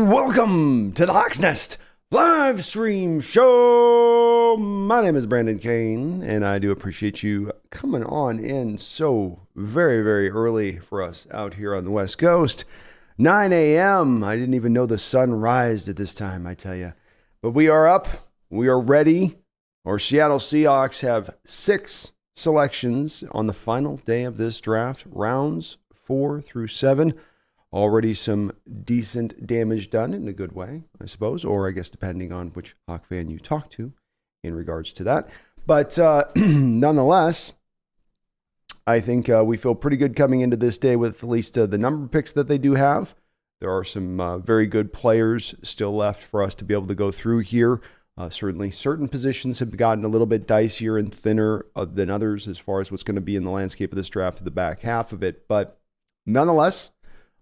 Welcome to the Hawks Nest live stream show. My name is Brandon Kane, and I do appreciate you coming on in so very, very early for us out here on the West Coast. 9 a.m. I didn't even know the sun rised at this time, I tell you. But we are up. We are ready. Our Seattle Seahawks have 6 selections on the final day of this draft, rounds 4 through 7. Already some decent damage done in a good way, I suppose, or I guess depending on which Hawk fan you talk to in regards to that. But nonetheless, I think we feel pretty good coming into this day with at least the number of picks that they do have. There are some very good players still left for us to be able to go through here. Certainly, certain positions have gotten a little bit dicier and thinner than others as far as what's going to be in the landscape of this draft at the back half of it. But nonetheless,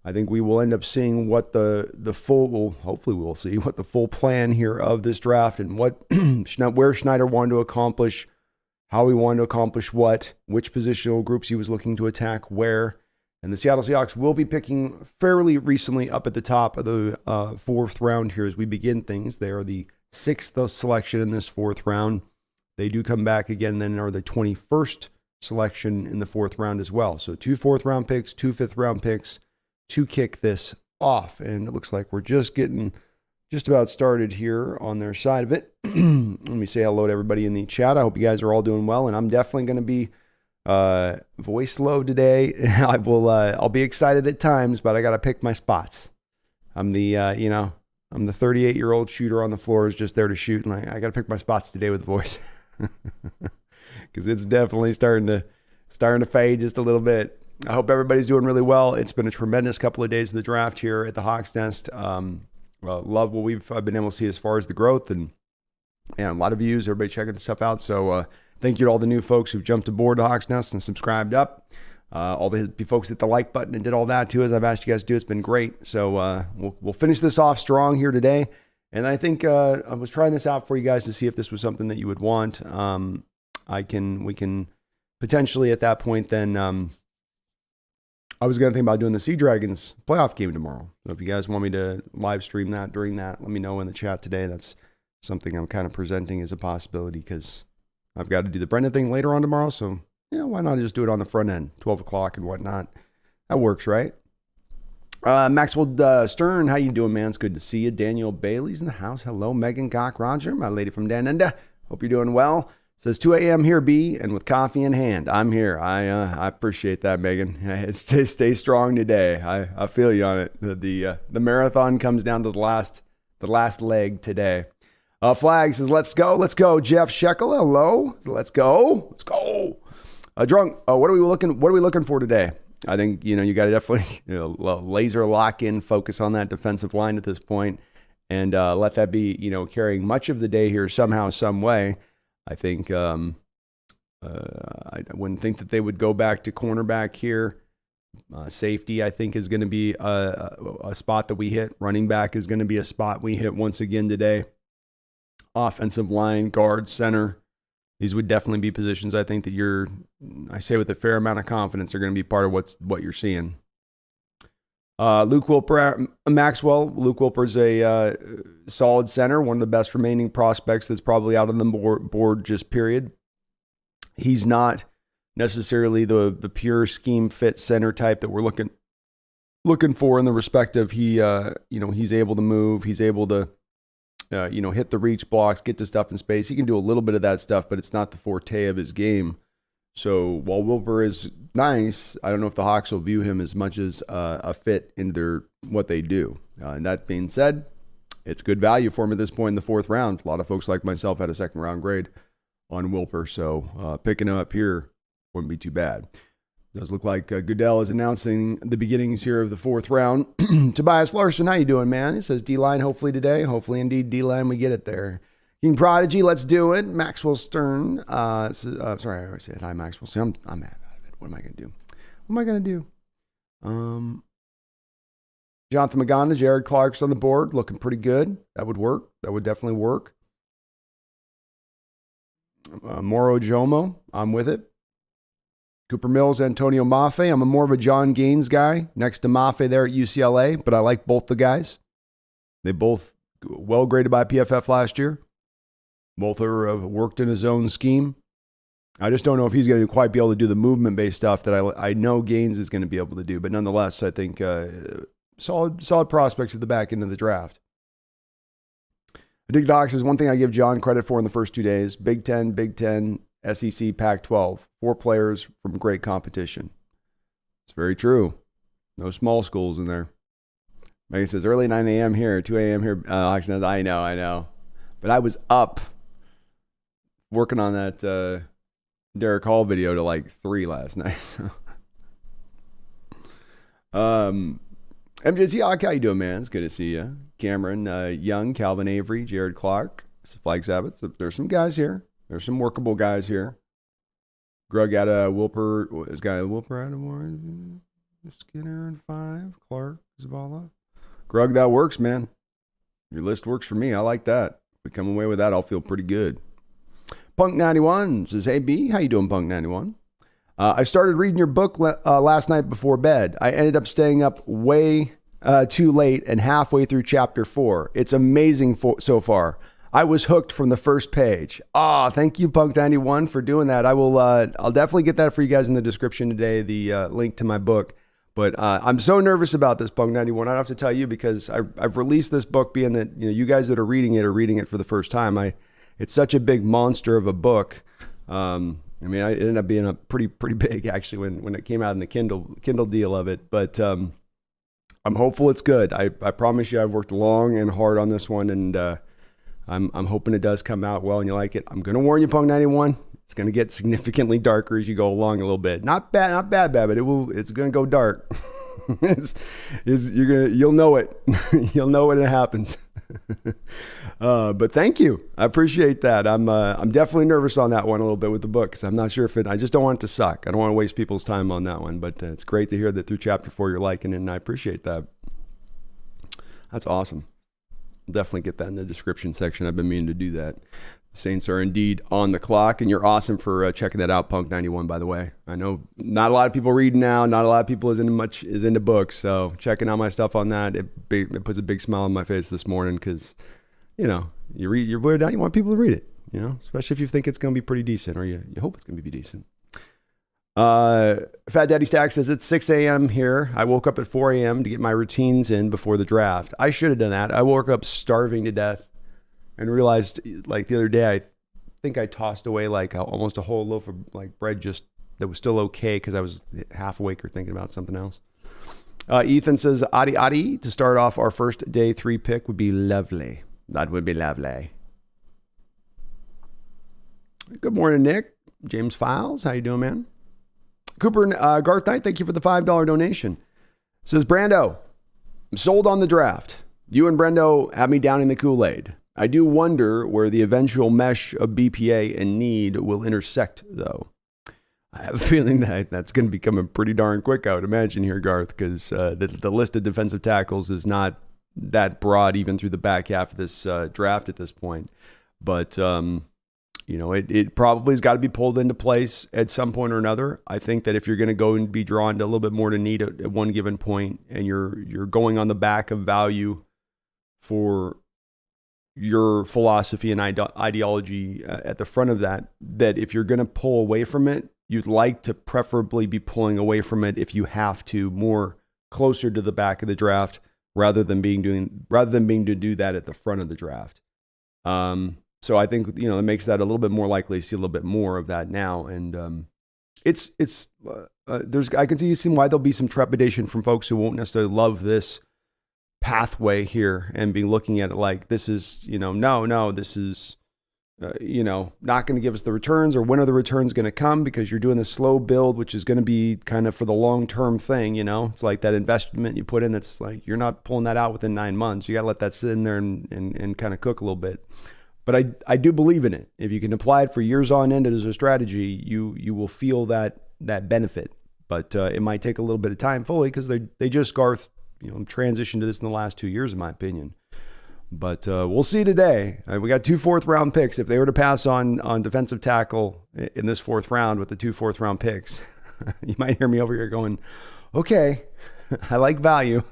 I think we will end up seeing what hopefully we'll see what the full plan here of this draft and what where Schneider wanted to accomplish, how he wanted to accomplish what, which positional groups he was looking to attack where. And the Seattle Seahawks will be picking fairly recently up at the top of the 4th round here as we begin things. They are the 6th selection in this 4th round. They do come back again then are the 21st selection in the 4th round as well. So 2 4th round picks, 2 5th round picks to kick this off. And it looks like we're just about started here on their side of it. Let me say hello to everybody in the chat. I hope you guys are all doing well, and I'm definitely going to be voice low today. I'll be excited at times, but I got to pick my spots. I'm the 38-year-old shooter on the floor who's just there to shoot, and I got to pick my spots today with the voice because it's definitely starting to fade just a little bit. I hope everybody's doing really well. It's been a tremendous couple of days of the draft here at the Hawks Nest. Love what we've been able to see as far as the growth and a lot of views, everybody checking this stuff out. So thank you to all the new folks who've jumped aboard the Hawks Nest and subscribed up. All the folks hit the like button and did all that too, as I've asked you guys to do. It's been great. So we'll finish this off strong here today. And I think I was trying this out for you guys to see if this was something that you would want. We can potentially at that point then. I was going to think about doing the Sea Dragons playoff game tomorrow. So if you guys want me to live stream that during that, let me know in the chat today. That's something I'm kind of presenting as a possibility because I've got to do the Brendan thing later on tomorrow. So, why not just do it on the front end, 12 o'clock and whatnot. That works, right? Maxwell Stern, how you doing, man? It's good to see you. Daniel Bailey's in the house. Hello, Megan Cock Roger, my lady from Danenda. Hope you're doing well. Says 2 a.m. here, B, and with coffee in hand. I'm here. I appreciate that, Megan. Stay strong today. I feel you on it. The marathon comes down to the last leg today. Flag says, let's go. Jeff Shekel, hello. Let's go. Drunk. What are we looking for today? I think you got to definitely laser lock in, focus on that defensive line at this point, and let that be carrying much of the day here somehow, some way. I think I wouldn't think that they would go back to cornerback here. Safety, I think, is going to be a spot that we hit. Running back is going to be a spot we hit once again today. Offensive line, guard, center. These would definitely be positions I think that I say with a fair amount of confidence, are going to be part of what you're seeing. Luke Wilper, Maxwell. Luke Wilper is a solid center, one of the best remaining prospects that's probably out on the board just period. He's not necessarily the pure scheme fit center type that we're looking for in the respect of he's able to move, he's able to hit the reach blocks, get to stuff in space. He can do a little bit of that stuff, but it's not the forte of his game. So while Wilper is nice, I don't know if the Hawks will view him as much as a fit into what they do. And that being said, it's good value for him at this point in the 4th round. A lot of folks like myself had a 2nd round grade on Wilper, so picking him up here wouldn't be too bad. It does look like Goodell is announcing the beginnings here of the 4th round. Tobias Larson, how you doing, man? He says D-line hopefully today. Hopefully indeed D-line we get it there. King Prodigy, let's do it. Maxwell Stern. Sorry, I always said hi, Maxwell. See, I'm mad out of it. What am I going to do? Jonathan Magana, Jared Clark's on the board, looking pretty good. That would work. That would definitely work. Moro Jomo, I'm with it. Cooper Mills, Antonio Mafe. I'm more of a John Gaines guy next to Mafe there at UCLA, but I like both the guys. They both well graded by PFF last year. Both are worked in his own scheme. I just don't know if he's going to quite be able to do the movement-based stuff that I know Gaines is going to be able to do. But nonetheless, I think solid prospects at the back end of the draft. I think Docs is one thing I give John credit for in the first 2 days. Big Ten, SEC, Pac-12. 4 players from great competition. It's very true. No small schools in there. Megan says, early 9 a.m. here, 2 a.m. here. I know. But I was up working on that Derek Hall video to like 3 last night. So. MJ Seahawks, how you doing, man? It's good to see you. Cameron Young, Calvin Avery, Jared Clark, Flag Sabbath. So there's some guys here. There's some workable guys here. Grug out of Wilper. This guy Wilper out of Warren. Skinner and 5. Clark, Zavala. Grug, that works, man. Your list works for me. I like that. If we come away with that, I'll feel pretty good. Punk91 says, hey, B, how you doing, Punk91? I started reading your book last night before bed. I ended up staying up way too late and halfway through chapter 4. It's amazing so far. I was hooked from the first page. Thank you, Punk91, for doing that. I'll definitely get that for you guys in the description today, the link to my book. But I'm so nervous about this, Punk91. I don't have to tell you because I've released this book being that you guys that are reading it for the first time. It's such a big monster of a book. It ended up being a pretty big actually when it came out in the Kindle deal of it. But I'm hopeful it's good. I promise you, I've worked long and hard on this one, and I'm hoping it does come out well and you like it. I'm going to warn you, Punk91. It's going to get significantly darker as you go along a little bit. Not bad, but it's going to go dark. You'll know it. You'll know when it happens. But thank you. I appreciate that. I'm definitely nervous on that one a little bit with the book because I'm not sure I just don't want it to suck. I don't want to waste people's time on that one, but it's great to hear that through chapter 4 you're liking it, and I appreciate that. That's awesome. I'll definitely get that in the description section. I've been meaning to do that. The Saints are indeed on the clock, and you're awesome for checking that out, Punk91, by the way. I know not a lot of people read now. Not a lot of people is into books, so checking out my stuff on that, it puts a big smile on my face this morning because, you read your word out, you want people to read it, especially if you think it's going to be pretty decent or you hope it's going to be decent. Fat Daddy Stack says it's 6 a.m. here. I woke up at 4 a.m. to get my routines in before the draft. I should have done that. I woke up starving to death and realized like the other day, I think I tossed away like almost a whole loaf of like bread just that was still okay because I was half awake or thinking about something else. Ethan says, Adi, to start off our first day 3 pick would be lovely. That would be lovely. Good morning, Nick. James Files, how you doing, man? Cooper Garth Knight, thank you for the $5 donation. Says, Brando, I'm sold on the draft. You and Brendo have me down in the Kool-Aid. I do wonder where the eventual mesh of BPA and need will intersect, though. I have a feeling that that's going to be coming pretty darn quick, I would imagine here, Garth, because the list of defensive tackles is not that broad even through the back half of this draft at this point. But, it probably has got to be pulled into place at some point or another. I think that if you're going to go and be drawn to a little bit more to need at one given point, and you're going on the back of value for your philosophy and ideology at the front of that if you're going to pull away from it, you'd like to preferably be pulling away from it if you have to more closer to the back of the draft rather than being to do that at the front of the draft. So I think, it makes that a little bit more likely to see a little bit more of that now. And I can see why there'll be some trepidation from folks who won't necessarily love this pathway here and be looking at it like this is, this is, not going to give us the returns, or when are the returns going to come, because you're doing the slow build, which is going to be kind of for the long-term thing. It's like that investment you put in. That's like, you're not pulling that out within 9 months. You got to let that sit in there and kind of cook a little bit. But I do believe in it. If you can apply it for years on end as a strategy, you will feel that benefit. But it might take a little bit of time fully because they just transitioned to this in the last 2 years, in my opinion. But we'll see today. We got 2 4th-round picks. If they were to pass on defensive tackle in this 4th round with the 2 4th-round picks, you might hear me over here going, okay, I like value,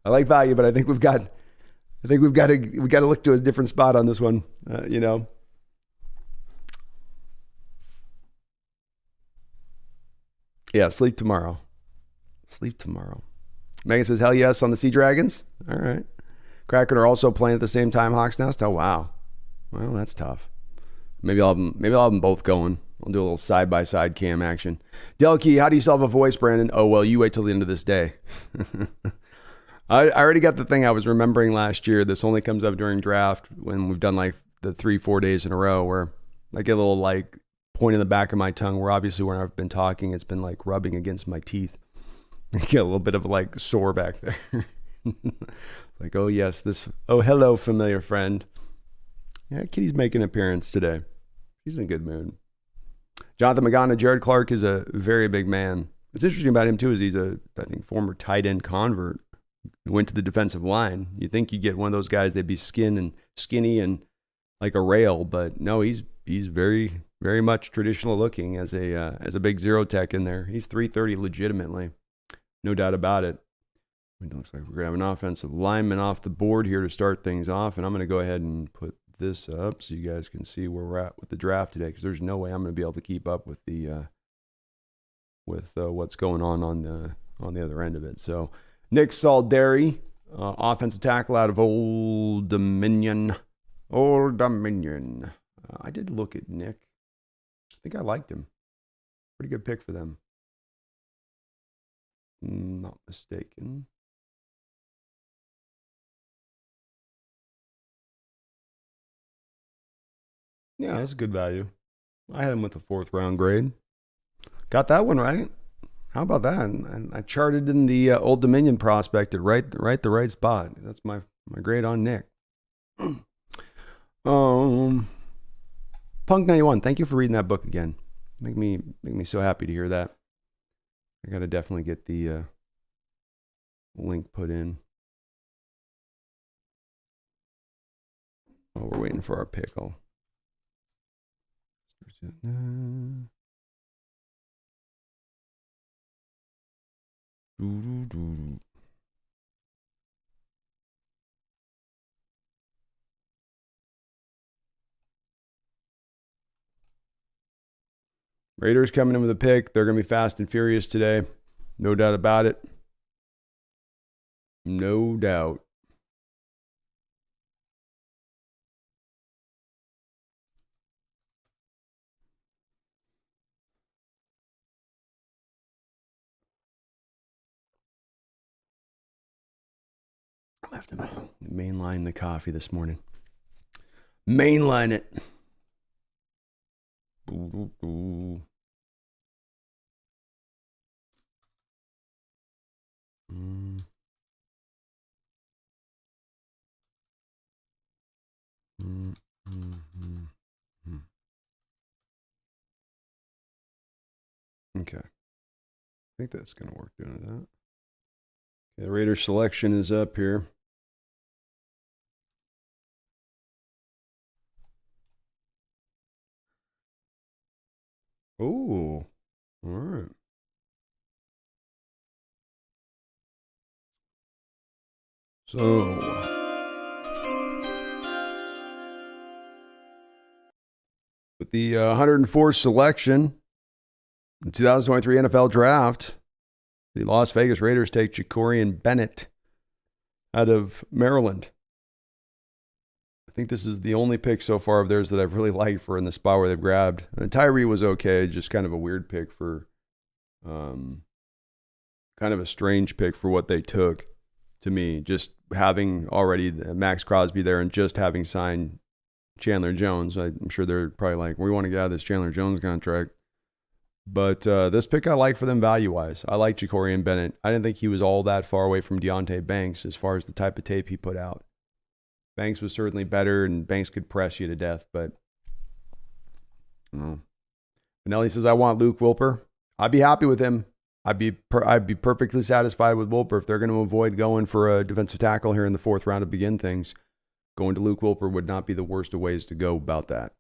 but I think we've got I think we got to look to a different spot on this one. Yeah, sleep tomorrow. Sleep tomorrow. Megan says, hell yes on the Sea Dragons. All right. Kraken are also playing at the same time, Hawks Nest. Oh, wow. Well, that's tough. Maybe I'll have them both going. I'll do a little side-by-side cam action. Delkey, how do you solve a voice, Brandon? Oh, well, you wait till the end of this day. I already got the thing I was remembering last year. This only comes up during draft when we've done like the 3-4 days in a row where I get a little like point in the back of my tongue where obviously when I've been talking, it's been like rubbing against my teeth. I get a little bit of like sore back there. Like, oh yes, hello, familiar friend. Yeah, Kitty's making an appearance today. She's in a good mood. Jonathan Magana, Jared Clark is a very big man. What's interesting about him too is he's I think, former tight end convert. Went to the defensive line. You'd think you'd get one of those guys, they'd be skinny and like a rail, but no, he's very, very much traditional looking as a big zero tech in there. He's 330 legitimately. No doubt about it. It looks like we're going to have an offensive lineman off the board here to start things off, and I'm going to go ahead and put this up so you guys can see where we're at with the draft today, because there's no way I'm going to be able to keep up with what's going on the other end of it. So Nick Salderi, offensive tackle out of Old Dominion. I did look at Nick. I think I liked him. Pretty good pick for them. Not mistaken. Yeah, that's a good value. I had him with a 4th round grade. Got that one right. How about that? And I charted in the Old Dominion prospect at the right spot. That's my grade on Nick. Punk 91. Thank you for reading that book again. Make me so happy to hear that. I got to definitely get the link put in. Oh, we're waiting for our pick. Raiders coming in with a pick. They're going to be fast and furious today. No doubt about it. No doubt. I have to mainline the coffee this morning. Mainline it. Okay. I think that's going to work doing that. Okay, the Raiders selection is up here. Oh, all right. So, with the 104th selection, the 2023 NFL Draft, the Las Vegas Raiders take Jacorian Bennett out of Maryland. I think this is the only pick so far of theirs that I've really liked for in the spot where they've grabbed. And Tyree was okay, just kind of a weird pick for, kind of a strange pick for what they took to me. Just having already Max Crosby there and just having signed Chandler Jones. I'm sure they're probably like, we want to get out of this Chandler Jones contract. But this pick I like for them value-wise. I like Jacorian Bennett. I didn't think he was all that far away from Deontay Banks as far as the type of tape he put out. Banks was certainly better, and Banks could press you to death, but Benelli says, I want Luke Wilper. I'd be happy with him. I'd be perfectly satisfied with Wilper if they're going to avoid going for a defensive tackle here in the 4th round to begin things. Going to Luke Wilper would not be the worst of ways to go about that.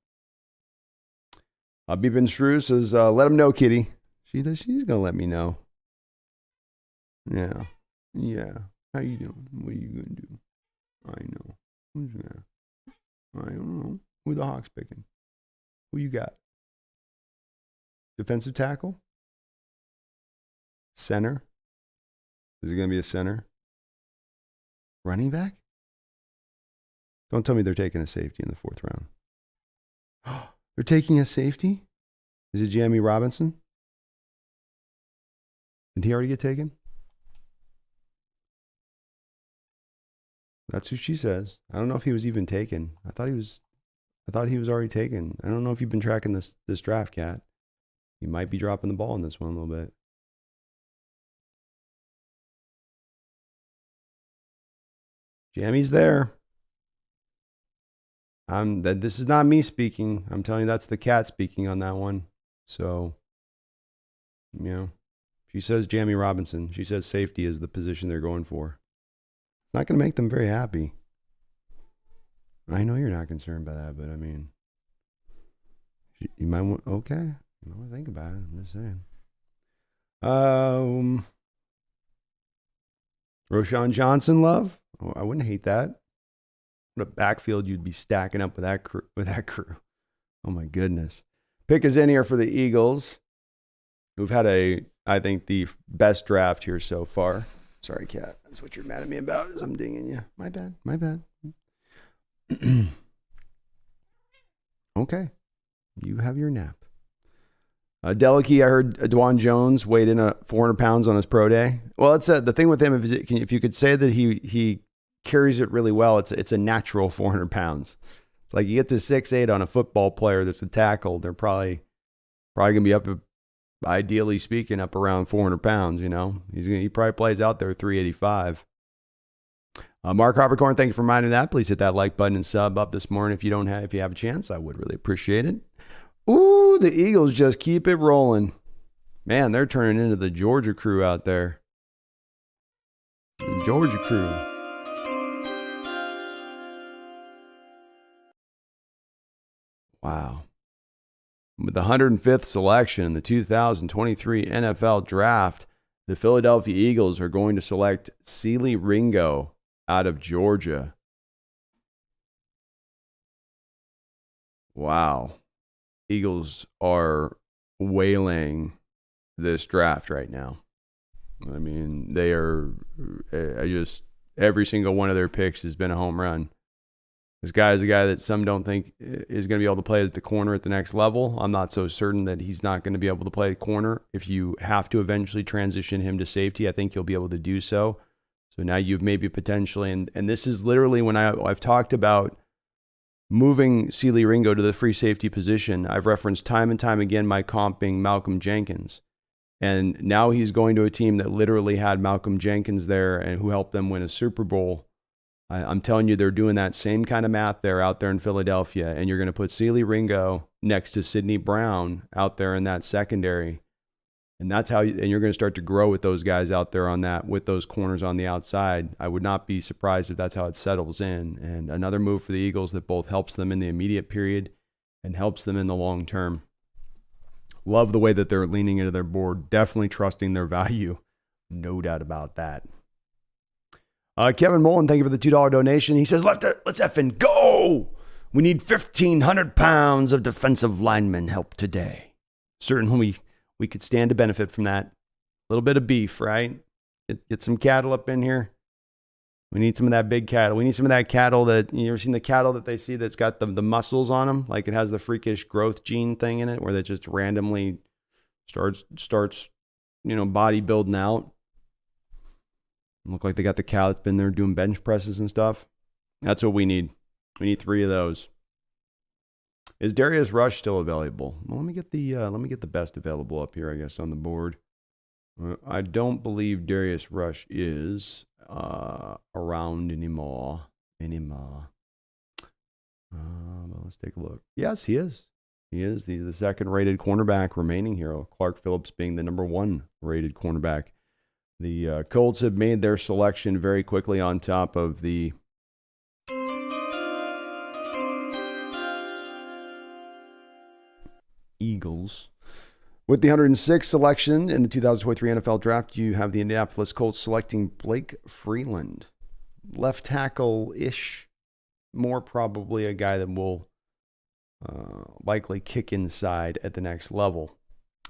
Beepin Shrew says, let him know, Kitty. She's going to let me know. Yeah. How you doing? What are you going to do? I know. Who's there? I don't know. Who the Hawks picking? Who you got? Defensive tackle? Center? Is it going to be a center? Running back? Don't tell me they're taking a safety in the 4th round. They're taking a safety? Is it Jamie Robinson? Did he already get taken? That's who she says. I don't know if he was even taken. I thought he was already taken. I don't know if you've been tracking this draft, Cat. You might be dropping the ball in this one a little bit. Jamie's there. This is not me speaking. I'm telling you, that's the Cat speaking on that one. So, she says Jamie Robinson. She says safety is the position they're going for. It's not going to make them very happy. I know you're not concerned by that, but I mean, you might want, okay. You might want to think about it. I'm just saying. Roshan Johnson, love. Oh, I wouldn't hate that. What a backfield you'd be stacking up with that crew. Oh my goodness. Pick is in here for the Eagles, who've had I think the best draft here so far. Sorry, Cat. That's what you're mad at me about, is I'm dinging you. My bad. Okay. You have your nap. Delicky, I heard Dwan Jones weighed in 400 pounds on his pro day. Well, it's the thing with him, if you could say that he carries it really well, it's a natural 400 pounds. It's like you get to 6'8" on a football player that's a tackle, they're probably going to be up, ideally speaking, up around 400 pounds, He probably plays out there 385. Mark Harpercorn, thank you for reminding that. Please hit that like button and sub up this morning if you have a chance. I would really appreciate it. Ooh, the Eagles just keep it rolling. Man, they're turning into the Georgia crew out there. The Georgia crew. Wow. With the 105th selection in the 2023 NFL Draft, the Philadelphia Eagles are going to select Seahawks Ringo out of Georgia. Wow. Eagles are waylaying this draft right now. I mean, they are every single one of their picks has been a home run. This guy is a guy that some don't think is going to be able to play at the corner at the next level. I'm not so certain that he's not going to be able to play corner. If you have to eventually transition him to safety, I think he'll be able to do so. So now you've maybe potentially, and this is literally when I've talked about moving Seahawks Ringo to the free safety position. I've referenced time and time again my comp being Malcolm Jenkins. And now he's going to a team that literally had Malcolm Jenkins there and who helped them win a Super Bowl. I'm telling you, they're doing that same kind of math there out there in Philadelphia. And you're going to put Seahawks Ringo next to Sidney Brown out there in that secondary. And that's how and you're going to start to grow with those guys out there on that, with those corners on the outside. I would not be surprised if that's how it settles in. And another move for the Eagles that both helps them in the immediate period and helps them in the long term. Love the way that they're leaning into their board. Definitely trusting their value. No doubt about that. Kevin Mullen, thank you for the $2 donation. He says, let's effing go. We need 1,500 pounds of defensive lineman help today. Certainly we could stand to benefit from that. A little bit of beef, right? Get some cattle up in here. We need some of that big cattle. We need some of that cattle that, you ever seen the cattle that they see that's got the muscles on them? Like it has the freakish growth gene thing in it where that just randomly starts, body building out. Look like they got the cow that's been there doing bench presses and stuff. That's what we need. We need 3 of those. Is Darius Rush still available? Well, let me get the best available up here, I guess, on the board. I don't believe Darius Rush is around anymore. But let's take a look. Yes, he is. He's the second rated cornerback remaining here. Clark Phillips being the number 1 rated cornerback. The Colts have made their selection very quickly on top of the Eagles. With the 106th selection in the 2023 NFL Draft, you have the Indianapolis Colts selecting Blake Freeland. Left tackle-ish. more probably a guy that will likely kick inside at the next level.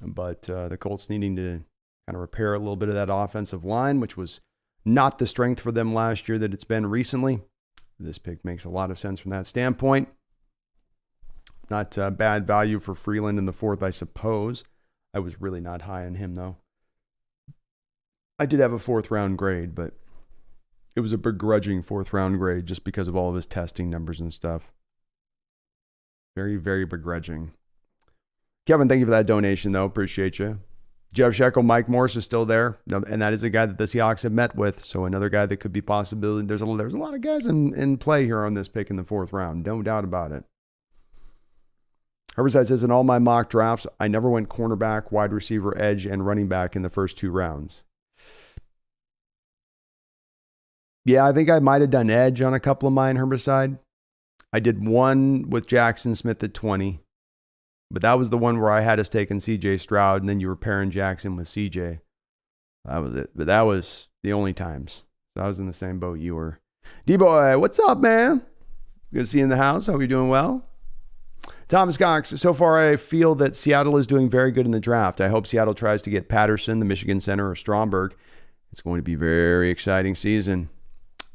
But the Colts needing to kind of repair a little bit of that offensive line, which was not the strength for them last year that it's been recently. This pick makes a lot of sense from that standpoint. Not bad value for Freeland in the 4th, I suppose. I was really not high on him, though. I did have a 4th round grade, but it was a begrudging 4th round grade just because of all of his testing numbers and stuff. Very, very begrudging. Kevin, thank you for that donation, though. Appreciate you. Jeff Shekel, Mike Morris is still there, and that is a guy that the Seahawks have met with, so another guy that could be possibility. There's a lot of guys in play here on this pick in the 4th round, no doubt about it. Herbicide says, in all my mock drafts, I never went cornerback, wide receiver, edge, and running back in the first 2 rounds. Yeah, I think I might have done edge on a couple of mine, Herbicide. I did one with Jackson Smith at 20. But that was the one where I had us taking C.J. Stroud, and then you were pairing Jackson with C.J. That was it. But that was the only times. So I was in the same boat you were. D-Boy, what's up, man? Good to see you in the house. Hope you're doing well. Thomas Cox, so far I feel that Seattle is doing very good in the draft. I hope Seattle tries to get Patterson, the Michigan center, or Stromberg. It's going to be a very exciting season.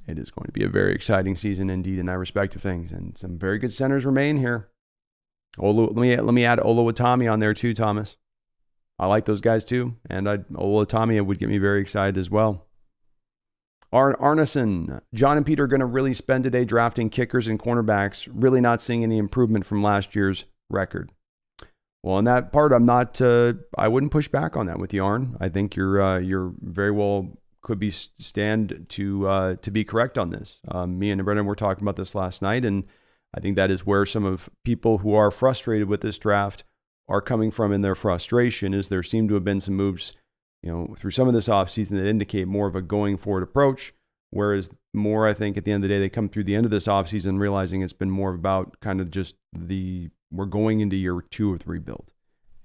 It is going to be a very exciting season indeed in that respect of things. And some very good centers remain here. Let me add Olu Oluwatimi on there too, Thomas. I like those guys too, and Olu Oluwatimi would get me very excited as well. Arneson, John and Peter are going to really spend today drafting kickers and cornerbacks, really not seeing any improvement from last year's record. Well, on that part, I'm not. I wouldn't push back on that with you, Arn. I think you're very well could be stand to be correct on this. Me and Brendan were talking about this last night, and I think that is where some of people who are frustrated with this draft are coming from in their frustration, is there seem to have been some moves, through some of this offseason that indicate more of a going forward approach, whereas more, I think, at the end of the day, they come through the end of this offseason realizing it's been more about kind of just we're going into year 2 of the rebuild.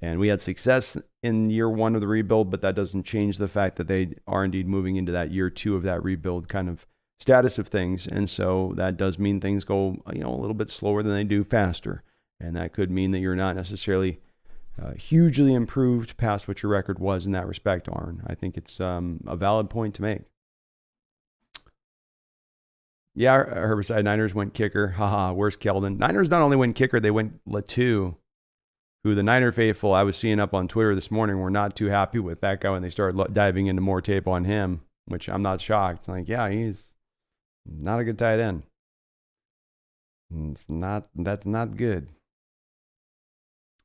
And we had success in year 1 of the rebuild, but that doesn't change the fact that they are indeed moving into that year 2 of that rebuild kind of status of things. And so that does mean things go, a little bit slower than they do faster. And that could mean that you're not necessarily hugely improved past what your record was in that respect, Arn. I think it's a valid point to make. Yeah, Herbicide, Niners went kicker. Haha, where's Keldon? Niners not only went kicker, they went Latu, who the Niner faithful I was seeing up on Twitter this morning were not too happy with that guy when they started diving into more tape on him, which I'm not shocked. Like, yeah, he's not a good tight end. That's not good.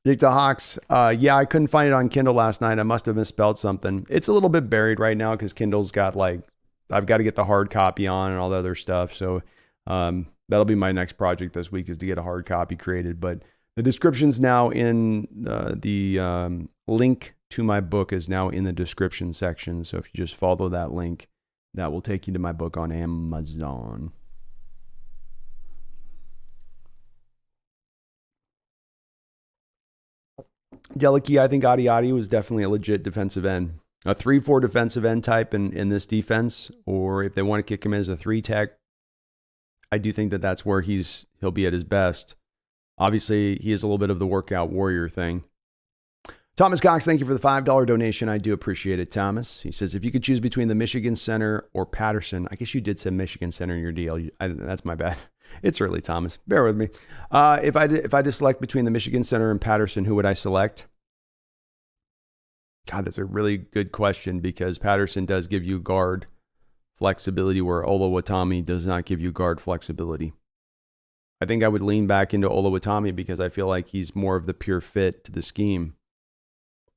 Dick the Hawks. Yeah, I couldn't find it on Kindle last night. I must have misspelled something. It's a little bit buried right now because Kindle's got I've got to get the hard copy on and all the other stuff. So that'll be my next project this week, is to get a hard copy created. But the description's now in the link to my book is now in the description section. So if you just follow that link, that will take you to my book on Amazon. Delicky, I think Adi was definitely a legit defensive end. A 3-4 defensive end type in this defense, or if they want to kick him as a 3-tech, I do think that that's where he'll be at his best. Obviously, he is a little bit of the workout warrior thing. Thomas Cox, thank you for the $5 donation. I do appreciate it, Thomas. He says, if you could choose between the Michigan center or Patterson, I guess you did say Michigan center in your deal. That's my bad. It's early, Thomas. Bear with me. If I did select between the Michigan center and Patterson, who would I select? God, that's a really good question, because Patterson does give you guard flexibility where Olu Oluwatimi does not give you guard flexibility. I think I would lean back into Olu Oluwatimi because I feel like he's more of the pure fit to the scheme.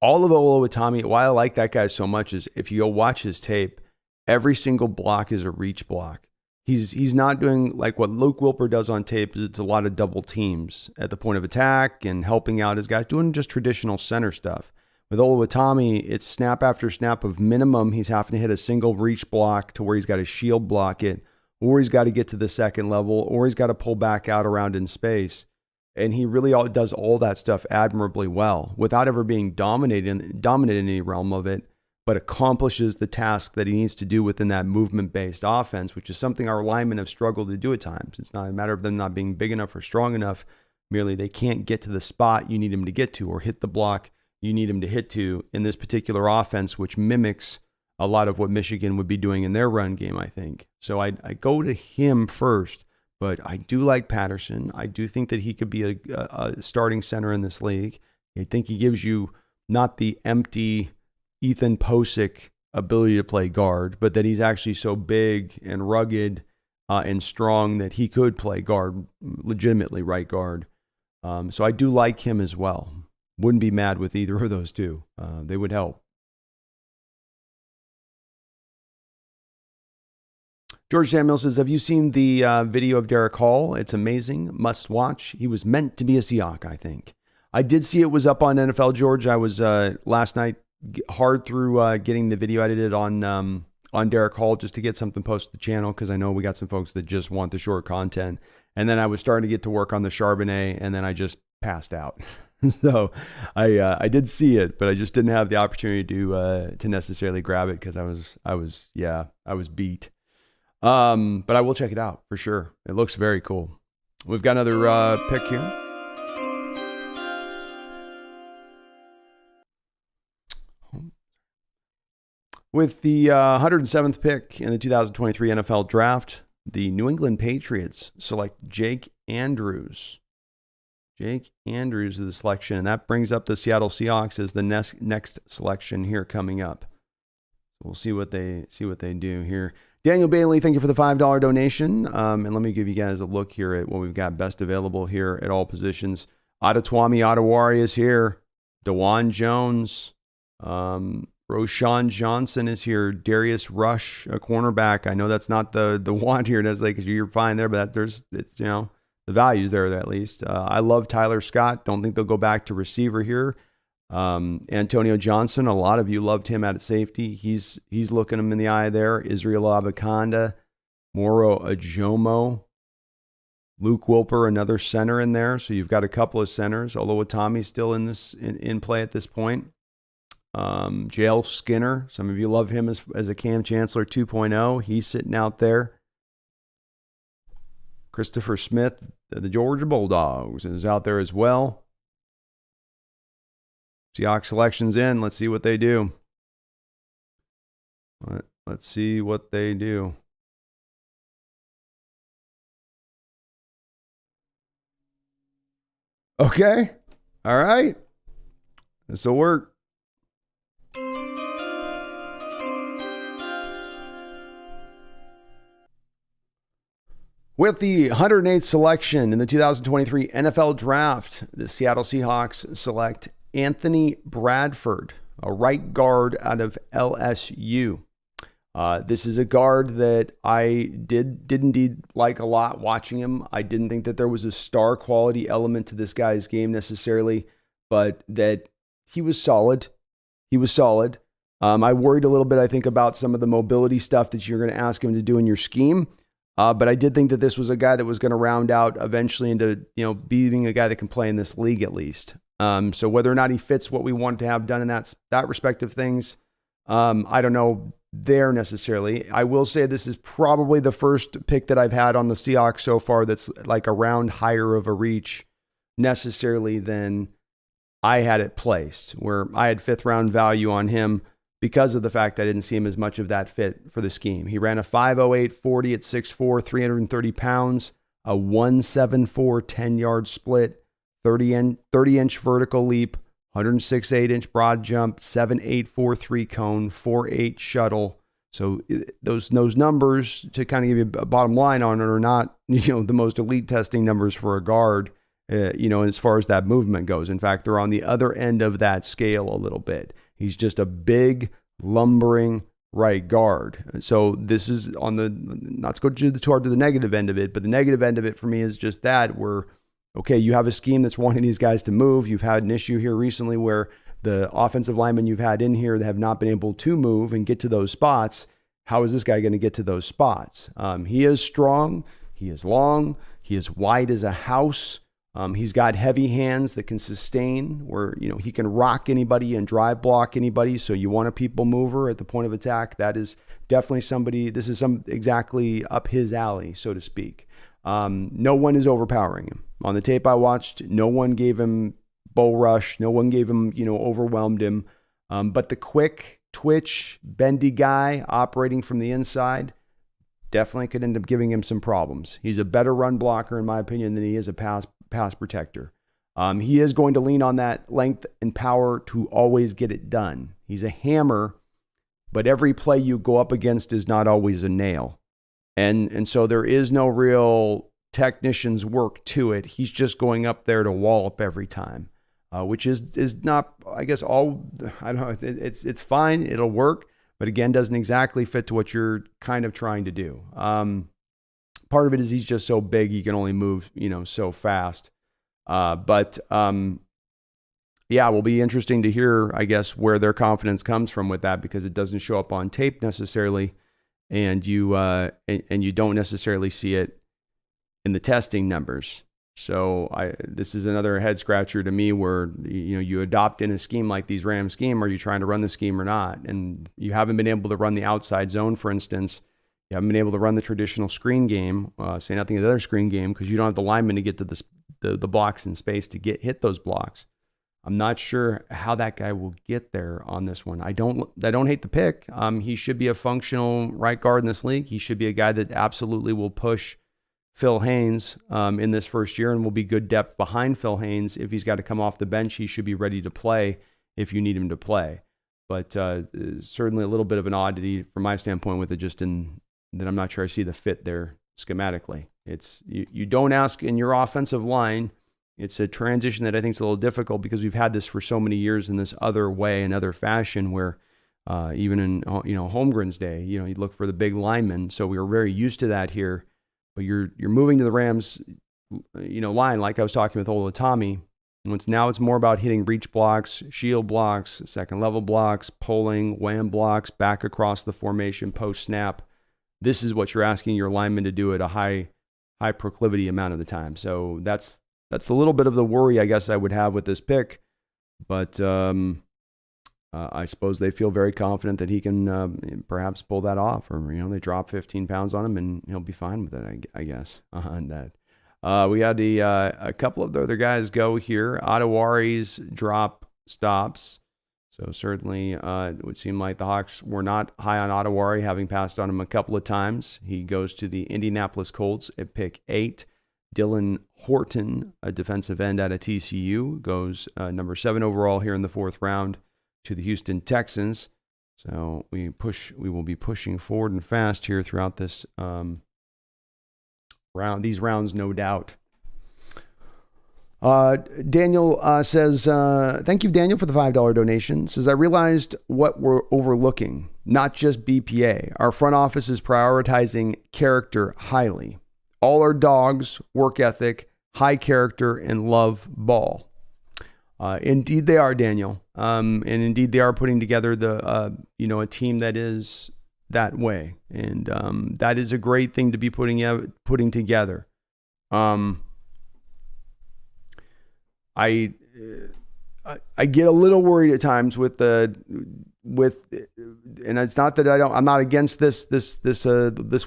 All of Olu Oluwatimi, why I like that guy so much is if you go watch his tape, every single block is a reach block. He's not doing like what Luke Wilper does on tape. It's a lot of double teams at the point of attack and helping out his guys, doing just traditional center stuff. With Olu Oluwatimi, it's snap after snap of minimum. He's having to hit a single reach block to where he's got to shield block it, or he's got to get to the second level, or he's got to pull back out around in space. And he really does all that stuff admirably well without ever being dominated in any realm of it. but accomplishes the task that he needs to do within that movement-based offense, which is something our linemen have struggled to do at times. It's not a matter of them not being big enough or strong enough. Merely they can't get to the spot you need him to get to or hit the block you need him to hit to in this particular offense, which mimics a lot of what Michigan would be doing in their run game, I think. So I go to him first, but I do like Patterson. I do think that he could be a starting center in this league. I think he gives you not the empty Ethan Posick ability to play guard, but that he's actually so big and rugged and strong that he could play guard, legitimately right guard. So I do like him as well. Wouldn't be mad with either of those two. They would help. George Samuel says, have you seen the video of Jerrick Hall? It's amazing. Must watch. He was meant to be a Seahawk, I think. I did see it was up on NFL, George. I was last night hard through getting the video edited on Jerrick Hall just to get something posted to the channel because I know we got some folks that just want the short content. And then I was starting to get to work on the Charbonnet, and then I just passed out. So I did see it, but I just didn't have the opportunity to necessarily grab it because I was beat. But I will check it out for sure. It looks very cool. We've got another pick here. With the 107th pick in the 2023 NFL Draft, the New England Patriots select Jake Andrews. Jake Andrews is the selection, and that brings up the Seattle Seahawks as the next selection here coming up. So we'll see what they do here. Daniel Bailey, thank you for the $5 donation. And let me give you guys a look here at what we've got best available here at all positions. Adetomiwa Adewale is here. DeJuan Jones. Roshan Johnson is here. Darius Rush, a cornerback. I know that's not the want here necessarily because you're fine there, but the value's there at least. I love Tyler Scott. Don't think they'll go back to receiver here. Antonio Johnson, a lot of you loved him at safety. He's looking him in the eye there. Israel Abakanda, Moro Ajomo, Luke Wilper, another center in there. So you've got a couple of centers. Olu Oluwatimi still in play at this point. JL Skinner, some of you love him as a Cam Chancellor 2.0. He's sitting out there. Christopher Smith, the Georgia Bulldogs, is out there as well. Seahawks selections in. Let's see what they do. Let's see what they do. Okay. All right. This will work. With the 108th selection in the 2023 NFL Draft, the Seattle Seahawks select Anthony Bradford, a right guard out of LSU. This is a guard that I did indeed like a lot watching him. I didn't think that there was a star quality element to this guy's game necessarily, but that he was solid. He was solid. I worried a little bit, I think, about some of the mobility stuff that you're going to ask him to do in your scheme. But I did think that this was a guy that was going to round out eventually into, being a guy that can play in this league at least. So whether or not he fits what we want to have done in that respect of things, I don't know there necessarily. I will say this is probably the first pick that I've had on the Seahawks so far that's like a round higher of a reach necessarily than I had it placed, where I had 5th round value on him because of the fact I didn't see him as much of that fit for the scheme. He ran a 5.08 40 at 6'4", 330 pounds, a 1.74 10-yard split, 30-inch vertical leap, 106 8-inch broad jump, 7.8 4.3 cone, 4.8 shuttle. So those numbers, to kind of give you a bottom line on it, are not the most elite testing numbers for a guard. As far as that movement goes. In fact, they're on the other end of that scale a little bit. He's just a big, lumbering right guard. So this is on the, not to go too hard to the negative end of it, but the negative end of it for me is just that where, okay, you have a scheme that's wanting these guys to move. You've had an issue here recently where the offensive linemen you've had in here that have not been able to move and get to those spots. How is this guy going to get to those spots? He is strong. He is long. He is wide as a house. He's got heavy hands that can sustain, where he can rock anybody and drive block anybody. So you want a people mover at the point of attack. That is definitely somebody. This is exactly up his alley, so to speak. No one is overpowering him. On the tape I watched, no one gave him bull rush. No one gave him, overwhelmed him. But the quick twitch, bendy guy operating from the inside definitely could end up giving him some problems. He's a better run blocker, in my opinion, than he is a pass protector. He is going to lean on that length and power to always get it done. He's a hammer, but every play you go up against is not always a nail. And so there is no real technician's work to it. He's just going up there to wallop every time, which is not, I guess, I don't know. It's fine. It'll work, but again, doesn't exactly fit to what you're kind of trying to do. Part of it is he's just so big, he can only move, so fast. But it will be interesting to hear, I guess, where their confidence comes from with that, because it doesn't show up on tape necessarily, and you don't necessarily see it in the testing numbers. So this is another head scratcher to me, where you adopt in a scheme like these Rams scheme. Are you trying to run the scheme or not? And you haven't been able to run the outside zone, for instance. You haven't been able to run the traditional screen game, say nothing of the other screen game, because you don't have the linemen to get to the blocks in space to hit those blocks. I'm not sure how that guy will get there on this one. I don't hate the pick. He should be a functional right guard in this league. He should be a guy that absolutely will push Phil Haynes in this first year, and will be good depth behind Phil Haynes. If he's got to come off the bench, he should be ready to play if you need him to play. But certainly a little bit of an oddity from my standpoint with it, just in that I'm not sure I see the fit there schematically. It's you don't ask in your offensive line. It's a transition that I think is a little difficult, because we've had this for so many years in this other way, another fashion, where even in Holmgren's day, you look for the big lineman. So we were very used to that here. But you're moving to the Rams, line, like I was talking with Olu Oluwatimi. Now it's more about hitting reach blocks, shield blocks, second level blocks, pulling, wham blocks, back across the formation, post snap. This is what you're asking your linemen to do at a high proclivity amount of the time. So that's a little bit of the worry, I guess, I would have with this pick. But I suppose they feel very confident that he can perhaps pull that off, or they drop 15 pounds on him and he'll be fine with it, I guess. On that, we had a couple of the other guys go here. Adewari's drop stops. So certainly it would seem like the Hawks were not high on Adewari, having passed on him a couple of times. He goes to the Indianapolis Colts at pick 8. Dylan Horton, a defensive end out of TCU, goes number 7 overall here in the 4th round to the Houston Texans. So we will be pushing forward and fast here throughout this these rounds, no doubt. Daniel says, thank you, Daniel, for the $5 donation. Says, I realized what we're overlooking, not just BPA. Our front office is prioritizing character highly. All our dogs, work ethic, high character, and love ball. Indeed they are, Daniel. And indeed they are putting together a team that is that way. And that is a great thing to be putting together. I get a little worried at times with and it's not that I'm not against this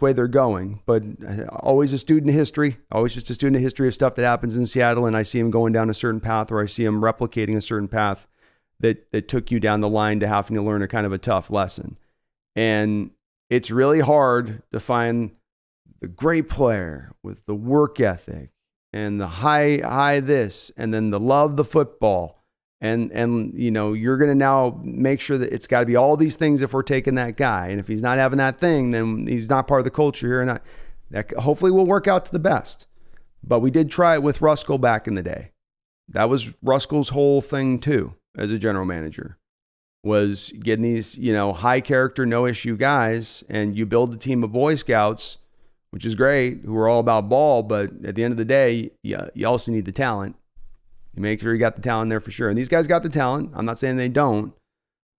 way they're going, but always a student of history, always just a student of history of stuff that happens in Seattle. And I see him going down a certain path, or I see him replicating a certain path that took you down the line to having to learn a kind of a tough lesson. And it's really hard to find the great player with the work ethic and the high this, and then the love the football. And you're going to now make sure that it's got to be all these things if we're taking that guy. And if he's not having that thing, then he's not part of the culture here. And that hopefully will work out to the best. But we did try it with Ruskell back in the day. That was Ruskell's whole thing too, as a general manager, was getting these, high character, no issue guys. And you build a team of Boy Scouts, which is great, who are all about ball. But at the end of the day, you also need the talent. You make sure you got the talent there for sure. And these guys got the talent. I'm not saying they don't,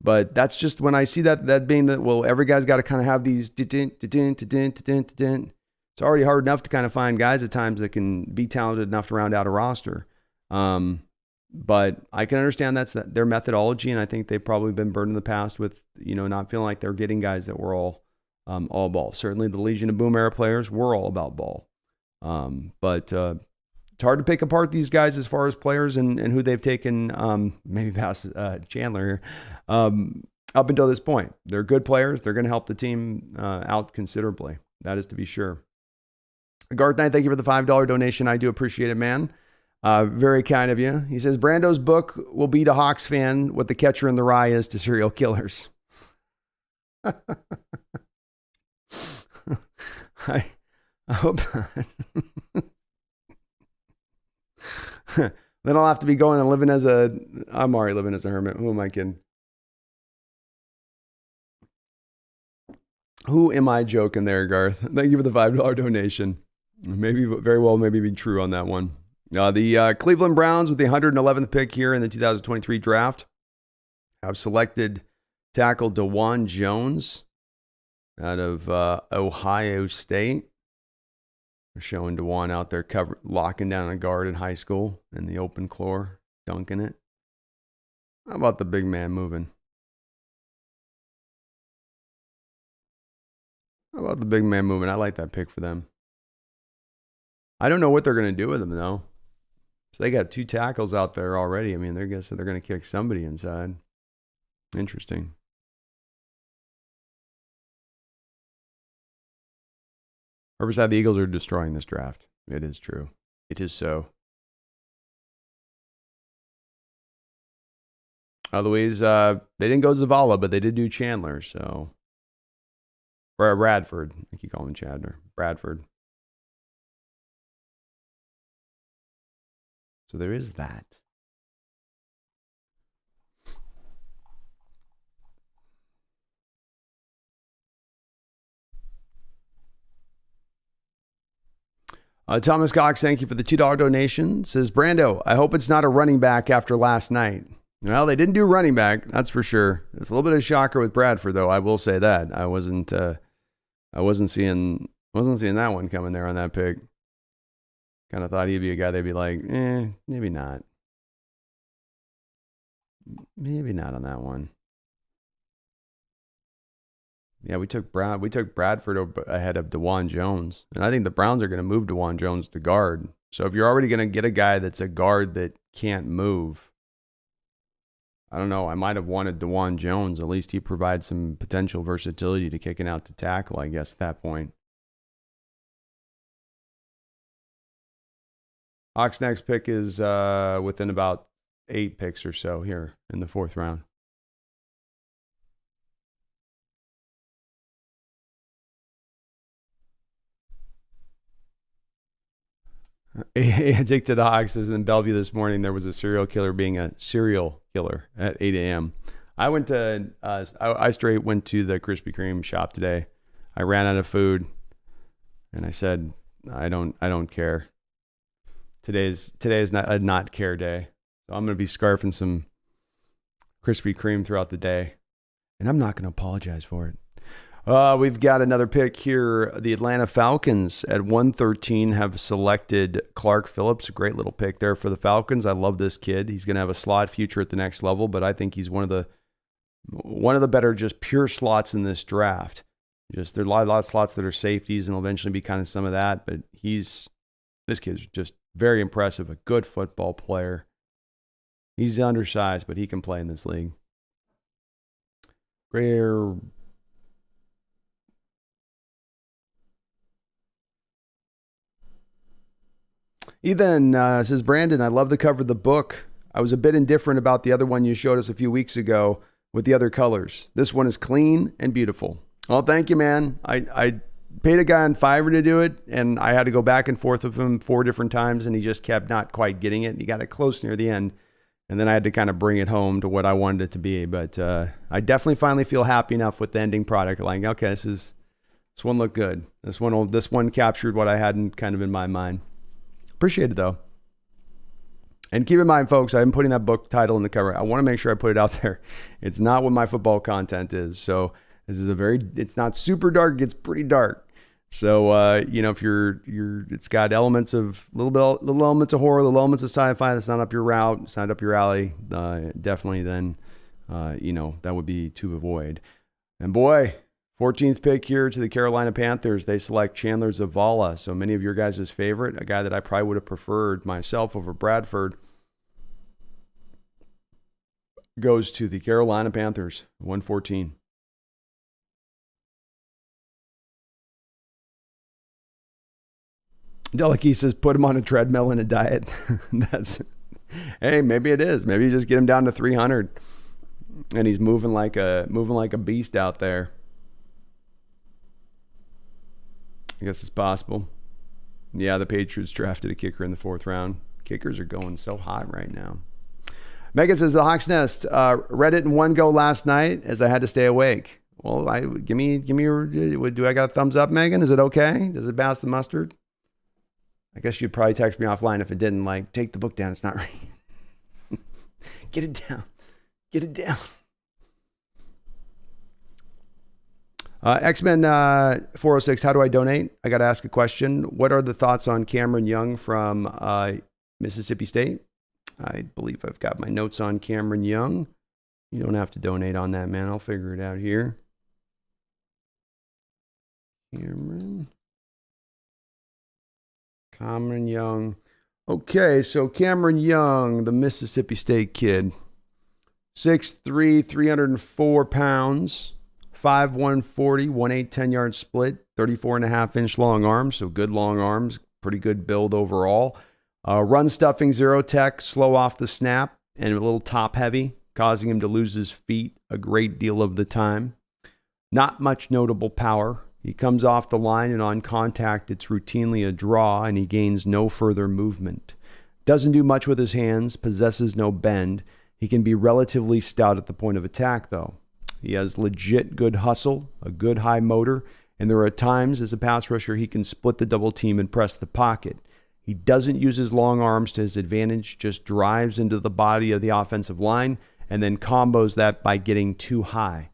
but that's just when I see that being that, well, every guy's got to kind of have these, it's already hard enough to kind of find guys at times that can be talented enough to round out a roster. But I can understand that's their methodology, and I think they've probably been burned in the past with, not feeling like they're getting guys that were all ball. Certainly the Legion of Boom era players were all about ball. But it's hard to pick apart these guys as far as players and who they've taken, maybe past Chandler here, up until this point. They're good players. They're going to help the team out considerably. That is to be sure. Garth Knight, thank you for the $5 donation. I do appreciate it, man. Very kind of you. He says, Brando's book will be to Hawks fan what the catcher in the rye is to serial killers. I hope not. Then I'll have to be going and living I'm already living as a hermit. Who am I kidding? Who am I joking there, Garth? Thank you for the $5 donation. Maybe very well, maybe be true on that one. The Cleveland Browns with the 111th pick here in the 2023 draft have selected tackle DeJuan Jones out of Ohio State. They're showing DeJuan out there locking down a guard in high school in the open floor, dunking it. How about the big man moving? I like that pick for them. I don't know what they're going to do with him, though. So they got 2 tackles out there already. I mean, they're guessing they're going to kick somebody inside. Interesting. Riverside, the Eagles are destroying this draft. It is true. It is so. Louise, they didn't go Zavala, but they did do Chandler, so. Bradford. I think you call him Chandler. Bradford. So there is that. Thomas Cox, thank you for the $2 donation. Says, Brando, I hope it's not a running back after last night. Well, they didn't do running back, that's for sure. It's a little bit of a shocker with Bradford, though. I will say that. I wasn't seeing that one coming there on that pick. Kind of thought he'd be a guy they'd be like, maybe not. Maybe not on that one. Yeah, we took Bradford ahead of DeJuan Jones. And I think the Browns are going to move DeJuan Jones to guard. So if you're already going to get a guy that's a guard that can't move, I don't know. I might have wanted DeJuan Jones. At least he provides some potential versatility to kicking out to tackle, I guess, at that point. Hawks' next pick is within about 8 picks or so here in the 4th round. Antic to the Hawks is in Bellevue this morning. There was a serial killer being a serial killer at 8 a.m. I straight went to the Krispy Kreme shop today. I ran out of food, and I said, I don't care. Today's not a not care day, so I'm gonna be scarfing some Krispy Kreme throughout the day, and I'm not gonna apologize for it. We've got another pick here. The Atlanta Falcons at 113 have selected Clark Phillips. A great little pick there for the Falcons. I love this kid. He's going to have a slot future at the next level, but I think he's one of the better just pure slots in this draft. Just there are a lot of slots that are safeties and will eventually be kind of some of that, but this kid's just very impressive. A good football player. He's undersized, but he can play in this league. Rare. Ethan says, Brandon, I love the cover of the book. I was a bit indifferent about the other one you showed us a few weeks ago with the other colors. This one is clean and beautiful. Well, thank you, man. I paid a guy on Fiverr to do it, and I had to go back and forth with him 4 different times, and he just kept not quite getting it. He got it close near the end, and then I had to kind of bring it home to what I wanted it to be. But I definitely finally feel happy enough with the ending product. Like, okay, this one looked good. This one captured what I had kind of in my mind. Appreciate it, though. And keep in mind, folks, I'm putting that book title in the cover. I want to make sure I put it out there. It's not what my football content is. So this is it's not super dark. It gets pretty dark. So if it's got elements of little elements of horror, little elements of sci-fi. That's not up your route. It's not up your alley. Definitely, then that would be to avoid. And boy, 14th pick here to the Carolina Panthers. They select Chandler Zavala. So many of your guys' favorite, a guy that I probably would have preferred myself over Bradford, goes to the Carolina Panthers, 114. Delicate says, put him on a treadmill and a diet. Hey, maybe it is. Maybe you just get him down to 300, and he's moving like a beast out there. I guess it's possible. Yeah, the Patriots drafted a kicker in the 4th round. Kickers are going so hot right now. Megan says, the Hawks Nest, read it in one go last night as I had to stay awake. Well, give me do I got a thumbs up, Megan? Is it okay? Does it pass the mustard? I guess you'd probably text me offline if it didn't. Like, take the book down. It's not right. Get it down. Get it down. X-Men 406, how do I donate? I got to ask a question. What are the thoughts on Cameron Young from Mississippi State? I believe I've got my notes on Cameron Young. You don't have to donate on that, man. I'll figure it out here. Cameron Young. Okay, so Cameron Young, the Mississippi State kid. 6'3", 304 pounds. 5'1", 140, 1/8, 10-yard split, 34.5-inch long arms, so good long arms, pretty good build overall. Run stuffing, 0 tech, slow off the snap, and a little top heavy, causing him to lose his feet a great deal of the time. Not much notable power. He comes off the line, and on contact, it's routinely a draw, and he gains no further movement. Doesn't do much with his hands, possesses no bend. He can be relatively stout at the point of attack, though. He has legit good hustle, a good high motor, and there are times as a pass rusher he can split the double team and press the pocket. He doesn't use his long arms to his advantage, just drives into the body of the offensive line and then combos that by getting too high.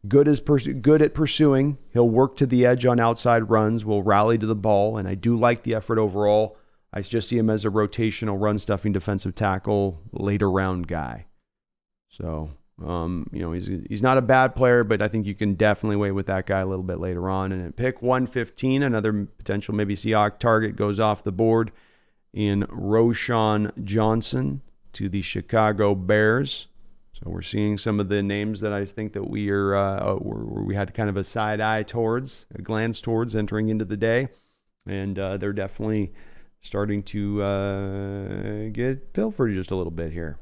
Good at pursuing. He'll work to the edge on outside runs, will rally to the ball, and I do like the effort overall. I just see him as a rotational run-stuffing defensive tackle, later round guy. So... he's not a bad player, but I think you can definitely wait with that guy a little bit later on. And at pick 115, another potential maybe Seahawks target goes off the board in Roschon Johnson to the Chicago Bears. So we're seeing some of the names that I think that we had kind of a side eye towards, a glance towards entering into the day. And they're definitely starting to get pilfered just a little bit here.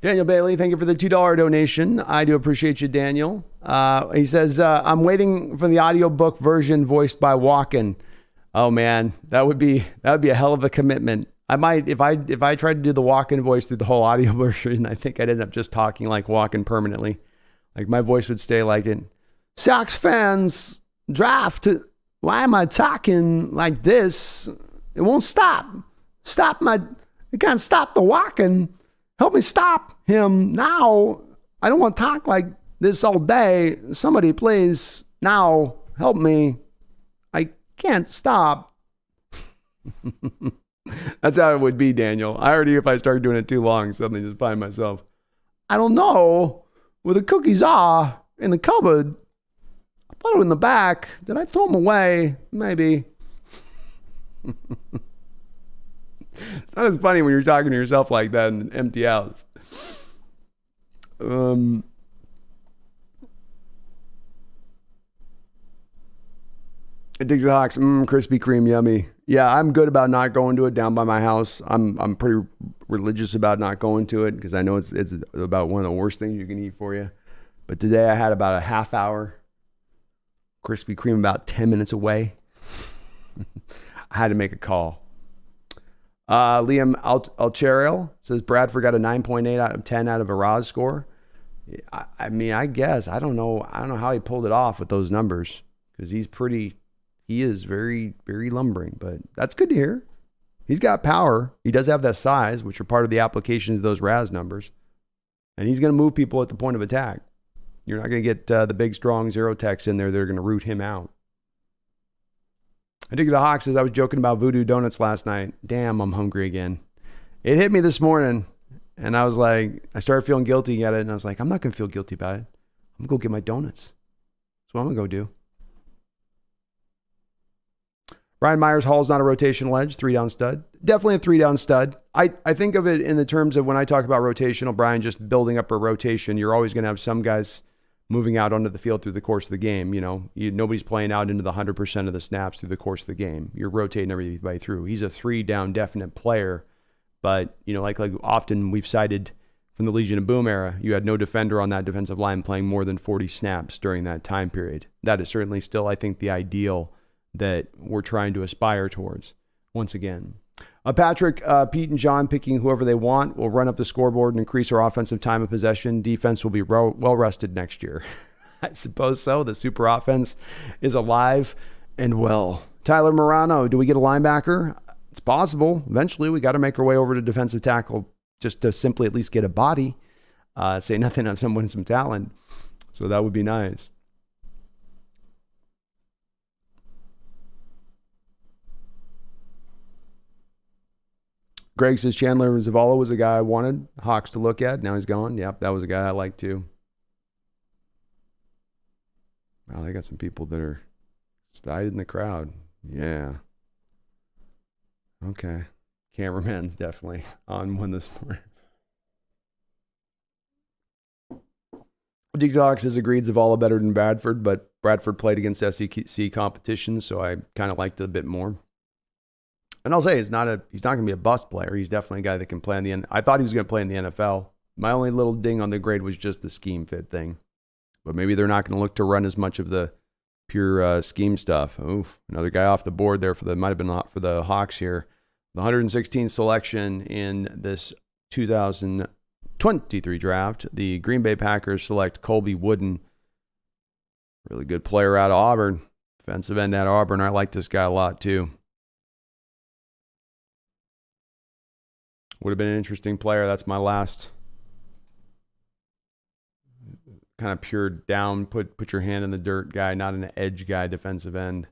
Daniel Bailey, thank you for the $2 donation. I do appreciate you, Daniel. He says, I'm waiting for the audiobook version voiced by Walken. Oh man, that would be a hell of a commitment. I might, if I tried to do the Walken voice through the whole audio version, I think I'd end up just talking like Walken permanently. Like my voice would stay like it. Sox fans, draft. Why am I talking like this? It won't stop. You can't stop the Walken. Help me stop him now. I don't want to talk like this all day. Somebody please now help me. I can't stop. That's how it would be, Daniel. I already, if I start doing it too long, suddenly just find myself, I don't know where the cookies are in the cupboard. I put them in the back. Did I throw them away? Maybe. It's not as funny when you're talking to yourself like that in an empty house. It digs the Hawks. Krispy Kreme, yummy. Yeah, I'm good about not going to it down by my house. I'm pretty religious about not going to it because I know it's about one of the worst things you can eat for you. But today I had about a half hour Krispy Kreme about 10 minutes away. I had to make a call. Liam Alcheriel says Bradford got a 9.8 out of 10 out of a Raz score. I mean, I guess I don't know how he pulled it off with those numbers because he's pretty he is very, very lumbering, but that's good to hear. He's got power. He does have that size, which are part of the applications of those RAS numbers. And he's going to move people at the point of attack. You're not going to get the big, strong zero techs in there. They're going to root him out. I think the Hawks, as I was joking about voodoo donuts last night. Damn, I'm hungry again. It hit me this morning, and I was like, I started feeling guilty at it, and I was like, I'm not going to feel guilty about it. I'm going to go get my donuts. That's what I'm going to go do. Ryan Myers-Hall's not a rotational edge, 3-down stud. Definitely a 3-down stud. I think of it in the terms of when I talk about rotational, Brian, just building up a rotation. You're always going to have some guys moving out onto the field through the course of the game. Nobody's playing out into the 100% of the snaps through the course of the game. You're rotating everybody through. He's a 3-down definite player, but like often we've cited from the Legion of Boom era, you had no defender on that defensive line playing more than 40 snaps during that time period. That is certainly still, I think, the ideal that we're trying to aspire towards once again. Patrick, Pete, and John picking whoever they want will run up the scoreboard and increase our offensive time of possession. Defense will be well rested next year. I suppose so. The super offense is alive and well. Tyler Morano, do we get a linebacker? It's possible. Eventually, we got to make our way over to defensive tackle just to simply at least get a body. Say nothing of someone with some talent. So that would be nice. Greg says Chandler Zavala was a guy I wanted Hawks to look at. Now he's gone. Yep, that was a guy I liked too. Wow, they got some people that are stied in the crowd. Yeah. Okay. Cameraman's definitely on one this morning. Detox has agreed Zavala better than Bradford, but Bradford played against SEC competition, so I kind of liked it a bit more. And I'll say he's not going to be a bust player. He's definitely a guy that can play in the NFL. I thought he was going to play in the NFL. My only little ding on the grade was just the scheme fit thing. But maybe they're not going to look to run as much of the pure scheme stuff. Oof, another guy off the board there might have been for the Hawks here. The 116th selection in this 2023 draft, the Green Bay Packers select Colby Wooden. Really good player out of Auburn. Defensive end out of Auburn. I like this guy a lot too. Would have been an interesting player. That's my last kind of pure down, put your hand in the dirt guy, not an edge guy, defensive end.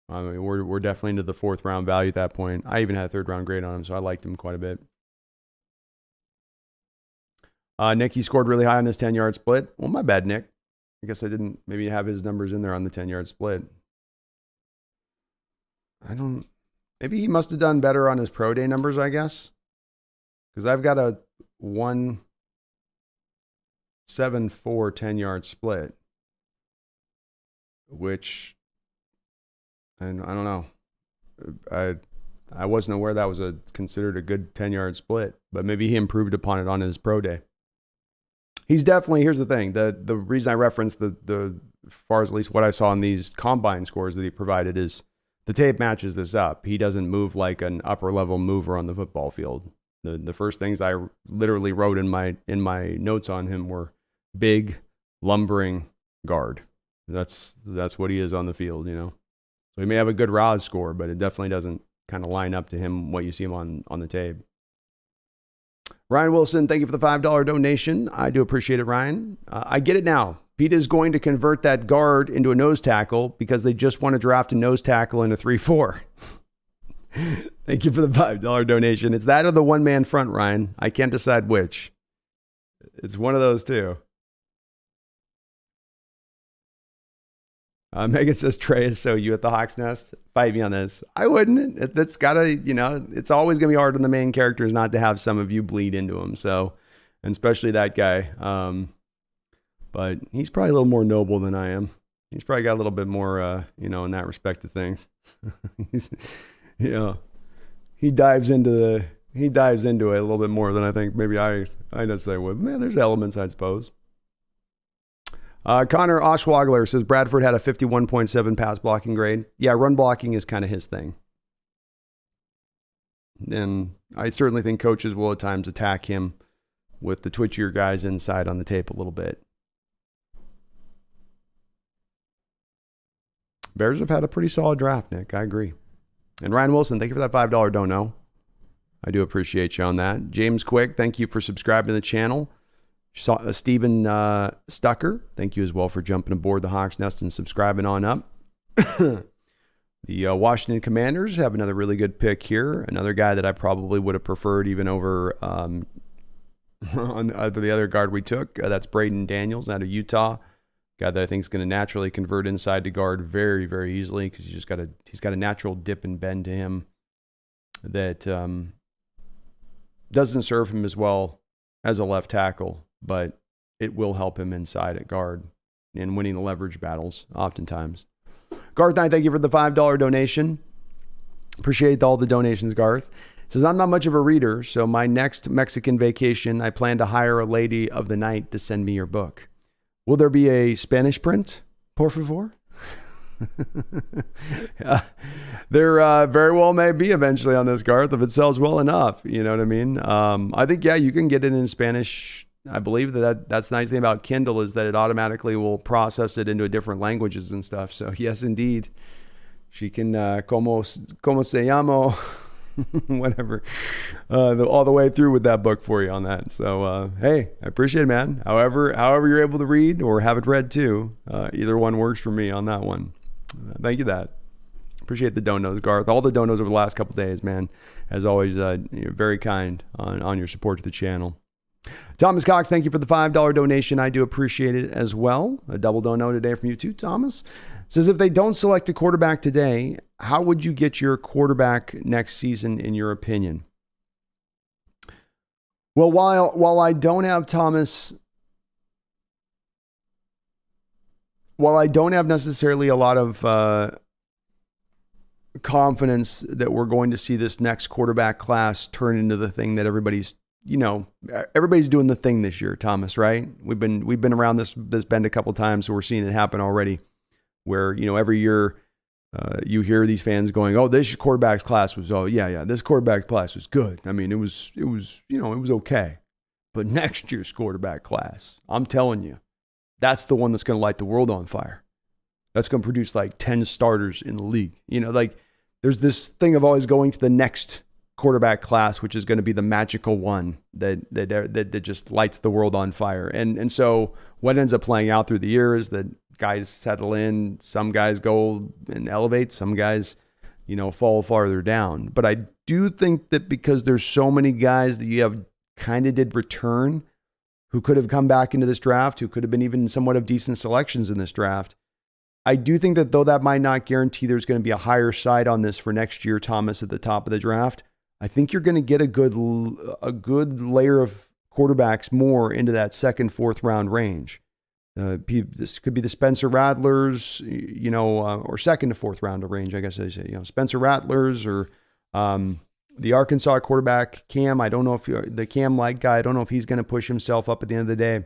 I mean, we're definitely into the 4th round value at that point. I even had a 3rd round grade on him, so I liked him quite a bit. Nick, he scored really high on his 10-yard split. Well, my bad, Nick. I guess I didn't maybe have his numbers in there on the 10-yard split. Maybe he must have done better on his pro day numbers, I guess. Because I've got a 1.74 10-yard split, which, and I don't know. I wasn't aware that was considered a good 10-yard split, but maybe he improved upon it on his pro day. He's definitely, here's the thing, the reason I referenced the as far as at least what I saw in these combine scores that he provided is the tape matches this up. He doesn't move like an upper level mover on the football field. The first things I literally wrote in my notes on him were big, lumbering guard. That's what he is on the field, So he may have a good RAS score, but it definitely doesn't kind of line up to him what you see him on the tape. Ryan Wilson, thank you for the $5 donation. I do appreciate it, Ryan. I get it now. Pete is going to convert that guard into a nose tackle because they just want to draft a nose tackle in a 3-4. Thank you for the $5 donation. It's that or the one-man front, Ryan. I can't decide which. It's one of those two. Megan says, Trey is so you at the Hawks Nest. Fight me on this. I wouldn't. That's got to, it's always going to be hard on the main characters not to have some of you bleed into them. So, and especially that guy. But he's probably a little more noble than I am. He's probably got a little bit more, in that respect of things. He dives into it a little bit more than I think maybe I necessarily would. Man, there's elements, I suppose. Connor Oshwagler says Bradford had a 51.7 pass blocking grade. Yeah, run blocking is kind of his thing. And I certainly think coaches will at times attack him with the twitchier guys inside on the tape a little bit. Bears have had a pretty solid draft, Nick. I agree. And Ryan Wilson, thank you for that $5 dono. I do appreciate you on that. James Quick, thank you for subscribing to the channel. Stephen Stucker, thank you as well for jumping aboard the Hawks Nest and subscribing on up. The Washington Commanders have another really good pick here. Another guy that I probably would have preferred even over on the other guard we took. That's Braden Daniels out of Utah. Guy that I think is going to naturally convert inside to guard very, very easily because he's got a natural dip and bend to him that doesn't serve him as well as a left tackle, but it will help him inside at guard and winning the leverage battles oftentimes. Garth Knight, thank you for the $5 donation. Appreciate all the donations, Garth. Says, I'm not much of a reader, so my next Mexican vacation, I plan to hire a lady of the night to send me your book. Will there be a Spanish print, por favor? Yeah, there very well may be eventually on this, Garth, if it sells well enough. You know what I mean? I think, yeah, you can get it in Spanish. I believe that's the nice thing about Kindle is that it automatically will process it into different languages and stuff. So yes, indeed, she can como se llamo, whatever, all the way through with that book for you on that. So hey, I appreciate it, man. However you're able to read or have it read too, either one works for me on that one. Thank you, that. Appreciate the donos, Garth. All the donos over the last couple of days, man. As always, you're very kind on your support to the channel. Thomas Cox, thank you for the $5 donation. I do appreciate it as well. A double dono today from you too, Thomas. Says, if they don't select a quarterback today, how would you get your quarterback next season, in your opinion? Well, while I don't have Thomas, while I don't have necessarily a lot of confidence that we're going to see this next quarterback class turn into the thing that everybody's doing the thing this year, Thomas, right? We've been around this bend a couple times, so we're seeing it happen already. Where every year you hear these fans going, "Oh, this quarterback class was this quarterback class was good. I mean, it was okay." But next year's quarterback class, I'm telling you, that's the one that's going to light the world on fire. That's going to produce like 10 starters in the league. There's this thing of always going to the next quarterback class, which is going to be the magical one that just lights the world on fire. And so what ends up playing out through the year is that guys settle in, some guys go and elevate, some guys, fall farther down. But I do think that because there's so many guys that you have kind of did return who could have come back into this draft, who could have been even somewhat of decent selections in this draft, I do think that though that might not guarantee there's going to be a higher side on this for next year, Thomas, at the top of the draft, I think you're going to get a good layer of quarterbacks more into that second, fourth round range. This could be the Spencer Rattlers, or second to fourth round range, I guess I say, Spencer Rattlers or the Arkansas quarterback, Cam. I don't know if the Cam Light guy, I don't know if he's going to push himself up at the end of the day.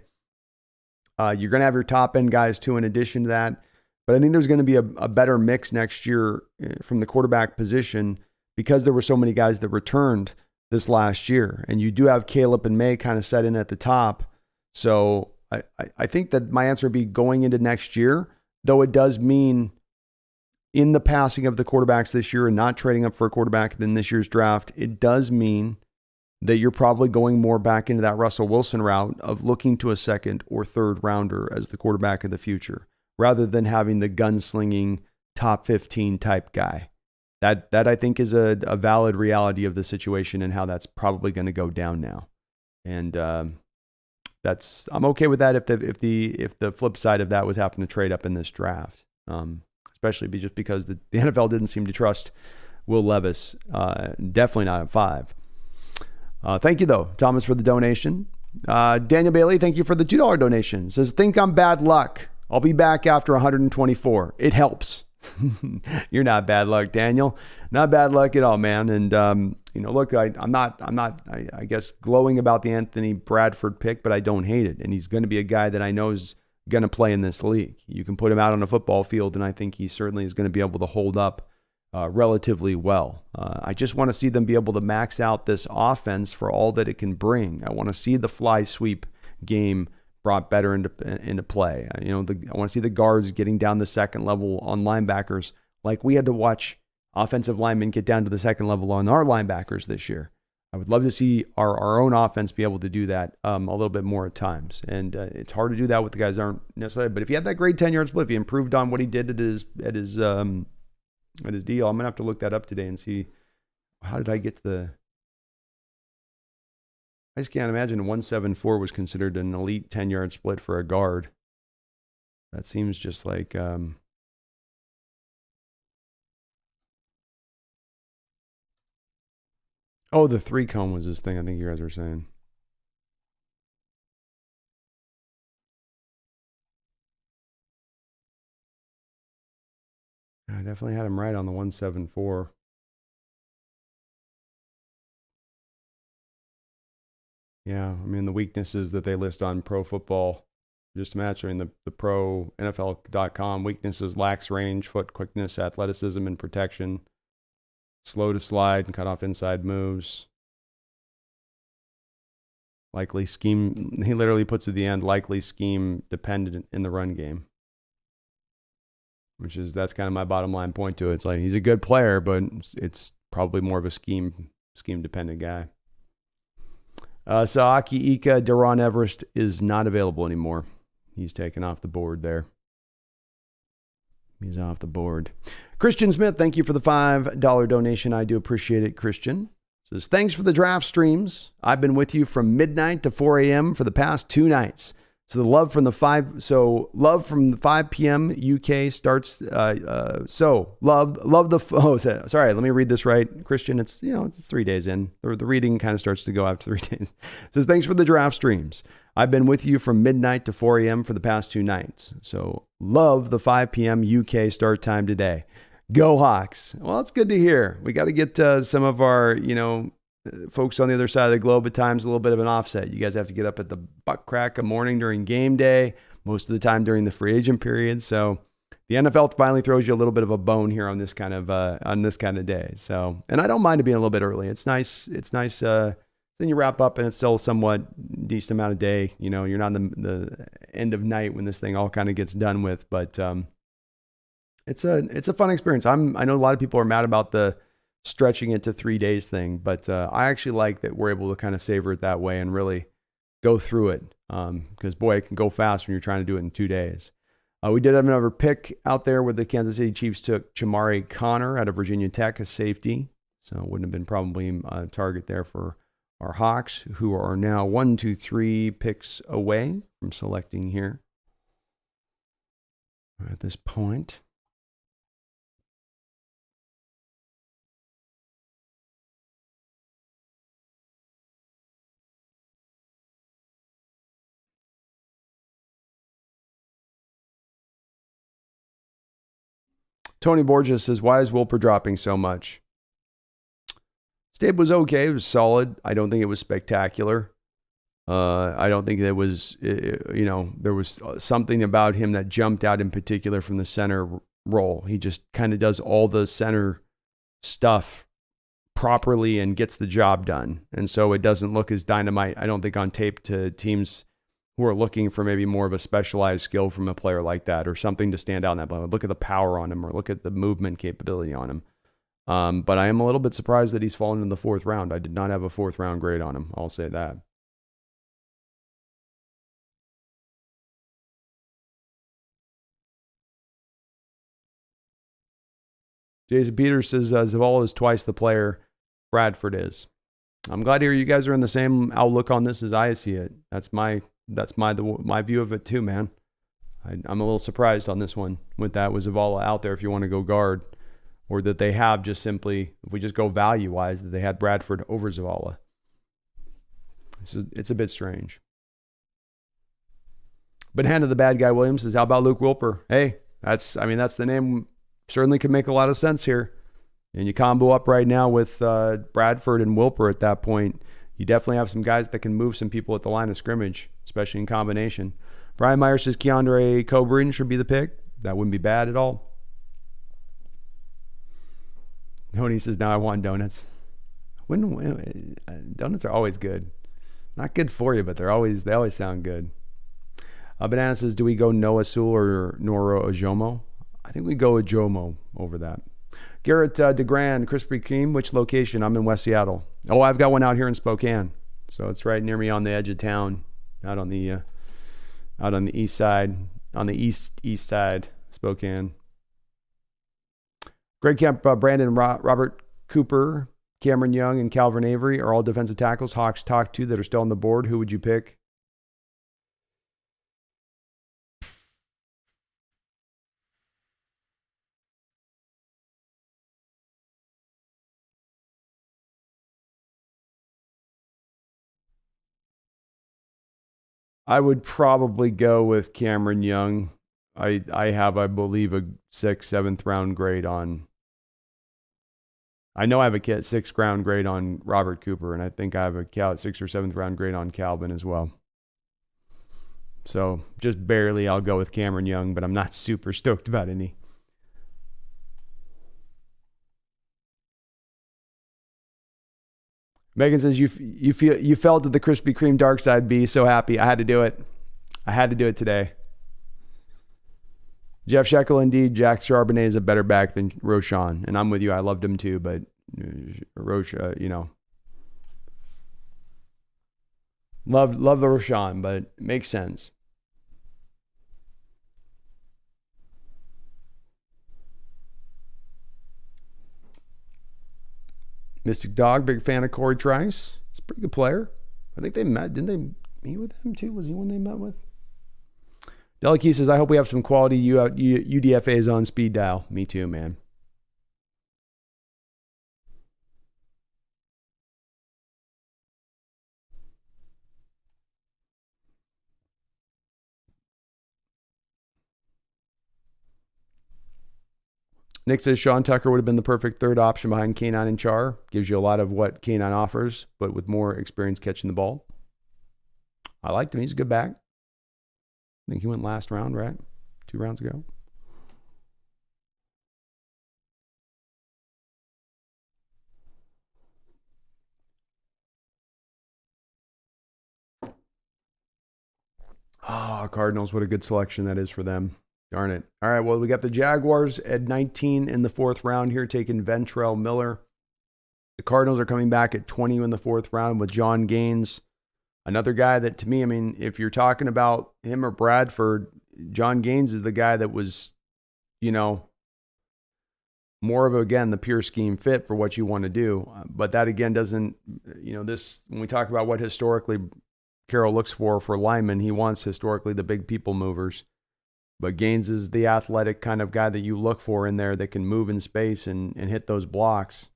You're going to have your top end guys too, in addition to that. But I think there's going to be a better mix next year from the quarterback position because there were so many guys that returned this last year. And you do have Caleb and May kind of set in at the top. So I think that my answer would be going into next year, though it does mean in the passing of the quarterbacks this year and not trading up for a quarterback in this year's draft, it does mean that you're probably going more back into that Russell Wilson route of looking to a second or third rounder as the quarterback of the future, rather than having the gunslinging top 15 type guy. That I think is a valid reality of the situation and how that's probably going to go down now. And I'm okay with that if the flip side of that was having to trade up in this draft, especially just because the NFL didn't seem to trust Will Levis, definitely not at 5. Thank you though, Thomas, for the donation. Daniel Bailey, thank you for the $2 donation. Says, think I'm bad luck. I'll be back after 124. It helps. You're not bad luck, Daniel. Not bad luck at all, man. And look, I'm not, I guess, glowing about the Anthony Bradford pick, but I don't hate it. And he's going to be a guy that I know is going to play in this league. You can put him out on a football field, and I think he certainly is going to be able to hold up relatively well. I just want to see them be able to max out this offense for all that it can bring. I want to see the fly sweep game brought better into play. I want to see the guards getting down the second level on linebackers, like we had to watch offensive linemen get down to the second level on our linebackers this year. I would love to see our own offense be able to do that a little bit more at times. And it's hard to do that with the guys that aren't necessarily. But if he had that great 10-yard split, if he improved on what he did at his deal, I'm gonna have to look that up today and see how did I get to the. I just can't imagine 174 was considered an elite 10-yard split for a guard. That seems just like. Oh, the 3-cone was his thing, I think you guys were saying. I definitely had him right on the 174. Yeah, I mean, the weaknesses that they list on Pro Football, just matching the pro NFL.com weaknesses: lax range, foot quickness, athleticism, and protection. Slow to slide and cut off inside moves. Likely scheme, he literally puts at the end, likely scheme dependent in the run game. That's kind of my bottom line point to it. It's like he's a good player, but it's probably more of a scheme dependent guy. Saaki Ika, Deron Everest is not available anymore. He's taken off the board there. He's off the board. Christian Smith, thank you for the $5 donation. I do appreciate it, Christian. Says, thanks for the draft streams. I've been with you from midnight to 4 a.m. for the past 2 nights. So love from the 5 p.m. UK starts. Sorry, let me read this right, Christian. It's 3 days in. The reading kind of starts to go after 3 days. It says, thanks for the draft streams. I've been with you from midnight to 4 a.m. for the past 2 nights. So love the 5 p.m. UK start time today. Go Hawks. Well, it's good to hear. We got to get some of our, folks on the other side of the globe at times a little bit of an offset. You guys have to get up at the butt crack of morning during game day, most of the time during the free agent period. So the NFL finally throws you a little bit of a bone here on this kind of day. So, and I don't mind it being a little bit early. It's nice. Then you wrap up and it's still a somewhat decent amount of day. You're not in the end of night when this thing all kind of gets done with, but it's a fun experience. I know a lot of people are mad about the stretching it to 3 days thing, but I actually like that we're able to kind of savor it that way and really go through it. Because boy, it can go fast when you're trying to do it in 2 days. We did have another pick out there where the Kansas City Chiefs took Chamari Connor out of Virginia Tech as safety. So it wouldn't have been probably a target there for our Hawks, who are now 3 picks away from selecting here at this point. Tony Borges says, why is Wilper dropping so much? Tape was okay. It was solid. I don't think it was spectacular. I don't think there was, there was something about him that jumped out in particular from the center role. He just kind of does all the center stuff properly and gets the job done. And so it doesn't look as dynamite, I don't think, on tape to teams who are looking for maybe more of a specialized skill from a player like that or something to stand out in that play. Look at the power on him or look at the movement capability on him. But I am a little bit surprised that he's fallen in the 4th round. I did not have a 4th round grade on him. I'll say that. Jason Peters says Zavala is twice the player Bradford is. I'm glad to hear you guys are in the same outlook on this as I see it. That's my view of it too, man. I'm a little surprised on this one with that. Was Zavala out there if you want to go guard? Or that they have just simply, if we just go value-wise, that they had Bradford over Zavala. It's a bit strange. But hand to the bad guy Williams says, how about Luke Wilper? Hey, that's the name. Certainly could make a lot of sense here. And you combo up right now with Bradford and Wilper at that point. You definitely have some guys that can move some people at the line of scrimmage, especially in combination. Brian Meyer says Keandre Coburn should be the pick. That wouldn't be bad at all. Tony says, now I want donuts. Donuts are always good. Not good for you, but they always sound good. Banana says, do we go Noah Sewell or Noro Ojomo? I think we go Ojomo over that. Garrett DeGrand, Krispy Kreme, which location? I'm in West Seattle. Oh, I've got one out here in Spokane. So it's right near me on the edge of town, out on the east side, on the east side, Spokane. Greg Kemp, Brandon, Robert Cooper, Cameron Young, and Calvin Avery are all defensive tackles Hawks talked to that are still on the board. Who would you pick? I would probably go with Cameron Young. I have, I believe, a 6th, 7th round grade on. I know I have a 6th round grade on Robert Cooper, and I think I have a 6th or 7th round grade on Calvin as well. So just barely, I'll go with Cameron Young, but I'm not super stoked about any. Megan says you felt the Krispy Kreme dark side. Be so happy. I had to do it. I had to do it today. Jeff Shekel, indeed, Jack Charbonnet is a better back than Roschon, and I'm with you. I loved him too, but Roche, love the Roschon, but it makes sense. Mystic Dog, big fan of Corey Trice. He's a pretty good player. I think they met. Didn't they meet with him too? Was he one they met with? Delikey says, I hope we have some quality UDFAs on speed dial. Me too, man. Nick says Sean Tucker would have been the perfect third option behind K9 and Char. Gives you a lot of what K9 offers, but with more experience catching the ball. I liked him. He's a good back. I think he went last round, right? 2 rounds ago. Oh, Cardinals, what a good selection that is for them. Darn it. All right, well, we got the Jaguars at 19 in the 4th round here, taking Ventrell Miller. The Cardinals are coming back at 20 in the 4th round with John Gaines. Another guy that, to me, I mean, if you're talking about him or Bradford, John Gaines is the guy that was, more of, again, the pure scheme fit for what you want to do. But that, again, doesn't, this, when we talk about what historically Carroll looks for linemen, he wants historically the big people movers. But Gaines is the athletic kind of guy that you look for in there that can move in space and hit those blocks.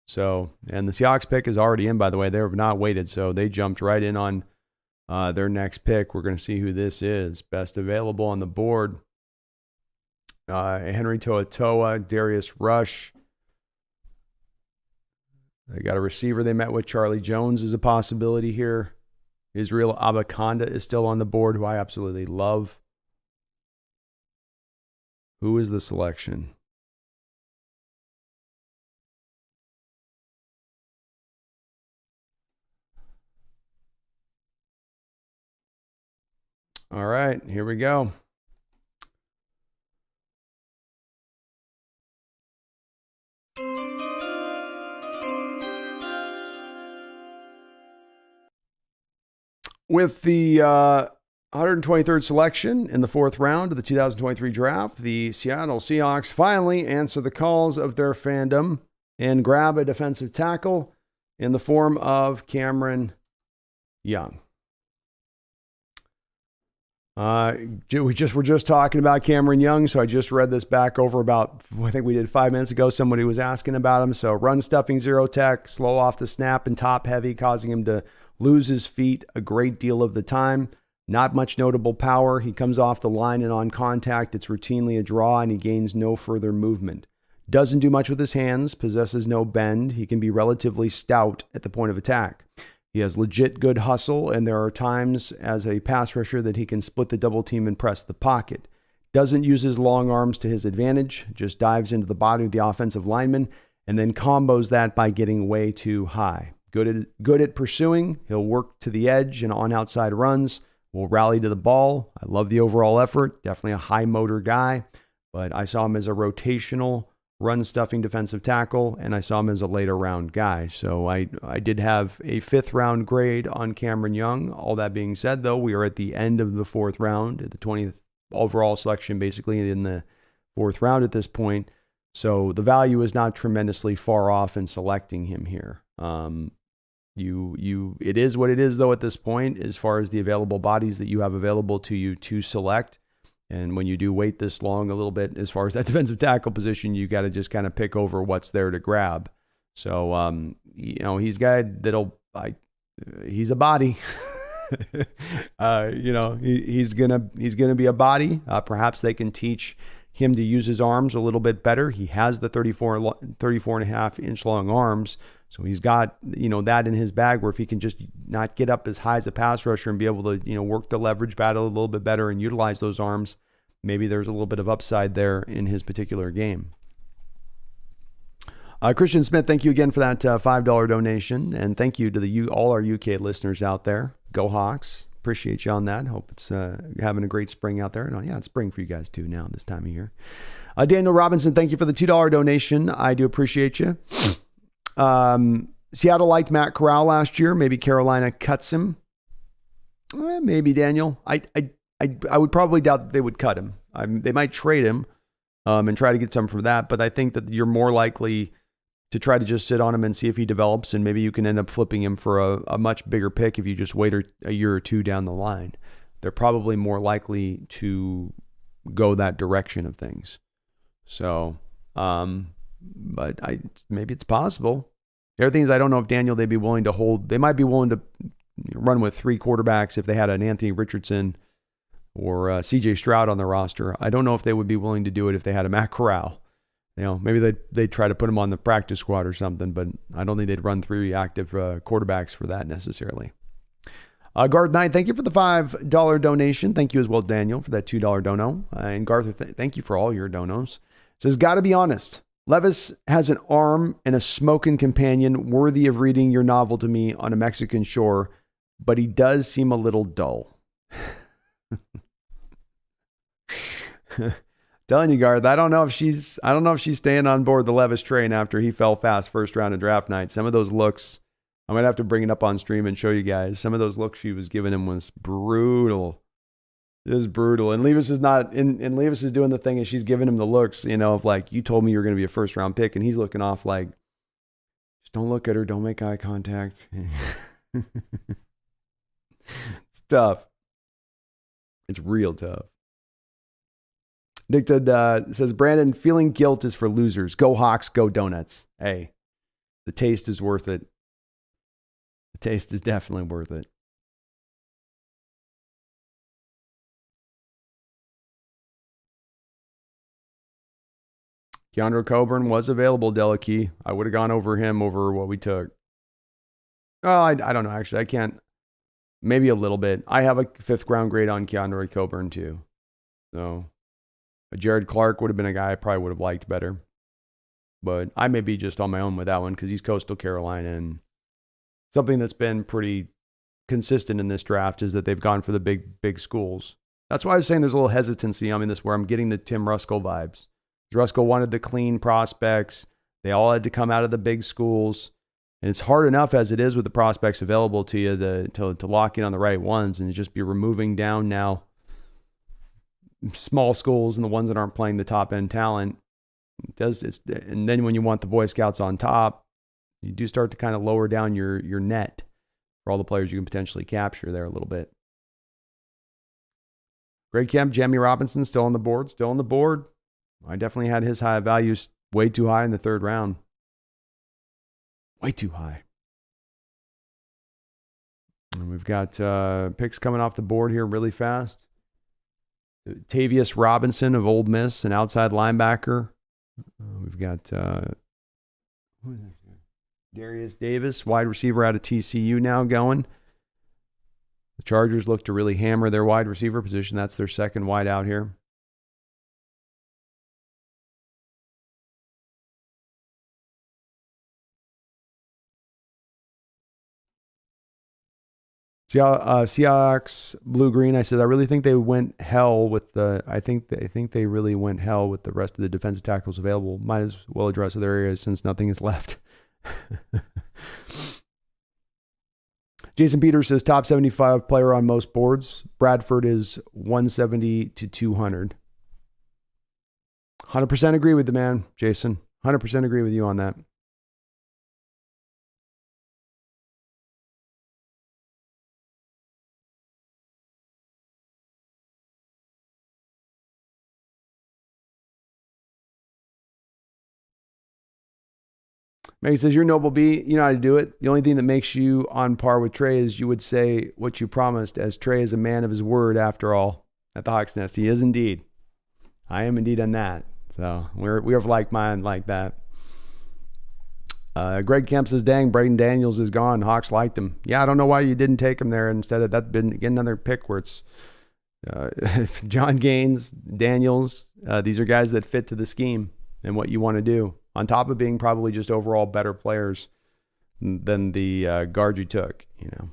So, and the Seahawks pick is already in, by the way. They have not waited, so they jumped right in on their next pick. We're going to see who this is. Best available on the board. Henry To'oTo'o, Darius Rush. They got a receiver they met with. Charlie Jones is a possibility here. Israel Abaconda is still on the board, who I absolutely love. Who is the selection? All right, here we go. With the 123rd selection in the 4th round of the 2023 draft, the Seattle Seahawks finally answer the calls of their fandom and grab a defensive tackle in the form of Cameron Young. We're just talking about Cameron Young, so I just read this back over about, I think we did 5 minutes ago. Somebody was asking about him. So run stuffing, 0 tech, slow off the snap, and top heavy, causing him to lose his feet a great deal of the time. Not much notable power. He comes off the line and on contact, it's routinely a draw, and he gains no further movement. Doesn't do much with his hands, possesses no bend. He can be relatively stout at the point of attack. He has legit good hustle, and there are times as a pass rusher that he can split the double team and press the pocket. Doesn't use his long arms to his advantage, just dives into the body of the offensive lineman, and then combos that by getting way too high. Good at pursuing. He'll work to the edge and on outside runs. will rally to the ball. I love the overall effort. Definitely a high motor guy, but I saw him as a rotational run stuffing defensive tackle, and I saw him as a later round guy. So I did have a 5th round grade on Cameron Young. All that being said, though, we are at the end of the 4th round, at the 20th overall selection, basically in the 4th round at this point. So the value is not tremendously far off in selecting him here. It is what it is, though, at this point, as far as the available bodies that you have available to you to select. And when you do wait this long a little bit, as far as that defensive tackle position, you got to just kind of pick over what's there to grab. So, he's a guy he's a body. He's gonna be a body. Perhaps they can teach him to use his arms a little bit better. He has the 34 and a half inch long arms. So he's got, that in his bag where if he can just not get up as high as a pass rusher and be able to, work the leverage battle a little bit better and utilize those arms, maybe there's a little bit of upside there in his particular game. Christian Smith, thank you again for that $5 donation. And thank you to all our UK listeners out there. Go Hawks. Appreciate you on that. Hope it's having a great spring out there. And it's spring for you guys too now this time of year. Daniel Robinson, thank you for the $2 donation. I do appreciate you. Seattle liked Matt Corral last year. Maybe Carolina cuts him. Maybe Daniel. I would probably doubt that they would cut him. They might trade him and try to get some for that. But I think that you're more likely to try to just sit on him and see if he develops, and maybe you can end up flipping him for a much bigger pick if you just wait a year or two down the line. They're probably more likely to go that direction of things. So, but maybe it's possible. There are things I don't know if Daniel they'd be willing to hold. They might be willing to run with 3 quarterbacks if they had an Anthony Richardson or CJ Stroud on the roster. I don't know if they would be willing to do it if they had a Matt Corral. Maybe they'd try to put him on the practice squad or something, but I don't think they'd run 3 active quarterbacks for that necessarily. Garth Knight, thank you for the $5 donation. Thank you as well, Daniel, for that $2 dono. And Garth, thank you for all your donos. Says, gotta be honest, Levis has an arm and a smoking companion worthy of reading your novel to me on a Mexican shore, but he does seem a little dull. Telling you, Garth, I don't know if she's staying on board the Levis train after he fell fast first round of draft night. Some of those looks, I might have to bring it up on stream and show you guys. Some of those looks she was giving him was brutal. It was brutal. And Levis is not, and Levis is doing the thing and she's giving him the looks, of like, you told me you were going to be a first round pick, and he's looking off like, just don't look at her, don't make eye contact. It's tough. It's real tough. Nick says, Brandon, feeling guilt is for losers. Go Hawks, go Donuts. Hey, the taste is worth it. The taste is definitely worth it. Keandre Coburn was available, Delikey. I would have gone over him over what we took. Oh, I don't know, actually. I can't. Maybe a little bit. I have a 5th round grade on Keandre Coburn, too. So, Jared Clark would have been a guy I probably would have liked better. But I may be just on my own with that one because he's Coastal Carolina. And something that's been pretty consistent in this draft is that they've gone for the big schools. That's why I was saying there's a little hesitancy on this where I'm getting the Tim Ruskell vibes. Ruskell wanted the clean prospects. They all had to come out of the big schools. And it's hard enough as it is with the prospects available to you to lock in on the right ones and just be removing down now small schools and the ones that aren't playing the top end talent. And then when you want the Boy Scouts on top, you do start to kind of lower down your net for all the players you can potentially capture there a little bit. Greg Kemp, Jamie Robinson still on the board. I definitely had his high values way too high in the 3rd round. Way too high. And we've got picks coming off the board here really fast. Tavius Robinson of Ole Miss, an outside linebacker. We've got Darius Davis, wide receiver out of TCU now going. The Chargers look to really hammer their wide receiver position. That's their 2nd wide out here. Seahawks blue green. I said I really think they went hell with the. I think they really went hell with the rest of the defensive tackles available. Might as well address other areas since nothing is left. Jason Peters says top 75 player on most boards. Bradford is 170 to 200. 100% agree with the man, Jason. 100% agree with you on that. Maggie says, you're Noble B. You know how to do it. The only thing that makes you on par with Trey is you would say what you promised, as Trey is a man of his word after all at the Hawks Nest. He is indeed. I am indeed on that. So we're of like mind like that. Greg Kemp says, dang, Braden Daniels is gone. Hawks liked him. Yeah, I don't know why you didn't take him there instead of that. Been get another pick where it's John Gaines, Daniels. These are guys that fit to the scheme and what you want to do, on top of being probably just overall better players than the guard you took. You know,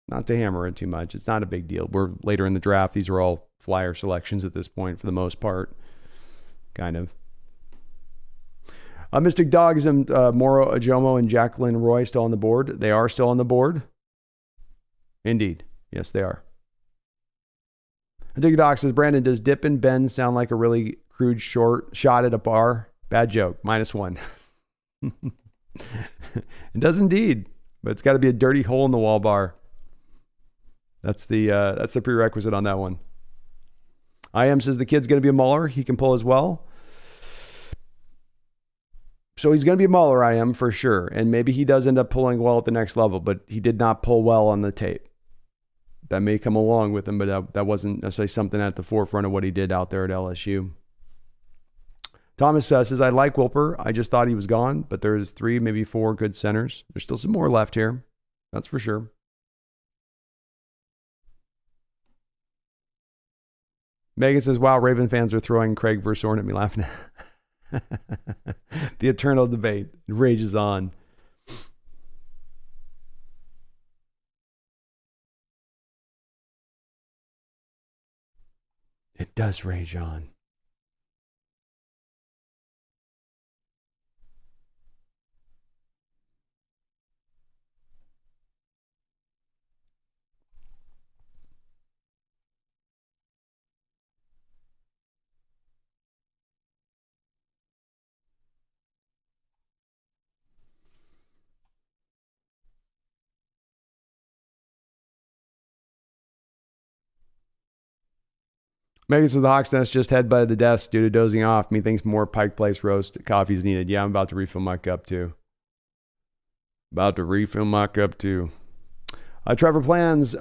not to hammer it too much. It's not a big deal. We're later in the draft. These are all flyer selections at this point for the most part, kind of. Mystic Dog is Moro Ajomo and Jacqueline Roy still on the board. They are still on the board. Indeed. Yes, they are. Mystic Dog says, Brandon, does Dip and Ben sound like a really crude short shot at a bar? Bad joke. -1. It does indeed. But it's got to be a dirty hole in the wall bar. That's the prerequisite on that one. IM says the kid's going to be a mauler. He can pull as well. So he's going to be a mauler, IM, for sure. And maybe he does end up pulling well at the next level, but he did not pull well on the tape. That may come along with him, but that wasn't necessarily something at the forefront of what he did out there at LSU. Thomas says, I like Wilper. I just thought he was gone, but there's 3, maybe 4 good centers. There's still some more left here. That's for sure. Megan says, wow, Raven fans are throwing Craig versus Orn at me laughing. The eternal debate rages on. It does rage on. Megan says the Hawks Nest just headbutted the desk due to dozing off. Methinks more Pike Place roast coffee is needed. Yeah, I'm about to refill my cup too. Trevor plays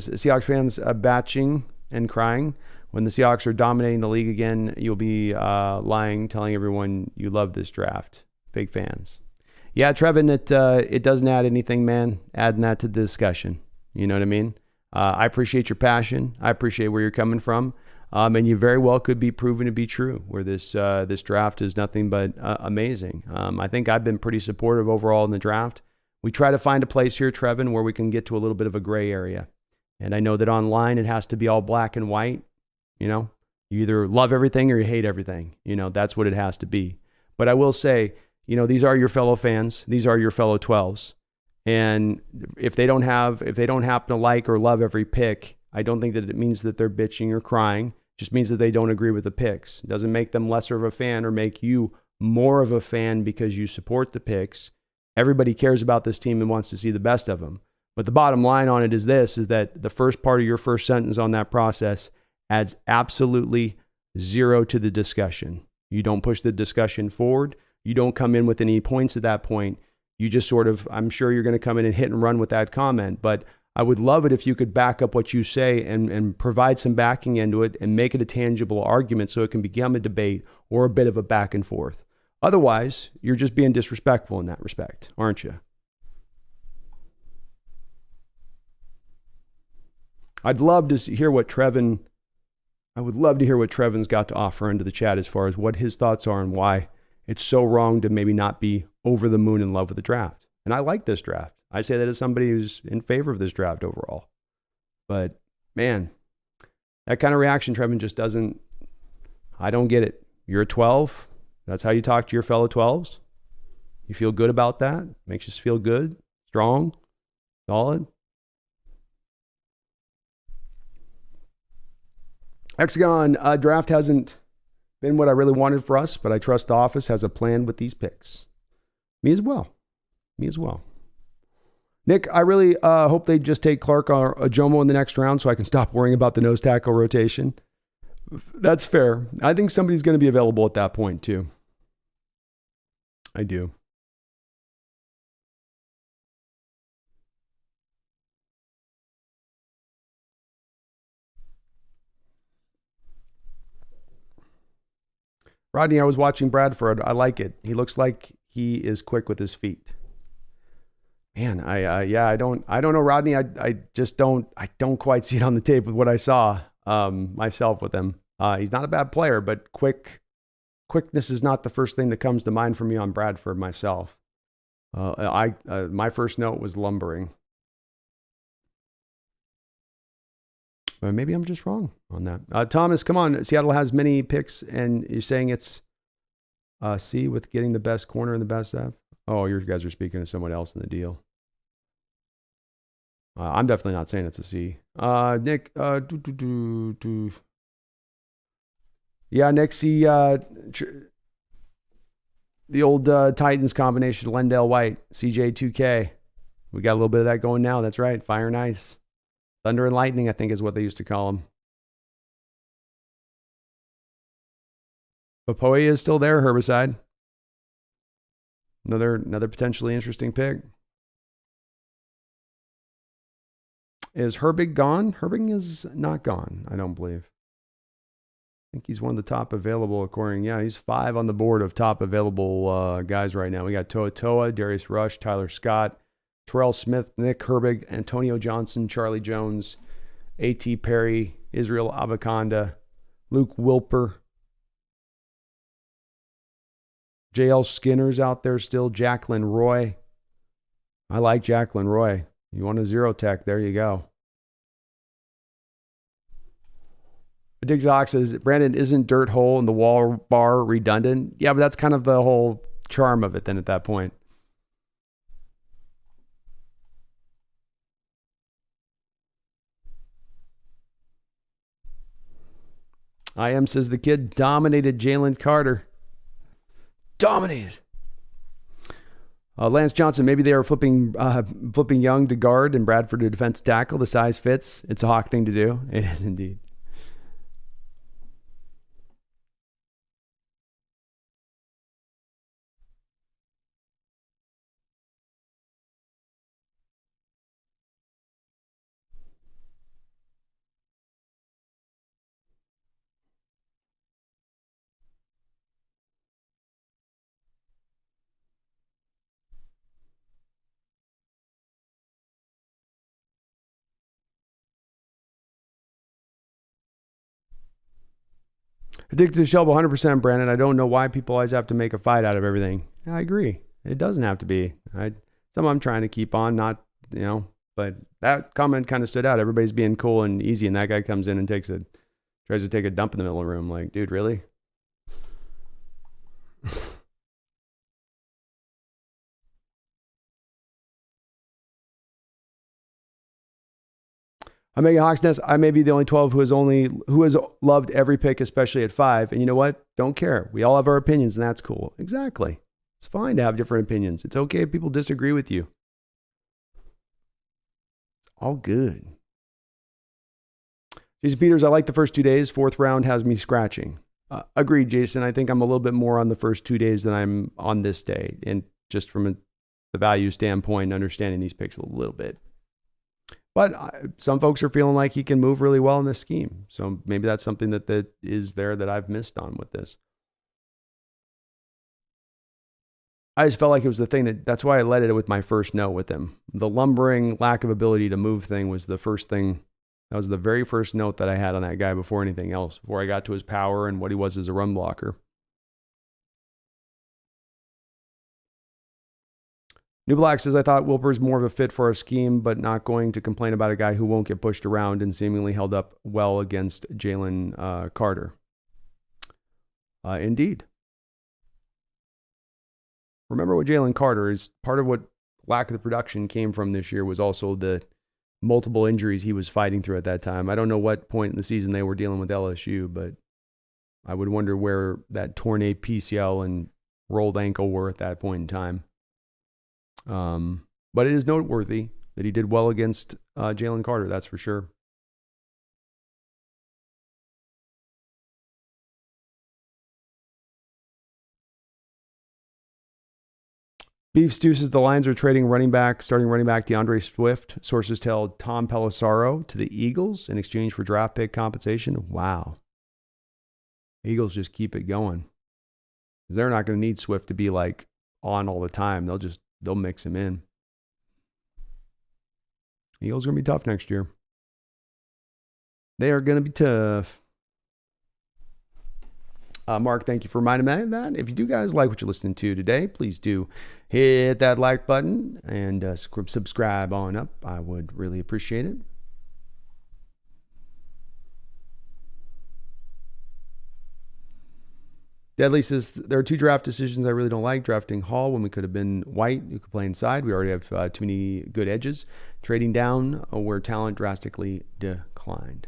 Seahawks fans batching and crying. When the Seahawks are dominating the league again, you'll be lying, telling everyone you love this draft. Big fans. Yeah, Trevin, it doesn't add anything, man. Adding that to the discussion. You know what I mean? I appreciate your passion. I appreciate where you're coming from. And you very well could be proven to be true, where this draft is nothing but amazing. I think I've been pretty supportive overall in the draft. We try to find a place here, Trevin, where we can get to a little bit of a gray area. And I know that online it has to be all black and white. You know, you either love everything or you hate everything. You know, that's what it has to be. But I will say, you know, these are your fellow fans. These are your fellow 12s. And if they don't happen to like or love every pick, I don't think that it means that they're bitching or crying. It just means that they don't agree with the picks. It doesn't make them lesser of a fan or make you more of a fan because you support the picks. Everybody cares about this team and wants to see the best of them. But the bottom line on it is this, is that the first part of your first sentence on that process adds absolutely zero to the discussion. You don't push the discussion forward. You don't come in with any points at that point. You just sort of, I'm sure you're going to come in and hit and run with that comment, but I would love it if you could back up what you say and provide some backing into it and make it a tangible argument so it can become a debate or a bit of a back and forth. Otherwise, you're just being disrespectful in that respect, aren't you? I'd love to hear what Trevin's got to offer into the chat as far as what his thoughts are and why it's so wrong to maybe not be over the moon in love with the draft. And I like this draft. I say that as somebody who's in favor of this draft overall. But man, that kind of reaction, Trevin, just doesn't, I don't get it. You're a 12. That's how you talk to your fellow 12s. You feel good about that. Makes you feel good, strong, solid. Hexagon, draft hasn't been what I really wanted for us, but I trust the office has a plan with these picks. Me as well. Nick, I really hope they just take Clark or Ajomo in the next round so I can stop worrying about the nose tackle rotation. That's fair. I think somebody's going to be available at that point too. I do. Rodney, I was watching Bradford. I like it. He looks like he is quick with his feet. Man, I don't know, Rodney. I just don't quite see it on the tape with what I saw myself with him. He's not a bad player, but quickness is not the first thing that comes to mind for me on Bradford myself. My first note was lumbering. But maybe I'm just wrong on that. Thomas, come on. Seattle has many picks, and you're saying it's C with getting the best corner and the best app. Oh, you guys are speaking to someone else in the deal. I'm definitely not saying it's a C. Nick, yeah, Nick, see the old Titans combination, Lendale White, CJ2K. We got a little bit of that going now. That's right. Fire and ice. Thunder and lightning, I think, is what they used to call them. Popoe is still there, Herbicide. Another potentially interesting pick. Is Herbig gone? Herbig is not gone, I don't believe. I think he's one of the top available according. Yeah, he's 5 on the board of top available guys right now. We got Toa Toa, Darius Rush, Tyler Scott, Terrell Smith, Nick Herbig, Antonio Johnson, Charlie Jones, A.T. Perry, Israel Abaconda, Luke Wilper, J.L. Skinner's out there still, Jacqueline Roy. I like Jacqueline Roy. You want a zero tech, there you go. Digzox says, Brandon, isn't dirt hole in the wall bar redundant? Yeah, but that's kind of the whole charm of it then at that point. I am, says the kid, dominated Jalen Carter. Dominated. Lance Johnson, maybe they are flipping Young to guard and Bradford to defensive tackle. The size fits. It's a Hawk thing to do. It is indeed. Addicted to Shelby, 100%, Brandon. I don't know why people always have to make a fight out of everything. I agree. It doesn't have to be. Some I'm trying to keep on, not, but that comment kind of stood out. Everybody's being cool and easy, and that guy comes in and tries to take a dump in the middle of the room. Like, dude, really? I'm making Hawks Nest. I may be the only 12 who has loved every pick, especially at 5. And you know what? Don't care. We all have our opinions, and that's cool. Exactly. It's fine to have different opinions. It's okay if people disagree with you. It's all good. Jason Peters, I like the first 2 days. 4th round has me scratching. Agreed, Jason. I think I'm a little bit more on the first 2 days than I'm on this day. And just from the value standpoint, understanding these picks a little bit. But some folks are feeling like he can move really well in this scheme. So maybe that's something that is there that I've missed on with this. I just felt like it was the thing that's why I led it with my first note with him. The lumbering lack of ability to move thing was the first thing. That was the very first note that I had on that guy before anything else, before I got to his power and what he was as a run blocker. New Black says, I thought Wilper's more of a fit for our scheme, but not going to complain about a guy who won't get pushed around and seemingly held up well against Jalen Carter. Indeed. Remember what Jalen Carter is, part of what lack of the production came from this year was also the multiple injuries he was fighting through at that time. I don't know what point in the season they were dealing with LSU, but I would wonder where that torn PCL and rolled ankle were at that point in time. But it is noteworthy that he did well against Jalen Carter, that's for sure. Beef Stew says the Lions are trading starting running back DeAndre Swift. Sources tell Tom Pelissaro to the Eagles in exchange for draft pick compensation. Wow. Eagles just keep it going. They're not going to need Swift to be like on all the time. They'll mix him in. Eagles are going to be tough next year. They are going to be tough. Mark, thank you for reminding me of that. If you do guys like what you're listening to today, please do hit that like button and subscribe on up. I would really appreciate it. Deadly says, there are two draft decisions I really don't like. Drafting Hall when we could have been White, who could play inside. We already have too many good edges. Trading down where talent drastically declined.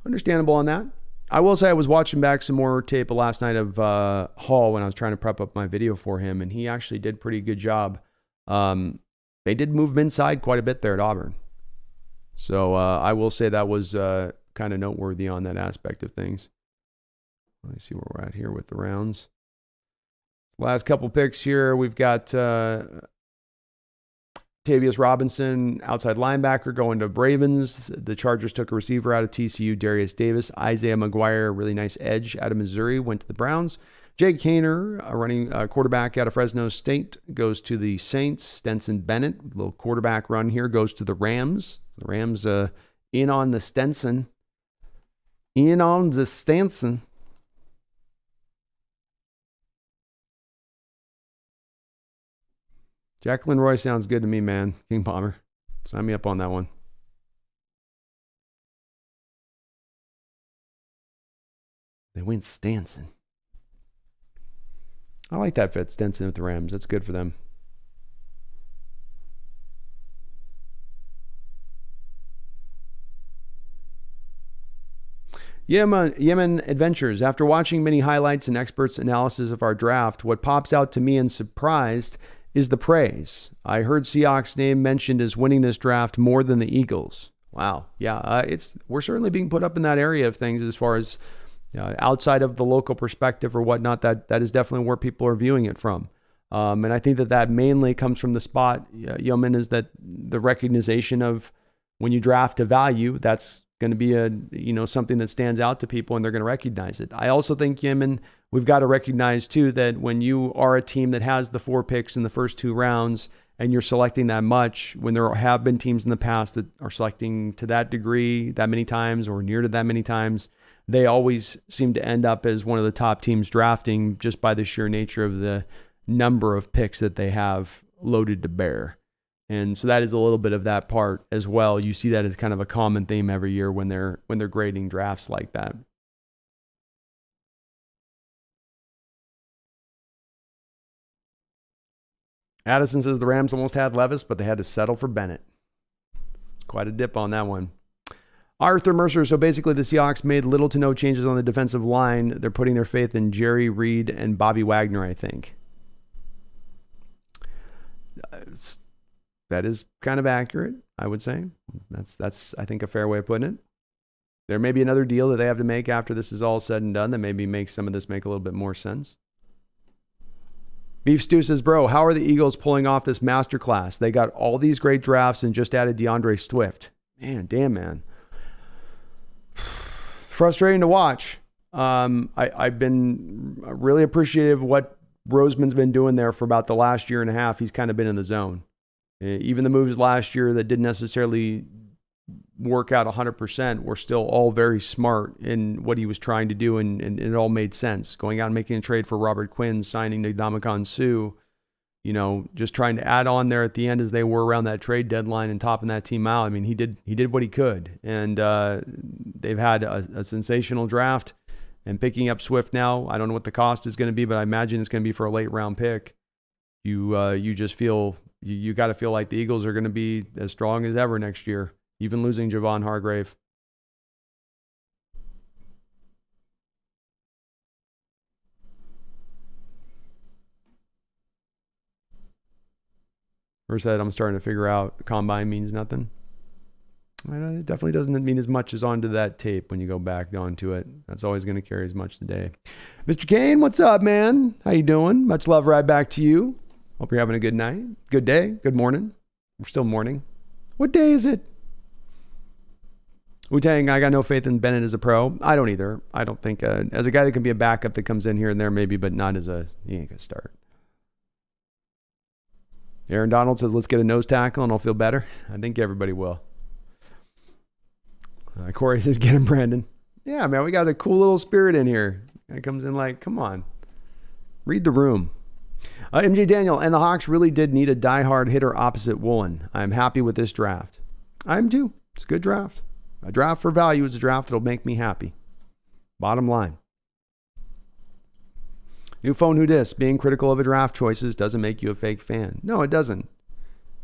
Understandable on that. I will say I was watching back some more tape last night of Hall when I was trying to prep up my video for him, and he actually did a pretty good job. They did move him inside quite a bit there at Auburn. So I will say that was kind of noteworthy on that aspect of things. Let me see where we're at here with the rounds. Last couple picks here. We've got Tavius Robinson, outside linebacker, going to Ravens. The Chargers took a receiver out of TCU, Darius Davis. Isaiah McGuire, really nice edge out of Missouri, went to the Browns. Jake Haener, a running quarterback out of Fresno State, goes to the Saints. Stenson Bennett, a little quarterback run here, goes to the Rams. The Rams in on the Stenson. In on the Stenson. Jacqueline Roy sounds good to me, man. King Bomber. Sign me up on that one. They went Stenson. I like that fit, Stenson with the Rams. That's good for them. Yemen Adventures. After watching many highlights and experts' analysis of our draft, what pops out to me and surprised is the praise. I heard Seahawks' name mentioned as winning this draft more than the Eagles. Wow. Yeah, we're certainly being put up in that area of things as far as outside of the local perspective or whatnot. That is definitely where people are viewing it from. And I think that mainly comes from the spot, Yeoman, is that the recognition of when you draft a value, that's going to be something that stands out to people and they're going to recognize it. I also think, Yemen, we've got to recognize too that when you are a team that has the 4 picks in the first 2 rounds and you're selecting that much, when there have been teams in the past that are selecting to that degree, that many times or near to that many times, they always seem to end up as one of the top teams drafting just by the sheer nature of the number of picks that they have loaded to bear. And so that is a little bit of that part as well. You see that as kind of a common theme every year when they're grading drafts like that. Addison says the Rams almost had Levis, but they had to settle for Bennett. Quite a dip on that one. Arthur Mercer. So basically the Seahawks made little to no changes on the defensive line. They're putting their faith in Jerrick Reed and Bobby Wagner, I think. That is kind of accurate, I would say. That's I think, a fair way of putting it. There may be another deal that they have to make after this is all said and done that maybe makes some of this make a little bit more sense. Beef Stew says, bro, how are the Eagles pulling off this masterclass? They got all these great drafts and just added DeAndre Swift. Man. Frustrating to watch. I've been really appreciative of what Roseman's been doing there for about the last year and a half. He's kind of been in the zone. Even the moves last year that didn't necessarily work out 100% were still all very smart in what he was trying to do, and it all made sense. Going out and making a trade for Robert Quinn, signing Ndamukong Suh, just trying to add on there at the end as they were around that trade deadline and topping that team out. I mean, he did what he could, and they've had a sensational draft. And picking up Swift now, I don't know what the cost is going to be, but I imagine it's going to be for a late round pick. You just feel you got to feel like the Eagles are going to be as strong as ever next year, even losing Javon Hargrave. Or said, I'm starting to figure out combine means nothing. It definitely doesn't mean as much as onto that tape when you go back onto it. That's always going to carry as much today. Mr. Kane, what's up, man? How you doing? Much love right back to you. Hope you're having a good night, good day, good morning. We're still morning. What day is it? Wu-Tang, I got no faith in Bennett as a pro. I don't either. I don't think, as a guy that can be a backup that comes in here and there maybe, but not as he ain't going to start. Aaron Donald says, let's get a nose tackle and I'll feel better. I think everybody will. Corey says, get him, Brandon. Yeah, man, we got a cool little spirit in here. Guy comes in like, come on. Read the room. MJ Daniel, and the Hawks really did need a diehard hitter opposite Woolen. I'm happy with this draft. I am too. It's a good draft. A draft for value is a draft that'll make me happy. Bottom line. New phone, who dis? Being critical of a draft choices doesn't make you a fake fan. No, it doesn't.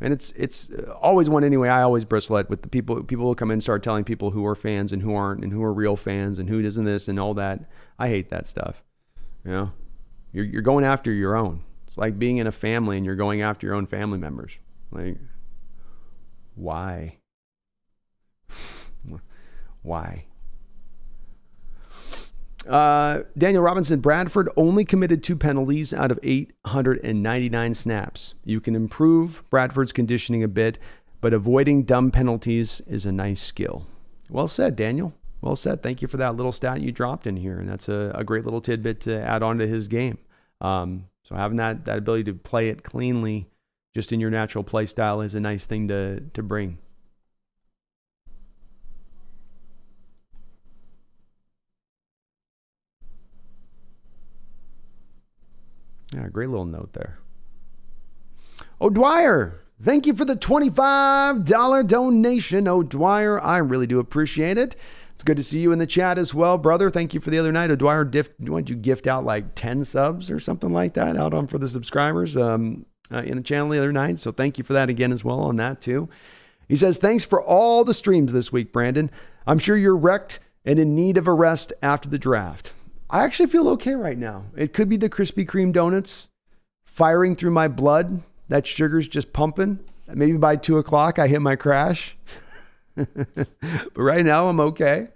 And it's always one anyway. I always bristle it with the people will come in and start telling people who are fans and who aren't and who are real fans and who isn't this and all that. I hate that stuff. You're going after your own. It's like being in a family and you're going after your own family members. Like, why? Why? Daniel Robinson, Bradford only committed 2 penalties out of 899 snaps. You can improve Bradford's conditioning a bit, but avoiding dumb penalties is a nice skill. Well said, Daniel. Well said. Thank you for that little stat you dropped in here. And that's a great little tidbit to add on to his game. So having that ability to play it cleanly just in your natural play style is a nice thing to bring. Yeah, great little note there. O'Dwyer, thank you for the $25 donation. O'Dwyer, I really do appreciate it. It's good to see you in the chat as well, brother. Thank you for the other night. O'Dwyer, why don't you gift out like 10 subs or something like that out on for the subscribers in the channel the other night. So thank you for that again as well on that too. He says, thanks for all the streams this week, Brandon. I'm sure you're wrecked and in need of a rest after the draft. I actually feel okay right now. It could be the Krispy Kreme donuts firing through my blood. That sugar's just pumping. Maybe by 2 o'clock, I hit my crash. But right now, I'm okay.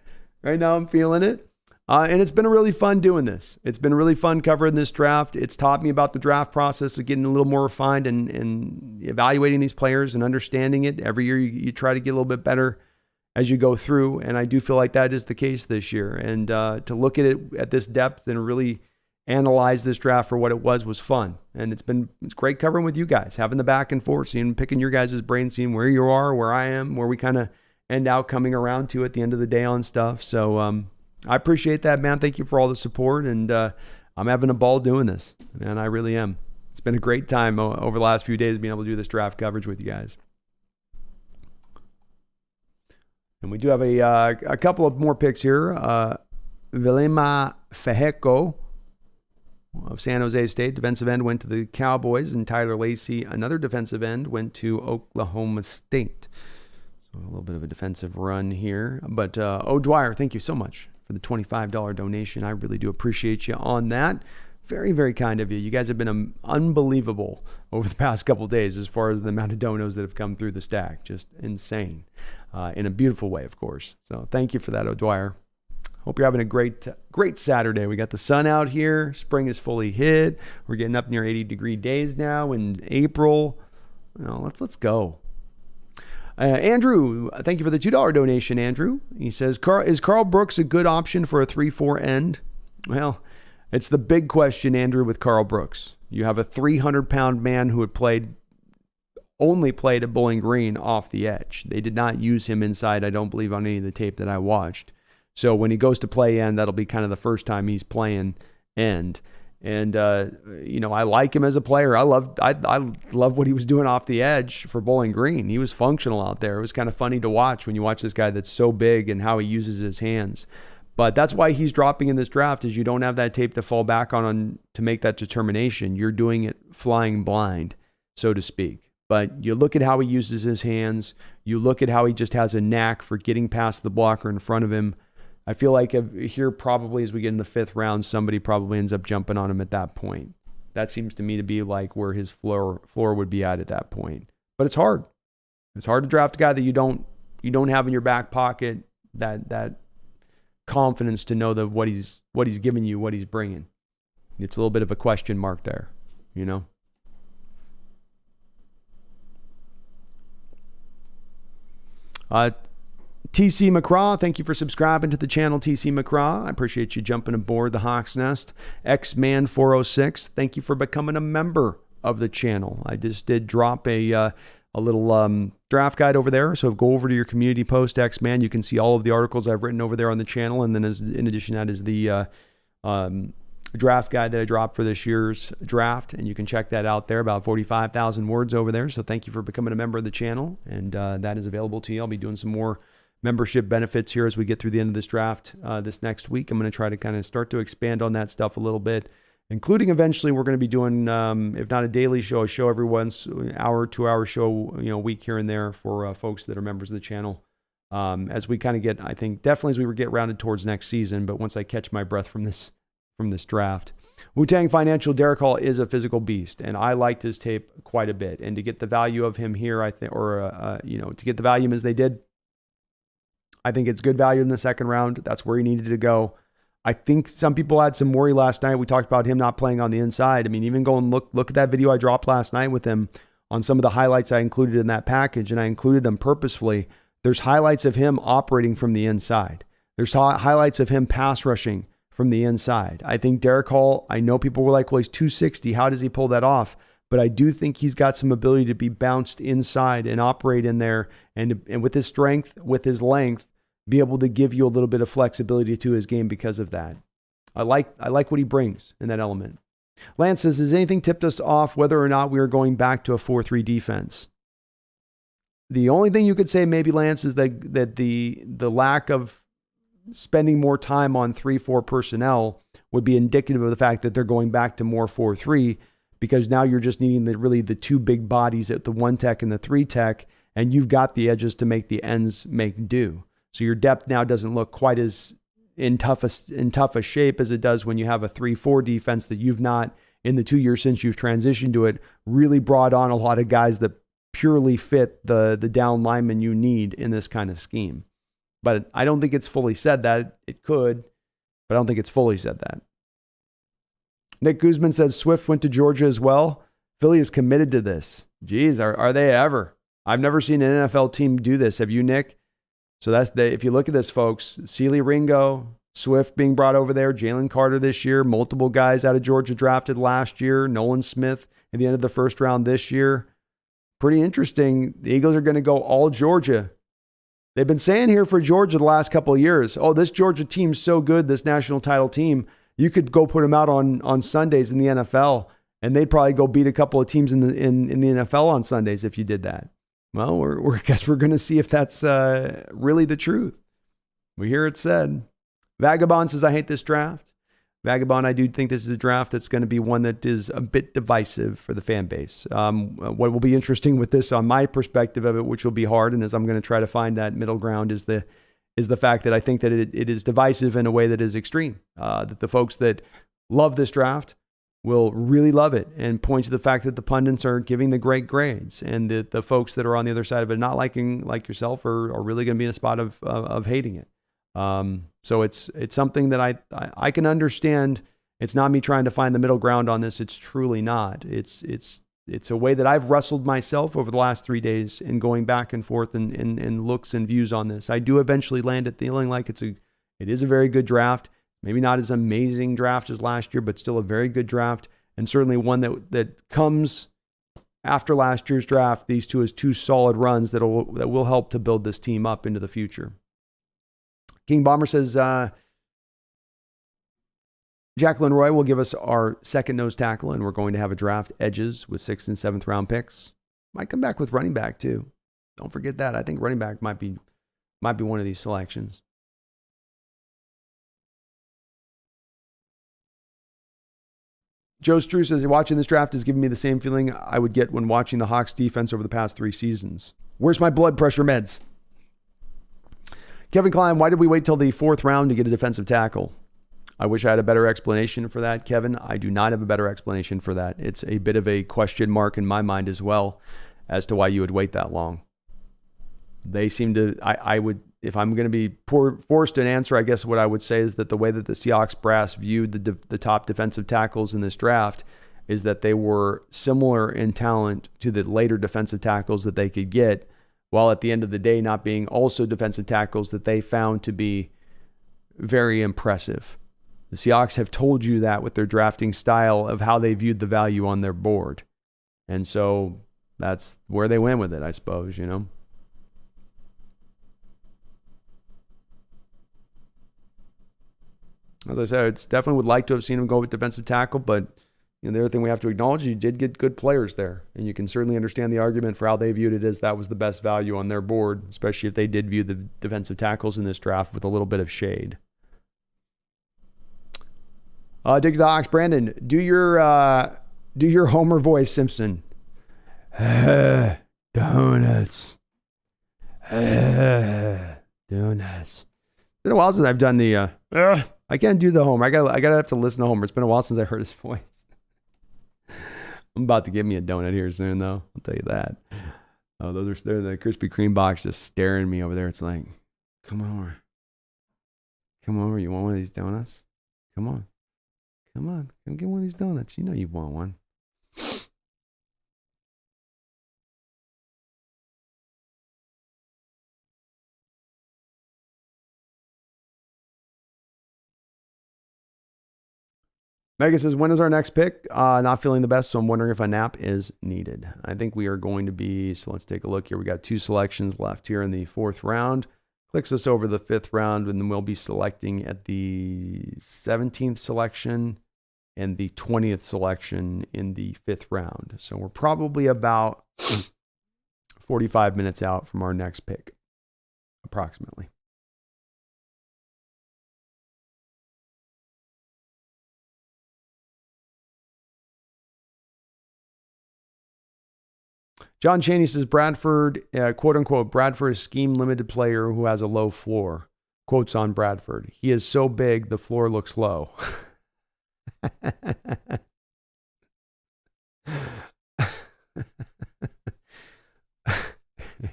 Right now, I'm feeling it. And it's been really fun doing this. It's been really fun covering this draft. It's taught me about the draft process of getting a little more refined and evaluating these players and understanding it. Every year, you try to get a little bit better as you go through. And I do feel like that is the case this year. And to look at it at this depth and really analyze this draft for what it was fun. And it's great covering with you guys, having the back and forth, picking your guys' brain, seeing where you are, where I am, where we kind of end out coming around to at the end of the day on stuff. So I appreciate that, man. Thank you for all the support. And I'm having a ball doing this, and I really am. It's been a great time over the last few days being able to do this draft coverage with you guys. And we do have a couple of more picks here. Vilema Fejeco of San Jose State, defensive end, went to the Cowboys, and Tyler Lacey, another defensive end, went to Oklahoma State. So a little bit of a defensive run here. But O'Dwyer, thank you so much for the $25 donation. I really do appreciate you on that. Very, very kind of you. You guys have been unbelievable over the past couple of days as far as the amount of donos that have come through the stack. Just insane. In a beautiful way, of course. So thank you for that, O'Dwyer. Hope you're having a great Saturday. We got the sun out here. Spring is fully hit. We're getting up near 80-degree days now in April. Let's go. Andrew, thank you for the $2 donation, Andrew. He says, is Carl Brooks a good option for a 3-4 end? Well, it's the big question, Andrew, with Carl Brooks. You have a 300-pound man who had only played at Bowling Green off the edge. They did not use him inside, I don't believe, on any of the tape that I watched. So when he goes to play end, that'll be kind of the first time he's playing end. And, I like him as a player. I love what he was doing off the edge for Bowling Green. He was functional out there. It was kind of funny to watch when you watch this guy that's so big and how he uses his hands. But that's why he's dropping in this draft, is you don't have that tape to fall back on to make that determination. You're doing it flying blind, so to speak. But you look at how he uses his hands. You look at how he just has a knack for getting past the blocker in front of him. I feel like here probably as we get in the 5th round, somebody probably ends up jumping on him at that point. That seems to me to be like where his floor would be at that point. But it's hard. It's hard to draft a guy that you don't have in your back pocket that confidence to know that what he's giving you, what he's bringing. It's a little bit of a question mark there, TC McCraw, thank you for subscribing to the channel, TC McCraw. I appreciate you jumping aboard the Hawks Nest. X-Man406, thank you for becoming a member of the channel. I just did drop a little draft guide over there, so go over to your community post, X-Man. You can see all of the articles I've written over there on the channel, and then in addition to that is the draft guide that I dropped for this year's draft, and you can check that out there, about 45,000 words over there. So thank you for becoming a member of the channel, and that is available to you. I'll be doing some more membership benefits here as we get through the end of this draft this next week. I'm going to try to kind of start to expand on that stuff a little bit, including eventually we're going to be doing, if not a daily show, a show every once hour, 2-hour show, week here and there for folks that are members of the channel. As we kind of get, I think definitely as we get rounded towards next season, but once I catch my breath from this draft. Wu-Tang Financial, Derek Hall is a physical beast, and I liked his tape quite a bit. And to get the value of him here, I think, to get the value as they did, I think it's good value in the 2nd round. That's where he needed to go. I think some people had some worry last night. We talked about him not playing on the inside. I mean, even go and look at that video I dropped last night with him on some of the highlights I included in that package, and I included them purposefully. There's highlights of him operating from the inside. There's highlights of him pass rushing from the inside. I think Derek Hall, I know people were like, well, he's 260. How does he pull that off? But I do think he's got some ability to be bounced inside and operate in there. And with his strength, with his length, be able to give you a little bit of flexibility to his game because of that. I like what he brings in that element. Lance says, has anything tipped us off whether or not we are going back to a 4-3 defense? The only thing you could say maybe, Lance, is that the lack of spending more time on 3-4 personnel would be indicative of the fact that they're going back to more 4-3, because now you're just needing the 2 big bodies at the 1 tech and the 3 tech, and you've got the edges to make the ends make do. So your depth now doesn't look quite as in tough a shape as it does when you have a 3-4 defense that you've not, in the 2 years since you've transitioned to it, really brought on a lot of guys that purely fit the down linemen you need in this kind of scheme. But I don't think it's fully said that. It could, but I don't think it's fully said that. Nick Guzman says Swift went to Georgia as well. Philly is committed to this. Geez, are they ever? I've never seen an NFL team do this. Have you, Nick? So if you look at this, folks, Sealy Ringo, Swift being brought over there, Jalen Carter this year, multiple guys out of Georgia drafted last year, Nolan Smith at the end of the 1st round this year. Pretty interesting. The Eagles are going to go all Georgia. They've been saying here for Georgia the last couple of years, oh, this Georgia team's so good, this national title team, you could go put them out on Sundays in the NFL, and they'd probably go beat a couple of teams in the NFL on Sundays if you did that. Well, I guess we're going to see if that's really the truth. We hear it said. Vagabond says, I hate this draft. Vagabond, I do think this is a draft that's going to be one that is a bit divisive for the fan base. What will be interesting with this, on my perspective of it, which will be hard, and as I'm going to try to find that middle ground, is the fact that I think that it is divisive in a way that is extreme. That the folks that love this draft will really love it and point to the fact that the pundits are giving the great grades, and that the folks that are on the other side of it not liking, like yourself, are really going to be in a spot of hating it. So it's something that I can understand. It's not me trying to find the middle ground on this. It's truly not. It's a way that I've wrestled myself over the last 3 days in going back and forth and looks and views on this. I do eventually land at feeling like it is a very good draft. Maybe not as amazing draft as last year, but still a very good draft, and certainly one that comes after last year's draft. These two as 2 solid runs that will help to build this team up into the future. King Bomber says, Jacqueline Roy will give us our second nose tackle, and we're going to have a draft edges with 6th and 7th round picks. Might come back with running back too. Don't forget that. I think running back might be one of these selections. Joe Strew says, watching this draft is giving me the same feeling I would get when watching the Hawks defense over the past 3 seasons. Where's my blood pressure meds? Kevin Klein, why did we wait till the 4th round to get a defensive tackle? I wish I had a better explanation for that, Kevin. I do not have a better explanation for that. It's a bit of a question mark in my mind as well as to why you would wait that long. They seem to, I would, if I'm going to be forced to answer, I guess what I would say is that the way that the Seahawks brass viewed the top defensive tackles in this draft is that they were similar in talent to the later defensive tackles that they could get, while at the end of the day not being also defensive tackles that they found to be very impressive. The Seahawks have told you that with their drafting style of how they viewed the value on their board. And so that's where they went with it, I suppose, you know. As I said, it's definitely would like to have seen him go with defensive tackle, but you know, the other thing we have to acknowledge is you did get good players there, and you can certainly understand the argument for how they viewed it as that was the best value on their board, especially if they did view the defensive tackles in this draft with a little bit of shade. Dick Docs, Brandon, do your Homer voice, Simpson. Donuts. Donuts. It's been a while since I've done the. I can't do the Homer. I gotta have to listen to Homer. It's been a while since I heard his voice. I'm about to give me a donut here soon, though. I'll tell you that. Oh, they're the Krispy Kreme box just staring at me over there. It's like, come over. Come over. You want one of these donuts? Come on. Come on. Come get one of these donuts. You know you want one. Megan says, when is our next pick? Not feeling the best, so I'm wondering if a nap is needed. I think we are going to be, so let's take a look here. We got 2 selections left here in the 4th round. Clicks us over the 5th round, and then we'll be selecting at the 17th selection and the 20th selection in the 5th round. So we're probably about 45 minutes out from our next pick, approximately. John Chaney says, Bradford, quote unquote, Bradford is a scheme limited player who has a low floor. Quotes on Bradford. He is so big, the floor looks low.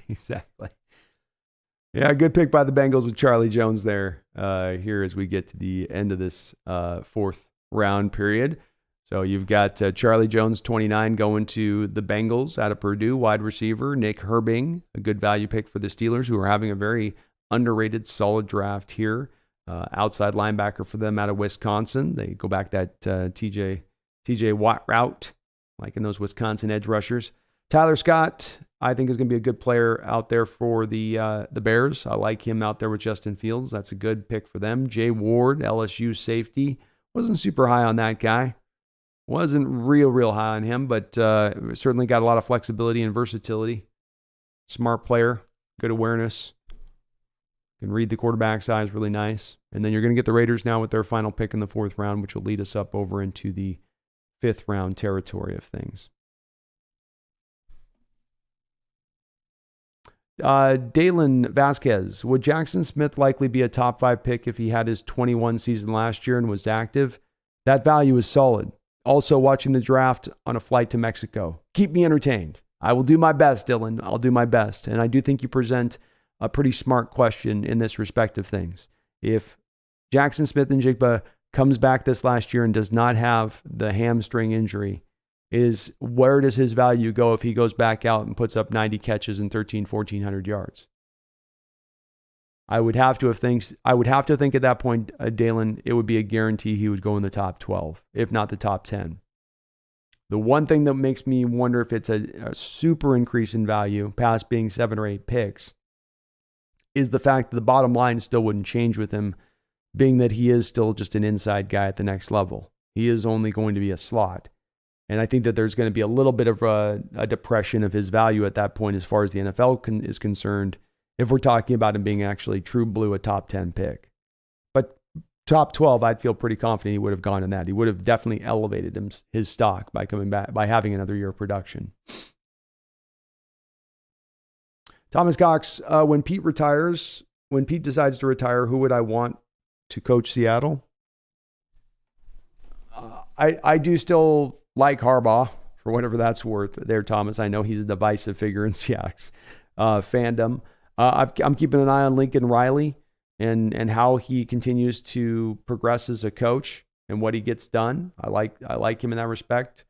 Exactly. Yeah, good pick by the Bengals with Charlie Jones there here as we get to the end of this 4th round period. So you've got Charlie Jones, 29, going to the Bengals out of Purdue, wide receiver. Nick Herbing, a good value pick for the Steelers, who are having a very underrated, solid draft here. Outside linebacker for them out of Wisconsin. They go back that TJ Watt route, like in those Wisconsin edge rushers. Tyler Scott, I think, is going to be a good player out there for the Bears. I like him out there with Justin Fields. That's a good pick for them. Jay Ward, LSU safety. Wasn't super high on that guy. Wasn't real high on him, but certainly got a lot of flexibility and versatility. Smart player, good awareness. Can read the quarterback's eyes really nice. And then you're going to get the Raiders now with their final pick in the 4th round, which will lead us up over into the 5th round territory of things. Dalen Vasquez, would Jackson Smith likely be a top 5 pick if he had his 21 season last year and was active? That value is solid. Also watching the draft on a flight to Mexico. Keep me entertained. I will do my best, Dylan. I'll do my best. And I do think you present a pretty smart question in this respect of things. If Jackson Smith-Njigba comes back this last year and does not have the hamstring injury, where does his value go if he goes back out and puts up 90 catches and 1,400 yards? I would have to think at that point, Dalen, it would be a guarantee he would go in the top 12, if not the top 10. The one thing that makes me wonder if it's a super increase in value, past being 7 or 8 picks, is the fact that the bottom line still wouldn't change with him being that he is still just an inside guy at the next level. He is only going to be a slot. And I think that there's going to be a little bit of a depression of his value at that point as far as the NFL is concerned, if we're talking about him being actually true blue, a top 10 pick. But top 12, I'd feel pretty confident he would have gone in that. He would have definitely elevated his stock by coming back, by having another year of production. Thomas Cox, when Pete decides to retire, who would I want to coach Seattle? I do still like Harbaugh, for whatever that's worth there, Thomas. I know he's a divisive figure in Seahawks fandom. I'm keeping an eye on Lincoln Riley and how he continues to progress as a coach and what he gets done. I like him in that respect.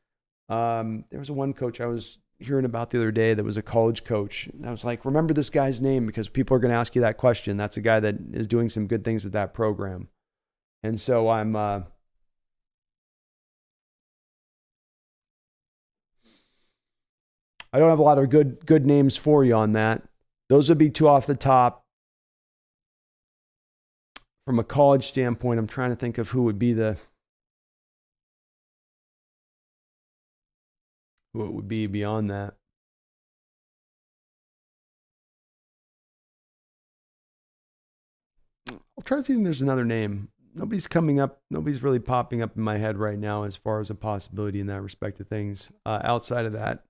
There was one coach I was hearing about the other day that was a college coach. I was like, remember this guy's name because people are going to ask you that question. That's a guy that is doing some good things with that program. And so I don't have a lot of good names for you on that. Those would be two off the top. From a college standpoint, I'm trying to think of who would be who it would be beyond that. I'll try to think if there's another name. Nobody's really popping up in my head right now as far as a possibility in that respect of things. Outside of that,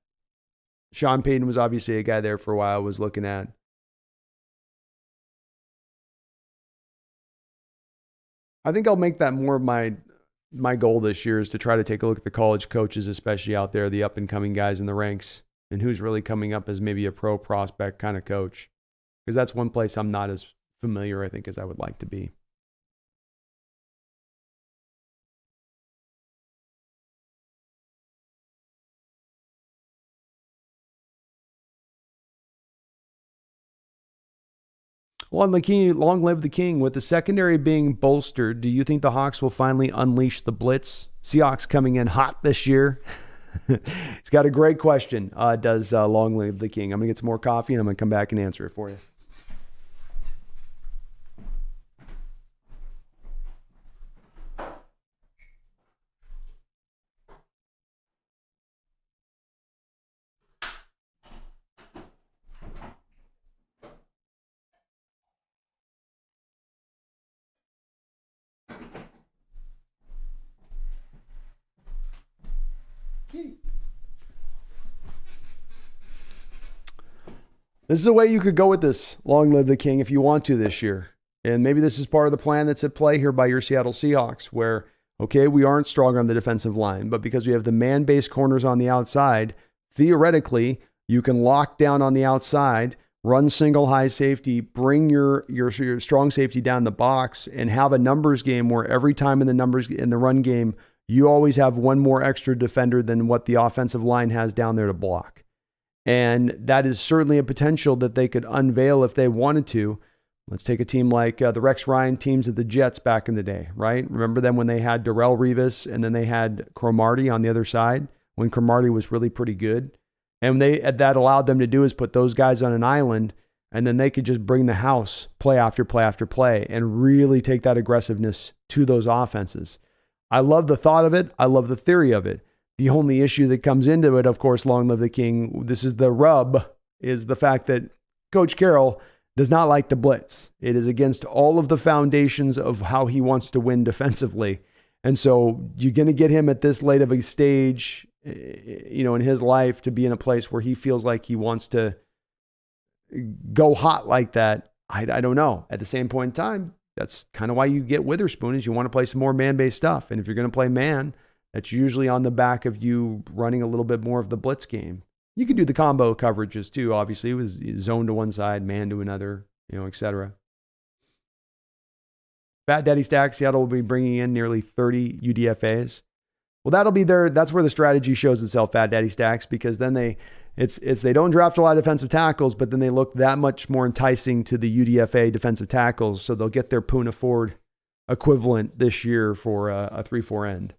Sean Payton was obviously a guy there for a while I was looking at. I think I'll make that more of my goal this year is to try to take a look at the college coaches, especially out there, the up-and-coming guys in the ranks, and who's really coming up as maybe a pro prospect kind of coach. Because that's one place I'm not as familiar, I think, as I would like to be. Long live the king. With the secondary being bolstered, do you think the Hawks will finally unleash the blitz? Seahawks coming in hot this year. He's got a great question. Does long live the king? I'm going to get some more coffee and I'm going to come back and answer it for you. This is a way you could go with this. Long live the king if you want to this year. And maybe this is part of the plan that's at play here by your Seattle Seahawks where, okay, we aren't strong on the defensive line, but because we have the man-based corners on the outside, theoretically, you can lock down on the outside, run single high safety, bring your strong safety down the box, and have a numbers game where every time in the run game, you always have one more extra defender than what the offensive line has down there to block. And that is certainly a potential that they could unveil if they wanted to. Let's take a team like the Rex Ryan teams of the Jets back in the day, right? Remember them when they had Darrelle Revis and then they had Cromartie on the other side when Cromartie was really pretty good. And that allowed them to do is put those guys on an island and then they could just bring the house play after play after play and really take that aggressiveness to those offenses. I love the thought of it. I love the theory of it. The only issue that comes into it, of course, long live the king, this is the rub, is the fact that Coach Carroll does not like to blitz. It is against all of the foundations of how he wants to win defensively. And so you're going to get him at this late of a stage, in his life to be in a place where he feels like he wants to go hot like that. I don't know. At the same point in time, that's kind of why you get Witherspoon is you want to play some more man-based stuff. And if you're going to play man, that's usually on the back of you running a little bit more of the blitz game. You can do the combo coverages too. Obviously, it was zone to one side, man to another, etc. Fat Daddy Stack, Seattle will be bringing in nearly 30 UDFAs. Well, that'll be that's where the strategy shows itself, Fat Daddy Stacks, because then they don't draft a lot of defensive tackles, but then they look that much more enticing to the UDFA defensive tackles, so they'll get their Poona Ford equivalent this year for a 3-4 end.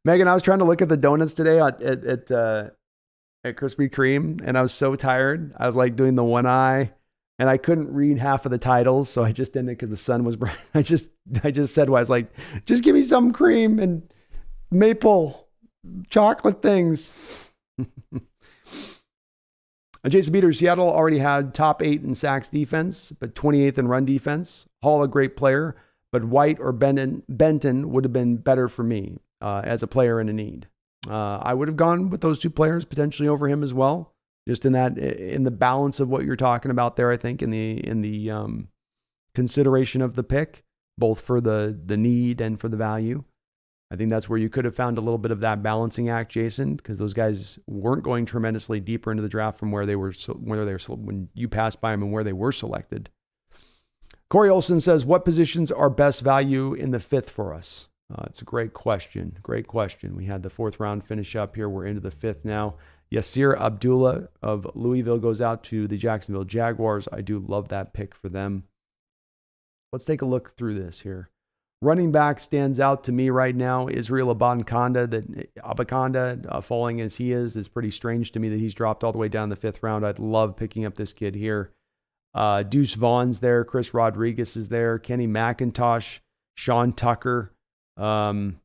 Megan, I was trying to look at the donuts today at Krispy Kreme, and I was so tired. I was like doing the one eye. and I couldn't read half of the titles, so I just ended because the sun was bright. I just said, well, I was like, just give me some cream and maple chocolate things. Jason Peters, Seattle already had top 8 in sacks defense, but 28th in run defense. Hall, a great player, but White or Benton would have been better for me as a player in a need. I would have gone with those two players potentially over him as well, just in the balance of what you're talking about there. I think in the consideration of the pick, both for the need and for the value. I think that's where you could have found a little bit of that balancing act, Jason, because those guys weren't going tremendously deeper into the draft from where they were when you passed by them and where they were selected. Corey Olson says, what positions are best value in the 5th for us? It's a great question. Great question. We had the 4th round finish up here. We're into the 5th now. Yasir Abdullah of Louisville goes out to the Jacksonville Jaguars. I do love that pick for them. Let's take a look through this here. Running back stands out to me right now. Israel Abanikanda, falling as he is pretty strange to me that he's dropped all the way down the 5th round. I'd love picking up this kid here. Deuce Vaughn's there. Chris Rodriguez is there. Kenny McIntosh, Sean Tucker. Some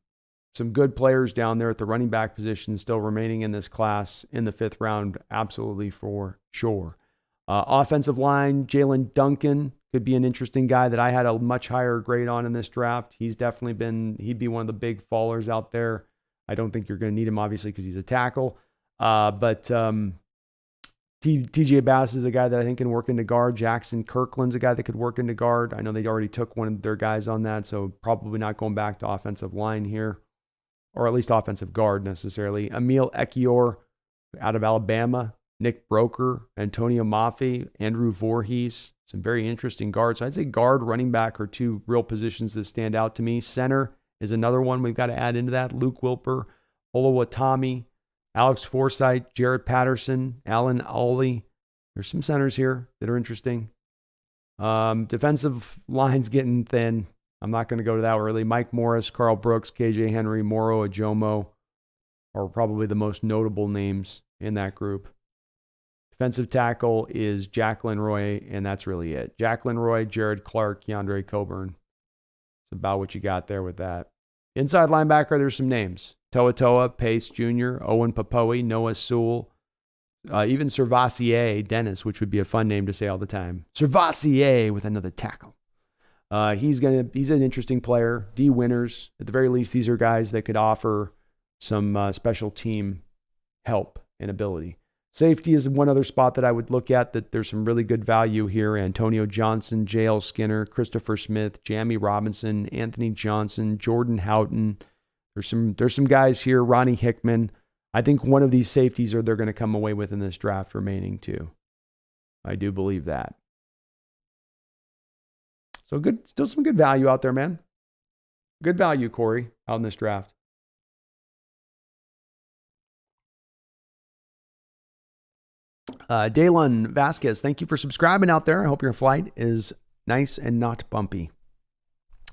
good players down there at the running back position still remaining in this class in the 5th round. Absolutely for sure. Offensive line, Jalen Duncan could be an interesting guy that I had a much higher grade on in this draft. He'd be one of the big fallers out there. I don't think you're going to need him, obviously, because he's a tackle. But TJ Bass is a guy that I think can work into guard. Jackson Kirkland's a guy that could work into guard. I know they already took one of their guys on that, so probably not going back to offensive line here, or at least offensive guard necessarily. Emil Ekiyor out of Alabama. Nick Broker, Antonio Maffei, Andrew Voorhees, some very interesting guards. So I'd say guard, running back are two real positions that stand out to me. Center is another one we've got to add into that. Luke Wilper, Olu Oluwatimi, Alex Forsythe, Jared Patterson, Alan Ollie. There's some centers here that are interesting. Defensive line's getting thin. I'm not going to go to that early. Mike Morris, Carl Brooks, KJ Henry, Moro Ajomo are probably the most notable names in that group. Defensive tackle is Jacqueline Roy, and that's really it. Jacqueline Roy, Jared Clark, Keandre Coburn. It's about what you got there with that. Inside linebacker, there's some names. Toa Toa, Pace Jr., Owen Papoe, Noah Sewell, even Servassier Dennis, which would be a fun name to say all the time. Servassier with another tackle. He's an interesting player. D Winners, at the very least, these are guys that could offer some special team help and ability. Safety is one other spot that I would look at, that there's some really good value here. Antonio Johnson, J.L. Skinner, Christopher Smith, Jamie Robinson, Anthony Johnson, Jordan Houghton. There's some guys here, Ronnie Hickman. I think one of these safeties they're going to come away with in this draft remaining too. I do believe that. So good, still some good value out there, man. Good value, Corey, out in this draft. Daylon Vasquez, thank you for subscribing out there. I hope your flight is nice and not bumpy.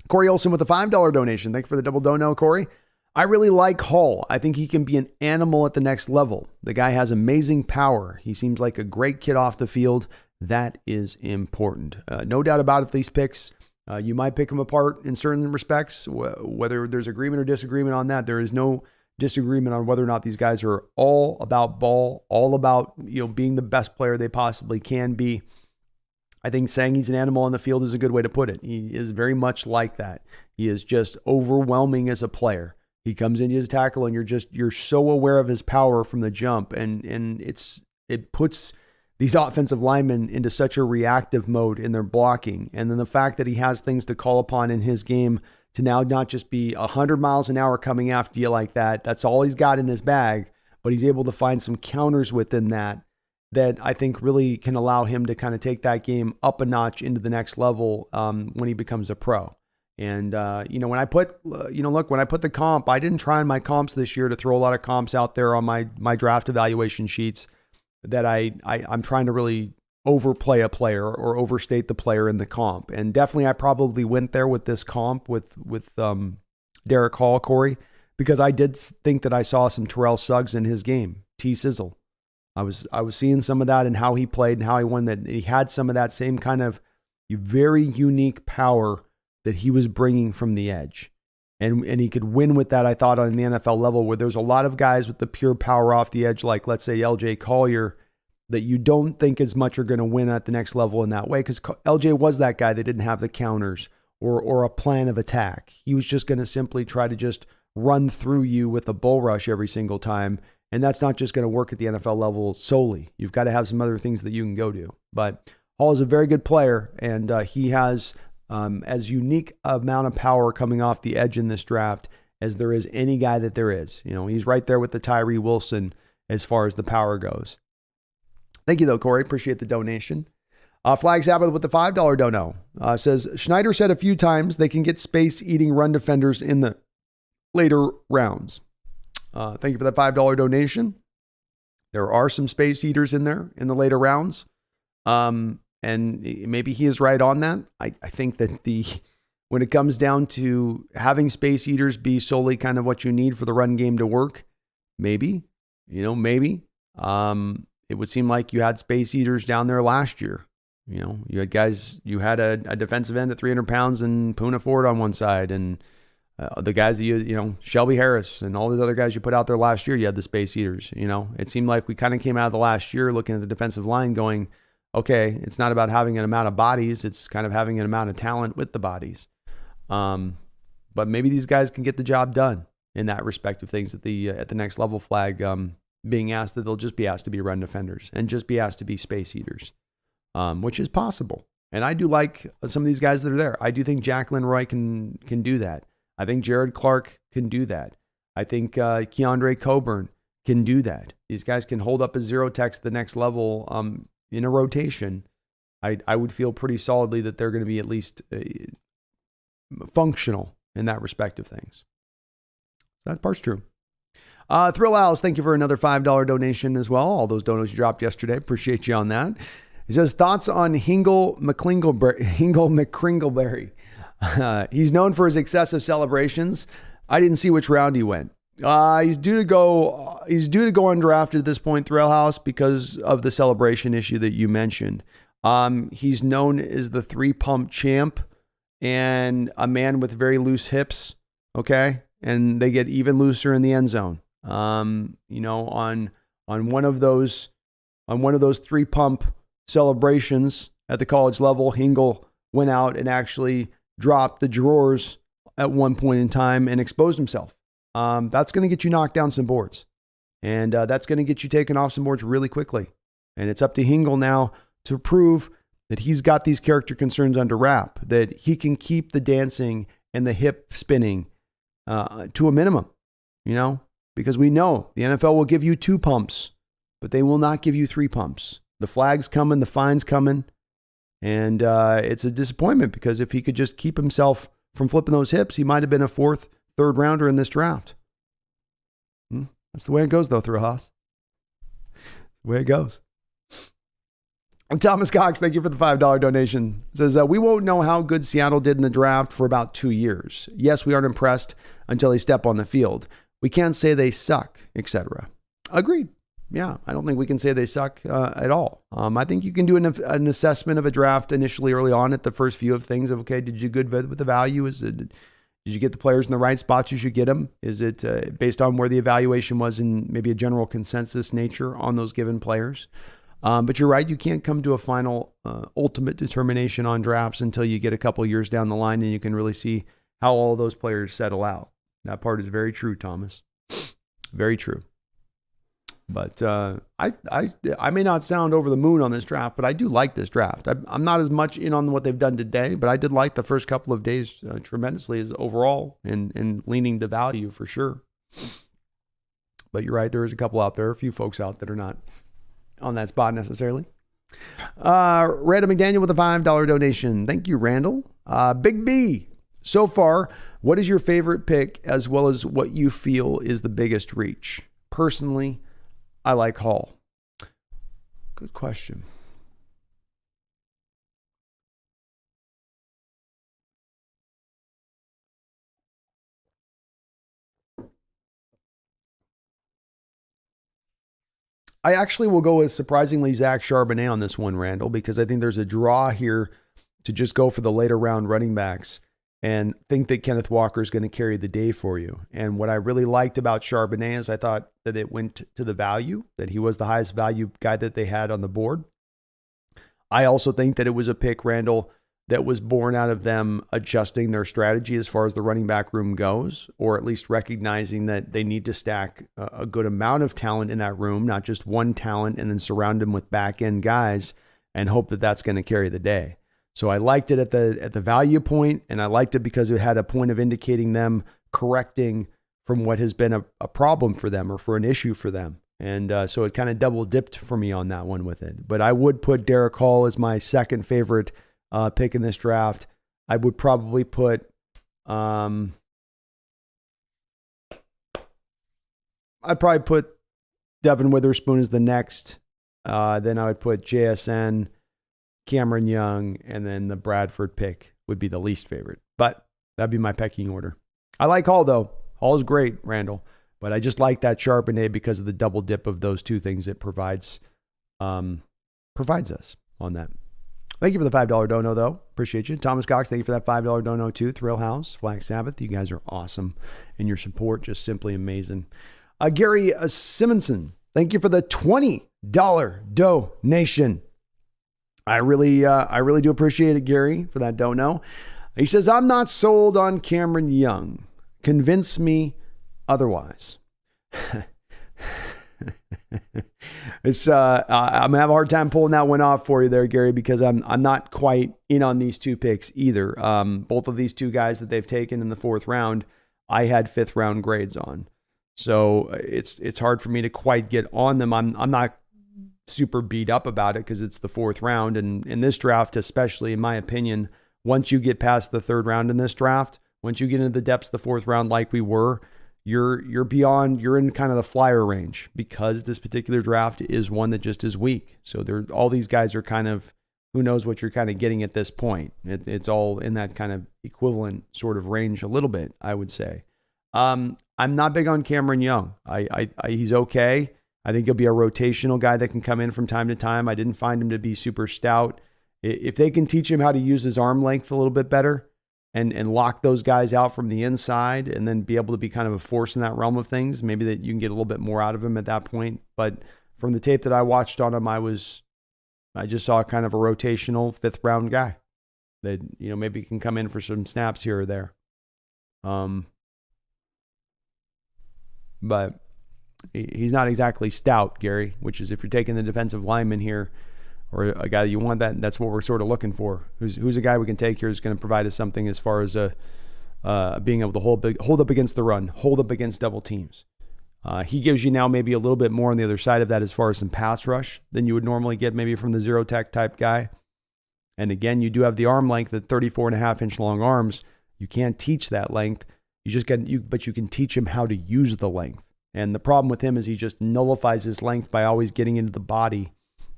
Corey Olson with a $5 donation. Thank you for the double dono, Corey. I really like Hall. I think he can be an animal at the next level. The guy has amazing power. He seems like a great kid off the field. That is important. No doubt about it, these picks. You might pick them apart in certain respects, whether there's agreement or disagreement on that. There is no disagreement on whether or not these guys are all about ball, all about being the best player they possibly can be. I think saying he's an animal on the field is a good way to put it. He is very much like that. He is just overwhelming as a player. He comes in as a tackle, and you're so aware of his power from the jump, and it puts these offensive linemen into such a reactive mode in their blocking. And then the fact that he has things to call upon in his game to now not just be 100 miles an hour coming after you like that. That's all he's got in his bag, but he's able to find some counters within that I think really can allow him to kind of take that game up a notch into the next level when he becomes a pro. And, when I put the comp, I didn't try in my comps this year to throw a lot of comps out there on my draft evaluation sheets that I'm trying to really overplay a player or overstate the player in the comp. And definitely I probably went there with this comp with Derek Hall, Corey, because I did think that I saw some Terrell Suggs in his game. T-Sizzle. I was seeing some of that and how he played and how he won that. He had some of that same kind of very unique power that he was bringing from the edge. And he could win with that, I thought, on the NFL level, where there's a lot of guys with the pure power off the edge, like, let's say, LJ Collier, that you don't think as much are going to win at the next level in that way, because LJ was that guy that didn't have the counters or a plan of attack. He was just going to simply try to just run through you with a bull rush every single time, and that's not just going to work at the NFL level solely. You've got to have some other things that you can go to. But Hall is a very good player, and he has as unique amount of power coming off the edge in this draft as there is any guy that there is. You know, he's right there with the Tyree Wilson as far as the power goes. Thank you, though, Corey. Appreciate the donation. Flag Sabbath with the $5 dono says, Schneider said a few times they can get space-eating run defenders in the later rounds. Thank you for that $5 donation. There are some space eaters in there in the later rounds. And maybe he is right on that. I think that when it comes down to having space eaters be solely kind of what you need for the run game to work, maybe. It would seem like you had space eaters down there last year. You know, you had guys, you had a defensive end at 300 pounds and Poona Ford on one side, and the guys that you know, Shelby Harris and all those other guys you put out there last year, you had the space eaters. You know, it seemed like we kind of came out of the last year looking at the defensive line going, okay, it's not about having an amount of bodies, it's kind of having an amount of talent with the bodies. But maybe these guys can get the job done in that respect of things at the next level flag, being asked that they'll just be asked to be run defenders and just be asked to be space eaters, which is possible. And I do like some of these guys that are there. I do think Jack Roy can do that. I think Jared Clark can do that. I think Keandre Coburn can do that. These guys can hold up a zero text the next level in a rotation. I would feel pretty solidly that they're going to be at least functional in that respect of things. So that part's true. Thrill Owls, thank you for another $5 donation as well. All those donos you dropped yesterday. Appreciate you on that. He says, thoughts on Hingle McCringleberry. He's known for his excessive celebrations. I didn't see which round he went. He's due to go undrafted at this point, Thrill House, because of the celebration issue that you mentioned. He's known as the 3-pump champ and a man with very loose hips. Okay. And they get even looser in the end zone. You know, on one of those 3-pump celebrations at the college level, Hingle went out and actually dropped the drawers at one point in time and exposed himself. That's going to get you knocked down some boards, and that's going to get you taken off some boards really quickly. And it's up to Hingle now to prove that he's got these character concerns under wrap, that he can keep the dancing and the hip spinning to a minimum, you know, because we know the NFL will give you 2 pumps, but they will not give you 3 pumps. The flag's coming, the fine's coming, and it's a disappointment because if he could just keep himself from flipping those hips, he might have been a 4th, 3rd rounder in this draft. That's the way it goes, though, Thrill House. The way it goes. And Thomas Cox, thank you for the $5 donation. It says, we won't know how good Seattle did in the draft for about 2 years. Yes, we aren't impressed until they step on the field. We can't say they suck, etc. Agreed. Yeah, I don't think we can say they suck at all. I think you can do an assessment of a draft initially early on at the first few of things of, okay, did you do good with the value? Did you get the players in the right spots you should get them? Is it based on where the evaluation was in maybe a general consensus nature on those given players? But you're right, you can't come to a final ultimate determination on drafts until you get a couple years down the line and you can really see how all of those players settle out. That part is very true, Thomas. Very true. But I may not sound over the moon on this draft, but I do like this draft. I'm not as much in on what they've done today, but I did like the first couple of days tremendously as overall and leaning to value for sure. But you're right, there is a couple out there, a few folks out that are not on that spot necessarily. Randall McDaniel with a $5 donation. Thank you, Randall. Big B. So far, what is your favorite pick as well as what you feel is the biggest reach? Personally, I like Hall. Good question. I actually will go with surprisingly Zach Charbonnet on this one, Randall, because I think there's a draw here to just go for the later round running backs and think that Kenneth Walker is going to carry the day for you. And what I really liked about Charbonnet is I thought that it went to the value, that he was the highest value guy that they had on the board. I also think that it was a pick, Randall, that was born out of them adjusting their strategy as far as the running back room goes, or at least recognizing that they need to stack a good amount of talent in that room, not just one talent, and then surround them with back end guys and hope that that's going to carry the day. So I liked it at the value point, and I liked it because it had a point of indicating them correcting from what has been a problem for them or for an issue for them. And so it kind of double dipped for me on that one with it. But I would put Derek Hall as my second favorite pick in this draft. I would probably put, I'd probably put Devin Witherspoon as the next. Then I would put JSN, Cameron Young, and then the Bradford pick would be the least favorite. But that'd be my pecking order. I like Hall though. Hall's great, Randall. But I just like that Charbonnet because of the double dip of those two things it provides us on that. Thank you for the $5 dono, though. Appreciate you. Thomas Cox, thank you for that $5 dono, too. Thrill House, Flag Sabbath, you guys are awesome. And your support, just simply amazing. Gary Simonson, thank you for the $20 donation. I really do appreciate it, Gary, for that dono. He says, I'm not sold on Cameron Young. Convince me otherwise. It's I'm gonna have a hard time pulling that one off for you there, Gary, because I'm not quite in on these two picks either. Both of these two guys that they've taken in the fourth round, I had fifth round grades on, so it's hard for me to quite get on them. I'm not super beat up about it because it's the fourth round, and in this draft, especially in my opinion, once you get past the third round in this draft, once you get into the depths of the fourth round, like we were. You're beyond, you're in kind of the flyer range because this particular draft is one that just is weak. So all these guys are kind of, who knows what you're kind of getting at this point. It's all in that kind of equivalent sort of range a little bit, I would say. I'm not big on Cameron Young. He's okay. I think he'll be a rotational guy that can come in from time to time. I didn't find him to be super stout. If they can teach him how to use his arm length a little bit better, and lock those guys out from the inside and then be able to be kind of a force in that realm of things, maybe that you can get a little bit more out of him at that point. But from the tape that I watched on him, I just saw kind of a rotational fifth round guy that, maybe can come in for some snaps here or there. But he's not exactly stout, Gary, which is if you're taking the defensive lineman here, or a guy that you want, that's what we're sort of looking for. Who's a guy we can take here who's going to provide us something as far as being able to hold up against the run, hold up against double teams. He gives you now maybe a little bit more on the other side of that as far as some pass rush than you would normally get maybe from the zero tech type guy. And again, you do have the arm length at 34.5-inch long arms. You can't teach that length. But you can teach him how to use the length. And the problem with him is he just nullifies his length by always getting into the body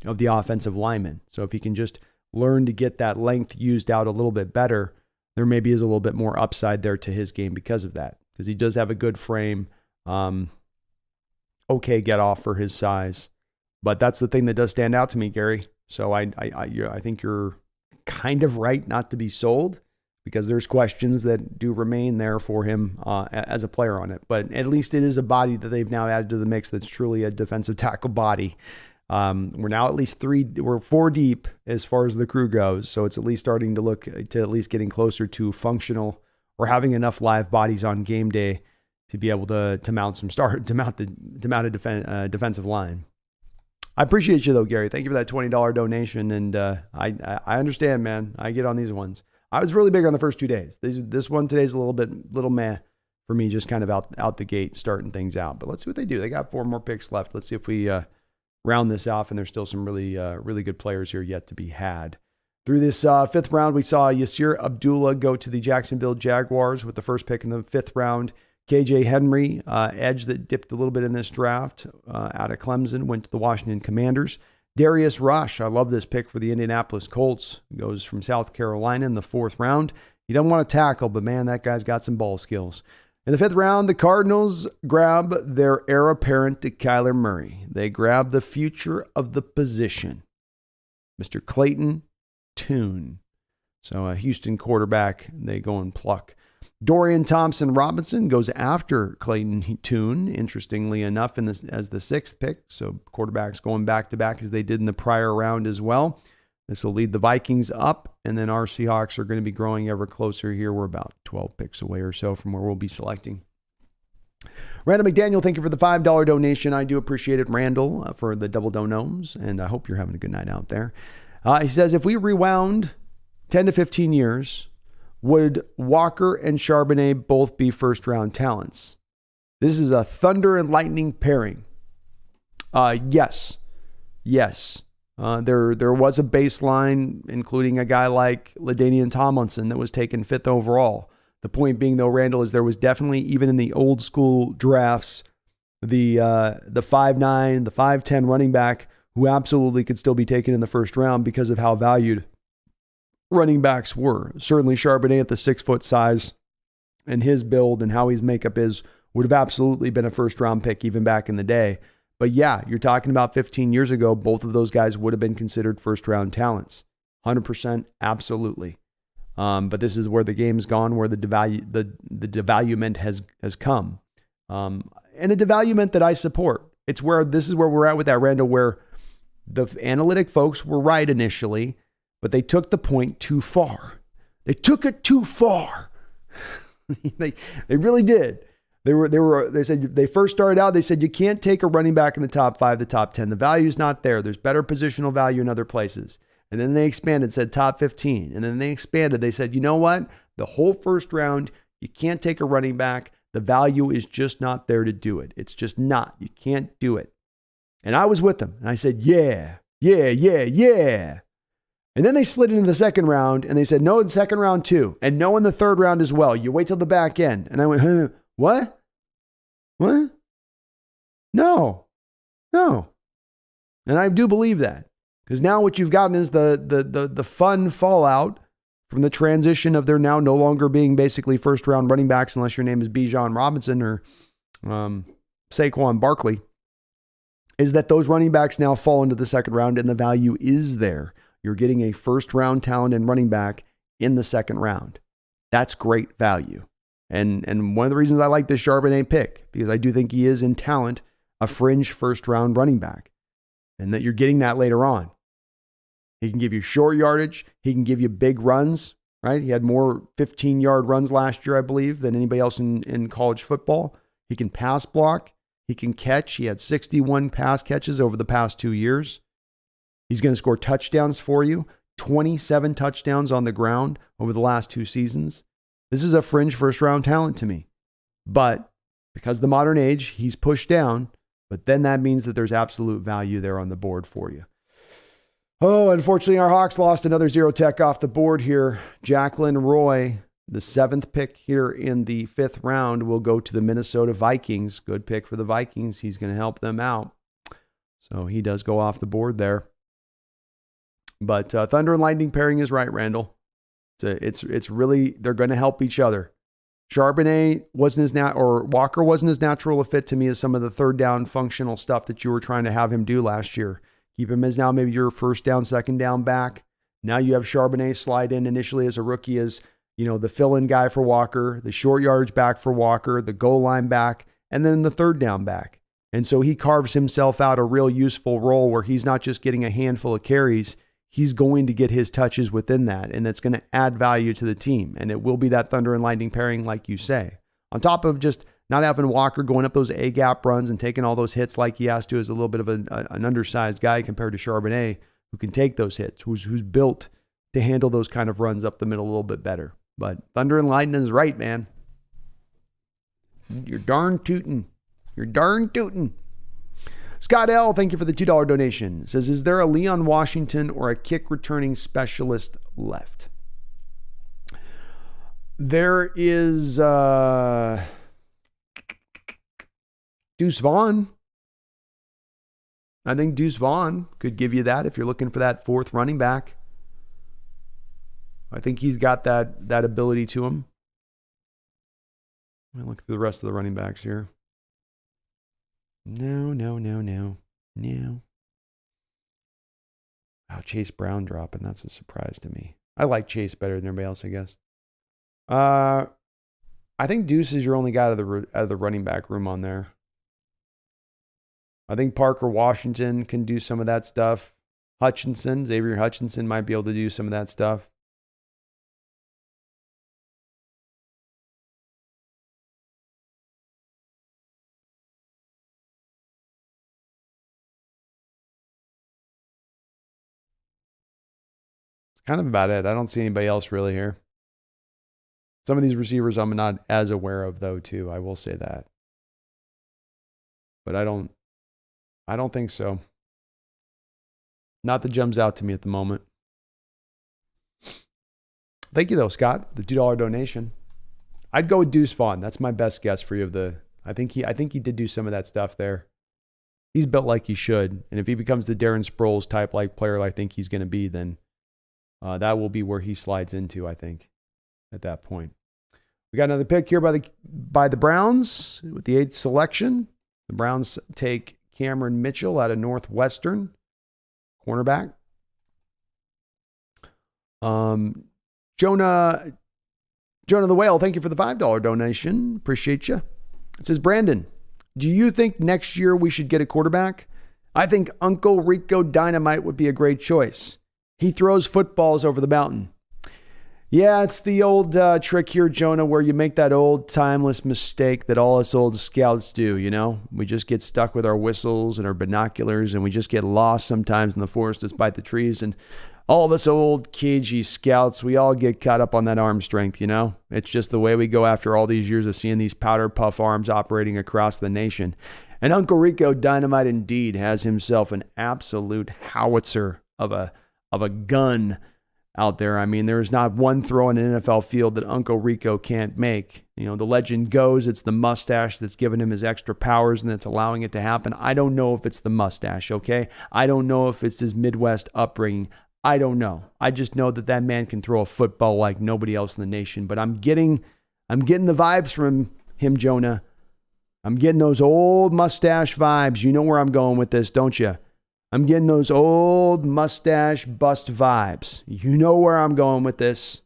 of the offensive lineman. So if he can just learn to get that length used out a little bit better, there maybe is a little bit more upside there to his game because of that. Because he does have a good frame, okay get off for his size. But that's the thing that does stand out to me, Gary. So I think you're kind of right not to be sold because there's questions that do remain there for him as a player on it. But at least it is a body that they've now added to the mix that's truly a defensive tackle body. We're now at least we're 4 deep as far as the crew goes. So it's at least starting to look to at least getting closer to functional or having enough live bodies on game day to be able to mount a defensive line. I appreciate you though, Gary. Thank you for that $20 donation. And I understand, man. I get on these ones. I was really big on the first 2 days. This one today's a little meh for me, just kind of out the gate, starting things out. But let's see what they do. They got 4 more picks left. Let's see if we round this off, and there's still some really good players here yet to be had. Through this fifth round, we saw Yasir Abdullah go to the Jacksonville Jaguars with the first pick in the fifth round. KJ Henry, edge that dipped a little bit in this draft out of Clemson, went to the Washington Commanders. Darius Rush, I love this pick for the Indianapolis Colts, goes from South Carolina in the fourth round. He doesn't want to tackle, but man, that guy's got some ball skills. In the 5th round, the Cardinals grab their heir apparent to Kyler Murray. They grab the future of the position, Mr. Clayton Tune. So a Houston quarterback, they go and pluck. Dorian Thompson-Robinson goes after Clayton Tune, interestingly enough, as the 6th pick. So quarterbacks going back-to-back as they did in the prior round as well. This will lead the Vikings up, and then our Seahawks are going to be growing ever closer here. We're about 12 picks away or so from where we'll be selecting. Randall McDaniel, thank you for the $5 donation. I do appreciate it, Randall, for the double donos, and I hope you're having a good night out there. He says, if we rewound 10 to 15 years, would Walker and Charbonnet both be first-round talents? This is a thunder and lightning pairing. Yes. There was a baseline, including a guy like LaDainian Tomlinson that was taken 5th overall. The point being, though, Randall, is there was definitely, even in the old school drafts, the 5'9", the 5'10" running back who absolutely could still be taken in the first round because of how valued running backs were. Certainly Charbonnet at the 6-foot size and his build and how his makeup is would have absolutely been a first-round pick even back in the day. But yeah, you're talking about 15 years ago, both of those guys would have been considered first-round talents. 100%, absolutely. But this is where the game's gone, where the devaluement has come. And a devaluement that I support. This is where we're at with that, Randall, where the analytic folks were right initially, but they took the point too far. They took it too far. They really did. They said they first started out, they said you can't take a running back in the top 5, the top 10. The value's not there. There's better positional value in other places. And then they expanded, said top 15. And then they expanded. They said, you know what? The whole first round, you can't take a running back. The value is just not there to do it. It's just not. You can't do it. And I was with them. And I said, yeah. And then they slid into the second round and they said, no in the second round too. And no in the third round as well. You wait till the back end. And I went, huh, what? No. And I do believe that. Because now what you've gotten is the fun fallout from the transition of there now no longer being basically first round running backs unless your name is Bijan Robinson or Saquon Barkley, is that those running backs now fall into the second round and the value is there. You're getting a first round talent and running back in the second round. That's great value. And one of the reasons I like this Charbonnet pick, because I do think he is in talent a fringe first round running back, and that you're getting that later on. He can give you short yardage. He can give you big runs, right? He had more 15-yard runs last year, I believe, than anybody else in college football. He can pass block. He can catch. He had 61 pass catches over the past 2 years. He's going to score touchdowns for you, 27 touchdowns on the ground over the last 2 seasons. This is a fringe first-round talent to me. But because of the modern age, he's pushed down. But then that means that there's absolute value there on the board for you. Oh, unfortunately, our Hawks lost another zero tech off the board here. Jacqueline Roy, the 7th pick here in the 5th round, will go to the Minnesota Vikings. Good pick for the Vikings. He's going to help them out. So he does go off the board there. But Thunder and Lightning pairing is right, Randall. It's really, they're going to help each other. Charbonnet Walker wasn't as natural a fit to me as some of the third down functional stuff that you were trying to have him do last year. Keep him as now maybe your first down, second down back. Now you have Charbonnet slide in initially as a rookie as, the fill-in guy for Walker, the short yardage back for Walker, the goal line back, and then the third down back. And so he carves himself out a real useful role where he's not just getting a handful of carries. He's going to get his touches within that, and that's going to add value to the team. And it will be that Thunder and Lightning pairing, like you say. On top of just not having Walker going up those A-gap runs and taking all those hits like he has to as a little bit of an undersized guy compared to Charbonnet, who can take those hits, who's built to handle those kind of runs up the middle a little bit better. But Thunder and Lightning is right, man. You're darn tootin'. Scott L., thank you for the $2 donation. Says, is there a Leon Washington or a kick returning specialist left? There is Deuce Vaughn. I think Deuce Vaughn could give you that if you're looking for that 4th running back. I think he's got that ability to him. Let me look through the rest of the running backs here. No. Wow, Chase Brown dropping. That's a surprise to me. I like Chase better than everybody else, I guess. I think Deuce is your only guy out of the running back room on there. I think Parker Washington can do some of that stuff. Xavier Hutchinson might be able to do some of that stuff. It's kind of about it. I don't see anybody else really here. Some of these receivers I'm not as aware of, though, too. I will say that. But I don't think so. Not that jumps out to me at the moment. Thank you, though, Scott. The $2 donation. I'd go with Deuce Vaughn. That's my best guess for you. I think he did do some of that stuff there. He's built like he should. And if he becomes the Darren Sproles type like player I think he's going to be, then that will be where he slides into, I think, at that point. We got another pick here by the Browns with the 8th selection. The Browns take Cameron Mitchell out of Northwestern, cornerback. Jonah the Whale, thank you for the $5 donation. Appreciate you. It says, Brandon, do you think next year we should get a quarterback? I think Uncle Rico Dynamite would be a great choice. He throws footballs over the mountain. Yeah, it's the old trick here, Jonah, where you make that old timeless mistake that all us old scouts do, you know? We just get stuck with our whistles and our binoculars, and we just get lost sometimes in the forest despite the trees. And all of us old cagey scouts, we all get caught up on that arm strength, you know? It's just the way we go after all these years of seeing these powder puff arms operating across the nation. And Uncle Rico Dynamite indeed has himself an absolute howitzer of a gun out there. I mean, there is not one throw in an NFL field that Uncle Rico can't make. You know, the legend goes it's the mustache that's given him his extra powers and that's allowing it to happen. I don't know if it's the mustache, okay? I don't know if it's his Midwest upbringing. I don't know. I just know that man can throw a football like nobody else in the nation. But I'm getting the vibes from him, Jonah. I'm getting those old mustache vibes. You know where I'm going with this, don't you? I'm getting those old mustache bust vibes. You know where I'm going with this.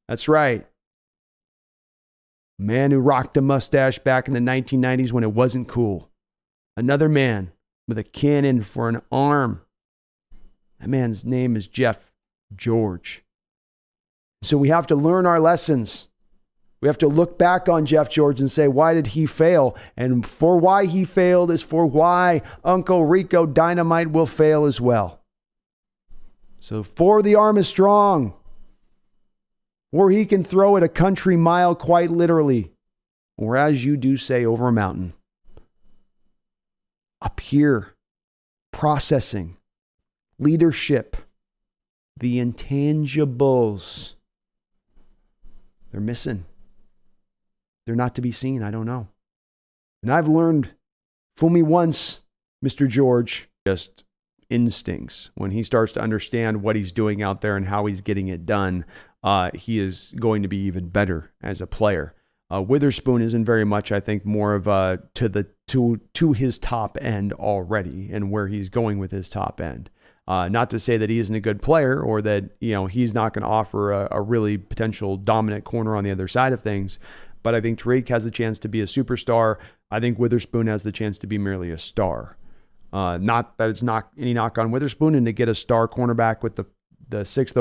That's right. Man who rocked a mustache back in the 1990s when it wasn't cool. Another man with a cannon for an arm. That man's name is Jeff George. So we have to learn our lessons. We have to look back on Jeff George and say, why did he fail? And for why he failed is for why Uncle Rico Dynamite will fail as well. So for the arm is strong, or he can throw it a country mile quite literally, or as you do say, over a mountain. Up here, processing, leadership, the intangibles, they're missing. They're not to be seen. I don't know. And I've learned, fool me once, Mr. George, just instincts. When he starts to understand what he's doing out there and how he's getting it done, he is going to be even better as a player. Witherspoon isn't very much, I think, more of to his top end already and where he's going with his top end. Not to say that he isn't a good player or that, you know, he's not going to offer a really potential dominant corner on the other side of things. But I think Tariq has the chance to be a superstar. I think Witherspoon has the chance to be merely a star. Not that it's not any knock on Witherspoon, and to get a star cornerback with the fifth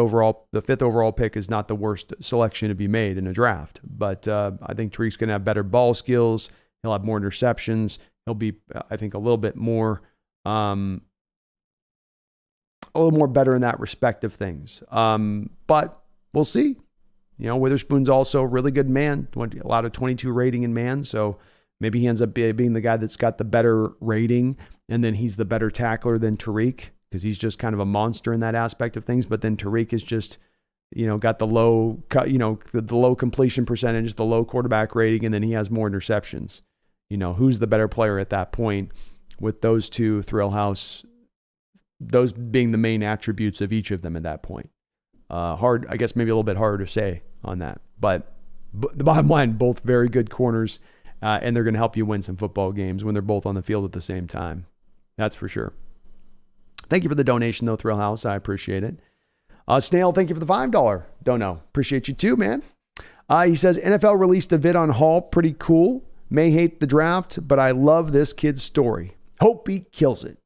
overall pick is not the worst selection to be made in a draft. But I think Tariq's going to have better ball skills. He'll have more interceptions. He'll be, I think, a little more better in that respect of things. But we'll see. You know, Witherspoon's also a really good man, allowed a 22 rating in man. So maybe he ends up being the guy that's got the better rating, and then he's the better tackler than Tariq because he's just kind of a monster in that aspect of things. But then Tariq is just, you know, got the low, the low completion percentage, the low quarterback rating, and then he has more interceptions. You know, who's the better player at that point with those two Thrill House, those being the main attributes of each of them at that point? Hard, I guess maybe a little bit harder to say on that. But the bottom line, both very good corners, and they're going to help you win some football games when they're both on the field at the same time. That's for sure. Thank you for the donation, though, Thrill House. I appreciate it. Snail, thank you for the $5 dono. Appreciate you too, man. He says, NFL released a vid on Hall. Pretty cool. May hate the draft, but I love this kid's story. Hope he kills it.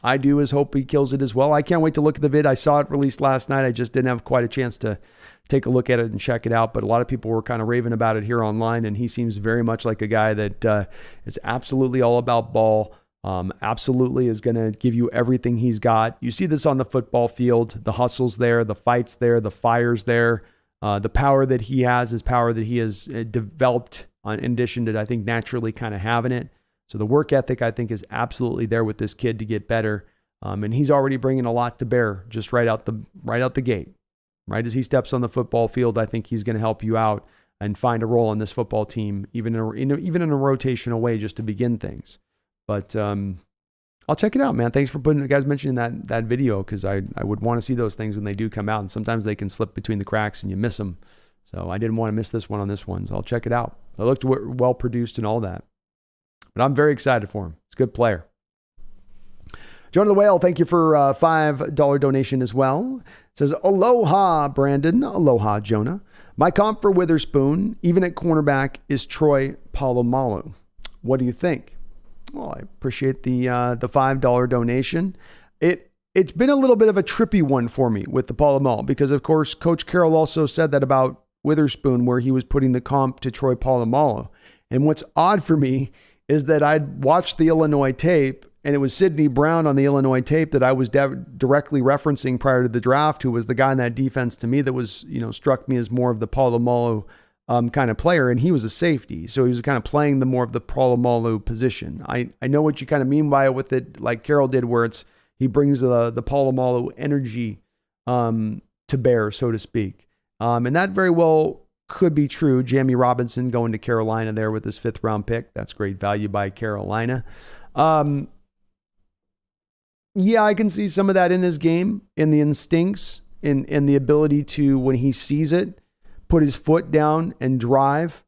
I do hope he kills it as well. I can't wait to look at the vid. I saw it released last night. I just didn't have quite a chance to take a look at it and check it out. But a lot of people were kind of raving about it here online, and he seems very much like a guy that is absolutely all about ball. Absolutely is going to give you everything he's got. You see this on the football field. The hustle's there, the fight's there, the fire's there. The power that he has is power that he has developed in addition to, I think, naturally kind of having it. So the work ethic, I think, is absolutely there with this kid to get better. And he's already bringing a lot to bear just right out the gate. Right as he steps on the football field, I think he's going to help you out and find a role on this football team, even in a rotational way, just to begin things. But I'll check it out, man. Thanks for guys mentioning that video, because I would want to see those things when they do come out, and sometimes they can slip between the cracks and you miss them. So I didn't want to miss this one on this one, so I'll check it out. It looked well produced and all that. But I'm very excited for him. He's a good player. Jonah the Whale, thank you for a $5 donation as well. It says, aloha, Brandon. Aloha, Jonah. My comp for Witherspoon, even at cornerback, is Troy Polamalu. What do you think? Well, I appreciate the $5 donation. It's been a little bit of a trippy one for me with the Polamalu, because, of course, Coach Carroll also said that about Witherspoon, where he was putting the comp to Troy Polamalu. And what's odd for me is that I'd watched the Illinois tape, and it was Sidney Brown on the Illinois tape that I was directly referencing prior to the draft, who was the guy in that defense to me that was, struck me as more of the Polamalu kind of player, and he was a safety. So he was kind of playing the more of the Polamalu position. I know what you kind of mean by it with it, like Carroll did, where he brings the Polamalu energy to bear, so to speak. And that very well could be true. Jamie Robinson going to Carolina there with his 5th round pick. That's great value by Carolina. Yeah, I can see some of that in his game, in the instincts, in the ability to, when he sees it, put his foot down and drive.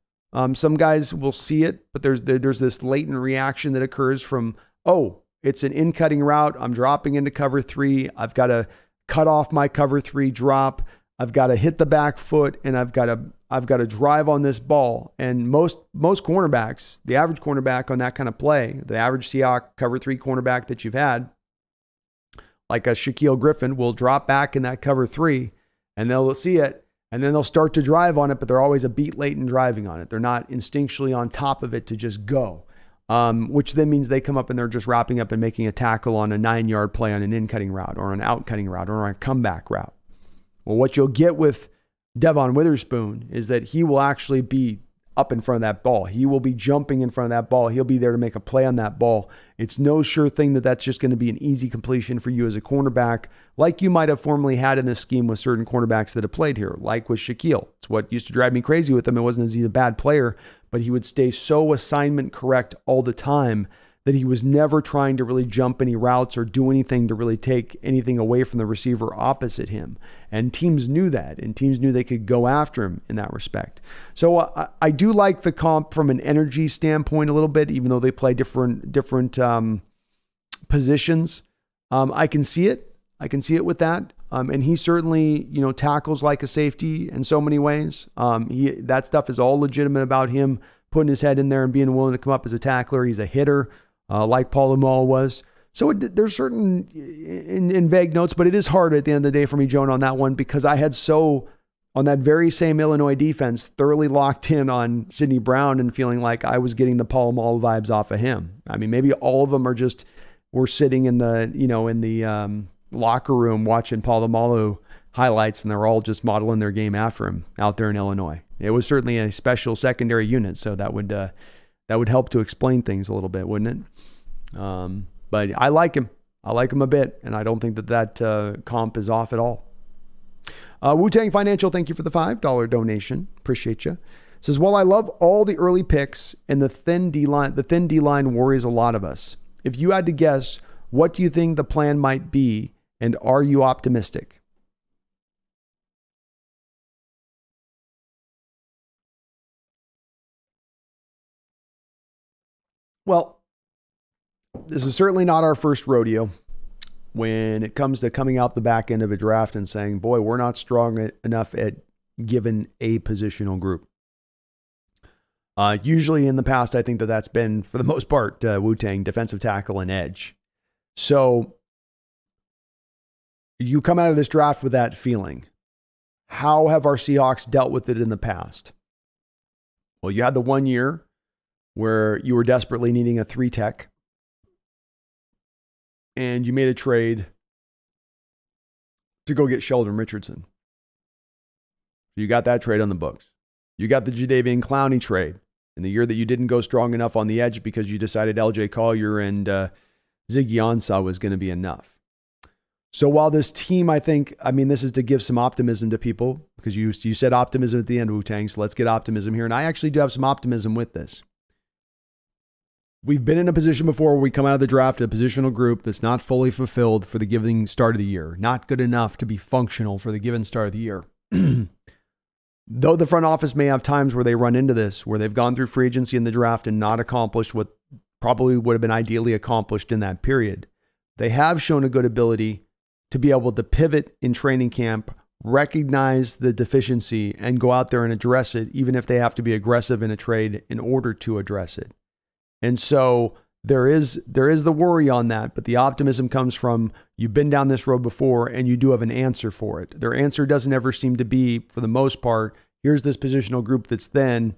Some guys will see it, but there's this latent reaction that occurs from, it's an in-cutting route. I'm dropping into cover 3. I've got to cut off my cover 3 drop. I've got to hit the back foot, and I've got to drive on this ball. And most cornerbacks, the average cornerback on that kind of play, the average Seahawks cover 3 cornerback that you've had, like a Shaquille Griffin, will drop back in that cover 3, and they'll see it, and then they'll start to drive on it, but they're always a beat late in driving on it. They're not instinctually on top of it to just go, which then means they come up and they're just wrapping up and making a tackle on a 9-yard play on an in-cutting route or an out-cutting route or on a comeback route. Well, what you'll get with Devon Witherspoon is that he will actually be up in front of that ball. He will be jumping in front of that ball. He'll be there to make a play on that ball. It's no sure thing that that's just going to be an easy completion for you as a cornerback, like you might have formerly had in this scheme with certain cornerbacks that have played here, like with Shaquille. It's what used to drive me crazy with him. It wasn't as he's a bad player, but he would stay so assignment correct all the time that he was never trying to really jump any routes or do anything to really take anything away from the receiver opposite him. And teams knew that, and teams knew they could go after him in that respect. So I do like the comp from an energy standpoint a little bit, even though they play different positions. I can see it. I can see it with that. And he certainly, tackles like a safety in so many ways. That stuff is all legitimate about him putting his head in there and being willing to come up as a tackler. He's a hitter. Like Polamalu was. So there's certain in vague notes, but it is hard at the end of the day for me, Jonah, on that one, because I had on that very same Illinois defense, thoroughly locked in on Sidney Brown and feeling like I was getting the Polamalu vibes off of him. I mean, maybe all of them we're sitting in the locker room watching Polamalu highlights, and they're all just modeling their game after him out there in Illinois. It was certainly a special secondary unit, so that would help to explain things a little bit, wouldn't it? But I like him. I like him a bit, and I don't think that comp is off at all. Wu-Tang Financial, thank you for the $5 donation. Appreciate you. Says, while I love all the early picks and the thin D-line worries a lot of us. If you had to guess, what do you think the plan might be, and are you optimistic? Well, this is certainly not our first rodeo when it comes to coming out the back end of a draft and saying, boy, we're not strong enough at given a positional group. Usually in the past, I think that's been, for the most part, Wu-Tang, defensive tackle and edge. So you come out of this draft with that feeling. How have our Seahawks dealt with it in the past? Well, you had the 1 year where you were desperately needing a 3-tech, and you made a trade to go get Sheldon Richardson. You got that trade on the books. You got the Jadeveon Clowney trade in the year that you didn't go strong enough on the edge because you decided LJ Collier and Ziggy Ansah was going to be enough. So while this team, I mean, this is to give some optimism to people because you said optimism at the end, Wu-Tang, so let's get optimism here. And I actually do have some optimism with this. We've been in a position before where we come out of the draft in a positional group that's not fully fulfilled for the given start of the year, not good enough to be functional for the given start of the year. Though the front office may have times where they run into this, where they've gone through free agency in the draft and not accomplished what probably would have been ideally accomplished in that period, they have shown a good ability to be able to pivot in training camp, recognize the deficiency, and go out there and address it, even if they have to be aggressive in a trade in order to address it. And so there is the worry on that, but the optimism comes from you've been down this road before and you do have an answer for it. Their answer doesn't ever seem to be, for the most part, here's this positional group that's thin.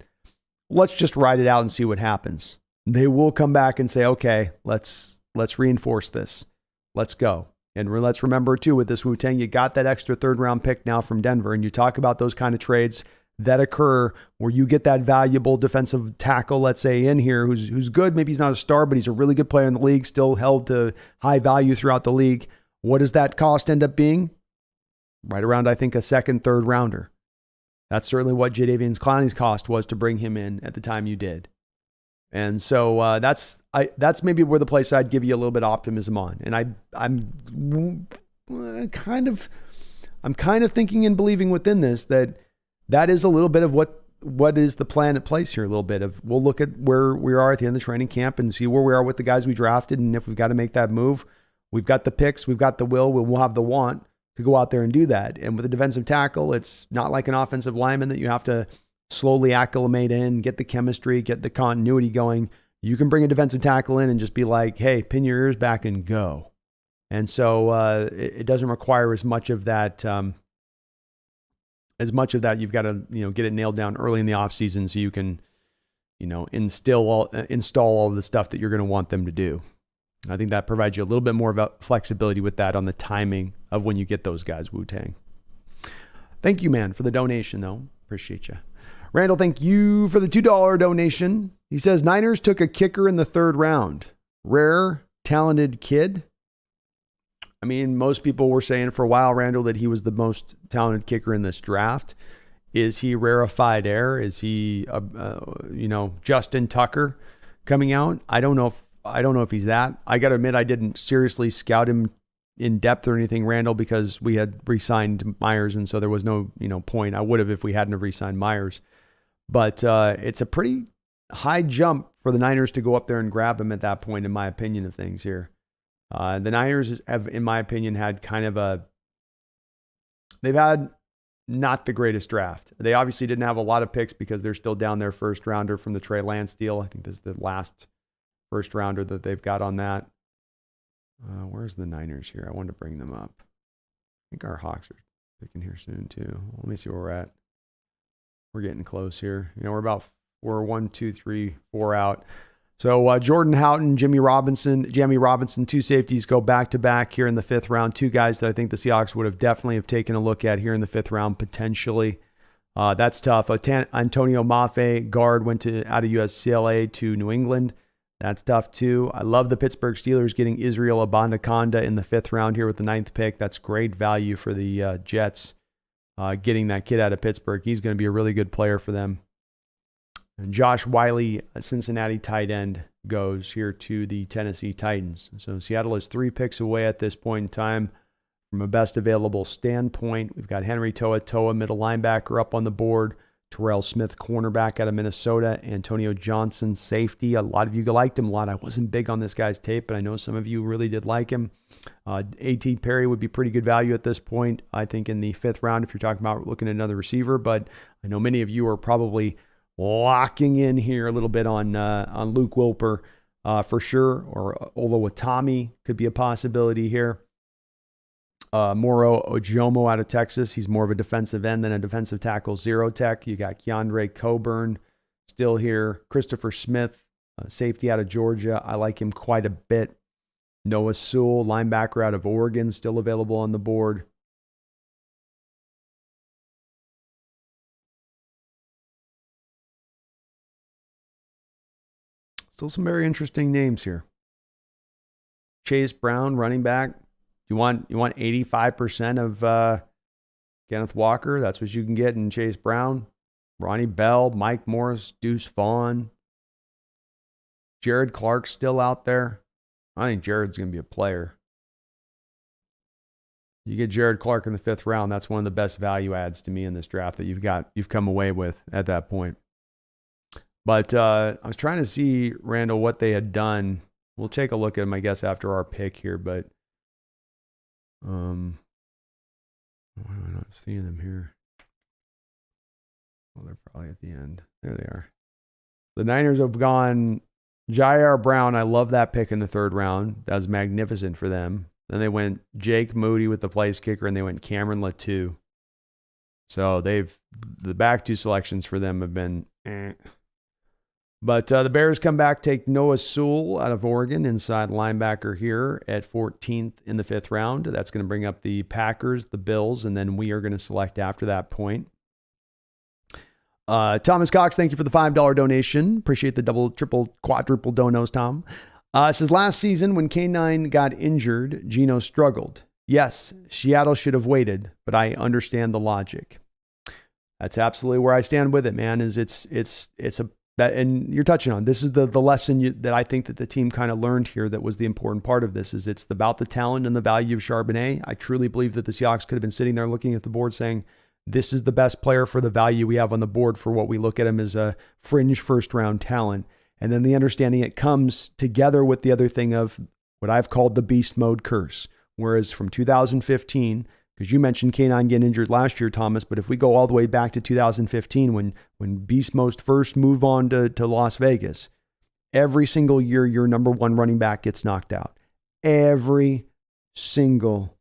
Let's just ride it out and see what happens. They will come back and say, okay, let's reinforce this. Let's go. And let's remember too, with this Wu-Tang, you got that extra 3rd round pick now from Denver, and you talk about those kind of trades that occur where you get that valuable defensive tackle, let's say, in here, who's good. Maybe he's not a star, but he's a really good player in the league, still held to high value throughout the league. What does that cost end up being? Right around, I think, a 2nd, 3rd rounder. That's certainly what Jadeveon Clowney's cost was to bring him in at the time you did. And so that's maybe where the place I'd give you a little bit of optimism on. And I'm kind of thinking and believing within this that is a little bit of what is the plan at place here. A little bit of, we'll look at where we are at the end of the training camp and see where we are with the guys we drafted, and if we've got to make that move, we've got the picks, we've got the we'll have the want to go out there and do that. And with a defensive tackle, it's not like an offensive lineman that you have to slowly acclimate in, get the chemistry, get the continuity going. You can bring a defensive tackle in and just be like, hey, pin your ears back and go. And so it doesn't require as much of that. You've got to get it nailed down early in the offseason so you can install all of the stuff that you're going to want them to do. I think that provides you a little bit more about flexibility with that on the timing of when you get those guys, Wu-Tang. Thank you, man, for the donation, though. Appreciate you. Randall, thank you for the $2 donation. He says, Niners took a kicker in the 3rd round. Rare, talented kid. I mean, most people were saying for a while, Randall, that he was the most talented kicker in this draft. Is he rarefied air? Is he, Justin Tucker coming out? I don't know if he's that. I got to admit, I didn't seriously scout him in depth or anything, Randall, because we had re-signed Myers, and so there was no point. I would have if we hadn't have re-signed Myers. But it's a pretty high jump for the Niners to go up there and grab him at that point, in my opinion of things here. The Niners have, in my opinion, had they've had not the greatest draft. They obviously didn't have a lot of picks because they're still down their 1st rounder from the Trey Lance deal. I think this is the last 1st rounder that they've got on that. Where's the Niners here? I wanted to bring them up. I think our Hawks are picking here soon too. Let me see where we're at. We're getting close here. We're 1, 2, 3, 4 out. So Jordan Houghton, Jamie Robinson, 2 safeties go back to back here in the 5th round. 2 guys that I think the Seahawks would have definitely have taken a look at here in the 5th round potentially. That's tough. Antonio Mafe, guard, went out of UCLA to New England. That's tough too. I love the Pittsburgh Steelers getting Israel Abanikanda in the 5th round here with the 9th pick. That's great value for the Jets. Getting that kid out of Pittsburgh. He's going to be a really good player for them. And Josh Wiley, a Cincinnati tight end, goes here to the Tennessee Titans. So Seattle is 3 picks away at this point in time from a best available standpoint. We've got Henry Toa, middle linebacker, up on the board. Terrell Smith, cornerback out of Minnesota. Antonio Johnson, safety. A lot of you liked him a lot. I wasn't big on this guy's tape, but I know some of you really did like him. A.T. Perry would be pretty good value at this point, I think, in the 5th round if you're talking about looking at another receiver. But I know many of you are probably locking in here a little bit on Luke Wilper for sure, or Olu Oluwatimi could be a possibility here. Moro Ojomo out of Texas. He's more of a defensive end than a defensive tackle, zero tech. You got Keandre Coburn still here. Christopher Smith, safety out of Georgia. I like him quite a bit. Noah Sewell, linebacker out of Oregon, still available on the board. Still some very interesting names here. Chase Brown, running back. You want 85% of Kenneth Walker? That's what you can get in Chase Brown. Ronnie Bell, Mike Morris, Deuce Vaughn. Jared Clark's still out there. I think Jared's going to be a player. You get Jared Clark in the 5th round. That's one of the best value adds to me in this draft that you've come away with at that point. But I was trying to see, Randall, what they had done. We'll take a look at them, I guess, after our pick here, but why am I not seeing them here? Well, they're probably at the end. There they are. The Niners have gone Jair Brown. I love that pick in the 3rd round. That was magnificent for them. Then they went Jake Moody with the place kicker, and they went Cameron Latou. So the back 2 selections for them have been But the Bears come back, take Noah Sewell out of Oregon, inside linebacker here at 14th in the 5th round. That's going to bring up the Packers, the Bills, and then we are going to select after that point. Thomas Cox, thank you for the $5 donation. Appreciate the double, triple, quadruple donos, Tom. It says, last season when K9 got injured, Geno struggled. Yes, Seattle should have waited, but I understand the logic. That's absolutely where I stand with it, man. And you're touching on this is the lesson that I think that the team kind of learned here. That was the important part of this. Is it's about the talent and the value of Charbonnet. I truly believe that the Seahawks could have been sitting there looking at the board saying, this is the best player for the value we have on the board for what we look at him as a fringe 1st round talent. And then the understanding it comes together with the other thing of what I've called the beast mode curse. Whereas from 2015, because you mentioned K9 getting injured last year, Thomas, but if we go all the way back to 2015 when Beast Mode first moved on to Las Vegas, every single year your number 1 running back gets knocked out. Every single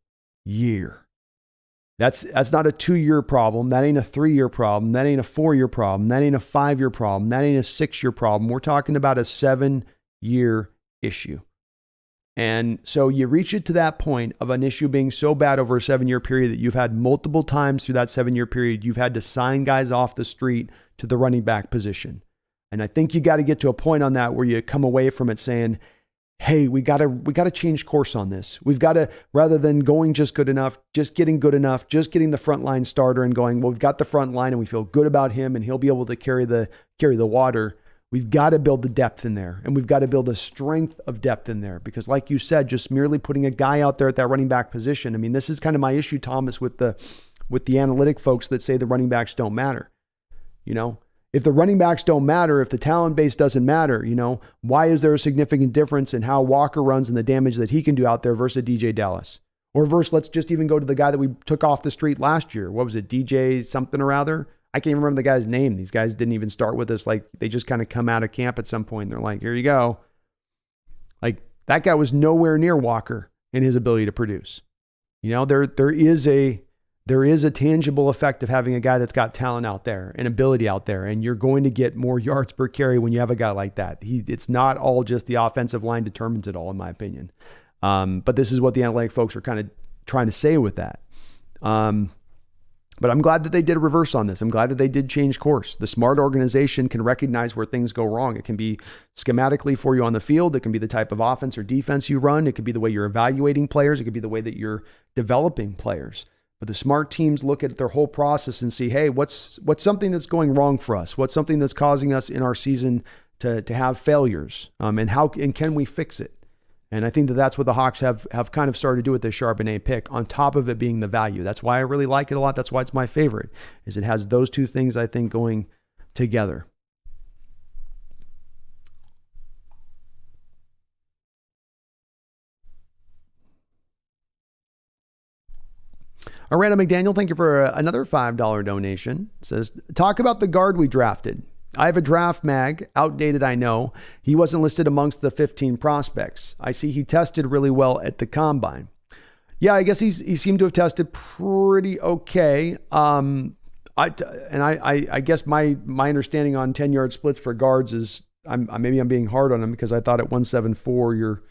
year. That's not a 2-year problem. That ain't a 3-year problem. That ain't a 4-year problem. That ain't a 5-year problem. That ain't a 6-year problem. We're talking about a 7-year issue. And so you reach it to that point of an issue being so bad over a 7-year period that you've had multiple times through that 7-year period, you've had to sign guys off the street to the running back position. And I think you got to get to a point on that where you come away from it saying, hey, we got to change course on this. We've got to, rather than going just good enough, just getting good enough, just getting the frontline starter and going, well, we've got the front line and we feel good about him and he'll be able to carry the water. We've got to build the depth in there, and we've got to build a strength of depth in there because, like you said, just merely putting a guy out there at that running back position. I mean, this is kind of my issue, Thomas, with the analytic folks that say the running backs don't matter. You know, if the running backs don't matter, if the talent base doesn't matter, you know, why is there a significant difference in how Walker runs and the damage that he can do out there versus DJ Dallas? Or versus, let's just even go to the guy that we took off the street last year. What was it, DJ something or other? I can't remember the guy's name. These guys didn't even start with us. Like, they just kind of come out of camp at some point. And they're like, here you go. Like, that guy was nowhere near Walker in his ability to produce. You know, there is a tangible effect of having a guy that's got talent out there and ability out there. And you're going to get more yards per carry when you have a guy like that. It's not all just the offensive line determines it all, in my opinion. But this is what the analytic folks are kind of trying to say with that. But I'm glad that they did a reverse on this. I'm glad that they did change course. The smart organization can recognize where things go wrong. It can be schematically for you on the field. It can be the type of offense or defense you run. It could be the way you're evaluating players. It could be the way that you're developing players. But the smart teams look at their whole process and see, hey, what's something that's going wrong for us? What's something that's causing us in our season to have failures? And can we fix it? And I think that that's what the Hawks have kind of started to do with this Charbonnet pick, on top of it being the value. That's why I really like it a lot. That's why it's my favorite, is it has those two things, I think, going together. Random McDaniel, thank you for another $5 donation. It says, talk about the guard we drafted. I have a draft mag, outdated I know. He wasn't listed amongst the 15 prospects. I see he tested really well at the combine. Yeah, I guess he seemed to have tested pretty okay. I guess my understanding on 10-yard splits for guards is, maybe I'm being hard on him, because I thought at 174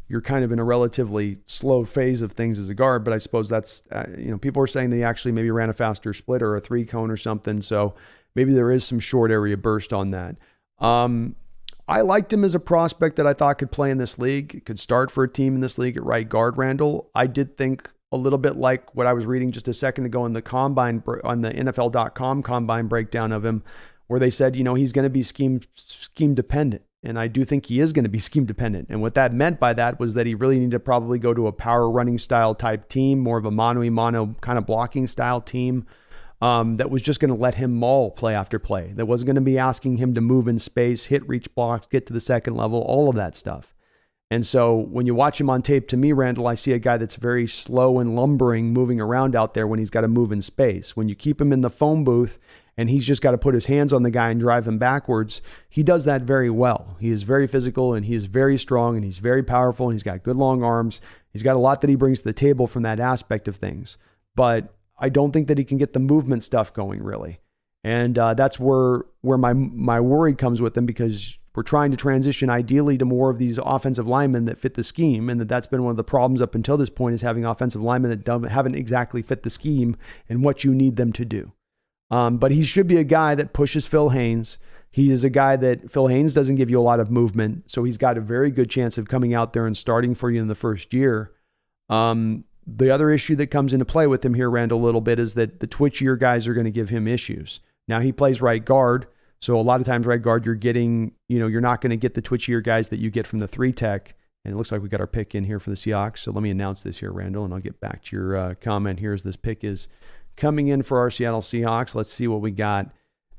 you're kind of in a relatively slow phase of things as a guard, but I suppose that's, people are saying they actually maybe ran a faster split or a 3-cone or something. So maybe there is some short area burst on that. I liked him as a prospect that I thought could play in this league, could start for a team in this league at right guard, Randall. I did think a little bit like what I was reading just a second ago in the combine, on the NFL.com combine breakdown of him, where they said, he's going to be scheme dependent. And I do think he is going to be scheme dependent. And what that meant by that was that he really needed to probably go to a power running style type team, more of a mano-a-mano kind of blocking style team, that was just going to let him maul play after play. That wasn't going to be asking him to move in space, hit reach blocks, get to the second level, all of that stuff. And so when you watch him on tape, to me, Randall, I see a guy that's very slow and lumbering, moving around out there when he's got to move in space. When you keep him in the phone booth and he's just got to put his hands on the guy and drive him backwards, he does that very well. He is very physical, and he is very strong, and he's very powerful, and he's got good long arms. He's got a lot that he brings to the table from that aspect of things. But I don't think that he can get the movement stuff going, really. And that's where my worry comes with him, because we're trying to transition ideally to more of these offensive linemen that fit the scheme, and that's been one of the problems up until this point, is having offensive linemen that haven't exactly fit the scheme and what you need them to do. But he should be a guy that pushes Phil Haynes. He is a guy that Phil Haynes doesn't give you a lot of movement, so he's got a very good chance of coming out there and starting for you in the first year. The other issue that comes into play with him here, Randall, a little bit, is that the twitchier guys are going to give him issues. Now, he plays right guard, so a lot of times right guard, you're not going to get the twitchier guys that you get from the 3-tech. And it looks like we got our pick in here for the Seahawks. So let me announce this here, Randall, and I'll get back to your comment here as this pick is coming in for our Seattle Seahawks. Let's see what we got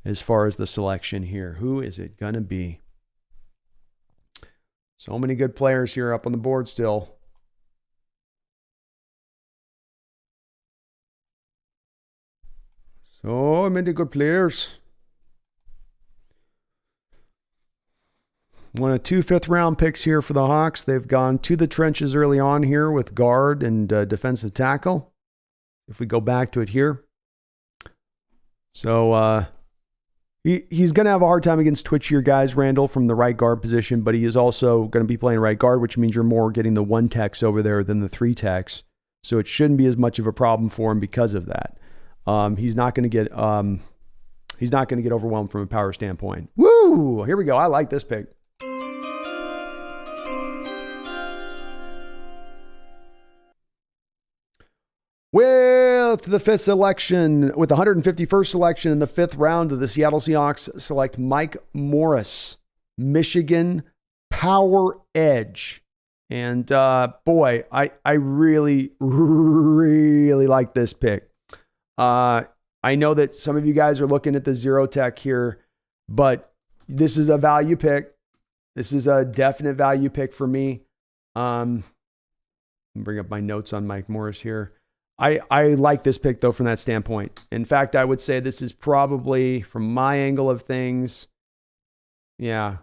as far as the selection here. Who is it going to be? So many good players here up on the board still. So many good players. One of 2 5th-round picks here for the Hawks. They've gone to the trenches early on here with guard and defensive tackle. If we go back to it here. So he's going to have a hard time against twitchier guys, Randall, from the right guard position, but he is also going to be playing right guard, which means you're more getting the 1-techs over there than the 3-techs. So it shouldn't be as much of a problem for him because of that. He's not going to get overwhelmed from a power standpoint. Woo! Here we go. I like this pick. With the 5th selection, with the 151st selection in the 5th round of the Seattle Seahawks, select Mike Morris, Michigan power edge. And boy, I really, really like this pick. I know that some of you guys are looking at the 0-tech here, but this is a value pick. This is a definite value pick for me. Bring up my notes on Mike Morris here. I like this pick, though, from that standpoint. In fact, I would say this is probably, from my angle of things, yeah,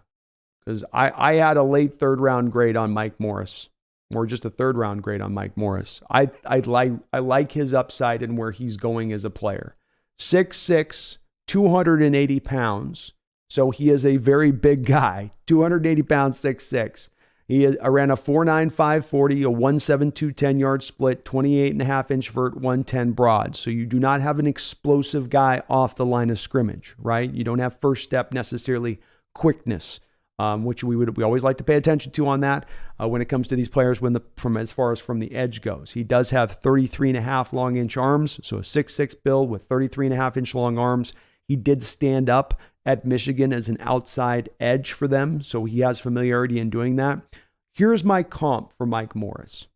because I had a late 3rd-round grade on Mike Morris, or just a 3rd-round grade on Mike Morris. I like his upside and where he's going as a player. 6'6", 280 pounds. So he is a very big guy. 280 pounds, 6'6". He ran a 4.95 40, a 1.72 10-yard split, 28.5-inch vert, 110 broad. So you do not have an explosive guy off the line of scrimmage, right? You don't have first step necessarily quickness, which we always like to pay attention to on that when it comes to these players as far as from the edge goes. He does have 33.5 long inch arms, so a 6'6" build with 33.5-inch long arms. He did stand up at Michigan as an outside edge for them, so he has familiarity in doing that. Here's my comp for Mike Morris.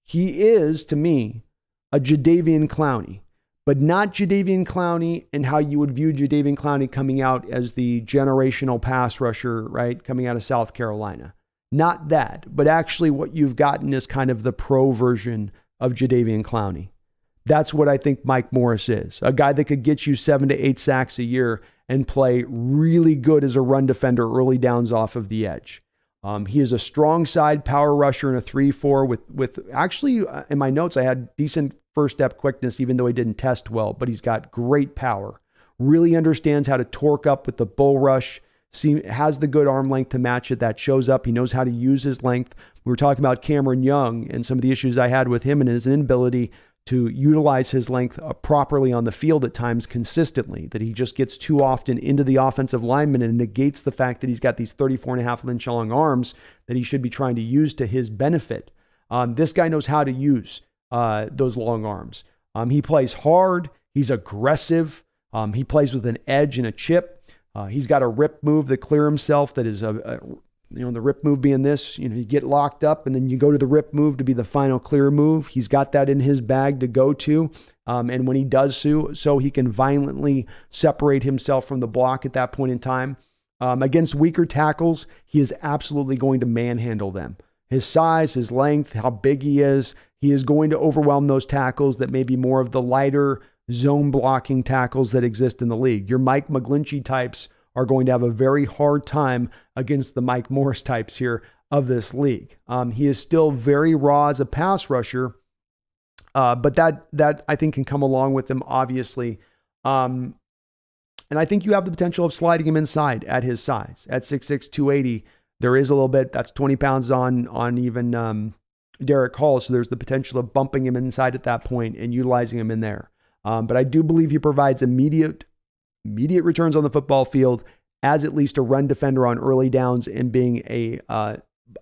He is, to me, a Jadeveon Clowney, but not Jadeveon Clowney and how you would view Jadeveon Clowney coming out as the generational pass rusher, right? Coming out of South Carolina. Not that, but actually what you've gotten is kind of the pro version of Jadeveon Clowney. That's what I think Mike Morris is. A guy that could get you 7 to 8 sacks a year and play really good as a run defender early downs off of the edge. He is a strong side power rusher in a 3-4 with actually, in my notes, I had decent first step quickness, even though he didn't test well, but he's got great power. Really understands how to torque up with the bull rush. Has the good arm length to match it. That shows up. He knows how to use his length. We were talking about Cameron Young and some of the issues I had with him and his inability to utilize his length properly on the field at times consistently, that he just gets too often into the offensive lineman and negates the fact that he's got these 34.5-inch long arms that he should be trying to use to his benefit. This guy knows how to use those long arms. He plays hard. He's aggressive. He plays with an edge and a chip. He's got a rip move that clear himself that is the rip move being this, you get locked up and then you go to the rip move to be the final clear move. He's got that in his bag to go to. And when he does so he can violently separate himself from the block at that point in time. Against weaker tackles, he is absolutely going to manhandle them. His size, his length, how big he is going to overwhelm those tackles that may be more of the lighter zone blocking tackles that exist in the league. Your Mike McGlinchey types are going to have a very hard time against the Mike Morris types here of this league. He is still very raw as a pass rusher, but that I think can come along with him, obviously. And I think you have the potential of sliding him inside at his size. At 6'6", 280, there is a little bit. That's 20 pounds on even Derek Hall, so there's the potential of bumping him inside at that point and utilizing him in there. But I do believe he provides immediate returns on the football field as at least a run defender on early downs and being a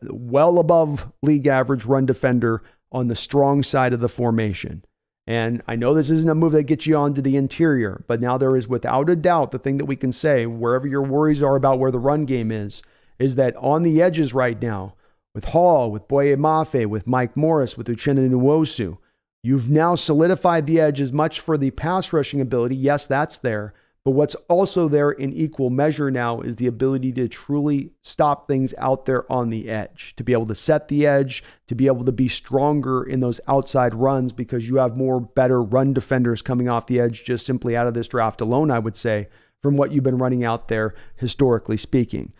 well above league average run defender on the strong side of the formation. And I know this isn't a move that gets you onto the interior, but now there is without a doubt the thing that we can say, wherever your worries are about where the run game is that on the edges right now, with Hall, with Boye Mafe, with Mike Morris, with Uchenna Nwosu, you've now solidified the edge as much for the pass rushing ability. Yes, that's there. But what's also there in equal measure now is the ability to truly stop things out there on the edge, to be able to set the edge, to be able to be stronger in those outside runs because you have more better run defenders coming off the edge just simply out of this draft alone, I would say, from what you've been running out there historically speaking.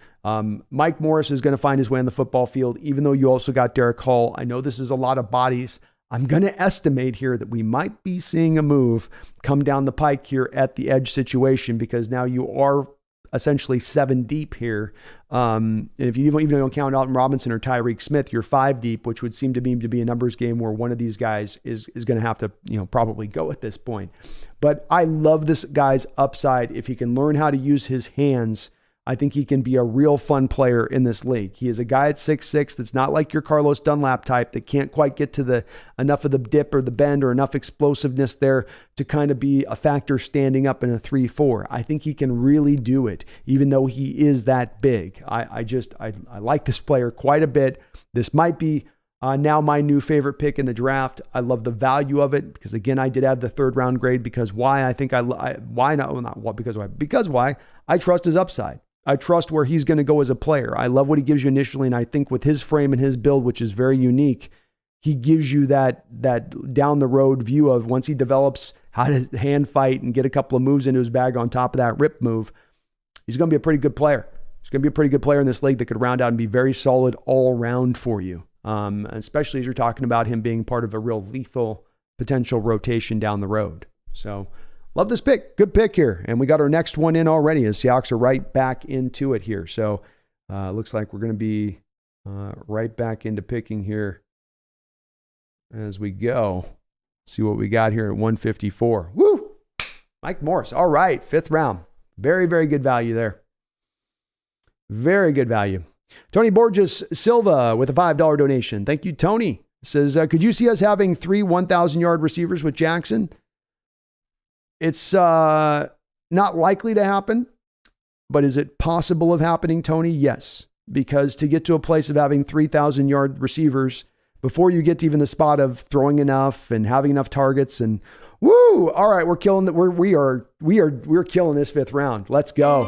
Mike Morris is going to find his way on the football field, even though you also got Derek Hall. I know this is a lot of bodies. I'm going to estimate here that we might be seeing a move come down the pike here at the edge situation because now you are essentially 7 deep here. And if you even don't count Alton Robinson or Tyreek Smith, you're 5 deep, which would seem to me to be a numbers game where one of these guys is going to have to probably go at this point. But I love this guy's upside. If he can learn how to use his hands, I think he can be a real fun player in this league. He is a guy at 6'6" that's not like your Carlos Dunlap type that can't quite get to enough of the dip or the bend or enough explosiveness there to kind of be a factor standing up in a 3-4. I think he can really do it, even though he is that big. I like this player quite a bit. This might be now my new favorite pick in the draft. I love the value of it because, again, I did have the 3rd round grade because why? I trust his upside. I trust where he's going to go as a player. I love what he gives you initially, and I think with his frame and his build, which is very unique, he gives you that down the road view of once he develops how to hand fight and get a couple of moves into his bag on top of that rip move, he's going to be a pretty good player. He's going to be a pretty good player in this league that could round out and be very solid all around for you, especially as you're talking about him being part of a real lethal potential rotation down the road. So love this pick. Good pick here. And we got our next one in already as Seahawks are right back into it here. So looks like we're going to be right back into picking here as we go. Let's see what we got here at 154. Woo! Mike Morris. All right. 5th round. Very, very good value there. Very good value. Tony Borges Silva with a $5 donation. Thank you, Tony. Says, could you see us having 3 1,000-yard receivers with Jackson? It's not likely to happen, but is it possible of happening, Tony? Yes. because to get to a place of having 3,000 yard receivers before you get to even the spot of throwing enough and having enough targets and woo, all right, we're killing that. We're killing this 5th round. Let's go.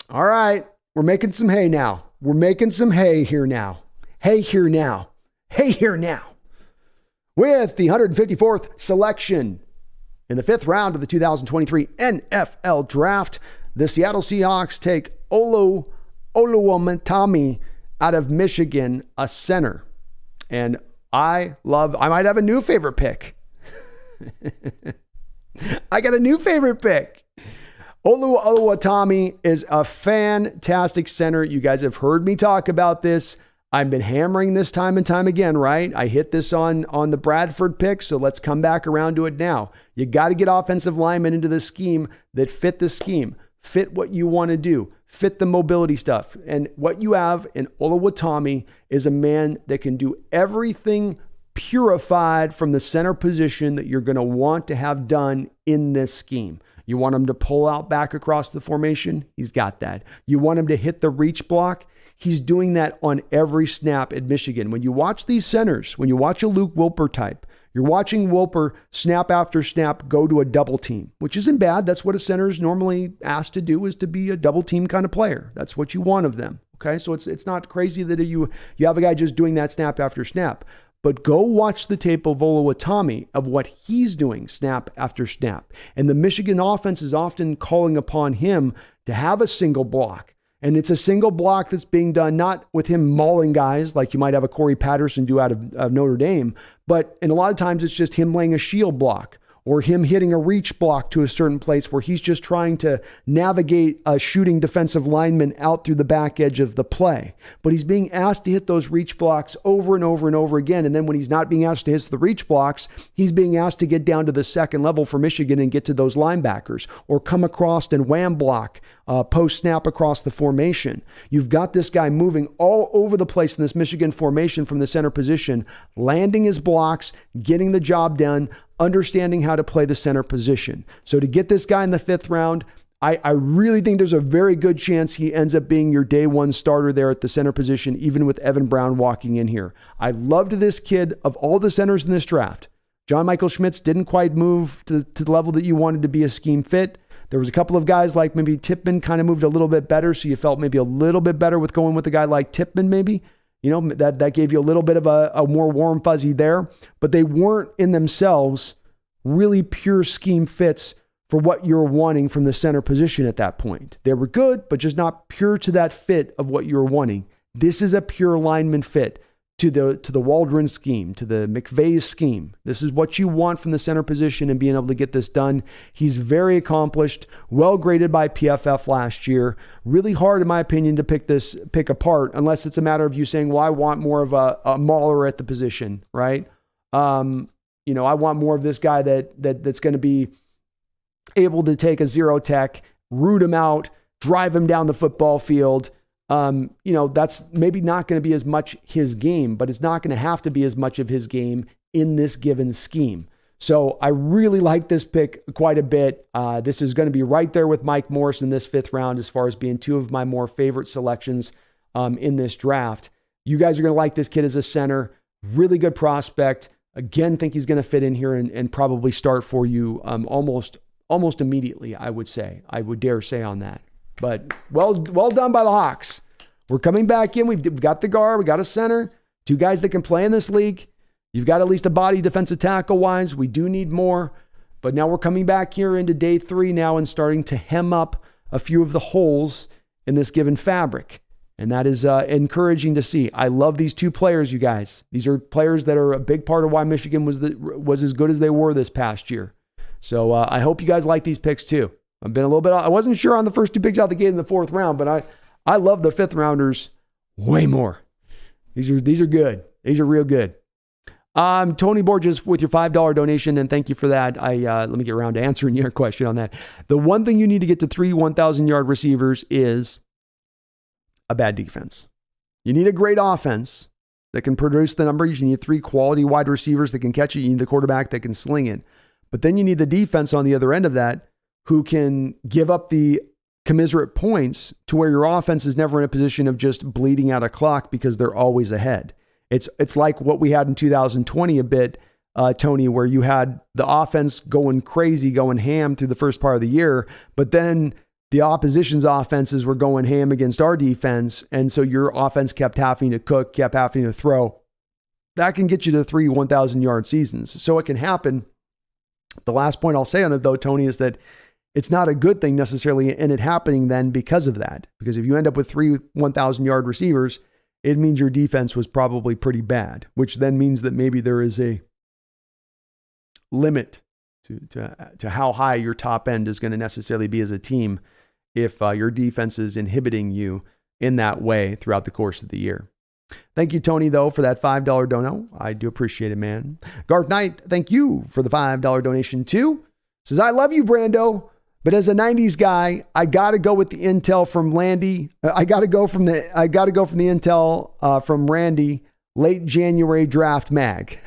All right, we're making some hay now. We're making some hay here now. Hay here now. Hay here now. With the 154th selection in the 5th round of the 2023 NFL Draft, the Seattle Seahawks take Olu Oluwatimi out of Michigan, a center. And I might have a new favorite pick. I got a new favorite pick. Olu Oluwatimi is a fantastic center. You guys have heard me talk about this. I've been hammering this time and time again, right? I hit this on the Bradford pick, so let's come back around to it now. You got to get offensive linemen into the scheme that fit the scheme, fit what you want to do, fit the mobility stuff. And what you have in Oluwatimi is a man that can do everything purified from the center position that you're going to want to have done in this scheme. You want him to pull out back across the formation? He's got that. You want him to hit the reach block? He's doing that on every snap at Michigan. When you watch these centers, when you watch a Luke Wilper type, you're watching Wilper snap after snap go to a double team, which isn't bad. That's what a center is normally asked to do, is to be a double team kind of player. That's what you want of them. Okay, so it's not crazy that you have a guy just doing that snap after snap. But go watch the tape of Oluwatimi of what he's doing snap after snap. And the Michigan offense is often calling upon him to have a single block. And it's a single block that's being done not with him mauling guys like you might have a Corey Patterson do out of Notre Dame, but in a lot of times it's just him laying a shield block or him hitting a reach block to a certain place where he's just trying to navigate a shooting defensive lineman out through the back edge of the play. But he's being asked to hit those reach blocks over and over and over again. And then when he's not being asked to hit the reach blocks, he's being asked to get down to the second level for Michigan and get to those linebackers or come across and wham block post snap across the formation. You've got this guy moving all over the place in this Michigan formation from the center position, landing his blocks, getting the job done, understanding how to play the center position. So to get this guy in the 5th round, I really think there's a very good chance he ends up being your day one starter there at the center position, even with Evan Brown walking in here. I loved this kid of all the centers in this draft. John Michael Schmitz didn't quite move to the level that you wanted to be a scheme fit. There was a couple of guys like maybe Tippmann kind of moved a little bit better, so you felt maybe a little bit better with going with a guy like Tippmann maybe. You know, that gave you a little bit of a more warm fuzzy there, but they weren't in themselves really pure scheme fits for what you're wanting from the center position at that point. They were good, but just not pure to that fit of what you were wanting. This is a pure lineman fit to the Waldron scheme, to the McVay scheme. This is what you want from the center position and being able to get this done. He's very accomplished, well graded by PFF last year. Really hard, in my opinion, to pick apart, unless it's a matter of you saying, well, I want more of a mauler at the position, right? I want more of this guy that's going to be able to take a zero tech, root him out, drive him down the football field. That's maybe not going to be as much his game, but it's not going to have to be as much of his game in this given scheme. So I really like this pick quite a bit. This is going to be right there with Mike Morris in this 5th round as far as being two of my more favorite selections in this draft. You guys are going to like this kid as a center. Really good prospect. Again, think he's going to fit in here and probably start for you almost immediately, I would say. I would dare say on that. But well done by the Hawks. We're coming back in. We've got the guard. We got a center. Two guys that can play in this league. You've got at least a body defensive tackle-wise. We do need more. But now we're coming back here into day 3 now and starting to hem up a few of the holes in this given fabric. And that is encouraging to see. I love these two players, you guys. These are players that are a big part of why Michigan was as good as they were this past year. So I hope you guys like these picks too. I've been a little bit, I wasn't sure on the first 2 picks out the gate in the 4th round, but I love the 5th rounders way more. These are good. These are real good. Tony Borges with your $5 donation, and thank you for that. Let me get around to answering your question on that. The one thing you need to get to 3 1,000-yard receivers is a bad defense. You need a great offense that can produce the numbers. You need 3 quality wide receivers that can catch it. You need the quarterback that can sling it. But then you need the defense on the other end of that who can give up the commiserate points to where your offense is never in a position of just bleeding out a clock because they're always ahead. It's like what we had in 2020 a bit, Tony, where you had the offense going crazy, going ham through the first part of the year, but then the opposition's offenses were going ham against our defense. And so your offense kept having to cook, kept having to throw. That can get you to 3 1,000-yard seasons. So it can happen. The last point I'll say on it, though, Tony, is that it's not a good thing necessarily in it happening then because of that. Because if you end up with 3 1,000-yard receivers, it means your defense was probably pretty bad, which then means that maybe there is a limit to how high your top end is going to necessarily be as a team if your defense is inhibiting you in that way throughout the course of the year. Thank you, Tony, though, for that $5 dono. I do appreciate it, man. Garth Knight, thank you for the $5 donation too. Says, I love you, Brando, but as a 90s guy, I got to go with the intel from Landy. I got to go from the intel from Randy, late January draft mag.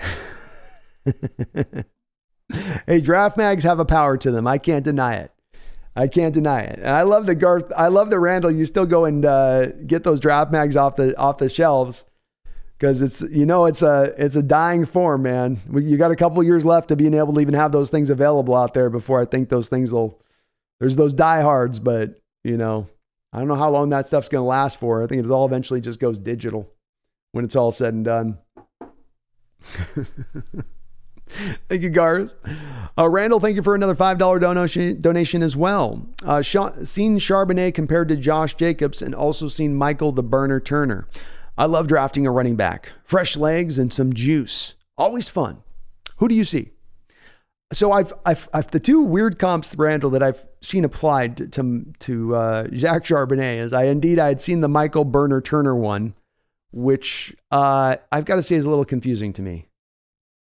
Hey, draft mags have a power to them. I can't deny it. And I love the Garth. I love the Randall. You still go and get those draft mags off the shelves because it's a dying form, man. You got a couple years left to being able to even have those things available out there before I think those things will. There's those diehards, but I don't know how long that stuff's going to last for. I think it all eventually just goes digital when it's all said and done. Thank you, Garth. Randall, thank you for another $5 donation as well. Seen Charbonnet compared to Josh Jacobs and also seen Michael the Burner Turner. I love drafting a running back. Fresh legs and some juice. Always fun. Who do you see? So I've the two weird comps, Randall, that I've seen applied to Zach Charbonnet is I had seen the Michael Burner Turner one, which I've got to say is a little confusing to me.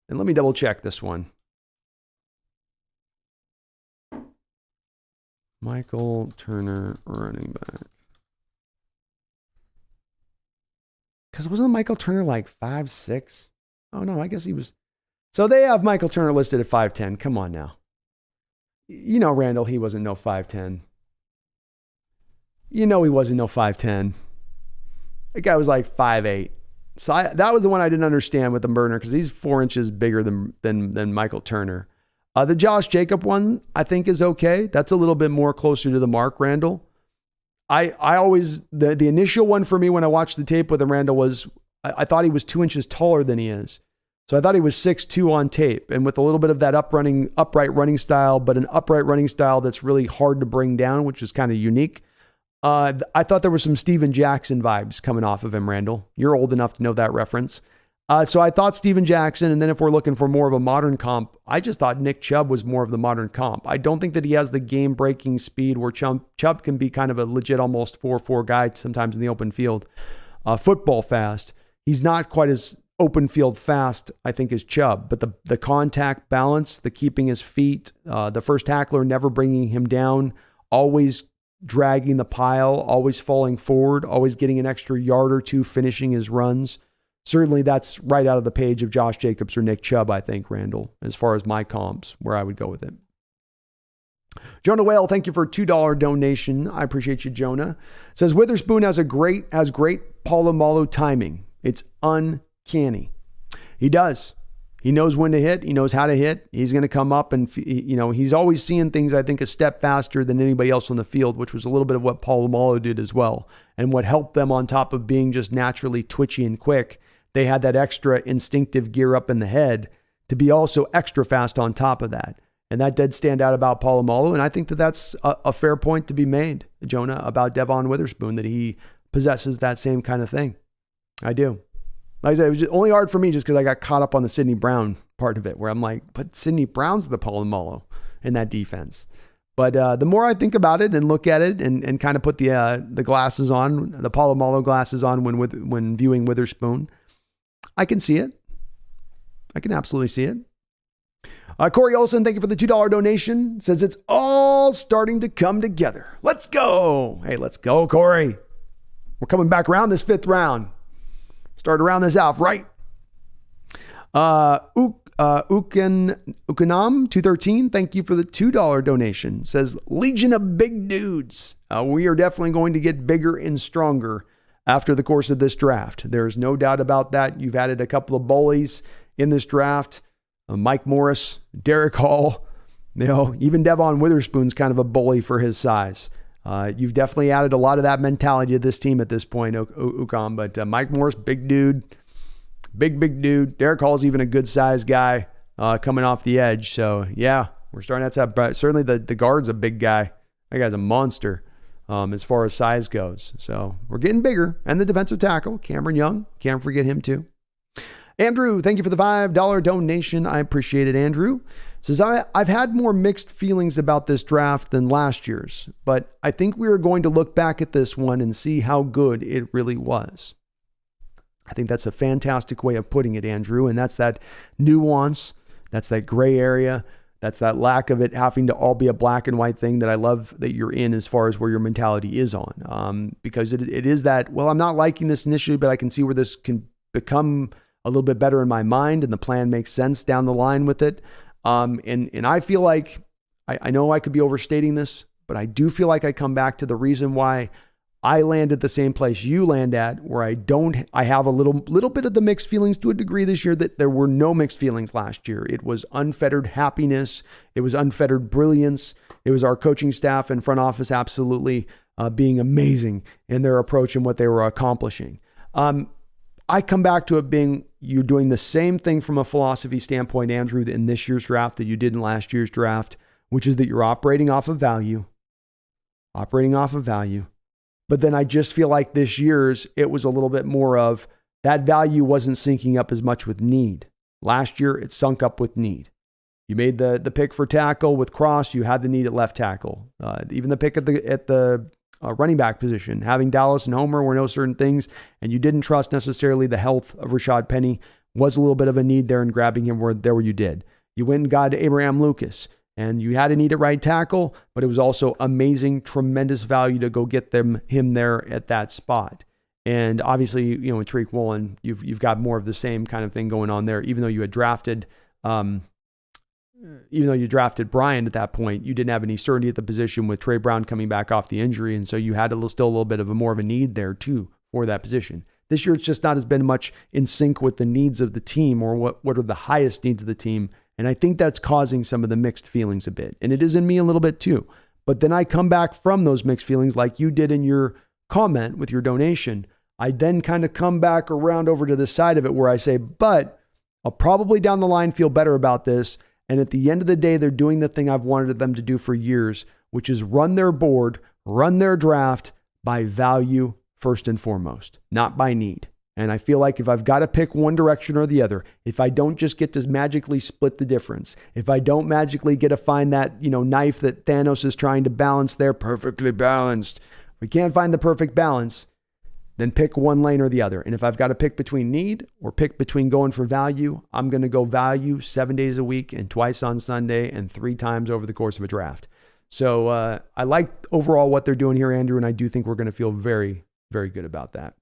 And let me double check this one. Michael Turner running back. Because wasn't Michael Turner like 5'6"? Oh no, I guess he was. So they have Michael Turner listed at 5'10". Come on now. Randall, he wasn't no 5'10". He wasn't no 5'10". That guy was like 5'8". So that was the one I didn't understand with the Burner because he's 4 inches bigger than Michael Turner. The Josh Jacob one I think is okay. That's a little bit more closer to the mark, Randall. I always the initial one for me when I watched the tape with him, Randall, was I thought he was 2 inches taller than he is. So I thought he was 6'2" on tape, and with a little bit of that upright running style, but an upright running style that's really hard to bring down, which is kind of unique. I thought there were some Steven Jackson vibes coming off of him, Randall. You're old enough to know that reference. So I thought Steven Jackson, and then if we're looking for more of a modern comp, I just thought Nick Chubb was more of the modern comp. I don't think that he has the game-breaking speed where Chubb can be kind of a legit almost 4-4 guy sometimes in the open field. Football fast. He's not quite as open field fast, I think, as Chubb, but the contact balance, the keeping his feet, the first tackler never bringing him down, always dragging the pile, always falling forward, always getting an extra yard or two, finishing his runs. Certainly that's right out of the page of Josh Jacobs or Nick Chubb, I think, Randall, as far as my comps, where I would go with it. Jonah Whale, thank you for a $2 donation. I appreciate you, Jonah. Says Witherspoon has great Polamalu timing. It's uncanny. He does. He knows when to hit. He knows how to hit. He's going to come up and, he's always seeing things, I think, a step faster than anybody else on the field, which was a little bit of what Polamalu did as well. And what helped them on top of being just naturally twitchy and quick, they had that extra instinctive gear up in the head to be also extra fast on top of that. And that did stand out about Polamalu. And I think that that's a fair point to be made, Jonah, about Devon Witherspoon, that he possesses that same kind of thing. I do. Like I said, it was just only hard for me just because I got caught up on the Sidney Brown part of it, where I'm like, but Sidney Brown's the Polamalu in that defense. But the more I think about it and look at it and kind of put the glasses on, the Polamalu glasses on when viewing Witherspoon, I can see it. I can absolutely see it. Corey Olson, thank you for the $2 donation. Says it's all starting to come together. Let's go. Hey, let's go, Corey. We're coming back around this 5th round. Start to round this out, right? Ukanam 213, thank you for the $2 donation. Says, Legion of Big Dudes. We are definitely going to get bigger and stronger after the course of this draft. There's no doubt about that. You've added a couple of bullies in this draft. Mike Morris, Derek Hall, even Devon Witherspoon's kind of a bully for his size. You've definitely added a lot of that mentality to this team at this point, Ukam. But Mike Morris, big dude. Big dude. Derek Hall's even a good size guy coming off the edge. So, yeah, we're starting to have, but certainly the guard's a big guy. That guy's a monster as far as size goes. So, we're getting bigger. And the defensive tackle, Cameron Young. Can't forget him, too. Andrew, thank you for the $5 donation. I appreciate it, Andrew. Says, I've had more mixed feelings about this draft than last year's, but I think we are going to look back at this one and see how good it really was. I think that's a fantastic way of putting it, Andrew. And that's that nuance. That's that gray area. That's that lack of it having to all be a black and white thing that I love that you're in as far as where your mentality is on. Because it is that, well, I'm not liking this initially, but I can see where this can become a little bit better in my mind and the plan makes sense down the line with it. And I feel like, I know I could be overstating this, but I do feel like I come back to the reason why I land at the same place you land at, where I have a little bit of the mixed feelings to a degree this year that there were no mixed feelings last year. It was unfettered happiness. It was unfettered brilliance. It was our coaching staff and front office absolutely being amazing in their approach and what they were accomplishing. I come back to it being you're doing the same thing from a philosophy standpoint, Andrew, in this year's draft that you did in last year's draft, which is that you're operating off of value. But then I just feel like this year's, it was a little bit more of that value wasn't syncing up as much with need. Last year, it sunk up with need. You made the pick for tackle with Cross. You had the need at left tackle. Even the pick at the running back position, having Dallas and Homer were no certain things, and you didn't trust necessarily the health of Rashad Penny was a little bit of a need there and grabbing him where you did. You went and got Abraham Lucas. And you had a need at right tackle, but it was also amazing, tremendous value to go get him there at that spot. And obviously, with Tariq Woolen, you've got more of the same kind of thing going on there. Even though you drafted Brian at that point, you didn't have any certainty at the position with Trey Brown coming back off the injury, and so you had still a little bit of more of a need there too for that position. This year, it's just not as been much in sync with the needs of the team or what are the highest needs of the team. And I think that's causing some of the mixed feelings a bit. And it is in me a little bit too. But then I come back from those mixed feelings like you did in your comment with your donation. I then kind of come back around over to the side of it where I say, but I'll probably down the line feel better about this. And at the end of the day, they're doing the thing I've wanted them to do for years, which is run their board, run their draft by value first and foremost, not by need. And I feel like if I've got to pick one direction or the other, if I don't just get to magically split the difference, if I don't magically get to find that, knife that Thanos is trying to balance there, perfectly balanced, we can't find the perfect balance, then pick one lane or the other. And if I've got to pick between need or pick between going for value, I'm going to go value 7 days a week and twice on Sunday and 3 times over the course of a draft. So I like overall what they're doing here, Andrew, and I do think we're going to feel very, very good about that.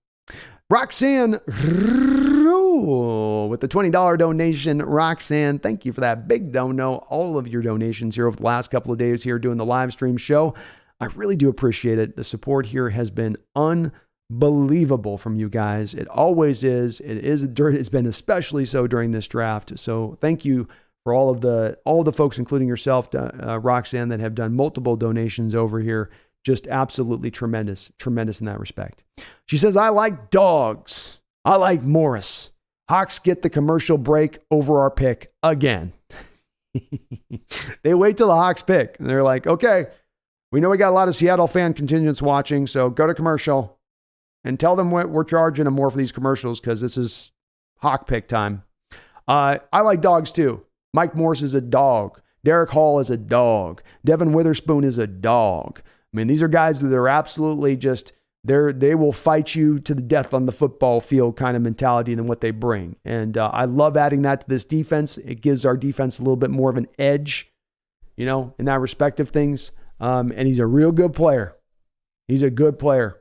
Roxanne with the $20 donation. Roxanne, thank you for that big dono. All of your donations here over the last couple of days here doing the live stream show. I really do appreciate it. The support here has been unbelievable from you guys. It always is. It's been especially so during this draft. So thank you for all of the folks, including yourself, Roxanne, that have done multiple donations over here. Just absolutely tremendous in that respect. She says, I like dogs. I like Morris. Hawks get the commercial break over our pick again. They wait till the Hawks pick. And they're like, okay, we know we got a lot of Seattle fan contingents watching, so go to commercial and tell them what we're charging them more for these commercials because this is Hawk pick time. I like dogs too. Mike Morris is a dog. Derek Hall is a dog. Devon Witherspoon is a dog. I mean, these are guys that are absolutely just, they will fight you to the death on the football field kind of mentality than what they bring. And I love adding that to this defense. It gives our defense a little bit more of an edge, in that respect of things. And he's a real good player. He's a good player.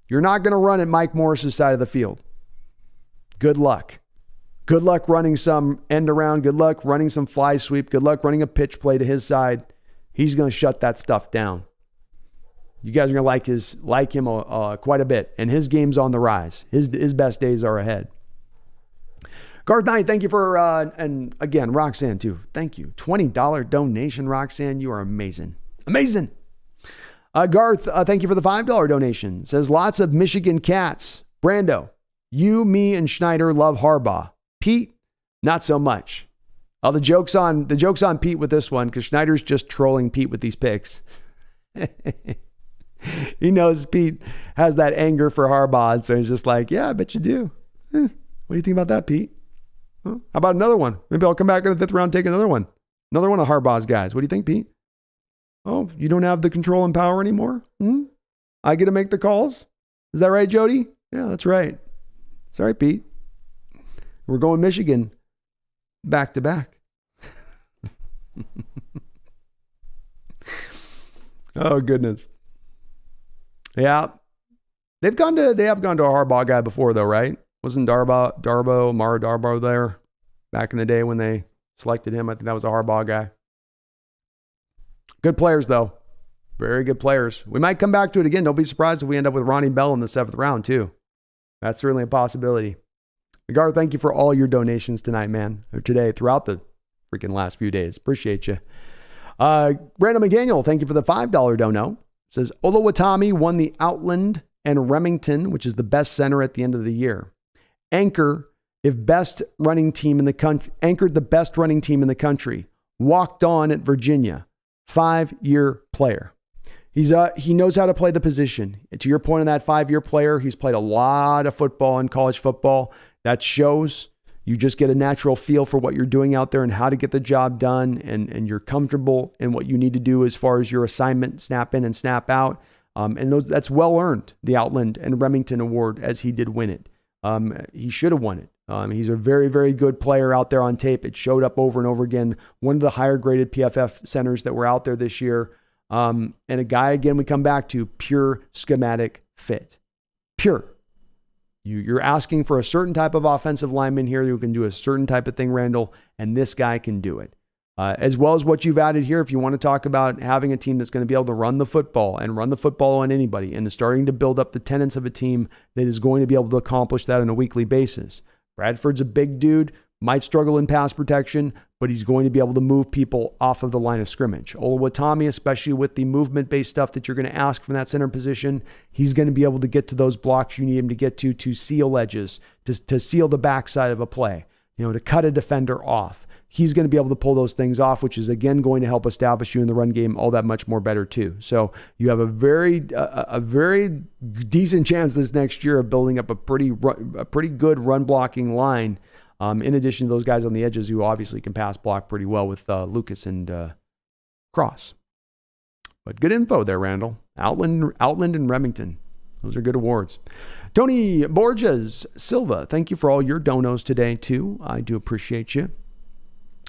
You're not going to run at Mike Morris's side of the field. Good luck. Good luck running some end around. Good luck running some fly sweep. Good luck running a pitch play to his side. He's going to shut that stuff down. You guys are going to like him quite a bit. And his game's on the rise. His best days are ahead. Garth Knight, thank you for, and again, Roxanne too. Thank you. $20 donation, Roxanne. You are amazing. Amazing. Garth, thank you for the $5 donation. Says lots of Michigan cats. Brando, you, me, and Schneider love Harbaugh. Pete, not so much. Oh, the joke's on Pete with this one because Schneider's just trolling Pete with these picks. He knows Pete has that anger for Harbaugh, so he's just like, yeah, I bet you do. What do you think about that, Pete? Huh? How about another one? Maybe I'll come back in the 5th round and take another one. Another one of Harbaugh's guys. What do you think, Pete? Oh, you don't have the control and power anymore? I get to make the calls? Is that right, Jody? Yeah, that's right. Sorry, Pete. We're going Michigan back to back. Oh, goodness. Yeah. They have gone to a Harbaugh guy before, though, right? Wasn't Mara Darbo there back in the day when they selected him? I think that was a Harbaugh guy. Good players, though. Very good players. We might come back to it again. Don't be surprised if we end up with Ronnie Bell in the 7th round, too. That's certainly a possibility. Garth, thank you for all your donations tonight, man. Or today, throughout the freaking last few days. Appreciate you. Brandon McDaniel, thank you for the $5 dono. Says, Olu Oluwatimi won the Outland and Remington, which is the best center at the end of the year. Anchored the best running team in the country. Walked on at Virginia. 5-year player. He knows how to play the position. To your point on that 5-year player, he's played a lot of football in college football. That shows. You just get a natural feel for what you're doing out there and how to get the job done, and you're comfortable in what you need to do as far as your assignment, snap in and snap out. That's well earned, the Outland and Remington Award, as he did win it. He should have won it. He's a very, very good player out there on tape. It showed up over and over again. One of the higher graded PFF centers that were out there this year. And a guy, again, we come back to pure schematic fit. Pure. You're asking for a certain type of offensive lineman here who can do a certain type of thing, Randall, and this guy can do it. As well as what you've added here, if you want to talk about having a team that's going to be able to run the football on anybody, and starting to build up the tenets of a team that is going to be able to accomplish that on a weekly basis. Bradford's a big dude, might struggle in pass protection, but he's going to be able to move people off of the line of scrimmage. Oluwatimi, especially with the movement-based stuff that you're going to ask from that center position, he's going to be able to get to those blocks you need him to get to seal edges, to seal the backside of a play, to cut a defender off. He's going to be able to pull those things off, which is, again, going to help establish you in the run game all that much more better, too. So you have a very decent chance this next year of building up a pretty good run-blocking line, in addition to those guys on the edges who obviously can pass block pretty well with Lucas and Cross. But good info there, Randall. Outland and Remington. Those are good awards. Tony Borges Silva, thank you for all your donos today, too. I do appreciate you.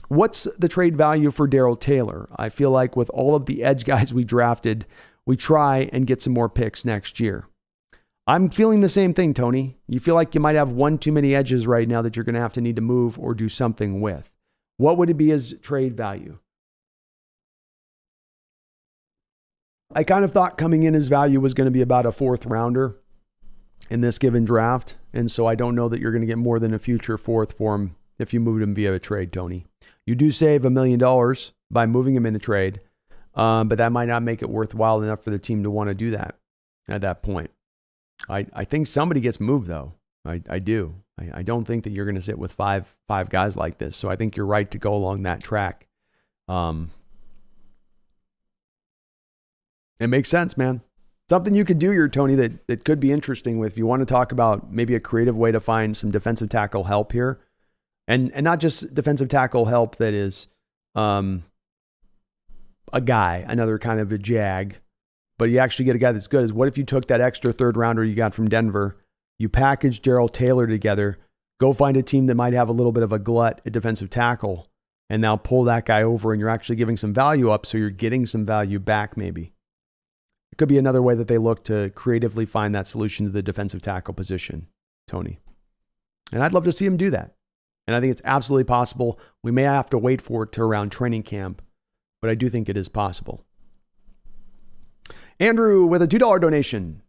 What's the trade value for Darrell Taylor? I feel like with all of the edge guys we drafted, we try and get some more picks next year. I'm feeling the same thing, Tony. You feel like you might have one too many edges right now that you're going to need to move or do something with. What would it be as trade value? I kind of thought coming in his value was going to be about a 4th rounder in this given draft. And so I don't know that you're going to get more than a future 4th for him if you moved him via a trade, Tony. You do save $1 million by moving him in a trade, but that might not make it worthwhile enough for the team to want to do that at that point. I think somebody gets moved, though. I do. I don't think that you're going to sit with five guys like this. So I think you're right to go along that track. It makes sense, man. Something you could do here, Tony, that could be interesting with, if you want to talk about maybe a creative way to find some defensive tackle help here. And not just defensive tackle help that is a guy, another kind of a jag, but you actually get a guy that's good. Is what if you took that extra 3rd rounder you got from Denver, you package Darrell Taylor together, go find a team that might have a little bit of a glut at defensive tackle, and now pull that guy over, and you're actually giving some value up, so you're getting some value back maybe. It could be another way that they look to creatively find that solution to the defensive tackle position, Tony. And I'd love to see him do that. And I think it's absolutely possible. We may have to wait for it to around training camp, but I do think it is possible. Andrew with a $2 donation.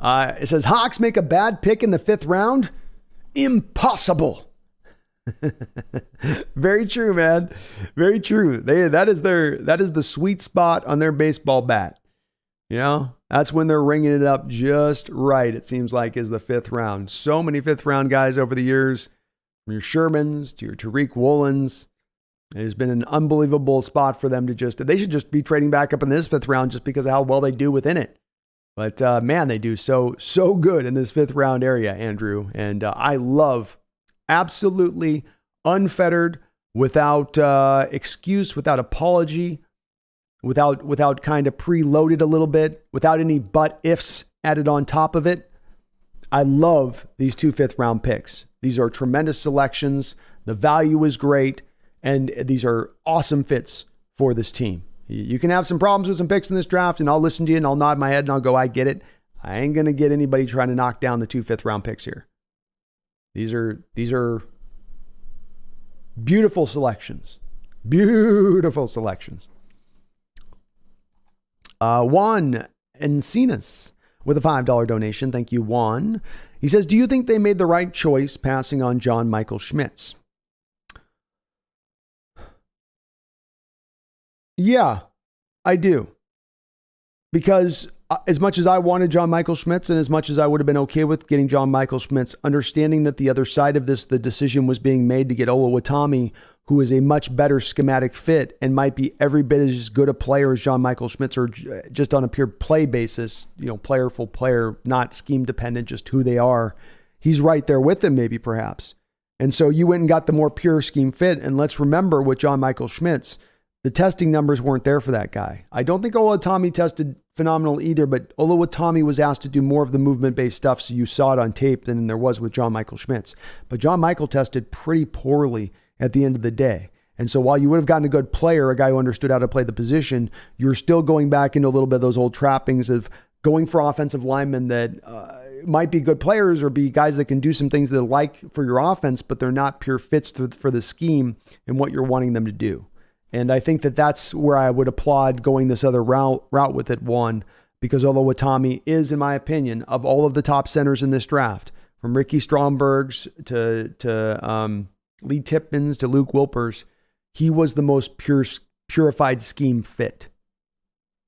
It says, Hawks make a bad pick in the 5th round? Impossible. Very true, man. Very true. That is the sweet spot on their baseball bat. You know, that's when they're ringing it up just right. It seems like is the 5th round. So many 5th round guys over the years, from your Shermans to your Tariq Woolens. It has been an unbelievable spot for them they should just be trading back up in this 5th round just because of how well they do within it. But man, they do so good in this 5th round area, Andrew. And I love absolutely unfettered, without excuse, without apology, without kind of preloaded a little bit, without any but ifs added on top of it. I love these 2 5th round picks. These are tremendous selections. The value is great. And these are awesome fits for this team. You can have some problems with some picks in this draft, and I'll listen to you and I'll nod my head and I'll go, I get it. I ain't going to get anybody trying to knock down the 2 5th round picks here. These are beautiful selections. Beautiful selections. Juan Encinas with a $5 donation. Thank you, Juan. He says, do you think they made the right choice passing on John Michael Schmitz? Yeah, I do. Because as much as I wanted John Michael Schmitz and as much as I would have been okay with getting John Michael Schmitz, understanding that the other side of this, the decision was being made to get Olu Oluwatimi, who is a much better schematic fit and might be every bit as good a player as John Michael Schmitz, or just on a pure play basis, playerful player, not scheme dependent, just who they are. He's right there with them, maybe perhaps. And so you went and got the more pure scheme fit. And let's remember with John Michael Schmitz, the testing numbers weren't there for that guy. I don't think Oluwatimi tested phenomenal either, but Oluwatimi was asked to do more of the movement-based stuff, so you saw it on tape than there was with John Michael Schmitz. But John Michael tested pretty poorly at the end of the day. And so while you would have gotten a good player, a guy who understood how to play the position, you're still going back into a little bit of those old trappings of going for offensive linemen that might be good players or be guys that can do some things that are like for your offense, but they're not pure fits for the scheme and what you're wanting them to do. And I think that that's where I would applaud going this other route with it, one, because Olu Oluwatimi is, in my opinion, of all of the top centers in this draft, from Ricky Stromberg's to Lee Tipman's to Luke Wilpers, he was the most purified scheme fit,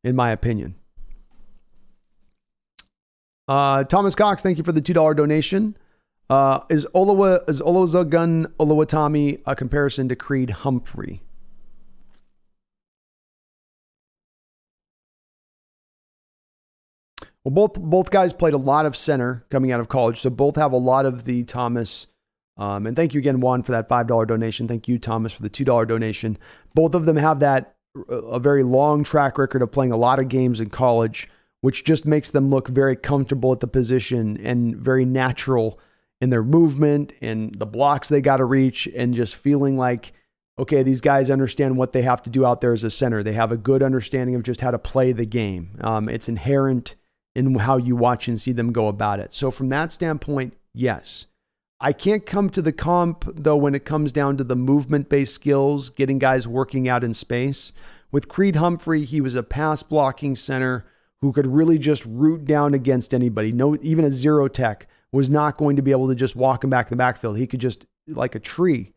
in my opinion. Thomas Cox, thank you for the $2 donation. Is Oluwasegun Oluwatimi a comparison to Creed Humphrey? Well, both guys played a lot of center coming out of college, so both have a lot of the Thomas. And thank you again, Juan, for that $5 donation. Thank you, Thomas, for the $2 donation. Both of them have a very long track record of playing a lot of games in college, which just makes them look very comfortable at the position and very natural in their movement and the blocks they got to reach, and just feeling like, okay, these guys understand what they have to do out there as a center. They have a good understanding of just how to play the game. It's inherent in how you watch and see them go about it. So from that standpoint, yes. I can't come to the comp, though, when it comes down to the movement-based skills, getting guys working out in space. With Creed Humphrey, he was a pass-blocking center who could really just root down against anybody. No, even a zero tech was not going to be able to just walk him back in the backfield. He could just, like a tree,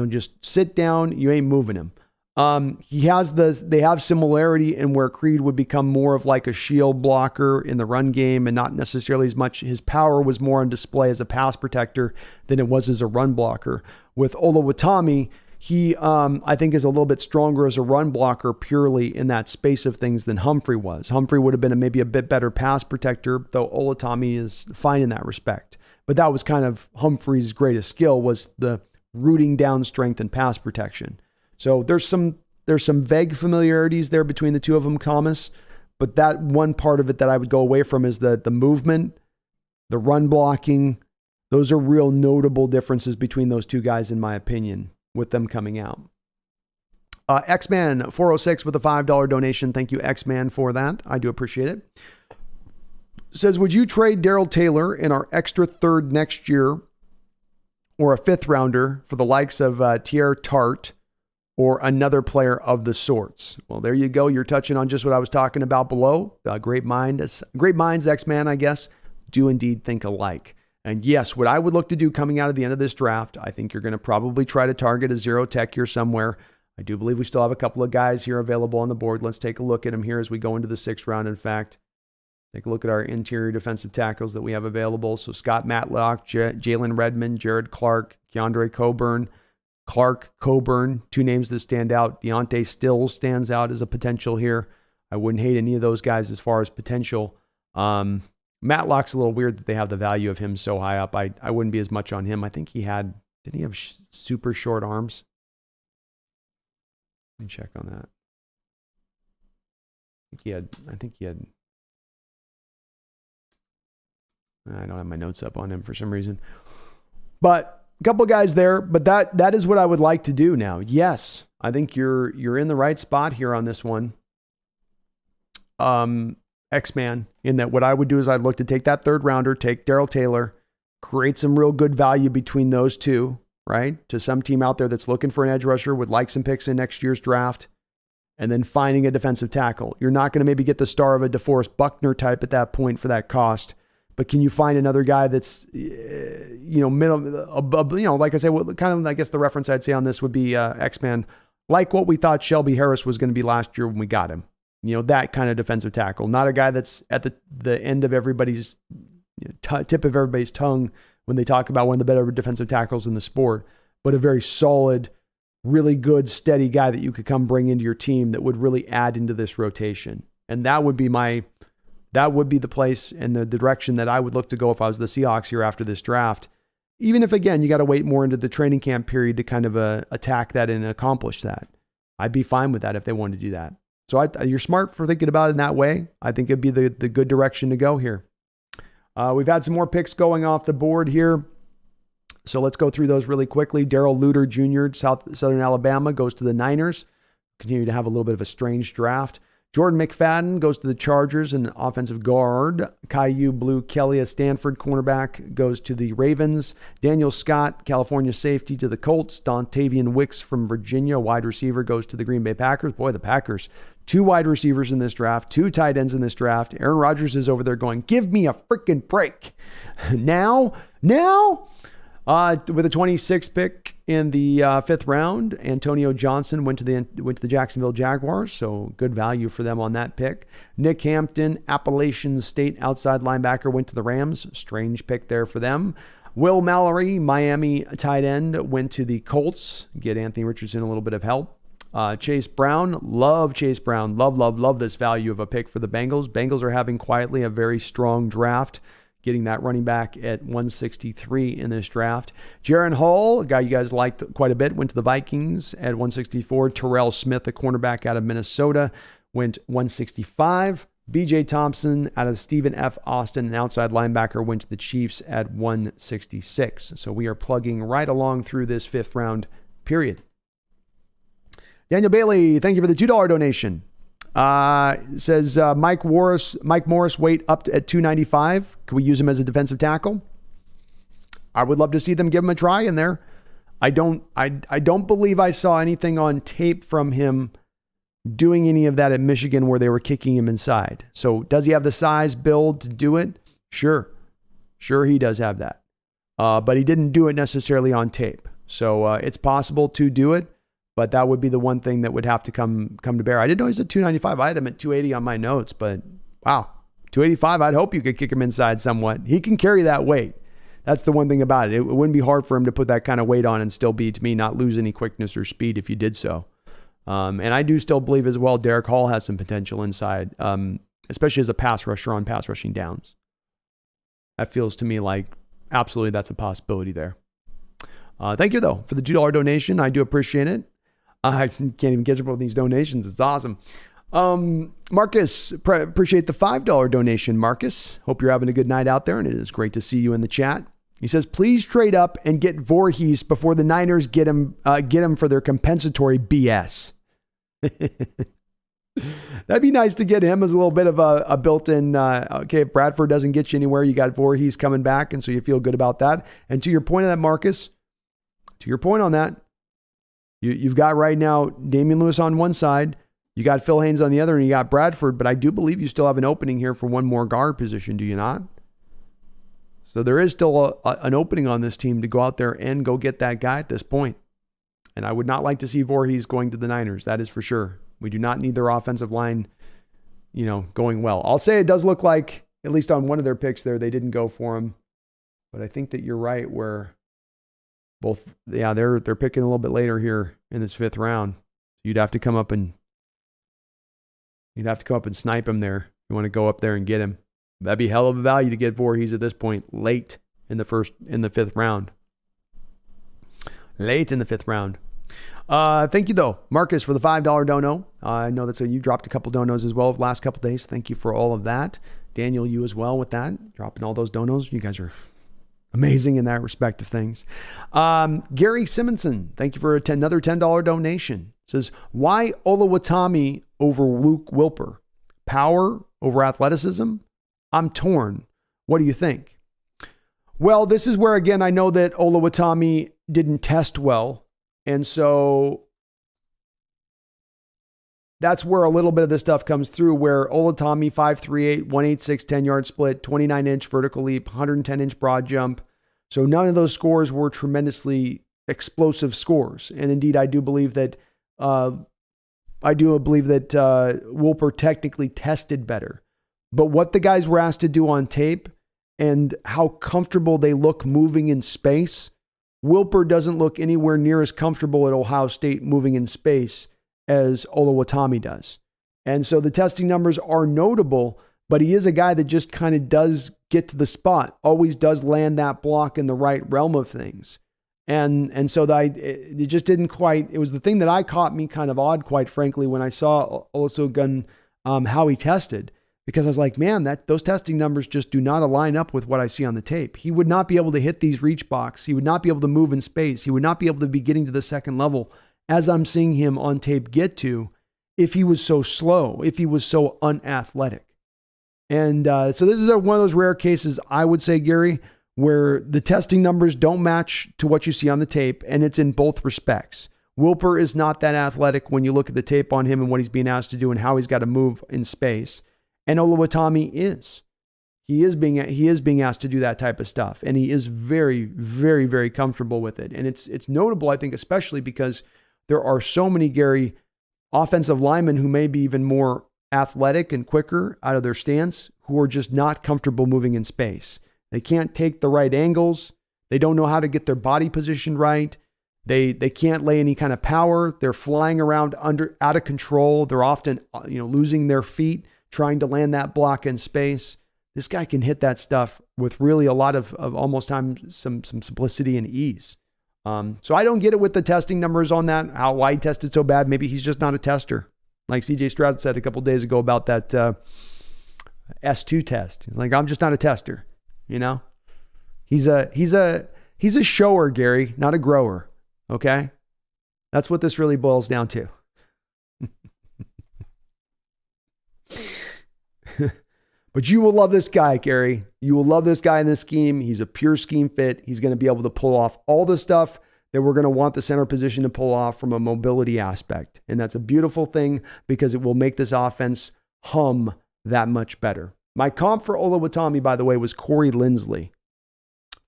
just sit down, you ain't moving him. They have similarity in where Creed would become more of like a shield blocker in the run game, and not necessarily as much. His power was more on display as a pass protector than it was as a run blocker. With Olu Oluwatimi, he, I think, is a little bit stronger as a run blocker purely in that space of things than Humphrey was. Humphrey would have been maybe a bit better pass protector, though Oluwatimi is fine in that respect. But that was kind of Humphrey's greatest skill, was the rooting down strength and pass protection. So there's some vague familiarities there between the two of them, Thomas, but that one part of it that I would go away from is the movement, the run blocking. Those are real notable differences between those two guys, in my opinion, with them coming out. X-Man 406 with a $5 donation. Thank you, X-Man, for that. I do appreciate it. Says, would you trade Darrell Taylor in our extra third next year or a 5th rounder for the likes of Tier Tart or another player of the sorts. Well, there you go. You're touching on just what I was talking about below. Great minds, X-Man, I guess, do indeed think alike. And yes, what I would look to do coming out of the end of this draft, I think you're going to probably try to target a 0 tech here somewhere. I do believe we still have a couple of guys here available on the board. Let's take a look at them here as we go into the 6th round. In fact, take a look at our interior defensive tackles that we have available. So Scott Matlock, Jalen Redmond, Jared Clark, Keandre Coburn, Clark Coburn, 2 names that stand out. Deontay Stills stands out as a potential here. I wouldn't hate any of those guys as far as potential. Matlock's a little weird that they have the value of him so high up. I wouldn't be as much on him. I think didn't he have super short arms? Let me check on that. I think he had, I don't have my notes up on him for some reason. But a couple of guys there, but that is what I would like to do now. Yes, I think you're in the right spot here on this one. X-Man, in that what I would do is I'd look to take that 3rd rounder, take Darrell Taylor, create some real good value between those two, right? To some team out there that's looking for an edge rusher, would like some picks in next year's draft, and then finding a defensive tackle. You're not going to maybe get the star of a DeForest Buckner type at that point for that cost, but can you find another guy that's, middle, like I say, kind of, I guess the reference I'd say on this would be X-Man, like what we thought Shelby Harris was going to be last year when we got him. That kind of defensive tackle, not a guy that's at the end of everybody's tip of everybody's tongue when they talk about one of the better defensive tackles in the sport, but a very solid, really good, steady guy that you could come bring into your team that would really add into this rotation. And that would be the place and the direction that I would look to go if I was the Seahawks here after this draft. Even if, again, you got to wait more into the training camp period to kind of attack that and accomplish that. I'd be fine with that if they wanted to do that. So you're smart for thinking about it in that way. I think it'd be the good direction to go here. We've had some more picks going off the board here. So let's go through those really quickly. Darrell Luter Jr., Southern Alabama, goes to the Niners. Continue to have a little bit of a strange draft. Jordan McFadden goes to the Chargers, an offensive guard. Caillou Blue Kelly, a Stanford cornerback, goes to the Ravens. Daniel Scott, California safety, to the Colts. Dontavian Wicks from Virginia, wide receiver, goes to the Green Bay Packers. Boy, the Packers, 2 wide receivers in this draft, 2 tight ends in this draft. Aaron Rodgers is over there going, give me a freaking break. Now, with a 26th pick in the 5th round, Antonio Johnson went to the Jacksonville Jaguars, so good value for them on that pick. Nick Hampton, Appalachian State outside linebacker, went to the Rams. Strange pick there for them. Will Mallory, Miami tight end, went to the Colts. Get Anthony Richardson a little bit of help. Chase Brown, love Chase Brown. Love this value of a pick for the Bengals. Bengals are having quietly a very strong draft, getting that running back at 163 in this draft. Jaron Hall, a guy you guys liked quite a bit, went to the Vikings at 164. Terrell Smith, a cornerback out of Minnesota, went 165. BJ Thompson out of Stephen F. Austin, an outside linebacker, went to the Chiefs at 166. So we are plugging right along through this 5th round period. Daniel Bailey, thank you for the $2 donation. Says Mike Morris weight up at 295. Can we use him as a defensive tackle? I would love to see them give him a try in there. I don't believe I saw anything on tape from him doing any of that at Michigan where they were kicking him inside. So does he have the size, build to do it? Sure he does have that. But he didn't do it necessarily on tape. So it's possible to do it. But that would be the one thing that would have to come to bear. I didn't know he's at 295. I had him at 280 on my notes, but wow, 285. I'd hope you could kick him inside somewhat. He can carry that weight. That's the one thing about it. It wouldn't be hard for him to put that kind of weight on and still be, to me, not lose any quickness or speed if you did so. And I do still believe as well, Derek Hall has some potential inside, especially as a pass rusher on pass rushing downs. That feels to me like absolutely that's a possibility there. Thank you, though, for the $2 donation. I do appreciate it. I can't even catch up with these donations. It's awesome. Marcus, appreciate the $5 donation, Marcus. Hope you're having a good night out there, and it is great to see you in the chat. He says, please trade up and get Voorhees before the Niners get him for their compensatory BS. That'd be nice to get him as a little bit of a built-in, okay, if Bradford doesn't get you anywhere, you got Voorhees coming back, and so you feel good about that. And to your point of that, Marcus, to your point on that, you've got right now Damian Lewis on one side, you got Phil Haynes on the other, and you got Bradford, but I do believe you still have an opening here for one more guard position, do you not? So there is still an opening on this team to go out there and go get that guy at this point. And I would not like to see Voorhees going to the Niners. That is for sure. We do not need their offensive line, going well. I'll say it does look like, at least on one of their picks there, they didn't go for him. But I think that you're right where they're picking a little bit later here in this 5th round. You'd have to come up and snipe him there. You want to go up there and get him. That'd be hell of a value to get Voorhees at this point, late in the 5th round. Late in the 5th round. Thank you, though, Marcus, for the $5 dono. I know you dropped a couple donos as well the last couple days. Thank you for all of that. Daniel, you as well with that, dropping all those donos. You guys are amazing in that respect of things. Gary Simonson, thank you for another $10 donation. Says, why Oluwatimi over Luke Wilper? Power over athleticism? I'm torn. What do you think? Well, this is where, again, I know that Oluwatimi didn't test well. And so that's where a little bit of this stuff comes through, where Oluwatimi, 5'3", 186, 10-yard split, 29-inch vertical leap, 110-inch broad jump. So none of those scores were tremendously explosive scores. And indeed, I do believe that Wilper technically tested better. But what the guys were asked to do on tape and how comfortable they look moving in space, Wilper doesn't look anywhere near as comfortable at Ohio State moving in space as Oluwatimi does. And so the testing numbers are notable, but he is a guy that just kind of does get to the spot, always does land that block in the right realm of things. And so it just didn't quite, it was the thing that caught me kind of odd, quite frankly, when I saw Oluwatimi, how he tested. Because I was like, man, those testing numbers just do not align up with what I see on the tape. He would not be able to hit these reach blocks. He would not be able to move in space. He would not be able to be getting to the second level as I'm seeing him on tape get to if he was so slow, if he was so unathletic. And so this is one of those rare cases, I would say, Gary, where the testing numbers don't match to what you see on the tape, and it's in both respects. Wilper is not that athletic when you look at the tape on him and what he's being asked to do and how he's got to move in space. And Oluwatimi is. He is being asked to do that type of stuff. And he is very, very, very comfortable with it. And it's notable, I think, especially because there are so many, Gary, offensive linemen who may be even more athletic and quicker out of their stance who are just not comfortable moving in space. They can't take the right angles. They don't know how to get their body positioned right. They can't lay any kind of power. They're flying around out of control. They're often losing their feet, trying to land that block in space. This guy can hit that stuff with really a lot of almost time, some simplicity and ease. So I don't get it with the testing numbers on that, why he tested so bad. Maybe he's just not a tester. Like CJ Stroud said a couple days ago about that S2 test. He's like, I'm just not a tester. He's a shower, Gary, not a grower. Okay. That's what this really boils down to. But you will love this guy, Gary. You will love this guy in this scheme. He's a pure scheme fit. He's going to be able to pull off all the stuff that we're going to want the center position to pull off from a mobility aspect. And that's a beautiful thing because it will make this offense hum that much better. My comp for Oluwatimi, by the way, was Corey Linsley,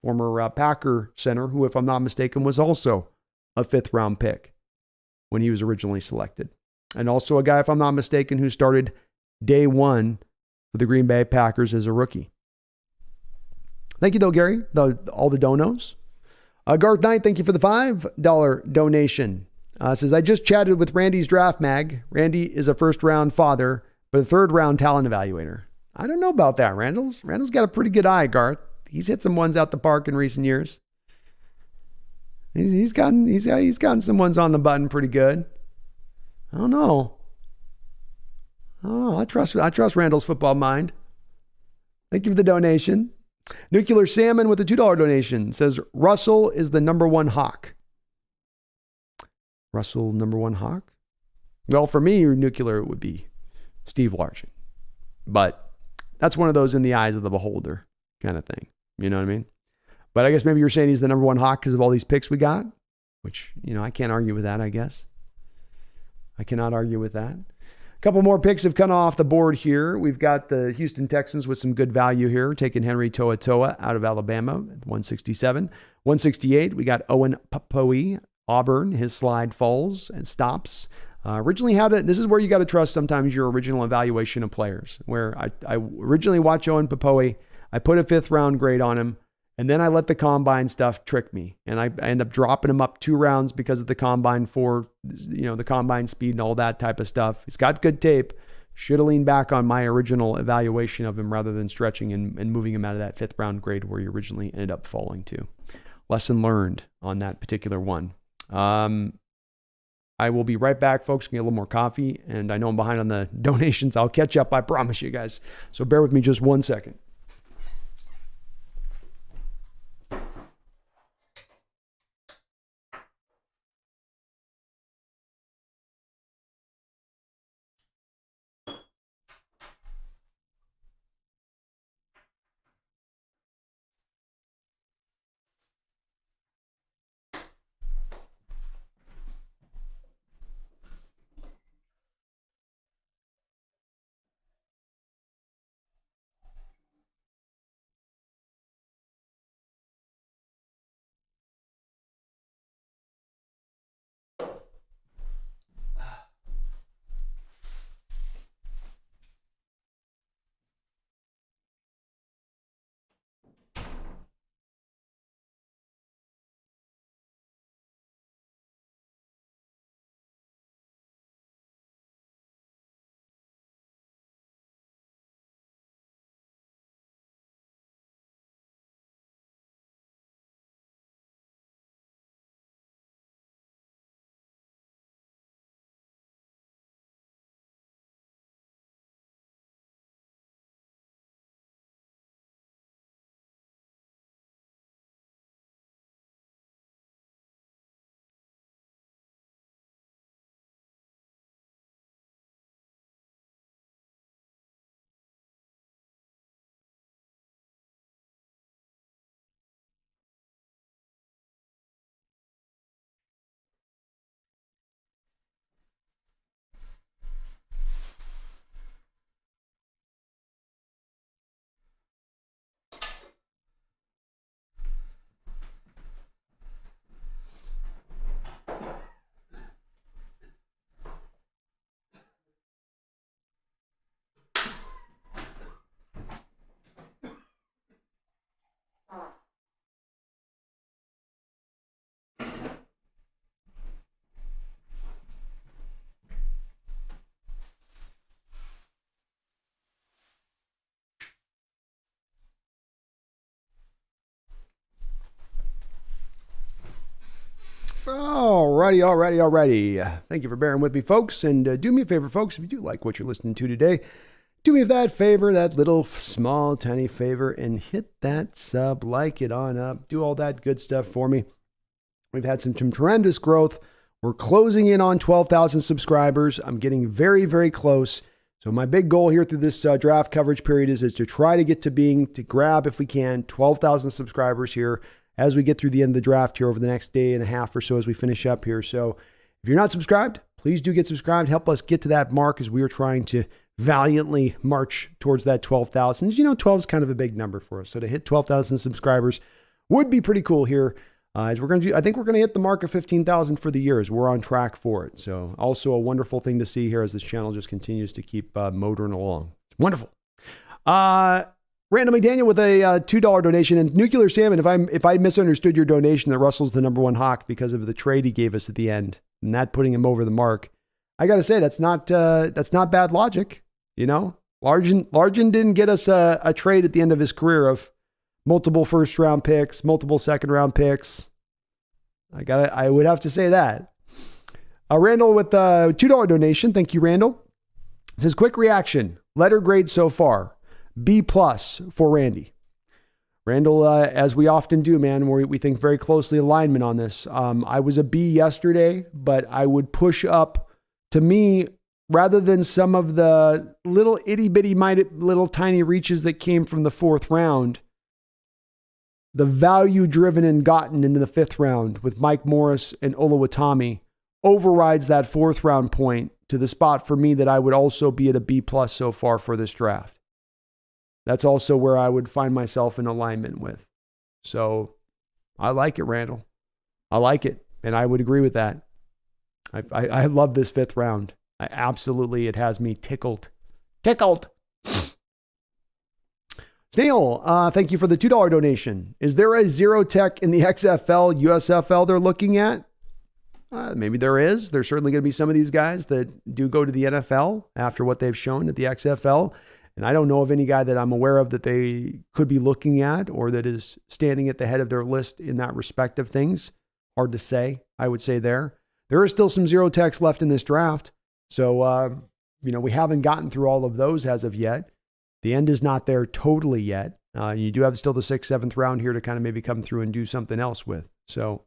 former Packer center, who, if I'm not mistaken, was also a 5th round pick when he was originally selected. And also a guy, if I'm not mistaken, who started day one for the Green Bay Packers as a rookie. Thank you, though, Gary, all the donos. Garth Knight, thank you for the $5 donation. Says, I just chatted with Randy's Draft Mag. Randy is a first-round father, but a third-round talent evaluator. I don't know about that, Randall's got a pretty good eye, Garth. He's hit some ones out the park in recent years. He's gotten some ones on the button pretty good. I don't know. I trust Randall's football mind. Thank you for the donation. Nuclear Salmon with a $2 donation says, Russell is the number one Hawk. Russell, number one Hawk? Well, for me, Nuclear, it would be Steve Largent. But that's one of those in the eyes of the beholder kind of thing. You know what I mean? But I guess maybe you're saying he's the number one Hawk because of all these picks we got? which, I can't argue with that, I guess. I cannot argue with that. A couple more picks have come off the board here. We've got the Houston Texans with some good value here, taking Henry To'oTo'o out of Alabama at 167. 168, we got Owen Papoi, Auburn. His slide falls and stops. This is where you got to trust sometimes your original evaluation of players, where I originally watched Owen Papoi. I put a 5th round grade on him, and then I let the combine stuff trick me. And I end up dropping him up 2 rounds because of the combine the combine speed and all that type of stuff. He's got good tape. Should have leaned back on my original evaluation of him rather than stretching and moving him out of that 5th round grade where he originally ended up falling to. Lesson learned on that particular one. I will be right back, folks. Get a little more coffee, and I know I'm behind on the donations. I'll catch up, I promise you guys. So bear with me just 1 second. Alrighty. Thank you for bearing with me, folks. And do me a favor, folks, if you do like what you're listening to today, do me that favor, that little small, tiny favor, and hit that sub, like it on up, do all that good stuff for me. We've had some tremendous growth. We're closing in on 12,000 subscribers. I'm getting very, very close. So my big goal here through this draft coverage period is to try to get to grab, if we can, 12,000 subscribers here as we get through the end of the draft here over the next day and a half or so as we finish up here. So if you're not subscribed, please do get subscribed. Help us get to that mark as we are trying to valiantly march towards that 12,000. 12 is kind of a big number for us. So to hit 12,000 subscribers would be pretty cool here. As we're going to I think we're going to hit the mark of 15,000 for the year as we're on track for it. So also a wonderful thing to see here as this channel just continues to keep motoring along. It's wonderful. Randall McDaniel with a $2 donation, and Nuclear Salmon. If I misunderstood your donation that Russell's the number 1 Hawk because of the trade he gave us at the end and that putting him over the mark, I got to say that's not bad logic. Largen didn't get us a trade at the end of his career of multiple 1st round picks, multiple 2nd round picks. I would have to say that. Randall with a $2 donation. Thank you, Randall. It says, quick reaction. Letter grade so far. B+ for Randy. Randall, as we often do, man, we think very closely alignment on this. I was a B yesterday, but I would push up, to me, rather than some of the little itty bitty little tiny reaches that came from the 4th round. the value driven and gotten into the 5th round with Mike Morris and Olu Oluwatimi overrides that 4th round point to the spot for me that I would also be at a B+ so far for this draft. That's also where I would find myself in alignment with. So I like it, Randall. I like it. And I would agree with that. I love this 5th round. It has me tickled. Tickled. Snail, thank you for the $2 donation. Is there a zero tech in the XFL, USFL they're looking at? Maybe there is. There's certainly going to be some of these guys that do go to the NFL after what they've shown at the XFL. And I don't know of any guy that I'm aware of that they could be looking at or that is standing at the head of their list in that respect of things. Hard to say, I would say there. There are still some zero techs left in this draft. So, we haven't gotten through all of those as of yet. The end is not there totally yet. You do have still the 6th, 7th round here to kind of maybe come through and do something else with. So,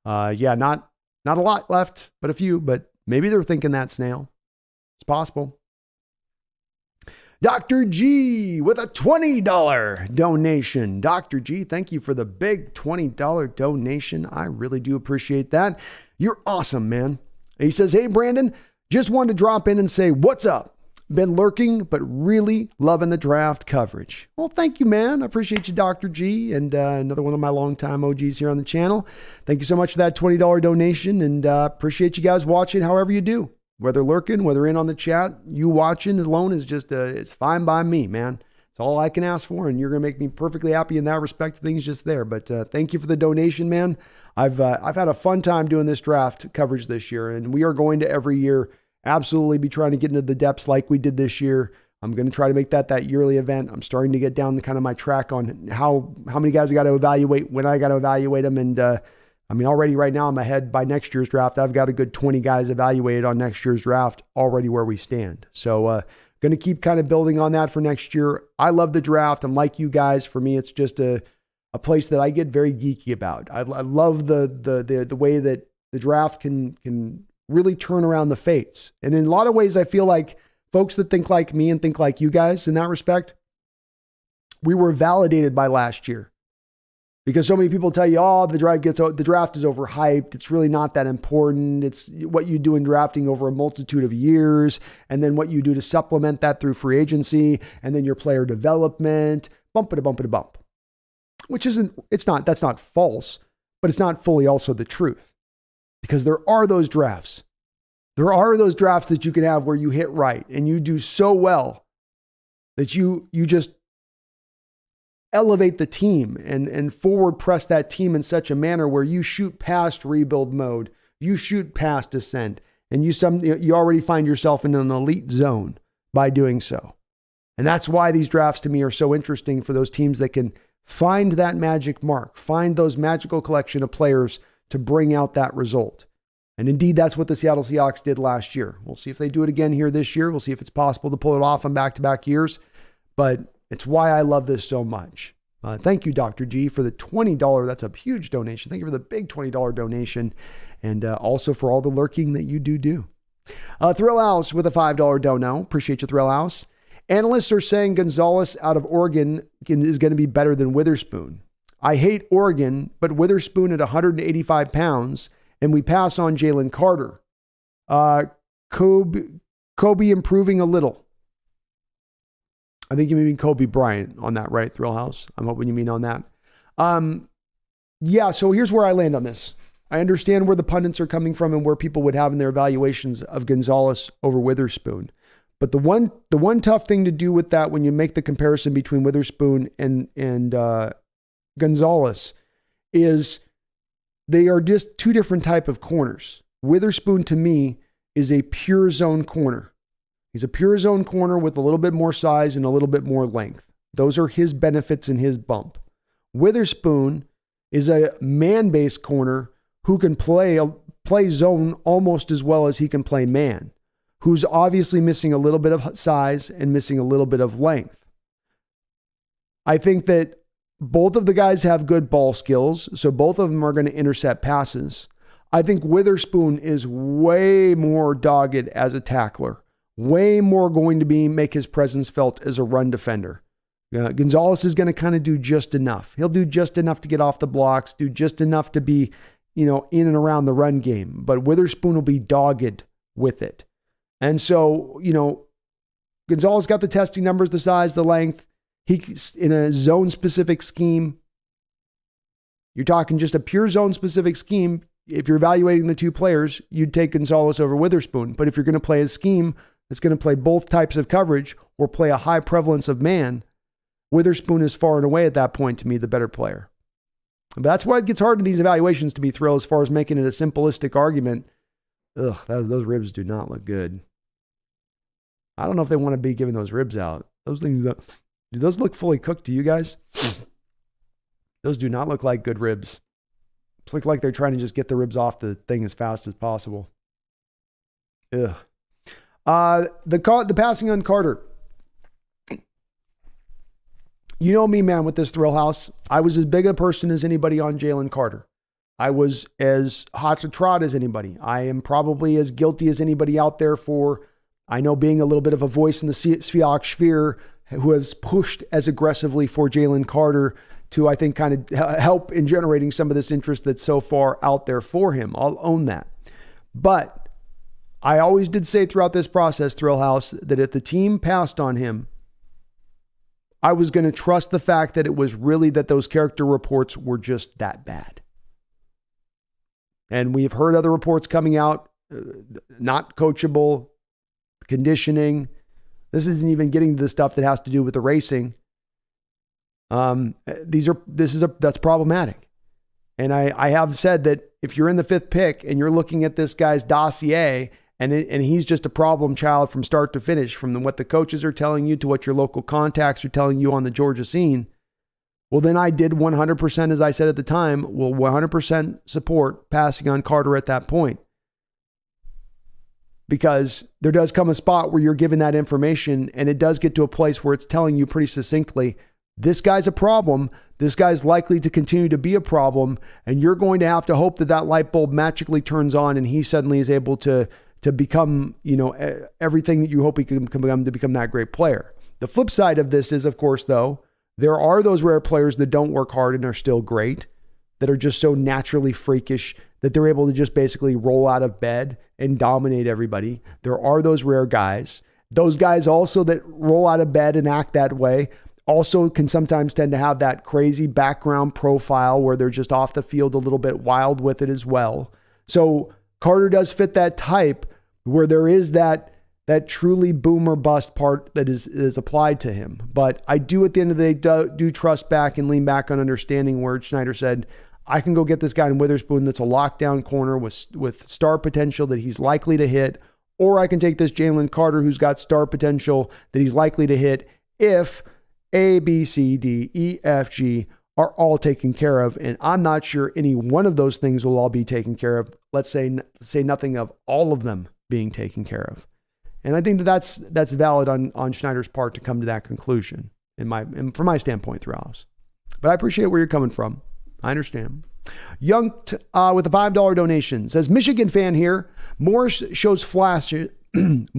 not a lot left, but a few. But maybe they're thinking that, Snail. It's possible. Dr. G with a $20 donation. Dr. G, thank you for the big $20 donation. I really do appreciate that. You're awesome, man. He says, hey, Brandon, just wanted to drop in and say, what's up? Been lurking, but really loving the draft coverage. Well, thank you, man. I appreciate you, Dr. G, and another one of my longtime OGs here on the channel. Thank you so much for that $20 donation, and appreciate you guys watching however you do. Whether lurking, whether in on the chat, you watching alone is just, it's fine by me, man. It's all I can ask for, and you're going to make me perfectly happy in that respect. Things just there. But thank you for the donation, man. I've had a fun time doing this draft coverage this year, and we are going to every year absolutely be trying to get into the depths like we did this year. I'm going to try to make that yearly event. I'm starting to get down the kind of my track on how many guys I got to evaluate, when I got to evaluate them. And already right now in my head by next year's draft, I've got a good 20 guys evaluated on next year's draft already where we stand. So going to keep kind of building on that for next year. I love the draft. I'm like you guys. For me, it's just a place that I get very geeky about. I love the way that the draft can really turn around the fates. And in a lot of ways, I feel like folks that think like me and think like you guys in that respect, we were validated by last year. Because so many people tell you, oh, the draft is overhyped. It's really not that important. It's what you do in drafting over a multitude of years, and then what you do to supplement that through free agency, and then your player development, bump. That's not false, but it's not fully also the truth. Because there are those drafts. There are those drafts that you can have where you hit right and you do so well that you just elevate the team and forward press that team in such a manner where you shoot past rebuild mode, you shoot past ascent, and you already find yourself in an elite zone by doing so. And that's why these drafts to me are so interesting for those teams that can find that magic mark, find those magical collection of players to bring out that result. And indeed, that's what the Seattle Seahawks did last year. We'll see if they do it again here this year. We'll see if it's possible to pull it off on back-to-back years. But it's why I love this so much. Thank you, Dr. G, for the $20. That's a huge donation. Thank you for the big $20 donation. And also for all the lurking that you do. Thrill House with a $5 dono. Appreciate you, Thrill House. Analysts are saying Gonzalez out of Oregon is going to be better than Witherspoon. I hate Oregon, but Witherspoon at 185 pounds, and we pass on Jalen Carter. Kobe improving a little. I think you mean Kobe Bryant on that, right, Thrill House? I'm hoping you mean on that. So here's where I land on this. I understand where the pundits are coming from and where people would have in their evaluations of Gonzalez over Witherspoon. But the one tough thing to do with that when you make the comparison between Witherspoon and Gonzalez is they are just two different type of corners. Witherspoon to me is a pure zone corner. He's a pure zone corner with a little bit more size and a little bit more length. Those are his benefits and his bump. Witherspoon is a man-based corner who can play zone almost as well as he can play man, who's obviously missing a little bit of size and missing a little bit of length. I think that both of the guys have good ball skills, so both of them are going to intercept passes. I think Witherspoon is way more dogged as a tackler, way more going to make his presence felt as a run defender. Gonzalez is going to kind of do just enough. He'll do just enough to get off the blocks, do just enough to be, in and around the run game. But Witherspoon will be dogged with it. And so, Gonzalez got the testing numbers, the size, the length. He's in a zone-specific scheme. You're talking just a pure zone-specific scheme. If you're evaluating the two players, you'd take Gonzalez over Witherspoon. But if you're going to play a scheme that's going to play both types of coverage or play a high prevalence of man, Witherspoon is far and away at that point, to me, the better player. But that's why it gets hard in these evaluations to be thrilled as far as making it a simplistic argument. Those ribs do not look good. I don't know if they want to be giving those ribs out. Those things, do those look fully cooked to you guys? Those do not look like good ribs. It's like they're trying to just get the ribs off the thing as fast as possible. Ugh. The passing on Carter. You know me, man, with this Thrill House. I was as big a person as anybody on Jalen Carter. I was as hot to trot as anybody. I am probably as guilty as anybody out there for, I know, being a little bit of a voice in the Seahawks sphere who has pushed as aggressively for Jalen Carter to, I think, kind of help in generating some of this interest that's so far out there for him. I'll own that. But I always did say throughout this process, Thrill House, that if the team passed on him, I was going to trust the fact that it was really that those character reports were just that bad. And we've heard other reports coming out, not coachable, conditioning. This isn't even getting to the stuff that has to do with the racing. That's problematic. And I have said that if you're in the 5th pick and you're looking at this guy's dossier and he's just a problem child from start to finish, from what the coaches are telling you to what your local contacts are telling you on the Georgia scene, well, then I did 100%, as I said at the time, will 100% support passing on Carter at that point. Because there does come a spot where you're given that information and it does get to a place where it's telling you pretty succinctly, this guy's a problem. This guy's likely to continue to be a problem. And you're going to have to hope that that light bulb magically turns on and he suddenly is able to become, everything that you hope he can become to become that great player. The flip side of this is, of course, though, there are those rare players that don't work hard and are still great, that are just so naturally freakish that they're able to just basically roll out of bed and dominate everybody. There are those rare guys. Those guys also that roll out of bed and act that way also can sometimes tend to have that crazy background profile where they're just off the field a little bit wild with it as well. So Carter does fit that type where there is that truly boom or bust part that is applied to him. But I do, at the end of the day, do trust back and lean back on understanding where Schneider said, I can go get this guy in Witherspoon that's a lockdown corner with star potential that he's likely to hit, or I can take this Jalen Carter who's got star potential that he's likely to hit if A, B, C, D, E, F, G are all taken care of. And I'm not sure any one of those things will all be taken care of. Let's say nothing of all of them being taken care of. And I think that's valid on Schneider's part to come to that conclusion from my standpoint throughout. But I appreciate where you're coming from. I understand. Young with a $5 donation says, Michigan fan here. Morris shows flashes and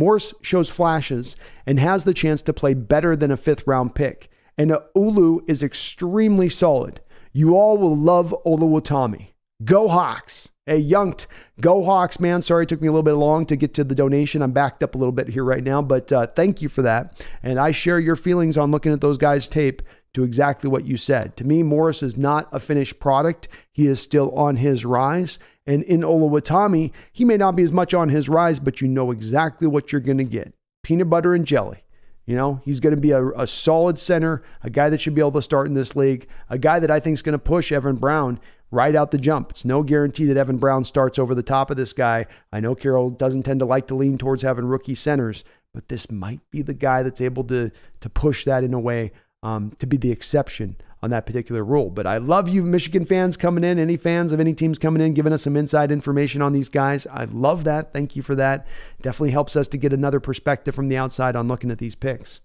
has the chance to play better than a 5th round pick. And Olu is extremely solid. You all will love Olu Oluwatimi. Go Hawks. Hey, Younged, go Hawks, man. Sorry it took me a little bit long to get to the donation. I'm backed up a little bit here right now, but thank you for that. And I share your feelings on looking at those guys' tape to exactly what you said. To me, Morris is not a finished product. He is still on his rise. And in Olu Oluwatimi, he may not be as much on his rise, but you know exactly what you're going to get. Peanut butter and jelly. He's going to be a solid center, a guy that should be able to start in this league, a guy that I think is going to push Evan Brown right out the jump. It's no guarantee that Evan Brown starts over the top of this guy. I know Carroll doesn't tend to like to lean towards having rookie centers, but this might be the guy that's able to push that in a way to be the exception on that particular rule. But I love you Michigan fans coming in, any fans of any teams coming in, giving us some inside information on these guys. I love that. Thank you for that. Definitely helps us to get another perspective from the outside on looking at these picks.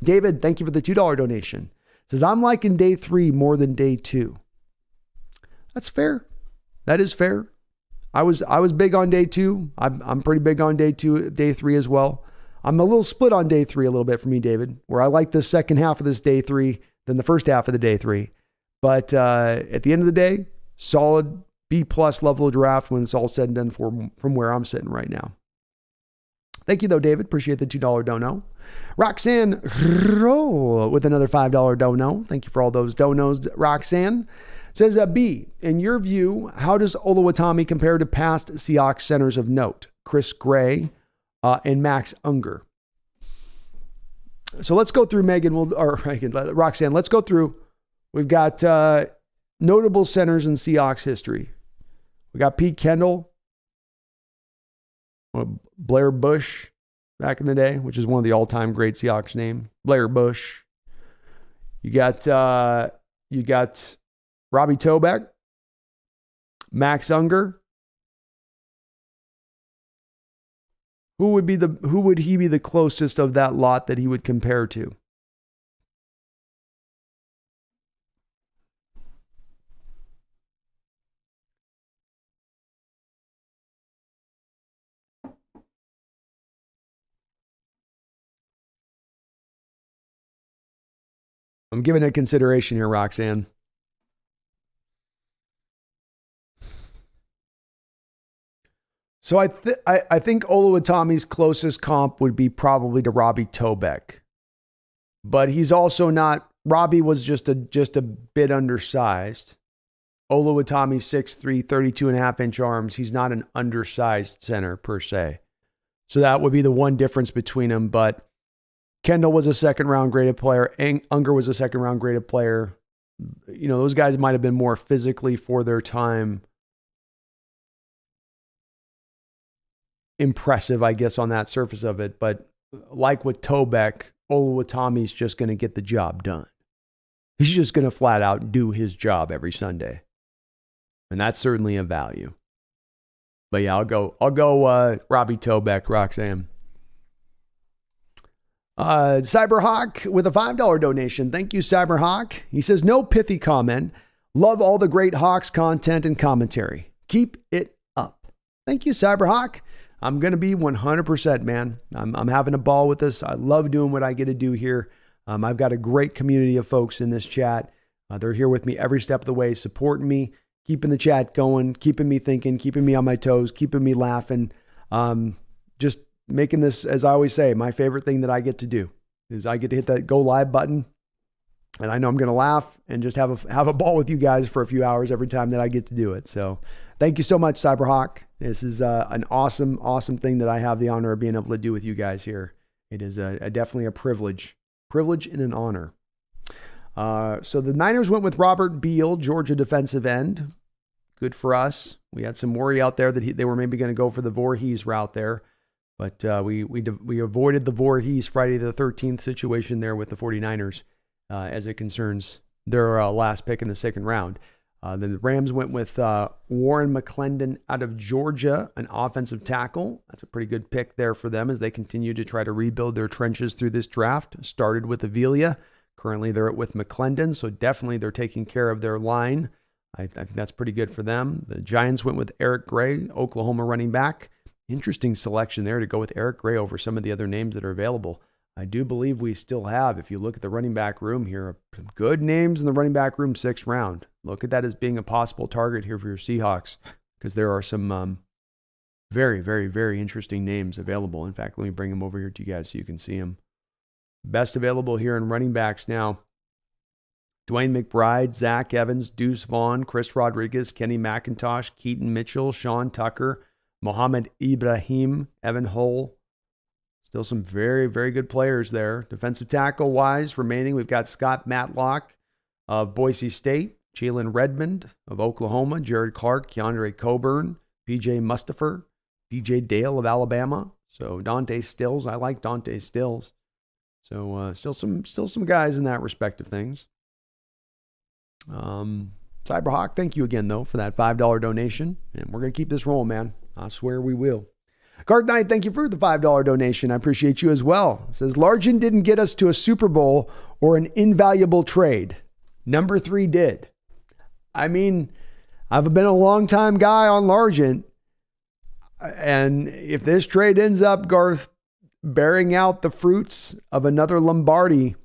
David, thank you for the $2 donation. Says, I'm liking day 3 more than day 2. That's fair. That is fair. I was big on day 2. I'm pretty big on day 2, day 3 as well. I'm a little split on day 3 a little bit for me, David, where I like the second half of this day 3 than the first half of the day 3. But at the end of the day, solid B+ level of draft when it's all said and done from where I'm sitting right now. Thank you, though, David. Appreciate the $2 dono. Roxanne Roll with another $5 dono. Thank you for all those donos, Roxanne. Says, B, in your view, how does Olu Oluwatimi compare to past Seahawks centers of note, Chris Gray and Max Unger? So let's go through, Roxanne, let's go through. We've got notable centers in Seahawks history. We got Pete Kendall, Blair Bush back in the day, which is one of the all-time great Seahawks name. Blair Bush. You got Robbie Tobeck, Max Unger. Who would he be the closest of that lot that he would compare to? I'm giving it consideration here, Roxanne. So I think Olu Oluwatimi's closest comp would be probably to Robbie Tobeck. But he's also not, Robbie was just a bit undersized. Olu Oluwatimi 6'3", 32.5-inch arms. He's not an undersized center per se. So that would be the one difference between them. But Kendall was a second-round graded player. Unger was a second-round graded player. You know, those guys might have been more physically for their time impressive, I guess, on that surface of it. But like with Tobeck, Olu Oluwatimi's just going to get the job done. He's just going to flat out do his job every Sunday. And that's certainly a value. But yeah, I'll go Robbie Tobeck, Roxanne. Cyberhawk with a $5 donation. Thank you, Cyberhawk. He says, no pithy comment. Love all the great Hawks content and commentary. Keep it up. Thank you, Cyberhawk. I'm going to be 100%, man. I'm having a ball with this. I love doing what I get to do here. I've got a great community of folks in this chat. They're here with me every step of the way, supporting me, keeping the chat going, keeping me thinking, keeping me on my toes, keeping me laughing. Just making this, as I always say, my favorite thing that I get to do is I get to hit that go live button. And I know I'm going to laugh and just have a ball with you guys for a few hours every time that I get to do it. So thank you so much, Cyberhawk. This is an awesome, awesome thing that I have the honor of being able to do with you guys here. It is definitely a privilege and an honor. So the Niners went with Robert Beal, Georgia defensive end. Good for us. We had some worry out there that they were maybe going to go for the Voorhees route there. But we avoided the Voorhees Friday the 13th situation there with the 49ers as it concerns their last pick in the second round. The Rams went with Warren McClendon out of Georgia, an offensive tackle. That's a pretty good pick there for them as they continue to try to rebuild their trenches through this draft. Started with Avila. Currently, they're with McClendon, so definitely they're taking care of their line. I think that's pretty good for them. The Giants went with Eric Gray, Oklahoma running back. Interesting selection there to go with Eric Gray over some of the other names that are available. I do believe we still have, if you look at the running back room here, some good names in the running back room, 6th round. Look at that as being a possible target here for your Seahawks because there are some very, very, very interesting names available. In fact, let me bring them over here to you guys so you can see them. Best available here in running backs now. Dwayne McBride, Zach Evans, Deuce Vaughn, Chris Rodriguez, Kenny McIntosh, Keaton Mitchell, Sean Tucker, Mohamed Ibrahim, Evan Hull. Still some very, very good players there. Defensive tackle-wise, remaining, we've got Scott Matlock of Boise State, Jalen Redmond of Oklahoma, Jared Clark, Keandre Coburn, PJ Mustipher, DJ Dale of Alabama. So Dante Stills, I like Dante Stills. So still some guys in that respect of things. Cyberhawk, thank you again, though, for that $5 donation. And we're going to keep this rolling, man. I swear we will. Guard Knight, thank you for the $5 donation. I appreciate you as well. It says, Largent didn't get us to a Super Bowl or an invaluable trade. Number 3 did. I mean, I've been a long-time guy on Largent. And if this trade ends up, Garth, bearing out the fruits of another Lombardi.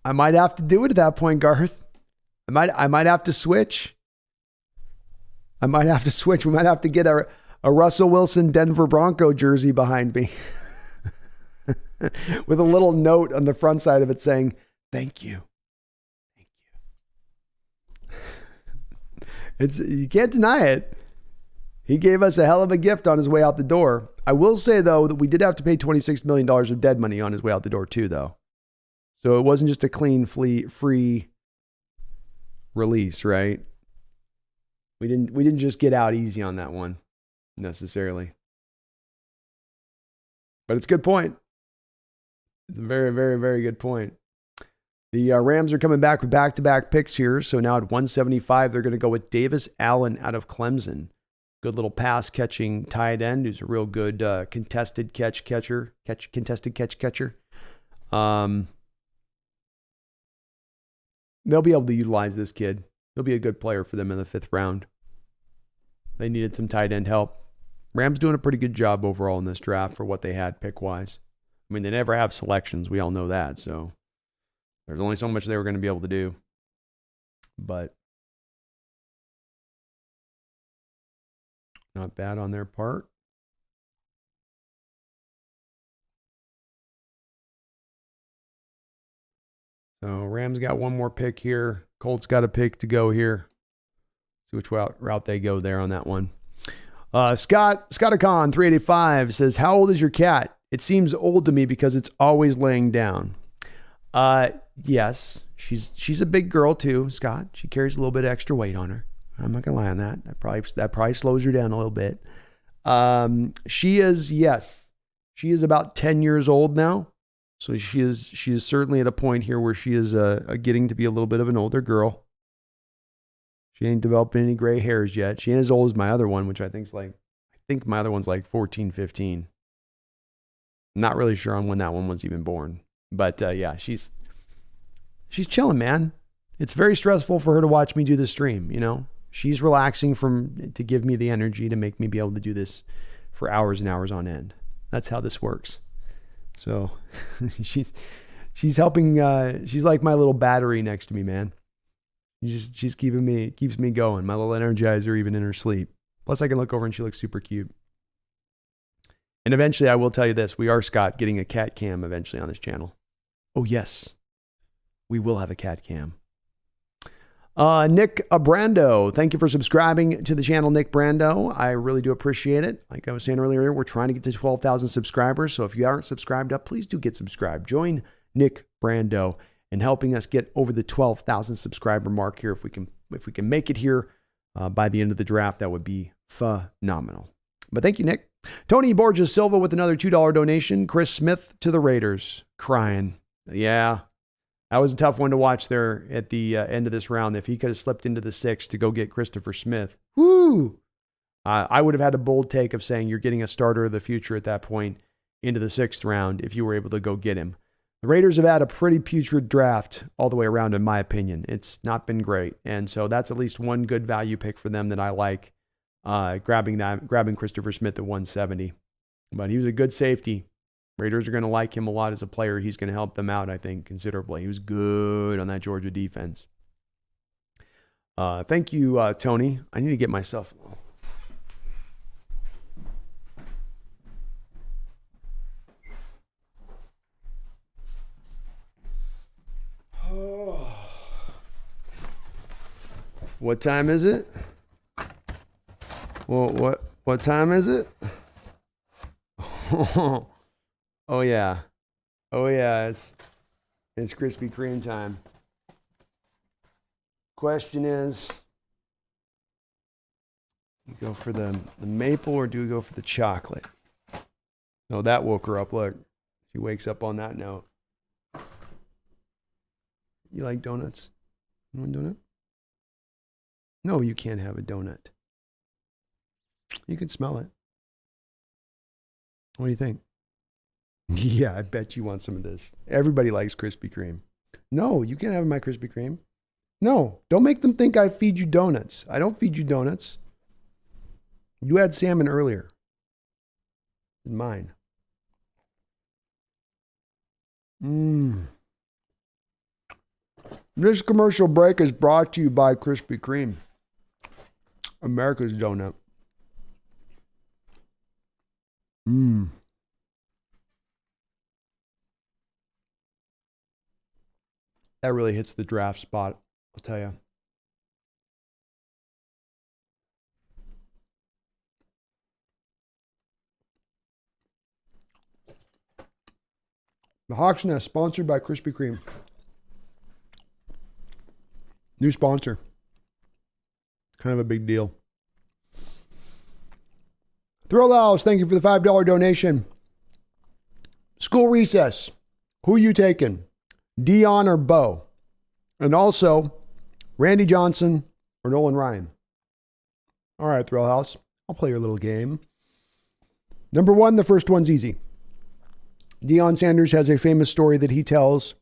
I might have to do it at that point, Garth. I might have to switch. We might have to get a Russell Wilson Denver Bronco jersey behind me with a little note on the front side of it saying, thank you. You can't deny it. He gave us a hell of a gift on his way out the door. I will say, though, that we did have to pay $26 million of dead money on his way out the door, too, though. So it wasn't just a clean, free release, right? We didn't just get out easy on that one, necessarily. But it's a good point. It's a very, very, very good point. The Rams are coming back with back-to-back picks here. So now at 175, they're going to go with Davis Allen out of Clemson. Good little pass-catching tight end who's a real good contested catch catcher. They'll be able to utilize this kid. He'll be a good player for them in the 5th round. They needed some tight end help. Rams doing a pretty good job overall in this draft for what they had pick-wise. I mean, they never have selections. We all know that, so there's only so much they were going to be able to do. But not bad on their part. So Rams got one more pick here. Colts got a pick to go here. See which route they go there on that one. Scotticon 385 says, how old is your cat? It seems old to me because it's always laying down. Yes, she's a big girl too, Scott. She carries a little bit of extra weight on her. I'm not gonna lie on that. That probably slows her down a little bit. She is about 10 years old now. So she is certainly at a point here where she is getting to be a little bit of an older girl. She ain't developing any gray hairs yet. She ain't as old as my other one, which I think my other one's like 14, 15. Not really sure on when that one was even born. But yeah, she's chilling, man. It's very stressful for her to watch me do the stream, you know. She's relaxing to give me the energy to make me be able to do this for hours and hours on end. That's how this works. So she's helping. She's like my little battery next to me, man. She's keeps me going. My little energizer, even in her sleep. Plus, I can look over and she looks super cute. And eventually, I will tell you this: we are, Scott, getting a cat cam eventually on this channel. Oh yes, we will have a cat cam. Nick Brando, thank you for subscribing to the channel, Nick Brando. I really do appreciate it. Like I was saying earlier, we're trying to get to 12,000 subscribers. So if you aren't subscribed up, please do get subscribed. Join Nick Brando in helping us get over the 12,000 subscriber mark here. If we can make it here by the end of the draft, that would be phenomenal. But thank you, Nick. Tony Borges Silva with another $2 donation. Chris Smith to the Raiders, crying. Yeah. That was a tough one to watch there at the end of this round. If he could have slipped into the 6th to go get Christopher Smith, whoo! I would have had a bold take of saying you're getting a starter of the future at that point into the 6th round if you were able to go get him. The Raiders have had a pretty putrid draft all the way around, in my opinion. It's not been great. And so that's at least one good value pick for them that I like, grabbing Christopher Smith at 170. But he was a good safety. Raiders are going to like him a lot as a player. He's going to help them out, I think, considerably. He was good on that Georgia defense. Thank you, Tony. I need to get myself... What time is it? Well, what time is it? Oh yeah, it's Krispy Kreme time. Question is, you go for the maple or do we go for the chocolate? No, that woke her up. Look, she wakes up on that note. You like donuts? You want a donut? No, you can't have a donut. You can smell it. What do you think? Yeah, I bet you want some of this. Everybody likes Krispy Kreme. No, you can't have my Krispy Kreme. No, don't make them think I feed you donuts. I don't feed you donuts. You had salmon earlier. is mine. This commercial break is brought to you by Krispy Kreme, America's donut. That really hits the draft spot, I'll tell you. The Hawks Nest, sponsored by Krispy Kreme. New sponsor. Kind of a big deal. Thrill House, thank you for the $5 donation. School recess. Who you taking? Dion or Bo? And also, Randy Johnson or Nolan Ryan? All right, Thrill House. I'll play your little game. Number one, the first one's easy. Deion Sanders has a famous story that he tells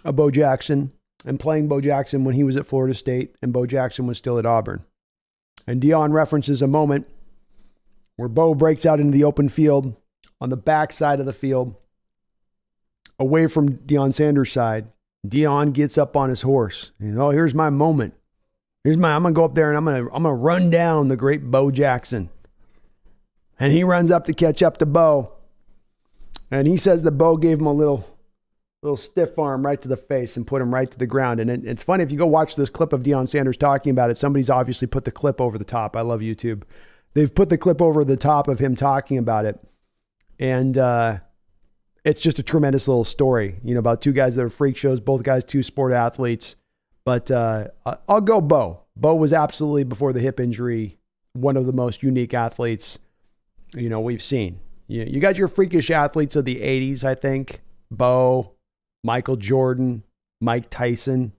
of Bo Jackson and playing Bo Jackson when he was at Florida State and Bo Jackson was still at Auburn. And Deion references a moment where Bo breaks out into the open field on the back side of the field, away from Deion Sanders' side. Deion gets up on his horse. Here's my moment. I'm going to go up there and I'm going to run down the great Bo Jackson. And he runs up to catch up to Bo. And he says that Bo gave him a little stiff arm right to the face and put him right to the ground. And it's funny, if you go watch this clip of Deion Sanders talking about it, somebody's obviously put the clip over the top. I love YouTube. They've put the clip over the top of him talking about it. And it's just a tremendous little story, about two guys that are freak shows, both guys, two sport athletes. But I'll go Bo. Bo was absolutely, before the hip injury, one of the most unique athletes, we've seen. You got your freakish athletes of the 80s, I think. Bo, Michael Jordan, Mike Tyson.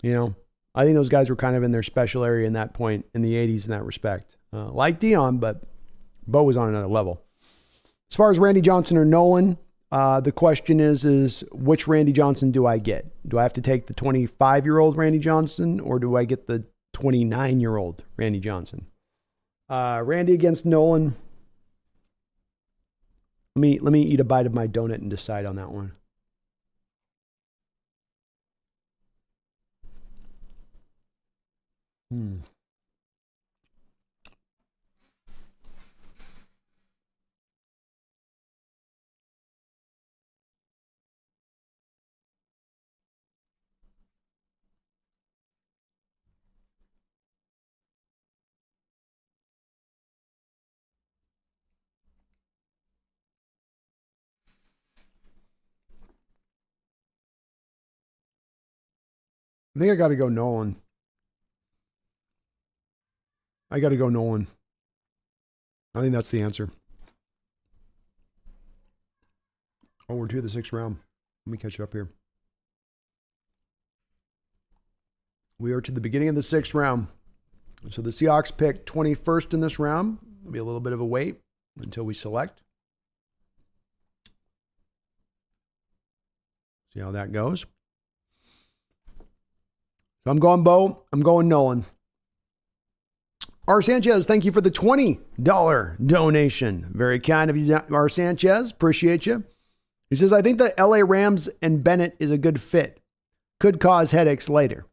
I think those guys were kind of in their special area in that point in the 80s in that respect. Like Deion, but Bo was on another level. As far as Randy Johnson or Nolan, the question is which Randy Johnson do I get? Do I have to take the 25-year-old Randy Johnson or do I get the 29-year-old Randy Johnson? Randy against Nolan. Let me eat a bite of my donut and decide on that one. I think I got to go Nolan. I think that's the answer. Oh, we're to the 6th round. Let me catch you up here. We are to the beginning of the 6th round. So the Seahawks pick 21st in this round. There'll be a little bit of a wait until we select. See how that goes. So I'm going Bo. I'm going Nolan. R. Sanchez, thank you for the $20 donation. Very kind of you, R. Sanchez. Appreciate you. He says, I think the LA Rams and Bennett is a good fit. Could cause headaches later.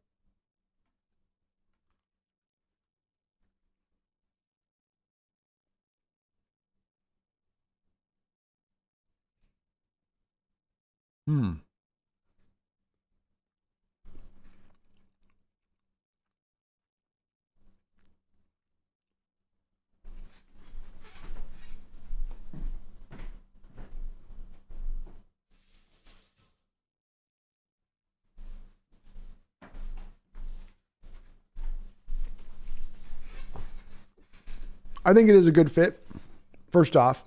I think it is a good fit. First off,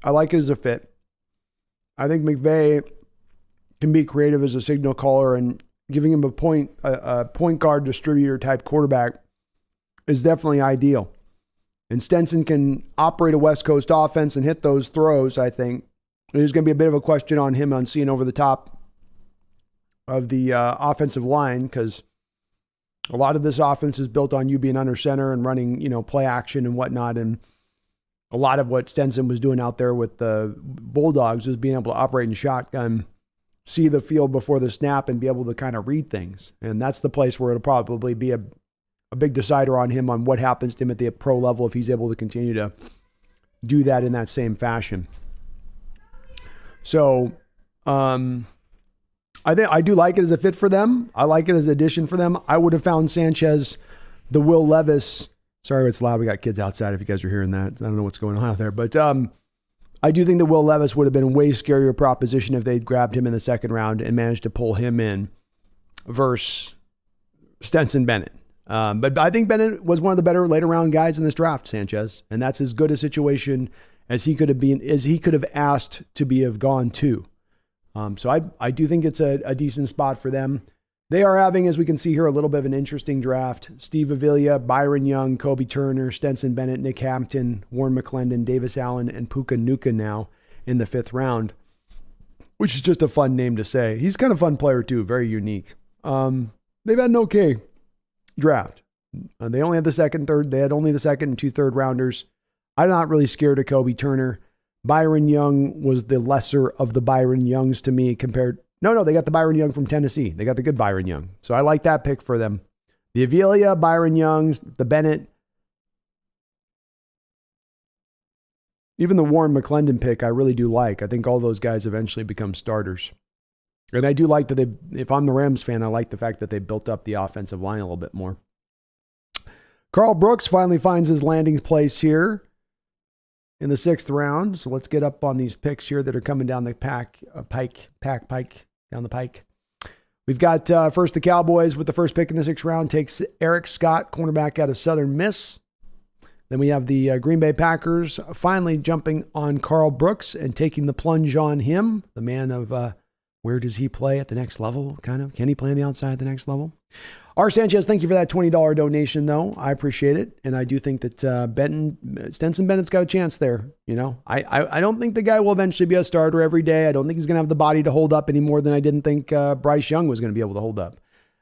I like it as a fit. I think McVay can be creative as a signal caller, and giving him a point guard distributor type quarterback is definitely ideal. And Stenson can operate a West Coast offense and hit those throws, I think. There's going to be a bit of a question on him on seeing over the top of the offensive line, because a lot of this offense is built on you being under center and running, play action and whatnot. And a lot of what Stenson was doing out there with the Bulldogs was being able to operate in shotgun, see the field before the snap, and be able to kind of read things. And that's the place where it'll probably be a big decider on him on what happens to him at the pro level if he's able to continue to do that in that same fashion. So, I do like it as a fit for them. I like it as an addition for them. I would have found Sanchez, the Will Levis. Sorry, it's loud. We got kids outside if you guys are hearing that. I don't know what's going on out there. But I do think that Will Levis would have been a way scarier proposition if they'd grabbed him in the second round and managed to pull him in versus Stetson Bennett. But I think Bennett was one of the better later round guys in this draft, Sanchez. And that's as good a situation as he could have asked to have gone to. So I do think it's a decent spot for them. They are having, as we can see here, a little bit of an interesting draft. Steve Avila, Byron Young, Kobe Turner, Stenson Bennett, Nick Hampton, Warren McClendon, Davis Allen, and Puka Nuka now in the 5th round, which is just a fun name to say. He's kind of a fun player too, very unique. They've had an okay draft. They only had the second, third. They had only the second and 2 third rounders. I'm not really scared of Kobe Turner. Byron Young was the lesser of the Byron Youngs to me compared. No, they got the Byron Young from Tennessee. They got the good Byron Young. So I like that pick for them. The Avila, Byron Youngs, the Bennett. Even the Warren McClendon pick, I really do like. I think all those guys eventually become starters. And I do like that if I'm the Rams fan, I like the fact that they built up the offensive line a little bit more. Carl Brooks finally finds his landing place here in the 6th round. So let's get up on these picks here that are coming down the pike. We've got first the Cowboys with the first pick in the 6th round takes Eric Scott, cornerback out of Southern Miss. Then we have the Green Bay Packers finally jumping on Carl Brooks and taking the plunge on him, the man of where does he play at the next level, kind of? Can he play on the outside at the next level? R. Sanchez, thank you for that $20 donation, though. I appreciate it. And I do think that Stenson Bennett's got a chance there. You know, I don't think the guy will eventually be a starter every day. I don't think he's going to have the body to hold up any more than I didn't think Bryce Young was going to be able to hold up.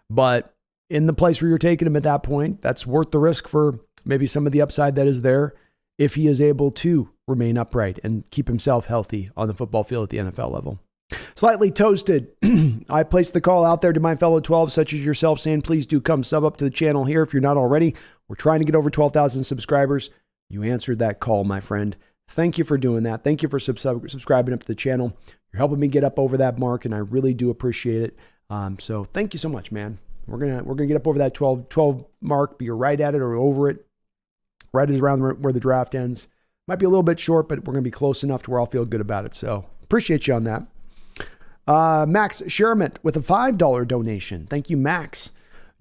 But in the place where you're taking him at that point, that's worth the risk for maybe some of the upside that is there if he is able to remain upright and keep himself healthy on the football field at the NFL level. Slightly toasted. I placed the call out there to my fellow 12, such as yourself, saying, please do come sub up to the channel here if you're not already. We're trying to get over 12,000 subscribers. You answered that call, my friend. Thank you for doing that. Thank you for subscribing up to the channel. You're helping me get up over that mark, and I really do appreciate it. So thank you so much, man. We're gonna get up over that 12 mark, be right at it or over it, right as around where the draft ends. Might be a little bit short, but we're gonna be close enough to where I'll feel good about it. So appreciate you on that. Max Sherman with a $5 donation. Thank you, Max.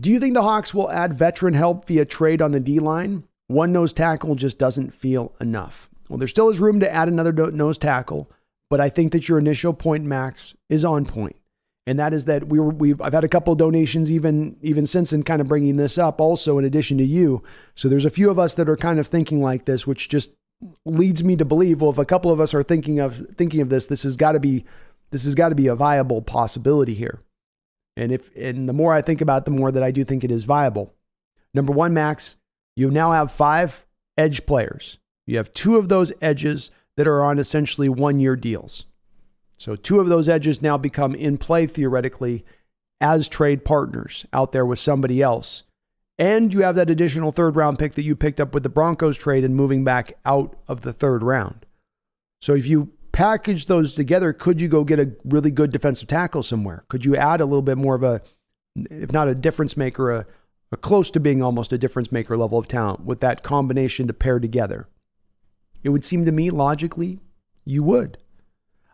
Do you think the Hawks will add veteran help via trade on the D-line? One nose tackle just doesn't feel enough. Well, there still is room to add another nose tackle, but I think that your initial point, Max, is on point. And that is that I've had a couple of donations even since in kind of bringing this up also in addition to you. So there's a few of us that are kind of thinking like this, which just leads me to believe, well, if a couple of us are thinking of this, this has got to be a viable possibility here. And the more I think about it, the more that I do think it is viable. Number one, Max, you now have 5 edge players. You have 2 of those edges that are on essentially 1-year deals. So 2 of those edges now become in play theoretically as trade partners out there with somebody else. And you have that additional 3rd round pick that you picked up with the Broncos trade and moving back out of the 3rd round. So if you package those together, could you go get a really good defensive tackle somewhere? Could you add a little bit more of a, if not a difference maker, a close to being almost a difference maker level of talent with that combination to pair together? It would seem to me logically you would.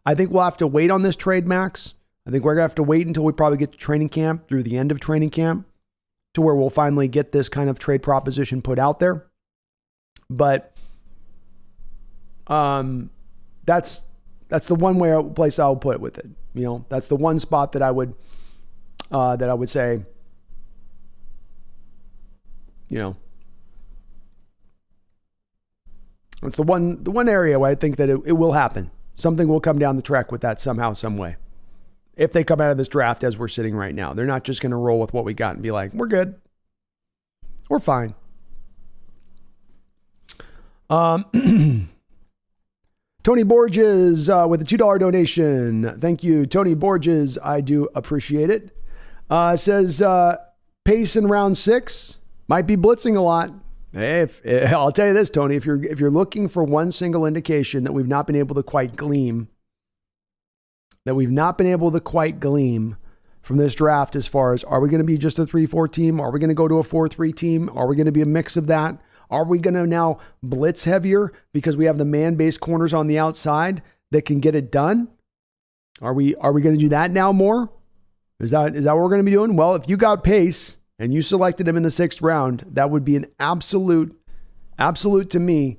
I think we'll have to wait on this trade, Max. I think we're going to have to wait until we probably get to training camp, through the end of training camp, to where we'll finally get this kind of trade proposition put out there. But that's the one place I would put it with it. You know, that's the one spot that I would say, you know, it's the one area where I think that it will happen. Something will come down the track with that somehow, some way. If they come out of this draft as we're sitting right now, they're not just going to roll with what we got and be like, we're good. We're fine. Tony Borges with a $2 donation. Thank you, Tony Borges. I do appreciate it. Says pace in round 6 might be blitzing a lot. I'll tell you this, Tony, if you're looking for one single indication that we've not been able to quite glean from this draft, as far as, are we going to be just a 3-4 team? Are we going to go to a 4-3 team? Are we going to be a mix of that? Are we going to now blitz heavier because we have the man-based corners on the outside that can get it done? Are we going to do that now more? Is that what we're going to be doing? Well, if you got pace and you selected him in the 6th round, that would be an absolute to me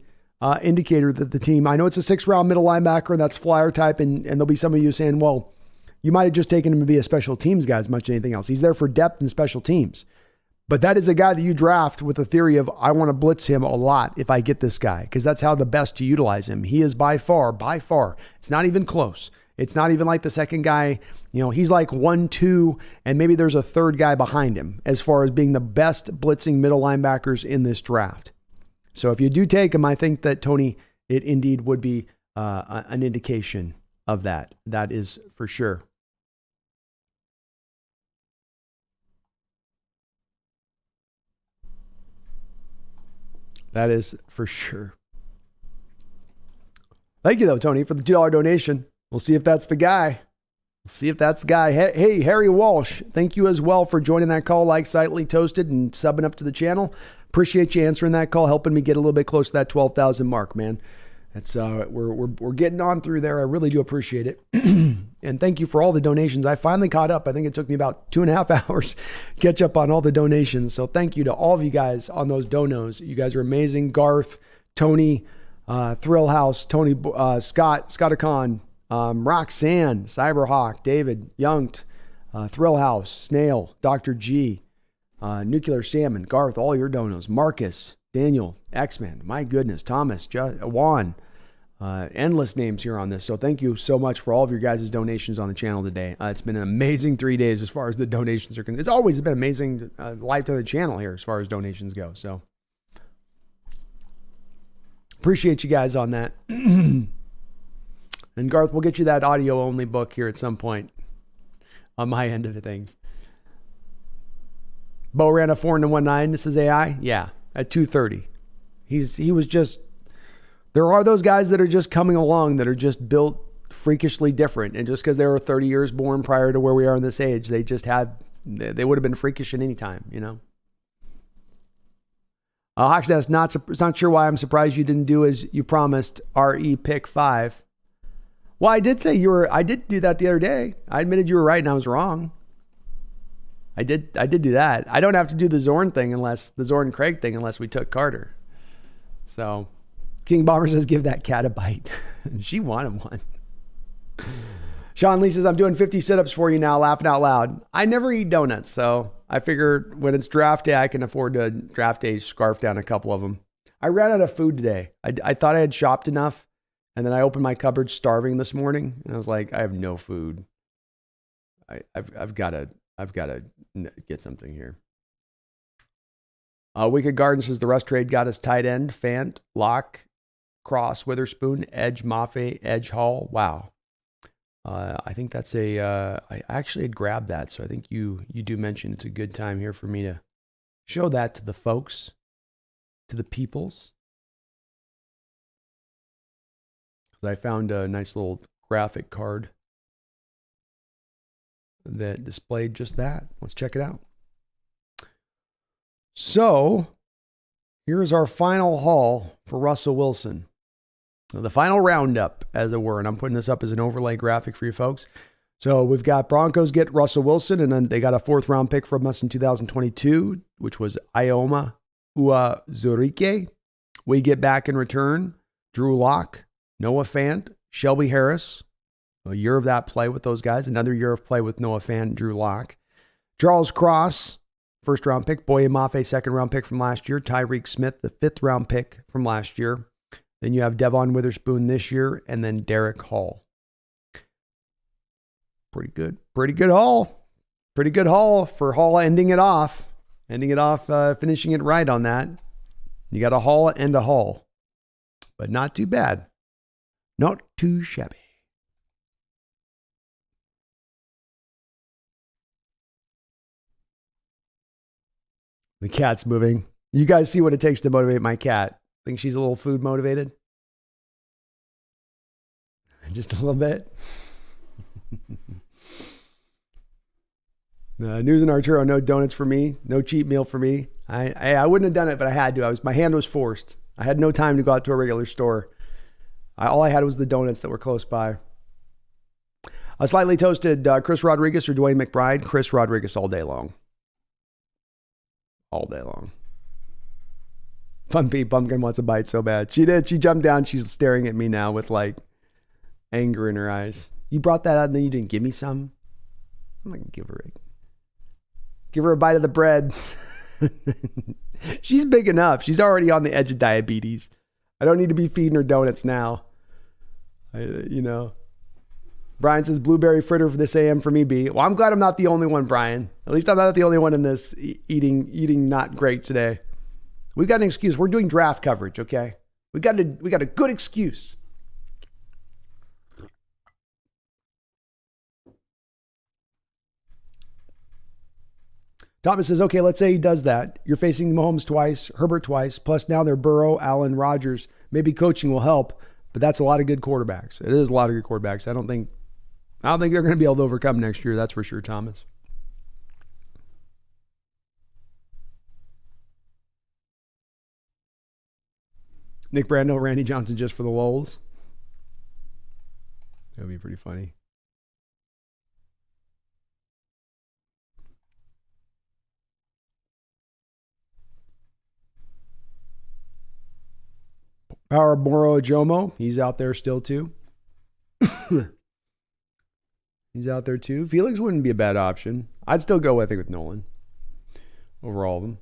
indicator that the team, I know it's a 6th round middle linebacker and that's flyer type, and there'll be some of you saying, well, you might have just taken him to be a special teams guy as much as anything else. He's there for depth and special teams. But that is a guy that you draft with a theory of, I want to blitz him a lot if I get this guy, because that's how the best to utilize him. He is by far, it's not even close. It's not even like the second guy, he's like 1, 2, and maybe there's a third guy behind him as far as being the best blitzing middle linebackers in this draft. So if you do take him, I think that, Tony, it indeed would be an indication of that. That is for sure. That is for sure. Thank you, though, Tony, for the $2 donation. We'll see if that's the guy. Hey, Harry Walsh, thank you as well for joining that call, like Slightly Toasted, and subbing up to the channel. Appreciate you answering that call, helping me get a little bit close to that 12,000 mark, man. That's we're getting on through there. I really do appreciate it. And thank you for all the donations. I finally caught up. I think it took me about 2.5 hours to catch up on all the donations. So thank you to all of you guys on those donos. You guys are amazing. Garth, Tony, Thrill House, Tony, Scott Akon, Roxanne, Cyberhawk, David, Youngt, Thrill House, Snail, Dr. G, Nuclear Salmon, Garth, all your donos, Marcus, Daniel, X-Man, my goodness, Thomas, Juan, endless names here on this. So thank you so much for all of your guys' donations on the channel today. It's been an amazing 3 days as far as the donations are concerned. It's always been amazing life to the channel here as far as donations go. So appreciate you guys on that. And Garth, we'll get you that audio only book here at some point on my end of the things. Bo ran a 4.19. This is AI. Yeah. At 230. He was just, there are those guys that are just coming along that are just built freakishly different. And just because they were 30 years born prior to where we are in this age, they would have been freakish at any time, Hawksnest, not sure why I'm surprised you didn't do as you promised, RE pick 5. Well, I did say I did do that the other day. I admitted you were right and I was wrong. I did do that. I don't have to do the Zorn Craig thing unless we took Carter. So King Bomber says, give that cat a bite. She wanted one. Sean Lee says, I'm doing 50 sit-ups for you now, laughing out loud. I never eat donuts, so I figure when it's draft day, I can afford to draft day scarf down a couple of them. I ran out of food today. I thought I had shopped enough, and then I opened my cupboard starving this morning, and I was like, I have no food. I've got to get something here. Wicked Garden says the Russ trade got us tight end, Fant, Locke, Cross, Witherspoon, Edge, Mafe, Edge, Hall. Wow. I think that's I actually had grabbed that. So I think you do mention it's a good time here for me to show that to the folks, to the peoples. Because I found a nice little graphic card that displayed just that. Let's check it out. So here's our final haul for Russell Wilson. The final roundup, as it were, and I'm putting this up as an overlay graphic for you folks. So we've got Broncos get Russell Wilson, and then they got a 4th round pick from us in 2022, which was Ioma Uwazurike. We get back in return Drew Lock, Noah Fant, Shelby Harris. A year of that play with those guys. Another year of play with Noah Fant, Drew Lock. Charles Cross, 1st round pick. Boye Mafe, 2nd round pick from last year. Tyreek Smith, the 5th round pick from last year. Then you have Devon Witherspoon this year, and then Derek Hall. Pretty good haul. Pretty good haul for Hall ending it off, finishing it right on that. You got a haul and a haul, but not too bad. Not too shabby. The cat's moving. You guys see what it takes to motivate my cat. Think she's a little food motivated? Just a little bit. News and Arturo, no donuts for me. No cheat meal for me. I wouldn't have done it, but I had to. My hand was forced. I had no time to go out to a regular store. All I had was the donuts that were close by. A slightly toasted Chris Rodriguez or Dwayne McBride. Chris Rodriguez all day long. All day long. Pumpkin wants a bite so bad. She did. She jumped down. She's staring at me now with like anger in her eyes. You brought that out and then you didn't give me some? I'm not going to give her a bite of the bread. She's big enough. She's already on the edge of diabetes. I don't need to be feeding her donuts now. Brian says blueberry fritter for this AM for me, B. Well, I'm glad I'm not the only one, Brian. At least I'm not the only one in this eating not great today. We've got an excuse. We're doing draft coverage, okay? We got a good excuse. Thomas says, okay, let's say he does that. You're facing Mahomes twice, Herbert twice, plus now they're Burrow, Allen, Rodgers. Maybe coaching will help, but that's a lot of good quarterbacks. It is a lot of good quarterbacks. I don't think they're going to be able to overcome next year. That's for sure, Thomas. Nick Brando, Randy Johnson just for the lulz. That would be pretty funny. Power Moro Jomo, he's out there still too. He's out there too. Felix wouldn't be a bad option. I'd still go, I think, with Nolan over all of them.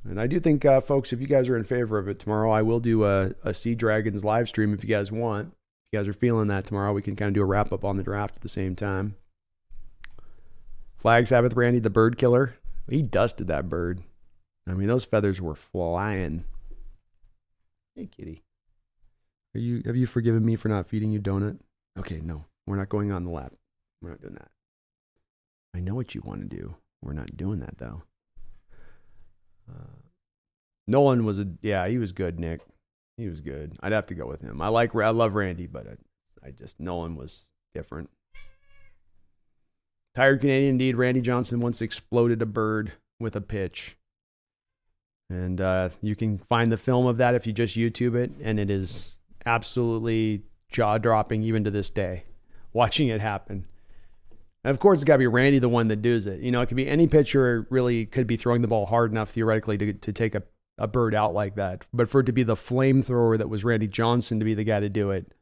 And I do think, folks, if you guys are in favor of it tomorrow, I will do a Sea Dragons live stream if you guys want. If you guys are feeling that tomorrow, we can kind of do a wrap up on the draft at the same time. Flag Sabbath Randy, the bird killer. He dusted that bird. I mean, those feathers were flying. Hey, kitty. Have you forgiven me for not feeding you donut? Okay, no. We're not going on the lap. We're not doing that. I know what you want to do. We're not doing that, though. Nolan was he was good, Nick. He was good. I'd have to go with him. I love Randy, but Nolan was different. Tired Canadian indeed. Randy Johnson once exploded a bird with a pitch. And you can find the film of that if you just YouTube it, and it is absolutely jaw-dropping even to this day, watching it happen. And of course, it's got to be Randy the one that does it. It could be any pitcher really could be throwing the ball hard enough theoretically to take a bird out like that. But for it to be the flamethrower that was Randy Johnson to be the guy to do it,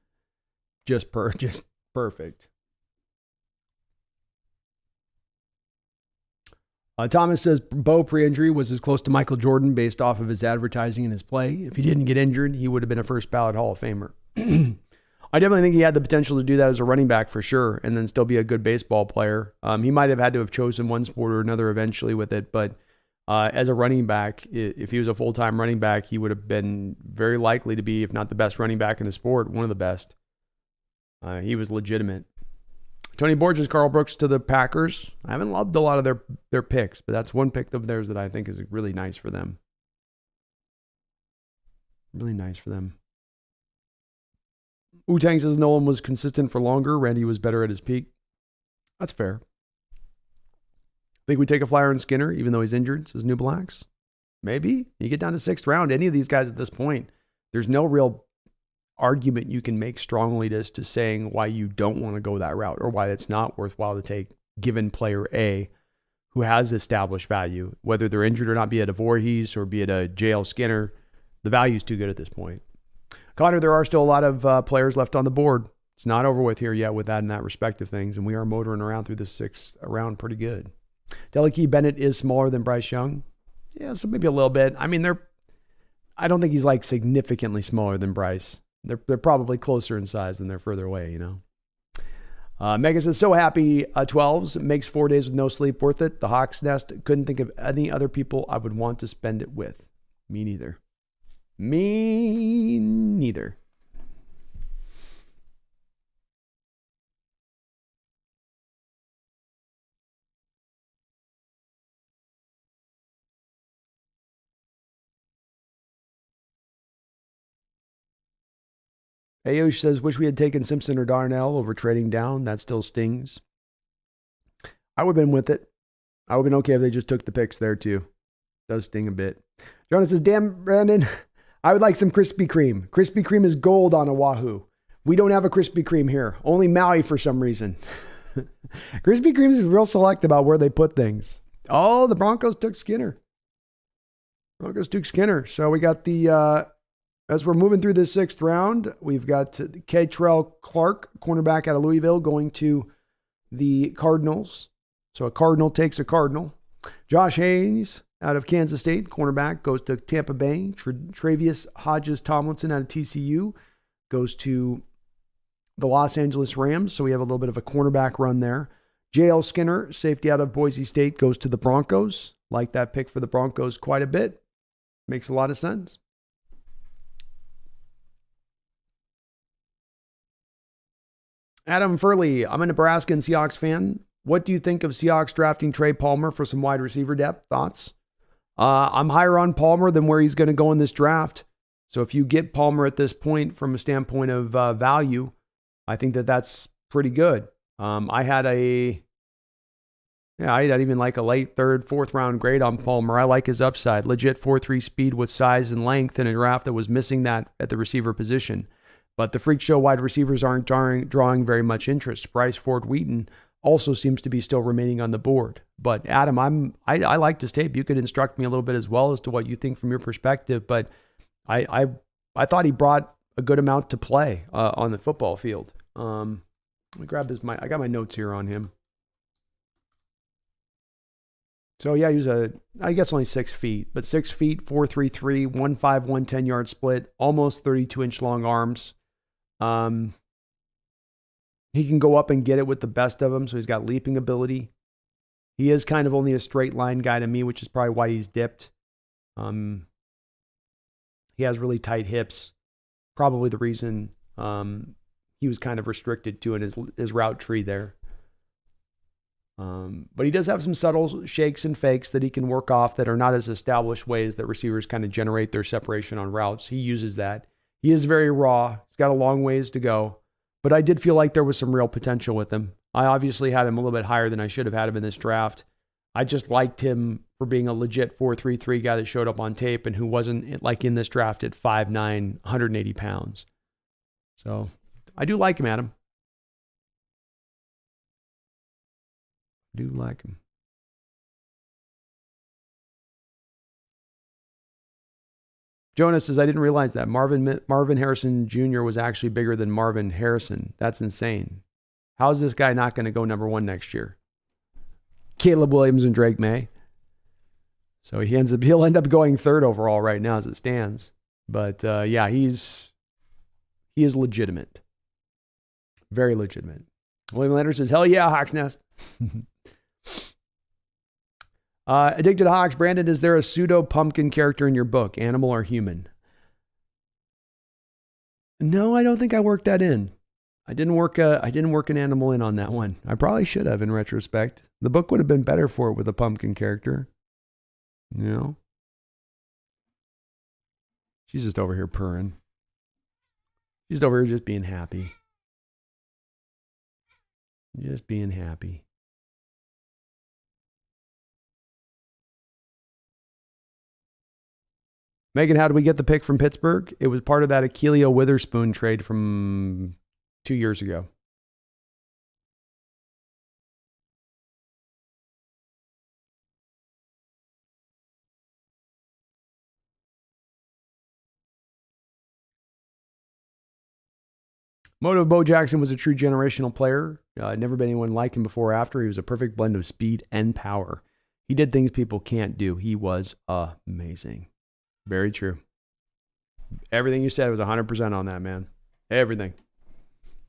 just perfect. Thomas says Bo pre-injury was as close to Michael Jordan based off of his advertising and his play. If he didn't get injured, he would have been a first ballot Hall of Famer. I definitely think he had the potential to do that as a running back for sure, and then still be a good baseball player. He might have had to have chosen one sport or another eventually with it, but as a running back, if he was a full-time running back, he would have been very likely to be, if not the best running back in the sport, one of the best. He was legitimate. Tony Borges, Carl Brooks to the Packers. I haven't loved a lot of their picks, but that's one pick of theirs that I think is really nice for them. Really nice for them. Wu-Tang says Nolan was consistent for longer. Randy was better at his peak. That's fair. Think we take a flyer on Skinner, even though he's injured, says New Blacks. Maybe. You get down to 6th round. Any of these guys at this point, there's no real argument you can make strongly to saying why you don't want to go that route or why it's not worthwhile to take given player A who has established value, whether they're injured or not, be it a Voorhees or be it a JL Skinner. The value's too good at this point. Connor, there are still a lot of players left on the board. It's not over with here yet with that and that respect of things, and we are motoring around through the 6th round pretty good. Delakey Bennett is smaller than Bryce Young. Yeah, so maybe a little bit. I mean, I don't think he's like significantly smaller than Bryce. They're probably closer in size than they're further away, Megan says, so happy 12s. Makes 4 days with no sleep worth it. The Hawks Nest. Couldn't think of any other people I would want to spend it with. Me neither. Me neither. Ayosh says, wish we had taken Simpson or Darnell over trading down. That still stings. I would have been with it. I would have been okay if they just took the picks there too. Does sting a bit. Jonas says, damn, Brandon, I would like some Krispy Kreme. Krispy Kreme is gold on Oahu. We don't have a Krispy Kreme here. Only Maui for some reason. Krispy Kreme is real select about where they put things. Oh, the Broncos took Skinner. So we got the, as we're moving through this 6th round, we've got Ketrell Clark, cornerback out of Louisville, going to the Cardinals. So a Cardinal takes a Cardinal. Josh Hayes out of Kansas State, cornerback, goes to Tampa Bay. Travius Hodges Tomlinson out of TCU goes to the Los Angeles Rams. So we have a little bit of a cornerback run there. JL Skinner, safety out of Boise State, goes to the Broncos. Like that pick for the Broncos quite a bit. Makes a lot of sense. Adam Furley, I'm a Nebraska and Seahawks fan. What do you think of Seahawks drafting Trey Palmer for some wide receiver depth? Thoughts? I'm higher on Palmer than where he's going to go in this draft. So if you get Palmer at this point from a standpoint of value, I think that that's pretty good. I had even like a late 3rd, 4th round grade on Palmer. I like his upside. Legit 4.3 speed with size and length in a draft that was missing that at the receiver position. But the freak show wide receivers aren't drawing very much interest. Bryce Ford Wheaton also seems to be still remaining on the board. But Adam, I like this tape. You could instruct me a little bit as well as to what you think from your perspective. But I thought he brought a good amount to play on the football field. Let me grab this. I got my notes here on him. So yeah, he was I guess only 6 feet, but 6 feet, 4.33, 1.5, 110 yard split, almost 32-inch long arms. He can go up and get it with the best of them, so he's got leaping ability. He is kind of only a straight line guy to me, which is probably why he's dipped. He has really tight hips. Probably the reason he was kind of restricted to in his route tree there. But he does have some subtle shakes and fakes that he can work off that are not as established ways that receivers kind of generate their separation on routes. He uses that. He is very raw. He's got a long ways to go. But I did feel like there was some real potential with him. I obviously had him a little bit higher than I should have had him in this draft. I just liked him for being a legit 4.33 guy that showed up on tape and who wasn't like in this draft at 5'9", 180 pounds. So I do like him, Adam. Do like him. Jonas says, I didn't realize that Marvin Harrison Jr. was actually bigger than Marvin Harrison. That's insane. How's this guy not going to go number 1 next year? Caleb Williams and Drake May. So he'll end up going 3rd overall right now as it stands. But yeah, he is legitimate. Very legitimate. William Leonard says, hell yeah, Hawks Nest. Addicted to Hawks. Brandon, is there a pseudo pumpkin character in your book, animal or human? No, I don't think I worked that in. I didn't work an animal in on that one. I probably should have in retrospect. The book would have been better for it with a pumpkin character. You know? She's just over here purring. She's over here just being happy. Just being happy. Megan, how did we get the pick from Pittsburgh? It was part of that Achilleo Witherspoon trade from 2 years ago. Moto Bo Jackson was a true generational player. Never been anyone like him before or after. He was a perfect blend of speed and power. He did things people can't do. He was amazing. Very true. Everything you said was 100% on that, man. Everything.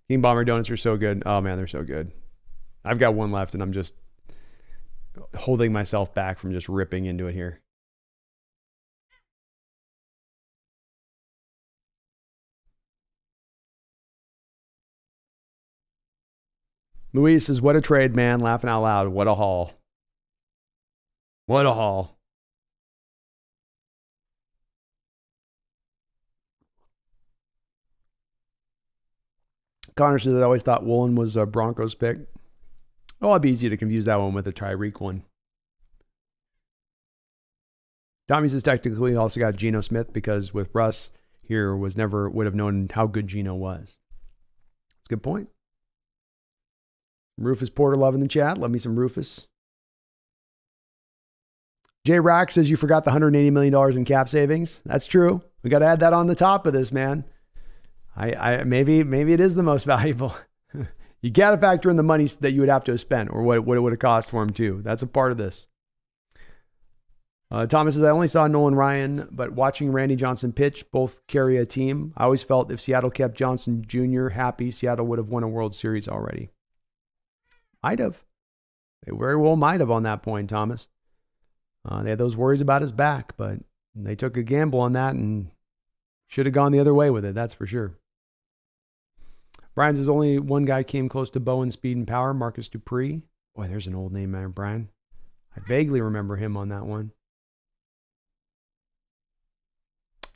King Bomber donuts are so good. Oh, man, they're so good. I've got one left, and I'm just holding myself back from just ripping into it here. Luis says, what a trade, man. Laughing out loud. What a haul. What a haul. Connor says, I always thought Woolen was a Broncos pick. Oh, it'd be easy to confuse that one with a Tyreek one. Tommy says, technically, he also got Geno Smith because with Russ here would have known how good Geno was. That's a good point. Rufus Porter love in the chat. Love me some Rufus. Jay Rack says you forgot the $180 million in cap savings. That's true. We got to add that on the top of this, man. Maybe it is the most valuable. You got to factor in the money that you would have to have spent or what it would have cost for him too. That's a part of this. Thomas says, I only saw Nolan Ryan, but watching Randy Johnson pitch, both carry a team. I always felt if Seattle kept Johnson Jr. happy, Seattle would have won a World Series already. Might have. They very well might have on that point, Thomas. They had those worries about his back, but they took a gamble on that and should have gone the other way with it, that's for sure. Brian says only one guy came close to Bo in speed and power, Marcus Dupree. Boy, there's an old name there, Brian. I vaguely remember him on that one.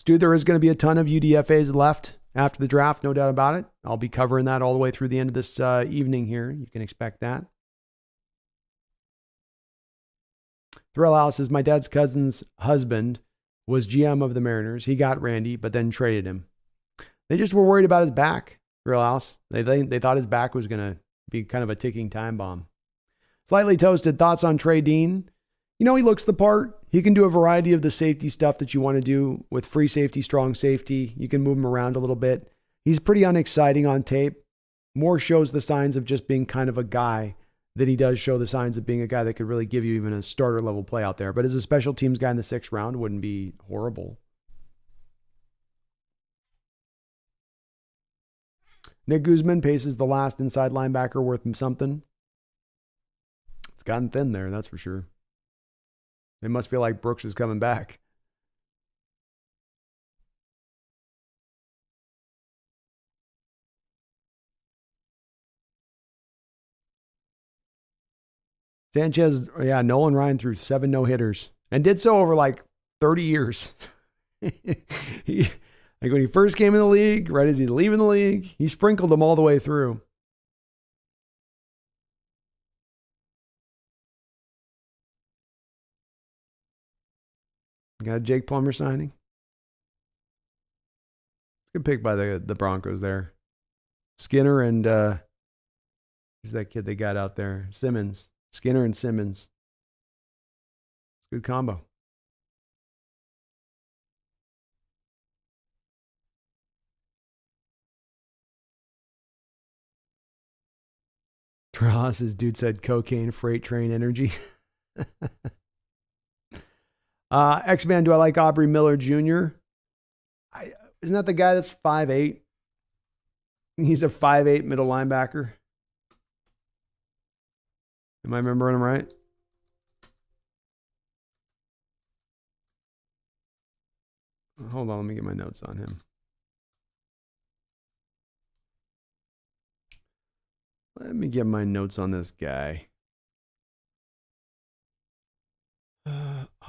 Dude, there is going to be a ton of UDFAs left after the draft, no doubt about it. I'll be covering that all the way through the end of this evening here. You can expect that. Thrill Alice says, my dad's cousin's husband was GM of the Mariners. He got Randy, but then traded him. They just were worried about his back, Thrill Alice. They thought his back was going to be kind of a ticking time bomb. Slightly Toasted, thoughts on Trey Dean? You know, he looks the part. He can do a variety of the safety stuff that you want to do with free safety, strong safety. You can move him around a little bit. He's pretty unexciting on tape. More shows the signs of just being kind of a guy than he does show the signs of being a guy that could really give you even a starter level play out there. But as a special teams guy in the 6th round, wouldn't be horrible. Nick Guzman paces the last inside linebacker worth him something. It's gotten thin there, that's for sure. It must feel like Brooks is coming back. Sanchez, yeah, Nolan Ryan threw 7 no-hitters and did so over like 30 years. Like when he first came in the league, right as he's leaving the league, he sprinkled them all the way through. Got a Jake Plummer signing. Good pick by the Broncos there. Skinner and who's that kid they got out there? Simmons. Skinner and Simmons. Good combo. Ross's dude said cocaine, freight train energy. X-Man, do I like Aubrey Miller Jr.? Isn't that the guy that's 5'8"? He's a 5'8" middle linebacker. Am I remembering him right? Hold on, let me get my notes on him. Let me get my notes on this guy.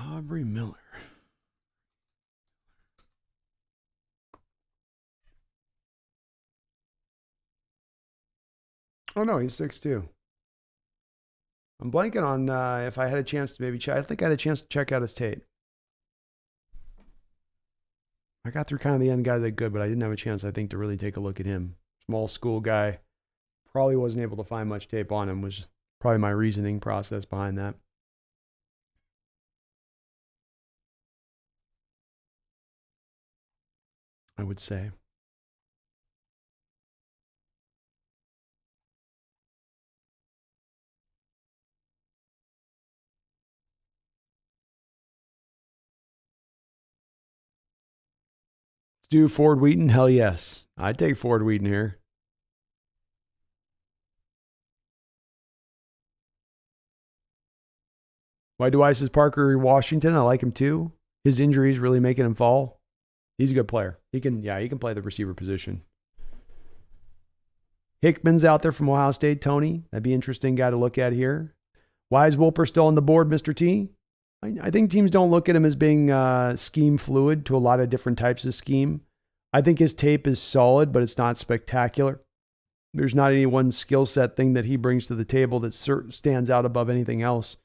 Aubrey Miller. Oh, no, he's 6'2". I'm blanking on if I had a chance to maybe check. I think I had a chance to check out his tape. I got through kind of the end guys that good, but I didn't have a chance, I think, to really take a look at him. Small school guy. Probably wasn't able to find much tape on him, was probably my reasoning process behind that. I would say. Let's do Ford Wheaton. Hell yes. I'd take Ford Wheaton here. Why do ISIS Parker Washington? I like him too. His injuries really making him fall. He's a good player. He can play the receiver position. Hickman's out there from Ohio State, Tony. That'd be an interesting guy to look at here. Why is Wolper still on the board, Mr. T? I think teams don't look at him as being scheme fluid to a lot of different types of scheme. I think his tape is solid, but it's not spectacular. There's not any one skill set thing that he brings to the table that stands out above anything else,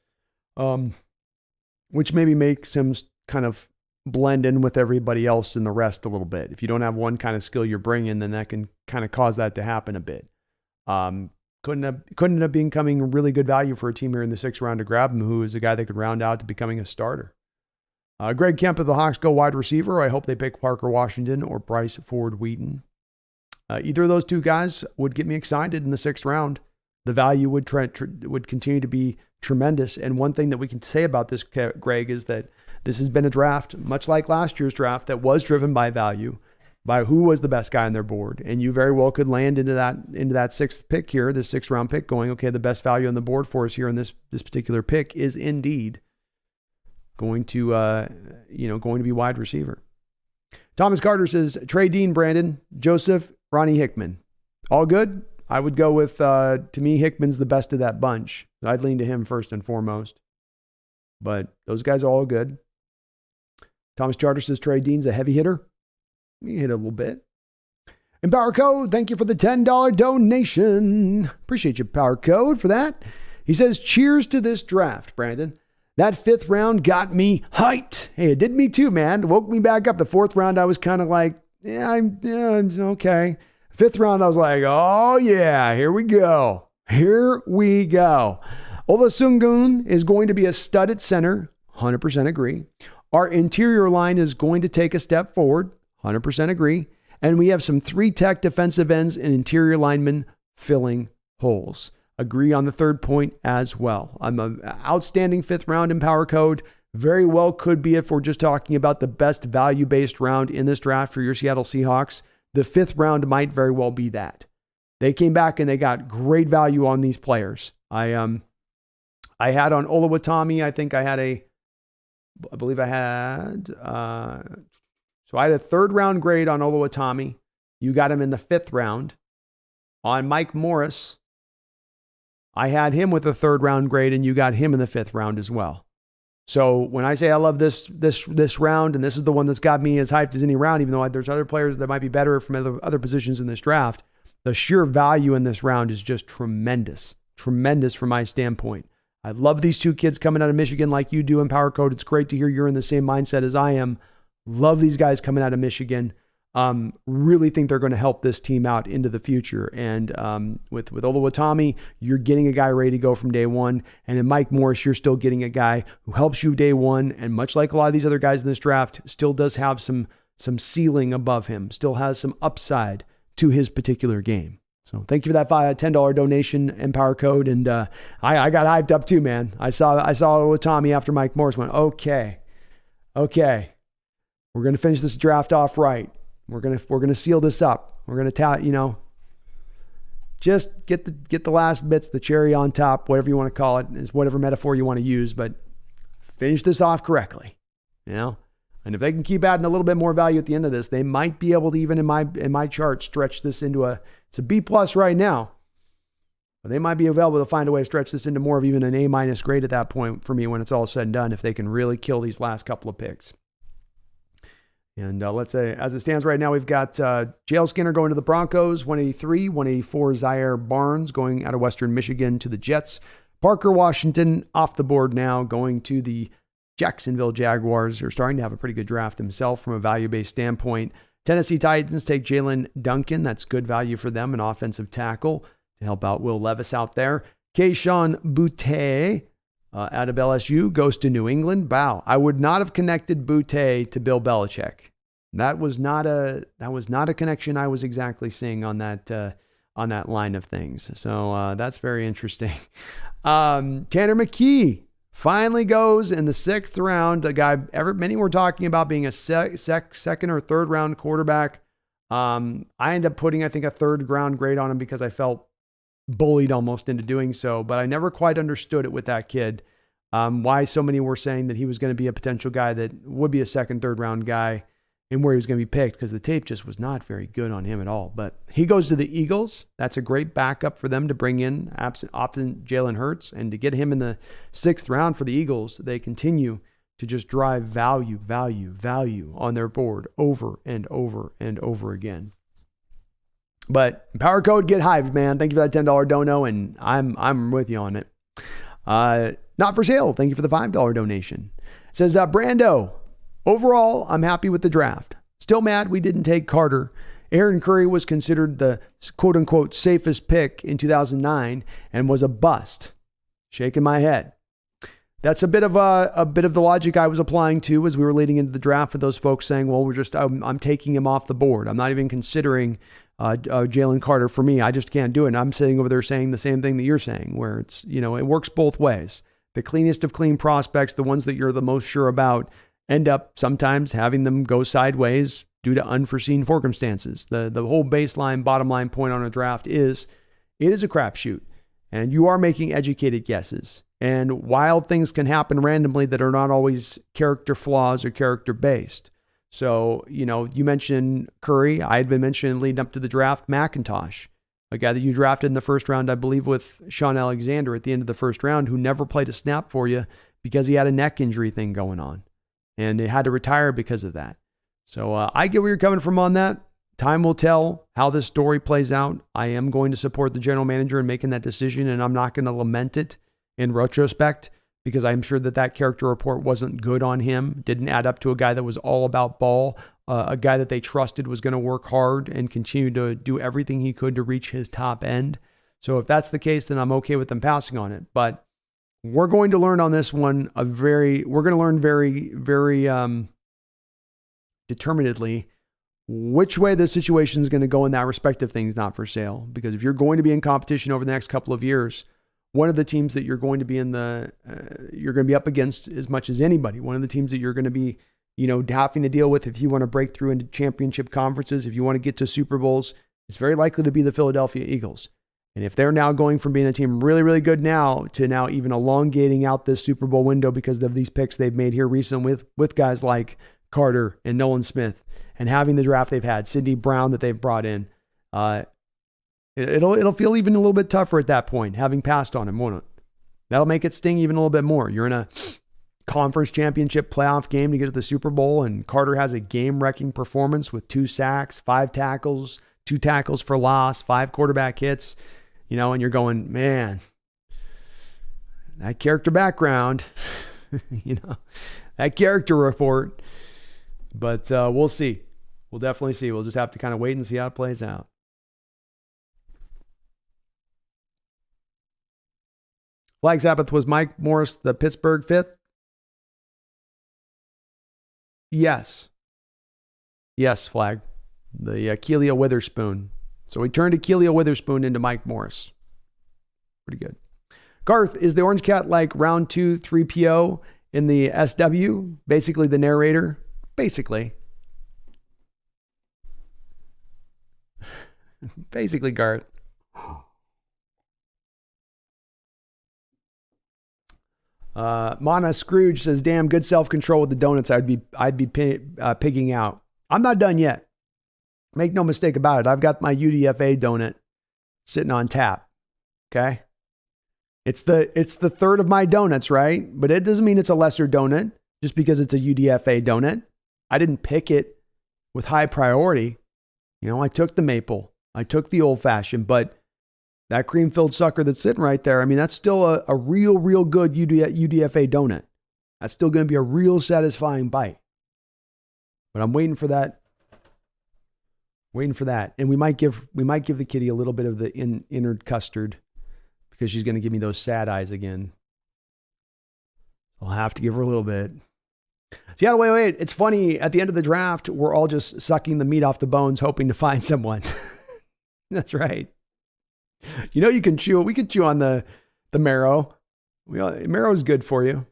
which maybe makes him kind of blend in with everybody else in the rest a little bit. If you don't have one kind of skill you're bringing, then that can kind of cause that to happen a bit. Couldn't end up becoming really good value for a team here in the 6th round to grab him, who is a guy that could round out to becoming a starter. Greg Kemp of the Hawks go wide receiver. I hope they pick Parker Washington or Bryce Ford Wheaton. Either of those two guys would get me excited in the 6th round. The value would continue to be tremendous. And one thing that we can say about this, Greg, is that this has been a draft, much like last year's draft, that was driven by value, by who was the best guy on their board. And you very well could land into that 6th pick here, this 6th round pick, going, okay, the best value on the board for us here in this particular pick is indeed going to be wide receiver. Thomas Carter says, Trey Dean, Brandon, Joseph, Ronnie Hickman. All good? I would go with, to me, Hickman's the best of that bunch. I'd lean to him first and foremost. But those guys are all good. Thomas Charter says Trey Dean's a heavy hitter. He hit a little bit. And Power Code, thank you for the $10 donation. Appreciate you, Power Code, for that. He says, cheers to this draft, Brandon. That 5th round got me hyped. Hey, it did me too, man. It woke me back up. The 4th round, I was kind of like, I'm okay. 5th round, I was like, oh yeah, here we go. Here we go. Ola Sungun is going to be a stud at center. 100% agree. Our interior line is going to take a step forward. 100% agree. And we have some 3-tech defensive ends and interior linemen filling holes. Agree on the 3rd point as well. I'm an outstanding 5th round in Power Code. Very well could be, if we're just talking about the best value-based round in this draft for your Seattle Seahawks, the 5th round might very well be that. They came back and they got great value on these players. I had on Olu Oluwatimi, so I had a 3rd round grade on Olu Oluwatimi. You got him in the 5th round. On Mike Morris, I had him with a 3rd round grade, and you got him in the 5th round as well. So when I say I love this round, and this is the one that's got me as hyped as any round, even though there's other players that might be better from other positions in this draft, the sheer value in this round is just tremendous. Tremendous from my standpoint. I love these 2 kids coming out of Michigan like you do in Power Code. It's great to hear you're in the same mindset as I am. Love these guys coming out of Michigan. Really think they're going to help this team out into the future. And with Olu Oluwatimi, you're getting a guy ready to go from day one. And in Mike Morris, you're still getting a guy who helps you day one. And much like a lot of these other guys in this draft, still does have some ceiling above him, still has some upside to his particular game. So thank you for that $10 donation and Power Code. And I got hyped up too, man. I saw Oluwatimi after Mike Morris, went, okay. We're going to finish this draft off right. We're gonna seal this up. We're gonna just get the last bits, the cherry on top, whatever you want to call it, is whatever metaphor you want to use, but finish this off correctly, And if they can keep adding a little bit more value at the end of this, they might be able to, even in my chart, stretch this into it's a B+ right now, but they might be able to find a way to stretch this into more of even an A- grade at that point for me when it's all said and done, if they can really kill these last couple of picks. And let's say, as it stands right now, we've got Jail Skinner going to the Broncos, 183, 184 Zaire Barnes going out of Western Michigan to the Jets. Parker Washington off the board now, going to the Jacksonville Jaguars, who are starting to have a pretty good draft themselves from a value-based standpoint. Tennessee Titans take Jalen Duncan. That's good value for them, an offensive tackle to help out Will Levis out there. Keyshawn Boutte out of LSU goes to New England. Wow, I would not have connected Boutte to Bill Belichick. That was not a connection I was exactly seeing on that line of things. So that's very interesting. Tanner McKee finally goes in the 6th round. A guy many were talking about being a second or 3rd round quarterback. I ended up putting, I think, a 3rd round grade on him because I felt bullied almost into doing so, but I never quite understood it with that kid. Why so many were saying that he was going to be a potential guy that would be a 2nd, 3rd round guy. and where he was going to be picked, because the tape just was not very good on him at all. But he goes to the Eagles. That's a great backup for them to bring in absent Jalen Hurts, and to get him in the 6th round for the Eagles. They continue to just drive value on their board over and over and over again. But power code get hyped, man. Thank you for that $10 dono, and I'm with you on it. Not for sale. Thank you for the $5 donation. It says Brando. Overall, I'm happy with the draft. Still mad we didn't take Carter. Aaron Curry was considered the quote unquote safest pick in 2009 and was a bust. Shaking my head. That's a bit of the logic I was applying to as we were leading into the draft, with those folks saying, well, I'm taking him off the board. I'm not even considering Jalen Carter for me. I just can't do it. And I'm sitting over there saying the same thing that you're saying, where it's, it works both ways. The cleanest of clean prospects, the ones that you're the most sure about, end up sometimes having them go sideways due to unforeseen circumstances. The whole baseline, bottom line point on a draft is, it is a crapshoot, and you are making educated guesses. And wild things can happen randomly that are not always character flaws or character based. So, you mentioned Curry. I had been mentioning leading up to the draft, McIntosh, a guy that you drafted in the 1st round, I believe, with Sean Alexander at the end of the 1st round, who never played a snap for you because he had a neck injury thing going on, and he had to retire because of that. So I get where you're coming from on that. Time will tell how this story plays out. I am going to support the general manager in making that decision, and I'm not going to lament it in retrospect, because I'm sure that character report wasn't good on him. Didn't add up to a guy that was all about ball, a guy that they trusted was going to work hard and continue to do everything he could to reach his top end. So if that's the case, then I'm okay with them passing on it. But we're going to learn on this one very determinedly which way the situation is going to go in that respect of things not for sale. Because if you're going to be in competition over the next couple of years, one of the teams that you're going to be you're going to be up against as much as anybody. One of the teams that you're going to be, having to deal with if you want to break through into championship conferences, if you want to get to Super Bowls, it's very likely to be the Philadelphia Eagles. And if they're now going from being a team really, really good now to now even elongating out this Super Bowl window because of these picks they've made here recently with guys like Carter and Nolan Smith, and having the draft they've had, Sidney Brown that they've brought in, It'll feel even a little bit tougher at that point, having passed on him, won't it? That'll make it sting even a little bit more. You're in a conference championship playoff game to get to the Super Bowl, and Carter has a game-wrecking performance with 2 sacks, 5 tackles, 2 tackles for loss, 5 quarterback hits, and you're going, man, that character background, that character report. But we'll see. We'll definitely see. We'll just have to kind of wait and see how it plays out. Flag Sabbath, was Mike Morris the Pittsburgh 5th? Yes. Yes, Flag. The Keelia Witherspoon. So we turned Keelia Witherspoon into Mike Morris. Pretty good. Garth, is the Orange Cat like round 2 3PO in the SW? Basically the narrator? Basically. Basically, Garth. Mana Scrooge says, damn, good self-control with the donuts. I'd be pigging out. I'm not done yet. Make no mistake about it. I've got my UDFA donut sitting on tap. Okay. It's the 3rd of my donuts, right? But it doesn't mean it's a lesser donut just because it's a UDFA donut. I didn't pick it with high priority. I took the maple, I took the old fashioned, but that cream-filled sucker that's sitting right there, I mean, that's still a real good UDFA donut. That's still going to be a real satisfying bite. But I'm waiting for that. And we might give the kitty a little bit of the inner custard because she's going to give me those sad eyes again. I'll have to give her a little bit. So yeah, wait. It's funny. At the end of the draft, we're all just sucking the meat off the bones, hoping to find someone. That's right. You can chew. We can chew on the marrow. Marrow is good for you.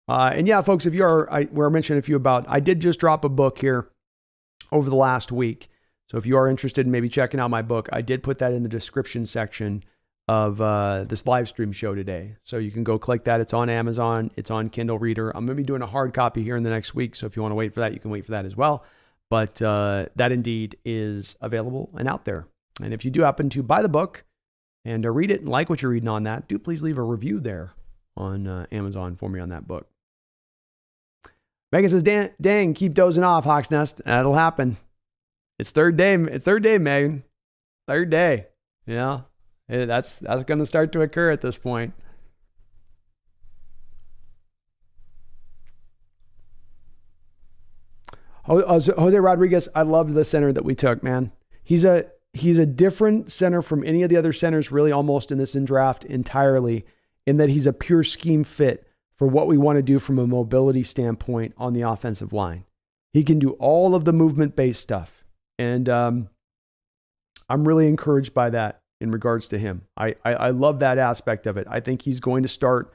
And yeah, folks, if you are, we're mentioning a few about, I did just drop a book here over the last week. So if you are interested in maybe checking out my book, I did put that in the description section. of this live stream show today. So you can go click that. It's on Amazon. It's on Kindle Reader. I'm going to be doing a hard copy here in the next week. So if you want to wait for that, you can wait for that as well. But that indeed is available and out there. And if you do happen to buy the book and read it and like what you're reading on that, do please leave a review there on Amazon for me on that book. Megan says, dang, keep dozing off, Hawks Nest. That'll happen. It's third day, Megan. Third day. Yeah. That's going to start to occur at this point. Jose Rodriguez, I loved the center that we took, man. He's a different center from any of the other centers, really almost in this draft entirely, in that he's a pure scheme fit for what we want to do from a mobility standpoint on the offensive line. He can do all of the movement-based stuff. And I'm really encouraged by that in regards to him. I love that aspect of it. I think he's going to start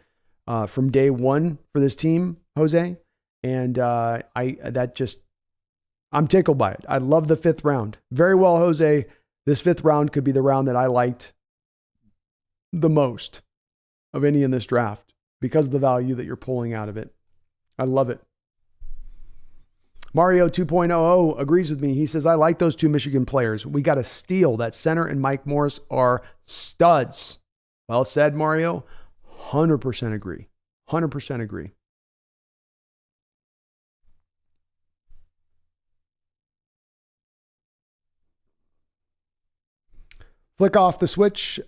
from day one for this team, Jose. And I'm tickled by it. I love the 5th round. Very well, Jose. This 5th round could be the round that I liked the most of any in this draft because of the value that you're pulling out of it. I love it. Mario 2.00 agrees with me. He says, I like those 2 Michigan players. We got a steal. That center and Mike Morris are studs. Well said, Mario. 100% agree. 100% agree. Flick off the switch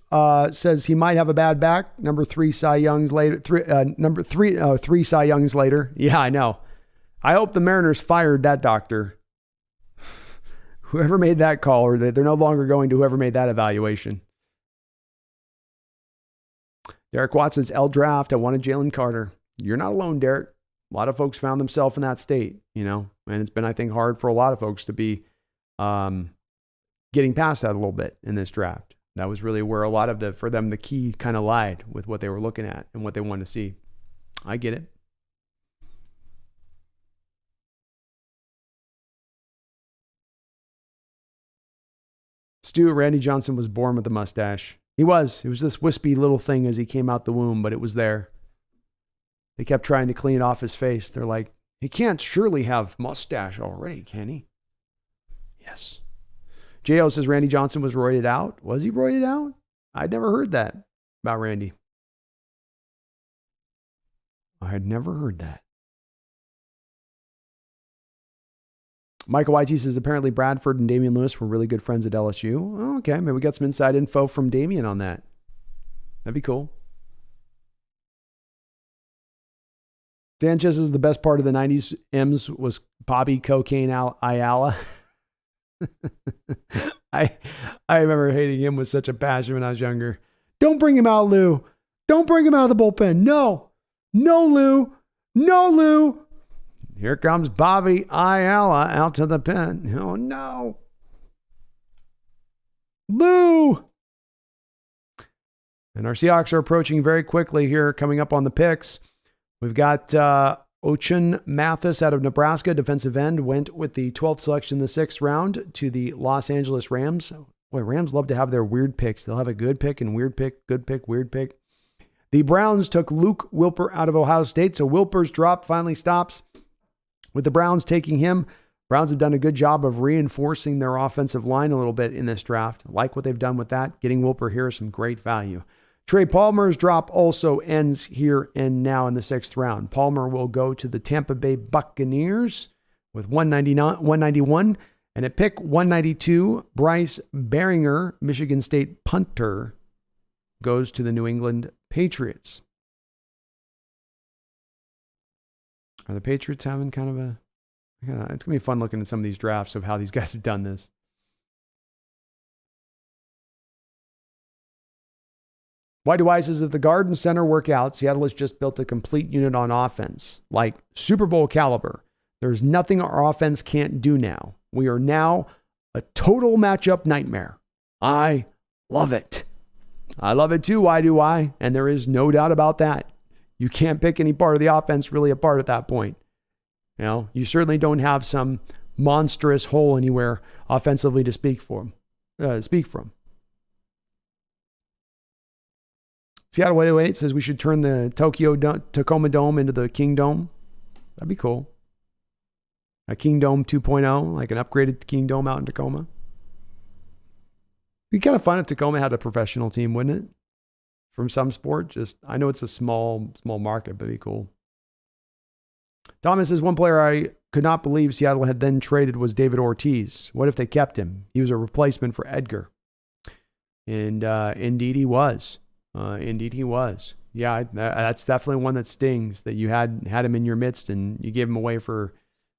says he might have a bad back. Number 3 Cy Youngs later. 3 Cy Youngs later. Yeah, I know. I hope the Mariners fired that doctor. Whoever made that call, or they're no longer going to whoever made that evaluation. Derek Watson's L draft. I wanted Jalen Carter. You're not alone, Derek. A lot of folks found themselves in that state, and it's been, I think, hard for a lot of folks to be getting past that a little bit in this draft. That was really where a lot of for them, the key kind of lied with what they were looking at and what they wanted to see. I get it. Stu, Randy Johnson was born with a mustache. He was. It was this wispy little thing as he came out the womb, but it was there. They kept trying to clean it off his face. They're like, he can't surely have mustache already, can he? Yes. J.O. says Randy Johnson was roided out. Was he roided out? I'd never heard that about Randy. I had never heard that. Michael YT says apparently Bradford and Damian Lewis were really good friends at LSU. Oh, okay, maybe we got some inside info from Damian on that. That'd be cool. Sanchez is the best part of the 90s. M's was Bobby Cocaine Ayala. I remember hating him with such a passion when I was younger. Don't bring him out, Lou. Don't bring him out of the bullpen. No, Lou. No, Lou. Here comes Bobby Ayala out to the pen. Oh, no. Lou. And our Seahawks are approaching very quickly here, coming up on the picks. We've got Ochun Mathis out of Nebraska, defensive end, went with the 12th selection in the 6th round to the Los Angeles Rams. Boy, Rams love to have their weird picks. They'll have a good pick and weird pick, good pick, weird pick. The Browns took Luke Wilper out of Ohio State, so Wilper's drop finally stops with the Browns taking him. Browns have done a good job of reinforcing their offensive line a little bit in this draft. I like what they've done with that. Getting Wilper here is some great value. Trey Palmer's drop also ends here and now in the 6th round. Palmer will go to the Tampa Bay Buccaneers with 191. And at pick 192, Bryce Baringer, Michigan State punter, goes to the New England Patriots. Are the Patriots having kind of it's going to be fun looking at some of these drafts of how these guys have done this. White Wise says, if the Garden Center work out, Seattle has just built a complete unit on offense, like Super Bowl caliber. There's nothing our offense can't do now. We are now a total matchup nightmare. I love it. I love it too, why do I? And there is no doubt about that. You can't pick any part of the offense really apart at that point. You certainly don't have some monstrous hole anywhere offensively to speak from. Seattle 808 says we should turn the Tacoma Dome into the King Dome. That'd be cool. A King Dome 2.0, like an upgraded King Dome out in Tacoma. It'd be kind of fun if Tacoma had a professional team, wouldn't it? From some sport. I know it's a small market, but it'd be cool. Thomas says one player I could not believe Seattle had then traded was David Ortiz. What if they kept him? He was a replacement for Edgar. And indeed he was. Yeah, that's definitely one that stings, that you had him in your midst and you gave him away for,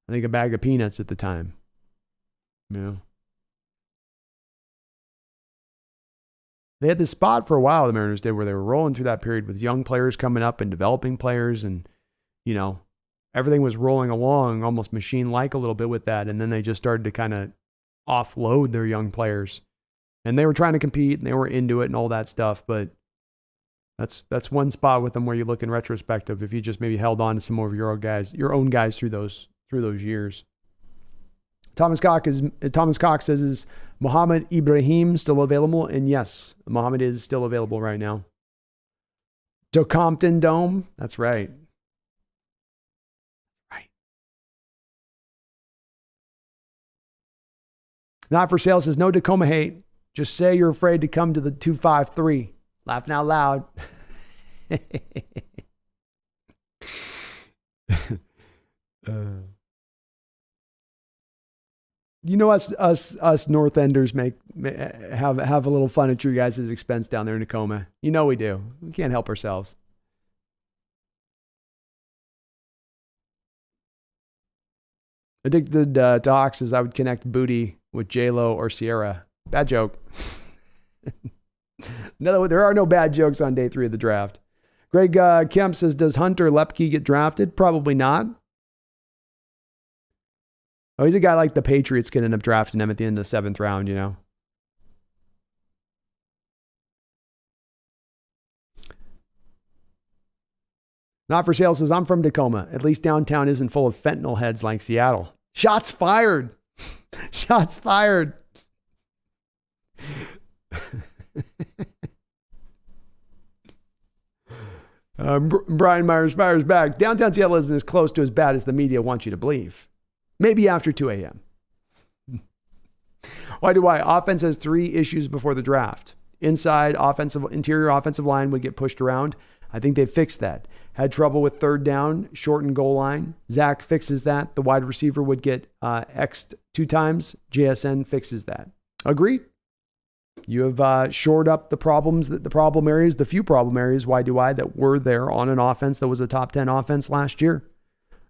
I think, a bag of peanuts at the time. Yeah. They had this spot for a while, the Mariners did, where they were rolling through that period with young players coming up and developing players, and, everything was rolling along almost machine-like a little bit with that, and then they just started to kind of offload their young players. And they were trying to compete, and they were into it and all that stuff, but that's one spot with them where you look in retrospective if you just maybe held on to some more of your own guys through those years. Thomas Cox says, is Mohammed Ibrahim still available? And yes, Mohammed is still available right now. Compton Dome, that's right. Not for sale says, no Tacoma hate. Just say you're afraid to come to the 253. Laughing out loud. Us North Enders have a little fun at your guys' expense down there in Tacoma. We do. We can't help ourselves. Addicted to Hawks says I would connect Booty with J-Lo or Sierra. Bad joke. No, there are no bad jokes on day 3 of the draft. Greg Kemp says, does Hunter Lepke get drafted? Probably not. Oh, he's a guy like the Patriots could end up drafting him at the end of the 7th round, Not for sale says, I'm from Tacoma. At least downtown isn't full of fentanyl heads like Seattle. Shots fired. Shots fired. Brian Myers fires back. Downtown Seattle isn't as close to as bad as the media wants you to believe. Maybe after 2 a.m. Why do I? Offense has 3 issues before the draft. Interior offensive line would get pushed around. I think they fixed that. Had trouble with 3rd down, shortened goal line. Zach fixes that. The wide receiver would get X'd 2 times. JSN fixes that. Agreed. You have shored up the few problem areas, why do I, that were there on an offense that was a top 10 offense last year.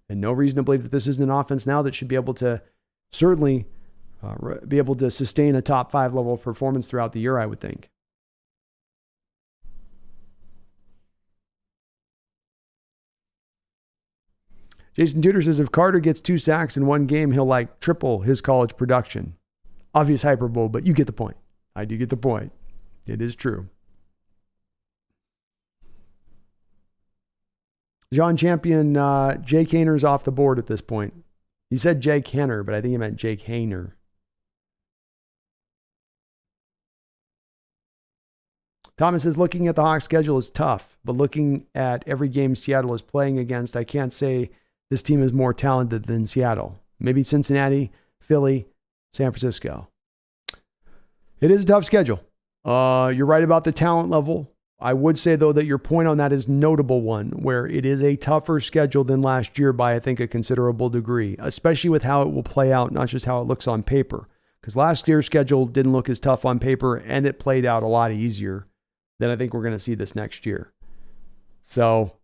And no reason to believe that this isn't an offense now that should be able to certainly be able to sustain a top 5 level of performance throughout the year, I would think. Jason Tudor says, if Carter gets 2 sacks in one game, he'll triple his college production. Obvious hyperbole, but you get the point. I do get the point. It is true. John Champion, Jake Hayner's off the board at this point. You said Jake Henner, but I think you meant Jake Hayner. Thomas says, looking at the Hawks schedule is tough, but looking at every game Seattle is playing against, I can't say this team is more talented than Seattle. Maybe Cincinnati, Philly, San Francisco. It is a tough schedule. You're right about the talent level. I would say, though, that your point on that is notable one, where it is a tougher schedule than last year by, I think, a considerable degree, especially with how it will play out, not just how it looks on paper. Because last year's schedule didn't look as tough on paper, and it played out a lot easier than I think we're going to see this next year. So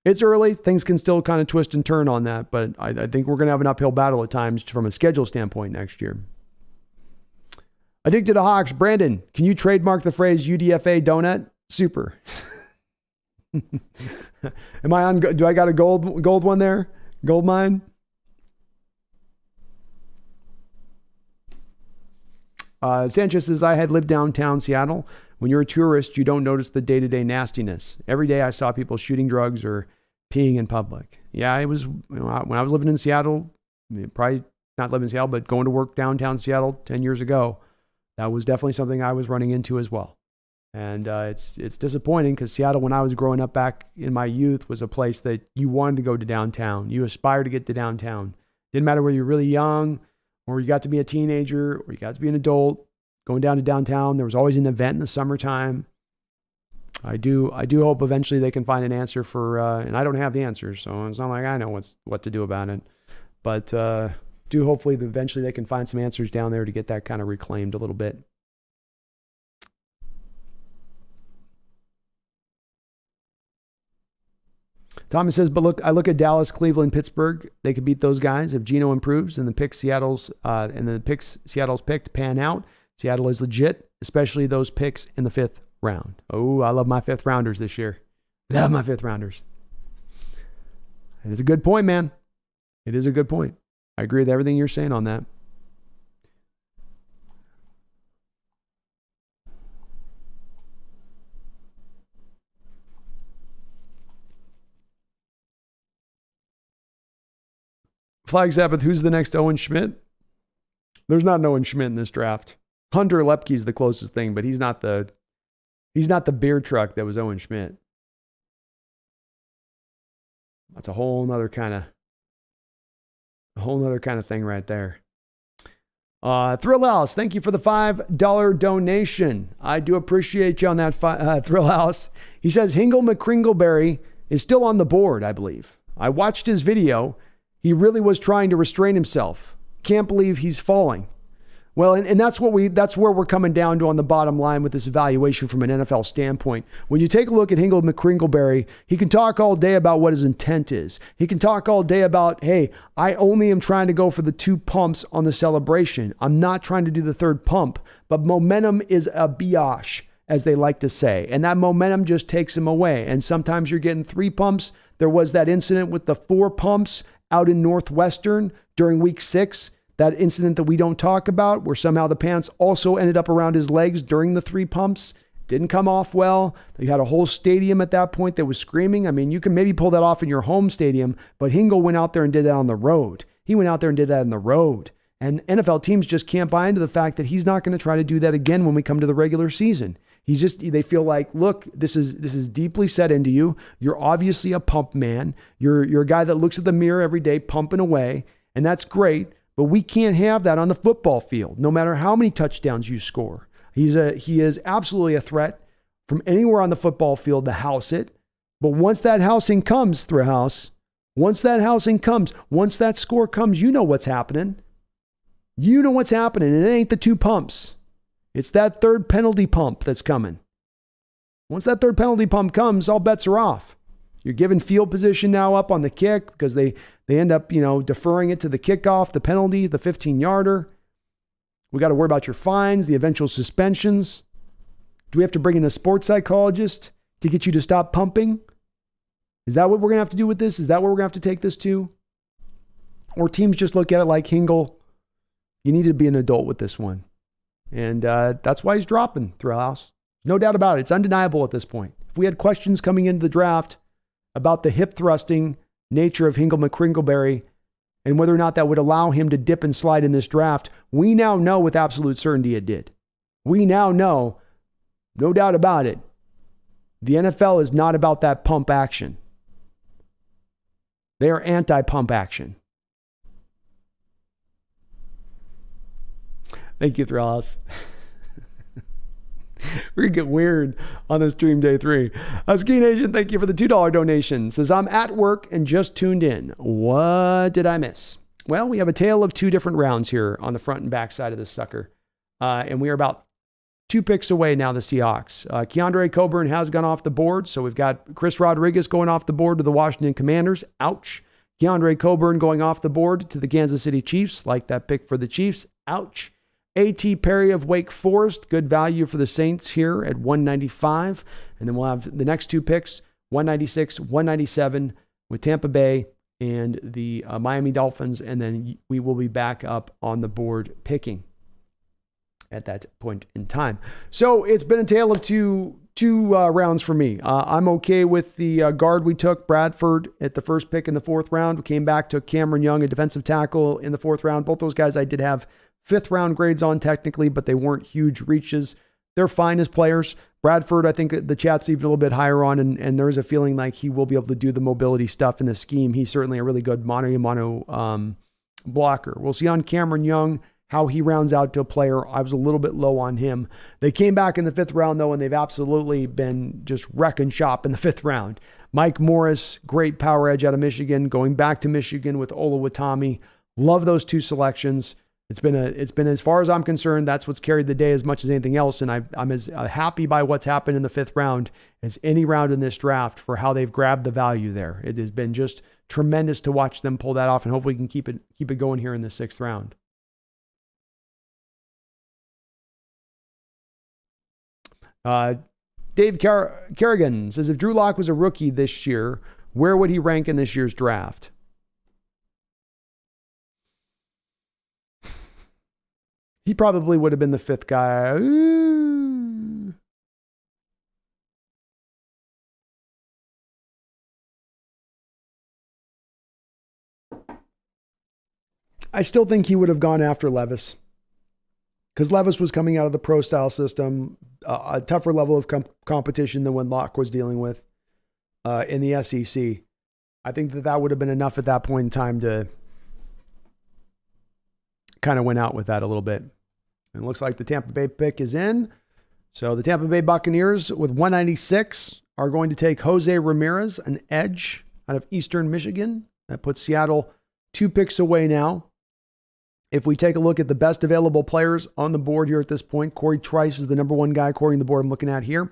it's early. Things can still kind of twist and turn on that, but I think we're going to have an uphill battle at times from a schedule standpoint next year. Addicted to Hawks. Brandon, can you trademark the phrase UDFA donut? Super. Am I on? Do I got a gold one there? Gold mine? Sanchez says, I had lived downtown Seattle. When you're a tourist, you don't notice the day-to-day nastiness. Every day I saw people shooting drugs or peeing in public. Yeah, it was when I was living in Seattle, probably not living in Seattle, but going to work downtown Seattle 10 years ago. That was definitely something I was running into as well. And it's disappointing because Seattle, when I was growing up back in my youth, was a place that you wanted to go to downtown. You aspired to get to downtown. Didn't matter whether you're really young or you got to be a teenager or you got to be an adult. Going down to downtown, there was always an event in the summertime. I do hope eventually they can find an answer for, and I don't have the answers, so it's not like I know what to do about it. But do hopefully eventually they can find some answers down there to get that kind of reclaimed a little bit. Thomas says, but look, I look at Dallas, Cleveland, Pittsburgh. They could beat those guys if Geno improves and the picks Seattle's picked pan out. Seattle is legit, especially those picks in the 5th round. Oh, I love my 5th rounders this year. Love my 5th rounders. It is a good point, man. It is a good point. I agree with everything you're saying on that. Flag Sabbath, who's the next Owen Schmidt? There's not an Owen Schmidt in this draft. Hunter Lepke's the closest thing, but he's not the beer truck that was Owen Schmidt. That's a whole nother kind of thing right there. Thrill House, thank you for the $5 donation. I do appreciate you on that, Thrill House. He says Hingle McCringleberry is still on the board, I believe. I watched his video. He really was trying to restrain himself. Can't believe he's falling. Well, and that's where we're coming down to on the bottom line with this evaluation from an NFL standpoint. When you take a look at Hingle McCringleberry, he can talk all day about what his intent is. He can talk all day about, hey, I only am trying to go for the 2 pumps on the celebration. I'm not trying to do the 3rd pump, but momentum is a biatch, as they like to say. And that momentum just takes him away. And sometimes you're getting 3 pumps. There was that incident with the 4 pumps out in Northwestern during week 6. That incident that we don't talk about, where somehow the pants also ended up around his legs during the 3 pumps, didn't come off well. You had a whole stadium at that point that was screaming. I mean, you can maybe pull that off in your home stadium, but Hingle went out there and did that on the road. He went out there and did that on the road. And NFL teams just can't buy into the fact that he's not going to try to do that again when we come to the regular season. They feel like, look, this is deeply set into you. You're obviously a pump man. You're a guy that looks at the mirror every day, pumping away, and that's great. But we can't have that on the football field, no matter how many touchdowns you score. He is absolutely a threat from anywhere on the football field to house it. But once that housing comes through a house, once that score comes, you know what's happening. You know what's happening, and it ain't the 2 pumps. It's that 3rd penalty pump that's coming. Once that 3rd penalty pump comes, all bets are off. You're giving field position now up on the kick because they end up, deferring it to the kickoff, the penalty, the 15-yarder. We got to worry about your fines, the eventual suspensions. Do we have to bring in a sports psychologist to get you to stop pumping? Is that what we're going to have to do with this? Is that where we're going to have to take this to? Or teams just look at it like, Hingle, you need to be an adult with this one. And that's why he's dropping through house. No doubt about it. It's undeniable at this point. If we had questions coming into the draft about the hip thrusting nature of Hingle McCringleberry and whether or not that would allow him to dip and slide in this draft, we now know with absolute certainty it did. We now know, no doubt about it, the NFL is not about that pump action. They are anti-pump action. Thank you, Thrallas. We're going to get weird on this Dream Day 3. Ski Nation, thank you for the $2 donation. Says, I'm at work and just tuned in. What did I miss? Well, we have a tale of 2 different rounds here on the front and back side of this sucker. And we are about 2 picks away now, the Seahawks. Keandre Coburn has gone off the board. So we've got Chris Rodriguez going off the board to the Washington Commanders. Ouch. Keandre Coburn going off the board to the Kansas City Chiefs. Like that pick for the Chiefs. Ouch. A.T. Perry of Wake Forest, good value for the Saints here at 195. And then we'll have the next 2 picks, 196, 197 with Tampa Bay and the Miami Dolphins. And then we will be back up on the board picking at that point in time. So it's been a tale of two rounds for me. I'm okay with the guard we took, Bradford, at the first pick in the 4th round. We came back, took Cameron Young, a defensive tackle, in the 4th round. Both those guys I did have 5th round grades on technically, but they weren't huge reaches. They're fine as players. Bradford, I think the chat's even a little bit higher on, and there's a feeling like he will be able to do the mobility stuff in the scheme. He's certainly a really good mono blocker. We'll see on Cameron Young how he rounds out to a player. I was a little bit low on him. They came back in the 5th round, though, and they've absolutely been just wrecking shop in the 5th round. Mike Morris, great power edge out of Michigan, going back to Michigan with Olu Oluwatimi. Love those 2 selections. It's been as far as I'm concerned, that's what's carried the day as much as anything else. And I'm as happy by what's happened in the 5th round as any round in this draft for how they've grabbed the value there. It has been just tremendous to watch them pull that off, and hopefully we can keep it going here in the 6th round. Dave Kerrigan says, if Drew Lock was a rookie this year, where would he rank in this year's draft? He probably would have been the 5th guy. I still think he would have gone after Levis, because Levis was coming out of the pro style system, a tougher level of competition than what Locke was dealing with in the SEC. I think that would have been enough at that point in time to kind of went out with that a little bit. And it looks like the Tampa Bay pick is in. So the Tampa Bay Buccaneers with 196 are going to take Jose Ramirez, an edge out of Eastern Michigan. That puts Seattle 2 picks away now. If we take a look at the best available players on the board here at this point, Corey Trice is the number 1 guy according to the board I'm looking at here.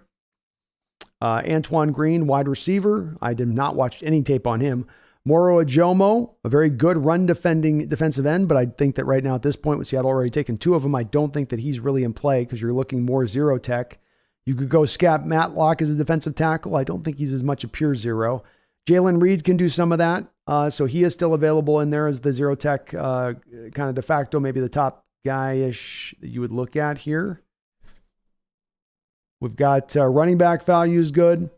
Antoine Green, wide receiver. I did not watch any tape on him. Moro Ajomo, a very good run defending defensive end, but I think that right now at this point with Seattle already taken 2 of them, I don't think that he's really in play because you're looking more zero tech. You could go Scat Matlock as a defensive tackle. I don't think he's as much a pure zero. Jalen Reed can do some of that. So he is still available in there as the zero tech kind of de facto, maybe the top guy-ish that you would look at here. We've got running back values good.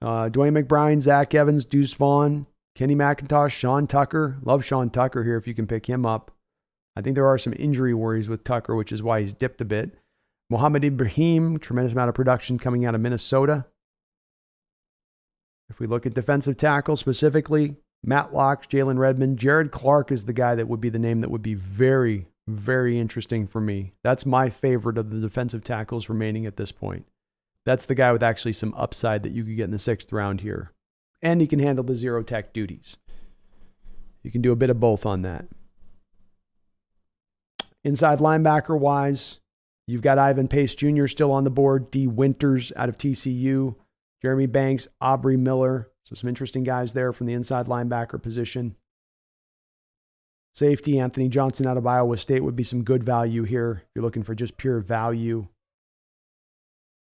Dwayne McBride, Zach Evans, Deuce Vaughn, Kenny McIntosh, Sean Tucker. Love Sean Tucker here if you can pick him up. I think there are some injury worries with Tucker, which is why he's dipped a bit. Mohamed Ibrahim, tremendous amount of production coming out of Minnesota. If we look at defensive tackle specifically, Matlock, Jalen Redmond, Jared Clark is the guy that would be the name that would be very, very interesting for me. That's my favorite of the defensive tackles remaining at this point. That's the guy with actually some upside that you could get in the 6th round here. And he can handle the zero tech duties. You can do a bit of both on that. Inside linebacker wise, you've got Ivan Pace Jr. still on the board, D. Winters out of TCU, Jeremy Banks, Aubrey Miller. So some interesting guys there from the inside linebacker position. Safety, Anthony Johnson out of Iowa State would be some good value here if you're looking for just pure value.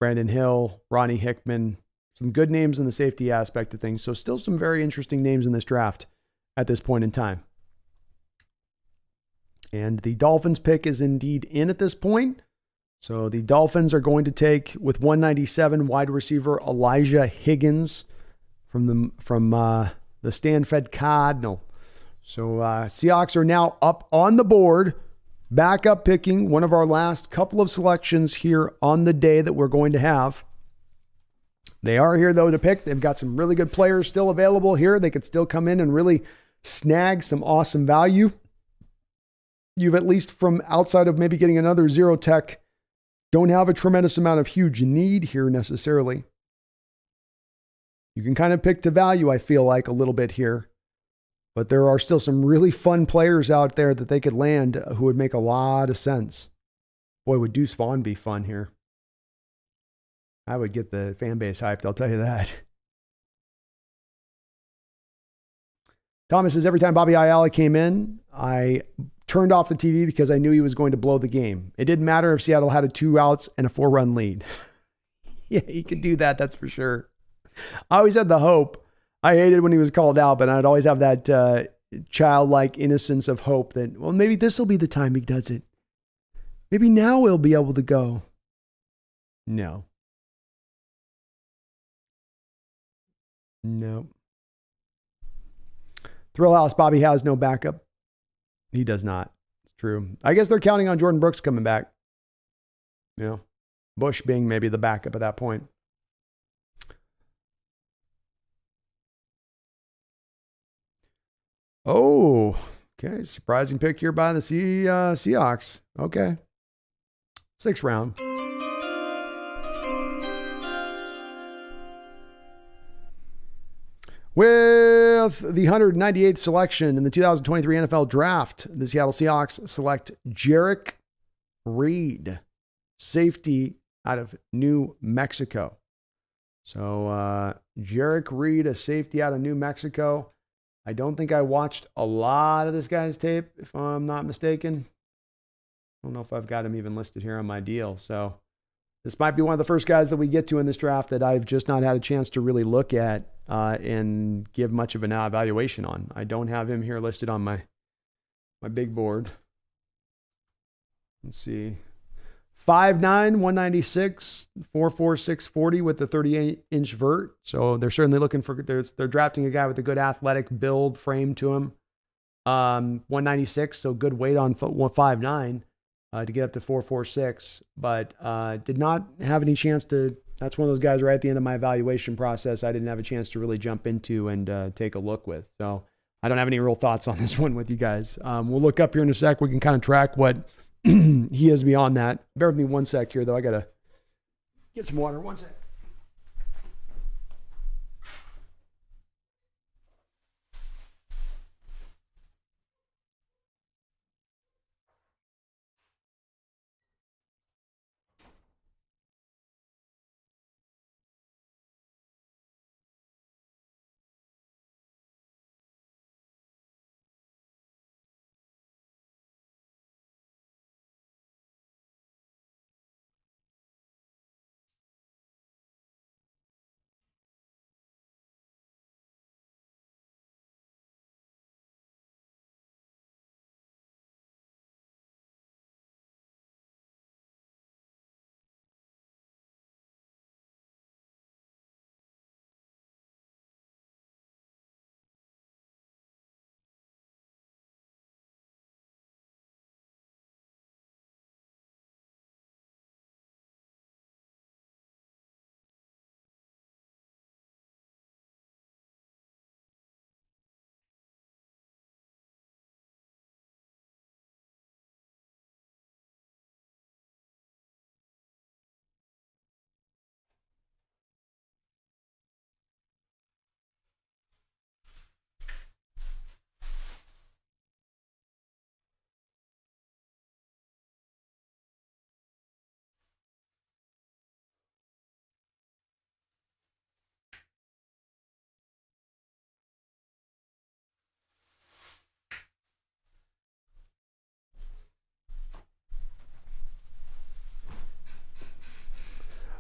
Brandon Hill, Ronnie Hickman, some good names in the safety aspect of things. So still some very interesting names in this draft at this point in time. And the Dolphins pick is indeed in at this point. So the Dolphins are going to take, with 197, wide receiver Elijah Higgins from the Stanford Cardinal. So Seahawks are now up on the board, back up picking one of our last couple of selections here on the day that we're going to have. They are here, though, to pick. They've got some really good players still available here. They could still come in and really snag some awesome value. You've at least from outside of maybe getting another zero tech, don't have a tremendous amount of huge need here necessarily. You can kind of pick to value, I feel like, a little bit here. But there are still some really fun players out there that they could land who would make a lot of sense. Boy, would Deuce Vaughn be fun here. I would get the fan base hyped, I'll tell you that. Thomas says, every time Bobby Ayala came in, I turned off the TV because I knew he was going to blow the game. It didn't matter if Seattle had a 2 outs and a 4-run lead. Yeah, he could do that, that's for sure. I always had the hope. I hated when he was called out, but I'd always have that childlike innocence of hope that, well, maybe this will be the time he does it. Maybe now he'll be able to go. No. Thrill House, Bobby has no backup. He does not. It's true. I guess they're counting on Jordan Brooks coming back. Yeah. Bush being maybe the backup at that point. Oh, okay. Surprising pick here by the Seahawks. Okay. 6th round. With the 198th selection in the 2023 NFL Draft, the Seattle Seahawks select Jerrick Reed, safety out of New Mexico. So Jerrick Reed, a safety out of New Mexico. I don't think I watched a lot of this guy's tape, if I'm not mistaken. I don't know if I've got him even listed here on my deal. So this might be one of the first guys that we get to in this draft that I've just not had a chance to really look at and give much of an evaluation on. I don't have him here listed on my big board. Let's see. 5'9", 196, 4'4", 640 with the 38-inch vert. So they're certainly looking for, they're drafting a guy with a good athletic build frame to him. 196, so good weight on 5'9", to get up to 4'6", but did not have any chance to, that's one of those guys right at the end of my evaluation process I didn't have a chance to really jump into and take a look with. So I don't have any real thoughts on this one with you guys. We'll look up here in a sec. We can kind of track what he is beyond that. Bear with me one sec here, though. I got to get some water. One sec.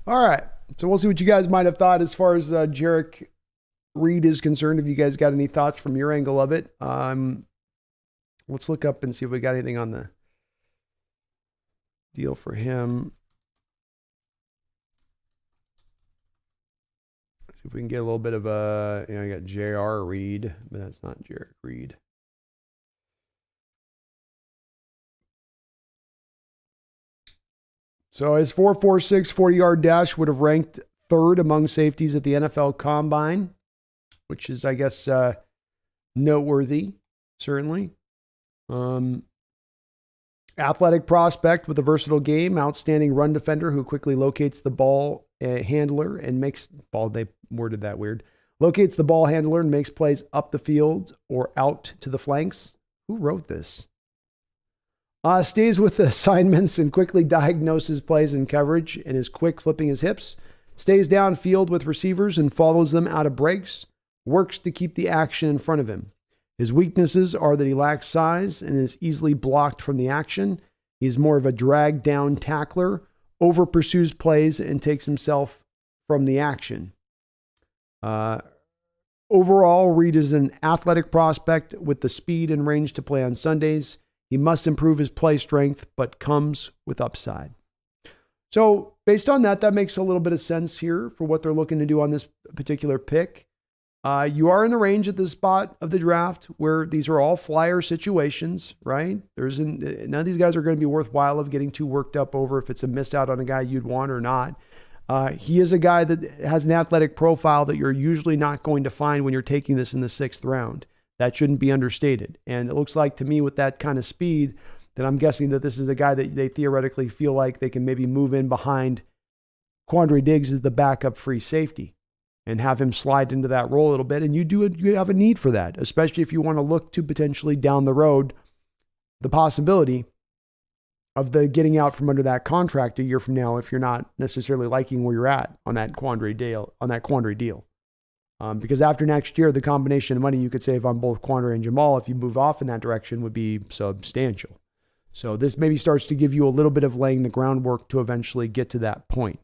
All right. So we'll see what you guys might have thought as far as Jerrick Reed is concerned. If you guys got any thoughts from your angle of it, let's look up and see if we got anything on the deal for him. See if we can get a little bit of a, I got J.R. Reed, but that's not Jerrick Reed. So his 4.46 40-yard dash would have ranked 3rd among safeties at the NFL Combine, which is, I guess, noteworthy, certainly. Athletic prospect with a versatile game, outstanding run defender who quickly locates the ball handler and makes they worded that weird. Locates the ball handler and makes plays up the field or out to the flanks. Who wrote this? Stays with the assignments and quickly diagnoses plays and coverage and is quick flipping his hips. Stays downfield with receivers and follows them out of breaks. Works to keep the action in front of him. His weaknesses are that he lacks size and is easily blocked from the action. He's more of a drag down tackler, over pursues plays and takes himself from the action. Overall, Reed is an athletic prospect with the speed and range to play on Sundays. He must improve his play strength, but comes with upside. So based on that, that makes a little bit of sense here for what they're looking to do on this particular pick. You are in the range at the spot of the draft where these are all flyer situations, right? None of these guys are going to be worthwhile of getting too worked up over if it's a miss out on a guy you'd want or not. He is a guy that has an athletic profile that you're usually not going to find when you're taking this in the 6th round. That shouldn't be understated. And it looks like to me with that kind of speed that I'm guessing that this is a guy that they theoretically feel like they can maybe move in behind Quandre Diggs as the backup free safety and have him slide into that role a little bit. And you have a need for that, especially if you want to look to potentially down the road the possibility of the getting out from under that contract a year from now if you're not necessarily liking where you're at on that Quandre deal. Because after next year, the combination of money you could save on both Quandre and Jamal if you move off in that direction would be substantial. So this maybe starts to give you a little bit of laying the groundwork to eventually get to that point.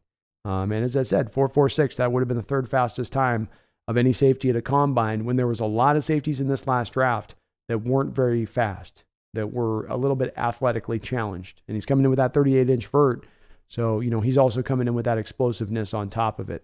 And as I said, 4.46, that would have been the 3rd fastest time of any safety at a combine when there was a lot of safeties in this last draft that weren't very fast, that were a little bit athletically challenged. And he's coming in with that 38-inch vert. So, he's also coming in with that explosiveness on top of it.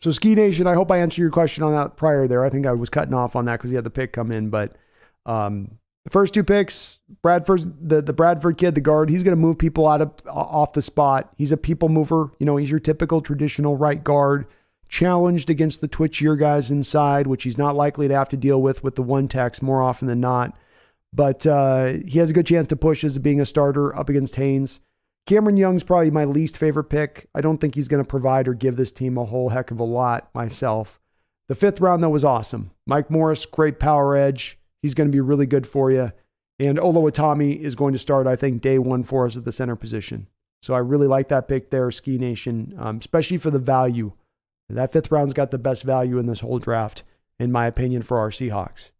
So Ski Nation, I hope I answered your question on that prior there. I think I was cutting off on that because he had the pick come in, but the first 2 picks, the Bradford kid, the guard, he's going to move people off the spot. He's a people mover. He's your typical traditional right guard, challenged against the twitchier guys inside, which he's not likely to have to deal with the one techs more often than not. But he has a good chance to push as being a starter up against Haynes. Cameron Young's probably my least favorite pick. I don't think he's going to provide or give this team a whole heck of a lot myself. The 5th round, though, was awesome. Mike Morris, great power edge. He's going to be really good for you. And Olu Oluwatimi is going to start, I think, day 1 for us at the center position. So I really like that pick there, Ski Nation, especially for the value. That 5th round's got the best value in this whole draft, in my opinion, for our Seahawks.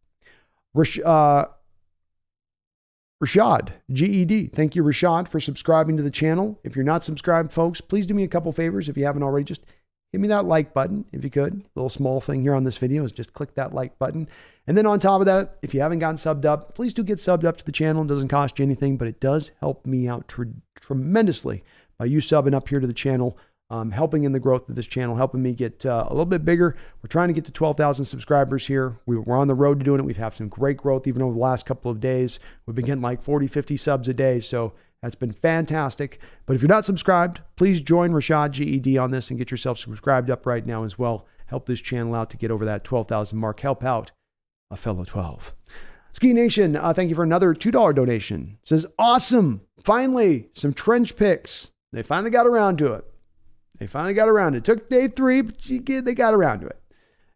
Rashad, GED. Thank you, Rashad, for subscribing to the channel. If you're not subscribed, folks, please do me a couple favors. If you haven't already, just hit me that like button if you could. A little small thing here on this video is just click that like button. And then on top of that, if you haven't gotten subbed up, please do get subbed up to the channel. It doesn't cost you anything, but it does help me out tremendously by you subbing up here to the channel, helping in the growth of this channel, helping me get a little bit bigger. We're trying to get to 12,000 subscribers here. We're on the road to doing it. We've had some great growth even over the last couple of days. We've been getting like 40, 50 subs a day. So that's been fantastic. But if you're not subscribed, please join Rashad GED on this and get yourself subscribed up right now as well. Help this channel out to get over that 12,000 mark. Help out a fellow 12. Ski Nation, thank you for another $2 donation. It says, awesome. Finally, some trench picks. They finally got around to it. It took day 3, but they got around to it.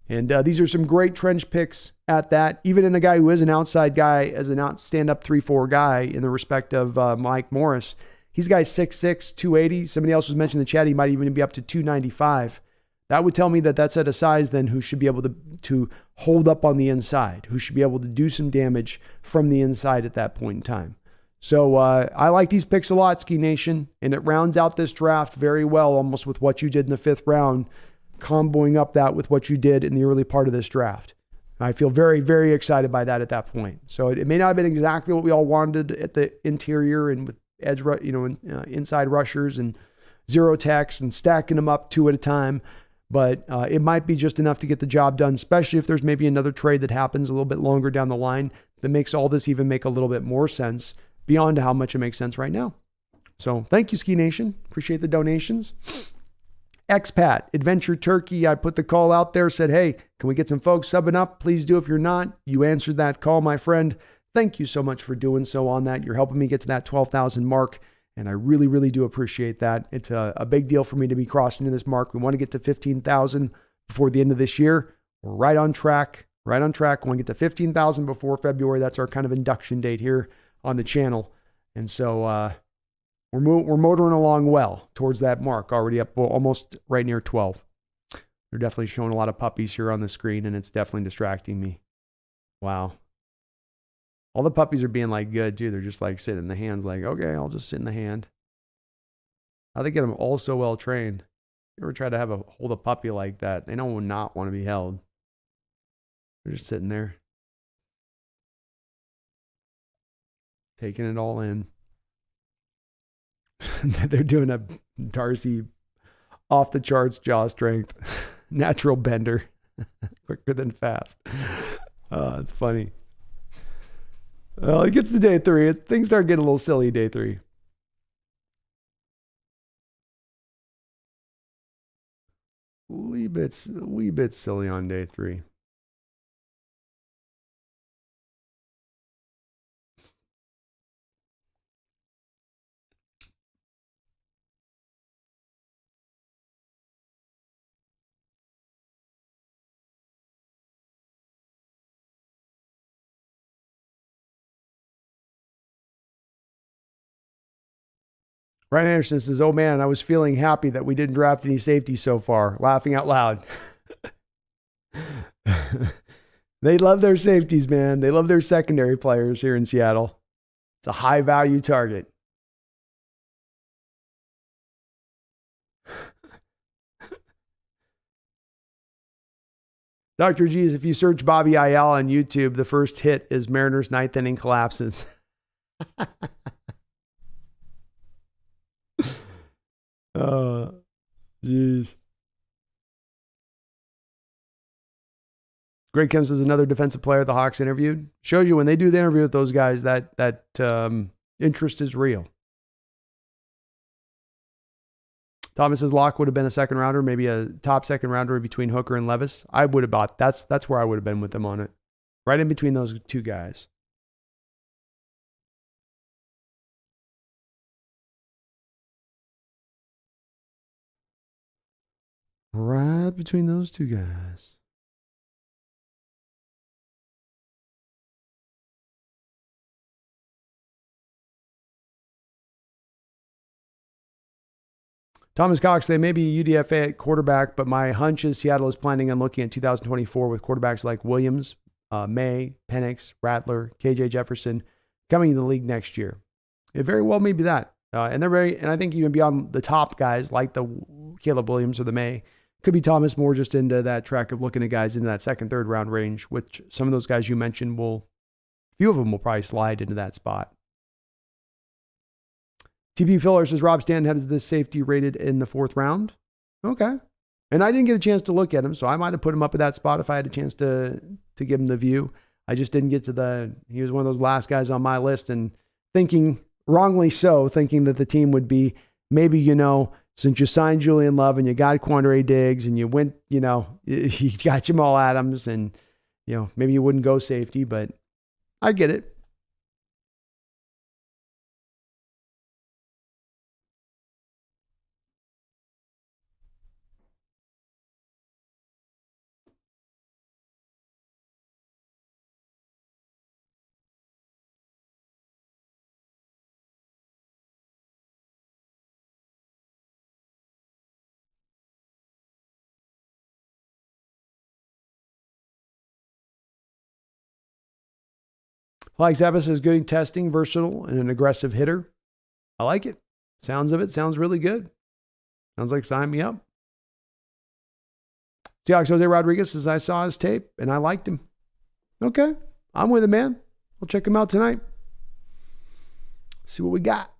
And these are some great trench picks at that. Even in a guy who is an outside guy, as an stand-up 3-4 guy in the respect of Mike Morris. He's guy 6'6", 280. Somebody else was mentioning in the chat, he might even be up to 295. That would tell me that that's at a size then who should be able to hold up on the inside, who should be able to do some damage from the inside at that point in time. So I like these picks a lot, Ski Nation, and it rounds out this draft very well, almost with what you did in the 5th round, comboing up that with what you did in the early part of this draft. I feel very, very excited by that at that point. So it may not have been exactly what we all wanted at the interior and with edge, inside rushers and zero techs and stacking them up 2 at a time, but it might be just enough to get the job done, especially if there's maybe another trade that happens a little bit longer down the line that makes all this even make a little bit more sense beyond how much it makes sense right now. So thank you, Ski Nation. Appreciate the donations. Expat, Adventure Turkey, I put the call out there, said, hey, can we get some folks subbing up? Please do if you're not. You answered that call, my friend. Thank you so much for doing so on that. You're helping me get to that 12,000 mark, and I really, really do appreciate that. It's a big deal for me to be crossing into this mark. We want to get to 15,000 before the end of this year. We're right on track. We want to get to 15,000 before February. That's our kind of induction date here on the channel. And so we're motoring along well towards that mark, already up almost right near 12. They're definitely showing a lot of puppies here on the screen, and it's definitely distracting me. Wow. All the puppies are being like good too. They're just like sitting in the hands like, okay, I'll just sit in the hand. How they get them all so well trained. You ever try to hold a puppy like that? They don't not want to be held. They're just sitting there. taking it all in. They're doing a Darcy off the charts jaw strength, natural bender, quicker than fast. It's funny. Well, it gets to day 3. Things start getting a little silly day 3. Wee bit silly on day 3. Ryan Anderson says, "Oh man, I was feeling happy that we didn't draft any safeties so far." Laughing out loud. They love their safeties, man. They love their secondary players here in Seattle. It's a high value target. Dr. G's, if you search Bobby Ayala on YouTube, the first hit is Mariners' 9th inning collapses. Oh, jeez. Greg Kim says another defensive player the Hawks interviewed. Shows you when they do the interview with those guys that interest is real. Thomas says Locke would have been a second rounder, maybe a top second rounder between Hooker and Levis. I would have bought. That's where I would have been with them on it. Right in between those two guys. Right between those two guys. Thomas Cox, they may be UDFA at quarterback, but my hunch is Seattle is planning on looking at 2024 with quarterbacks like Williams, May, Penix, Rattler, KJ Jefferson coming in the league next year. It very well may be that. And I think even beyond the top guys like the Caleb Williams or the May, could be Thomas more just into that track of looking at guys into that second, third round range, which some of those guys you mentioned few of them will probably slide into that spot. TP Filler says Rob Stanton had this safety rated in the 4th round. Okay. And I didn't get a chance to look at him, so I might have put him up at that spot if I had a chance to give him the view. I just didn't get to he was one of those last guys on my list, and wrongly so, thinking that the team would be maybe, since you signed Julian Love and you got Quandre Diggs and you went, you got Jamal Adams and, maybe you wouldn't go safety, but I get it. Like Zappis is good testing, versatile, and an aggressive hitter. I like it. Sounds really good. Sounds like sign me up. Seahawks Jose Rodriguez says I saw his tape and I liked him. Okay. I'm with him, man. We'll check him out tonight. See what we got.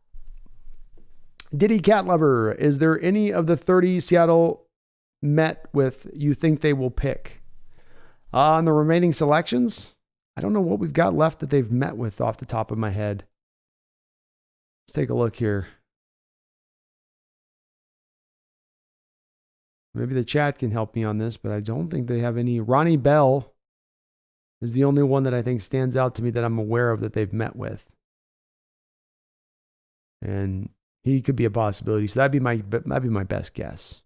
Diddy Cat Lover, is there any of the 30 Seattle met with you think they will pick? On the remaining selections, I don't know what we've got left that they've met with off the top of my head. Let's take a look here. Maybe the chat can help me on this, but I don't think they have any. Ronnie Bell is the only one that I think stands out to me that I'm aware of that they've met with. And he could be a possibility. So that'd be my best guess.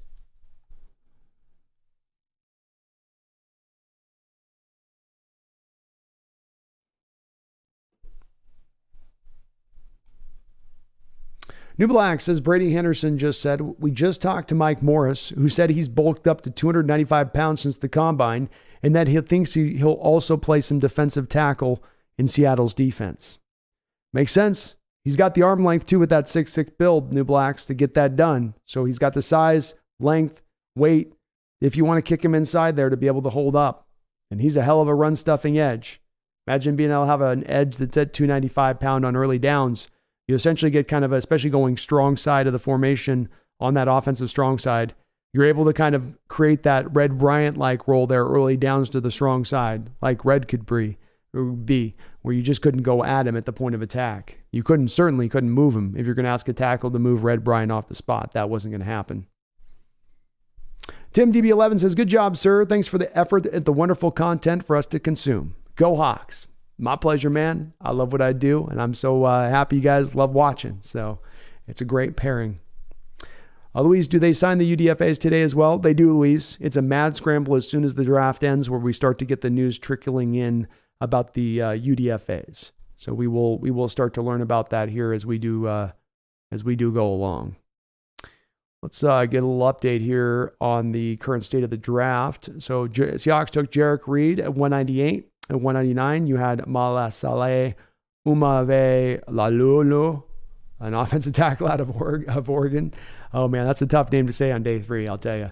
New Black says Brady Henderson just said, we just talked to Mike Morris, who said he's bulked up to 295 pounds since the combine, and that he thinks he'll also play some defensive tackle in Seattle's defense. Makes sense. He's got the arm length too with that 6'6" build, New Blacks, to get that done. So he's got the size, length, weight, if you want to kick him inside there to be able to hold up. And he's a hell of a run-stuffing edge. Imagine being able to have an edge that's at 295 pound on early downs. You essentially get kind of, especially going strong side of the formation on that offensive strong side, you're able to kind of create that Red Bryant-like role there early downs to the strong side, like Red could be, where you just couldn't go at him at the point of attack. You certainly couldn't move him. If you're going to ask a tackle to move Red Bryant off the spot, that wasn't going to happen. Tim DB11 says, good job, sir. Thanks for the effort and the wonderful content for us to consume. Go Hawks. My pleasure, man. I love what I do, and I'm so happy you guys love watching. So it's a great pairing. Louise, do they sign the UDFAs today as well? They do, Louise. It's a mad scramble as soon as the draft ends where we start to get the news trickling in about the UDFAs. So we will start to learn about that here as we do go along. Let's get a little update here on the current state of the draft. So Seahawks took Jerrick Reed at 198. At 199, you had Malasale Umave Lalulu, an offensive tackle out of Oregon. Oh, man, that's a tough name to say on day 3, I'll tell you.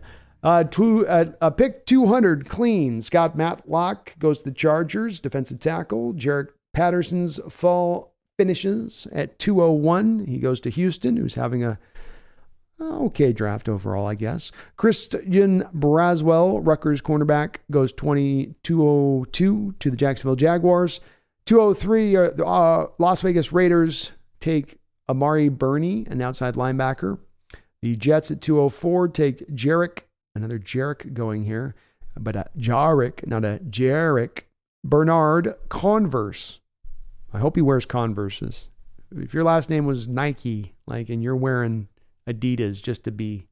Pick 200 clean. Scott Matlock goes to the Chargers, defensive tackle. Jarek Patterson's fall finishes at 201. He goes to Houston, who's having a okay draft overall, I guess. Christian Braswell, Rutgers cornerback, goes 202 to the Jacksonville Jaguars. 203, Las Vegas Raiders take Amari Burney, an outside linebacker. The Jets at 204 take Jerrick, another Jerrick going here, but a Jarrick, not a Jerrick. Bernard Converse. I hope he wears Converses. If your last name was Nike, and you're wearing Adidas just to be,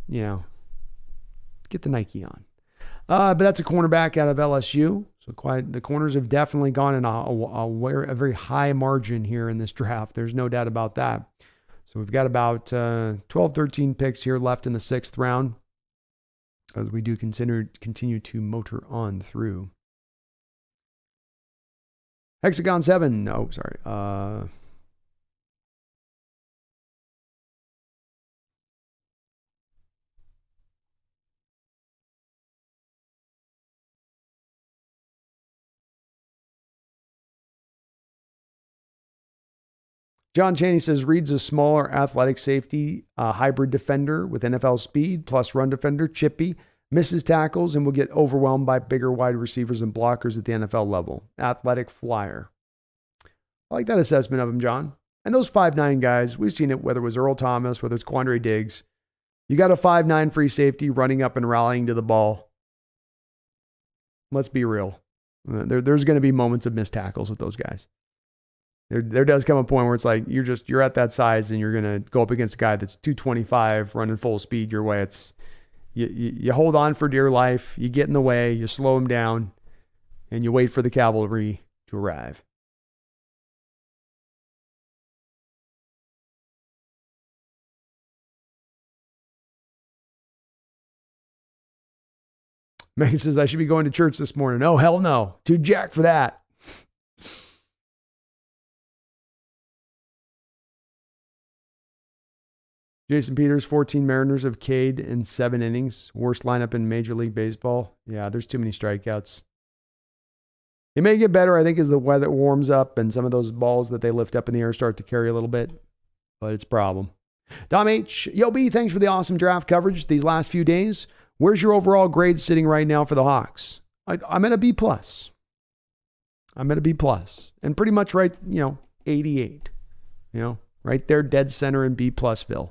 get the Nike on. But that's a cornerback out of LSU. So the corners have definitely gone in a very high margin here in this draft. There's no doubt about that. So we've got about 12, 13 picks here left in the 6th round as we do continue to motor on through. Hexagon 7. Oh, sorry. John Chaney says, Reed's a smaller athletic safety, hybrid defender with NFL speed, plus run defender, chippy, misses tackles, and will get overwhelmed by bigger wide receivers and blockers at the NFL level. Athletic flyer. I like that assessment of him, John. And those 5'9 guys, we've seen it, whether it was Earl Thomas, whether it's Quandre Diggs. You got a 5'9 free safety running up and rallying to the ball. Let's be real. There's going to be moments of missed tackles with those guys. There does come a point where it's like you're at that size and you're going to go up against a guy that's 225 running full speed your way. It's you hold on for dear life, you get in the way, you slow him down, and you wait for the cavalry to arrive. Megan says, I should be going to church this morning. Oh, hell no. Too jacked for that. Jason Peters, 14 Mariners have K'd in 7 innings. Worst lineup in Major League Baseball. Yeah, there's too many strikeouts. It may get better, I think, as the weather warms up and some of those balls that they lift up in the air start to carry a little bit, but it's a problem. Dom H, Yo B, thanks for the awesome draft coverage these last few days. Where's your overall grade sitting right now for the Hawks? I'm at a B+. I'm at a B+. And pretty much right, 88. Right there, dead center in B+ville.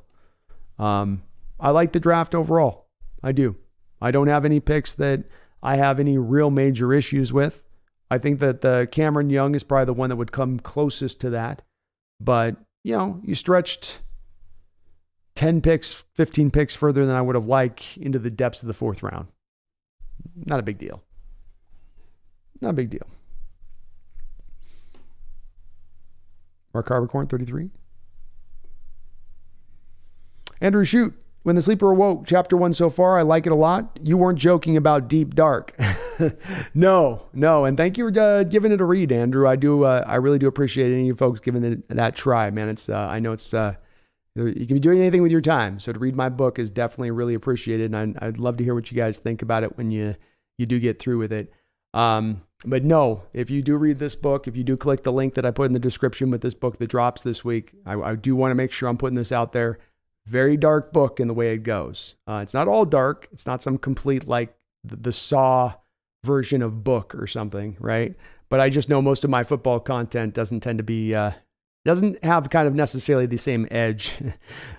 I like the draft overall. I do. I don't have any picks that I have any real major issues with. I think that the Cameron Young is probably the one that would come closest to that. But, you stretched 10 picks, 15 picks further than I would have liked into the depths of the 4th round. Not a big deal. Not a big deal. Mark Harborcorn, 33. Andrew Shute, When the Sleeper Awoke, Chapter 1 so far, I like it a lot. You weren't joking about Deep Dark. No. And thank you for giving it a read, Andrew. I really do appreciate any of you folks giving it that try, man. It's I know it's you can be doing anything with your time. So to read my book is definitely really appreciated. And I'd love to hear what you guys think about it when you do get through with it. But no, if you do read this book, if you do click the link that I put in the description with this book that drops this week, I do want to make sure I'm putting this out there. Very dark book in the way it goes. It's not all dark. It's not some complete like the Saw version of book or something, right? But I just know most of my football content doesn't tend to be, doesn't have kind of necessarily the same edge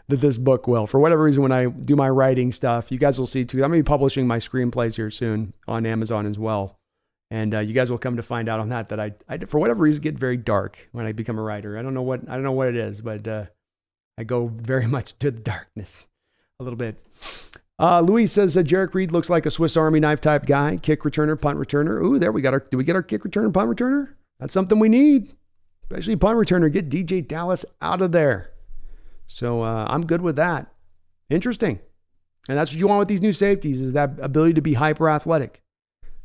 that this book will. For whatever reason, when I do my writing stuff, you guys will see too. I'm going to be publishing my screenplays here soon on Amazon as well. And you guys will come to find out on that I for whatever reason get very dark when I become a writer. I don't know what it is, but I go very much to the darkness a little bit. Louis says that Jerrick Reed looks like a Swiss Army knife type guy, kick returner, punt returner. Ooh, there we got do we get our kick returner, punt returner? That's something we need, especially punt returner. Get DJ Dallas out of there. So I'm good with that. Interesting. And that's what you want with these new safeties is that ability to be hyper athletic.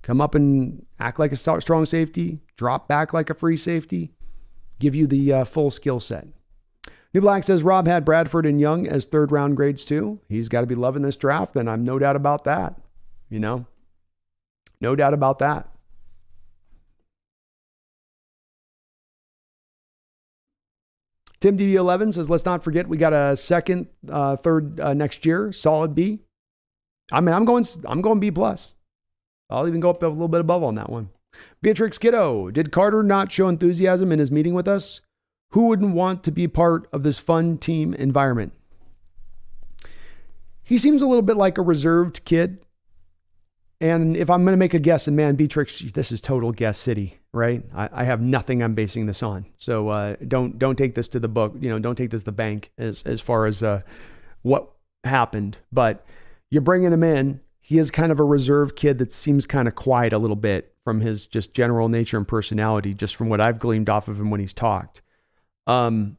Come up and act like a strong safety, drop back like a free safety, give you the full skill set. New Black says Rob had Bradford and Young as third round grades too. He's got to be loving this draft, and I'm no doubt about that. No doubt about that. Tim DB11 says, let's not forget we got a second, third next year, solid B. I mean, I'm going B plus. I'll even go up a little bit above on that one. Beatrix Kiddo, did Carter not show enthusiasm in his meeting with us? Who wouldn't want to be part of this fun team environment? He seems a little bit like a reserved kid. And if I'm going to make a guess, and man, Beatrix, this is total guess city, right? I have nothing I'm basing this on. So don't take this to the book. Don't take this to the bank as far as what happened. But you're bringing him in. He is kind of a reserved kid that seems kind of quiet a little bit from his just general nature and personality, just from what I've gleaned off of him when he's talked. And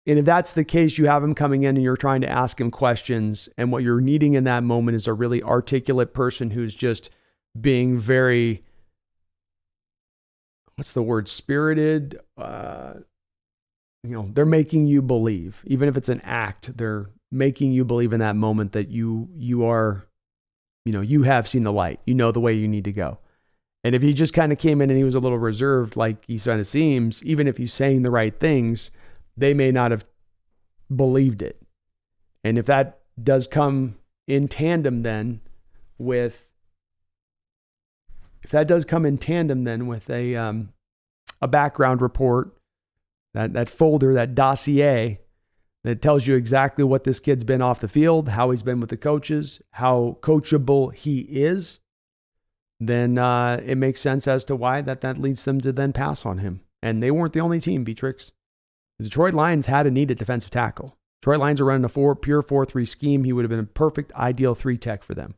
if that's the case, you have him coming in and you're trying to ask him questions. And what you're needing in that moment is a really articulate person who's just being very, what's the word? Spirited. They're making you believe, even if it's an act, they're making you believe in that moment that you are, you have seen the light, the way you need to go. And if he just kind of came in and he was a little reserved, like he kind of seems, even if he's saying the right things, they may not have believed it. And if that does come in tandem then with a background report, that folder, that dossier that tells you exactly what this kid's been off the field, how he's been with the coaches, how coachable he is, then it makes sense as to why that leads them to then pass on him. And they weren't the only team, Beatrix. The Detroit Lions had a need at defensive tackle. Detroit Lions are running a pure 4-3 scheme. He would have been a perfect, ideal 3-tech for them.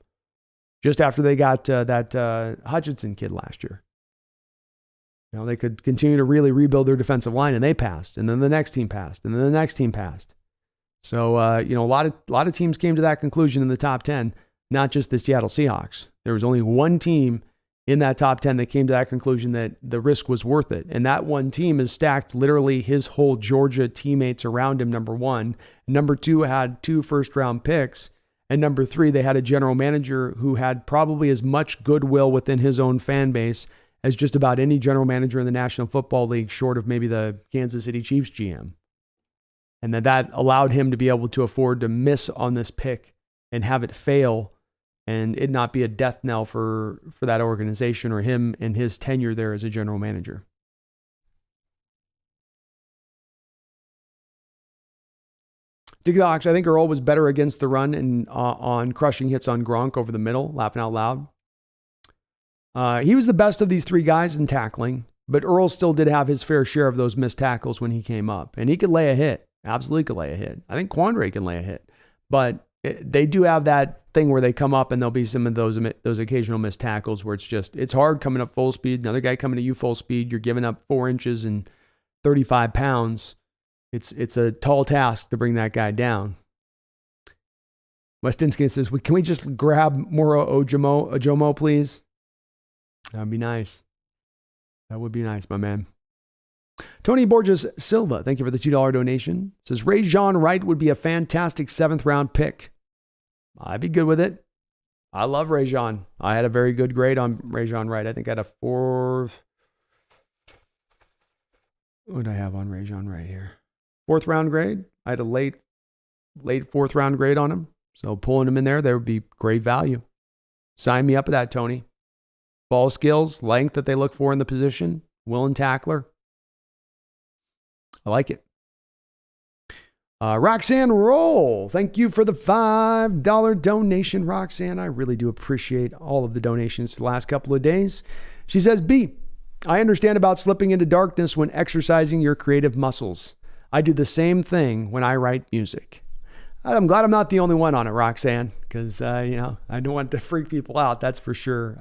Just after they got that Hutchinson kid last year. They could continue to really rebuild their defensive line, and they passed. And then the next team passed. And then the next team passed. So, a lot of teams came to that conclusion in the top 10, not just the Seattle Seahawks. There was only one team in that top 10 that came to that conclusion that the risk was worth it. And that one team is stacked literally his whole Georgia teammates around him, number one. Number two had 2 first-round picks. And number 3, they had a general manager who had probably as much goodwill within his own fan base as just about any general manager in the National Football League, short of maybe the Kansas City Chiefs GM. And that allowed him to be able to afford to miss on this pick and have it fail and it not be a death knell for that organization or him and his tenure there as a general manager. TikToks, I think Earl was better against the run and on crushing hits on Gronk over the middle, laughing out loud. He was the best of these 3 guys in tackling, but Earl still did have his fair share of those missed tackles when he came up. And he could lay a hit. Absolutely could lay a hit. I think Quandre can lay a hit. But they do have that thing where they come up and there'll be some of those occasional missed tackles where it's hard coming up full speed. Another guy coming to you full speed. You're giving up 4 inches and 35 pounds. It's a tall task to bring that guy down. Westinsky says, can we just grab Moro Ojomo, please? That'd be nice. That would be nice, my man. Tony Borges Silva, thank you for the $2 donation. Says, Ray Jean Wright would be a fantastic 7th round pick. I'd be good with it. I love Rajon. I had a very good grade on Rajon Wright. I think I had a 4. What do I have on Rajon Wright here? 4th round grade. I had a late 4th round grade on him. So pulling him in there would be great value. Sign me up with that, Tony. Ball skills, length that they look for in the position, willing tackler. I like it. Roxanne Roll, thank you for the $5 donation, Roxanne. I really do appreciate all of the donations the last couple of days. She says, B, I understand about slipping into darkness when exercising your creative muscles. I do the same thing when I write music. I'm glad I'm not the only one on it, Roxanne, because, I don't want to freak people out, that's for sure.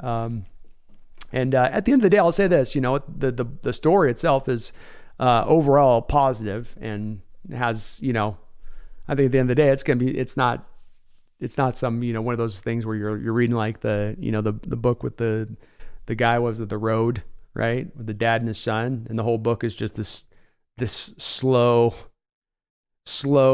And at the end of the day, I'll say this, the story itself is overall positive and has, I think at the end of the day, it's not some, one of those things where you're reading like the book with the guy, was it The Road, right? With the dad and his son. And the whole book is just this slow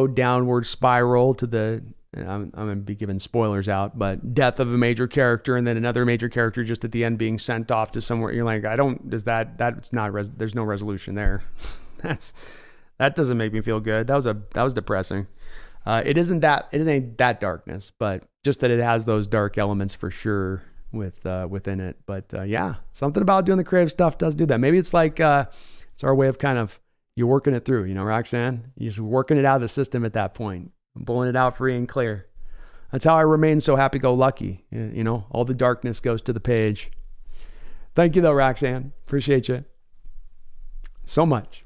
downward spiral to the, I'm going to be giving spoilers out, but death of a major character and then another major character just at the end being sent off to somewhere. You're like, there's no resolution there. That doesn't make me feel good. That was depressing. It isn't that darkness, but just that it has those dark elements for sure within it. But yeah, something about doing the creative stuff does do that. Maybe it's like, it's our way of kind of, you're working it through, Roxanne, you're just working it out of the system at that point. Pulling it out free and clear. That's how I remain so happy-go-lucky. All the darkness goes to the page. Thank you, though, Roxanne. Appreciate you so much.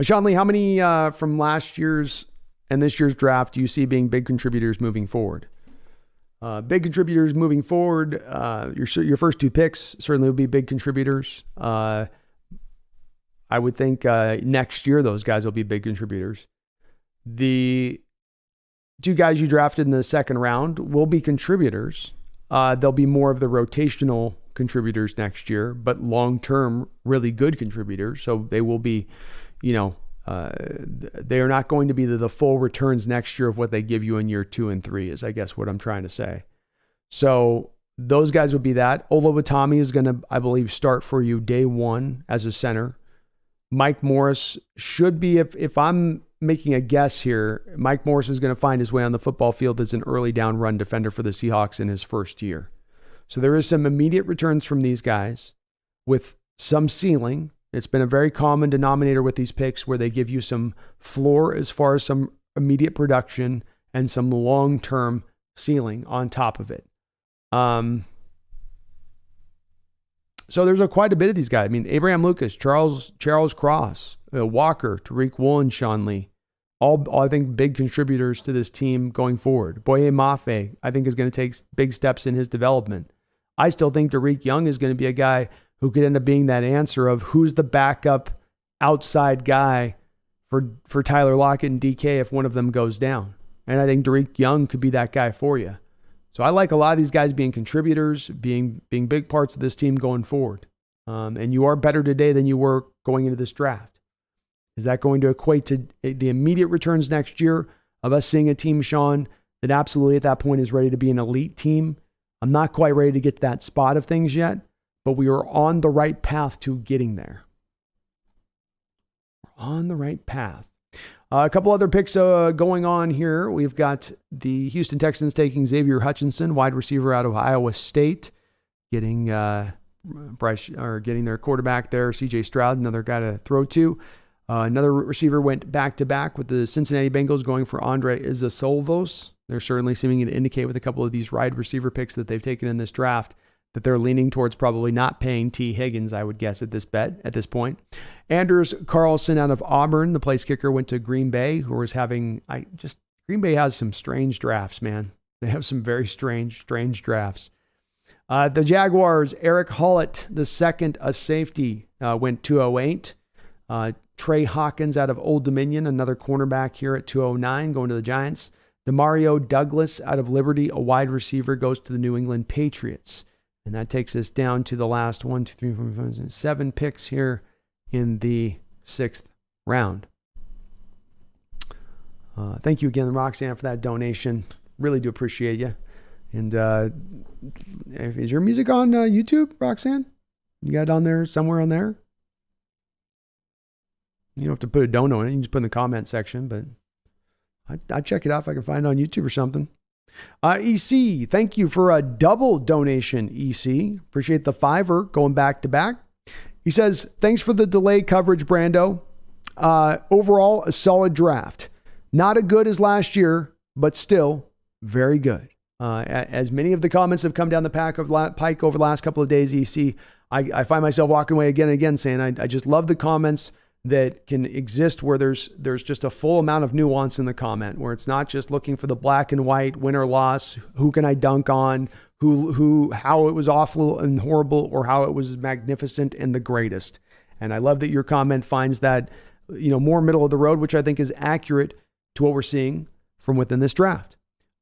Sean Lee, how many from last year's and this year's draft do you see being big contributors moving forward? Big contributors moving forward. Your first 2 picks certainly will be big contributors. I would think next year those guys will be big contributors. The 2 guys you drafted in the 2nd round will be contributors. They'll be more of the rotational contributors next year, but long-term, really good contributors. So they will be, they are not going to be the full returns next year of what they give you in year 2 and 3 is, I guess, what I'm trying to say. So those guys would be that. Olu Oluwatimi is going to, I believe, start for you day 1 as a center. Mike Morris should be, if I'm making a guess here, Mike Morris is going to find his way on the football field as an early down run defender for the Seahawks in his first year. So there is some immediate returns from these guys with some ceiling. It's been a very common denominator with these picks where they give you some floor as far as some immediate production and some long-term ceiling on top of it. So there's quite a bit of these guys. I mean, Abraham Lucas, Charles Cross, Walker, Tariq Woolen, Sean Lee, all I think big contributors to this team going forward. Boye Mafe, I think, is going to take big steps in his development. I still think Jerrick Young is going to be a guy who could end up being that answer of who's the backup outside guy for Tyler Lockett and DK if one of them goes down. And I think Jerrick Young could be that guy for you. So I like a lot of these guys being contributors, being big parts of this team going forward. And you are better today than you were going into this draft. Is that going to equate to the immediate returns next year of us seeing a team, Sean, that absolutely at that point is ready to be an elite team? I'm not quite ready to get to that spot of things yet, but we are on the right path to getting there. We're on the right path. A couple other picks going on here. We've got the Houston Texans taking Xavier Hutchinson, wide receiver out of Iowa State, getting their quarterback there, C.J. Stroud, another guy to throw to. Another receiver went back-to-back with the Cincinnati Bengals going for Andre Izasolvos. They're certainly seeming to indicate with a couple of these wide receiver picks that they've taken in this draft that they're leaning towards probably not paying T. Higgins, I would guess, at this point. Anders Carlson out of Auburn, the place kicker, went to Green Bay, who was having, Green Bay has some strange drafts, man. They have some very strange drafts. The Jaguars, Eric Hollett, the second, a safety, went 208. Trey Hawkins out of Old Dominion, another cornerback here at 209, going to the Giants. Demario Douglas out of Liberty, a wide receiver, goes to the New England Patriots. And that takes us down to the last 1, 2, 3, 4, 5, 6, 7 picks here in the 6th round. Thank you again, Roxanne, for that donation. Really do appreciate you. And is your music on YouTube, Roxanne? You got it on there, somewhere on there? You don't have to put a dono in it. You can just put it in the comment section, but I'd check it out if I can find it on YouTube or something. EC, thank you for a double donation, EC. Appreciate the $5 going back to back. He says, thanks for the delay coverage, Brando. Overall, a solid draft. Not as good as last year, but still very good. As many of the comments have come down the pike over the last couple of days, EC, I find myself walking away again and again saying, I just love the comments that can exist where there's just a full amount of nuance in the comment, where it's not just looking for the black and white win or loss, who can I dunk on, how it was awful and horrible, or how it was magnificent and the greatest. And I love that your comment finds that, more middle of the road, which I think is accurate to what we're seeing from within this draft.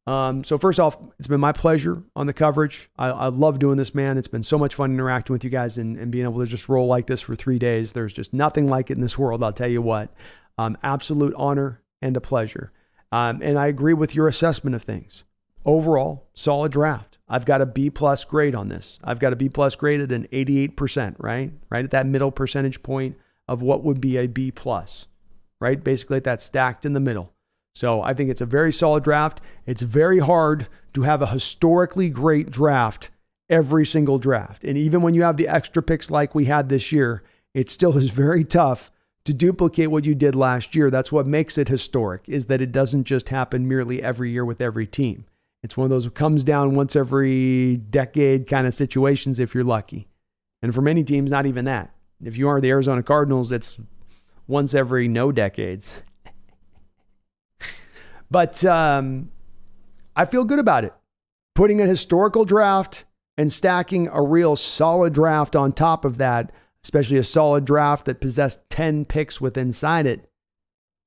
So first off, it's been my pleasure on the coverage. I love doing this, man. It's been so much fun interacting with you guys and being able to just roll like this for 3 days. There's just nothing like it in this world, I'll tell you what. Absolute honor and a pleasure. And I agree with your assessment of things. Overall, solid draft. I've got a B+ grade on this. I've got a B+ grade at an 88%, right? Right at that middle percentage point of what would be a B+, right? Basically at that stacked in the middle. So I think it's a very solid draft. It's very hard to have a historically great draft every single draft. And even when you have the extra picks like we had this year, it still is very tough to duplicate what you did last year. That's what makes it historic, is that it doesn't just happen merely every year with every team. It's one of those who comes down once every decade kind of situations if you're lucky. And for many teams, not even that. If you are the Arizona Cardinals, it's once every no decades. But I feel good about it. Putting a historical draft and stacking a real solid draft on top of that, especially a solid draft that possessed 10 picks with inside it,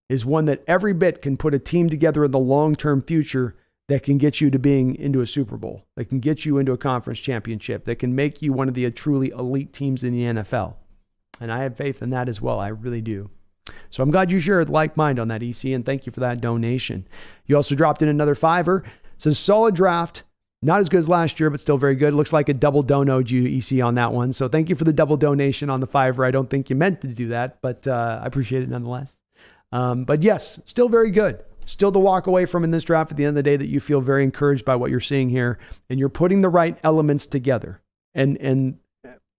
is one that every bit can put a team together in the long-term future that can get you to being into a Super Bowl, that can get you into a conference championship, that can make you one of the truly elite teams in the NFL. And I have faith in that as well. I really do. So I'm glad you shared like mind on that, EC, and thank you for that donation. You also dropped in another $5. It says solid draft, not as good as last year, but still very good. It looks like a double donoed you, EC, on that one. So thank you for the double donation on the $5. I don't think you meant to do that, but I appreciate it nonetheless. But yes, still very good. Still to walk away from in this draft at the end of the day that you feel very encouraged by what you're seeing here, and you're putting the right elements together. And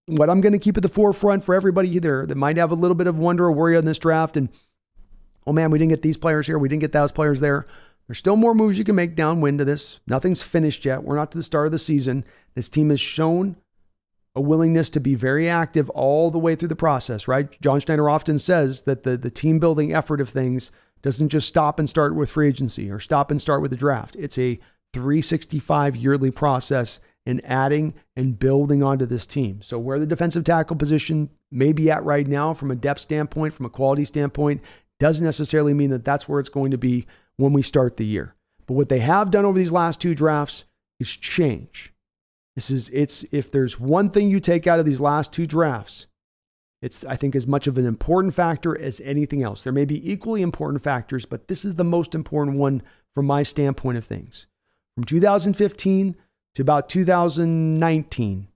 what I'm going to keep at the forefront for everybody there that might have a little bit of wonder or worry on this draft, and, oh man, we didn't get these players here, we didn't get those players there. There's still more moves you can make downwind to this. Nothing's finished yet. We're not to the start of the season. This team has shown a willingness to be very active all the way through the process, right? John Schneider often says that the team building effort of things doesn't just stop and start with free agency or stop and start with the draft. It's a 365 yearly process in adding and building onto this team. So where the defensive tackle position may be at right now from a depth standpoint, from a quality standpoint, doesn't necessarily mean that that's where it's going to be when we start the year. But what they have done over these last 2 drafts is change. If there's one thing you take out of these last 2 drafts, it's, I think, as much of an important factor as anything else. There may be equally important factors, but this is the most important one from my standpoint of things. From 2015 to about 2019,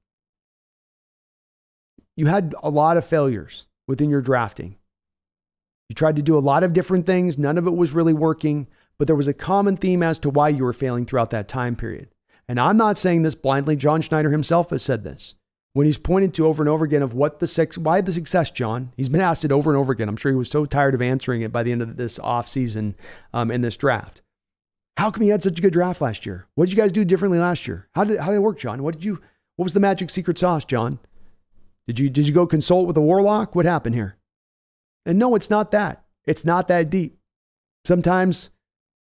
you had a lot of failures within your drafting. You tried to do a lot of different things. None of it was really working, but there was a common theme as to why you were failing throughout that time period. And I'm not saying this blindly. John Schneider himself has said this when he's pointed to over and over again of why the success, John. He's been asked it over and over again. I'm sure he was so tired of answering it by the end of this offseason in this draft. How come you had such a good draft last year? What did you guys do differently last year? How did it work, John? What was the magic secret sauce, John? Did you go consult with a warlock? What happened here? And no, it's not that. It's not that deep. Sometimes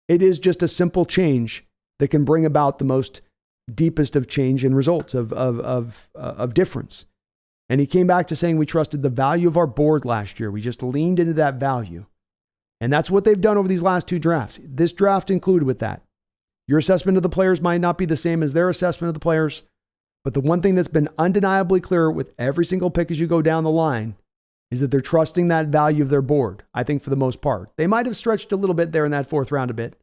it is just a simple change that can bring about the most deepest of change and results of difference. And he came back to saying we trusted the value of our board last year. We just leaned into that value. And that's what they've done over these last 2 drafts. This draft included with that. Your assessment of the players might not be the same as their assessment of the players, but the one thing that's been undeniably clear with every single pick as you go down the line is that they're trusting that value of their board, I think, for the most part. They might have stretched a little bit there in that 4th round a bit.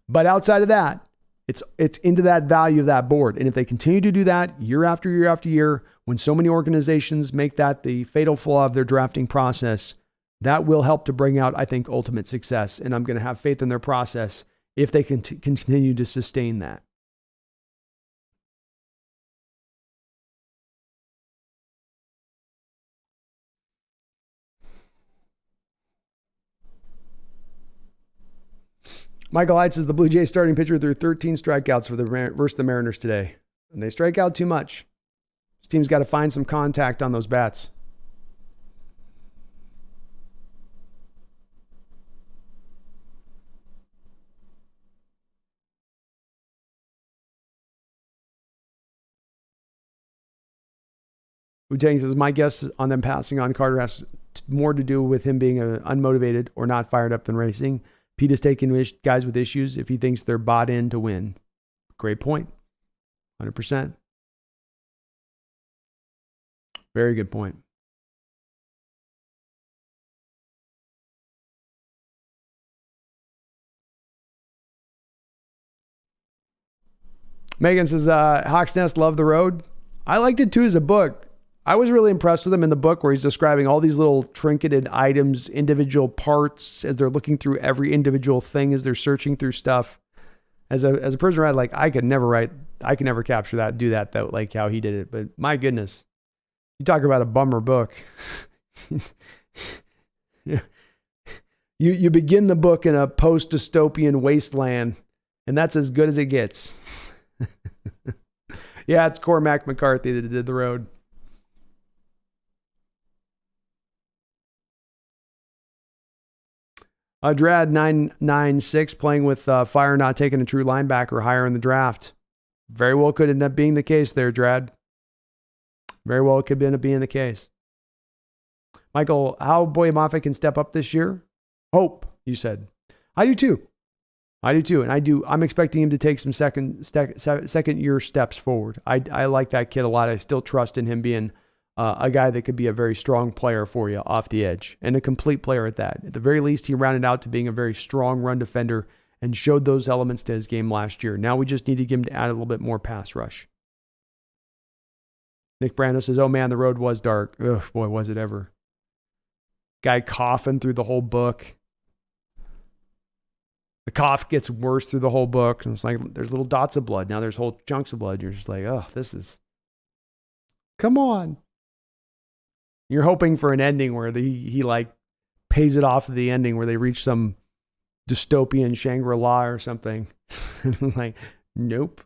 But outside of that, It's into that value of that board. And if they continue to do that year after year after year, when so many organizations make that the fatal flaw of their drafting process, that will help to bring out, I think, ultimate success. And I'm going to have faith in their process if they can continue to sustain that. Michael Hyde says the Blue Jays starting pitcher threw 13 strikeouts versus the Mariners today. And they strike out too much. This team's got to find some contact on those bats. Wu-Tang says, my guess on them passing on Carter has more to do with him being unmotivated or not fired up than racing. Pete is taking guys with issues if he thinks they're bought in to win. Great point. 100%. Very good point. Megan says, Hawks Nest, love the road. I liked it too as a book. I was really impressed with him in the book where he's describing all these little trinketed items, individual parts, as they're looking through every individual thing, as they're searching through stuff. As a person who like, I could never capture that, do that though, like how he did it. But my goodness, you talk about a bummer book. You begin the book in a post-dystopian wasteland, and that's as good as it gets. Yeah, it's Cormac McCarthy that did the road. Drad 996 playing with Fire not taking a true linebacker higher in the draft. Very well could end up being the case there, Drad. Very well could end up being the case. Michael, how Boye Mafe can step up this year? Hope, you said. I do too. And I'm expecting him to take some second year steps forward. I like that kid a lot. I still trust in him being a guy that could be a very strong player for you off the edge, and a complete player at that. At the very least, he rounded out to being a very strong run defender and showed those elements to his game last year. Now we just need to get him to add a little bit more pass rush. Nick Brando says, oh man, the road was dark. Ugh, boy, was it ever. Guy coughing through the whole book. The cough gets worse through the whole book. And it's like, there's little dots of blood. Now there's whole chunks of blood. You're just like, oh, this is... Come on. You're hoping for an ending where he like pays it off at the ending where they reach some dystopian Shangri-La or something. Like, nope.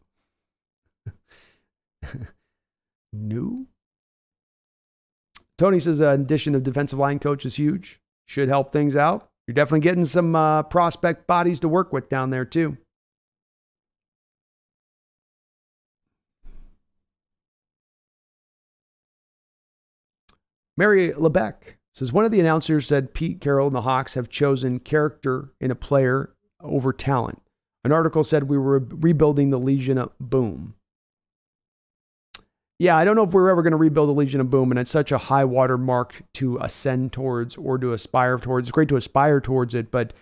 No. Tony says addition of defensive line coach is huge. Should help things out. You're definitely getting some prospect bodies to work with down there too. Mary Lebec says, one of the announcers said Pete Carroll and the Hawks have chosen character in a player over talent. An article said we were rebuilding the Legion of Boom. Yeah, I don't know if we're ever going to rebuild the Legion of Boom, and it's such a high water mark to ascend towards or to aspire towards. It's great to aspire towards it, but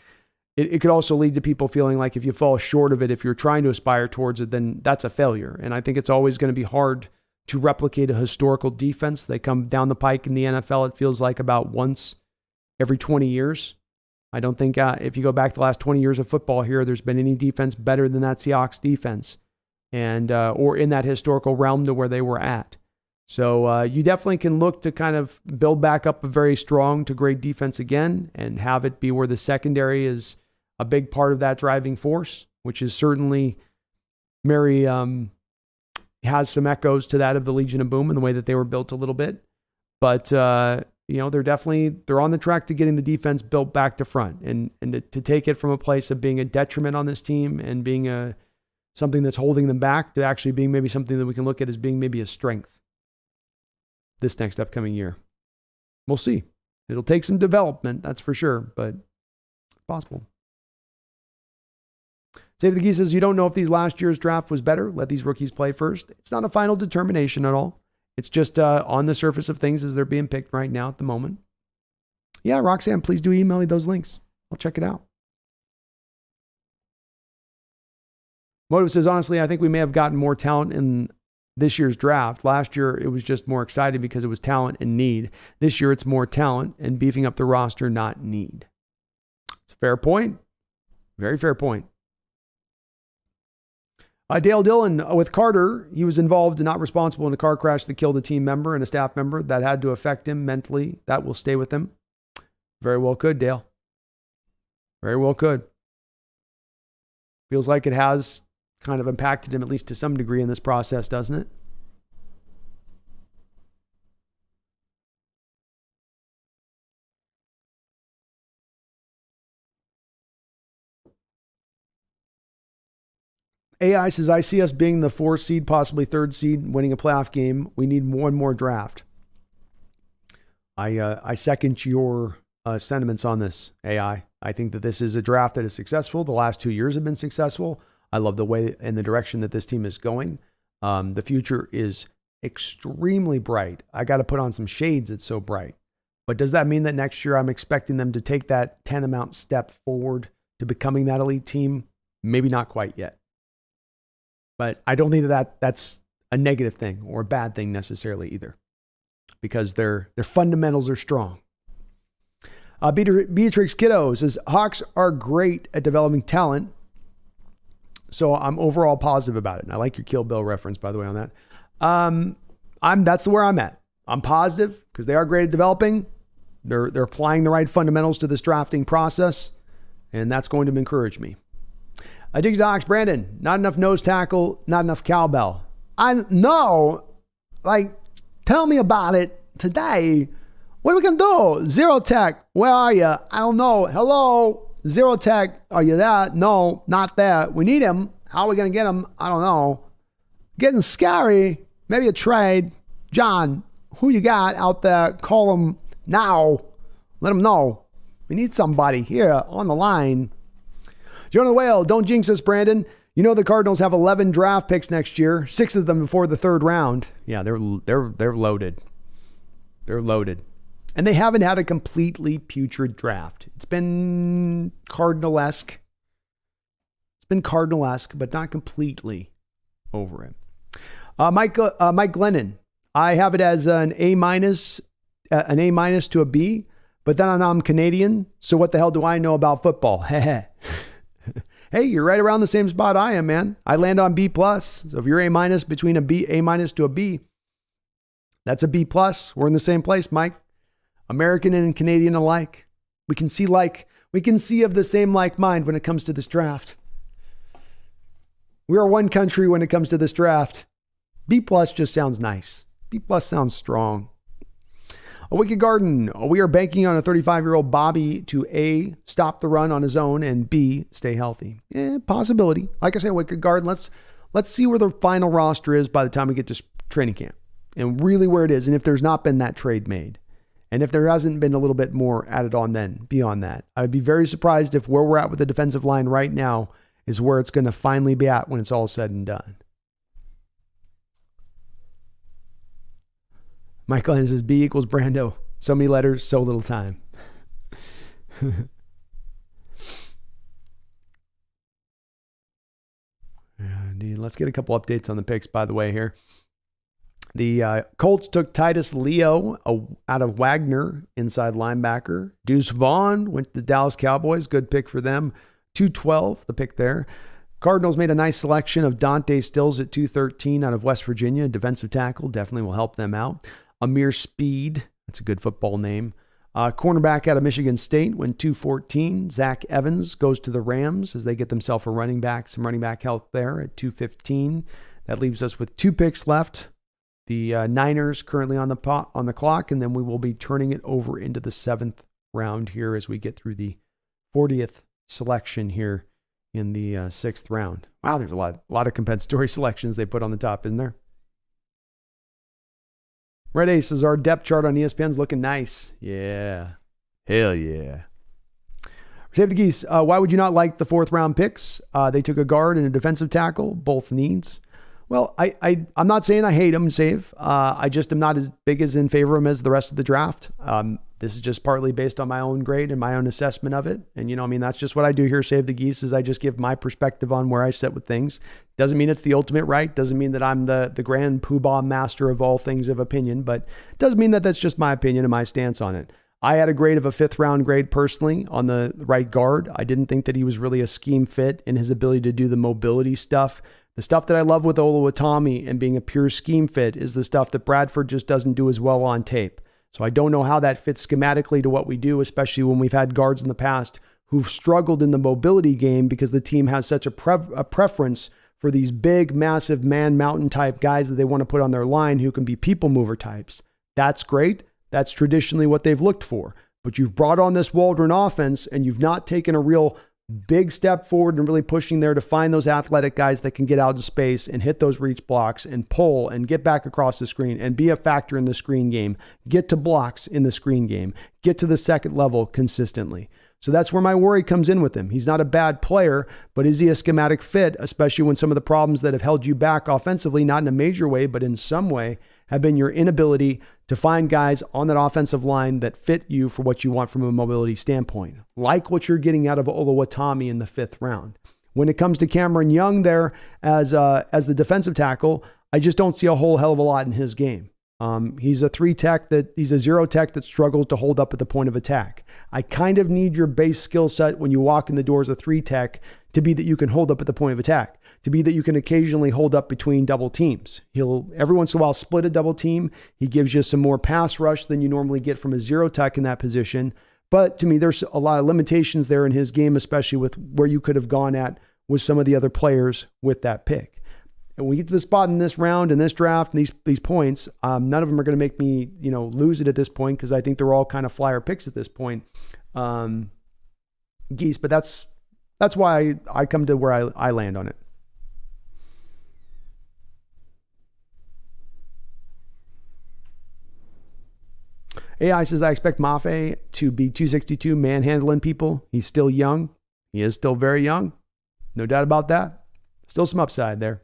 it could also lead to people feeling like if you fall short of it, if you're trying to aspire towards it, then that's a failure. And I think it's always going to be hard to replicate a historical defense. They come down the pike in the NFL, it feels like about once every 20 years. I don't think if you go back the last 20 years of football here, there's been any defense better than that Seahawks defense, and or in that historical realm to where they were at. So you definitely can look to kind of build back up a very strong to great defense again and have it be where the secondary is a big part of that driving force, which is certainly Mary has some echoes to that of the Legion of Boom and the way that they were built a little bit. But, they're on the track to getting the defense built back to front and to take it from a place of being a detriment on this team and being something that's holding them back to actually being maybe something that we can look at as being maybe a strength this next upcoming year. We'll see. It'll take some development, that's for sure, but it's possible. Save the Key says, you don't know if these last year's draft was better. Let these rookies play first. It's not a final determination at all. It's just on the surface of things as they're being picked right now at the moment. Yeah, Roxanne, please do email me those links. I'll check it out. Motive says, honestly, I think we may have gotten more talent in this year's draft. Last year, it was just more exciting because it was talent and need. This year, it's more talent and beefing up the roster, not need. It's a fair point. Very fair point. Dale Dillon with Carter, he was involved and not responsible in a car crash that killed a team member and a staff member. That had to affect him mentally. That will stay with him. Very well could, Dale. Very well could. Feels like it has kind of impacted him, at least to some degree, in this process, doesn't it? AI says, I see us being the 4th seed, possibly 3rd seed, winning a playoff game. We need one more draft. I second your sentiments on this, AI. I think that this is a draft that is successful. The last 2 years have been successful. I love the way and the direction that this team is going. The future is extremely bright. I got to put on some shades. It's so bright. But does that mean that next year I'm expecting them to take that 10 amount step forward to becoming that elite team? Maybe not quite yet. But I don't think that's a negative thing or a bad thing necessarily either, because their fundamentals are strong. Beatrix Kiddo says, Hawks are great at developing talent, so I'm overall positive about it. And I like your Kill Bill reference, by the way, on that. That's where I'm at. I'm positive because they are great at developing. They're applying the right fundamentals to this drafting process, and that's going to encourage me. Addicted Docs, Brandon, not enough nose tackle, not enough cowbell. I know, tell me about it today. What are we going to do? Zero Tech, where are you? I don't know. Hello, Zero Tech, are you there? No, not there. We need him. How are we going to get him? I don't know. Getting scary. Maybe a trade. John, who you got out there? Call him now. Let him know. We need somebody here on the line. Jonah the Whale, don't jinx us, Brandon. You know the Cardinals have 11 draft picks next year, 6 of them before the 3rd round. Yeah, they're loaded. They're loaded. And they haven't had a completely putrid draft. It's been Cardinal-esque. It's been Cardinal-esque, but not completely over it. Mike Glennon, I have it as an A- to a B, but then I'm Canadian, so what the hell do I know about football? Hey, you're right around the same spot I am, man. I land on B+. So if you're A- between A- to a B, that's a B+. We're in the same place, Mike. American and Canadian alike. We can see of the same like mind when it comes to this draft. We are one country when it comes to this draft. B+ just sounds nice. B+ sounds strong. A Wicked Garden. We are banking on a 35-year-old Bobby to A, stop the run on his own, and B, stay healthy. Possibility. Like I say, Wicked Garden, let's see where the final roster is by the time we get to training camp and really where it is. And if there's not been that trade made, and if there hasn't been a little bit more added on then beyond that, I'd be very surprised if where we're at with the defensive line right now is where it's going to finally be at when it's all said and done. Michael says B equals Brando. So many letters, so little time. Let's get a couple updates on the picks, by the way, here. The Colts took Titus Leo out of Wagner, inside linebacker. Deuce Vaughn went to the Dallas Cowboys. Good pick for them. 212, the pick there. Cardinals made a nice selection of Dante Stills at 213 out of West Virginia. Defensive tackle definitely will help them out. Amir Speed, that's a good football name. Cornerback out of Michigan State went 214. Zach Evans goes to the Rams as they get themselves a running back, some running back help there at 215. That leaves us with 2 picks left. The Niners currently on the clock, and then we will be turning it over into the 7th round here as we get through the 40th selection here in the 6th round. Wow, there's a lot of compensatory selections they put on the top, isn't there? Red Ace says our depth chart on ESPN's looking nice. Yeah. Hell yeah. Save the Geese. Why would you not like the 4th round picks? They took a guard and a defensive tackle, both needs. Well, I'm not saying I hate them, Save. I just am not as big as in favor of them as the rest of the draft. This is just partly based on my own grade and my own assessment of it. And, that's just what I do here, Save the Geese, is I just give my perspective on where I sit with things. Doesn't mean it's the ultimate right. Doesn't mean that I'm the grand poobah master of all things of opinion, but it does mean that that's just my opinion and my stance on it. I had a grade of a 5th round grade personally on the right guard. I didn't think that he was really a scheme fit in his ability to do the mobility stuff. The stuff that I love with Olu Oluwatimi and being a pure scheme fit is the stuff that Bradford just doesn't do as well on tape. So I don't know how that fits schematically to what we do, especially when we've had guards in the past who've struggled in the mobility game because the team has such a preference for these big, massive man mountain type guys that they want to put on their line who can be people mover types. That's great. That's traditionally what they've looked for. But you've brought on this Waldron offense and you've not taken a real big step forward and really pushing there to find those athletic guys that can get out of space and hit those reach blocks and pull and get back across the screen and be a factor in the screen game, get to blocks in the screen game, get to the second level consistently. So that's where my worry comes in with him. He's not a bad player, but is he a schematic fit, especially when some of the problems that have held you back offensively, not in a major way, but in some way, have been your inability to find guys on that offensive line that fit you for what you want from a mobility standpoint, like what you're getting out of Oluwatimi in the 5th round. When it comes to Cameron Young there as the defensive tackle, I just don't see a whole hell of a lot in his game. He's a 3 tech he's a 0 tech that struggles to hold up at the point of attack. I kind of need your base skill set when you walk in the door as a 3 tech to be that you can hold up at the point of attack, to be that you can occasionally hold up between double teams. He'll every once in a while split a double team. He gives you some more pass rush than you normally get from a 0 tech in that position. But to me, there's a lot of limitations there in his game, especially with where you could have gone at with some of the other players with that pick. And when we get to the spot in this round, in this draft, and these points, none of them are going to make me, lose it at this point because I think they're all kind of flyer picks at this point. Geese, but that's why I come to where I land on it. AI says, I expect Mafe to be 262 manhandling people. He's still young. He is still very young. No doubt about that. Still some upside there.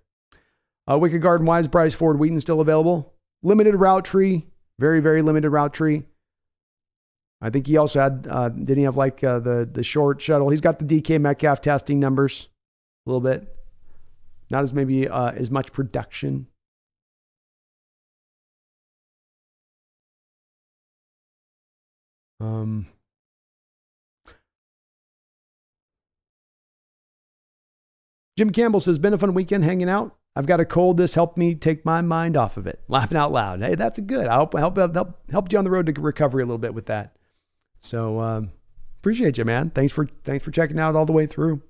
Wicked Garden Wise, Bryce Ford Wheaton still available. Limited route tree. Very, very limited route tree. I think he also had, didn't he have like the short shuttle? He's got the DK Metcalf testing numbers a little bit. Not as maybe as much production. Jim Campbell says, been a fun weekend hanging out. I've got a cold. This helped me take my mind off of it. Laughing out loud. Hey, that's good. I hope helped you on the road to recovery a little bit with that. So appreciate you, man. Thanks for checking out all the way through.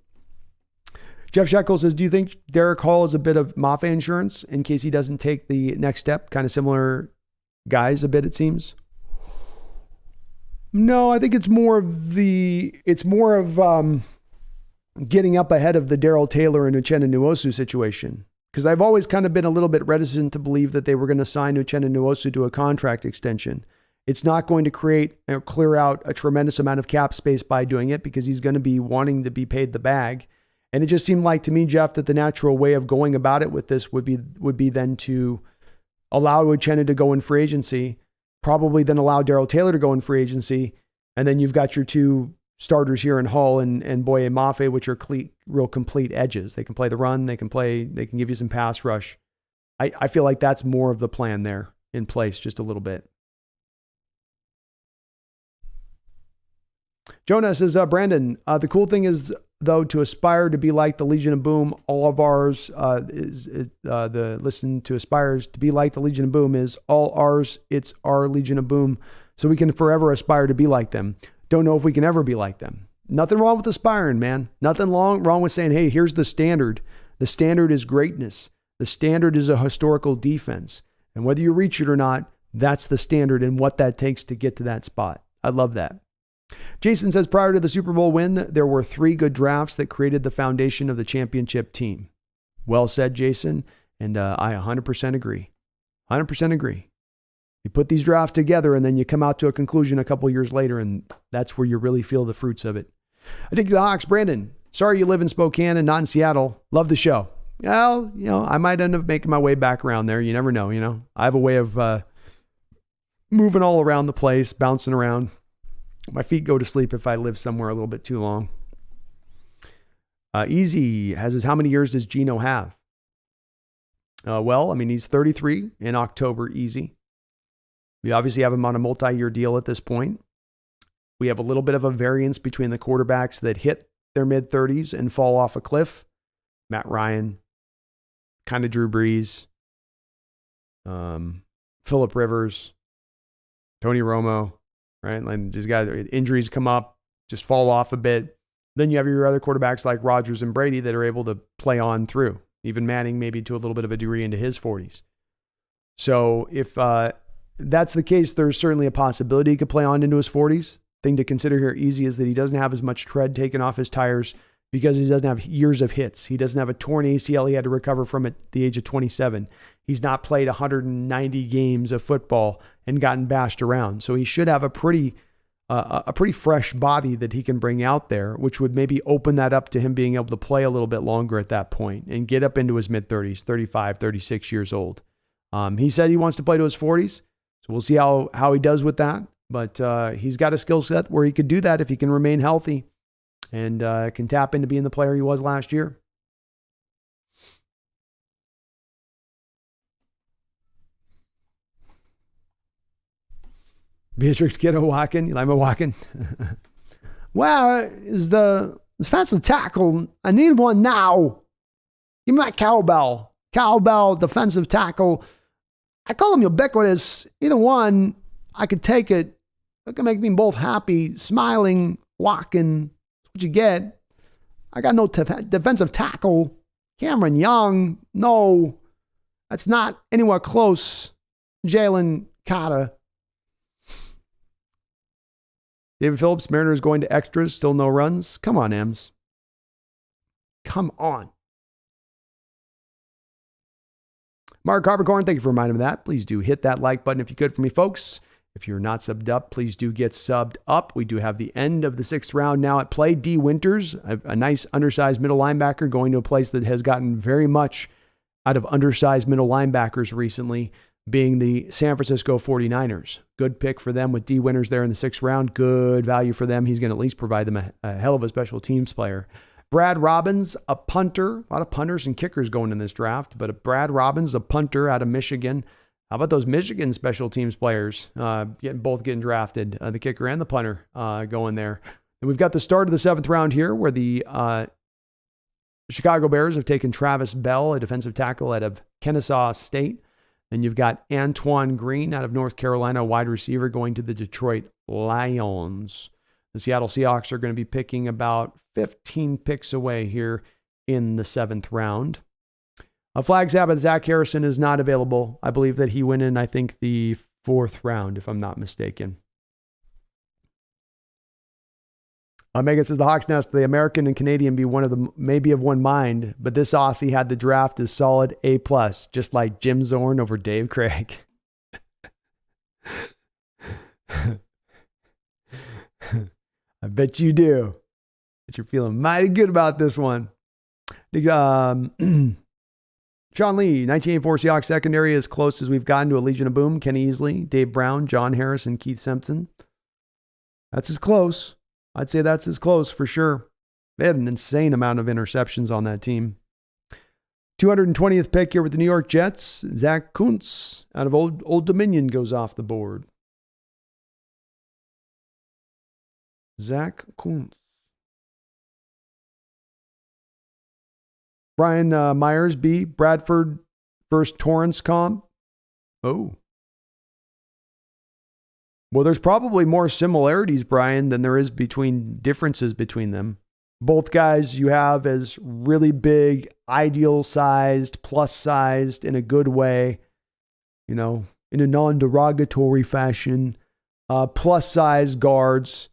Jeff Sheckle says, do you think Derek Hall is a bit of Mafe insurance in case he doesn't take the next step? Kind of similar guys a bit, it seems. No, I think it's more of getting up ahead of the Darrell Taylor and Uchenna Nwosu situation. Because I've always kind of been a little bit reticent to believe that they were going to sign Uchenna Nwosu to a contract extension. It's not going to create or clear out a tremendous amount of cap space by doing it because he's going to be wanting to be paid the bag. And it just seemed like to me, Jeff, that the natural way of going about it with this would be then to allow Uchenna to go in free agency, probably then allow Darrell Taylor to go in free agency, and then you've got your two starters here in Hall and Boye Mafe, which are real complete edges. They can play the run. They can give you some pass rush. I feel like that's more of the plan there in place just a little bit. Jonah says, Brandon, the cool thing is, though, to aspire to be like the Legion of Boom, all of ours the listen to aspires to be like the Legion of Boom is all ours. It's our Legion of Boom. So we can forever aspire to be like them. Don't know if we can ever be like them. Nothing wrong with aspiring, man. Nothing wrong with saying, hey, here's the standard. The standard is greatness. The standard is a historical defense. And whether you reach it or not, that's the standard and what that takes to get to that spot. I love that. Jason says, prior to the Super Bowl win, there were 3 good drafts that created the foundation of the championship team. Well said, Jason. And I 100% agree. 100% agree. You put these drafts together and then you come out to a conclusion a couple years later, and that's where you really feel the fruits of it. I think the Hawks, Brandon, sorry you live in Spokane and not in Seattle. Love the show. Well, I might end up making my way back around there. You never know, I have a way of moving all around the place, bouncing around. My feet go to sleep if I live somewhere a little bit too long. Easy has his, how many years does Geno have? Well, I mean, he's 33 in October, Easy. We obviously have him on a multi-year deal at this point. We have a little bit of a variance between the quarterbacks that hit their mid-30s and fall off a cliff. Matt Ryan, kind of Drew Brees, Phillip Rivers, Tony Romo, right? Like just guys, injuries come up, just fall off a bit. Then you have your other quarterbacks like Rodgers and Brady that are able to play on through. Even Manning maybe to a little bit of a degree into his 40s. So if that's the case, there's certainly a possibility he could play on into his 40s. Thing to consider here, Easy, is that he doesn't have as much tread taken off his tires because he doesn't have years of hits. He doesn't have a torn ACL he had to recover from at the age of 27. He's not played 190 games of football and gotten bashed around. So he should have a pretty fresh body that he can bring out there, which would maybe open that up to him being able to play a little bit longer at that point and get up into his mid-30s, 35, 36 years old. He said he wants to play to his 40s, so we'll see how he does with that. But he's got a skill set where he could do that if he can remain healthy and can tap into being the player he was last year. Beatrix Kiddo walking. You like my walking? Wow, is the defensive tackle? I need one now. Give me that cowbell. Cowbell, defensive tackle. I call them ubiquitous. Either one, I could take it. It can make me both happy, smiling, walking. That's what you get. I got no defensive tackle. Cameron Young, no. That's not anywhere close. Jalen Carter. David Phillips, Mariners going to extras, still no runs. Come on, Ems. Come on. Mark Harpercorn, thank you for reminding me of that. Please do hit that like button if you could for me, folks. If you're not subbed up, please do get subbed up. We do have the end of the 6th round now at play. D. Winters, a nice undersized middle linebacker, going to a place that has gotten very much out of undersized middle linebackers recently, being the San Francisco 49ers. Good pick for them with D. Winters there in the 6th round. Good value for them. He's going to at least provide them a hell of a special teams player. Brad Robbins, a punter. A lot of punters and kickers going in this draft, but Brad Robbins, a punter out of Michigan. How about those Michigan special teams players getting drafted, the kicker and the punter going there. And we've got the start of the 7th round here where the Chicago Bears have taken Travis Bell, a defensive tackle out of Kennesaw State. Then you've got Antoine Green out of North Carolina, wide receiver, going to the Detroit Lions. The Seattle Seahawks are going to be picking about 15 picks away here in the 7th round. A flag Sabbath, Zach Harrison is not available. I believe that he went in, I think, the 4th round, if I'm not mistaken. Megan says, the Hawks Nest, the American and Canadian be one of the, maybe of one mind, but this Aussie had the draft as solid A+, just like Jim Zorn over Dave Craig. I bet you do. But you're feeling mighty good about this one. Sean Lee, 1984 Seahawks secondary, as close as we've gotten to a Legion of Boom. Kenny Easley, Dave Brown, John Harris, and Keith Simpson. That's as close. I'd say that's as close for sure. They had an insane amount of interceptions on that team. 220th pick here with the New York Jets. Zach Kuntz out of Old Dominion goes off the board. Zach Kuntz. Brian Myers, B. Bradford versus Torrance comp. Oh. Well, there's probably more similarities, Brian, than there is differences between them. Both guys you have as really big, ideal-sized, plus-sized in a good way, in a non-derogatory fashion. Plus-sized guards.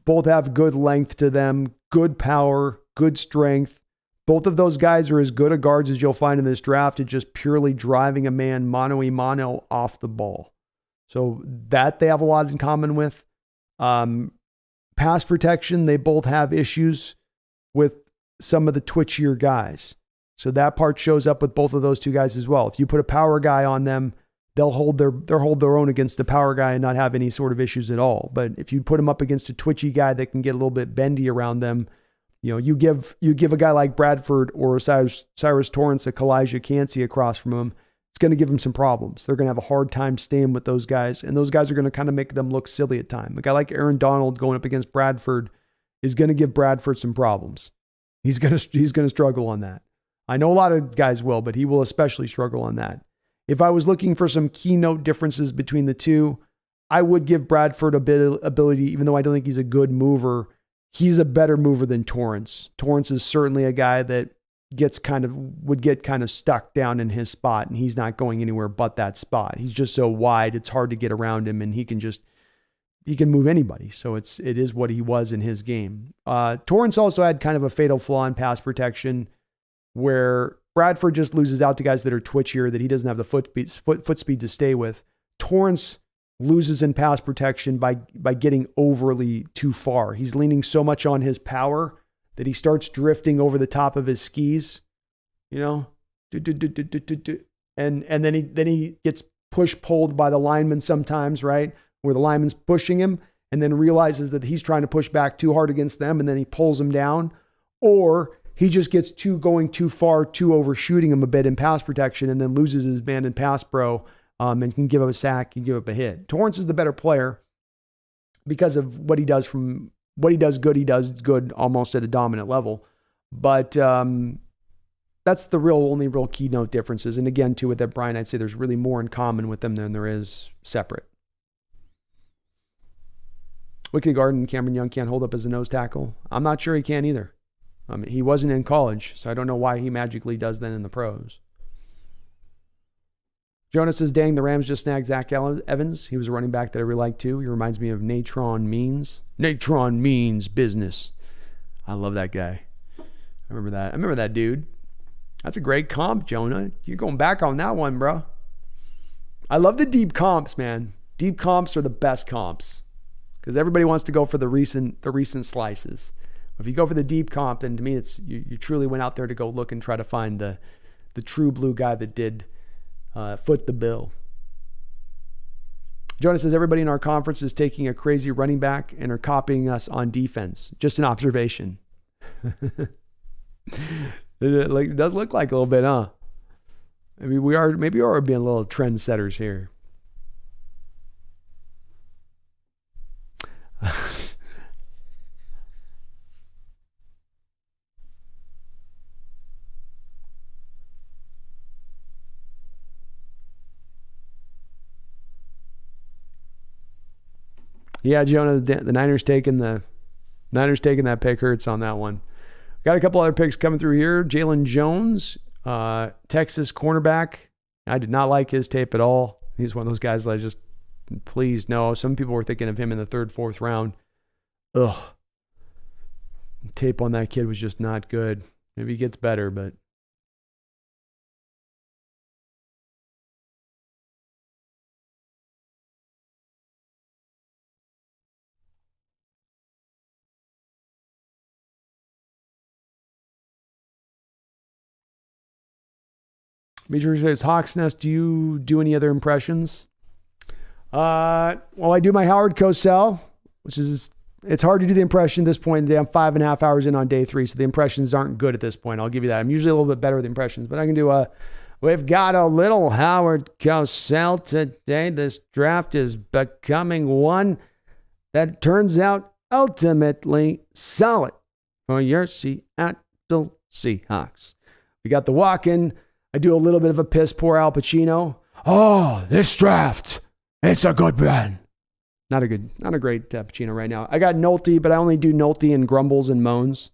Both have good length to them, good power, good strength. Both of those guys are as good a guards as you'll find in this draft at just purely driving a man mano-a-mano off the ball. So that they have a lot in common with. Pass protection, they both have issues with some of the twitchier guys. So that part shows up with both of those two guys as well. If you put a power guy on them, they'll hold their own against the power guy and not have any sort of issues at all. But if you put them up against a twitchy guy that can get a little bit bendy around them, you give a guy like Bradford or Cyrus Torrence a Kalijah Cansey across from him, it's going to give them some problems. They're going to have a hard time staying with those guys, and those guys are going to kind of make them look silly at times. A guy like Aaron Donald going up against Bradford is going to give Bradford some problems. He's going to struggle on that. I know a lot of guys will, but he will especially struggle on that. If I was looking for some keynote differences between the two, I would give Bradford a bit of ability, even though I don't think he's a good mover. He's a better mover than Torrence. Torrence is certainly a guy that would get kind of stuck down in his spot, and he's not going anywhere but that spot. He's just so wide, it's hard to get around him, and he can move anybody. So it is what he was in his game. Torrence also had kind of a fatal flaw in pass protection, where Bradford just loses out to guys that are twitchier, that he doesn't have the foot speed to stay with. Torrence loses in pass protection by getting overly too far. He's leaning so much on his power that he starts drifting over the top of his skis, and then he gets pulled by the lineman sometimes, right? Where the lineman's pushing him and then realizes that he's trying to push back too hard against them, and then he pulls him down. Or he just gets going too far, too overshooting him a bit in pass protection, and then loses his man in pass pro, and can give up a sack, can give up a hit. Torrence is the better player because of what he does good. He does good almost at a dominant level. But that's the only real keynote differences. And again, too, with that, Brian, I'd say there's really more in common with them than there is separate. Wicked Garden, Cameron Young can't hold up as a nose tackle. I'm not sure he can either. I mean, he wasn't in college, so I don't know why he magically does then in the pros. Jonas says, dang, the Rams just snagged Zach Evans. He was a running back that I really like too. He reminds me of Natron Means. Natron Means business. I love that guy. I remember that dude. That's a great comp, Jonah. You're going back on that one, bro. I love the deep comps, man. Deep comps are the best comps because everybody wants to go for the recent slices. If you go for the deep comp, then to me, it's you truly went out there to go look and try to find the true blue guy that did foot the bill. Jonas says, everybody in our conference is taking a crazy running back and are copying us on defense. Just an observation. It does look like a little bit, huh? Maybe we are being a little trendsetters here. Yeah, Jonah, the Niners taking that pick hurts on that one. Got a couple other picks coming through here. Jalen Jones, Texas cornerback. I did not like his tape at all. He's one of those guys that I just, please, no. Some people were thinking of him in the 3rd, 4th round. Ugh. Tape on that kid was just not good. Maybe he gets better, but. Beatrice says, Hawks Nest, do you do any other impressions? Well, I do my Howard Cosell, which is, it's hard to do the impression at this point. I'm 5.5 hours in on day 3, so the impressions aren't good at this point. I'll give you that. I'm usually a little bit better with the impressions, but I can do we've got a little Howard Cosell today. This draft is becoming one that turns out ultimately solid for your Seattle Seahawks. We got the walk-in. I do a little bit of a piss poor Al Pacino. Oh, this draft, it's a good one. Not a great Pacino right now. I got Nolte, but I only do Nolte and grumbles and moans.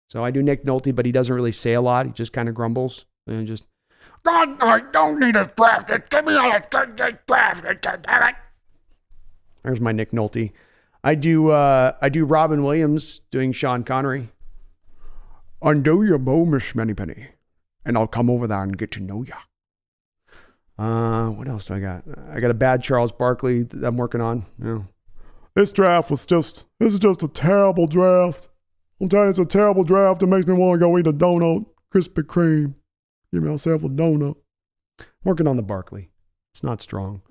So I do Nick Nolte, but he doesn't really say a lot. He just kind of grumbles and just, God, I don't need a draft. Give me all the draft. There's my Nick Nolte. I do Robin Williams doing Sean Connery. Undo your bow, Miss Moneypenny, and I'll come over there and get to know ya. What else do I got? I got a bad Charles Barkley that I'm working on. Yeah. This is just a terrible draft. I'm telling you, it's a terrible draft. It makes me want to go eat a donut, Krispy Kreme. Give myself a donut. Working on the Barkley. It's not strong.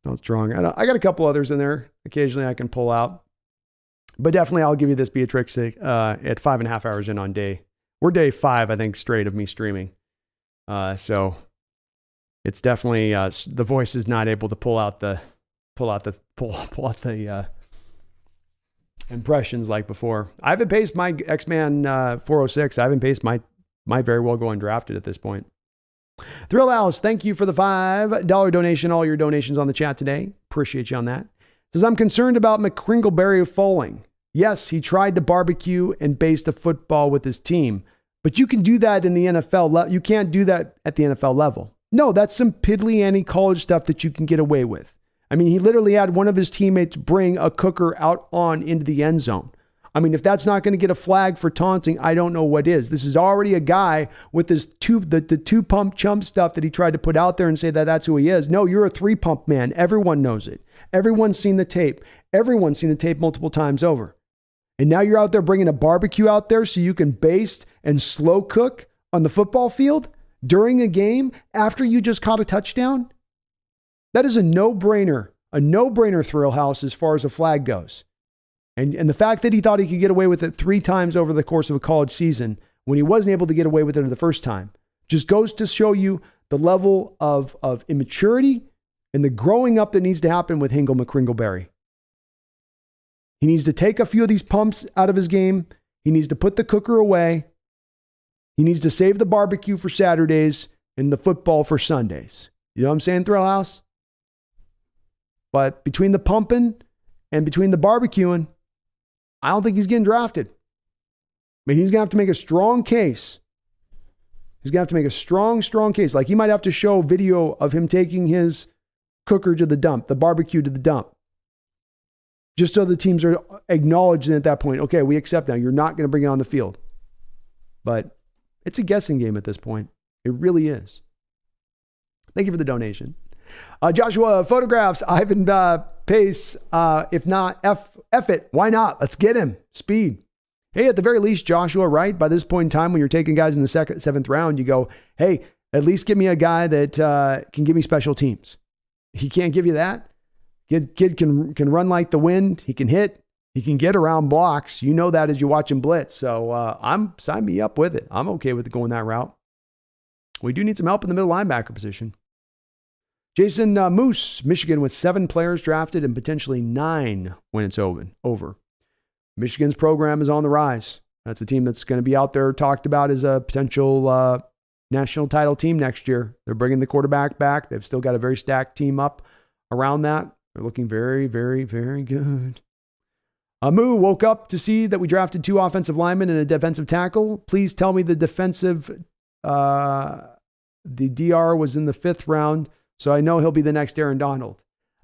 Not strong. I got a couple others in there. Occasionally I can pull out. But definitely I'll give you this Beatrix at 5.5 hours in on we're day 5, I think, straight of me streaming. So it's definitely the voice is not able to pull out the impressions like before. I haven't paced my X-Man 406. I haven't paced my very well go undrafted at this point. Thrill House, thank you for the $5 donation. All your donations on the chat today. Appreciate you on that. Says, I'm concerned about McCringleberry falling. Yes, he tried to barbecue and baste a football with his team, but you can do that in the NFL. You can't do that at the NFL level. No, that's some piddly anti-college stuff that you can get away with. I mean, he literally had one of his teammates bring a cooker out on into the end zone. I mean, if that's not going to get a flag for taunting, I don't know what is. This is already a guy with this the two pump chump stuff that he tried to put out there and say that that's who he is. No, you're a 3-pump man. Everyone knows it. Everyone's seen the tape. Everyone's seen the tape multiple times over. And now you're out there bringing a barbecue out there so you can baste and slow cook on the football field during a game after you just caught a touchdown? That is a no-brainer Thrill House as far as a flag goes. And the fact that he thought he could get away with it 3 times over the course of a college season when he wasn't able to get away with it the first time just goes to show you the level of immaturity and the growing up that needs to happen with Hingle McCringleberry. He needs to take a few of these pumps out of his game. He needs to put the cooker away. He needs to save the barbecue for Saturdays and the football for Sundays. You know what I'm saying, Thrill House? But between the pumping and between the barbecuing, I don't think he's getting drafted. I mean, he's going to have to make a strong case. He's going to have to make a strong case. Like he might have to show video of him taking his cooker to the dump, the barbecue to the dump. Just so the teams are acknowledging at that point, okay, we accept now. You're not going to bring it on the field. But it's a guessing game at this point. It really is. Thank you for the donation. Joshua Photographs, Ivan Pace, if not, F it. Why not? Let's get him. Speed. Hey, at the very least, Joshua, right? By this point in time, when you're taking guys in the 7th round, you go, hey, at least give me a guy that can give me special teams. He can't give you that. Kid can run like the wind. He can hit. He can get around blocks. You know that as you watch him blitz. So sign me up with it. I'm okay with going that route. We do need some help in the middle linebacker position. Jason Moose, Michigan with 7 players drafted and potentially 9 when it's over. Michigan's program is on the rise. That's a team that's going to be out there talked about as a potential national title team next year. They're bringing the quarterback back. They've still got a very stacked team up around that. They're looking very, very, very good. Moo woke up to see that we drafted 2 offensive linemen and a defensive tackle. Please tell me the DR was in the 5th round, so I know he'll be the next Aaron Donald.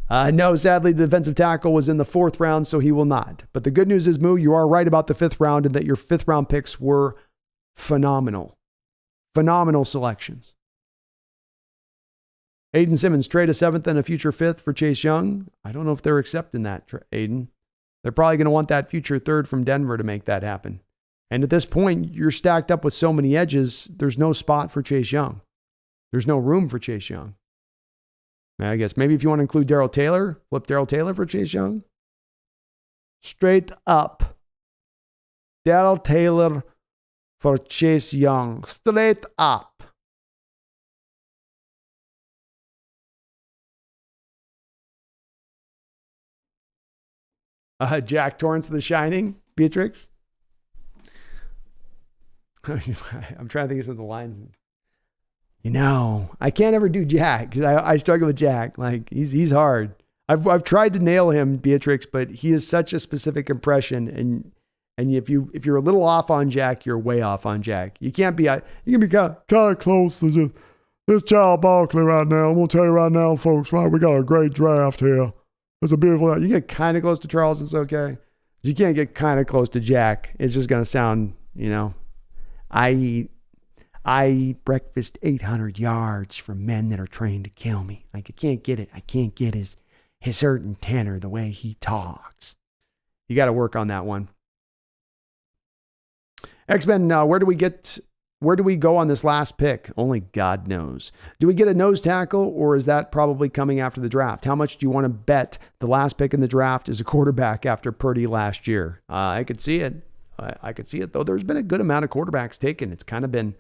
No, sadly, the defensive tackle was in the 4th round, so he will not. But the good news is, Moo, you are right about the 5th round and that your 5th round picks were phenomenal. Phenomenal selections. Aiden Simmons, trade a 7th and a future 5th for Chase Young. I don't know if they're accepting that, Aiden. They're probably going to want that future 3rd from Denver to make that happen. And at this point, you're stacked up with so many edges, there's no spot for Chase Young. There's no room for Chase Young. I guess maybe if you want to include Darrell Taylor, flip Darrell Taylor for Chase Young. Straight up. Darrell Taylor for Chase Young. Straight up. Jack Torrance of The Shining, Beatrix. I'm trying to think of some of the lines. You know, I can't ever do Jack because I struggle with Jack. Like he's hard. I've tried to nail him, Beatrix, but he is such a specific impression. And if you're a little off on Jack, you're way off on Jack. You can be kind of close to this Charles Barkley right now. I'm gonna tell you right now, folks. Right, we got a great draft here. It's a beautiful. You get kind of close to Charles, it's okay. You can't get kind of close to Jack. It's just gonna sound, I eat breakfast 800 yards from men that are trained to kill me. Like I can't get it. I can't get his certain tenor, the way he talks. You got to work on that one. X-Men, where do we get Where do we go on this last pick? Only God knows. Do we get a nose tackle, or is that probably coming after the draft? How much do you want to bet the last pick in the draft is a quarterback after Purdy last year? I could see it. I could see it, though. There's been a good amount of quarterbacks taken. It's kind of been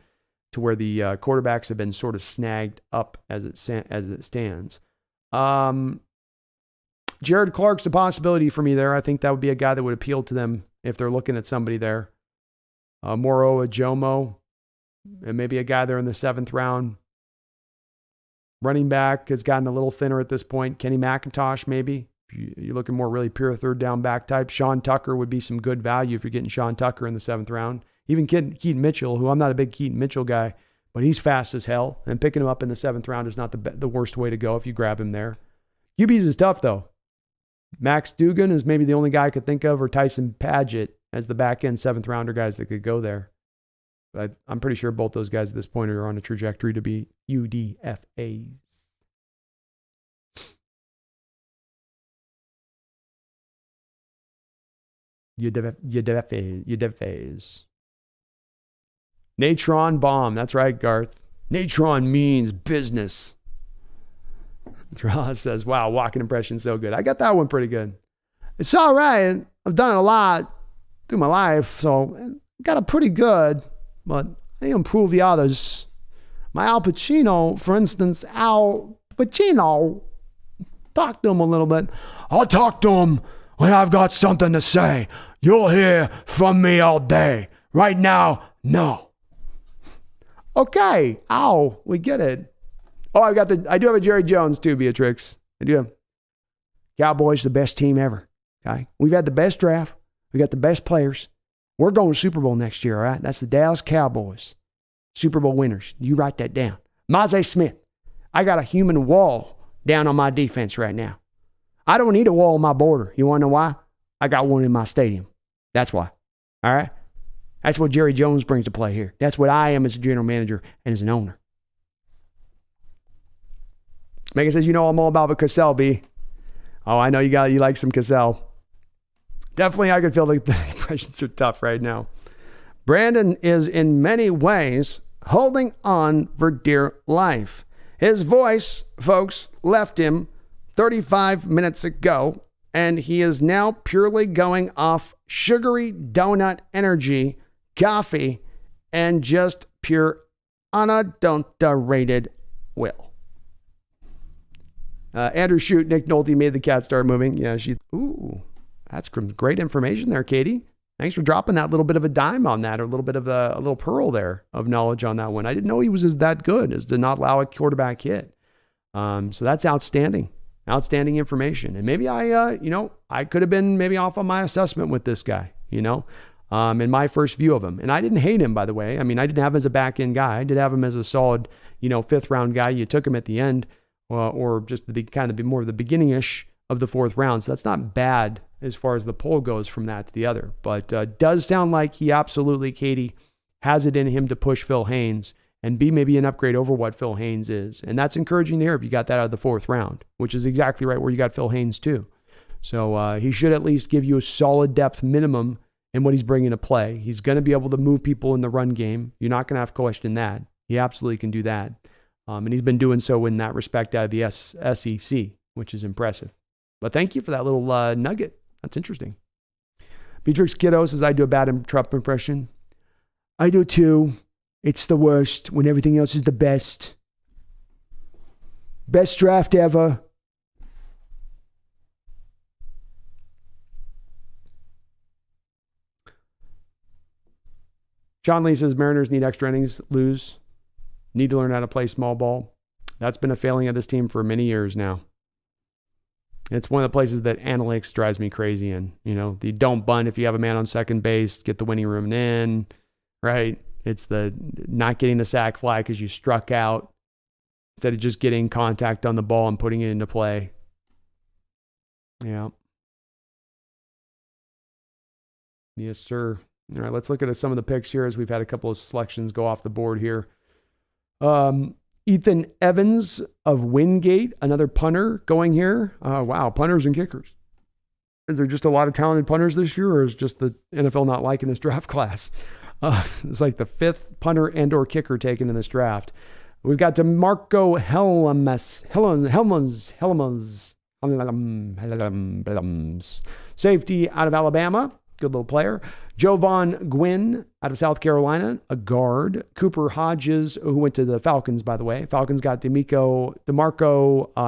to where the quarterbacks have been sort of snagged up as it stands. Jared Clark's a possibility for me there. I think that would be a guy that would appeal to them if they're looking at somebody there. Moro Ajomo, and maybe a guy there in the 7th round. Running back has gotten a little thinner at this point. Kenny McIntosh, maybe. You're looking more really pure third down back type. Sean Tucker would be some good value if you're getting Sean Tucker in the 7th round. Even Keaton Mitchell, who I'm not a big Keaton Mitchell guy, but he's fast as hell. And picking him up in the 7th round is not the worst way to go if you grab him there. QBs is tough, though. Max Dugan is maybe the only guy I could think of, or Tyson Padgett as the back end 7th rounder guys that could go there. But I'm pretty sure both those guys at this point are on a trajectory to be UDFAs. UDFAs. Natron Bomb. That's right, Garth. Natron means business. Ross says, wow, walking impression so good. I got that one pretty good. It's all right. I've done it a lot through my life, so I got it pretty good, but I improve the others. My Al Pacino, for instance, Al Pacino, talk to him a little bit. I'll talk to him when I've got something to say. You'll hear from me all day. Right now, no. Okay, Al, we get it. Oh, I do have a Jerry Jones too, Beatrix. I do have. Cowboys, the best team ever. Okay, we've had the best draft. We got the best players. We're going to Super Bowl next year, all right? That's the Dallas Cowboys, Super Bowl winners. You write that down. Maze Smith, I got a human wall down on my defense right now. I don't need a wall on my border. You want to know why? I got one in my stadium. That's why. All right? That's what Jerry Jones brings to play here. That's what I am as a general manager and as an owner. Megan says, you know I'm all about Cassell, B. Oh, I know you like some Cassell. Definitely, I can feel like the impressions are tough right now. Brandon is in many ways holding on for dear life. His voice, folks, left him 35 minutes ago, and he is now purely going off sugary donut energy, coffee, and just pure unadulterated will. Andrew Shute, Nick Nolte made the cat start moving. Yeah, that's great information there, Katie. Thanks for dropping that little bit of a dime on that, or a little bit of a little pearl there of knowledge on that one. I didn't know he was that good as to not allow a quarterback hit. So that's outstanding information. And maybe I could have been maybe off on my assessment with this guy, in my first view of him. And I didn't hate him, by the way. I mean, I didn't have him as a back end guy. I did have him as a solid, 5th round guy. You took him at the end. Or just more of the beginning-ish of the 4th round. So that's not bad as far as the poll goes from that to the other. But does sound like he absolutely, Katie, has it in him to push Phil Haynes and be maybe an upgrade over what Phil Haynes is. And that's encouraging to hear if you got that out of the 4th round, which is exactly right where you got Phil Haynes too. So he should at least give you a solid depth minimum in what he's bringing to play. He's going to be able to move people in the run game. You're not going to have to question that. He absolutely can do that. And he's been doing so in that respect out of the SEC, which is impressive. But thank you for that little nugget. That's interesting. Beatrix Kiddo says, I do a bad Trump impression. I do too. It's the worst when everything else is the best. Best draft ever. John Lee says, Mariners need extra innings, lose. Need to learn how to play small ball. That's been a failing of this team for many years now. It's one of the places that analytics drives me crazy in. The don't bunt if you have a man on second base, get the winning run in, right? It's the not getting the sac fly because you struck out instead of just getting contact on the ball and putting it into play. Yeah. Yes, sir. All right, let's look at some of the picks here as we've had a couple of selections go off the board here. Ethan Evans of Wingate, another punter going here. Wow, punters and kickers. Is there just a lot of talented punters this year, or is just the NFL not liking this draft class? It's like the 5th punter and or kicker taken in this draft. We've got DeMarco Helms, safety out of Alabama. Good little player. Jovan Gwynn out of South Carolina, a guard. Cooper Hodges, who went to the Falcons, by the way. Falcons got DeMarco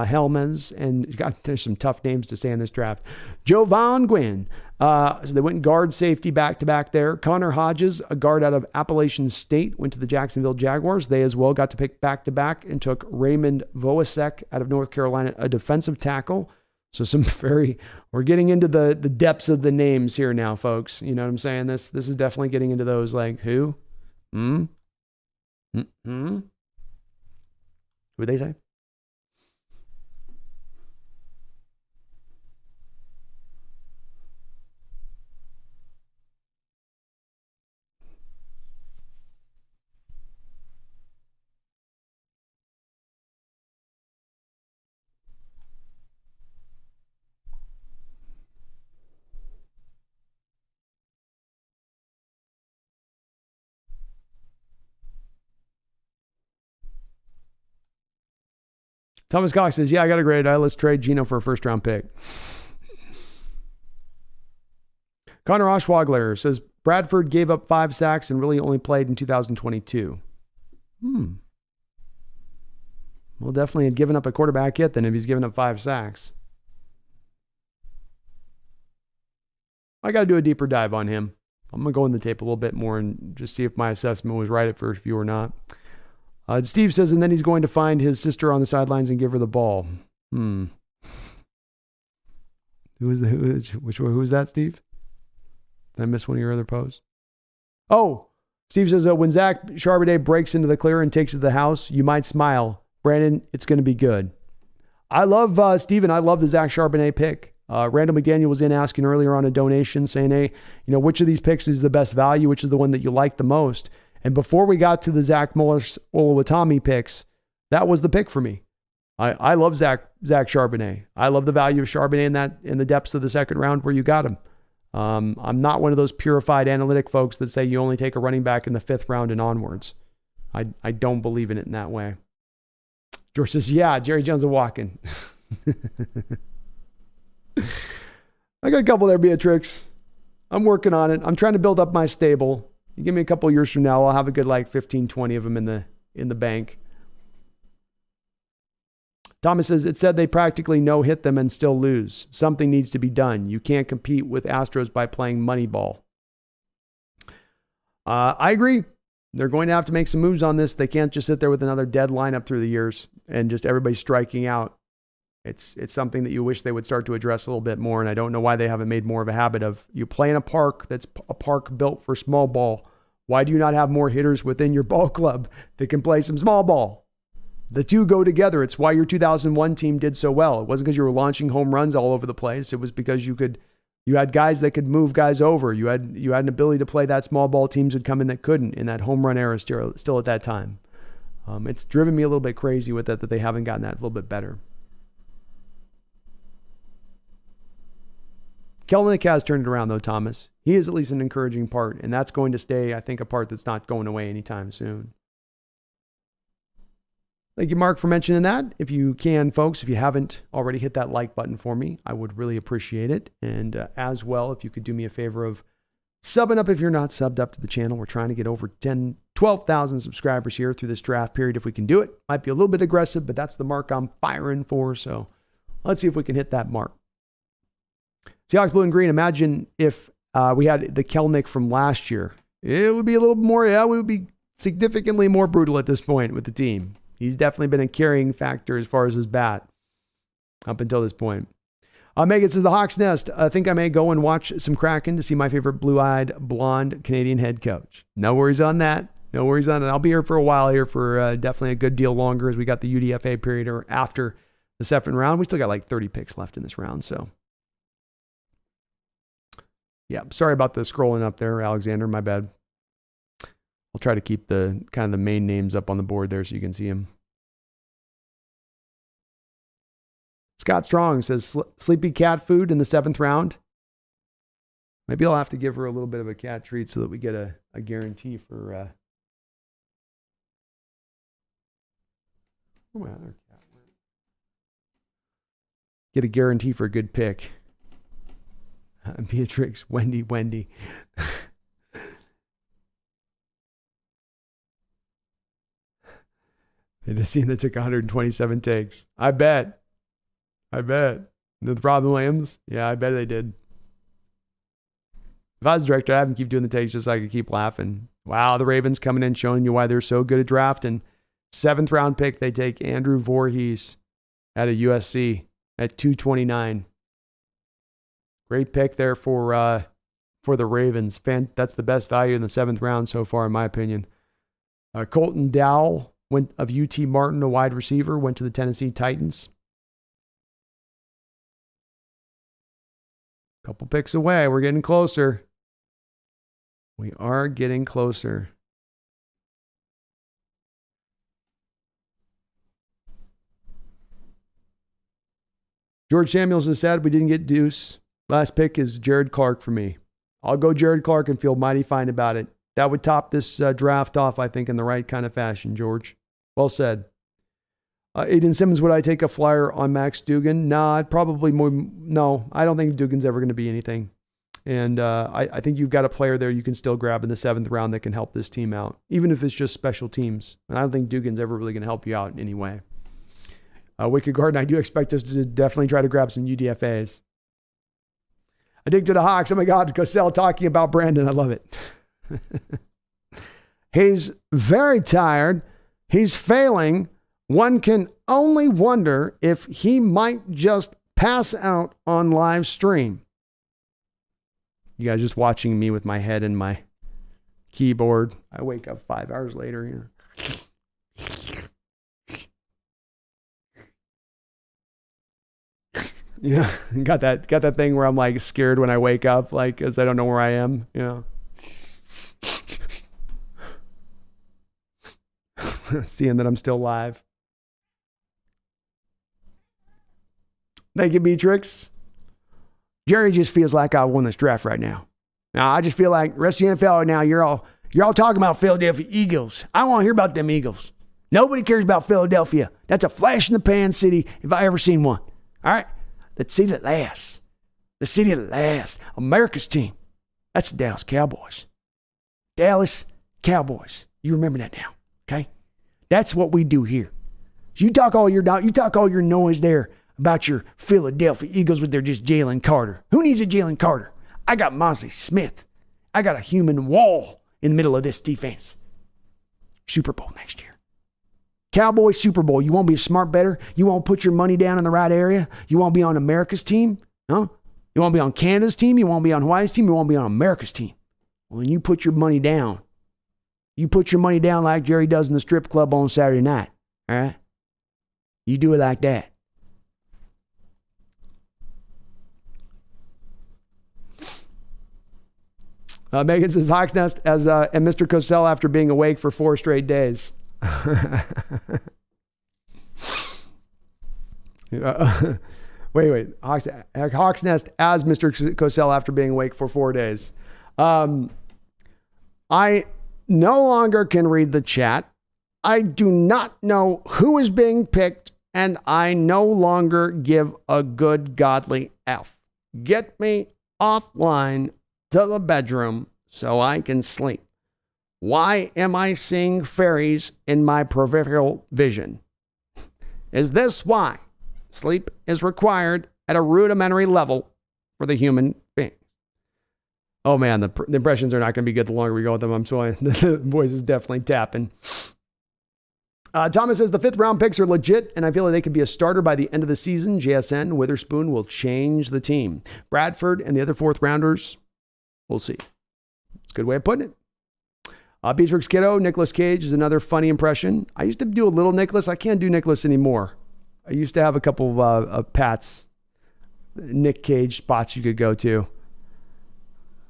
Helms, and there's some tough names to say in this draft. Jovan Gwynn. So they went guard safety back-to-back there. Connor Hodges, a guard out of Appalachian State, went to the Jacksonville Jaguars. They as well got to pick back-to-back and took Raymond Voasek out of North Carolina, a defensive tackle. So we're getting into the depths of the names here now, folks. You know what I'm saying? This is definitely getting into those like who? Who'd they say? Thomas Cox says, yeah, I got a great eye. Let's trade Geno for a first-round pick. Connor Oshwagler says, Bradford gave up 5 sacks and really only played in 2022. Well, definitely had given up a quarterback hit then if he's given up 5 sacks. I got to do a deeper dive on him. I'm going to go in the tape a little bit more and just see if my assessment was right at first view or not. Steve says, and then he's going to find his sister on the sidelines and give her the ball. Who is that, Steve? Did I miss one of your other posts? Oh, Steve says, when Zach Charbonnet breaks into the clear and takes it to the house, you might smile. Brandon, it's going to be good. I love, Steven, I love the Zach Charbonnet pick. Randall McDaniel was in asking earlier on a donation saying, hey, which of these picks is the best value? Which is the one that you like the most? And before we got to the Zach Olu Oluwatimi picks, that was the pick for me. I love Zach Charbonnet. I love the value of Charbonnet in the depths of the second round where you got him. I'm not one of those purified analytic folks that say you only take a running back in the 5th round and onwards. I don't believe in it in that way. George says, yeah, Jerry Jones is walking. I got a couple there, Beatrix. I'm working on it. I'm trying to build up my stable. You give me a couple years from now, I'll have a good 15, 20 of them in the bank. Thomas says, it said they practically no-hit them and still lose. Something needs to be done. You can't compete with Astros by playing money ball. I agree. They're going to have to make some moves on this. They can't just sit there with another dead lineup through the years and just everybody striking out. It's something that you wish they would start to address a little bit more, and I don't know why they haven't made more of a habit of, you play in a park that's a park built for small ball. Why do you not have more hitters within your ball club that can play some small ball? The two go together. It's why your 2001 team did so well. It wasn't because you were launching home runs all over the place. It was because you had guys that could move guys over. You had an ability to play that small ball. Teams would come in that couldn't in that home run era still at that time. It's driven me a little bit crazy with that they haven't gotten that a little bit better. Kelnick has turned it around, though, Thomas. He is at least an encouraging part, and that's going to stay, I think, a part that's not going away anytime soon. Thank you, Mark, for mentioning that. If you can, folks, if you haven't already hit that like button for me, I would really appreciate it. And as well, if you could do me a favor of subbing up if you're not subbed up to the channel. We're trying to get over 12,000 subscribers here through this draft period. If we can do it, might be a little bit aggressive, but that's the mark I'm firing for. So let's see if we can hit that mark. Seahawks blue and green. Imagine if we had the Kelnick from last year. It would be a little more, we would be significantly more brutal at this point with the team. He's definitely been a carrying factor as far as his bat up until this point. Megan says, the Hawks Nest. I think I may go and watch some Kraken to see my favorite blue-eyed, blonde Canadian head coach. No worries on that. No worries on it. I'll be here for a while here for definitely a good deal longer as we got the UDFA period or after the 7th round. We still got 30 picks left in this round, so. Yeah, sorry about the scrolling up there, Alexander. My bad. I'll try to keep the kind of the main names up on the board there so you can see them. Scott Strong says, sleepy cat food in the 7th round. Maybe I'll have to give her a little bit of a cat treat so that we get a a guarantee for where's my other cat? Get a guarantee for a good pick. Beatrix, Wendy. They just seen that took 127 takes. I bet. The Robin Williams? Yeah, I bet they did. If I was the director, I'd have them keep doing the takes just so I could keep laughing. Wow, the Ravens coming in showing you why they're so good at drafting. 7th round pick, they take Andrew Voorhees out of USC at 229. Great pick there for the Ravens. That's the best value in the 7th round so far, in my opinion. Colton Dowell of UT Martin, a wide receiver, went to the Tennessee Titans. Couple picks away. We're getting closer. We are getting closer. George Samuels has said we didn't get Deuce. Last pick is Jared Clark for me. I'll go Jared Clark and feel mighty fine about it. That would top this draft off, I think, in the right kind of fashion, George. Well said. Aiden Simmons, would I take a flyer on Max Duggan? Nah, I'd probably more. No, I don't think Duggan's ever going to be anything. And I think you've got a player there you can still grab in the 7th round that can help this team out, even if it's just special teams. And I don't think Duggan's ever really going to help you out in any way. Wicked Garden, I do expect us to definitely try to grab some UDFAs. Addicted to Hawks. Oh my God, Cosell talking about Brandon. I love it. He's very tired. He's failing. One can only wonder if he might just pass out on live stream. You guys just watching me with my head in my keyboard. I wake up 5 hours later. You know. Yeah, got that thing where I'm like scared when I wake up, like, because I don't know where I am. You know. Seeing that I'm still live. Thank you, Beatrix. Jerry just feels like I won this draft right now. Now I just feel like the rest of the NFL right now, you're all talking about Philadelphia Eagles. I want to hear about them Eagles. Nobody cares about Philadelphia. That's a flash in the pan city if I ever seen one. All right? The city that lasts. The city that lasts. America's team. That's the Dallas Cowboys. Dallas Cowboys. You remember that now, okay? That's what we do here. So you talk all your noise there about your Philadelphia Eagles with their just Jalen Carter. Who needs a Jalen Carter? I got Mosley Smith. I got a human wall in the middle of this defense. Super Bowl next year. Cowboys Super Bowl. You won't be a smart better? You won't put your money down in the right area? You won't be on America's team? Huh? You won't be on Canada's team? You won't be on Hawaii's team? You won't be on America's team? Well, then you put your money down. You put your money down like Jerry does in the strip club on Saturday night. All right? You do it like that. Megan says, Hawks Nest and Mr. Cosell after being awake for 4 straight days. Wait. Hawks Nest as Mr. Cosell after being awake for 4 days. I no longer can read the chat. I do not know who is being picked, and I no longer give a good godly F. Get me offline to the bedroom so I can sleep. Why am I seeing fairies in my peripheral vision? Is this why sleep is required at a rudimentary level for the human being? Oh man, the impressions are not going to be good the longer we go with them. I'm sorry. The voice is definitely tapping. Thomas says the 5th round picks are legit, and I feel like they could be a starter by the end of the season. JSN, Witherspoon will change the team. Bradford and the other 4th rounders, we'll see. It's a good way of putting it. Beatrix Kiddo, Nicolas Cage is another funny impression. I used to do a little Nicolas. I can't do Nicolas anymore. I used to have a couple of Pat's Nick Cage spots you could go to.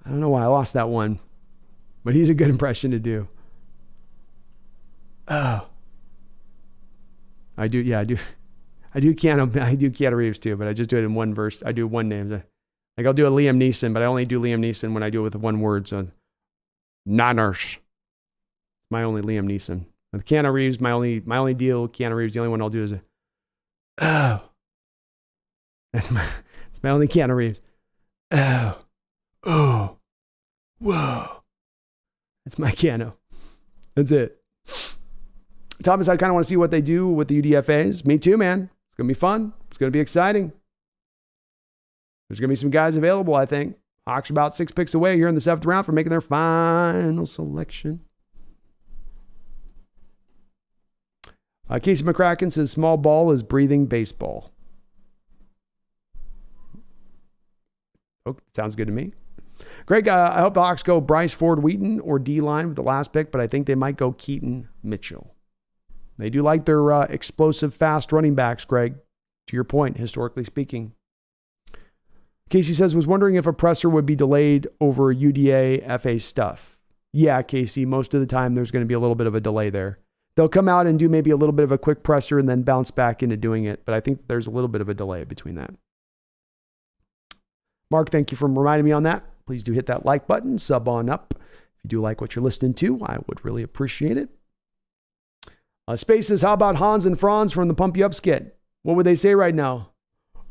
I don't know why I lost that one, but he's a good impression to do. Oh. I do Keanu Reeves too, but I just do it in one verse. I do one name. Like I'll do a Liam Neeson, but I only do Liam Neeson when I do it with one word. So Niners. My only Liam Neeson. With Keanu Reeves, my only deal. Keanu Reeves, the only one I'll do is oh. That's my only Keanu Reeves. Oh. Oh. Whoa. That's my Keanu. That's it. Thomas, I kind of want to see what they do with the UDFAs. Me too, man. It's going to be fun. It's going to be exciting. There's going to be some guys available, I think. Hawks are about 6 picks away here in the 7th round for making their final selection. Casey McCracken says small ball is breathing baseball. Oh, sounds good to me. Greg, I hope the Hawks go Bryce Ford Wheaton or D-line with the last pick, but I think they might go Keaton Mitchell. They do like their explosive, fast running backs, Greg, to your point, historically speaking. Casey says, was wondering if a presser would be delayed over UDA FA stuff. Yeah, Casey, most of the time there's going to be a little bit of a delay there. They'll come out and do maybe a little bit of a quick presser and then bounce back into doing it, but I think there's a little bit of a delay between that. Mark, thank you for reminding me on that. Please do hit that like button, sub on up. If you do like what you're listening to, I would really appreciate it. Spaces, how about Hans and Franz from the Pump You Up skit? What would they say right now?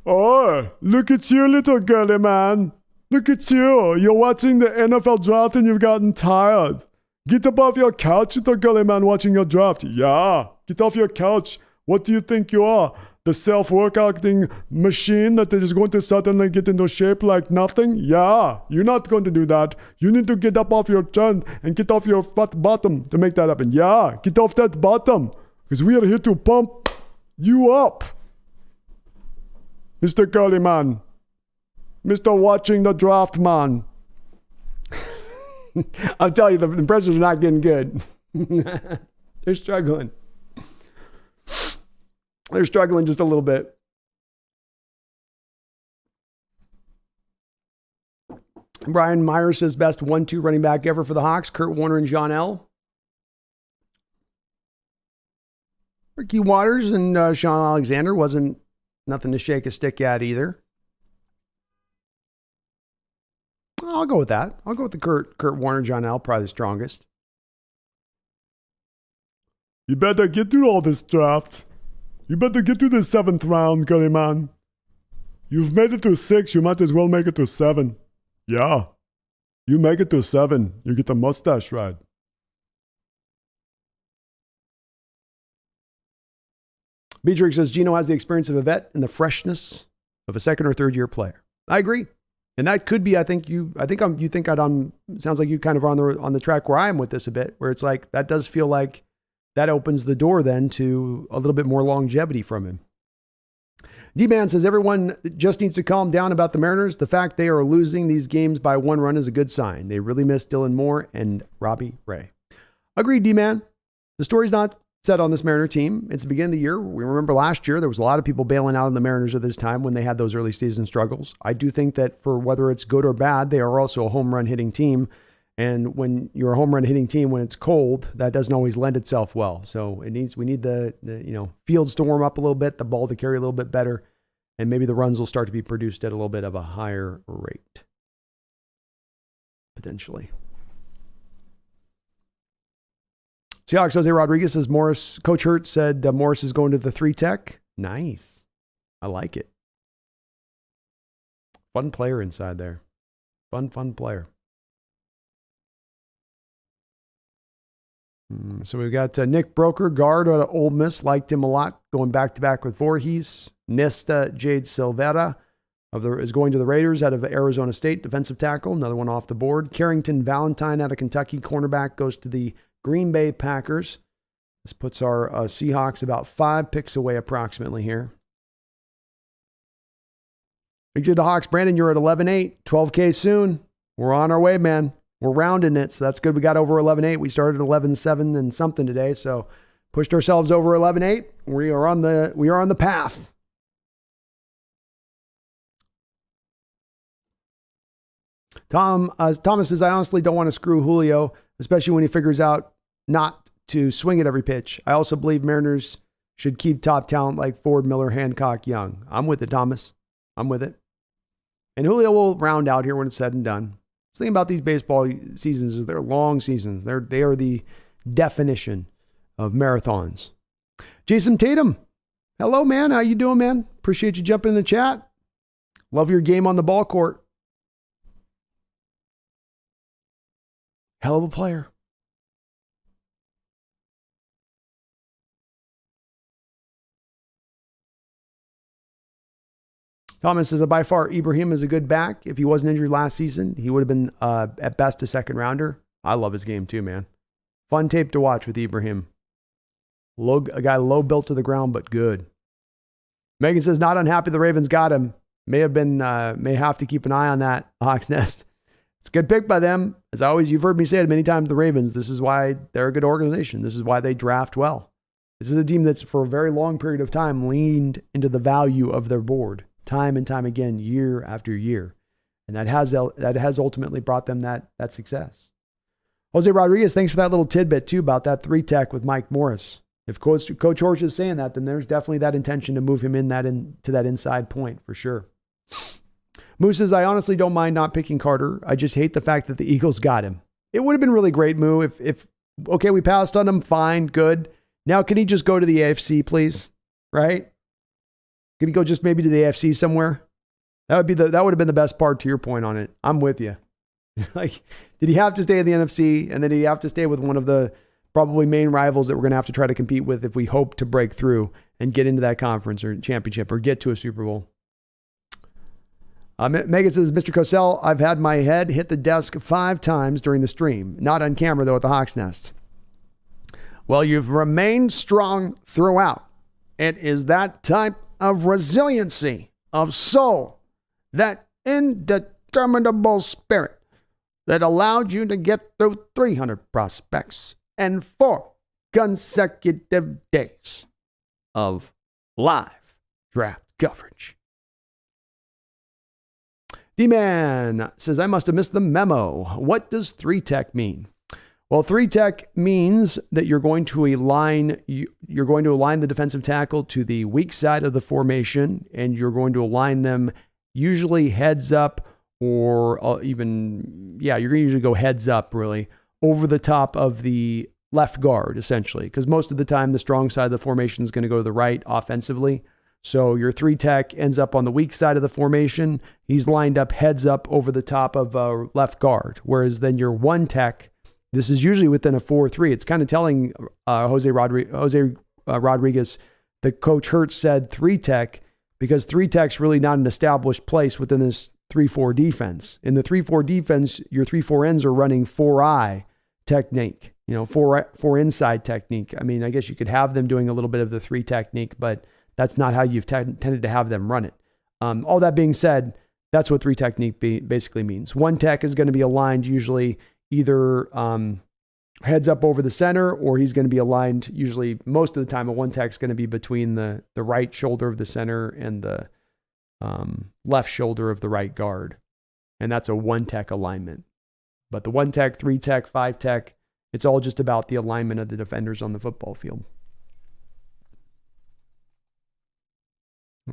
Oh, look at you, little girly man. Look at you. You're watching the NFL draft and you've gotten tired. Get up off your couch, little girly man, watching your draft. Yeah, get off your couch. What do you think you are? The self-workouting machine that is going to suddenly get into shape like nothing? Yeah, you're not going to do that. You need to get up off your turn and get off your fat bottom to make that happen. Yeah, get off that bottom because we are here to pump you up. Mr. Curly Man. Mr. Watching the Draft Man. I'll tell you, the impressions are not getting good. They're struggling. They're struggling just a little bit. Brian Myers says best 1-2 running back ever for the Hawks, Kurt Warner and John L. Ricky Waters and Sean Alexander wasn't nothing to shake a stick at either. I'll go with that. I'll go with the Kurt Warner, John L, probably the strongest. You better get through all this draft. You better get to the 7th round, Gully Man. You've made it to 6, you might as well make it to 7. Yeah. You make it to 7, you get the mustache ride. Beatrix says Gino has the experience of a vet and the freshness of a 2nd or 3rd year player. I agree. And that could be, sounds like you kind of are on the track where I am with this a bit, where it's like, that does feel like that opens the door then to a little bit more longevity from him. D-Man says everyone just needs to calm down about the Mariners. The fact they are losing these games by 1 run is a good sign. They really miss Dylan Moore and Robbie Ray. Agreed, D-Man. The story's not set on this Mariner team. It's the beginning of the year. We remember last year, there was a lot of people bailing out on the Mariners at this time when they had those early season struggles. I do think that for whether it's good or bad, they are also a home run hitting team. And when you're a home run hitting team, when it's cold, that doesn't always lend itself well. So we need the fields to warm up a little bit, the ball to carry a little bit better, and maybe the runs will start to be produced at a little bit of a higher rate. Potentially. Seahawks Jose Rodriguez says Coach Hurt said Morris is going to the 3 tech. Nice. I like it. Fun player inside there. Fun player. So we've got Nick Broker, guard out of Ole Miss. Liked him a lot. Going back-to-back with Voorhees. Nesta Jade Silvera is going to the Raiders out of Arizona State. Defensive tackle. Another one off the board. Carrington Valentine out of Kentucky. Cornerback goes to the Green Bay Packers. This puts our Seahawks about 5 picks away approximately here. Big to the Hawks. Brandon, you're at 11-8. 12K soon. We're on our way, man. We're rounding it, so that's good. We got over 11-8. We started 11-7 and something today, so pushed ourselves over 11-8. We are on the path. Thomas says, I honestly don't want to screw Julio, especially when he figures out not to swing at every pitch. I also believe Mariners should keep top talent like Ford, Miller, Hancock, Young. I'm with it, Thomas. I'm with it. And Julio will round out here when it's said and done. The thing about these baseball seasons is they're long seasons. They are the definition of marathons. Jason Tatum, hello, man. How you doing, man? Appreciate you jumping in the chat. Love your game on the ball court. Hell of a player. Thomas says, by far, Ibrahim is a good back. If he wasn't injured last season, he would have been, at best, a second rounder. I love his game too, man. Fun tape to watch with Ibrahim. A guy low built to the ground, but good. Megan says, not unhappy the Ravens got him. May have to keep an eye on that, Hawks Nest. It's a good pick by them. As always, you've heard me say it many times, the Ravens, this is why they're a good organization. This is why they draft well. This is a team that's, for a very long period of time, leaned into the value of their board. Time and time again, year after year. And that has ultimately brought them that success. Jose Rodriguez, thanks for that little tidbit too about that 3-tech with Mike Morris. If Coach Horch is saying that, then there's definitely that intention to move him to that inside point for sure. Moose says, I honestly don't mind not picking Carter. I just hate the fact that the Eagles got him. It would have been really great, Moo, if okay, we passed on him, fine, good. Now can he just go to the AFC, please? Right? Could he go just maybe to the AFC somewhere? That would have been the best part to your point on it. I'm with you. Like, did he have to stay in the NFC, and then did he have to stay with one of the probably main rivals that we're going to have to try to compete with if we hope to break through and get into that conference or championship or get to a Super Bowl? Megan says, Mr. Cosell, I've had my head hit the desk 5 times during the stream. Not on camera, though, at the Hawks Nest. Well, you've remained strong throughout. It is that type of resiliency of soul, that indeterminable spirit that allowed you to get through 300 prospects and 4 consecutive days of live draft coverage. D-Man says, I must have missed the memo. What does 3-tech mean? Well, 3-tech means that you're going to align the defensive tackle to the weak side of the formation, and you're going to align them usually heads up, or you're going to usually go heads up really over the top of the left guard, essentially, because most of the time the strong side of the formation is going to go to the right offensively. So your 3-tech ends up on the weak side of the formation. He's lined up heads up over the top of left guard, whereas then your 1-tech, this is usually within a 4-3. It's kind of telling Jose Rodriguez that Coach Hertz said 3-tech because 3-tech's really not an established place within this 3-4 defense. In the 3-4 defense, your 3-4 ends are running 4-eye technique, four inside technique. I mean, I guess you could have them doing a little bit of the 3 technique, but that's not how you've tended to have them run it. All that being said, that's what 3 technique basically means. 1-tech is going to be aligned usually either heads up over the center, or he's going to be aligned usually most of the time. A 1-tech is going to be between the right shoulder of the center and the left shoulder of the right guard. And that's a 1-tech alignment. But the 1-tech, 3-tech, 5-tech, it's all just about the alignment of the defenders on the football field.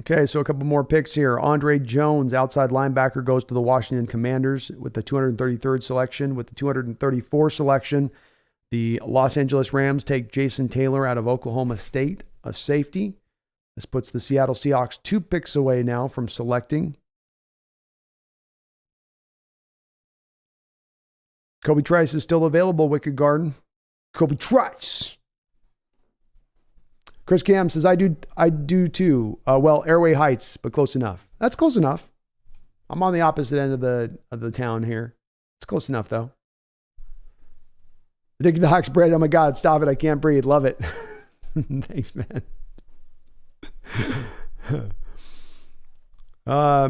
Okay, so a couple more picks here. Andre Jones, outside linebacker, goes to the Washington Commanders with the 233rd selection. With the 234 selection, the Los Angeles Rams take Jason Taylor out of Oklahoma State, a safety. This puts the Seattle Seahawks 2 picks away now from selecting. Kobe Trice is still available, Wicked Garden. Kobe Trice. Chris Cam says, I do too. Well, Airway Heights, but close enough. That's close enough. I'm on the opposite end of the town here. It's close enough, though. I think the Hawks bread. Oh my God, stop it. I can't breathe. Love it. Thanks, man.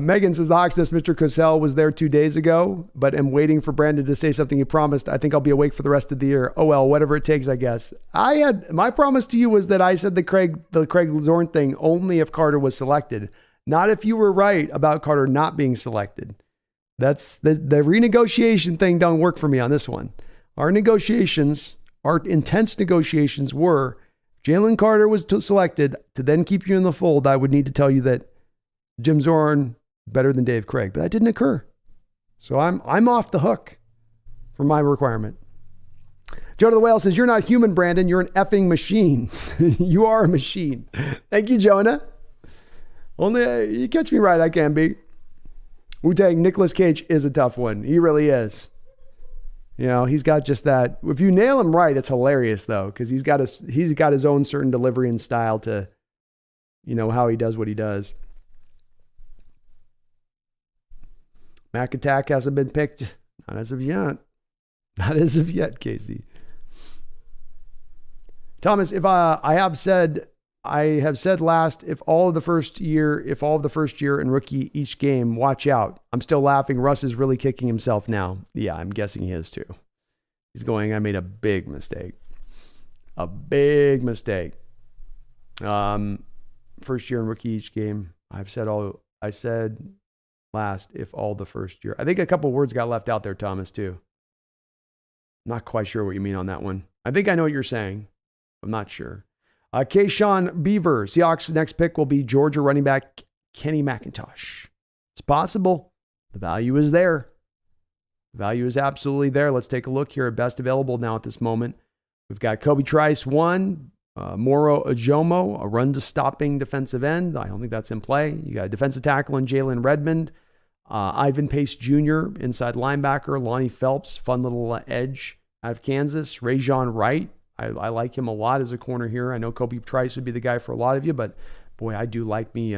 Megan says, the Hawks Nest, Mr. Cosell was there 2 days ago, but am waiting for Brandon to say something he promised. I think I'll be awake for the rest of the year. Oh, well, whatever it takes, I guess. My promise to you was that I said the Craig Zorn thing only if Carter was selected, not if you were right about Carter not being selected. That's the renegotiation thing don't work for me on this one. Our negotiations, our intense negotiations were Jalen Carter was selected to then keep you in the fold. I would need to tell you that Jim Zorn better than Dave Craig, but that didn't occur. So I'm off the hook for my requirement. Jonah the Whale says, you're not human, Brandon. You're an effing machine. You are a machine. Thank you, Jonah. Only you catch me right, I can be. Wu-Tang, Nicolas Cage is a tough one. He really is. You know, he's got just that. If you nail him right, it's hilarious though, because he's got his own certain delivery and style to, you know, how he does what he does. Mac Attack hasn't been picked. Not as of yet. Not as of yet, Casey. Thomas, if I have said last, if all of the first year and rookie each game, watch out. I'm still laughing. Russ is really kicking himself now. Yeah, I'm guessing he is too. He's going, I made a big mistake. A big mistake. First year and rookie each game. I said last, if all the first year. I think a couple words got left out there, Thomas, too. Not quite sure what you mean on that one. I think I know what you're saying. I'm not sure. Kayshawn Beaver. Seahawks' next pick will be Georgia running back Kenny McIntosh. It's possible. The value is there. The value is absolutely there. Let's take a look here at best available now at this moment. We've got Kobe Trice, one. Moro Ajomo, a run-to-stopping defensive end. I don't think that's in play. You got a defensive tackle in Jalen Redmond. Ivan Pace Jr., inside linebacker. Lonnie Phelps, fun little edge out of Kansas. Rajon Wright. I like him a lot as a corner here. I know Kobe Trice would be the guy for a lot of you, but boy, I do like me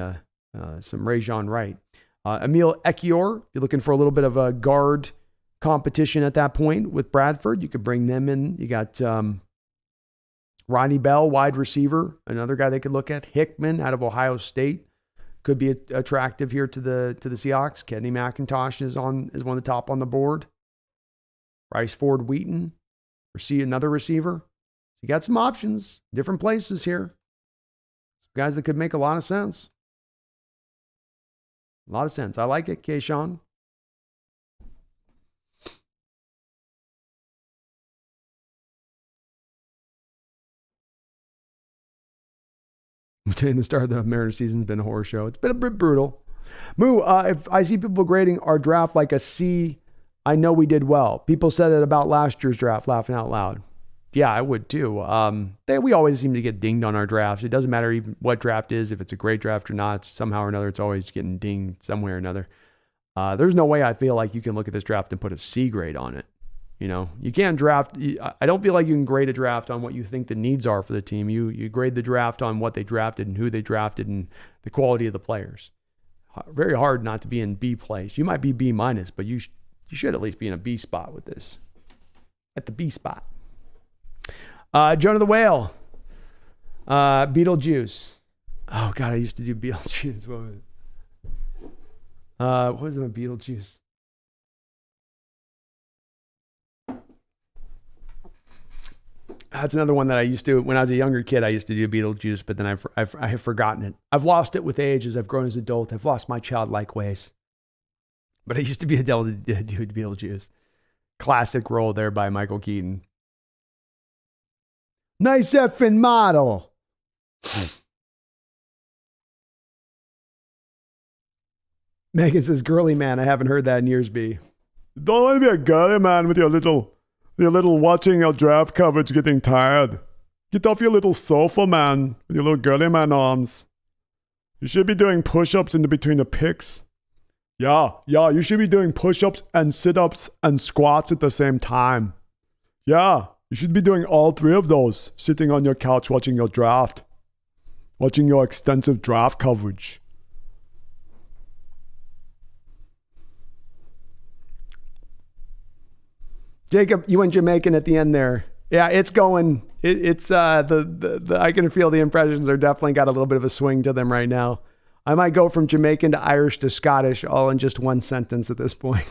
some Rajon Wright. Emil Ekiyor, if you're looking for a little bit of a guard competition at that point with Bradford, you could bring them in. You got Ronnie Bell, wide receiver, another guy they could look at. Hickman out of Ohio State could be attractive here to the Seahawks. Kenny McIntosh is one of the top on the board. Bryce Ford Wheaton, another receiver. You got some options, different places here. Some guys that could make a lot of sense. A lot of sense. I like it, Kayshawn. Saying the start of the Mariners season has been a horror show. It's been a bit brutal. Moo, if I see people grading our draft like a C, I know we did well. People said it about last year's draft, laughing out loud. Yeah, I would too. We always seem to get dinged on our drafts. It doesn't matter even what draft is, if it's a great draft or not. Somehow or another, it's always getting dinged somewhere or another. There's no way I feel like you can look at this draft and put a C grade on it. You know, you can't draft. I don't feel like you can grade a draft on what you think the needs are for the team. You grade the draft on what they drafted and who they drafted and the quality of the players. Very hard not to be in B place. You might be B minus, but you should at least be in a B spot with this. At the B spot. Jonah the Whale. Beetlejuice. Oh, God, I used to do Beetlejuice. What was the Beetlejuice? That's another one that I used to, when I was a younger kid, I used to do Beetlejuice, but then I have forgotten it. I've lost it with age as I've grown as an adult. I've lost my childlike ways. But I used to be able to do Beetlejuice. Classic role there by Michael Keaton. Nice effing model. Megan says, girly man. I haven't heard that in years, B. Don't want to be a girly man with your little watching your draft coverage getting tired. Get off your little sofa, man, with your little girly man arms. You should be doing push-ups in between the picks. Yeah, you should be doing push-ups and sit-ups and squats at the same time. Yeah, you should be doing all three of those, sitting on your couch watching your draft. Watching your extensive draft coverage. Jacob, you went Jamaican at the end there. Yeah, it's going. It's I can feel the impressions are definitely got a little bit of a swing to them right now. I might go from Jamaican to Irish to Scottish all in just one sentence at this point.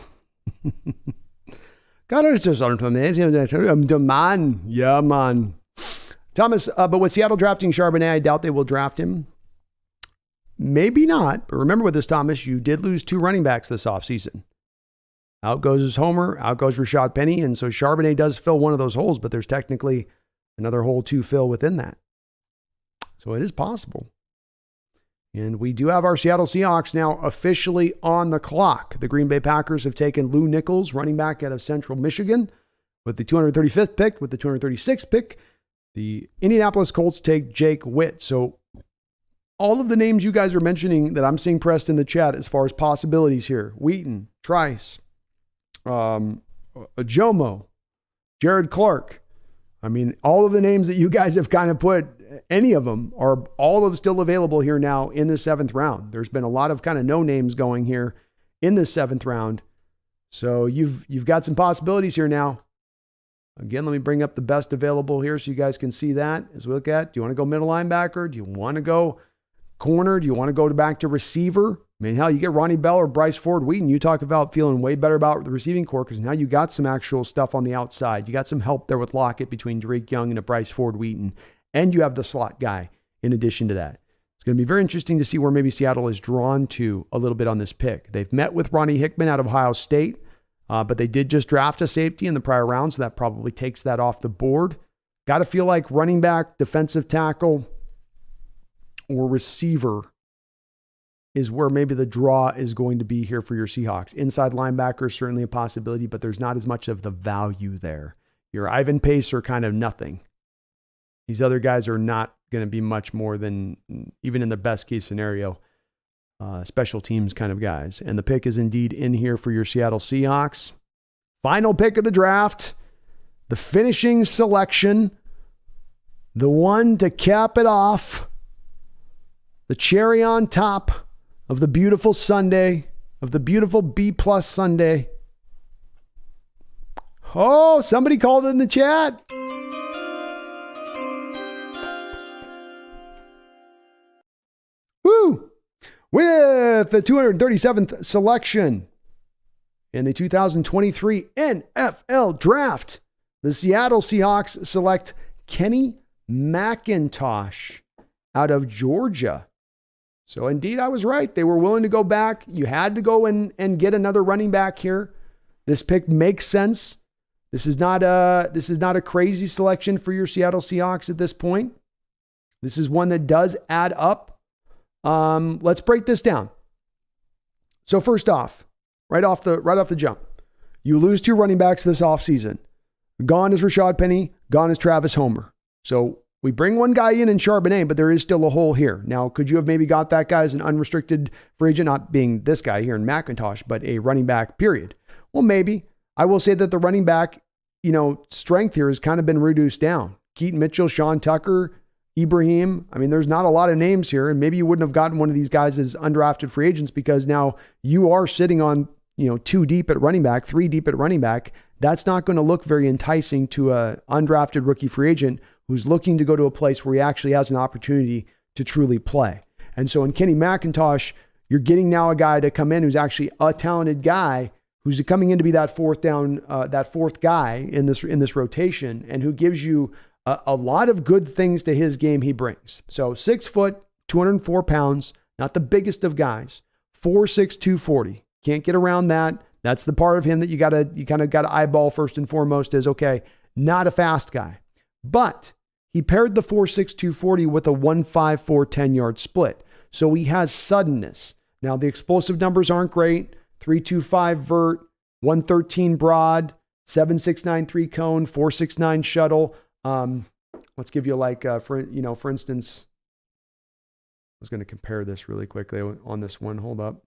Man. Yeah, man. Thomas, but with Seattle drafting Charbonnet, I doubt they will draft him. Maybe not. But remember with this, Thomas, you did lose 2 running backs this offseason. Out goes Homer, out goes Rashad Penny, and so Charbonnet does fill one of those holes, but there's technically another hole to fill within that. So it is possible. And we do have our Seattle Seahawks now officially on the clock. The Green Bay Packers have taken Lou Nichols, running back out of Central Michigan, with the 235th pick. With the 236th pick, the Indianapolis Colts take Jake Witt. So all of the names you guys are mentioning that I'm seeing pressed in the chat as far as possibilities here: Wheaton, Trice, Jomo, Jared Clark. I mean, all of the names that you guys have kind of put, any of them are all of still available here now in the 7th round. There's been a lot of kind of no names going here in the 7th round. So you've got some possibilities here now. Again, let me bring up the best available here so you guys can see that as we look at, do you want to go middle linebacker? Do you want to go corner? Do you want to go back to receiver? I mean, hell, you get Ronnie Bell or Bryce Ford Wheaton. You talk about feeling way better about the receiving core because now you got some actual stuff on the outside. You got some help there with Lockett between Jerrick Young and a Bryce Ford Wheaton. And you have the slot guy in addition to that. It's going to be very interesting to see where maybe Seattle is drawn to a little bit on this pick. They've met with Ronnie Hickman out of Ohio State, but they did just draft a safety in the prior round, so that probably takes that off the board. Got to feel like running back, defensive tackle, or receiver is where maybe the draw is going to be here for your Seahawks. Inside linebacker is certainly a possibility, but there's not as much of the value there. Your Ivan Pace are kind of nothing. These other guys are not going to be much more than, even in the best case scenario, special teams kind of guys. And the pick is indeed in here for your Seattle Seahawks. Final pick of the draft, the finishing selection, the one to cap it off, the cherry on top of the beautiful Sunday, of the beautiful B+ Sunday. Oh, somebody called it in the chat. Woo! With the 237th selection in the 2023 NFL Draft, the Seattle Seahawks select Kenny McIntosh out of Georgia. So indeed, I was right. They were willing to go back. You had to go and get another running back here. This pick makes sense. This is not a crazy selection for your Seattle Seahawks at this point. This is one that does add up. Let's break this down. So first off, right off the jump, you lose 2 running backs this offseason. Gone is Rashad Penny. Gone is Travis Homer. So we bring one guy in Charbonnet, but there is still a hole here. Now, could you have maybe got that guy as an unrestricted free agent, not being this guy here in McIntosh, but a running back, period? Well, maybe. I will say that the running back, strength here has kind of been reduced down. Keaton Mitchell, Sean Tucker, Ibrahim. I mean, there's not a lot of names here, and maybe you wouldn't have gotten one of these guys as undrafted free agents because now you are sitting on, 2 deep at running back, 3 deep at running back. That's not going to look very enticing to a undrafted rookie free agent who's looking to go to a place where he actually has an opportunity to truly play. And so in Kenny McIntosh, you're getting now a guy to come in who's actually a talented guy who's coming in to be that fourth guy in this rotation, and who gives you a lot of good things to his game he brings. So 6 foot, 204 pounds, not the biggest of guys, 4'6", 240. Can't get around that. That's the part of him that you kind of got to eyeball first and foremost is, okay, not a fast guy. But he paired the 4'6", 240 with a 1.54 10-yard split. So he has suddenness. Now, the explosive numbers aren't great. 3.25 vert, 113 broad, 7.693 cone, 4.69 shuttle. Let's give you for instance, I was going to compare this really quickly on this one. Hold up.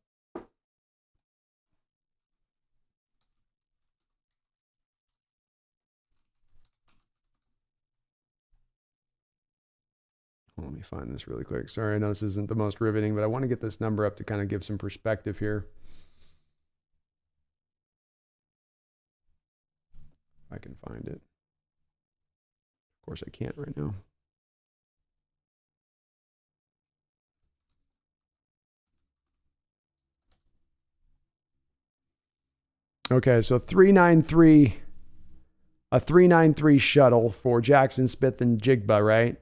Let me find this really quick. Sorry, I know this isn't the most riveting, but I want to get this number up to kind of give some perspective here. If I can find it. Of course, I can't right now. Okay, so 393, a 393 shuttle for Jackson Smith and Jigba, right?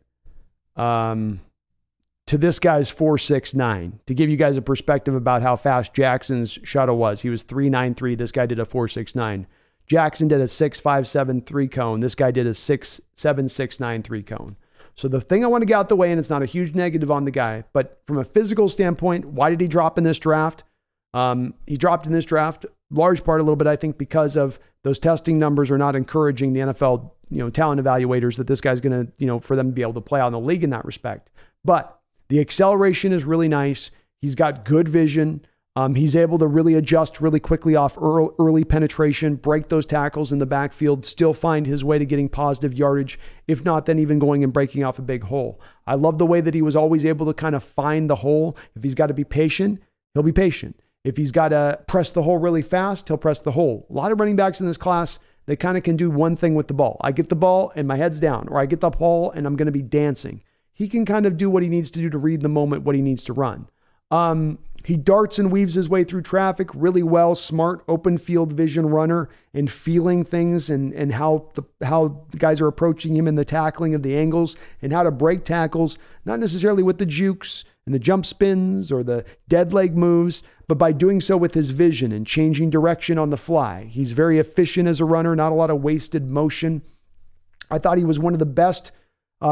To this guy's 4.69. To give you guys a perspective about how fast Jackson's shuttle was. He was 3.93. This guy did a 4.69. Jackson did a 6.573 cone. This guy did a 6.7693 cone. So the thing I want to get out the way, and it's not a huge negative on the guy, but from a physical standpoint, why did he drop in this draft? He dropped in this draft, large part a little bit, I think, because of those testing numbers are not encouraging the NFL, talent evaluators that this guy's going to, for them to be able to play out in the league in that respect. But the acceleration is really nice. He's got good vision. He's able to really adjust really quickly off early penetration, break those tackles in the backfield, still find his way to getting positive yardage, if not then even going and breaking off a big hole. I love the way that he was always able to kind of find the hole. If he's got to be patient, he'll be patient. If he's got to press the hole really fast, he'll press the hole. A lot of running backs in this class, they kind of can do one thing with the ball. I get the ball and my head's down, or I get the ball and I'm going to be dancing. He can kind of do what he needs to do to read the moment, what he needs to run. He darts and weaves his way through traffic really well, smart open field vision runner and feeling things and how the guys are approaching him in the tackling of the angles and how to break tackles, not necessarily with the jukes and the jump spins or the dead leg moves, but by doing so with his vision and changing direction on the fly. He's very efficient as a runner, not a lot of wasted motion. I thought he was one of the best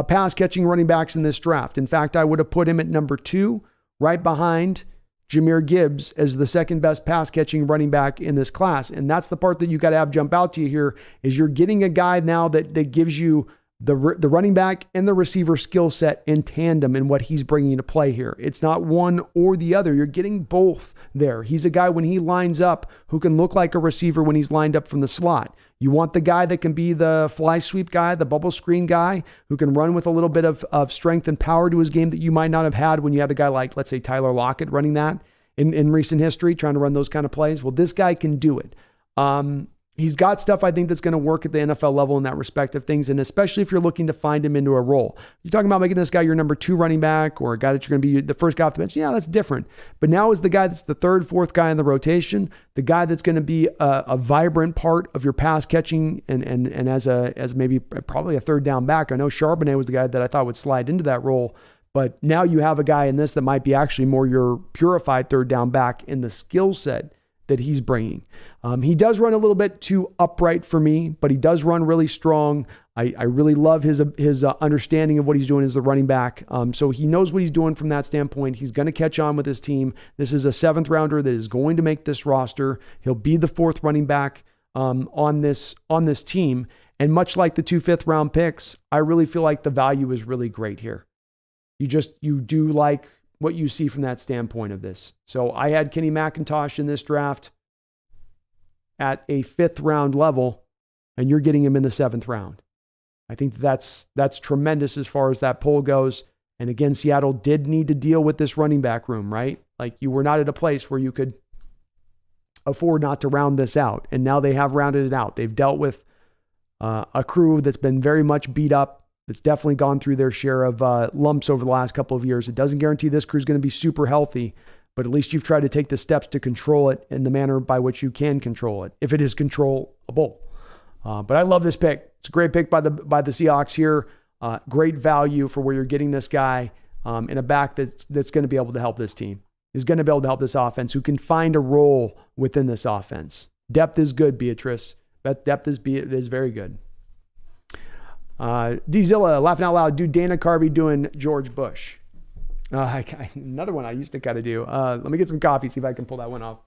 pass catching running backs in this draft. In fact, I would have put him at number 2, right behind Jahmyr Gibbs as the second best pass catching running back in this class. And that's the part that you got to have jump out to you here is you're getting a guy now that gives you the running back and the receiver skill set in tandem in what he's bringing to play here. It's not one or the other. You're getting both there. He's a guy when he lines up who can look like a receiver when he's lined up from the slot. You want the guy that can be the fly sweep guy, the bubble screen guy who can run with a little bit of strength and power to his game that you might not have had when you had a guy like, let's say, Tyler Lockett running that in recent history, trying to run those kind of plays. Well, this guy can do it. He's got stuff I think that's going to work at the NFL level in that respect of things, and especially if you're looking to find him into a role. You're talking about making this guy your number 2 running back or a guy that you're going to be the first guy off the bench. Yeah, that's different. But now is the guy that's the 3rd, 4th guy in the rotation, the guy that's going to be a vibrant part of your pass catching and as maybe probably a 3rd down back. I know Charbonnet was the guy that I thought would slide into that role, but now you have a guy in this that might be actually more your purified 3rd down back in the skill set that he's bringing. He does run a little bit too upright for me, but he does run really strong. I really love his understanding of what he's doing as the running back. So he knows what he's doing from that standpoint. He's going to catch on with his team. This is a 7th rounder that is going to make this roster. He'll be the 4th running back on this team. And much like the 2 5th round picks, I really feel like the value is really great here. You do like what you see from that standpoint of this. So I had Kenny McIntosh in this draft at a 5th round level, and you're getting him in the 7th round. I think that's tremendous as far as that poll goes. And again, Seattle did need to deal with this running back room, right? Like you were not at a place where you could afford not to round this out. And now they have rounded it out. They've dealt with a crew that's been very much beat up. It's definitely gone through their share of lumps over the last couple of years. It doesn't guarantee this crew is going to be super healthy, but at least you've tried to take the steps to control it in the manner by which you can control it, if it is controllable. But I love this pick. It's a great pick by the Seahawks here. Great value for where you're getting this guy in a back that's going to be able to help this team. Is going to be able to help this offense, who can find a role within this offense. Depth is good, Beatrice. Depth is very good. D-Zilla, laughing out loud, do Dana Carvey doing George Bush. Another one I used to kind of do. Let me get some coffee, see if I can pull that one off.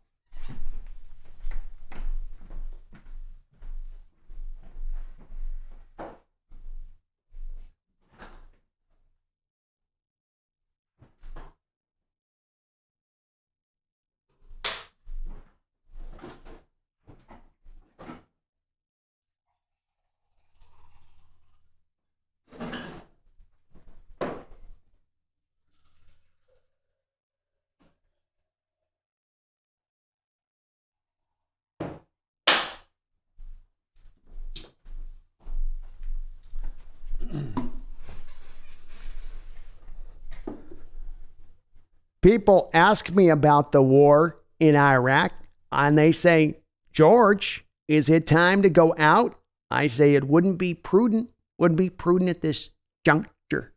People ask me about the war in Iraq, and they say, George, is it time to go out? I say it wouldn't be prudent at this juncture.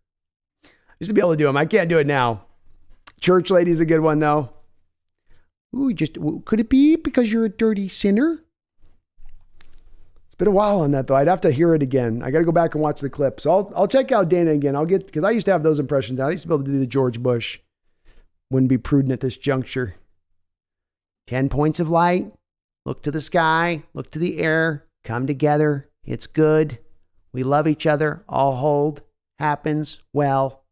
I used to be able to do them. I can't do it now. Church lady's a good one, though. Ooh, could it be because you're a dirty sinner? been a while on that though. I'd have to hear it again. I got to go back and watch the clip. So I'll check out Dana again. Because I used to have those impressions. I used to be able to do the George Bush. Wouldn't be prudent at this juncture. 10 points of light. Look to the sky. Look to the air. Come together. It's good. We love each other. All hold. Happens well.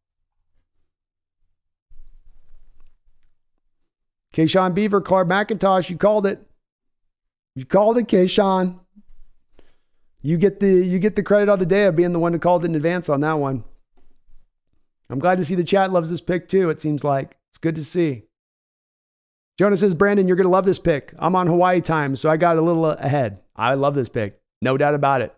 Kayshawn Beaver, Clark McIntosh, you called it. You called it, Kayshawn. You get the credit on the day of being the one who called it in advance on that one. I'm glad to see the chat loves this pick too, it seems like. It's good to see. Jonah says, Brandon, you're going to love this pick. I'm on Hawaii time, so I got a little ahead. I love this pick. No doubt about it.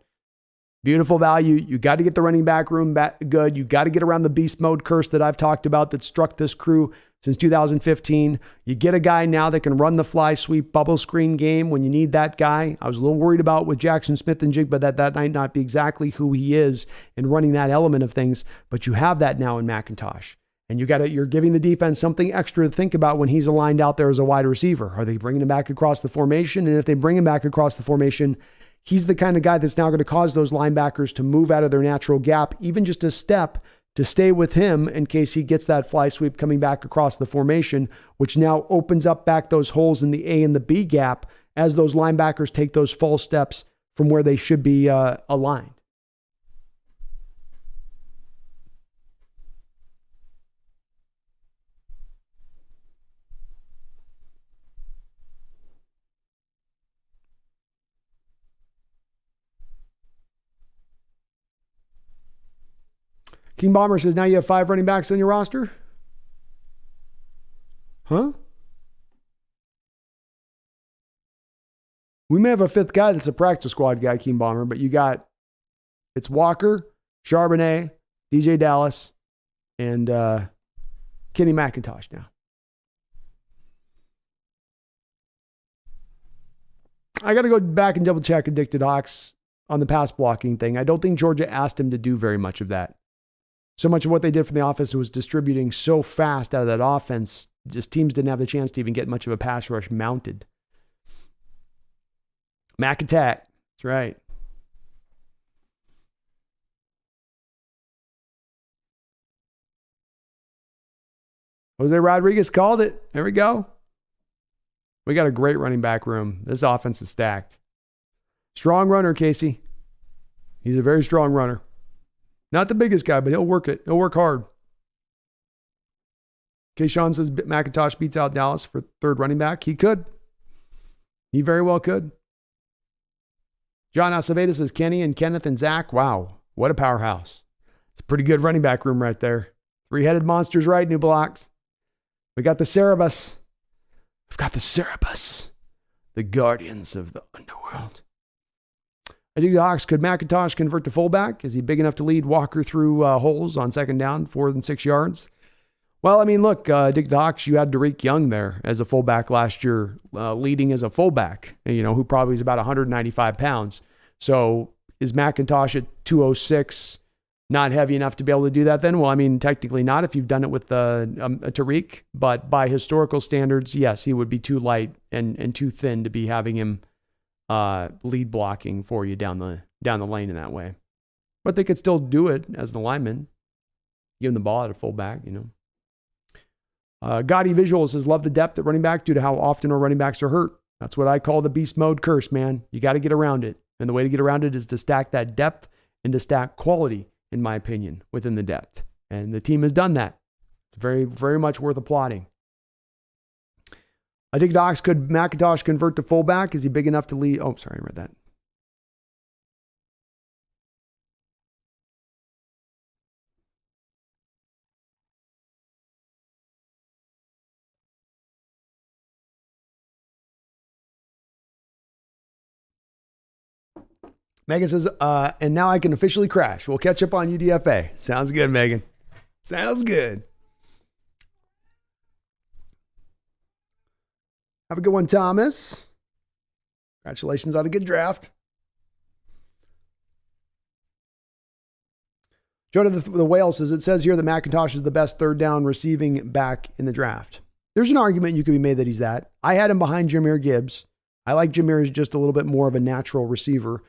Beautiful value. You got to get the running back room back good. You got to get around the beast mode curse that I've talked about that struck this crew since 2015. You get a guy now that can run the fly sweep bubble screen game when you need that guy. I was a little worried about with Jackson Smith and Jig, but that might not be exactly who he is in running that element of things. But you have that now in McIntosh. And you're giving the defense something extra to think about when he's aligned out there as a wide receiver. Are they bringing him back across the formation? And if they bring him back across the formation, he's the kind of guy that's now going to cause those linebackers to move out of their natural gap, even just a step, to stay with him in case he gets that fly sweep coming back across the formation, which now opens up back those holes in the A and the B gap as those linebackers take those false steps from where they should be aligned. King Bomber says, now you have 5 running backs on your roster? Huh? We may have a 5th guy that's a practice squad guy, King Bomber, but it's Walker, Charbonnet, DJ Dallas, and Kenny McIntosh now. I got to go back and double check Addicted Hawks on the pass blocking thing. I don't think Georgia asked him to do very much of that. So much of what they did from the offense was distributing so fast out of that offense, just teams didn't have the chance to even get much of a pass rush mounted. Mac attack. That's right. Jose Rodriguez called it. There we go. We got a great running back room. This offense is stacked. Strong runner, Casey. He's a very strong runner. Not the biggest guy, but he'll work it. He'll work hard. Kayshawn says McIntosh beats out Dallas for 3rd running back. He could. He very well could. John Aceveda says Kenny and Kenneth and Zach. Wow, what a powerhouse. It's a pretty good running back room right there. 3-headed monsters, right, New Blocks? We got the Cerebus. We've got the Cerebus. The guardians of the underworld. I think the Hawks, could McIntosh convert to fullback? Is he big enough to lead Walker through holes on 2nd down, 4th and 6 yards? Well, I mean, look, Dick the Hawks, you had Jerrick Young there as a fullback last year, leading as a fullback, who probably is about 195 pounds. So is McIntosh at 206 not heavy enough to be able to do that then? Well, I mean, technically not if you've done it with a Jerrick, but by historical standards, yes, he would be too light and too thin to be having him lead blocking for you down the lane in that way. But they could still do it as the lineman. Give him the ball at a fullback, Gotti Visual says, love the depth at running back due to how often our running backs are hurt. That's what I call the beast mode curse, man. You got to get around it. And the way to get around it is to stack that depth and to stack quality, in my opinion, within the depth. And the team has done that. It's very, very much worth applauding. I think Docs, could McIntosh convert to fullback? Is he big enough to lead? Oh, sorry, I read that. Megan says, and now I can officially crash. We'll catch up on UDFA. Sounds good, Megan. Sounds good. Have a good one, Thomas. Congratulations on a good draft. Jonah the Whale says, it says here that McIntosh is the best 3rd down receiving back in the draft. There's an argument you could be made that he's that. I had him behind Jahmyr Gibbs. I like Jahmyr as just a little bit more of a natural receiver.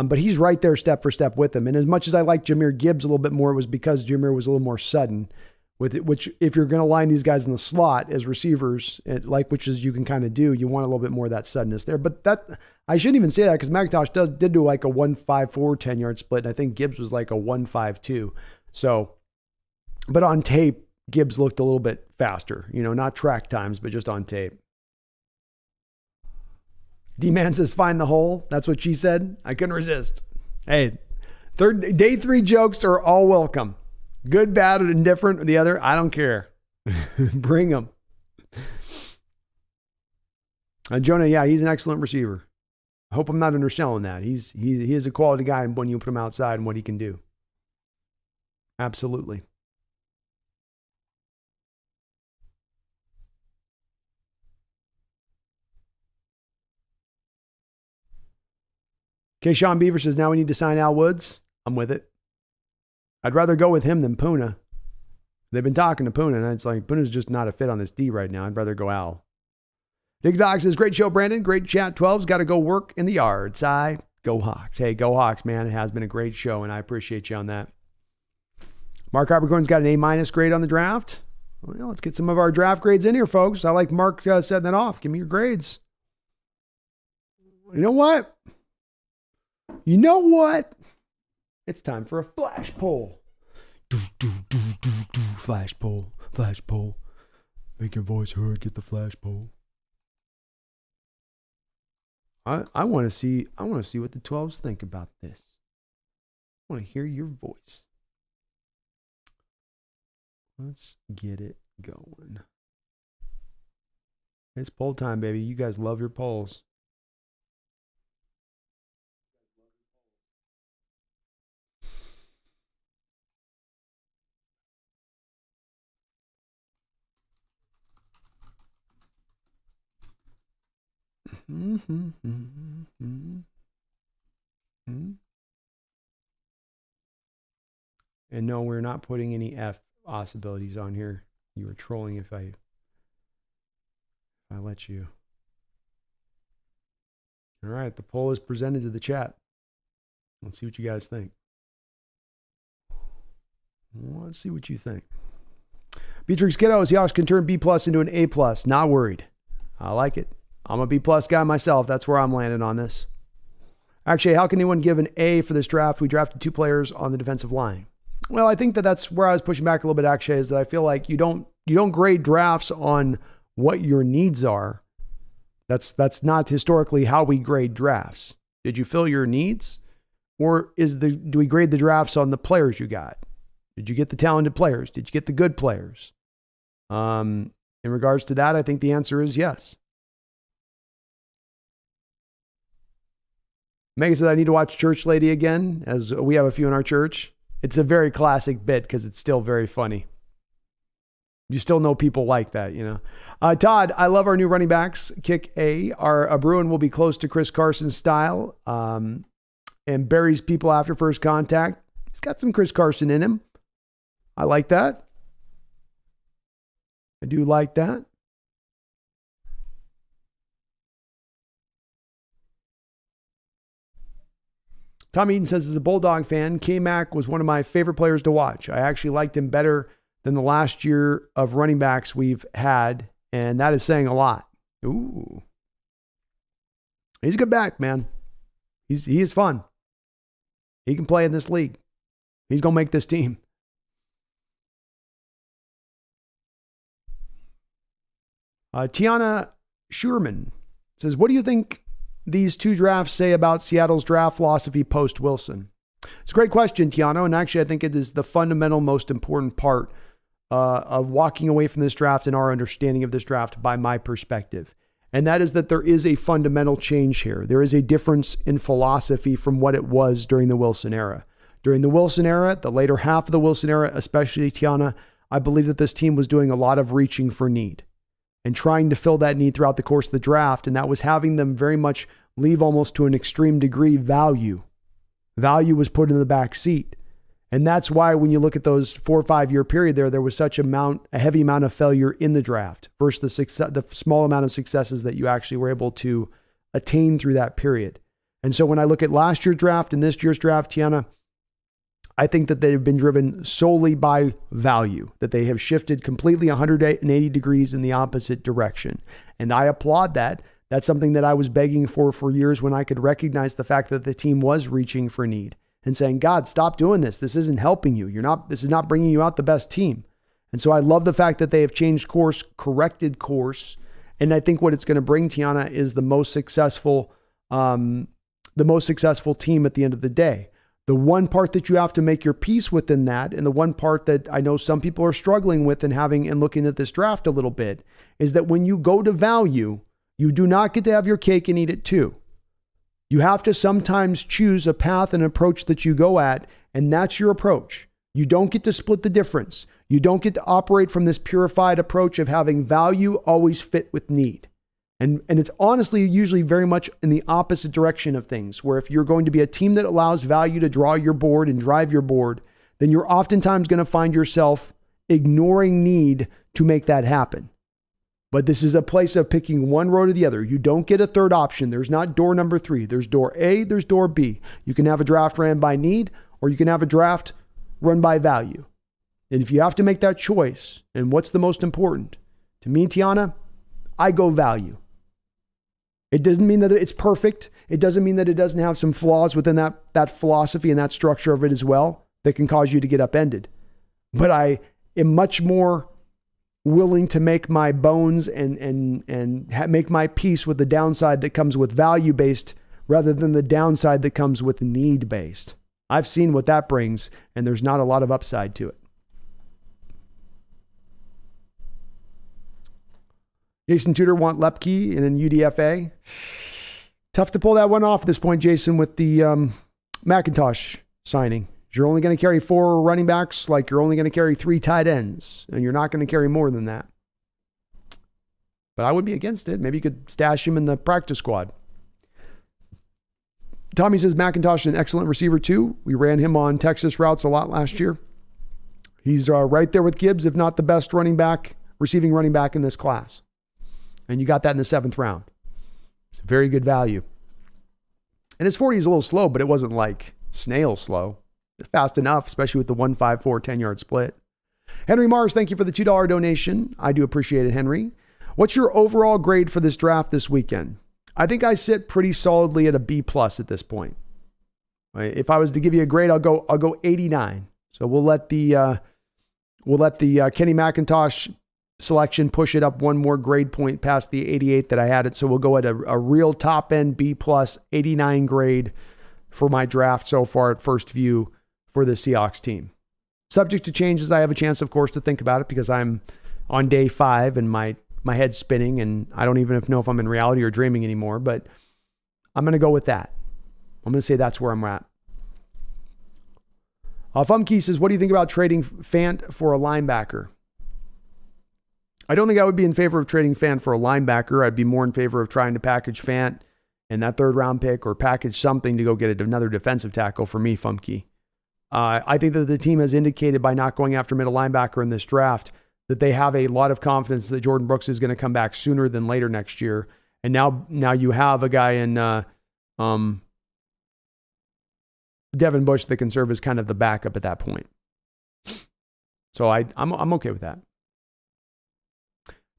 But he's right there step for step with him. And as much as I like Jahmyr Gibbs a little bit more, it was because Jahmyr was a little more sudden with it, which if you're going to line these guys in the slot as receivers, which is you can kind of do, you want a little bit more of that suddenness there. But I shouldn't even say that because McIntosh did do like a 1.54 10-yard split. And I think Gibbs was like a 1.52. So, but on tape, Gibbs looked a little bit faster, not track times, but just on tape. D-Man says, find the hole. That's what she said. I couldn't resist. Hey, day 3 jokes are all welcome. Good, bad, or indifferent, or the other. I don't care. Bring them. Jonah, yeah, he's an excellent receiver. I hope I'm not underselling that. He is a quality guy when you put him outside and what he can do. Absolutely. Okay, Sean Beaver says, now we need to sign Al Woods. I'm with it. I'd rather go with him than Puna. They've been talking to Puna, and it's like, Puna's just not a fit on this D right now. I'd rather go Al. Big Doc says, great show, Brandon. Great chat. 12's got to go work in the yard. Sigh. Go Hawks. Hey, go Hawks, man. It has been a great show, and I appreciate you on that. Mark Abercorn's got an A- grade on the draft. Well, let's get some of our draft grades in here, folks. I like Mark setting that off. Give me your grades. You know what? It's time for a flash poll. Flash poll. Make your voice heard. Get the flash poll. I want to see what the 12s think about this. I want to hear your voice. Let's get it going. It's poll time, baby. You guys love your polls. And no, we're not putting any F possibilities on here. You were trolling if I let you. All right, the poll is presented to the chat. Let's see what you guys think. Let's see what you think. Beatrix Kiddo, Seahawks can turn B+ into an A+. Not worried. I like it. I'm a B+ guy myself. That's where I'm landing on this. Actually, how can anyone give an A for this draft? We drafted 2 players on the defensive line. Well, I think that's where I was pushing back a little bit, actually, is that I feel like you don't grade drafts on what your needs are. That's not historically how we grade drafts. Did you fill your needs? Or do we grade the drafts on the players you got? Did you get the talented players? Did you get the good players? In regards to that, I think the answer is yes. Megan said, I need to watch Church Lady again, as we have a few in our church. It's a very classic bit because it's still very funny. You still know people like that, Todd, I love our new running backs. Kick A. Our Bruin will be close to Chris Carson's style and buries people after first contact. He's got some Chris Carson in him. I like that. I do like that. Tom Eden says, as a Bulldog fan, K-Mac was one of my favorite players to watch. I actually liked him better than the last year of running backs we've had, and that is saying a lot. Ooh. He's a good back, man. He is fun. He can play in this league. He's going to make this team. Tiana Schurman says, what do you think these 2 drafts say about Seattle's draft philosophy post-Wilson? It's a great question, Tiano, and actually I think it is the fundamental most important part of walking away from this draft and our understanding of this draft by my perspective. And that is that there is a fundamental change here. There is a difference in philosophy from what it was during the Wilson era. During the Wilson era, the later half of the Wilson era, especially Tiana, I believe that this team was doing a lot of reaching for need and trying to fill that need throughout the course of the draft. And that was having them very much leave almost to an extreme degree value. Value was put in the back seat. And that's why when you look at those 4 or 5 year period there was such a heavy amount of failure in the draft versus the small amount of successes that you actually were able to attain through that period. And so when I look at last year's draft and this year's draft, Tiana, I think that they've been driven solely by value, that they have shifted completely 180 degrees in the opposite direction. And I applaud that. That's something that I was begging for years when I could recognize the fact that the team was reaching for need and saying, God, stop doing this. This isn't helping you. This is not bringing you out the best team. And so I love the fact that they have changed course, corrected course. And I think what it's going to bring, Tiana, is the most successful team at the end of the day. The one part that you have to make your peace within that, and the one part that I know some people are struggling with and looking at this draft a little bit, is that when you go to value, you do not get to have your cake and eat it too. You have to sometimes choose a path and approach that you go at, and that's your approach. You don't get to split the difference. You don't get to operate from this purified approach of having value always fit with need. And it's honestly usually very much in the opposite direction of things, where if you're going to be a team that allows value to draw your board and drive your board, then you're oftentimes going to find yourself ignoring need to make that happen. But this is a place of picking one road or the other. You don't get a third option. There's not door number 3. There's door A, there's door B. You can have a draft ran by need, or you can have a draft run by value. And if you have to make that choice, and what's the most important? To me, Tiana, I go value. It doesn't mean that it's perfect. It doesn't mean that it doesn't have some flaws within that philosophy and that structure of it as well that can cause you to get upended. But I am much more willing to make my bones and make my peace with the downside that comes with value-based rather than the downside that comes with need-based. I've seen what that brings, and there's not a lot of upside to it. Jason Tudor want Lepke in an UDFA. Tough to pull that one off at this point, Jason, with the McIntosh signing. You're only going to carry 4 running backs, like you're only going to carry 3 tight ends, and you're not going to carry more than that. But I would be against it. Maybe you could stash him in the practice squad. Tommy says McIntosh is an excellent receiver too. We ran him on Texas routes a lot last year. He's right there with Gibbs, if not the best receiving running back in this class. And you got that in the 7th round. It's a very good value. And his 40 is a little slow, but it wasn't like snail slow. It's fast enough, especially with the 1-5-4 10-yard split. Henry Mars, thank you for the $2 donation. I do appreciate it, Henry. What's your overall grade for this draft this weekend? I think I sit pretty solidly at a B+ at this point. If I was to give you a grade, I'll go 89. So we'll let the Kenny McIntosh selection push it up one more grade point past the 88 that I had it. So we'll go at a real top end B+, 89 grade for my draft so far at first view for the Seahawks team. Subject to changes, I have a chance, of course, to think about it because I'm on day 5 and my head's spinning and I don't even know if I'm in reality or dreaming anymore, but I'm going to go with that. I'm going to say that's where I'm at. Fumkey says, what do you think about trading Fant for a linebacker? I don't think I would be in favor of trading Fant for a linebacker. I'd be more in favor of trying to package Fant and that 3rd round pick or package something to go get another defensive tackle for me, Fumkey. I think that the team has indicated by not going after middle linebacker in this draft that they have a lot of confidence that Jordan Brooks is going to come back sooner than later next year. And now you have a guy in Devin Bush that can serve as kind of the backup at that point. So I'm okay with that.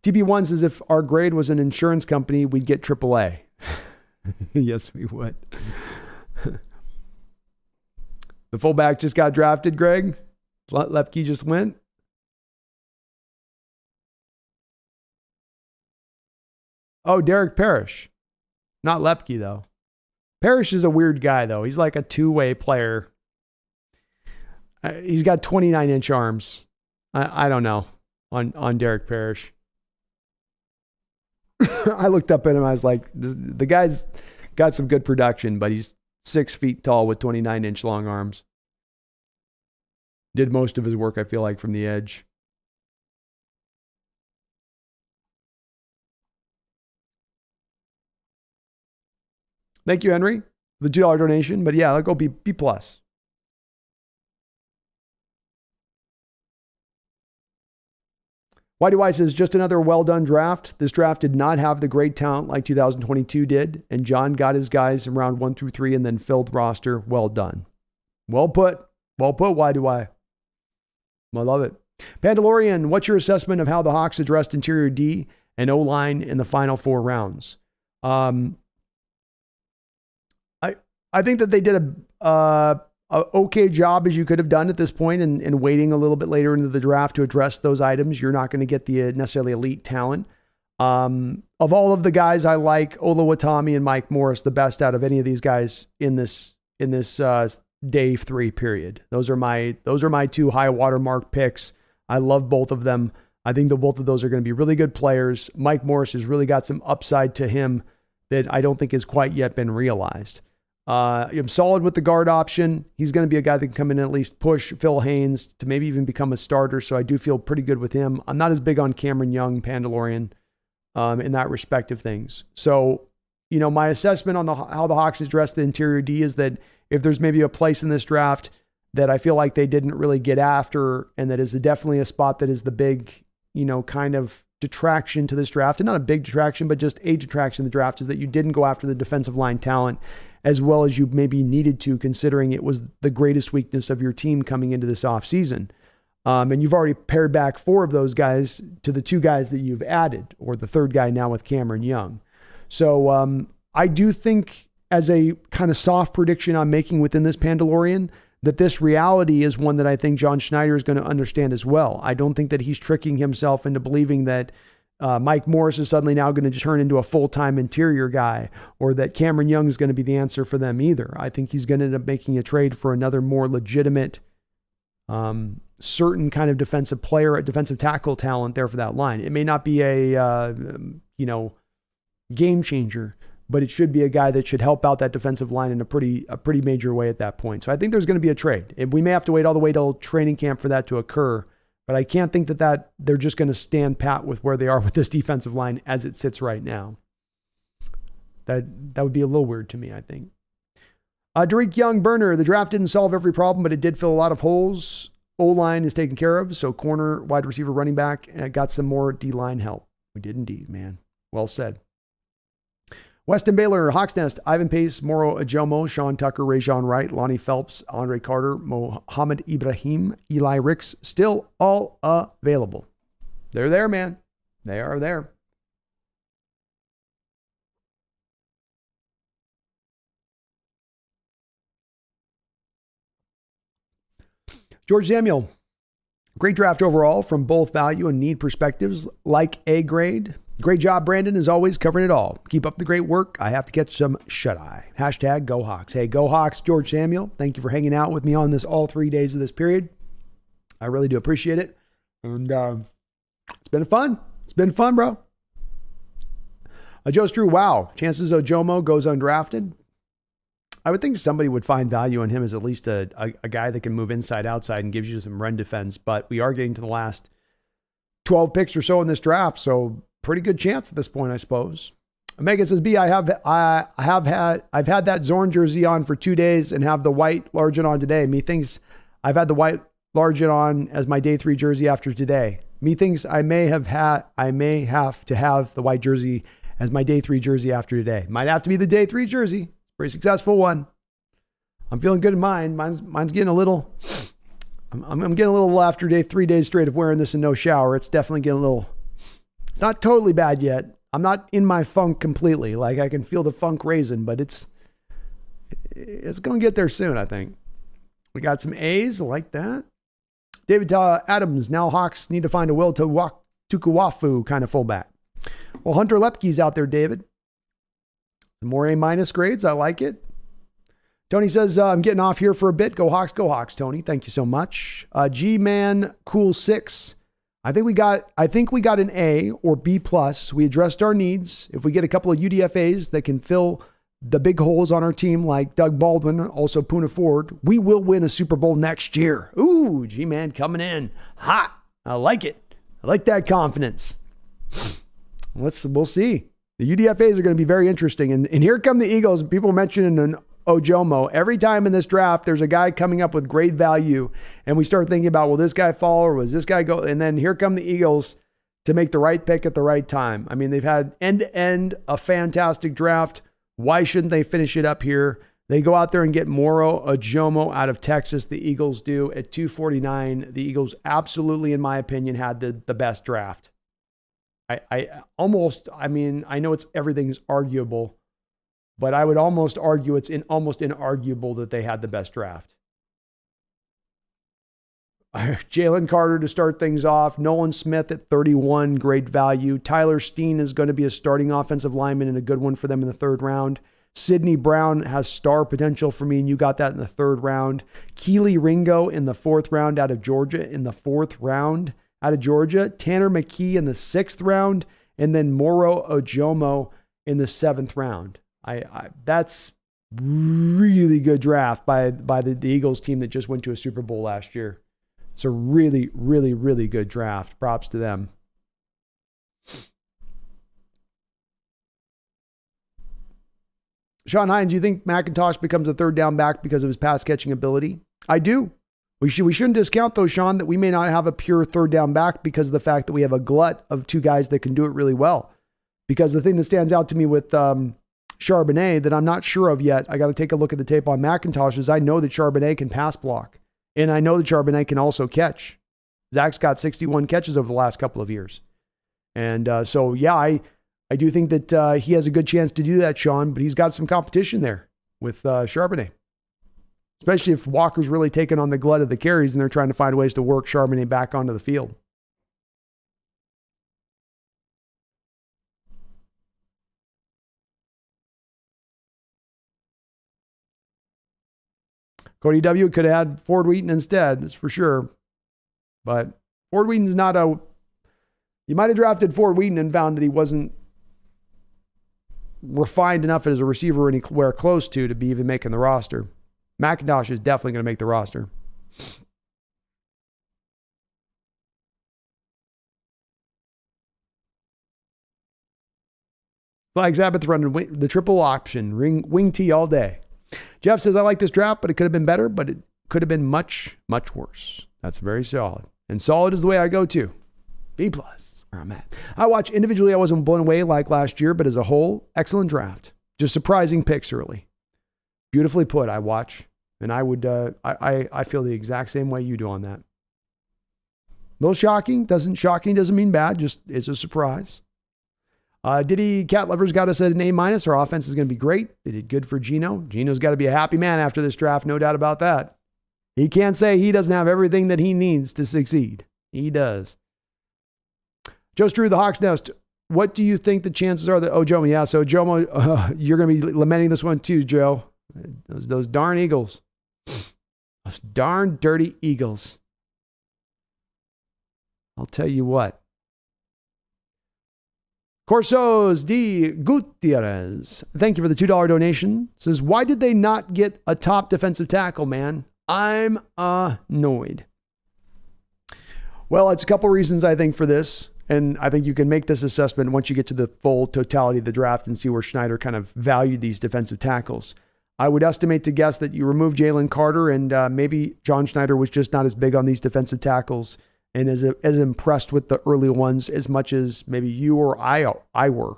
TB1 says if our grade was an insurance company, we'd get AAA. Yes, we would. The fullback just got drafted, Greg. Lepke just went. Oh, Derek Parrish. Not Lepke, though. Parrish is a weird guy, though. He's like a two-way player. He's got 29-inch arms. I don't know on Derek Parrish. I looked up at him. I was like, the guy's got some good production, but he's 6 feet tall with 29-inch long arms. Did most of his work, I feel like, from the edge. Thank you, Henry, for the $2 donation. But yeah, I'll go B+. Whitey White says, just another well-done draft. This draft did not have the great talent like 2022 did, and John got his guys in round 1 through 3 and then filled roster. Well done. Well put. Well put, Whitey White. I love it. Pandalorian, what's your assessment of how the Hawks addressed interior D and O-line in the final 4 rounds? I think that they did a okay job as you could have done at this point, and waiting a little bit later into the draft to address those items. You're not going to get the necessarily elite talent. Of all of the guys, I like Olu Oluwatimi and Mike Morris the best out of any of these guys in this day 3 period. Those are my 2 high watermark picks. I love both of them. I think that both of those are going to be really good players. Mike Morris has really got some upside to him that I don't think has quite yet been realized. I'm solid with the guard option. He's going to be a guy that can come in and at least push Phil Haynes to maybe even become a starter. So I do feel pretty good with him. I'm not as big on Cameron Young, Pandalorian, in that respect of things. So, my assessment on how the Hawks address the interior D is that if there's maybe a place in this draft that I feel like they didn't really get after, and that is definitely a spot that is the big, kind of detraction to this draft, and not a big detraction, but just a detraction in the draft, is that you didn't go after the defensive line talent as well as you maybe needed to, considering it was the greatest weakness of your team coming into this offseason. And you've already pared back 4 of those guys to the 2 guys that you've added, or the 3rd guy now with Cameron Young. So I do think, as a kind of soft prediction I'm making within this Pandalorian, that this reality is one that I think John Schneider is going to understand as well. I don't think that he's tricking himself into believing that Mike Morris is suddenly now going to turn into a full-time interior guy, or that Cameron Young is going to be the answer for them either. I think he's going to end up making a trade for another more legitimate, certain kind of defensive player, a defensive tackle talent there for that line. It may not be a, game changer, but it should be a guy that should help out that defensive line in a pretty major way at that point. So I think there's going to be a trade. We may have to wait all the way till training camp for that to occur, but I can't think that they're just going to stand pat with where they are with this defensive line as it sits right now. That would be a little weird to me, I think. Jerrick Young Burner, the draft didn't solve every problem, but it did fill a lot of holes. O-line is taken care of, so corner, wide receiver, running back, got some more D-line help. We did indeed, man. Well said. Weston Baylor, Hawks Nest, Ivan Pace, Moro Ajomo, Sean Tucker, Rajon Wright, Lonnie Phelps, Andre Carter, Mohammed Ibrahim, Eli Ricks, still all available. They're there, man. They are there. George Samuel, great draft overall from both value and need perspectives, like A grade. Great job, Brandon, as always, covering it all. Keep up the great work. I have to catch some shut-eye. # Go Hawks. Hey, Go Hawks, George Samuel. Thank you for hanging out with me on this all 3 days of this period. I really do appreciate it. And it's been fun. It's been fun, bro. Joe Strew, wow. Chances Ojomo goes undrafted. I would think somebody would find value in him as at least a guy that can move inside, outside, and gives you some run defense. But we are getting to the last 12 picks or so in this draft, so pretty good chance at this point, I suppose. Omega says, B, I've had that Zorn jersey on for 2 days and have the white Largent on today. Me thinks I've had the white Largent on as my day 3 jersey after today. Me thinks I may have to have the white jersey as my day 3 jersey after today. Might have to be the day 3 jersey. Very successful one. I'm feeling good in mine. Mine's getting a little. I'm getting a little after 3 days straight of wearing this and no shower. It's definitely getting a little. It's not totally bad yet. I'm not in my funk completely. Like, I can feel the funk raising, but it's going to get there soon, I think. We got some A's. I like that. David Adams, now Hawks need to find a Will Tukuwafu kind of fullback. Well, Hunter Lepke's out there, David. Some more A- grades. I like it. Tony says, I'm getting off here for a bit. Go Hawks, Tony. Thank you so much. G-Man Cool 6. I think we got an A or B+. We addressed our needs. If we get a couple of UDFAs that can fill the big holes on our team, like Doug Baldwin, also Puna Ford, we will win a Super Bowl next year. Ooh, G-Man coming in hot. I like it. I like that confidence. We'll see. The UDFAs are going to be very interesting. And here come the Eagles. People mentioning an Ojomo. Every time in this draft, there's a guy coming up with great value. And we start thinking about, will this guy fall or was this guy go? And then here come the Eagles to make the right pick at the right time. I mean, they've had end to end a fantastic draft. Why shouldn't they finish it up here? They go out there and get Moro Ojomo out of Texas. The Eagles do at 249. The Eagles absolutely, in my opinion, had the best draft. I know everything's arguable, but I would almost argue it's almost inarguable that they had the best draft. Jalen Carter to start things off. Nolan Smith at 31, great value. Tyler Steen is going to be a starting offensive lineman and a good one for them in the third round. Sidney Brown has star potential for me, and you got that in the third round. Keely Ringo in the fourth round out of Georgia Tanner McKee in the sixth round, and then Moro Ojomo in the seventh round. That's really good draft by the Eagles team that just went to a Super Bowl last year. It's a really, really, really good draft. Props to them. Sean Hines, you think McIntosh becomes a third down back because of his pass catching ability? I do. We shouldn't discount though, Sean, that we may not have a pure third down back because of the fact that we have a glut of two guys that can do it really well. Because the thing that stands out to me with Charbonnet that I'm not sure of yet, I got to take a look at the tape on McIntosh, is I know that Charbonnet can pass block. And I know that Charbonnet can also catch. Zach's got 61 catches over the last couple of years. And I do think that he has a good chance to do that, Sean, but he's got some competition there with Charbonnet. Especially if Walker's really taking on the glut of the carries and they're trying to find ways to work Charbonnet back onto the field. Cody W. could have had Ford Wheaton instead, that's for sure. But Ford Wheaton's not a... You might have drafted Ford Wheaton and found that he wasn't refined enough as a receiver anywhere close to be even making the roster. McIntosh is definitely going to make the roster. Flag Zabbath running the triple option, wing T all day. Jeff says, I like this draft, but it could have been better, but it could have been much, much worse. That's very solid. And solid is the way I go too. B+, where I'm at. I watch individually, I wasn't blown away like last year, but as a whole, excellent draft. Just surprising picks early. Beautifully put, I watch. And I would, I feel the exact same way you do on that. A little shocking doesn't mean bad, just it's a surprise. Cat Lovers got us at an A-. Our offense is going to be great. They did good for Gino. Gino's got to be a happy man after this draft, no doubt about that. He can't say he doesn't have everything that he needs to succeed. He does. Joe Strew, the Hawks Nest. What do you think the chances are that Ojomo? Yeah, so Ojomo, you're going to be lamenting this one too, Joe. Those darn Eagles. Those darn dirty Eagles. I'll tell you what. Corsos D. Gutierrez, thank you for the $2 donation. Says, why did they not get a top defensive tackle, man? I'm annoyed. Well, it's a couple reasons, I think, for this. And I think you can make this assessment once you get to the full totality of the draft and see where Schneider kind of valued these defensive tackles. I would estimate to guess that you remove Jalen Carter and maybe John Schneider was just not as big on these defensive tackles and as impressed with the early ones as much as maybe you or I were.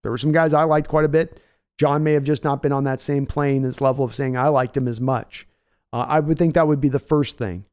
There were some guys I liked quite a bit. John may have just not been on that same plane as level of saying I liked him as much. I would think that would be the first thing.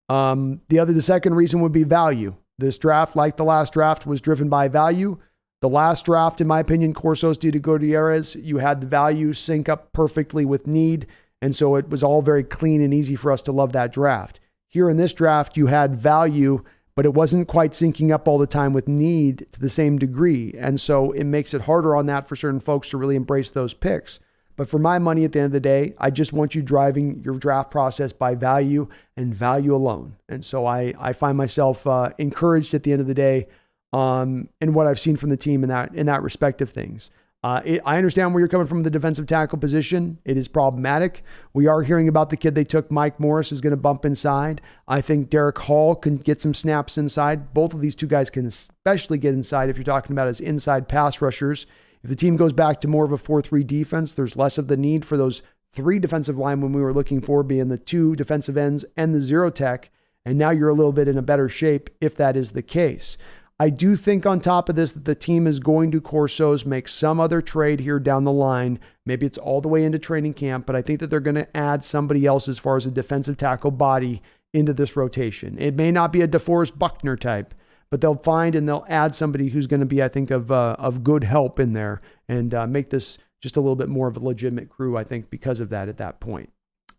The second reason would be value. This draft, like the last draft, was driven by value. The last draft, in my opinion, Corsos de Gutierrez, you had the value sync up perfectly with need. And so it was all very clean and easy for us to love that draft. Here in this draft, you had value, but it wasn't quite syncing up all the time with need to the same degree. And so it makes it harder on that for certain folks to really embrace those picks. But for my money at the end of the day, I just want you driving your draft process by value and value alone. And so I find myself encouraged at the end of the day in what I've seen from the team in that respect of things. I understand where you're coming from the defensive tackle position. It is problematic. We are hearing about the kid they took, Mike Morris, is going to bump inside. I think Derek Hall can get some snaps inside. Both of these two guys can especially get inside if you're talking about as inside pass rushers. If the team goes back to more of a 4-3 defense, there's less of the need for those 3 defensive linemen we were looking for, being the 2 defensive ends and the 0 tech. And now you're a little bit in a better shape if that is the case. I do think on top of this that the team is going to Corsos, make some other trade here down the line. Maybe it's all the way into training camp, but I think that they're going to add somebody else as far as a defensive tackle body into this rotation. It may not be a DeForest Buckner type, but they'll find and they'll add somebody who's going to be, I think, of good help in there and make this just a little bit more of a legitimate crew, I think, because of that at that point.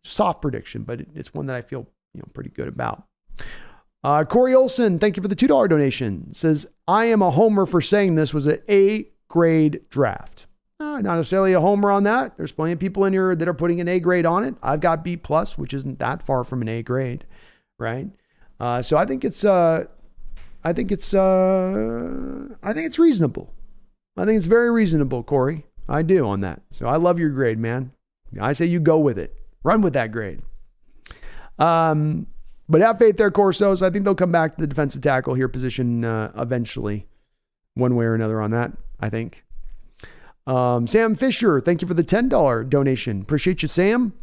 Soft prediction, but it's one that I feel pretty good about. Corey Olson, thank you for the $2 donation. Says, I am a homer for saying this was an A grade draft. Not necessarily a homer on that. There's plenty of people in here that are putting an A grade on it. I've got B+, which isn't that far from an A grade, right? So I think it's reasonable. I think it's very reasonable, Corey. I do on that. So I love your grade, man. I say you go with it. Run with that grade. But have faith there, Corsos. I think they'll come back to the defensive tackle here position eventually, one way or another on that, I think. Sam Fisher, thank you for the $10 donation. Appreciate you, Sam.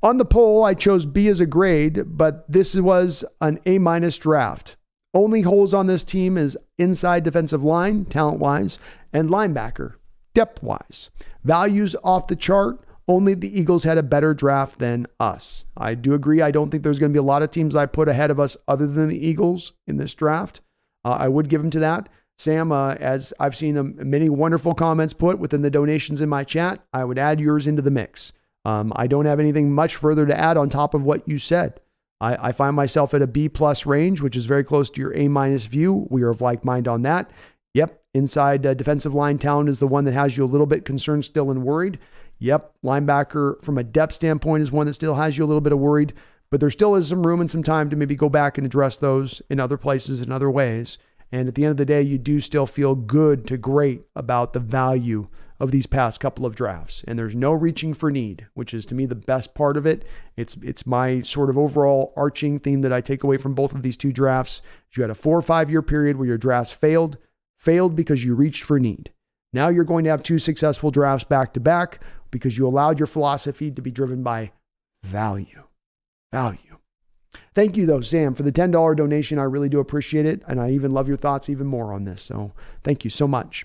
On the poll, I chose B as a grade, but this was an A- draft. Only holes on this team is inside defensive line, talent-wise, and linebacker, depth-wise. Values off the chart. Only the Eagles had a better draft than us. I do agree. I don't think there's going to be a lot of teams I put ahead of us other than the Eagles in this draft. I would give them to that. Sam, as I've seen many wonderful comments put within the donations in my chat, I would add yours into the mix. I don't have anything much further to add on top of what you said. I find myself at a B+ range, which is very close to your A- view. We are of like mind on that. Yep. Inside defensive line talent is the one that has you a little bit concerned still and worried. Yep. Linebacker from a depth standpoint is one that still has you a little bit of worried, but there still is some room and some time to maybe go back and address those in other places, in other ways. And at the end of the day, you do still feel good to great about the value of these past couple of drafts. And there's no reaching for need, which is to me the best part of it. It's my sort of overall arching theme that I take away from both of these two drafts. You had a 4 or 5 year period where your drafts failed because you reached for need. Now you're going to have 2 successful drafts back to back because you allowed your philosophy to be driven by value. Thank you though, Sam, for the $10 donation. I really do appreciate it. And I even love your thoughts even more on this. So thank you so much.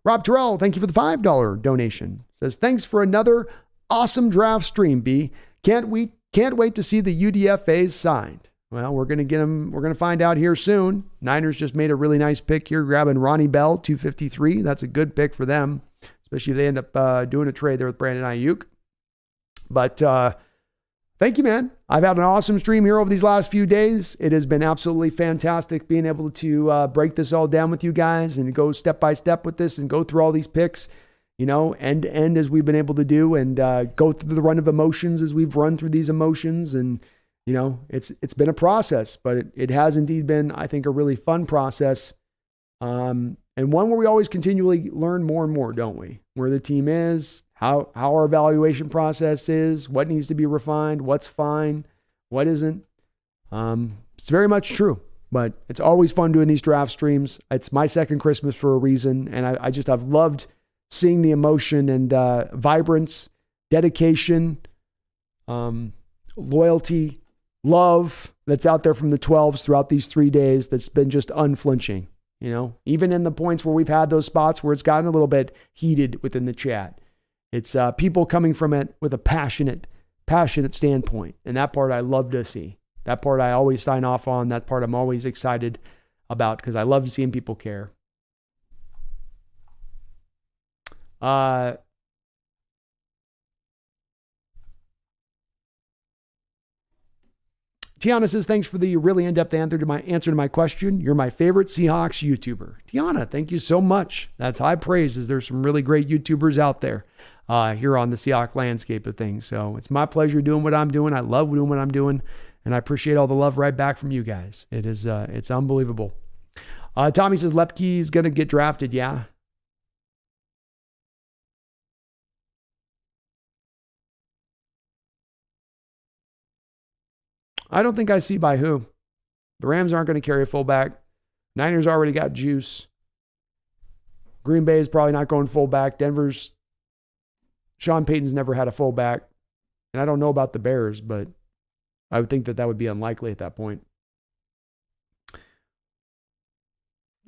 Rob Terrell, thank you for the $5 donation. Says, thanks for another awesome draft stream, B. Can't wait to see the UDFAs signed. Well, we're going to get them. We're going to find out here soon. Niners just made a really nice pick here, grabbing Ronnie Bell, 253. That's a good pick for them, especially if they end up doing a trade there with Brandon Ayuk. But thank you, man. I've had an awesome stream here over these last few days. It has been absolutely fantastic being able to break this all down with you guys and go step by step with this and go through all these picks, end to end as we've been able to do, and go through the run of emotions as we've run through these emotions. And, it's been a process, but it has indeed been, I think, a really fun process. And one where we always continually learn more and more, don't we? Where the team is, how our evaluation process is, what needs to be refined, what's fine, what isn't. It's very much true, but it's always fun doing these draft streams. It's my second Christmas for a reason. And I've loved seeing the emotion and vibrance, dedication, loyalty, love that's out there from the 12s throughout these 3 days. That's been just unflinching, even in the points where we've had those spots where it's gotten a little bit heated within the chat. It's people coming from it with a passionate standpoint. And that part I love to see. That part I always sign off on. That part I'm always excited about because I love seeing people care. Tiana says, thanks for the really in-depth answer to my question. You're my favorite Seahawks YouTuber. Tiana, thank you so much. That's high praise, as there's some really great YouTubers out there here on the Seahawks landscape of things. So it's my pleasure doing what I'm doing. I love doing what I'm doing, and I appreciate all the love right back from you guys. It's unbelievable. Tommy says, Lepke's going to get drafted. Yeah. I don't think I see by who. The Rams aren't going to carry a fullback. Niners already got juice. Green Bay is probably not going fullback. Sean Payton's never had a fullback. And I don't know about the Bears, but I would think that would be unlikely at that point.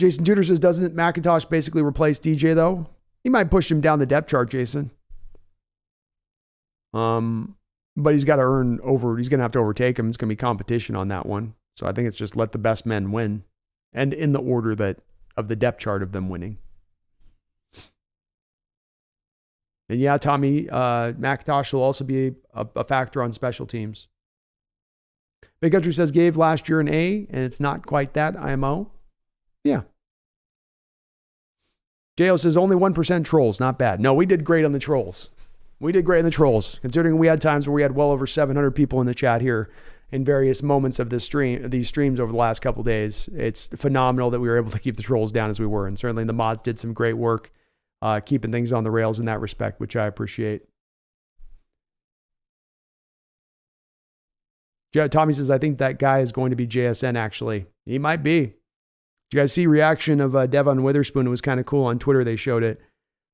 Jason Tudor says, doesn't McIntosh basically replace DJ though? He might push him down the depth chart, Jason. But he's got to he's going to have to overtake him. It's going to be competition on that one. So I think it's just let the best men win. And in the order of the depth chart of them winning. And yeah, Tommy, McIntosh will also be a factor on special teams. Big Country says, gave last year an A, and it's not quite that, IMO. Yeah. Jo says, only 1% trolls, not bad. No, we did great on the trolls. Considering we had times where we had well over 700 people in the chat here in various moments of these streams over the last couple of days. It's phenomenal that we were able to keep the trolls down as we were. And certainly the mods did some great work keeping things on the rails in that respect, which I appreciate. Tommy says, I think that guy is going to be JSN, actually. He might be. Did you guys see reaction of Devon Witherspoon? It was kind of cool on Twitter. They showed it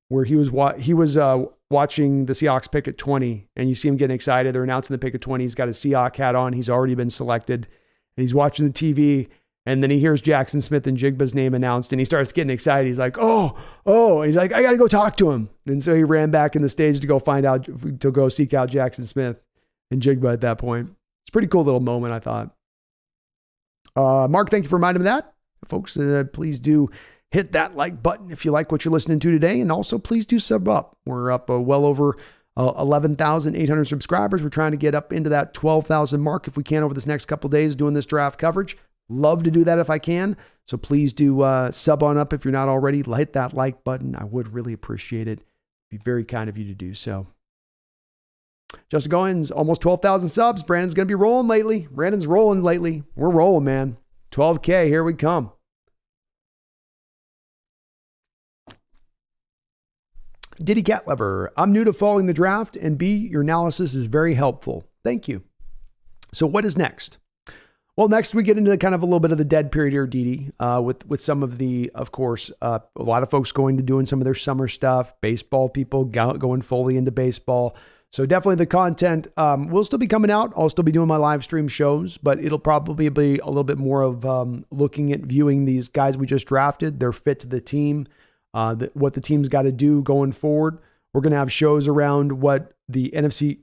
where he was watching the Seahawks pick at 20, and you see him getting excited. They're announcing the pick at 20. He's got a Seahawk hat on. He's already been selected, and he's watching the TV, and then he hears Jackson Smith and Jigba's name announced, and he starts getting excited. He's like, oh, and he's like, I got to go talk to him. And so he ran back in the stage to go seek out Jackson Smith and Jigba at that point. It's a pretty cool little moment, I thought. Mark, thank you for reminding me of that. Folks, please do hit that like button if you like what you're listening to today. And also, please do sub up. We're up well over 11,800 subscribers. We're trying to get up into that 12,000 mark if we can over this next couple of days doing this draft coverage. Love to do that if I can. So please do sub on up if you're not already. Hit that like button. I would really appreciate it. It'd be very kind of you to do so. Justin Goins, almost 12,000 subs. Brandon's going to be rolling lately. We're rolling, man. 12K, here we come. Diddy Cat Lover, I'm new to following the draft, and B, your analysis is very helpful. Thank you. So what is next? Well, next we get into kind of a little bit of the dead period here, Didi, with some of the, of course, a lot of folks going to doing some of their summer stuff, baseball people going fully into baseball. So definitely the content will still be coming out. I'll still be doing my live stream shows, but it'll probably be a little bit more of looking at viewing these guys we just drafted, their fit to the team, what the team's got to do going forward. We're going to have shows around what the NFC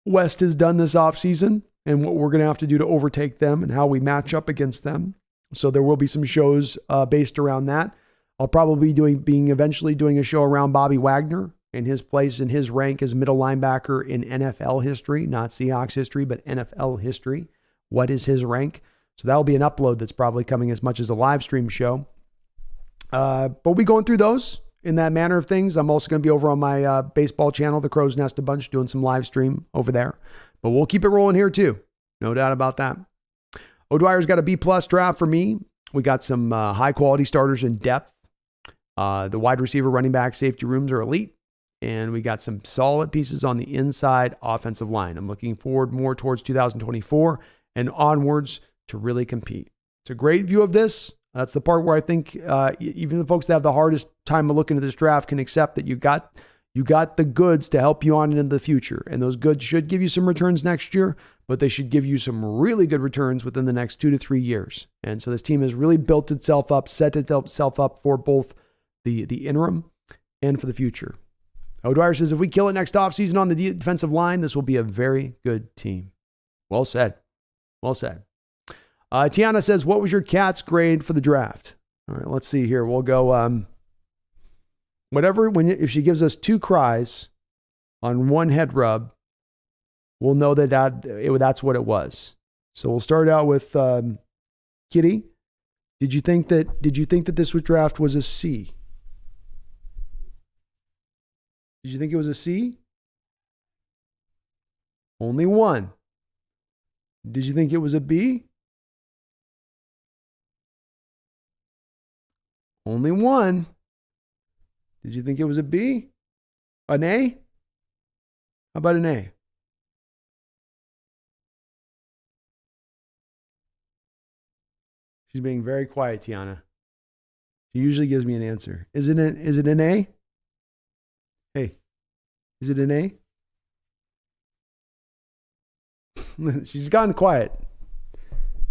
West has done this offseason and what we're going to have to do to overtake them and how we match up against them. So there will be some shows based around that. I'll probably be eventually doing a show around Bobby Wagner and his place and his rank as middle linebacker in NFL history, not Seahawks history, but NFL history. What is his rank? So that'll be an upload that's probably coming as much as a live stream show. But we'll be going through those in that manner of things. I'm also going to be over on my baseball channel, The Crow's Nest a bunch, doing some live stream over there. But we'll keep it rolling here too. No doubt about that. O'Dwyer's got a B+ draft for me. We got some high quality starters in depth. The wide receiver, running back, safety rooms are elite. And we got some solid pieces on the inside offensive line. I'm looking forward more towards 2024 and onwards to really compete. It's a great view of this. That's the part where I think even the folks that have the hardest time of looking at this draft can accept that you got the goods to help you on into the future. And those goods should give you some returns next year, but they should give you some really good returns within the next 2 to 3 years. And so this team has really built itself up, set itself up for both the interim and for the future. O'Dwyer says, if we kill it next offseason on the defensive line, this will be a very good team. Well said. Well said. Tiana says, what was your cat's grade for the draft? All right, let's see here. We'll go if she gives us 2 cries on 1 head rub, we'll know that's what it was. So we'll start out with Kitty. Did you think that this draft was a C? Did you think it was a C? Only 1. Did you think it was a B? Only 1. Did you think it was a B? An A? How about an A? She's being very quiet, Tiana. She usually gives me an answer. Is it an A? Hey, is it an A? She's gotten quiet.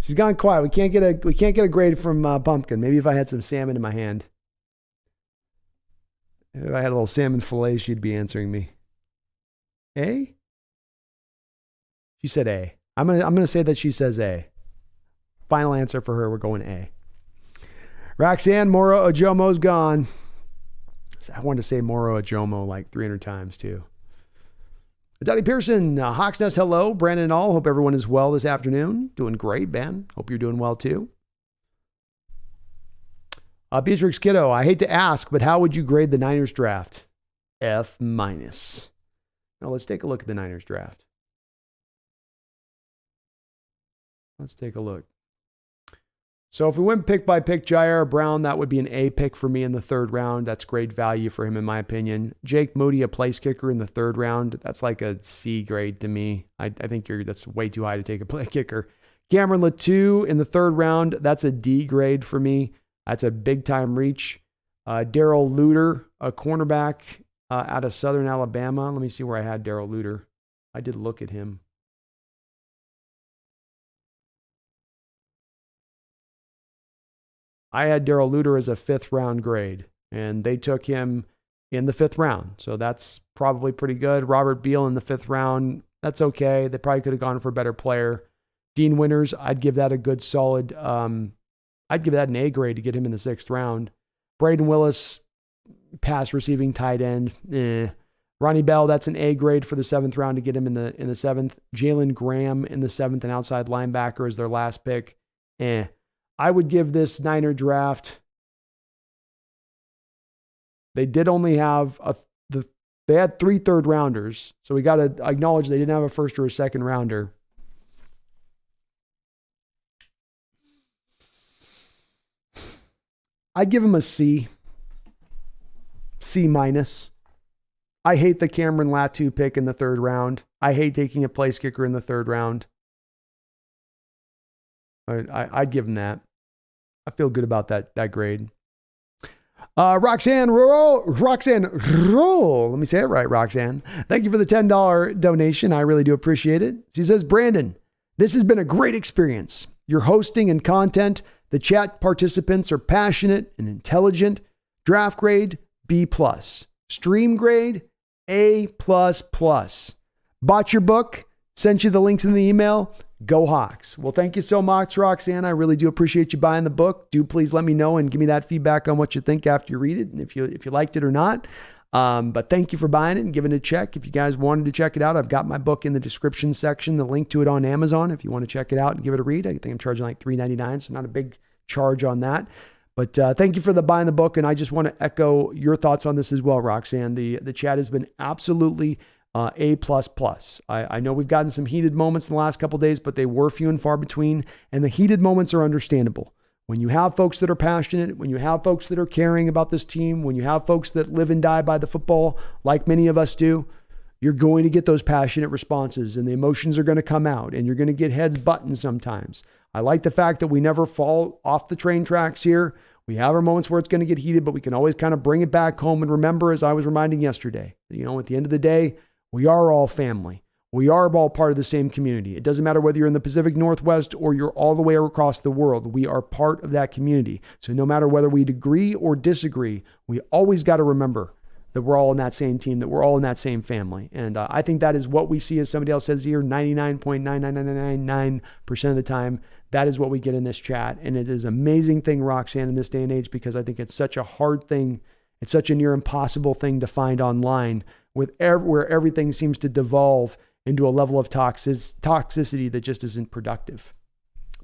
She's gone quiet. We can't get a grade from Pumpkin. Maybe if I had some salmon in my hand. If I had a little salmon fillet, she'd be answering me. A? She said A. I'm gonna say that she says A. Final answer for her, we're going A. Roxanne, Moro Ojomo's gone. I wanted to say Moro Ojomo like 300 times too. Donnie Pearson, Hawks Nest, hello. Brandon and all, hope everyone is well this afternoon. Doing great, Ben. Hope you're doing well too. Beatrix Kiddo, I hate to ask, but how would you grade the Niners draft? F-. Now let's take a look at the Niners draft. Let's take a look. So if we went pick by pick, Jair Brown, that would be an A pick for me in the third round. That's great value for him, in my opinion. Jake Moody, a place kicker in the third round. That's like a C grade to me. I think that's way too high to take a play kicker. Cameron Latou in the third round. That's a D grade for me. That's a big time reach. Darrell Luter, a cornerback out of Southern Alabama. Let me see where I had Darrell Luter. I did look at him. I had Darrell Luter as a 5th round grade, and they took him in the 5th round. So that's probably pretty good. Robert Beal in the 5th round. That's okay. They probably could have gone for a better player. Dean Winters, I'd give that a good solid, I'd give that an A grade to get him in the 6th round. Braden Willis, pass receiving tight end. Ronnie Bell, that's an A grade for the 7th round to get him in the 7th. Jalen Graham in the 7th, an outside linebacker is their last pick. I would give this Niner draft. They did only have they had 3 third rounders. So we got to acknowledge they didn't have a first or a second rounder. I'd give him a C. C-. I hate the Cameron Latou pick in the 3rd round. I hate taking a place kicker in the 3rd round. I'd give him that. I feel good about that grade. Roxanne Roll. Let me say it right, Roxanne. Thank you for the $10 donation. I really do appreciate it. She says, Brandon, this has been a great experience. Your hosting and content, the chat participants are passionate and intelligent. Draft grade, B+. Stream grade, A++. Bought your book, sent you the links in the email. Go Hawks. Well, thank you so much, Roxanne. I really do appreciate you buying the book. Do please let me know and give me that feedback on what you think after you read it and if you liked it or not. But thank you for buying it and giving it a check. If you guys wanted to check it out, I've got my book in the description section, the link to it on Amazon if you want to check it out and give it a read. I think I'm charging like $3.99, so not a big charge on that. But thank you for buying the book, and I just want to echo your thoughts on this as well, Roxanne. The chat has been absolutely A++. I know we've gotten some heated moments in the last couple of days, but they were few and far between, and the heated moments are understandable. When you have folks that are passionate, when you have folks that are caring about this team, when you have folks that live and die by the football, like many of us do, you're going to get those passionate responses, and the emotions are going to come out, and you're going to get heads buttoned sometimes. I like the fact that we never fall off the train tracks here. We have our moments where it's going to get heated, but we can always kind of bring it back home and remember, as I was reminding yesterday, at the end of the day, we are all family. We are all part of the same community. It doesn't matter whether you're in the Pacific Northwest or you're all the way across the world. We are part of that community. So no matter whether we agree or disagree, we always got to remember that we're all in that same team, that we're all in that same family. And I think that is what we see, as somebody else says here, 99.99999% of the time. That is what we get in this chat. And it is an amazing thing, Roxanne, in this day and age, because I think it's such a hard thing. It's such a near impossible thing to find online where everything seems to devolve into a level of toxicity that just isn't productive.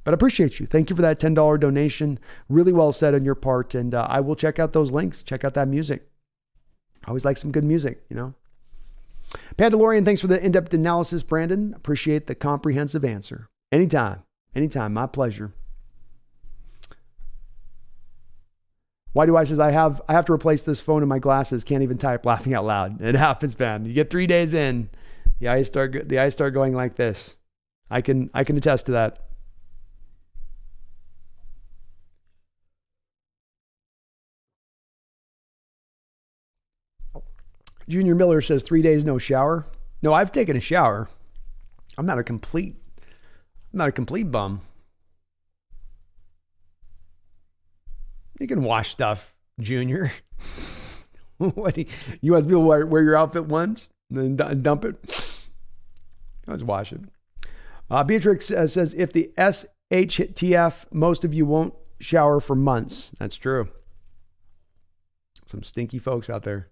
But I appreciate you. Thank you for that $10 donation. Really well said on your part. And I will check out those links. Check out that music. I always like some good music, Pandalorian, thanks for the in-depth analysis, Brandon. Appreciate the comprehensive answer. Anytime. My pleasure. Why do I says I have to replace this phone and my glasses. Can't even type, laughing out loud. It happens, man. You get 3 days in, the eyes start going like this. I can attest to that. Junior Miller says 3 days no shower. No, I've taken a shower. I'm not a complete bum. You can wash stuff, Junior. What? You want people wear your outfit once and then dump it? Let's wash it. Beatrix says, if the SHTF, most of you won't shower for months. That's true. Some stinky folks out there.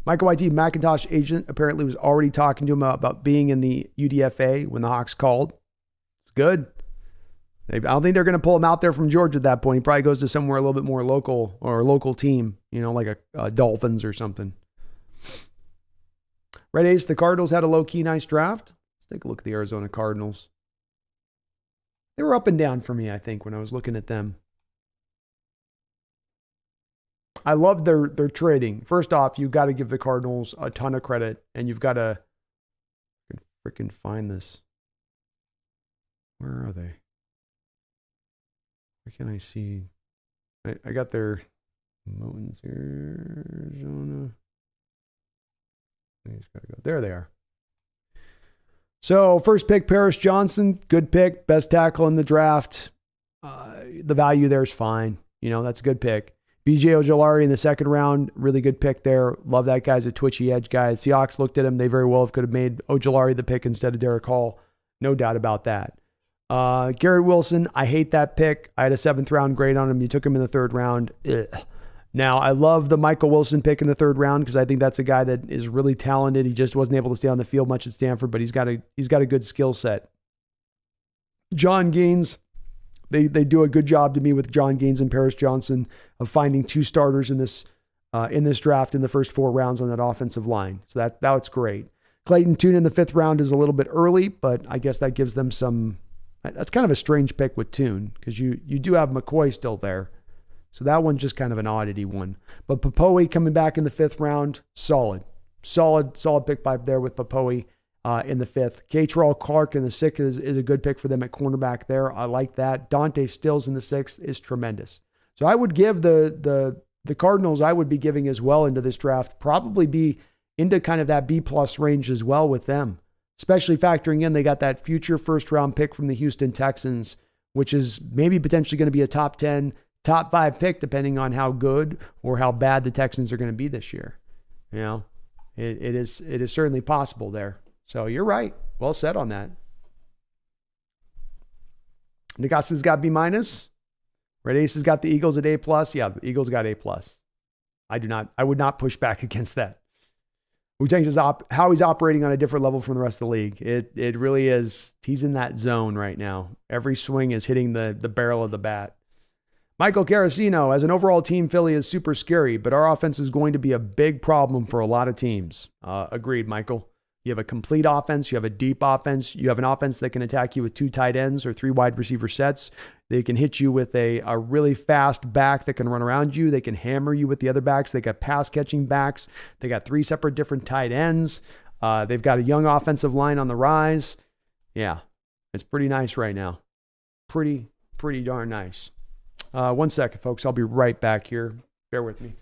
Michael YT, Macintosh agent, apparently was already talking to him about being in the UDFA when the Hawks called. It's good. I don't think they're going to pull him out there from Georgia at that point. He probably goes to somewhere a little bit more local or a local team, like a Dolphins or something. Red Ace, the Cardinals had a low-key nice draft. Let's take a look at the Arizona Cardinals. They were up and down for me, I think, when I was looking at them. I love their trading. First off, you've got to give the Cardinals a ton of credit, and you've got to freaking find this. Where are they? Where can I see? I got their mountains here, Arizona. I just gotta go. There they are. So first pick, Paris Johnson, good pick, best tackle in the draft. The value there is fine. That's a good pick. BJ Ojolari in the second round, really good pick there. Love that guy as a twitchy edge guy. The Seahawks looked at him. They very well could have made Ojolari the pick instead of Derek Hall. No doubt about that. Garrett Wilson, I hate that pick. I had a 7th round grade on him. You took him in the 3rd round. Ugh. Now, I love the Michael Wilson pick in the 3rd round because I think that's a guy that is really talented. He just wasn't able to stay on the field much at Stanford, but he's got a good skill set. John Gaines, they do a good job to me with John Gaines and Paris Johnson of finding 2 starters in this draft in the first 4 rounds on that offensive line. So that's great. Clayton Tune in the 5th round is a little bit early, but I guess that gives them some. That's kind of a strange pick with Tune because you do have McCoy still there. So that one's just kind of an oddity one. But Popoe coming back in the 5th round, solid pick by there with Popoe in the 5th. K-Terrell Clark in the 6th is a good pick for them at cornerback there. I like that. Dante Stills in the 6th is tremendous. So I would give the Cardinals, I would be giving as well into this draft, probably be into kind of that B+ range as well with them, especially factoring in they got that future 1st round pick from the Houston Texans, which is maybe potentially going to be a top 10, top 5 pick, depending on how good or how bad the Texans are going to be this year. It is certainly possible there. So you're right. Well said on that. Nicasa's got B-. Red Ace has got the Eagles at A+. Yeah, the Eagles got A+. I would not push back against that. Wu-Tang says how he's operating on a different level from the rest of the league. It really is. He's in that zone right now. Every swing is hitting the barrel of the bat. Michael Carasino, as an overall team, Philly is super scary, but our offense is going to be a big problem for a lot of teams. Agreed, Michael. You have a complete offense. You have a deep offense. You have an offense that can attack you with 2 tight ends or 3 wide receiver sets. They can hit you with a really fast back that can run around you. They can hammer you with the other backs. They got pass catching backs. They got 3 separate different tight ends. They've got a young offensive line on the rise. Yeah, it's pretty nice right now. Pretty darn nice. 1 second, folks. I'll be right back here. Bear with me.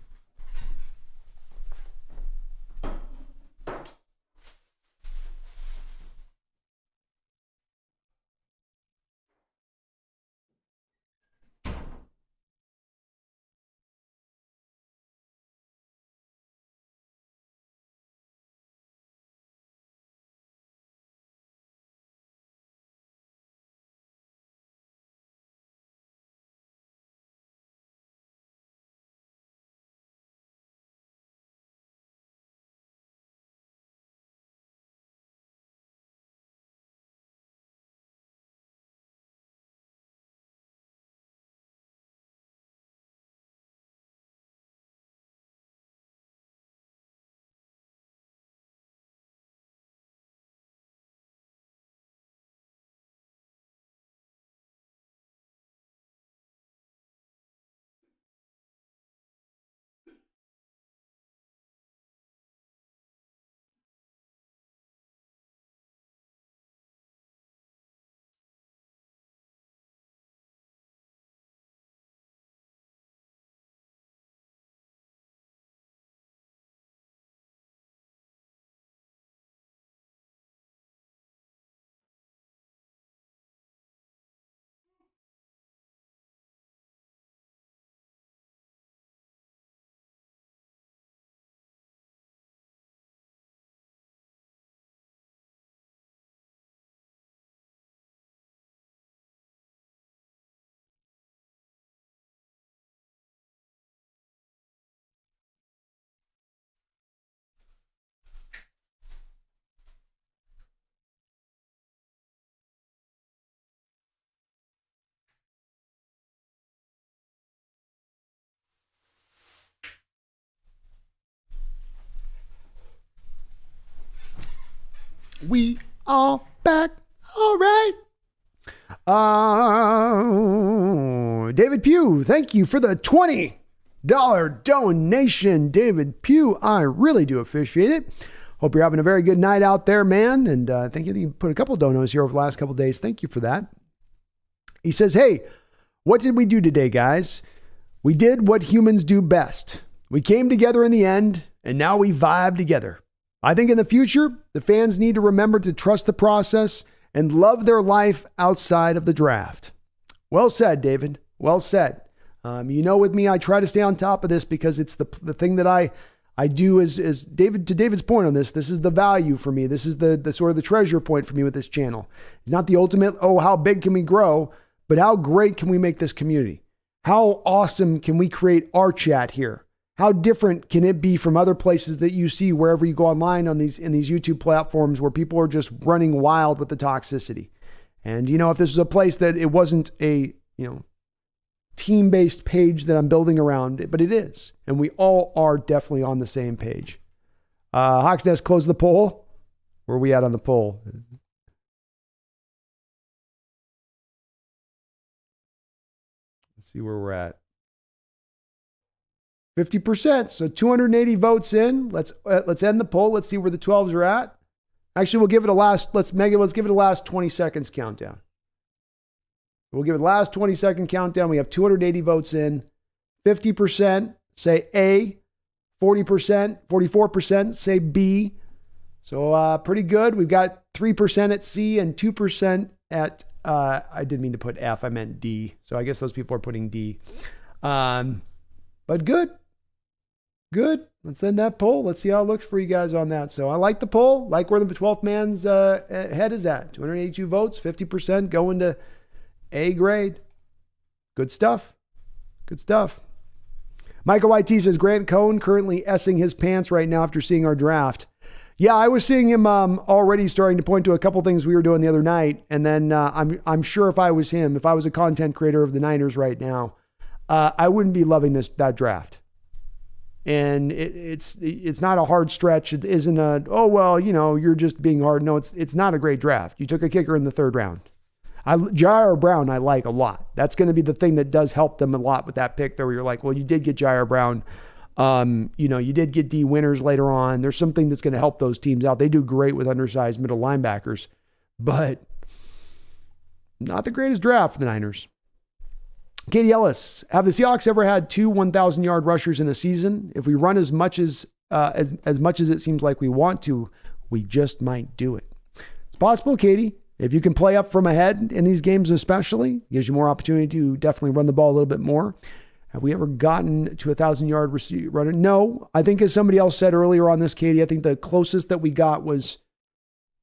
We are back. All right. David Pugh, thank you for the $20 donation. David Pugh, I really do appreciate it. Hope you're having a very good night out there, man. And thank you. You put a couple donos here over the last couple of days. Thank you for that. He says, hey, what did we do today, guys? We did what humans do best. We came together in the end, and now we vibe together. I think in the future, the fans need to remember to trust the process and love their life outside of the draft. Well said, David. Well said. With me, I try to stay on top of this because it's the thing that I do is David, to David's point on this is the value for me. This is the sort of the treasure point for me with this channel. It's not the ultimate, how big can we grow, but how great can we make this community? How awesome can we create our chat here? How different can it be from other places that you see wherever you go online in these YouTube platforms where people are just running wild with the toxicity? And, if this was a place that it wasn't a, team-based page that I'm building around, but it is. And we all are definitely on the same page. Hawks Nest, close the poll. Where are we at on the poll? Let's see where we're at. 50%. So 280 votes in. Let's end the poll. Let's see where the 12s are at. Actually, we'll give it let's give it a last 20 seconds countdown. We'll give it a last 20-second countdown. We have 280 votes in. 50% say A. 44% say B. So pretty good. We've got 3% at C and 2% at, I didn't mean to put F, I meant D. So I guess those people are putting D. But good. Good. Let's end that poll. Let's see how it looks for you guys on that. So I like the poll, like where the 12th man's head is at. 282 votes, 50% going to A grade. Good stuff. Good stuff. Michael YT says, Grant Cohn currently essing his pants right now after seeing our draft. Yeah, I was seeing him already starting to point to a couple things we were doing the other night. And then I'm sure if I was him, if I was a content creator of the Niners right now, I wouldn't be loving that draft. And it's not a hard stretch. It isn't you're just being hard. No, it's not a great draft. You took a kicker in the third round. Jair Brown, I like a lot. That's going to be the thing that does help them a lot with that pick there where you're like, well, you did get Jair Brown. You did get D Winners later on. There's something that's going to help those teams out. They do great with undersized middle linebackers, but not the greatest draft for the Niners. Katie Ellis, have the Seahawks ever had 2 1,000-yard rushers in a season? If we run as much as it seems like we want to, we just might do it. It's possible, Katie. If you can play up from ahead in these games especially, it gives you more opportunity to definitely run the ball a little bit more. Have we ever gotten to 1,000-yard runner? No. I think as somebody else said earlier on this, Katie, I think the closest that we got was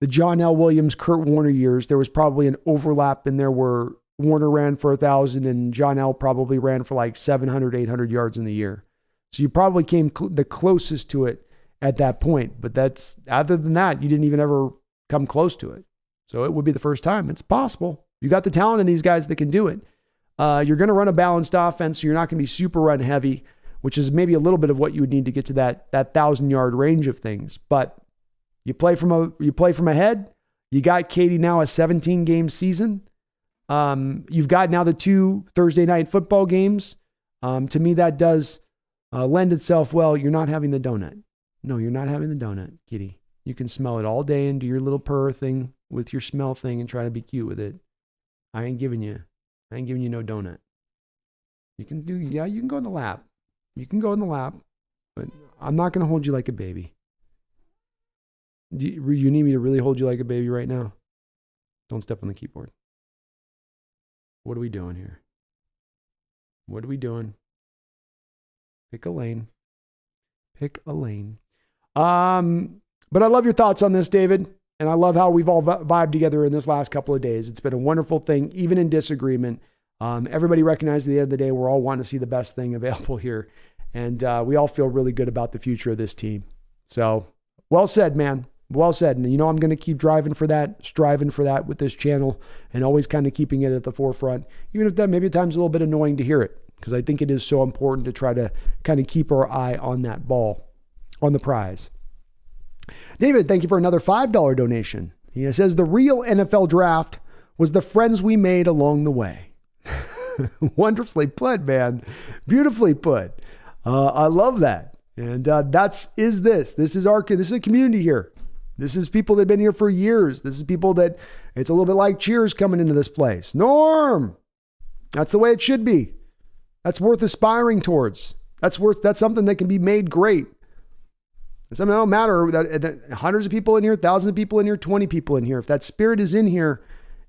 the John L. Williams, Kurt Warner years. There was probably an overlap in there where Warner ran for 1,000 and John L. probably ran for like 700, 800 yards in the year. So you probably came the closest to it at that point. But other than that, you didn't even ever come close to it. So it would be the first time. It's possible. You got the talent in these guys that can do it. You're going to run a balanced offense, so you're not going to be super run heavy, which is maybe a little bit of what you would need to get to that 1,000-yard range of things. But you play from ahead. You got Katie now a 17-game season. You've got now the 2 Thursday night football games. To me, that does lend itself well. You're not having the donut. No, you're not having the donut, Kitty. You can smell it all day and do your little purr thing with your smell thing and try to be cute with it. I ain't giving you no donut. You can go in the lap. You can go in the lap, but I'm not going to hold you like a baby. Do you need me to really hold you like a baby right now? Don't step on the keyboard. What are we doing here? What are we doing? Pick a lane. Pick a lane. But I love your thoughts on this, David. And I love how we've all vibed together in this last couple of days. It's been a wonderful thing, even in disagreement. Everybody recognizes at the end of the day, we're all wanting to see the best thing available here. And we all feel really good about the future of this team. So well said, man. Well said. And I'm going to keep striving for that with this channel and always kind of keeping it at the forefront, even if that maybe at times a little bit annoying to hear it, because I think it is so important to try to kind of keep our eye on that ball, on the prize. David, thank you for another $5 donation. He says the real NFL draft was the friends we made along the way. Wonderfully put, man. Beautifully put. I love that. And this is a community here. This is people that have been here for years. This is people that it's a little bit like Cheers coming into this place. Norm. That's the way it should be. That's worth aspiring towards. That's something that can be made great. It's something that don't matter that hundreds of people in here, thousands of people in here, 20 people in here. If that spirit is in here,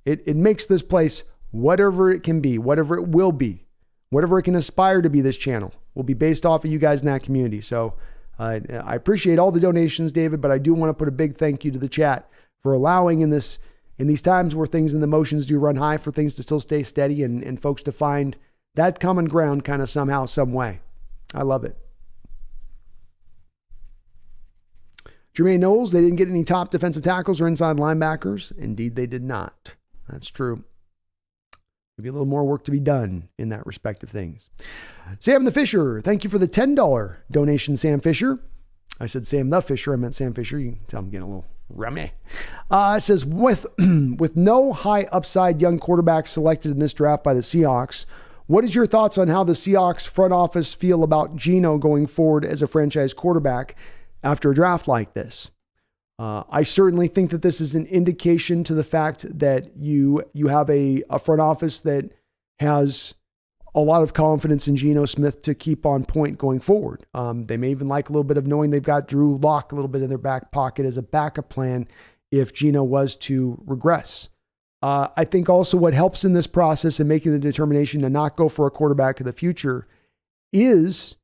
it makes this place whatever it can be, whatever it will be, whatever it can aspire to be. This channel will be based off of you guys in that community. So I appreciate all the donations, David, but I do want to put a big thank you to the chat for allowing in these times where things and the emotions do run high, for things to still stay steady and folks to find that common ground kind of somehow, some way. I love it. Jermaine Knowles, they didn't get any top defensive tackles or inside linebackers. Indeed, they did not. That's true. Maybe a little more work to be done in that respect of things. Sam the Fisher, thank you for the $10 donation, Sam Fisher. I said Sam the Fisher, I meant Sam Fisher. You can tell I'm getting a little rummy. It says, with no high upside young quarterback selected in this draft by the Seahawks, what is your thoughts on how the Seahawks front office feel about Geno going forward as a franchise quarterback after a draft like this? I certainly think that this is an indication to the fact that you have a front office that has a lot of confidence in Geno Smith to keep on point going forward. They may even like a little bit of knowing they've got Drew Lock a little bit in their back pocket as a backup plan if Geno was to regress. I think also what helps in this process and making the determination to not go for a quarterback of the future is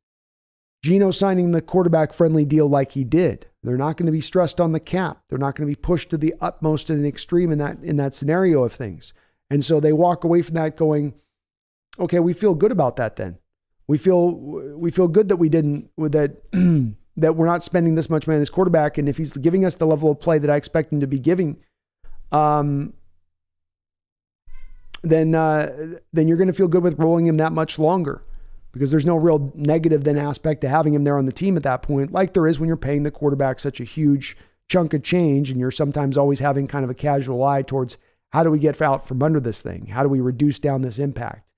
Geno signing the quarterback-friendly deal like he did. They're not going to be stressed on the cap. They're not going to be pushed to the utmost and extreme in that scenario of things. And so they walk away from that going, okay, we feel good about that then. We feel good that we didn't, that we're not spending this much money on this quarterback. And if he's giving us the level of play that I expect him to be giving, then you're going to feel good with rolling him that much longer. Because there's no real negative then aspect to having him there on the team at that point, like there is when you're paying the quarterback such a huge chunk of change and you're sometimes always having kind of a casual eye towards how do we get out from under this thing? How do we reduce down this impact?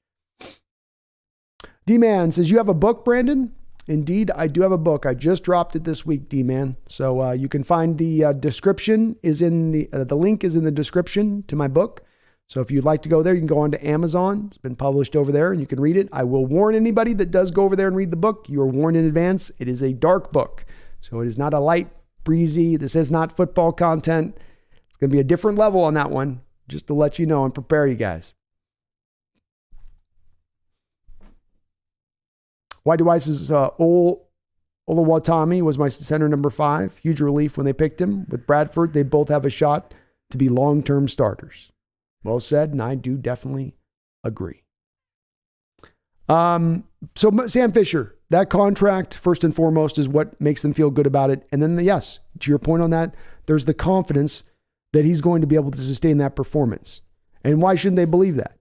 D-Man says, you have a book, Brandon? Indeed, I do have a book. I just dropped it this week, D-Man. So you can find the description is in the link is in the description to my book. So if you'd like to go there, you can go on to Amazon. It's been published over there and you can read it. I will warn anybody that does go over there and read the book. You are warned in advance. It is a dark book. So it is not a light, breezy. This is not football content. It's going to be a different level on that one, just to let you know and prepare you guys. White Device's Olu Oluwatimi was my center number 5. Huge relief when they picked him. With Bradford, they both have a shot to be long-term starters. Well said, and I do definitely agree. So Sam Fisher, that contract, first and foremost, is what makes them feel good about it. And then, yes, to your point on that, there's the confidence that he's going to be able to sustain that performance. And why shouldn't they believe that?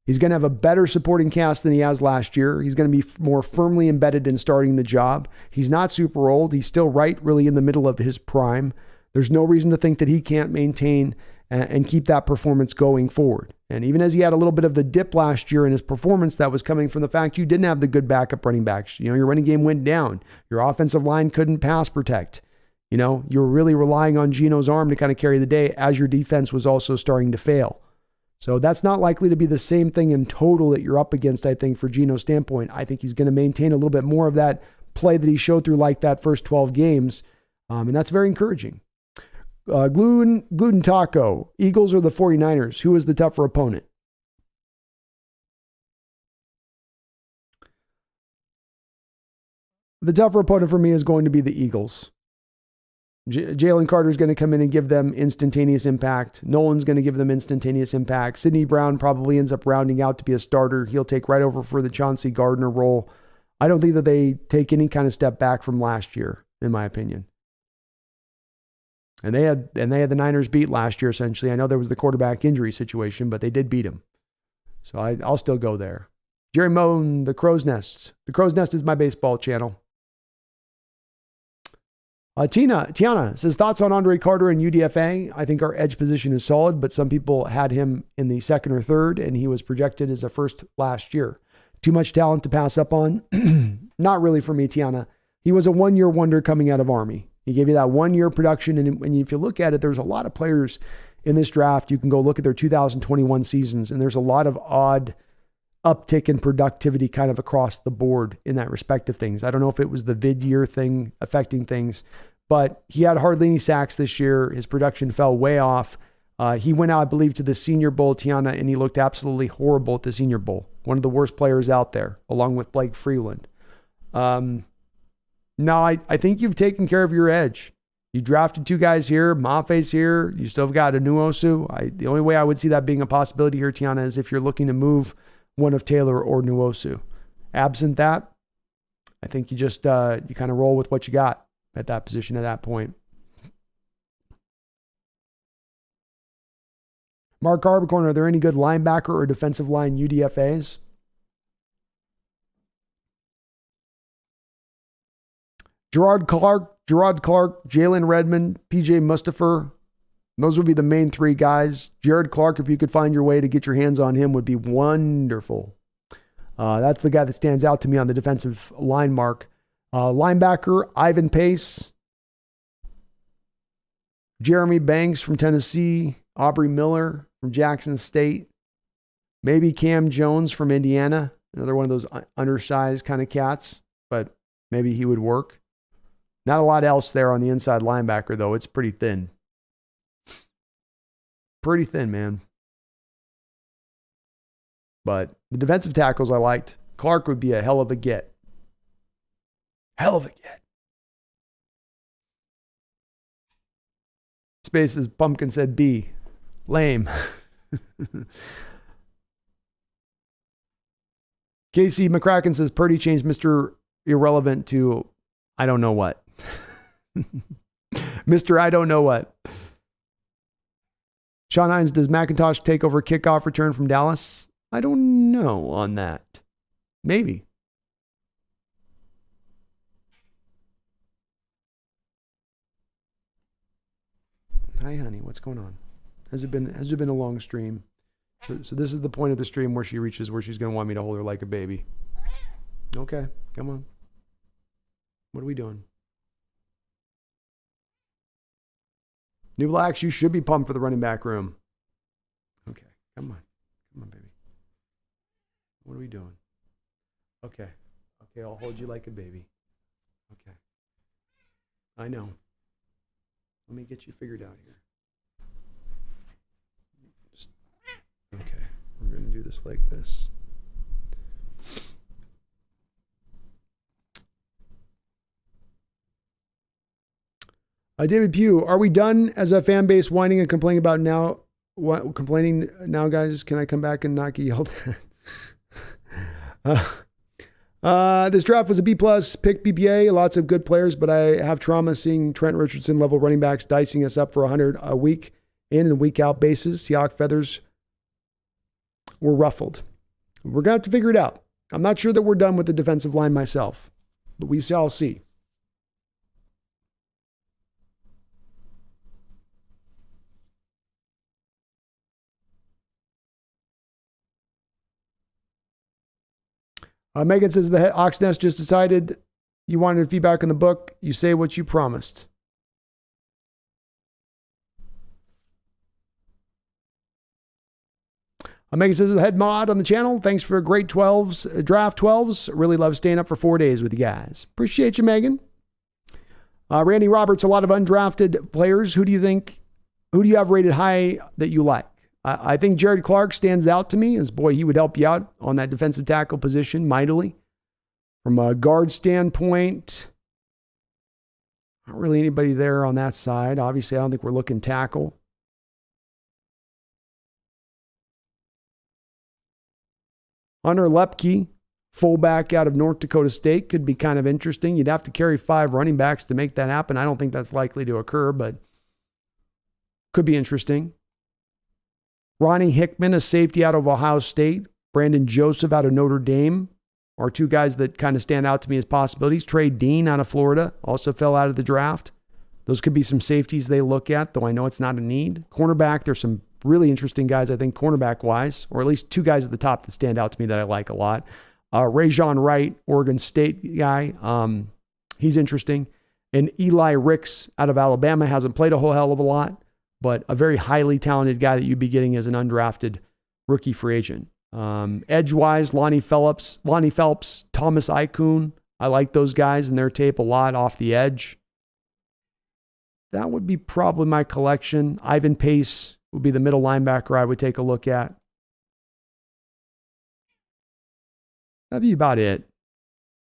He's going to have a better supporting cast than he has last year. He's going to be more firmly embedded in starting the job. He's not super old. He's still right really in the middle of his prime. There's no reason to think that he can't maintain and keep that performance going forward. And even as he had a little bit of the dip last year in his performance, that was coming from the fact you didn't have the good backup running backs. Your running game went down. Your offensive line couldn't pass protect. You were really relying on Geno's arm to kind of carry the day as your defense was also starting to fail. So that's not likely to be the same thing in total that you're up against, I think, for Geno's standpoint. I think he's going to maintain a little bit more of that play that he showed through like that first 12 games. And that's very encouraging. Gluten Taco, Eagles or the 49ers? Who is the tougher opponent? The tougher opponent for me is going to be the Eagles. Jalen Carter is going to come in and give them instantaneous impact. Nolan's going to give them instantaneous impact. Sidney Brown probably ends up rounding out to be a starter. He'll take right over for the Chauncey Gardner role. I don't think that they take any kind of step back from last year, in my opinion. And they had the Niners beat last year, essentially. I know there was the quarterback injury situation, but they did beat him. So I'll still go there. Jerry Moan, the Crow's Nest. The Crow's Nest is my baseball channel. Tiana says, thoughts on Andre Carter and UDFA? I think our edge position is solid, but some people had him in the second or third, and he was projected as a first last year. Too much talent to pass up on? Not really for me, Tiana. He was a one-year wonder coming out of Army. He gave you that 1 year production, and if you look at it, there's a lot of players in this draft. You can go look at their 2021 seasons, and there's a lot of odd uptick in productivity kind of across the board in that respect of things. I don't know if it was the vid year thing affecting things, but he had hardly any sacks this year. His production fell way off. He went out, I believe, to the Senior Bowl, Tiana, and he looked absolutely horrible at the Senior Bowl. One of the worst players out there, along with Blake Freeland. No, I think you've taken care of your edge. You drafted two guys here. Maffe's here. You still have got Nuosu. The only way I would see that being a possibility here, Tiana, is if you're looking to move one of Taylor or Nuosu. Absent that, I think you just you kind of roll with what you got at that position at that point. Mark Harbicorn, are there any good linebacker or defensive line UDFAs? Gerard Clark, Jalen Redmond, PJ Mustapher. Those would be the main three guys. Jared Clark, if you could find your way to get your hands on him, would be wonderful. That's the guy that stands out to me on the defensive line mark. Linebacker, Ivan Pace. Jeremy Banks from Tennessee. Aubrey Miller from Jackson State. Maybe Cam Jones from Indiana. Another one of those undersized kind of cats, but maybe he would work. Not a lot else there on the inside linebacker, though. It's pretty thin. Pretty thin, man. But the defensive tackles I liked. Clark would be a hell of a get. Hell of a get. Spaces Pumpkin said B. Lame. Casey McCracken says Purdy changed Mr. Irrelevant to I don't know what. Mr. I don't know what. Sean Hines, does McIntosh take over kickoff return from Dallas? I don't know on that. Maybe. Hi, honey. What's going on? Has it been a long stream? So this is the point of the stream where she reaches where she's going to want me to hold her like a baby. Okay, come on. What are we doing? New Blacks, you should be pumped for the running back room. Okay, come on, baby. What are we doing? Okay, I'll hold you like a baby. Okay, I know. Let me get you figured out here. Okay, we're going to do this like this. David Pugh, are we done as a fan base whining and complaining about now? Complaining now, guys? Can I come back and not get yelled at? This draft was a B+, pick BPA, lots of good players, but I have trauma seeing Trent Richardson level running backs dicing us up for 100 a week in and week out basis. Seahawks feathers were ruffled. We're going to have to figure it out. I'm not sure that we're done with the defensive line myself, but we shall see. Megan says the SeahawksNest just decided you wanted feedback on the book. You say what you promised. Megan says the head mod on the channel. Thanks for great 12s, draft 12s. Really love staying up for 4 days with you guys. Appreciate you, Megan. Randy Roberts, a lot of undrafted players. Who do you have rated high that you like? I think Jared Clark stands out to me as, boy, he would help you out on that defensive tackle position mightily. From a guard standpoint, not really anybody there on that side. Obviously, I don't think we're looking tackle. Hunter Lepke, fullback out of North Dakota State, could be kind of interesting. You'd have to carry 5 running backs to make that happen. I don't think that's likely to occur, but could be interesting. Ronnie Hickman, a safety out of Ohio State. Brandon Joseph out of Notre Dame are two guys that kind of stand out to me as possibilities. Trey Dean out of Florida also fell out of the draft. Those could be some safeties they look at, though I know it's not a need. Cornerback, there's some really interesting guys, I think, cornerback-wise, or at least two guys at the top that stand out to me that I like a lot. Rajon Wright, Oregon State guy, he's interesting. And Eli Ricks out of Alabama hasn't played a whole hell of a lot, but a very highly talented guy that you'd be getting as an undrafted rookie free agent. Edge-wise, Lonnie Phelps, Thomas Ikun. I like those guys and their tape a lot off the edge. That would be probably my collection. Ivan Pace would be the middle linebacker I would take a look at. That'd be about it.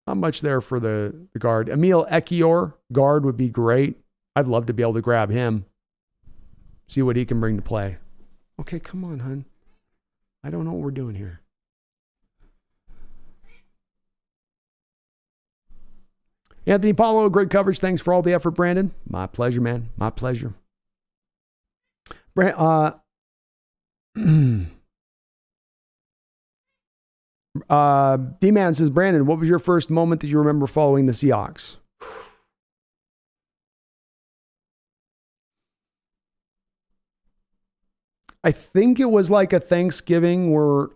Not much there for the guard. Emil Ekiyor, guard, would be great. I'd love to be able to grab him. See what he can bring to play. Okay, come on, hun. I don't know what we're doing here. Anthony Paulo, great coverage. Thanks for all the effort, Brandon. My pleasure, man. My pleasure. D-Man says, Brandon, what was your first moment that you remember following the Seahawks? I think it was like a Thanksgiving where,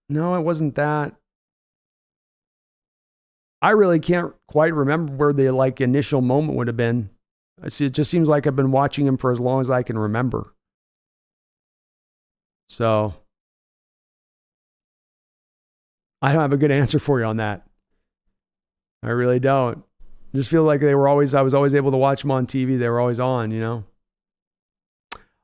no, it wasn't that. I really can't quite remember where the like initial moment would have been. I see, it just seems like I've been watching him for as long as I can remember. So I don't have a good answer for you on that. I really don't. I just feel like I was always able to watch them on TV. They were always on, you know.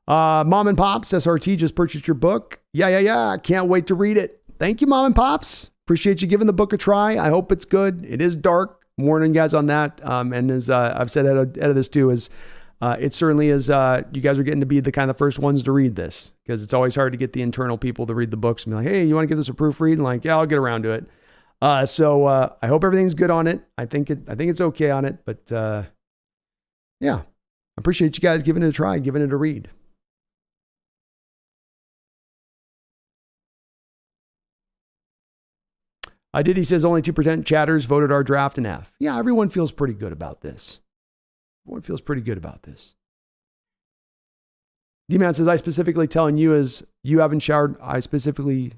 Mom and Pops, SRT just purchased your book. Yeah. Can't wait to read it. Thank you, Mom and Pops. Appreciate you giving the book a try. I hope it's good. It is dark. I'm warning you guys on that. And as I've said out of this too, is it certainly is. You guys are getting to be the kind of first ones to read this, because it's always hard to get the internal people to read the books and be like, hey, you want to give this a proofread? And like, yeah, I'll get around to it. So I hope everything's good on it. I think it's okay on it, but yeah, I appreciate you guys giving it a try, giving it a read. He says only 2% chatters voted our draft an F. Yeah, everyone feels pretty good about this. D-Man says, I specifically telling you is you haven't showered. I specifically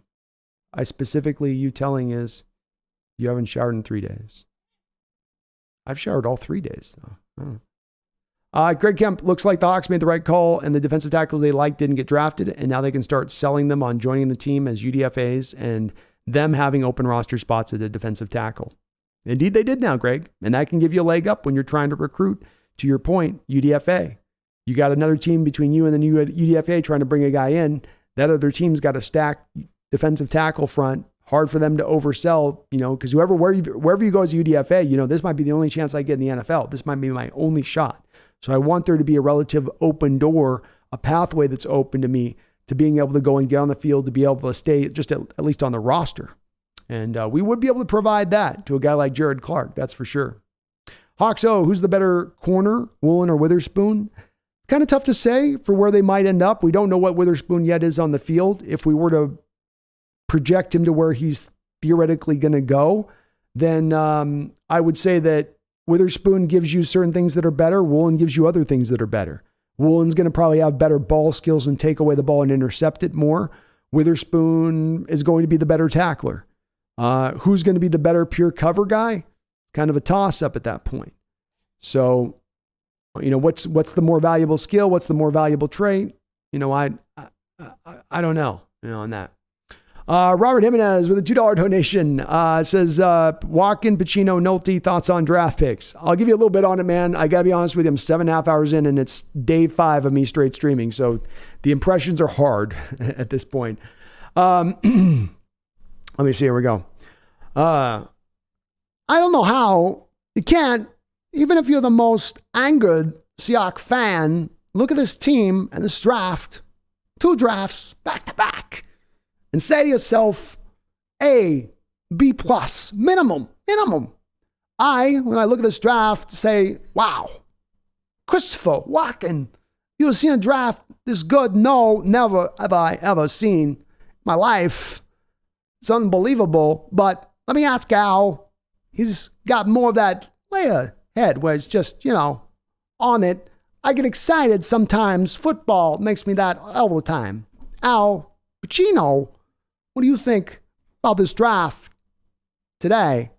you telling is you haven't showered in 3 days. I've showered all 3 days though. Greg Kemp, looks like the Hawks made the right call and the defensive tackles they liked didn't get drafted, and now they can start selling them on joining the team as UDFAs and them having open roster spots at the defensive tackle. Indeed, they did now, Greg, and that can give you a leg up when you're trying to recruit, to your point, UDFA. You got another team between you and the new UDFA trying to bring a guy in. That other team's got a stacked defensive tackle front. Hard for them to oversell, you know, because wherever you go as a UDFA, you know, this might be the only chance I get in the NFL. This might be my only shot. So I want there to be a relative open door, a pathway that's open to me to being able to go and get on the field, to be able to stay just at least on the roster. And we would be able to provide that to a guy like Jared Clark, that's for sure. Hawks, who's the better corner, Woolen or Witherspoon? Kind of tough to say for where they might end up. We don't know what Witherspoon yet is on the field. If we were to project him to where he's theoretically going to go, then I would say that Witherspoon gives you certain things that are better. Woolen gives you other things that are better. Woolen's going to probably have better ball skills and take away the ball and intercept it more. Witherspoon is going to be the better tackler. Who's going to be the better pure cover guy? Kind of a toss-up at that point. So, you know, what's the more valuable skill? What's the more valuable trait? You know, I don't know, you know, on that. Robert Jimenez with a $2 donation says, Walken, Pacino, Nolte, thoughts on draft picks. I'll give you a little bit on it, man. I got to be honest with you. I'm 7.5 hours in and it's day 5 of me straight streaming. So the impressions are hard at this point. Let me see. Here we go. I don't know how you can't, even if you're the most angered Seahawks fan, look at this team and this draft, 2 drafts back to back, and say to yourself, A, B plus, minimum. When I look at this draft, say, wow, Christopher Walken, you have seen a draft this good? No, never have I ever seen my life. It's unbelievable. But let me ask Al, he's got more of that layer head was just, on it. I get excited sometimes. Football makes me that all the time. Al Pacino, what do you think about this draft today?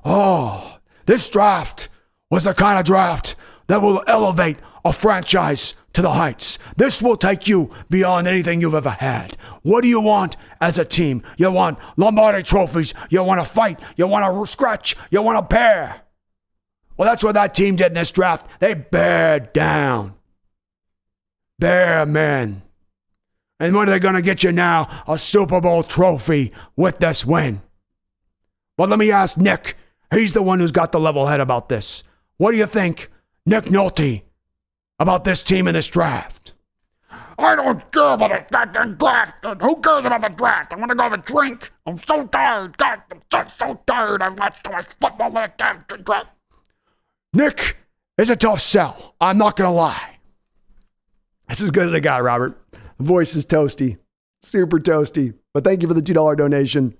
Oh, this draft was the kind of draft that will elevate a franchise to the heights. This will take you beyond anything you've ever had. What do you want as a team? You want Lombardi trophies. You want to fight. You want to scratch. You want to bear. Well, that's what that team did in this draft. They bared down. Bare men. And what are they going to get you now? A Super Bowl trophy with this win. But let me ask Nick. He's the one who's got the level head about this. What do you think, Nick Nolte, about this team in this draft? I don't care about the draft. Who cares about the draft? I want to go have a drink. I'm so tired. God, I'm so tired. I've watched too much football with the draft. Nick is a tough sell. I'm not going to lie. That's as good as I got, Robert. The voice is toasty. Super toasty. But thank you for the $2 donation.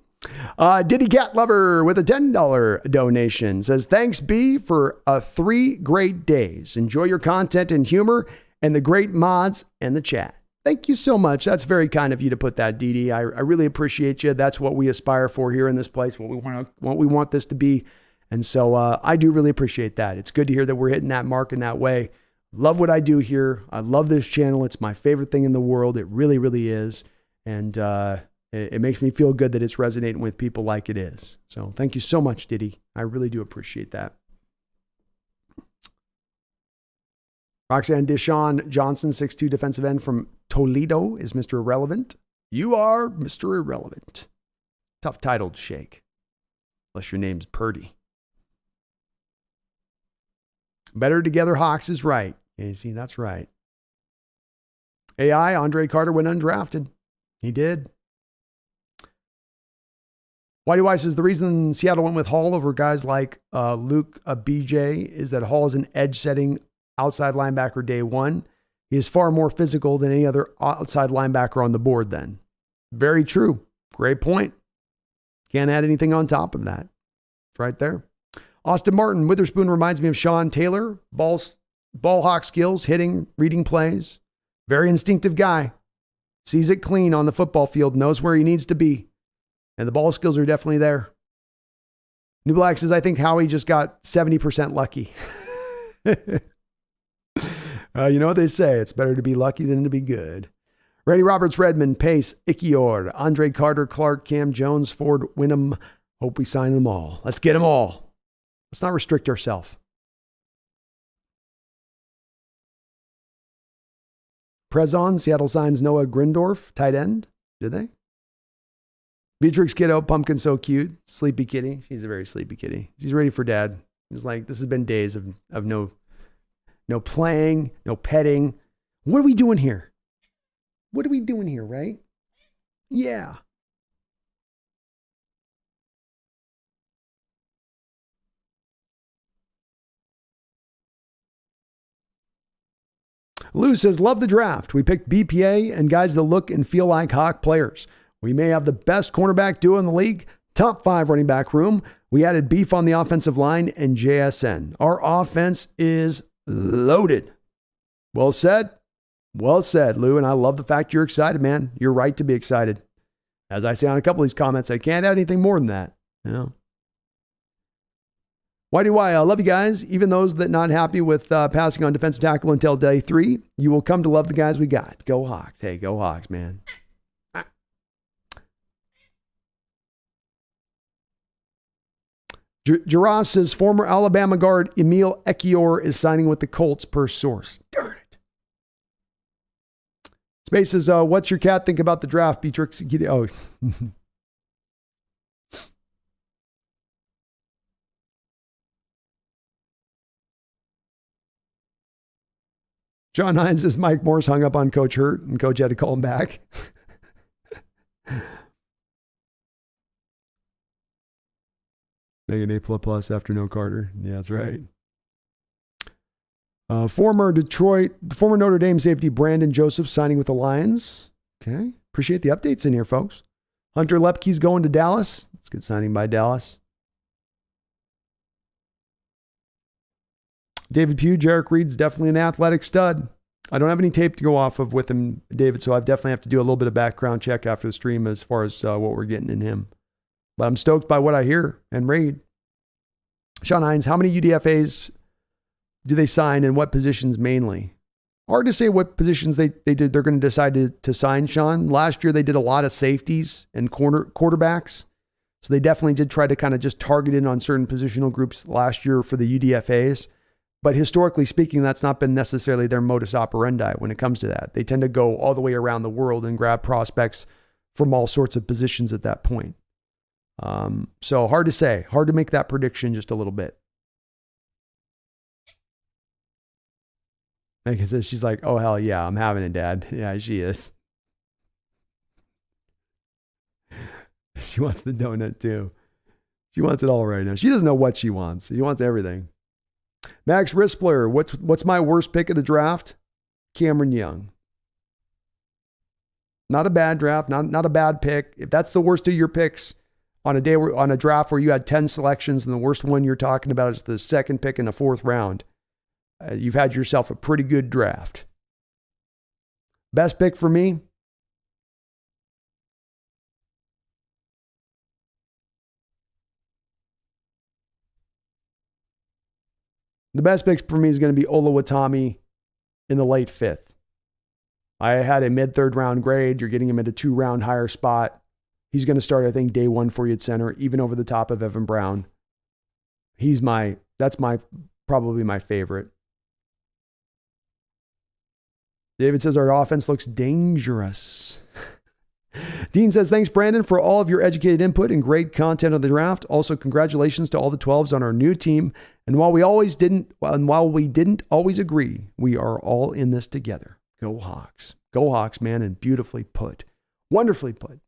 Diddy Cat Lover with a $10 donation says, thanks, B, for 3 great days. Enjoy your content and humor and the great mods and the chat. Thank you so much. That's very kind of you to put that, Didi. I really appreciate you. That's what we aspire for here in this place, what we want this to be. And so I do really appreciate that. It's good to hear that we're hitting that mark in that way. Love what I do here. I love this channel. It's my favorite thing in the world. It really, really is. And it makes me feel good that it's resonating with people like it is. So thank you so much, Diddy. I really do appreciate that. Roxanne Deshaun Johnson, 6'2", defensive end from Toledo, is Mr. Irrelevant. You are Mr. Irrelevant. Tough title to shake. Unless your name's Purdy. Better together, Hawks is right. Casey, that's right. AI, Andre Carter went undrafted. He did. Whitey White says the reason Seattle went with Hall over guys like Luke BJ is that Hall is an edge-setting outside linebacker day one. He is far more physical than any other outside linebacker on the board then. Very true. Great point. Can't add anything on top of that. It's right there. Austin Martin, Witherspoon reminds me of Sean Taylor. Ball hawk skills, hitting, reading plays. Very instinctive guy. Sees it clean on the football field, knows where he needs to be. And the ball skills are definitely there. New Black says, I think Howie just got 70% lucky. You know what they say. It's better to be lucky than to be good. Randy Roberts, Redmond, Pace, Ikior, Andre Carter, Clark, Cam Jones, Ford, Wyndham. Hope we sign them all. Let's get them all. Let's not restrict ourselves. Prezon, Seattle signs Noah Grindorf, tight end. Did they? Beatrix Kiddo, Pumpkin, so cute. Sleepy kitty. She's a very sleepy kitty. She's ready for dad. It's like, this has been days of no playing, no petting. What are we doing here? What are we doing here, right? Yeah. Lou says, love the draft. We picked BPA and guys that look and feel like Hawk players. We may have the best cornerback duo in the league, top 5 running back room. We added beef on the offensive line and JSN. Our offense is loaded. Well said. Well said, Lou. And I love the fact you're excited, man. You're right to be excited. As I say on a couple of these comments, I can't add anything more than that. You know? Whitey, I love you guys. Even those that not happy with passing on defensive tackle until day 3, you will come to love the guys we got. Go Hawks. Hey, go Hawks, man. Jaras says former Alabama guard Emil Ekiyor is signing with the Colts per source. Darn it. Space says, what's your cat think about the draft, Beatrix? Oh. John Hines says Mike Morse hung up on Coach Hurt and Coach had to call him back. Make an A++ after no Carter. Yeah, that's right. Former Notre Dame safety Brandon Joseph signing with the Lions. Okay. Appreciate the updates in here, folks. Hunter Lepke's going to Dallas. It's a good signing by Dallas. David Pugh, Jerrick Reed's definitely an athletic stud. I don't have any tape to go off of with him, David, so I definitely have to do a little bit of background check after the stream as far as what we're getting in him. But I'm stoked by what I hear and read. Sean Hines, how many UDFAs do they sign and what positions mainly? Hard to say what positions they're going to decide to sign, Sean. Last year, they did a lot of safeties and quarterbacks. So they definitely did try to kind of just target in on certain positional groups last year for the UDFAs. But historically speaking, that's not been necessarily their modus operandi when it comes to that. They tend to go all the way around the world and grab prospects from all sorts of positions at that point. So hard to say. Hard to make that prediction just a little bit. Like I said, she's like, oh, hell yeah, I'm having it, Dad. Yeah, she is. She wants the donut too. She wants it all right now. She doesn't know what she wants. She wants everything. Max Rispler, what's my worst pick of the draft? Cameron Young. Not a bad draft, not a bad pick. If that's the worst of your picks on a draft where you had 10 selections and the worst one you're talking about is the second pick in the fourth round, you've had yourself a pretty good draft. Best pick for me? The best pick for me is going to be Olu Oluwatimi in the late fifth. I had a mid-third round grade. You're getting him at a 2-round higher spot. He's going to start, I think, day one for you at center, even over the top of Evan Brown. That's probably my favorite. David says our offense looks dangerous. Dean says, thanks, Brandon, for all of your educated input and great content on the draft. Also, congratulations to all the 12s on our new team. And while we didn't always agree, we are all in this together. Go Hawks. Go Hawks, man, and beautifully put. Wonderfully put.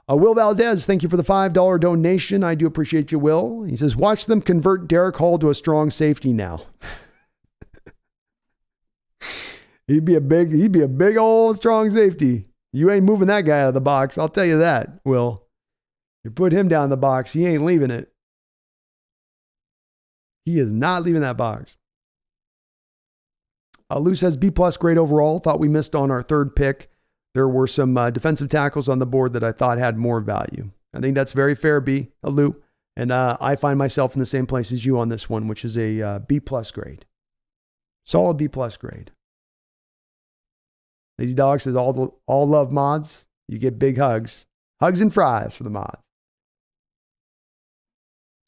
Will Valdez, thank you for the $5 donation. I do appreciate you, Will. He says, watch them convert Derek Hall to a strong safety now. He'd be a big old strong safety. You ain't moving that guy out of the box. I'll tell you that, Will. You put him down in the box, he ain't leaving it. He is not leaving that box. Lou says B+ grade overall. Thought we missed on our third pick. There were some defensive tackles on the board that I thought had more value. I think that's very fair, Lou. And I find myself in the same place as you on this one, which is a B+ grade. Solid B+ grade. Lazy Dog says, all love mods. You get big hugs. Hugs and fries for the mods.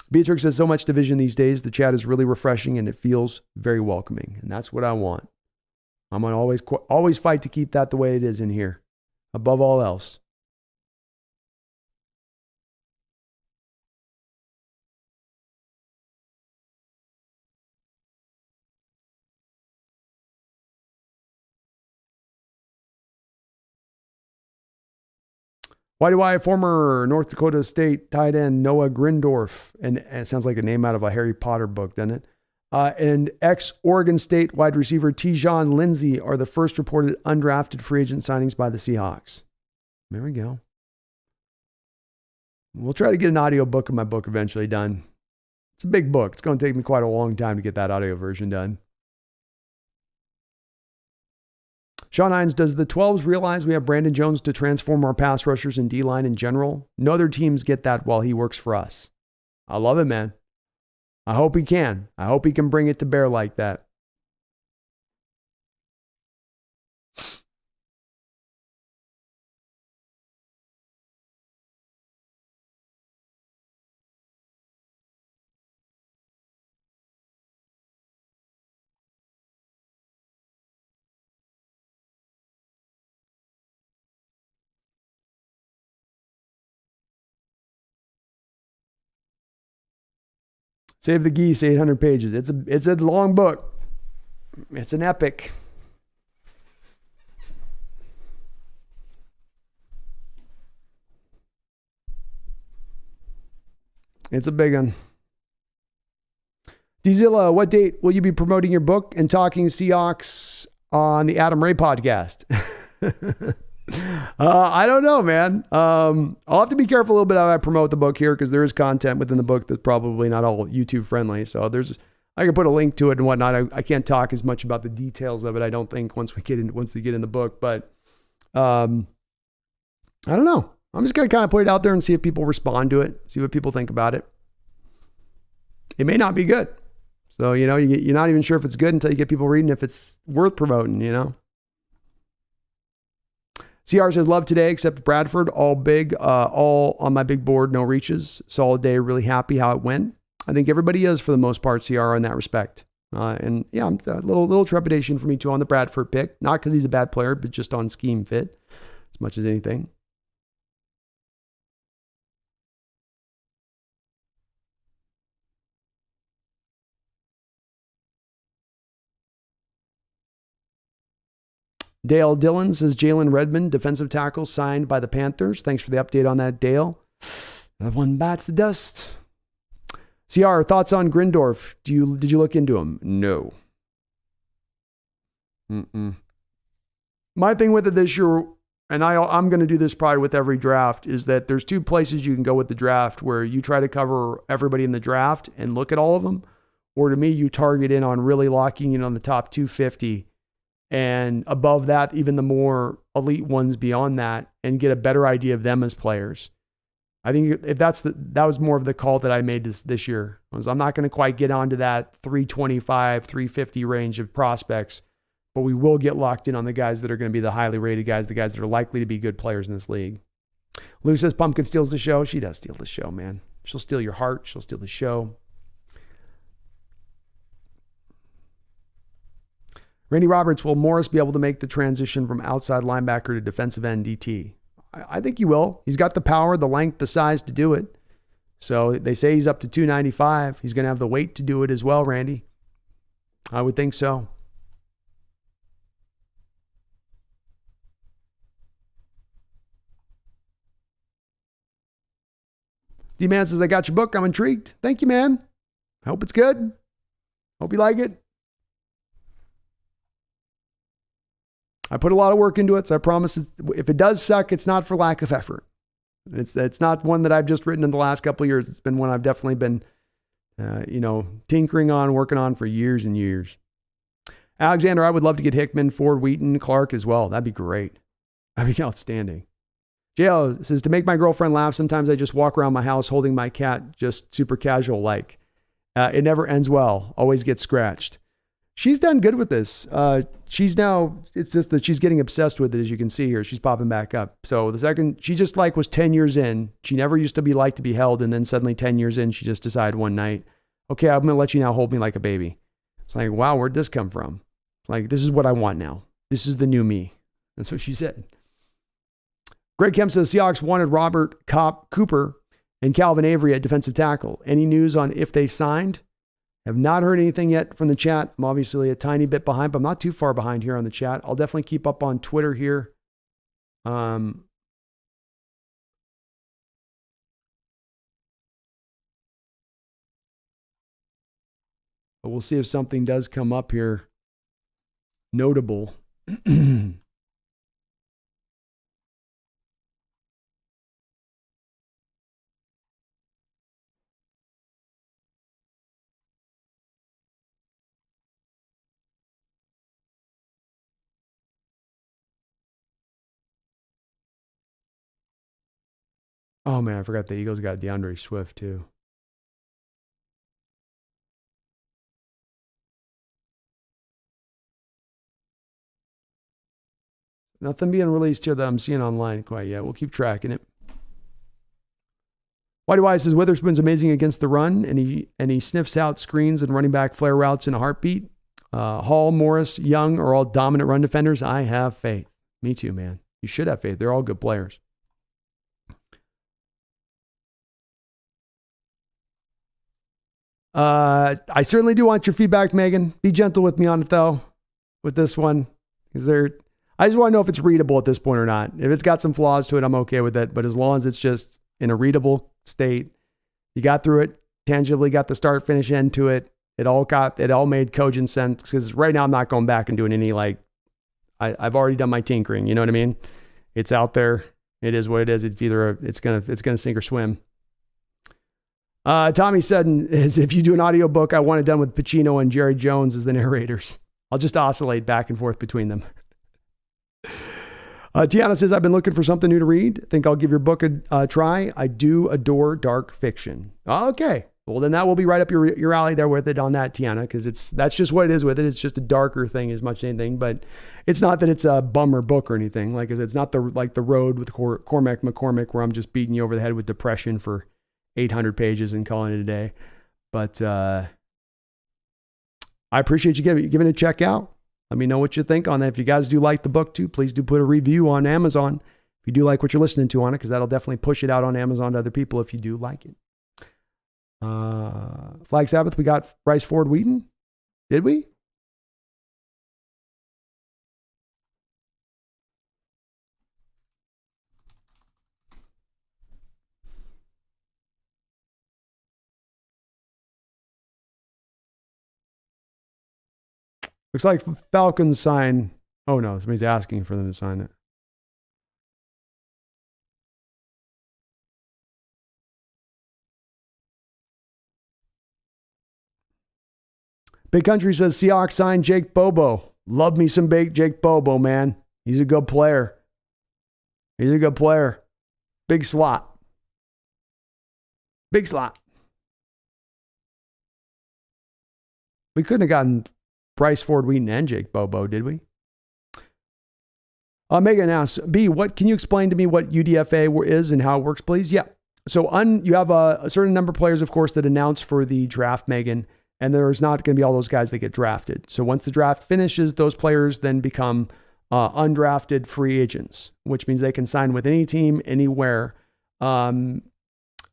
Beatrix says, so much division these days. The chat is really refreshing and it feels very welcoming. And that's what I want. I'm going to always fight to keep that the way it is in here. Above all else. Why do I, former North Dakota State tight end Noah Grindorf, and it sounds like a name out of a Harry Potter book, doesn't it? And ex-Oregon State wide receiver Tijon Lindsey are the first reported undrafted free agent signings by the Seahawks. There we go. We'll try to get an audio book of my book eventually done. It's a big book. It's going to take me quite a long time to get that audio version done. Sean Hines, does the 12s realize we have Brandon Jones to transform our pass rushers and D-line in general? No other teams get that while he works for us. I love it, man. I hope he can. I hope he can bring it to bear like that. Save the Geese, 800 pages. It's a long book. It's an epic. It's a big one. Dzilla, what date will you be promoting your book and talking Seahawks on the Adam Ray podcast? I don't know, man. I'll have to be careful a little bit how I promote the book here because there is content within the book that's probably not all YouTube friendly. So I can put a link to it and whatnot. I can't talk as much about the details of it, I don't think, once they get in the book. But I don't know. I'm just going to kind of put it out there and see if people respond to it, see what people think about it. It may not be good. So, you're not even sure if it's good until you get people reading if it's worth promoting, CR says, love today, except Bradford, all big, all on my big board, no reaches. Solid day, really happy how it went. I think everybody is for the most part, CR, in that respect. And yeah, I'm a little trepidation for me too on the Bradford pick. Not because he's a bad player, but just on scheme fit as much as anything. Dale Dillon says Jalen Redmond, defensive tackle, signed by the Panthers. Thanks for the update on that, Dale. That one bites the dust. CR, thoughts on Grindorf? Did you look into him? No. My thing with it this year, and I'm going to do this probably with every draft, is that there's two places you can go with the draft where you try to cover everybody in the draft and look at all of them. Or to me, you target in on really locking in on the top 250. And above that, even the more elite ones beyond that, and get a better idea of them as players. I think if that was more of the call that I made this year. I'm not going to quite get onto that 325, 350 range of prospects, but we will get locked in on the guys that are going to be the highly rated guys, the guys that are likely to be good players in this league. Lou says Pumpkin steals the show. She does steal the show, man. She'll steal your heart. She'll steal the show. Randy Roberts, will Morris be able to make the transition from outside linebacker to defensive end DT? I think he will. He's got the power, the length, the size to do it. So they say he's up to 295. He's going to have the weight to do it as well, Randy. I would think so. D-Man says, I got your book. I'm intrigued. Thank you, man. I hope it's good. Hope you like it. I put a lot of work into it, so I promise if it does suck, it's not for lack of effort. It's not one that I've just written in the last couple of years. It's been one I've definitely been, tinkering on, working on for years and years. Alexander, I would love to get Hickman, Ford, Wheaton, Clark as well. That'd be great. That'd be outstanding. JL says, to make my girlfriend laugh, sometimes I just walk around my house holding my cat, just super casual like. It never ends well. Always gets scratched. She's done good with this. It's just that she's getting obsessed with it, as you can see here. She's popping back up. So the second, she just was 10 years in. She never used to be like to be held. And then suddenly 10 years in, she just decided one night, okay, I'm going to let you now hold me like a baby. It's like, wow, where'd this come from? This is what I want now. This is the new me. That's what she said. Greg Kemp says Seahawks wanted Robert Cooper and Calvin Avery at defensive tackle. Any news on if they signed? Have not heard anything yet from the chat. I'm obviously a tiny bit behind, but I'm not too far behind here on the chat. I'll definitely keep up on Twitter here. But we'll see if something does come up here notable. Oh, man, I forgot the Eagles got DeAndre Swift, too. Nothing being released here that I'm seeing online quite yet. We'll keep tracking it. Whitey Wise says Witherspoon's amazing against the run, and he sniffs out screens and running back flare routes in a heartbeat. Hall, Morris, Young are all dominant run defenders. I have faith. Me too, man. You should have faith. They're all good players. I certainly do want your feedback, Megan. Be gentle with me on it, though, with this one. I just want to know if it's readable at this point or not. If it's got some flaws to it, I'm okay with it. But as long as it's just in a readable state, you got through it, tangibly got the start, finish, end to it. It all made cogent sense. Because right now I'm not going back and doing any I've already done my tinkering. You know what I mean? It's out there. It is what it is. It's gonna sink or swim. Tommy said, if you do an audiobook, I want it done with Pacino and Jerry Jones as the narrators. I'll just oscillate back and forth between them. Tiana says, I've been looking for something new to read. Think I'll give your book a try. I do adore dark fiction. Okay. Well, then that will be right up your alley there with it on that, Tiana, because that's just what it is with it. It's just a darker thing as much as anything, but it's not that it's a bummer book or anything. Like I said, it's not the Road with Cormac McCormick where I'm just beating you over the head with depression for 800 pages and calling it a day. But I appreciate you giving it a check out. Let me know what you think on that. If you guys do like the book too, please do put a review on Amazon. If you do like what you're listening to on it, because that'll definitely push it out on Amazon to other people if you do like it. Flag Sabbath, we got Bryce Ford Wheaton. Did we? Looks like Falcons sign. Oh no, somebody's asking for them to sign it. Big Country says Seahawks signed Jake Bobo. Love me some Jake Bobo, man. He's a good player. He's a good player. Big slot. Big slot. We couldn't have gotten Bryce Ford Wheaton and Jake Bobo, did we? Megan asks, B, what can you explain to me what UDFA is and how it works, please? Yeah. So you have a certain number of players, of course, that announce for the draft, Megan, and there's not going to be all those guys that get drafted. So once the draft finishes, those players then become undrafted free agents, which means they can sign with any team, anywhere in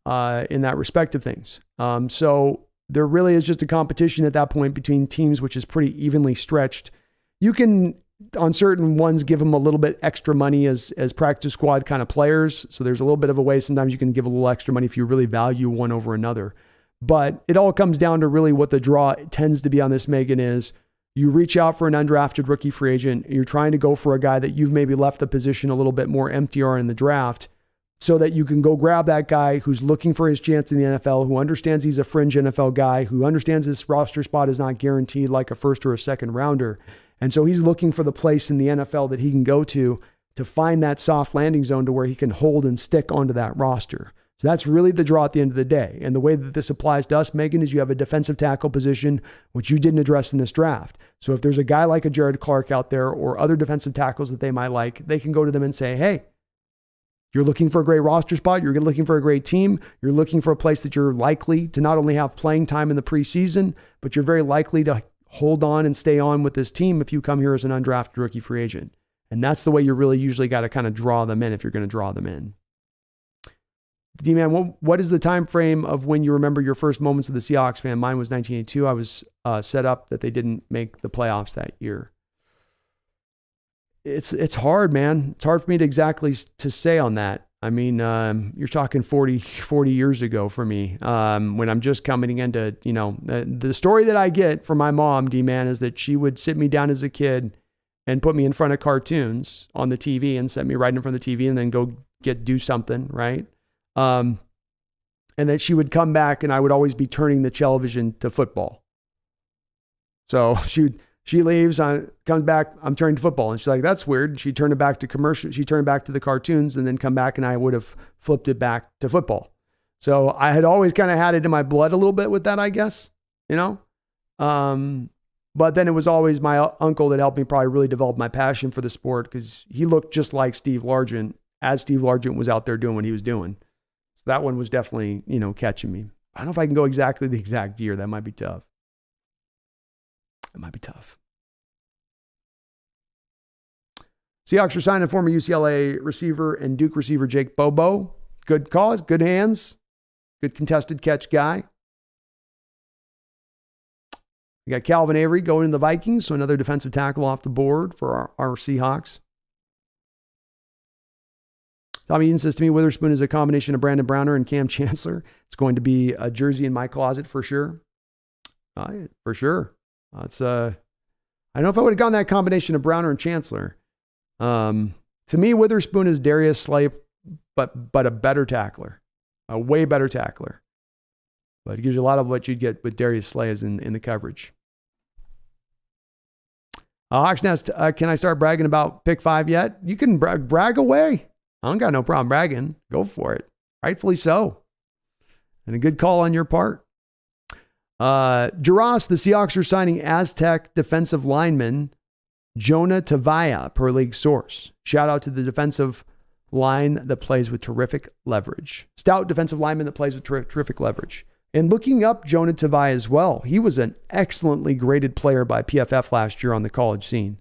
that respect of things. So there really is just a competition at that point between teams, which is pretty evenly stretched. You can, on certain ones, give them a little bit extra money as practice squad kind of players. So there's a little bit of a way. Sometimes you can give a little extra money if you really value one over another. But it all comes down to really what the draw tends to be on this, Megan, is you reach out for an undrafted rookie free agent. You're trying to go for a guy that you've maybe left the position a little bit more emptier in the draft so that you can go grab that guy who's looking for his chance in the NFL, who understands he's a fringe NFL guy, who understands his roster spot is not guaranteed like a first or a second rounder. And so he's looking for the place in the NFL that he can go to find that soft landing zone to where he can hold and stick onto that roster. So that's really the draw at the end of the day. And the way that this applies to us, Megan, is you have a defensive tackle position, which you didn't address in this draft. So if there's a guy like a Jared Clark out there or other defensive tackles that they might like, they can go to them and say, hey, you're looking for a great roster spot. You're looking for a great team. You're looking for a place that you're likely to not only have playing time in the preseason, but you're very likely to hold on and stay on with this team if you come here as an undrafted rookie free agent. And that's the way you really usually got to kind of draw them in if you're going to draw them in. D-Man, what is the time frame of when you remember your first moments of the Seahawks fan? Mine was 1982. I was set up that they didn't make the playoffs that year. It's hard, man. It's hard for me to exactly to say on that. I mean, you're talking 40 years ago for me, when I'm just coming into, the story that I get from my mom, D-Man, is that she would sit me down as a kid and put me in front of cartoons on the TV and set me right in front of the TV and then go do something, right? And then she would come back and I would always be turning the television to football. So she leaves, comes back, I'm turning to football. And she's like, that's weird. She turned it back to commercial. She turned it back to the cartoons and then come back and I would have flipped it back to football. So I had always kind of had it in my blood a little bit with that, I guess, but then it was always my uncle that helped me probably really develop my passion for the sport because he looked just like Steve Largent as Steve Largent was out there doing what he was doing. So that one was definitely, catching me. I don't know if I can go exactly the exact year. That might be tough. It might be tough. Seahawks are signing former UCLA receiver and Duke receiver Jake Bobo. Good cause, good hands, good contested catch guy. We got Calvin Avery going to the Vikings, so another defensive tackle off the board for our Seahawks. Tommy Eaton says to me, Witherspoon is a combination of Brandon Browner and Cam Chancellor. It's going to be a jersey in my closet for sure. For sure. I don't know if I would have gotten that combination of Browner and Chancellor. To me, Witherspoon is Darius Slay, but a better tackler, a way better tackler. But it gives you a lot of what you'd get with Darius Slay in the coverage. Hawks Nest, can I start bragging about pick 5 yet? You can brag away. I don't got no problem bragging. Go for it. Rightfully so. And a good call on your part. Jaros, the Seahawks are signing Aztec defensive lineman Jonah Tavia, per league source. Shout out to the defensive line that plays with terrific leverage. Stout defensive lineman that plays with terrific leverage. And looking up Jonah Tavai as well, he was an excellently graded player by PFF last year on the college scene.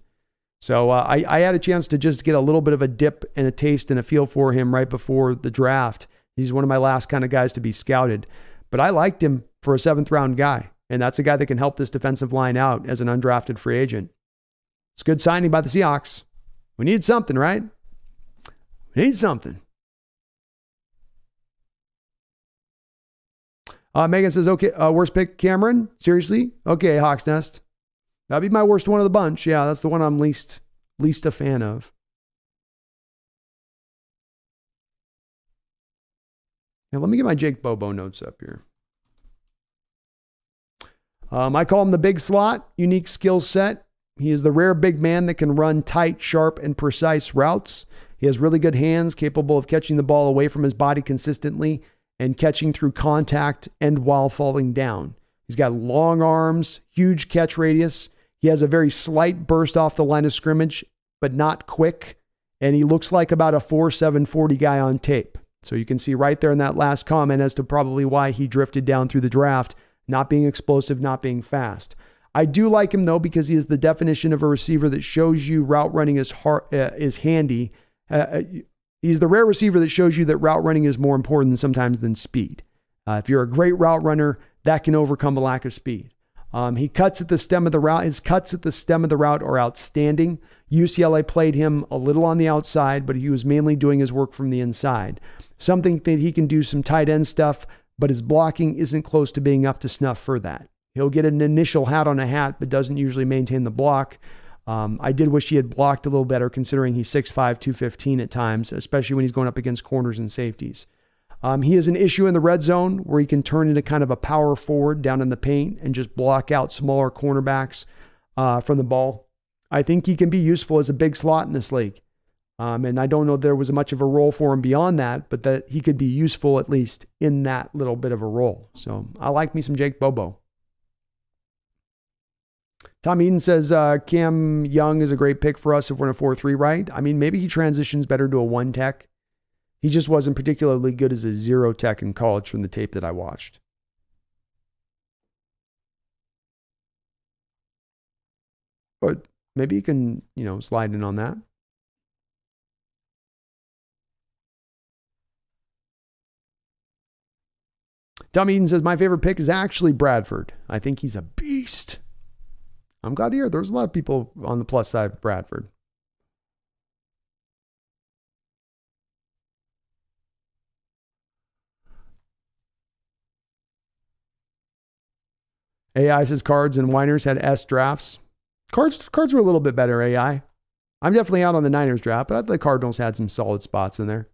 So I had a chance to just get a little bit of a dip and a taste and a feel for him right before the draft. He's one of my last kind of guys to be scouted. But I liked him for a 7th round guy. And that's a guy that can help this defensive line out as an undrafted free agent. It's a good signing by the Seahawks. We need something, right? We need something. Megan says, okay, worst pick, Cameron? Seriously? Okay, Hawks Nest. That'd be my worst one of the bunch. Yeah, that's the one I'm least a fan of. Now, let me get my Jake Bobo notes up here. I call him the big slot, unique skill set. He is the rare big man that can run tight, sharp, and precise routes. He has really good hands, capable of catching the ball away from his body consistently and catching through contact and while falling down. He's got long arms, huge catch radius. He has a very slight burst off the line of scrimmage, but not quick. And he looks like about a 4.7 40 guy on tape. So you can see right there in that last comment as to probably why he drifted down through the draft, not being explosive, not being fast. I do like him though, because he is the definition of a receiver that shows you route running is handy. He's the rare receiver that shows you that route running is more important sometimes than speed. If you're a great route runner, that can overcome a lack of speed. He cuts at the stem of the route. His cuts at the stem of the route are outstanding. UCLA played him a little on the outside, but he was mainly doing his work from the inside. Something that he can do some tight end stuff, but his blocking isn't close to being up to snuff for that. He'll get an initial hat on a hat, but doesn't usually maintain the block. I did wish he had blocked a little better, considering he's 6'5", 215 at times, especially when he's going up against corners and safeties. He is an issue in the red zone where he can turn into kind of a power forward down in the paint and just block out smaller cornerbacks from the ball. I think he can be useful as a big slot in this league. And I don't know if there was much of a role for him beyond that, but that he could be useful at least in that little bit of a role. So I like me some Jake Bobo. Tom Eden says Cam Young is a great pick for us if we're in a 4-3, right? I mean, maybe he transitions better to a 1 tech. He just wasn't particularly good as a 0 tech in college from the tape that I watched. But maybe he can, slide in on that. Tom Eden says, my favorite pick is actually Bradford. I think he's a beast. I'm glad to hear there's a lot of people on the plus side of Bradford. AI says Cards and Winers had S drafts. Cards were a little bit better, AI. I'm definitely out on the Niners draft, but I thought the Cardinals had some solid spots in there.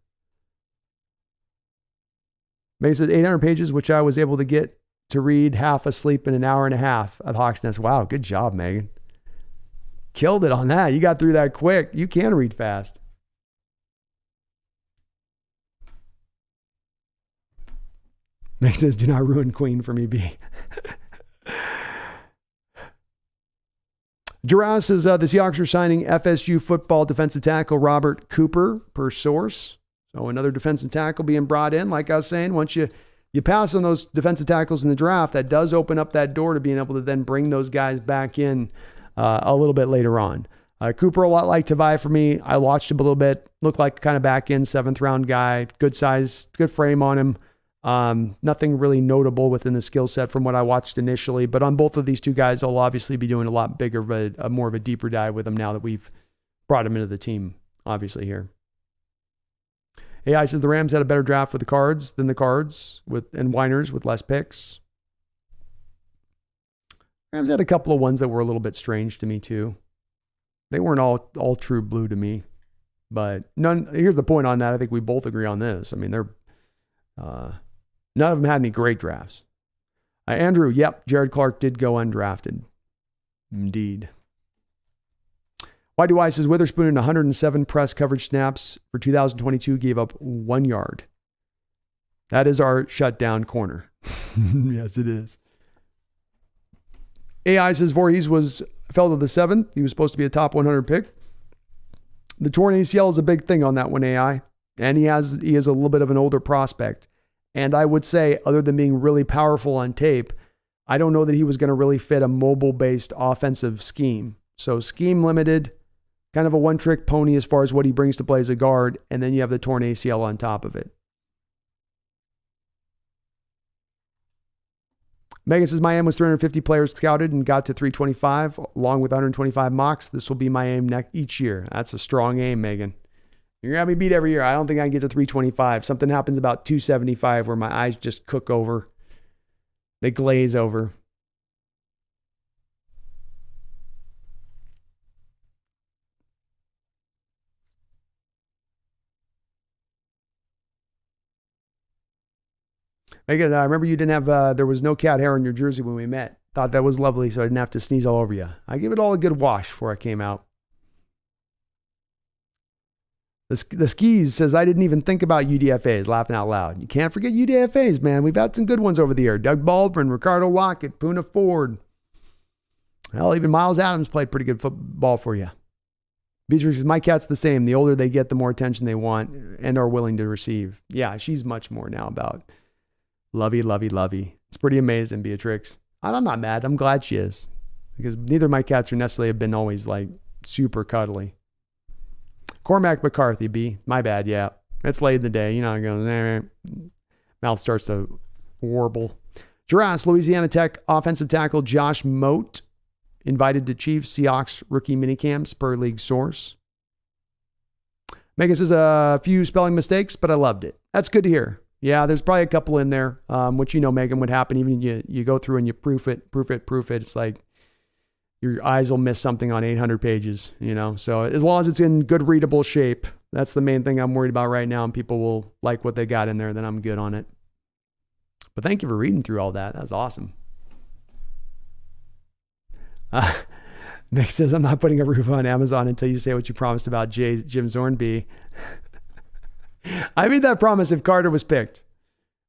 May says 800 pages, which I was able to get to read half asleep in an hour and a half at Hawks Nest. Wow, good job, Megan. Killed it on that. You got through that quick. You can read fast. Megan says, do not ruin Queen for me, B. Duras says the Seahawks are signing FSU football defensive tackle Robert Cooper, per source. So another defensive tackle being brought in. Like I was saying, once you pass on those defensive tackles in the draft, that does open up that door to being able to then bring those guys back in a little bit later on. Cooper, a lot like Tavai for me. I watched him a little bit. Looked like kind of back in 7th round guy. Good size, good frame on him. Nothing really notable within the skill set from what I watched initially. But on both of these two guys, I'll obviously be doing a lot bigger, but more of a deeper dive with them now that we've brought him into the team, obviously here. AI says the Rams had a better draft with the Cards than the Cards and Winers with less picks. Rams had a couple of ones that were a little bit strange to me too. They weren't all true blue to me, but none. Here's the point on that. I think we both agree on this. I mean, none of them had any great drafts. Andrew, yep, Jared Clark did go undrafted. Indeed. Whitey White says Witherspoon in 107 press coverage snaps for 2022 gave up 1 yard. That is our shutdown corner. Yes, it is. AI says Voorhees fell to the 7th. He was supposed to be a top 100 pick. The torn ACL is a big thing on that one, AI. And he is a little bit of an older prospect. And I would say, other than being really powerful on tape, I don't know that he was going to really fit a mobile-based offensive scheme. So scheme limited, kind of a one-trick pony as far as what he brings to play as a guard, and then you have the torn ACL on top of it. Megan says, my aim was 350 players scouted and got to 325, along with 125 mocks. This will be my aim each year. That's a strong aim, Megan. You're going to have me beat every year. I don't think I can get to 325. Something happens about 275 where my eyes just cook over. They glaze over. Megan, I remember you didn't have, there was no cat hair on your jersey when we met. Thought that was lovely, so I didn't have to sneeze all over you. I gave it all a good wash before I came out. The Skis says, I didn't even think about UDFAs, laughing out loud. You can't forget UDFAs, man. We've had some good ones over the year. Doug Baldwin, Ricardo Lockett, Poona Ford. Hell, even Miles Adams played pretty good football for you. Beatrice says, my cat's the same. The older they get, the more attention they want and are willing to receive. Yeah, she's much more now about lovey, lovey, lovey. It's pretty amazing, Beatrix. I'm not mad. I'm glad she is. Because neither of my cats are necessarily have been always like super cuddly. Cormac McCarthy, B. My bad, yeah. It's late in the day. You know, going, mouth starts to warble. Giraffes, Louisiana Tech offensive tackle Josh Moat invited to Chiefs Seahawks rookie minicamps per league source. Megan says a few spelling mistakes, but I loved it. That's good to hear. Yeah, there's probably a couple in there, which, you know, Megan, would happen. Even you go through and you proof it. It's like your eyes will miss something on 800 pages, you know? So as long as it's in good readable shape, that's the main thing I'm worried about right now. And people will like what they got in there, then I'm good on it. But thank you for reading through all that. That was awesome. Nick says, I'm not putting a review on Amazon until you say what you promised about Jim Zornby. I made that promise if Carter was picked.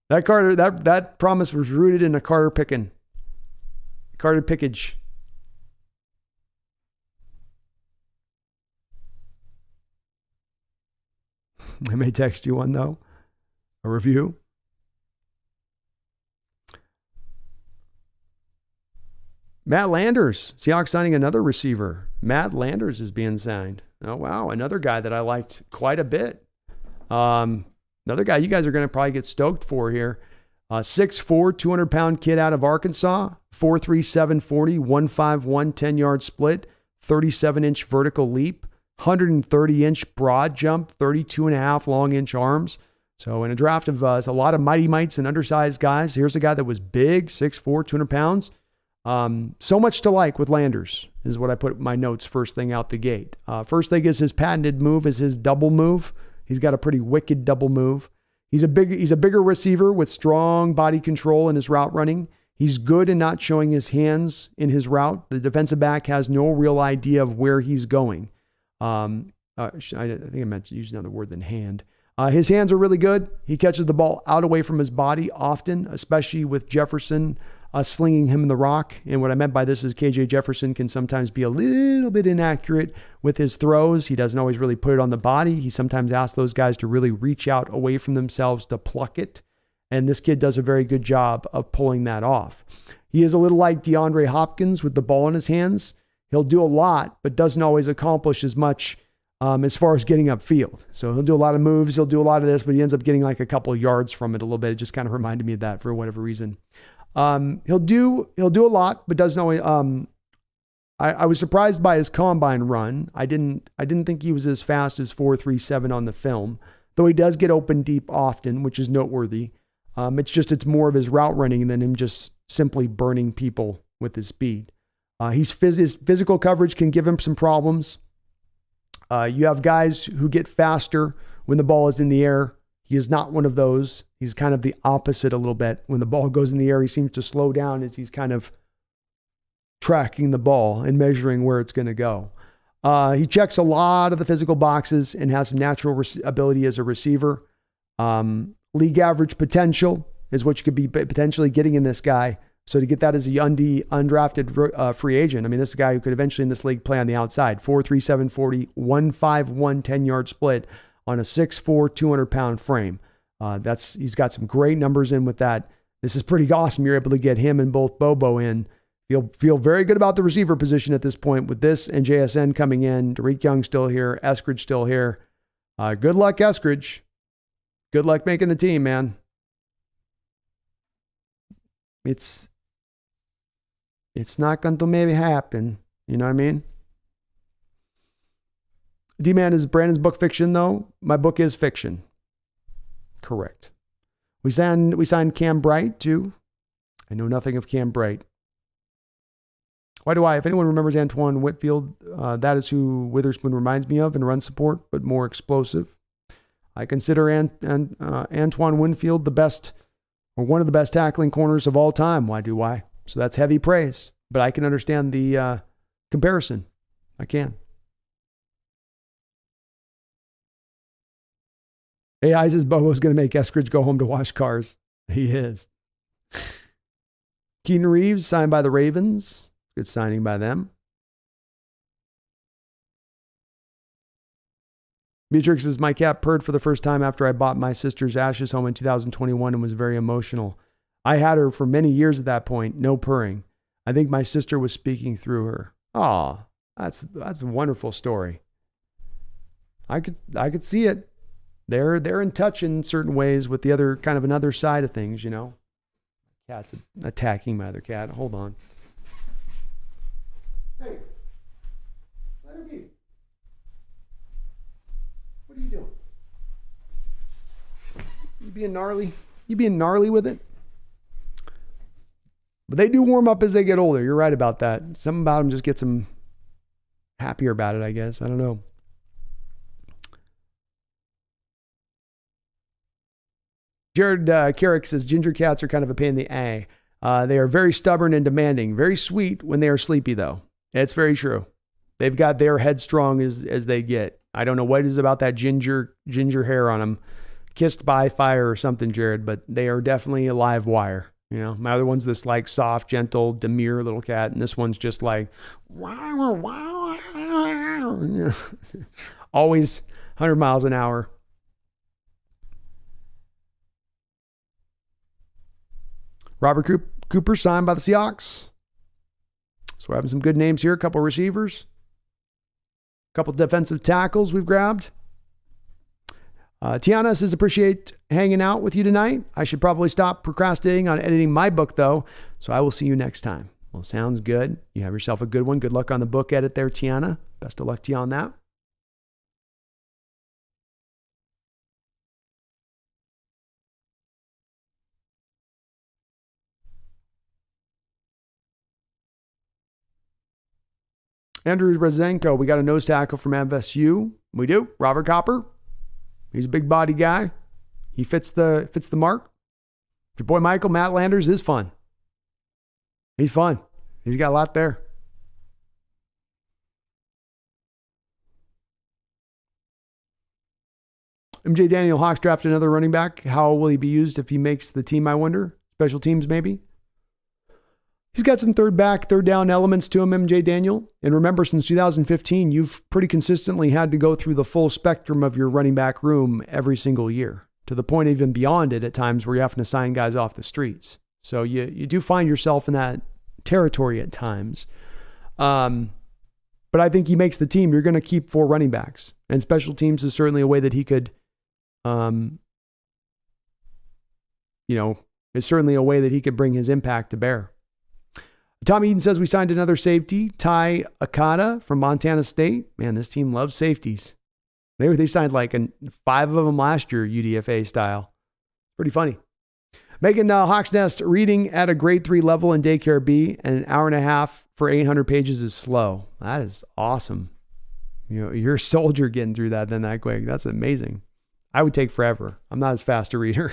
That promise was rooted in a Carter pickage. I may text you one though. A review. Matt Landers. Seahawks signing another receiver. Matt Landers is being signed. Oh, wow. Another guy that I liked quite a bit. Another guy you guys are going to probably get stoked for here. 6'4", 200-pound kid out of Arkansas. 4'3", 740, 151, 10-yard split. 37-inch vertical leap. 130-inch broad jump. 32.5 long-inch arms. So in a draft of a lot of mighty mites and undersized guys, here's a guy that was big, 6'4", 200 pounds. So much to like with Landers is what I put my notes first thing out the gate. First thing is his patented move is his double move. He's got a pretty wicked double move. He's a bigger receiver with strong body control in his route running. He's good in not showing his hands in his route. The defensive back has no real idea of where he's going. I think I meant to use another word than hand. His hands are really good. He catches the ball out away from his body often, especially with Jefferson slinging him in the rock. And what I meant by this is KJ Jefferson can sometimes be a little bit inaccurate with his throws. He doesn't always really put it on the body. He sometimes asks those guys to really reach out away from themselves to pluck it. And this kid does a very good job of pulling that off. He is a little like DeAndre Hopkins with the ball in his hands. He'll do a lot, but doesn't always accomplish as much as far as getting upfield. So he'll do a lot of moves. He'll do a lot of this, but he ends up getting like a couple of yards from it a little bit. It just kind of reminded me of that for whatever reason. He'll do a lot, but doesn't always. I was surprised by his combine run. I didn't think he was as fast as 4.37 on the film, though he does get open deep often, which is noteworthy. It's more of his route running than him just simply burning people with his speed. His physical coverage can give him some problems. You have guys who get faster when the ball is in the air He is not one of those. He's kind of the opposite a little bit. When the ball goes in the air, he seems to slow down as he's kind of tracking the ball and measuring where it's going to go. He checks a lot of the physical boxes and has some natural ability as a receiver. League average potential is what you could be potentially getting in this guy. So to get that as a undrafted free agent, I mean, this is a guy who could eventually in this league play on the outside. 4.3, 740, 151, 10-yard split on a 6'4", 200-pound frame. He's got some great numbers in with that. This is pretty awesome. You're able to get him and both Bobo in. Feel very good about the receiver position at this point with this and JSN coming in. Jerrick Young still here. Eskridge still here. Good luck, Eskridge. Good luck making the team, man. It's not going to maybe happen. You know what I mean? D-Man, is Brandon's book fiction, though? My book is fiction. Correct. We signed Cam Bright, too. I know nothing of Cam Bright. Why do I? If anyone remembers Antoine Whitfield, that is who Witherspoon reminds me of in run support, but more explosive. I consider Antoine Winfield the best, or one of the best tackling corners of all time. Why do I? So that's heavy praise, but I can understand the comparison. I can. AI says Bobo's going to make Eskridge go home to wash cars. He is. Keenan Reeves, signed by the Ravens. Good signing by them. Beatrix says, my cat purred for the first time after I bought my sister's ashes home in 2021 and was very emotional. I had her for many years at that point, no purring. I think my sister was speaking through her. Oh, that's a wonderful story. I could see it. They're in touch in certain ways with the other kind of another side of things, you know. Cat's attacking my other cat. Hold on. Hey, let her be. What are you doing? You being gnarly? You being gnarly with it? But they do warm up as they get older. You're right about that. Something about them just gets them happier about it, I guess. I don't know. Jared Carrick says, ginger cats are kind of a pain in the eye. They are very stubborn and demanding. Very sweet when they are sleepy, though. It's very true. They've got their headstrong as they get. I don't know what it is about that ginger hair on them. Kissed by fire or something, Jared, but they are definitely a live wire. You know, my other one's this like soft, gentle, demure little cat, and this one's just like, wow, wow, wow. Always 100 miles an hour. Robert Cooper signed by the Seahawks. So we're having some good names here. A couple receivers. A couple defensive tackles we've grabbed. Tiana says, appreciate hanging out with you tonight. I should probably stop procrastinating on editing my book, though. So I will see you next time. Well, sounds good. You have yourself a good one. Good luck on the book edit there, Tiana. Best of luck to you on that. Andrew Rezenko, we got a nose tackle from FSU. We do. Robert Copper. He's a big body guy. He fits the mark. Your boy Michael, Matt Landers is fun. He's fun. He's got a lot there. MJ Daniel Hawks drafted another running back. How will he be used if he makes the team, I wonder? Special teams, maybe? He's got some third down elements to him, MJ Daniel. And remember, since 2015, you've pretty consistently had to go through the full spectrum of your running back room every single year, to the point even beyond it at times where you're having to sign guys off the streets. So you do find yourself in that territory at times. But I think he makes the team. You're going to keep 4 running backs. And special teams is certainly a way that he could, is certainly a way that he could bring his impact to bear. Tom Eden says we signed another safety, Ty Akata from Montana State. Man, this team loves safeties. They signed like 5 of them last year, UDFA style. Pretty funny. Megan Hawksnest, reading at a grade 3 level in daycare B, and an hour and a half for 800 pages is slow. That is awesome. You're a soldier getting through that then that quick. That's amazing. I would take forever. I'm not as fast a reader.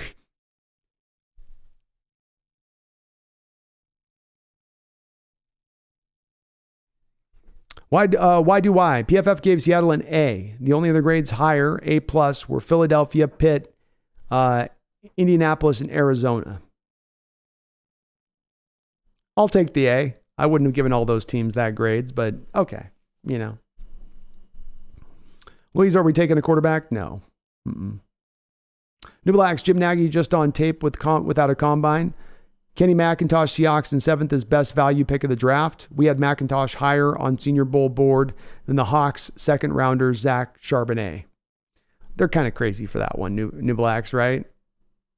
Why? PFF gave Seattle an A. The only other grades higher, A+, were Philadelphia, Pitt, Indianapolis, and Arizona. I'll take the A. I wouldn't have given all those teams that grades, but okay, you know. Louise, are we taking a quarterback? No. New Blacks, Jim Nagy just on tape without a combine. Kenny McIntosh, Seahawks in 7th is best value pick of the draft. We had McIntosh higher on Senior Bowl board than the Hawks second rounder, Zach Charbonnet. They're kind of crazy for that one, New Blacks, right?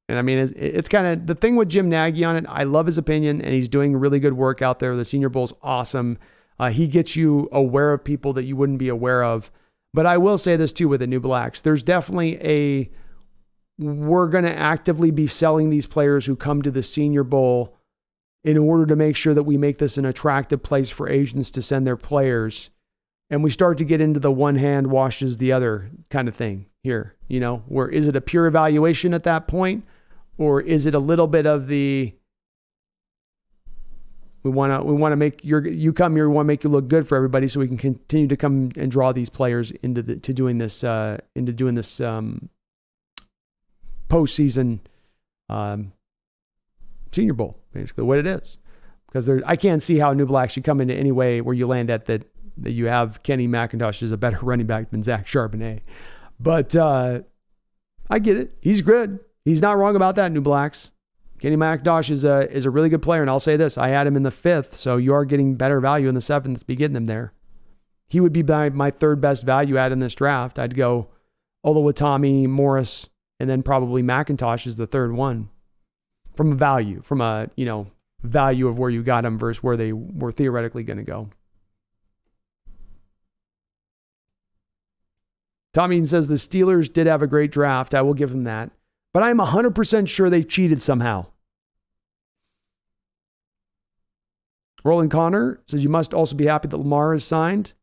And I mean, it's kind of the thing with Jim Nagy on it. I love his opinion, and he's doing really good work out there. The Senior Bowl's awesome. He gets you aware of people that you wouldn't be aware of. But I will say this too with the New Blacks. There's definitely we're going to actively be selling these players who come to the Senior Bowl in order to make sure that we make this an attractive place for agents to send their players. And we start to get into the one hand washes the other kind of thing here, you know, where is it a pure evaluation at that point? Or is it a little bit of the, we want to make you come here, we want to make you look good for everybody so we can continue to come and draw these players into doing this postseason Senior Bowl, basically what it is. Because I can't see how New Blacks should come into any way where you land at that you have Kenny McIntosh as a better running back than Zach Charbonnet. But I get it. He's good. He's not wrong about that, New Blacks. Kenny McIntosh is a really good player, and I'll say this. I had him in the 5th, so you are getting better value in the 7th to be getting him there. He would be my third best value add in this draft. I'd go Olu Oluwatimi, Morris, and then probably McIntosh is the third one. From a value of where you got him versus where they were theoretically going to go. Tommy says the Steelers did have a great draft. I will give him that. But I'm 100% sure they cheated somehow. Roland Connor says you must also be happy that Lamar is signed.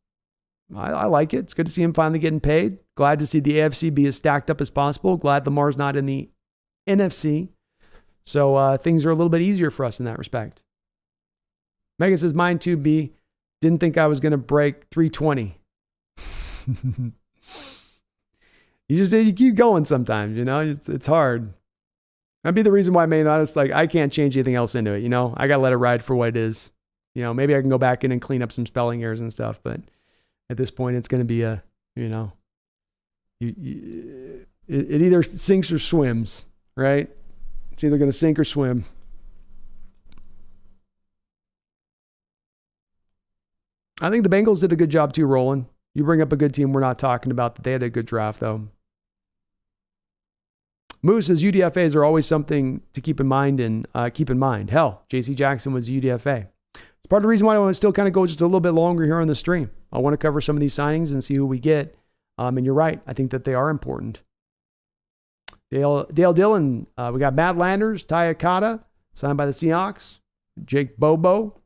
I like it. It's good to see him finally getting paid. Glad to see the AFC be as stacked up as possible. Glad Lamar's not in the NFC. So things are a little bit easier for us in that respect. Megan says, mine too, B. Didn't think I was going to break 320. You keep going sometimes, you know, it's hard. That'd be the reason why I can't change anything else into it. You know, I got to let it ride for what it is. You know, maybe I can go back in and clean up some spelling errors and stuff, but at this point it's going to be it either sinks or swims, right? It's either going to sink or swim. I think the Bengals did a good job too, Roland. You bring up a good team we're not talking about, that they had a good draft though. Moose says UDFAs are always something to keep in mind. Hell, JC Jackson was UDFA. It's part of the reason why I want to still kind of go just a little bit longer here on the stream. I want to cover some of these signings and see who we get. And you're right. I think that they are important. Dale Dillon. We got Matt Landers, Ty Akata, signed by the Seahawks. Jake Bobo.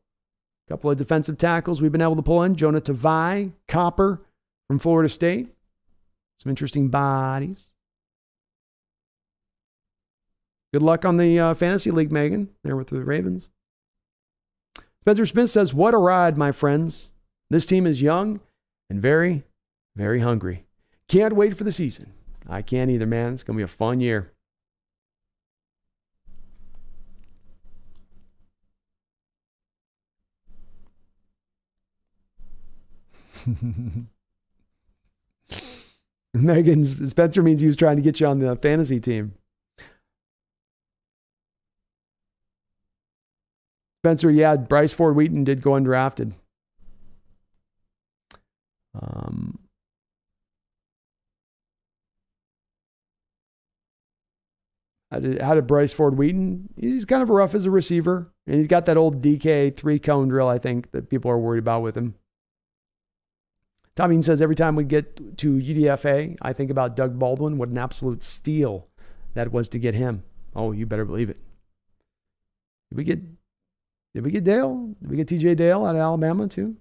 A couple of defensive tackles we've been able to pull in. Jonah Tavai, Copper from Florida State. Some interesting bodies. Good luck on the fantasy league, Megan, there with the Ravens. Spencer Smith says, what a ride, my friends. This team is young and very, very hungry. Can't wait for the season. I can't either, man. It's going to be a fun year. Spencer means he was trying to get you on the fantasy team. Spencer, yeah, Bryce Ford Wheaton did go undrafted. How did Bryce Ford Wheaton? He's kind of rough as a receiver, and he's got that old DK 3-cone drill, I think, that people are worried about with him. Tommy says, every time we get to UDFA, I think about Doug Baldwin. What an absolute steal that was to get him. Oh, you better believe it. Did we get Dale? Did we get TJ Dale out of Alabama too?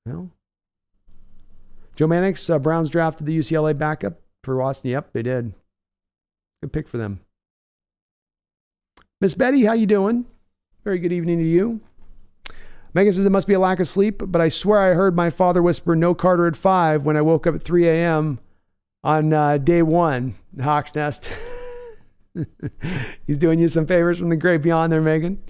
No. Joe Mannix, Browns drafted the UCLA backup for Watson. Yep, they did. Good pick for them. Miss Betty, how you doing? Very good evening to you. Megan says it must be a lack of sleep, but I swear I heard my father whisper "No Carter" at 5 when I woke up at 3 a.m. on day 1, the Hawks Nest. He's doing you some favors from the great beyond there, Megan.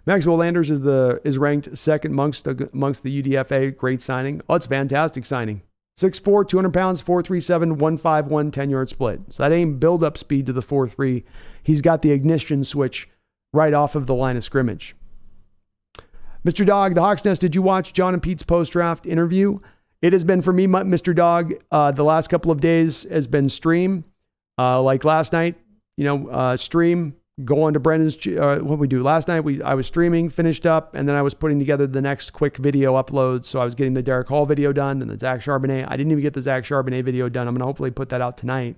Maxwell Landers is ranked second amongst the UDFA. Great signing. Oh, it's a fantastic signing. 6'4", 200 pounds, 4.37, 151, 10-yard split. So that ain't build-up speed to the 4.3. He's got the ignition switch right off of the line of scrimmage. Mr. Dog, the Hawks Nest, did you watch John and Pete's post-draft interview? It has been, for me, Mr. Dog, the last couple of days has been stream. Like last night, stream, go on to Brendan's, what we do last night, I was streaming, finished up, and then I was putting together the next quick video upload. So I was getting the Derek Hall video done, then the Zach Charbonnet. I didn't even get the Zach Charbonnet video done. I'm going to hopefully put that out tonight.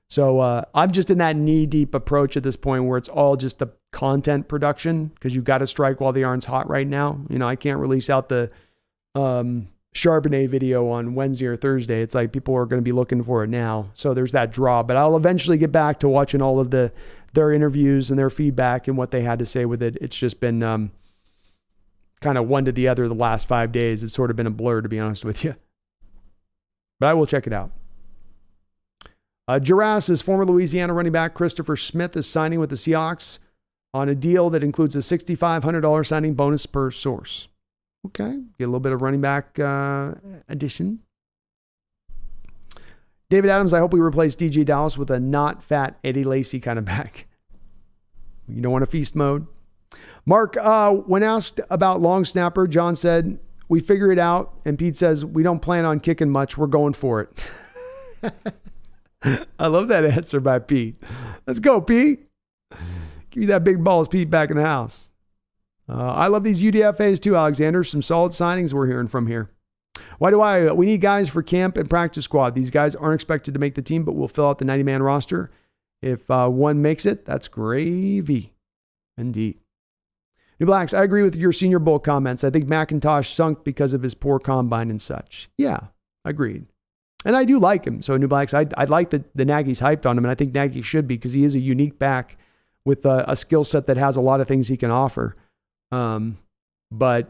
So I'm just in that knee-deep approach at this point where it's all just the content production, because you've got to strike while the iron's hot right now. I can't release out the Charbonnet video on Wednesday or Thursday. It's like people are going to be looking for it now. So there's that draw. But I'll eventually get back to watching all of their interviews and their feedback and what they had to say with it. It's just been kind of one to the other the last 5 days. It's sort of been a blur, to be honest with you. But I will check it out. Jurassi's former Louisiana running back Christopher Smith is signing with the Seahawks on a deal that includes a $6,500 signing bonus per source. Okay, get a little bit of running back addition. David Adams, I hope we replace DJ Dallas with a not fat Eddie Lacy kind of back. You don't want a feast mode. Mark, when asked about long snapper, John said, we figure it out. And Pete says, we don't plan on kicking much. We're going for it. I love that answer by Pete. Let's go, Pete. Give me that big balls, Pete, back in the house. I love these UDFAs too, Alexander. Some solid signings we're hearing from here. We need guys for camp and practice squad. These guys aren't expected to make the team, but we'll fill out the 90-man roster. If one makes it, that's gravy. Indeed. New Blacks, I agree with your Senior Bowl comments. I think McIntosh sunk because of his poor combine and such. Yeah, agreed. And I do like him. So New Blacks, I like the Nagy's hyped on him, and I think Nagy should be, because he is a unique back with a skill set that has a lot of things he can offer. But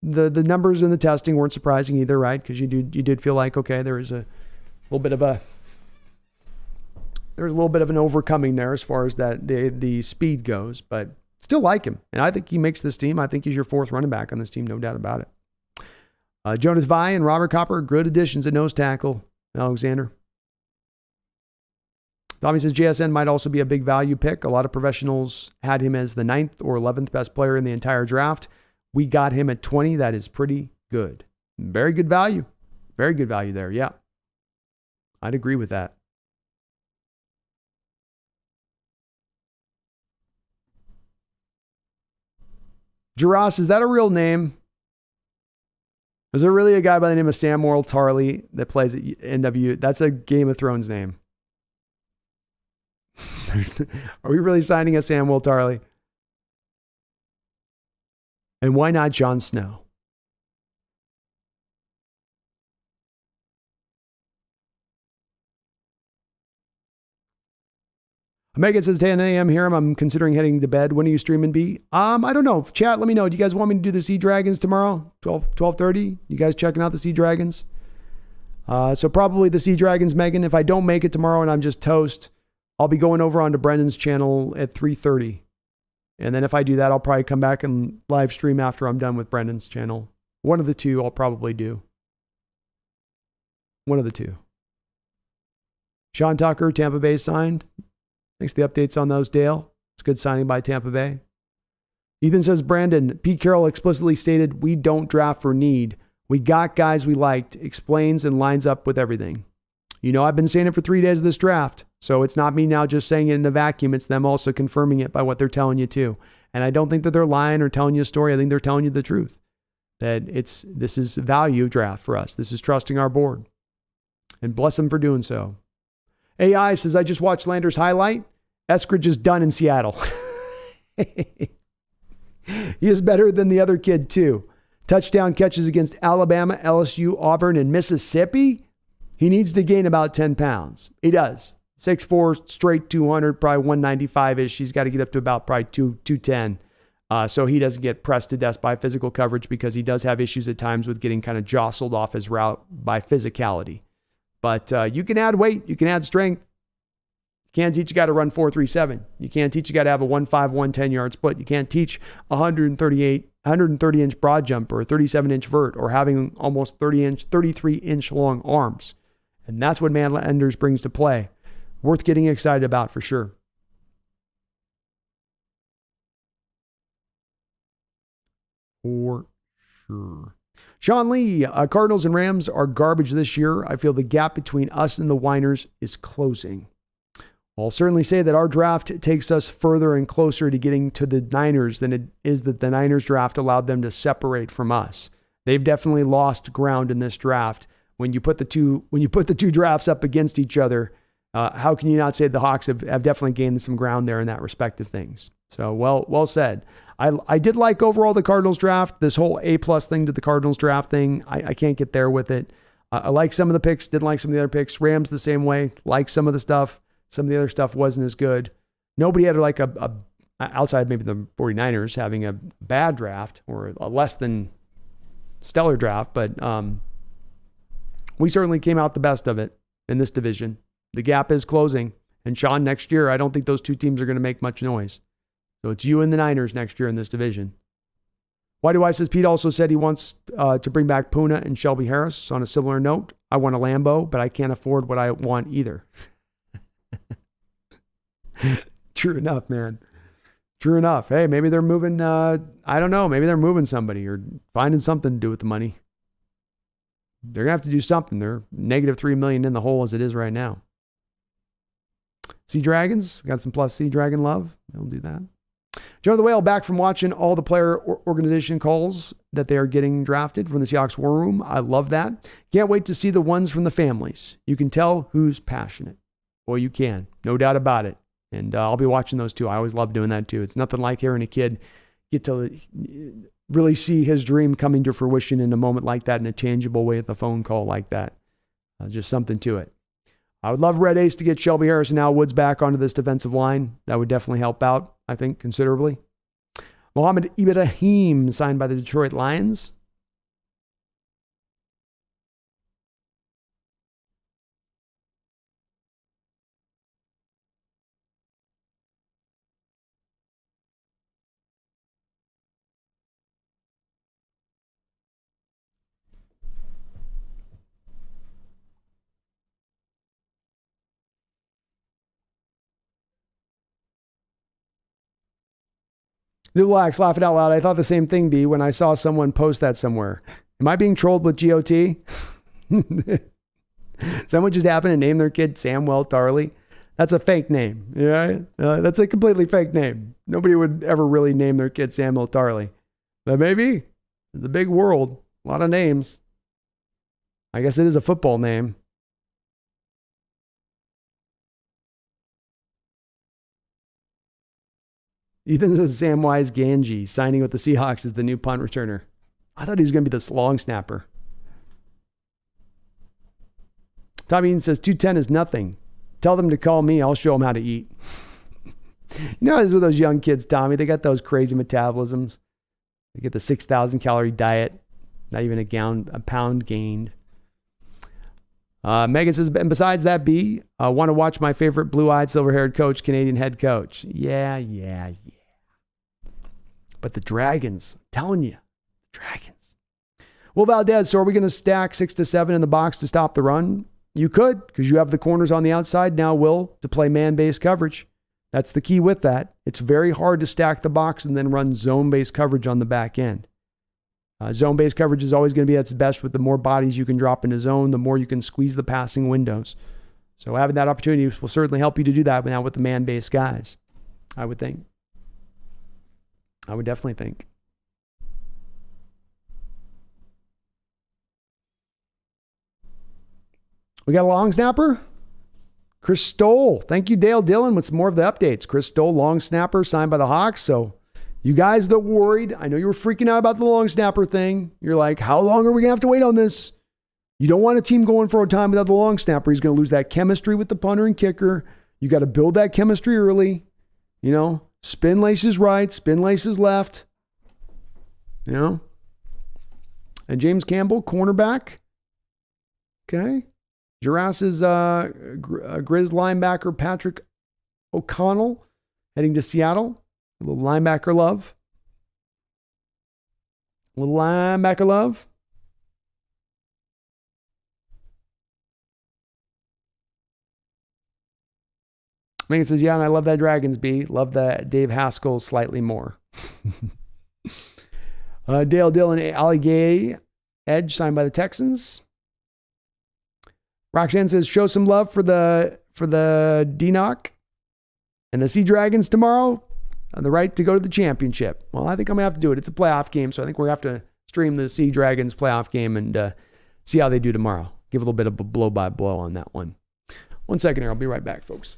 the numbers in the testing weren't surprising either, right? Because you did feel like, okay, there was a little bit of an overcoming there as far as that the speed goes, but still like him. And I think he makes this team. I think he's your fourth running back on this team, no doubt about it. Jonas Vai and Robert Copper, good additions at nose tackle, Alexander. Tommy says JSN might also be a big value pick. A lot of professionals had him as the 9th or 11th best player in the entire draft. We got him at 20. That is pretty good. Very good value. Very good value there. Yeah. I'd agree with that. Jaras, is that a real name? Is there really a guy by the name of Sam Morrill Tarley that plays at NW? That's a Game of Thrones name. Are we really signing a Sam Will Tarley? And why not Jon Snow? Megan says 10 a.m. here. I'm considering heading to bed. When are you streaming, B? I don't know. Chat, let me know. Do you guys want me to do the Sea Dragons tomorrow? 12:30? You guys checking out the Sea Dragons? So probably the Sea Dragons, Megan. If I don't make it tomorrow and I'm just toast, I'll be going over onto Brendan's channel at 3:30. And then if I do that, I'll probably come back and live stream after I'm done with Brendan's channel. One of the two I'll probably do. One of the two. Sean Tucker, Tampa Bay signed. Thanks for the updates on those, Dale. It's a good signing by Tampa Bay. Ethan says, Brandon, Pete Carroll explicitly stated, we don't draft for need. We got guys we liked, explains and lines up with everything. I've been saying it for 3 days of this draft. So it's not me now just saying it in a vacuum. It's them also confirming it by what they're telling you too. And I don't think that they're lying or telling you a story. I think they're telling you the truth. That this is value draft for us. This is trusting our board. And bless them for doing so. AI says, I just watched Lander's highlight. Eskridge is done in Seattle. He is better than the other kid, too. Touchdown catches against Alabama, LSU, Auburn, and Mississippi. He needs to gain about 10 pounds. He does. 6'4", straight 200, probably 195-ish. He's got to get up to about probably 210. So he doesn't get pressed to death by physical coverage because he does have issues at times with getting kind of jostled off his route by physicality. But you can add weight. You can add strength. You can't teach you got to run 4.37. You can't teach you got to have a 1.5, 110-yard split. You can't teach 130-inch broad jump or a 37-inch vert or having almost 33-inch long arms. And that's what Landers brings to play. Worth getting excited about for sure. For sure. Sean Lee, Cardinals and Rams are garbage this year. I feel the gap between us and the whiners is closing. I'll certainly say that our draft takes us further and closer to getting to the Niners than it is that the Niners draft allowed them to separate from us. They've definitely lost ground in this draft. When you put the two drafts up against each other, how can you not say the Hawks have definitely gained some ground there in that respect of things? So well said. I did like overall the Cardinals draft. This whole A+ thing to the Cardinals draft thing, I can't get there with it. I like some of the picks, didn't like some of the other picks. Rams the same way, like some of the stuff. Some of the other stuff wasn't as good. Nobody had like a outside maybe the 49ers having a bad draft or a less than stellar draft, but we certainly came out the best of it in this division. The gap is closing. And Sean, next year, I don't think those two teams are going to make much noise. So it's you and the Niners next year in this division. Why do I says Pete also said he wants to bring back Puna and Shelby Harris. On a similar note, I want a Lambo, but I can't afford what I want either. True enough, man. True enough. Hey, maybe they're moving, I don't know, maybe they're moving somebody or finding something to do with the money. They're going to have to do something. They're negative $3 million in the hole as it is right now. Sea Dragons, got some plus Sea Dragon love. They'll do that. Joe the Whale back from watching all the player organization calls that they are getting drafted from the Seahawks War Room. I love that. Can't wait to see the ones from the families. You can tell who's passionate. Boy, you can. No doubt about it. And I'll be watching those too. I always love doing that too. It's nothing like hearing a kid get to really see his dream coming to fruition in a moment like that in a tangible way with a phone call like that. Just something to it. I would love Red Ace to get Shelby Harris and Al Woods back onto this defensive line. That would definitely help out, I think, considerably. Mohamed Ibrahim signed by the Detroit Lions. Relax, laugh it out loud. I thought the same thing, B, when I saw someone post that somewhere. Am I being trolled with GOT? Someone just happened to name their kid Samwell Tarley. That's a fake name, right? That's a completely fake name. Nobody would ever really name their kid Samuel Tarley. But maybe. It's a big world. A lot of names. I guess it is a football name. Ethan says Samwise Ganji signing with the Seahawks as the new punt returner. I thought he was going to be this long snapper. Tommy Eaton says 210 is nothing. Tell them to call me. I'll show them how to eat. You know how it is with those young kids, Tommy? They got those crazy metabolisms. They get the 6,000 calorie diet. Not even a pound gained. Megan says, and besides that, B, I want to watch my favorite blue-eyed, silver-haired coach, Canadian head coach. Yeah. But the Dragons, I'm telling you, Dragons. Will Valdez, so are we going to stack 6 to 7 in the box to stop the run? You could, because you have the corners on the outside now, Will, to play man-based coverage. That's the key with that. It's very hard to stack the box and then run zone-based coverage on the back end. Zone-based coverage is always going to be at its best with the more bodies you can drop into zone, the more you can squeeze the passing windows. So having that opportunity will certainly help you to do that now with the man-based guys, I would think. I would definitely think. We got a long snapper? Chris Stoll. Thank you, Dale Dillon, with some more of the updates. Chris Stoll, long snapper, signed by the Hawks. So you guys that worried, I know you were freaking out about the long snapper thing. You're like, how long are we going to have to wait on this? You don't want a team going for a time without the long snapper. He's going to lose that chemistry with the punter and kicker. You got to build that chemistry early. You know, spin laces right, spin laces left. You know. And James Campbell, cornerback. Okay. Jurass's Grizz linebacker Patrick O'Connell heading to Seattle. A little linebacker love. A little linebacker love. Megan says, yeah, and I love that Dragons B. Love that Dave Haskell slightly more. Dale Dillon, Ali Gay, edge signed by the Texans. Roxanne says, show some love for the D-Knock and the Sea Dragons tomorrow on the right to go to the championship. Well, I think I'm going to have to do it. It's a playoff game, so I think we're going to have to stream the Sea Dragons playoff game and see how they do tomorrow. Give a little bit of a blow-by-blow on that one. 1 second here. I'll be right back, folks.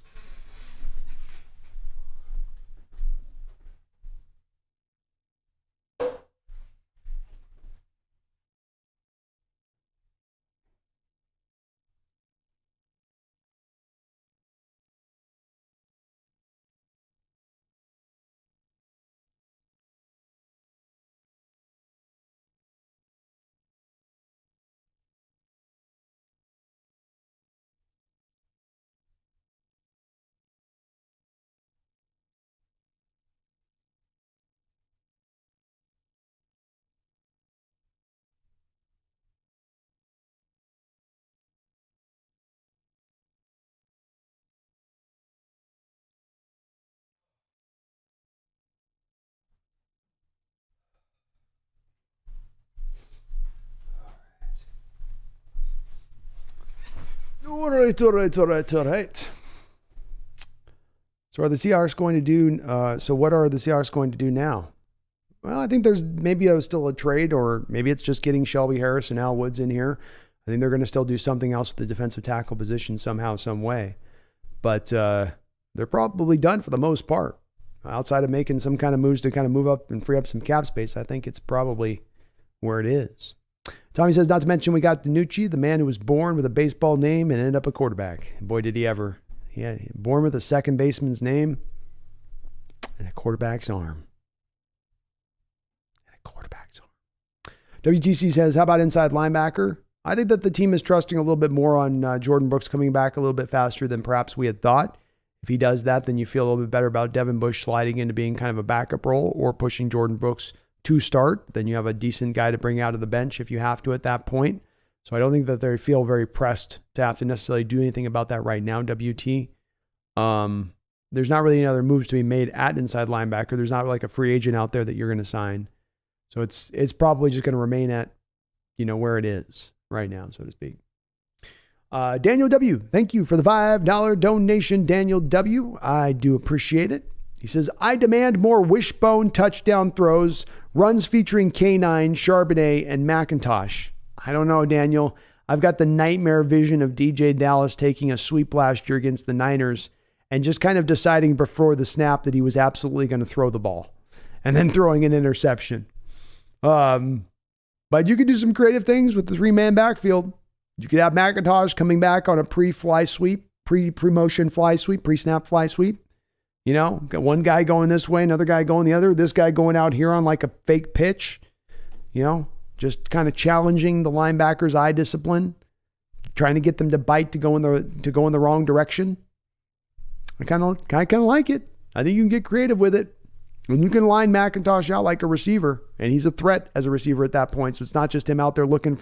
All right. So are the Seahawks going to do, what are the Seahawks going to do now? Well, I think there's maybe still a trade, or maybe it's just getting Shelby Harris and Al Woods in here. I think they're going to still do something else with the defensive tackle position somehow, some way. But they're probably done for the most part. Outside of making some kind of moves to kind of move up and free up some cap space, I think it's probably where it is. Tommy says, not to mention we got DiNucci, the man who was born with a baseball name and ended up a quarterback. Boy, did he ever. Yeah, born with a second baseman's name and a quarterback's arm. WTC says, how about inside linebacker? I think that the team is trusting a little bit more on Jordan Brooks coming back a little bit faster than perhaps we had thought. If he does that, then you feel a little bit better about Devin Bush sliding into being kind of a backup role or pushing Jordan Brooks to start. Then you have a decent guy to bring out of the bench if you have to at that point. So I don't think that they feel very pressed to have to necessarily do anything about that right now, WT. There's not really any other moves to be made at inside linebacker. There's not like a free agent out there that you're going to sign. So it's probably just going to remain at, where it is right now, so to speak. Daniel W., thank you for the $5 donation, Daniel W. I do appreciate it. He says, I demand more wishbone touchdown throws, runs featuring K9, Charbonnet, and McIntosh. I don't know, Daniel. I've got the nightmare vision of DJ Dallas taking a sweep last year against the Niners and just kind of deciding before the snap that he was absolutely going to throw the ball and then throwing an interception. But you could do some creative things with the three-man backfield. You could have McIntosh coming back on a pre-fly sweep, pre-motion fly sweep, pre-snap fly sweep. Got one guy going this way, another guy going the other, this guy going out here on like a fake pitch, just kind of challenging the linebackers' eye discipline, trying to get them to bite to go in the wrong direction. I kind of like it. I think you can get creative with it. And you can line McIntosh out like a receiver, and he's a threat as a receiver at that point. So it's not just him out there looking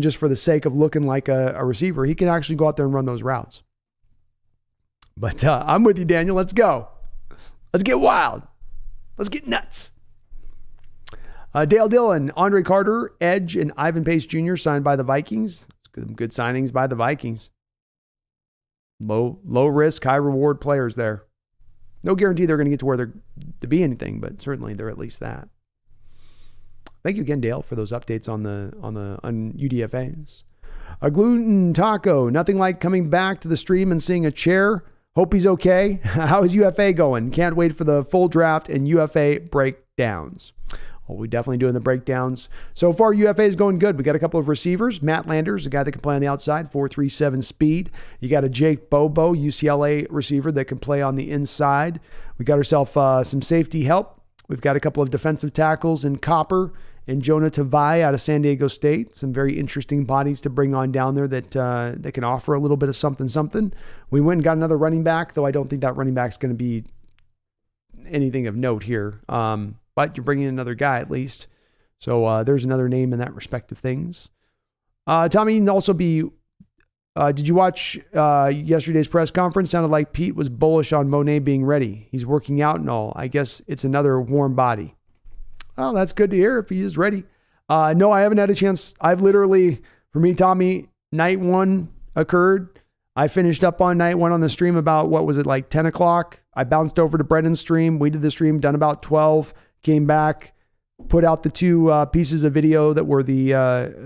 just for the sake of looking like a receiver. He can actually go out there and run those routes. But I'm with you, Daniel. Let's go. Let's get wild. Let's get nuts. Dale Dillon, Andre Carter, Edge, and Ivan Pace Jr. signed by the Vikings. Good signings by the Vikings. Low risk, high reward players there. No guarantee they're going to get to where they're to be anything, but certainly they're at least that. Thank you again, Dale, for those updates on UDFAs. A gluten taco. Nothing like coming back to the stream and seeing a chair. Hope he's okay. How is UFA going? Can't wait for the full draft and UFA breakdowns. Well, we're definitely doing the breakdowns. So far, UFA is going good. We got a couple of receivers. Matt Landers, a guy that can play on the outside, 4.37 speed. You got a Jake Bobo, UCLA receiver that can play on the inside. We got ourselves some safety help. We've got a couple of defensive tackles in Copper and Jonah Tavai out of San Diego State. Some very interesting bodies to bring on down there that can offer a little bit of something. We went and got another running back, though I don't think that running back's going to be anything of note here. But you're bringing in another guy at least. So there's another name in that respect of things. Tommy, you can also be, did you watch yesterday's press conference? Sounded like Pete was bullish on Monet being ready. He's working out and all. I guess it's another warm body. Well, that's good to hear if he is ready. No, I haven't had a chance. I've literally, for me, Tommy, night one occurred. I finished up on night one on the stream about, what was it, like 10 o'clock? I bounced over to Brendan's stream. We did the stream, done about 12. Came back, put out the two pieces of video that were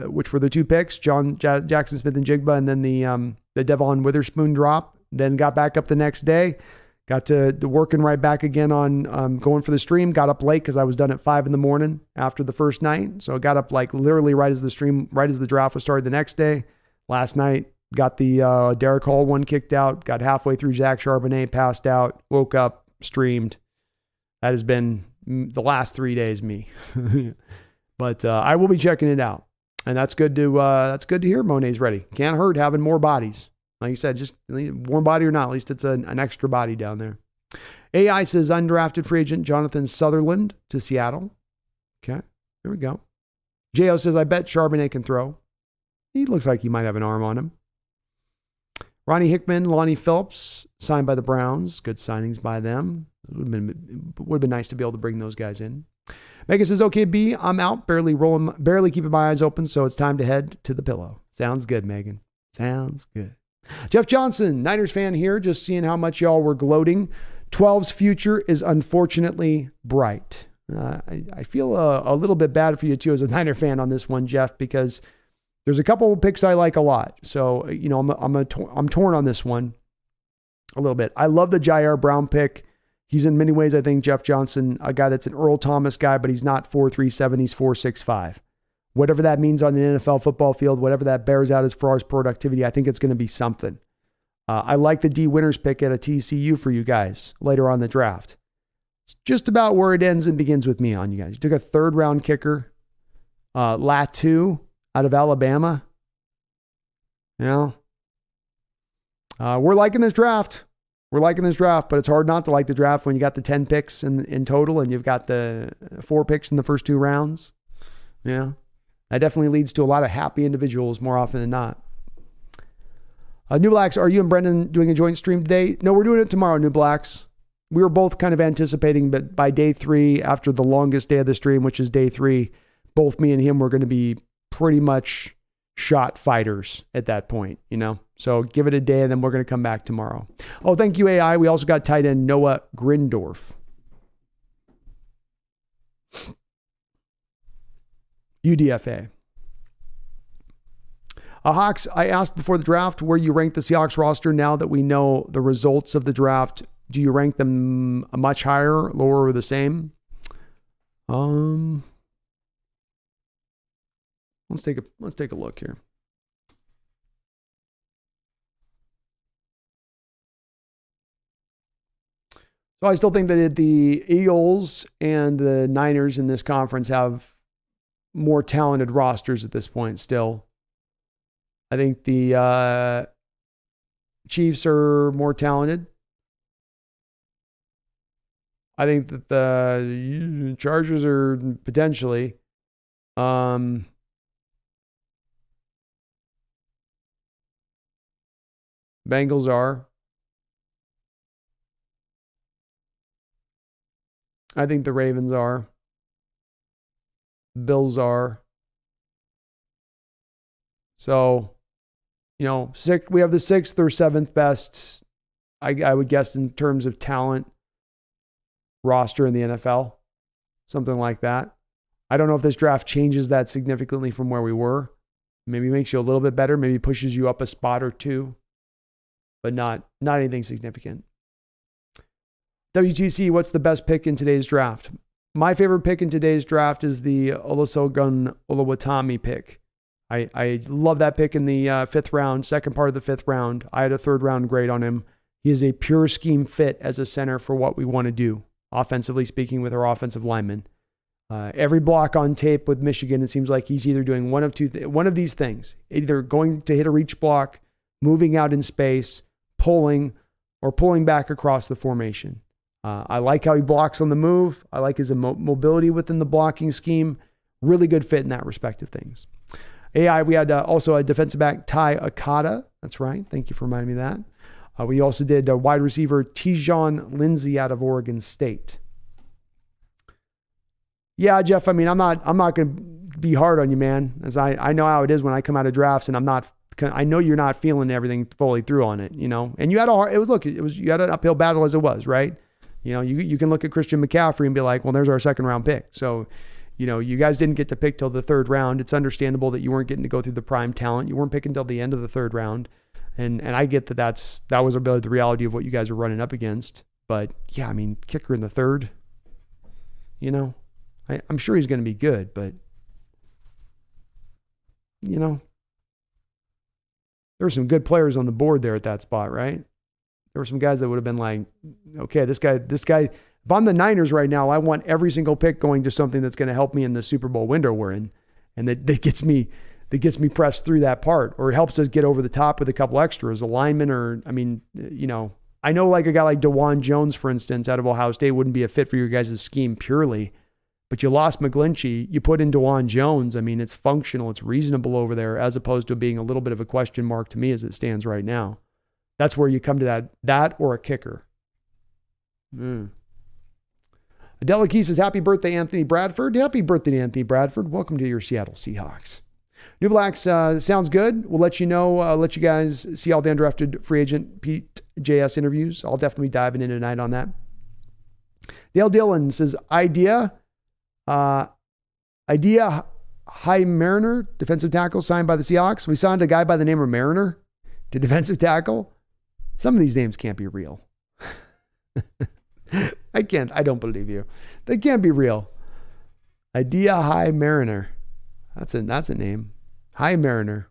which were the two picks, Jackson Smith and Jigba, and then the Devon Witherspoon drop. Then got back up the next day, got to working right back again on going for the stream. Got up late because I was done at 5 a.m. after the first night, so I got up like literally right as the draft was started the next day. Last night got the Derek Hall one kicked out. Got halfway through Zach Charbonnet, passed out, woke up, streamed. That has been the last 3 days, me. But I will be checking it out, and that's good to hear. Monet's ready. Can't hurt having more bodies. Like you said, just warm body or not, at least it's an extra body down there. AI says undrafted free agent Jonathan Sutherland to Seattle. Okay, there we go. Jo says I bet Charbonnet can throw. He looks like he might have an arm on him. Ronnie Hickman, Lonnie Phillips, signed by the Browns. Good signings by them. It would have been nice to be able to bring those guys in. Megan says, okay, B, I'm out, barely keeping my eyes open, so it's time to head to the pillow. Sounds good, Megan. Sounds good. Jeff Johnson, Niners fan here, just seeing how much y'all were gloating. 12's future is unfortunately bright. I feel a little bit bad for you, too, as a Niner fan on this one, Jeff, because there's a couple of picks I like a lot. So, I'm torn on this one a little bit. I love the Jair Brown pick. He's in many ways, I think, Jeff Johnson, a guy that's an Earl Thomas guy, but he's not 4.37, he's 4.65. Whatever that means on an NFL football field, whatever that bears out as far as productivity, I think it's going to be something. I like the D Winters pick at a TCU for you guys later on in the draft. It's just about where it ends and begins with me on you guys. You took a third-round kicker, Latu out of Alabama. We're liking this draft. But it's hard not to like the draft when you got the 10 picks in total and you've got the 4 picks in the first 2 rounds. Yeah, that definitely leads to a lot of happy individuals more often than not. New Blacks, are you and Brendan doing a joint stream today? No, we're doing it tomorrow, New Blacks. We were both kind of anticipating, but by day 3, after the longest day of the stream, which is day 3, both me and him were going to be pretty much shot fighters at that point, So give it a day, and then we're going to come back tomorrow. Oh, thank you, AI. We also got tight end Noah Grindorf. UDFA. Hawks, I asked before the draft where you rank the Seahawks roster now that we know the results of the draft. Do you rank them much higher, lower, or the same? Let's take a look here. So I still think that the Eagles and the Niners in this conference have more talented rosters at this point still. I think the Chiefs are more talented. I think that the Chargers are potentially. Bengals are. I think the Ravens are. Bills are. So, we have the 6th or 7th best, I would guess, in terms of talent roster in the NFL. Something like that. I don't know if this draft changes that significantly from where we were. Maybe makes you a little bit better. Maybe pushes you up a spot or two, but not anything significant. WTC, what's the best pick in today's draft? My favorite pick in today's draft is the Olu Oluwatimi pick. I love that pick in the fifth round, second part of the fifth round. I had a third round grade on him. He is a pure scheme fit as a center for what we want to do, offensively speaking, with our offensive linemen. Every block on tape with Michigan, it seems like he's either doing one of these things, either going to hit a reach block, moving out in space, pulling, or pulling back across the formation. I like how he blocks on the move. I like his mobility within the blocking scheme. Really good fit in that respect of things. AI, we had also a defensive back, Ty Akata. That's right. Thank you for reminding me of that. We also did a wide receiver, Tijon Lindsey out of Oregon State. Yeah, Jeff, I mean, I'm not going to be hard on you, man, as I know how it is when I come out of drafts and I know you're not feeling everything fully through on it, you know, and you had you had an uphill battle as it was, right? You know, you can look at Christian McCaffrey and be like, well, there's our second round pick. So, you know, you guys didn't get to pick till the third round. It's understandable that you weren't getting to go through the prime talent. You weren't picking till the end of the third round. And I get that was the reality of what you guys were running up against. But yeah, I mean, kicker in the third, you know, I'm sure he's going to be good, but you know, there were some good players on the board there at that spot, right? There were some guys that would have been like, okay, this guy, if I'm the Niners right now, I want every single pick going to something that's going to help me in the Super Bowl window we're in. And that gets me pressed through that part, or helps us get over the top with a couple extras, a lineman, or, I mean, you know, I know like a guy like DeJuan Jones, for instance, out of Ohio State wouldn't be a fit for your guys' scheme purely, but you lost McGlinchey, you put in DeJuan Jones. I mean, it's functional, it's reasonable over there, as opposed to being a little bit of a question mark to me as it stands right now. That's where you come to that or a kicker. Adela Key says, happy birthday, Anthony Bradford. Happy birthday, Anthony Bradford. Welcome to your Seattle Seahawks. New Blacks, sounds good. We'll let you know, let you guys see all the undrafted free agent Pete JS interviews. I'll definitely be diving in tonight on that. Dale Dillon says, idea High Mariner, defensive tackle signed by the Seahawks. We signed a guy by the name of Mariner to defensive tackle. Some of these names can't be real. I don't believe you. They can't be real. Idea High Mariner. That's a name. High Mariner.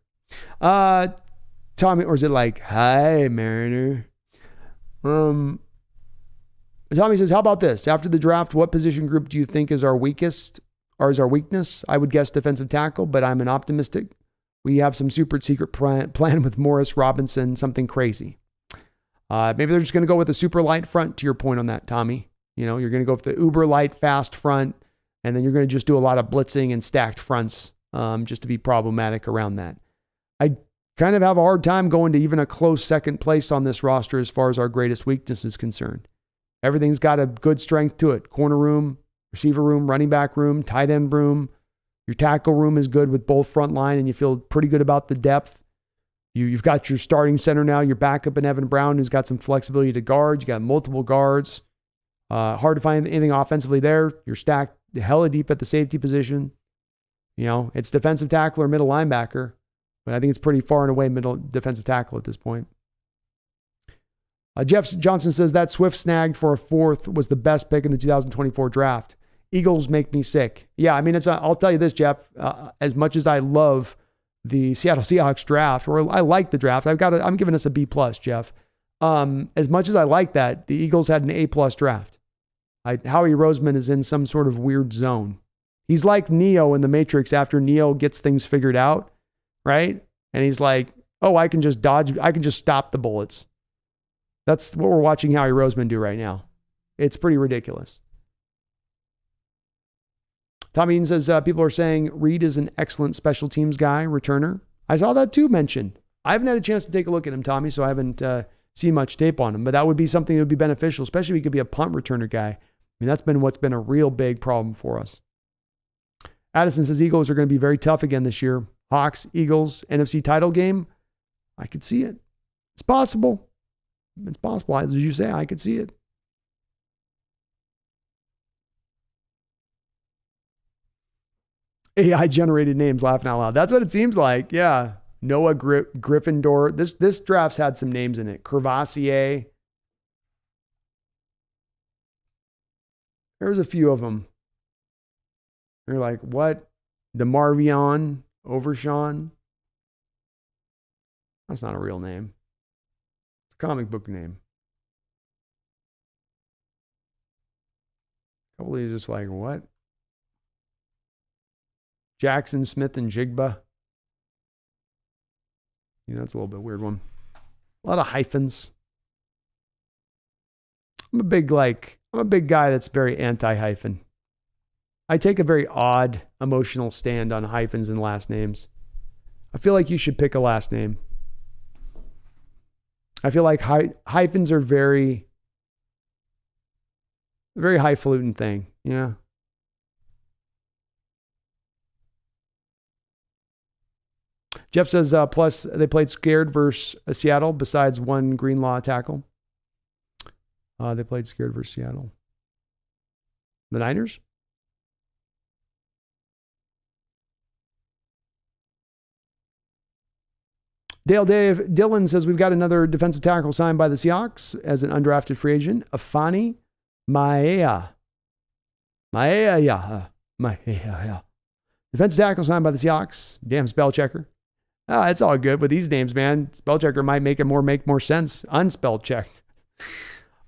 Tommy, or is it like Hi Mariner? Tommy says, how about this? After the draft, what position group do you think is our weakest or is our weakness? I would guess defensive tackle, but I'm an optimistic. We have some super secret plan with Morris, Robinson, something crazy. Maybe they're just going to go with a super light front, to your point on that, Tommy. You know, you're going to go with the uber light, fast front, and then you're going to just do a lot of blitzing and stacked fronts just to be problematic around that. I kind of have a hard time going to even a close second place on this roster as far as our greatest weakness is concerned. Everything's got a good strength to it. Corner room, receiver room, running back room, tight end room. Your tackle room is good with both front line, and you feel pretty good about the depth. You've got your starting center now, your backup in Evan Brown, who's got some flexibility to guard. You got multiple guards. Hard to find anything offensively there. You're stacked hella deep at the safety position. You know, it's defensive tackle or middle linebacker, but I think it's pretty far and away middle defensive tackle at this point. Jeff Johnson says that Swift snagged for a fourth was the best pick in the 2024 draft. Eagles make me sick. Yeah, I mean, I'll tell you this, Jeff. As much as I love the Seattle Seahawks draft, or I like the draft, I'm giving us a B+, Jeff. As much as I like that, the Eagles had an A+ draft. Howie Roseman is in some sort of weird zone. He's like Neo in the Matrix after Neo gets things figured out, right? And he's like, oh, I can just stop the bullets. That's what we're watching Howie Roseman do right now. It's pretty ridiculous. Tommy Eaton says, people are saying Reed is an excellent special teams guy, returner. I saw that too mentioned. I haven't had a chance to take a look at him, Tommy, so I haven't seen much tape on him, but that would be something that would be beneficial, especially if he could be a punt returner guy. I mean, that's been what's been a real big problem for us. Addison says Eagles are going to be very tough again this year. Hawks, Eagles, NFC title game. I could see it. It's possible. It's possible. As you say, I could see it. AI generated names, laughing out loud. That's what it seems like. Yeah. Noah Gryffindor. This draft's had some names in it. Crevassier. There's a few of them. You're like, what? DeMarvion Overshawn? That's not a real name. It's a comic book name. A couple of you just like, what? Jackson Smith and Jigba. Yeah, that's a little bit weird one. A lot of hyphens. I'm a big guy that's very anti-hyphen. I take a very odd emotional stand on hyphens and last names. I feel like you should pick a last name. I feel like hyphens are very highfalutin thing. Yeah. Jeff says, plus they played scared versus Seattle besides one Greenlaw tackle. They played scared versus Seattle. The Niners? Dave Dillon says, we've got another defensive tackle signed by the Seahawks as an undrafted free agent. Afani Maea. Maea. Defensive tackle signed by the Seahawks. Damn spell checker. It's all good with these names, man. Spell checker might make more sense. Unspell checked.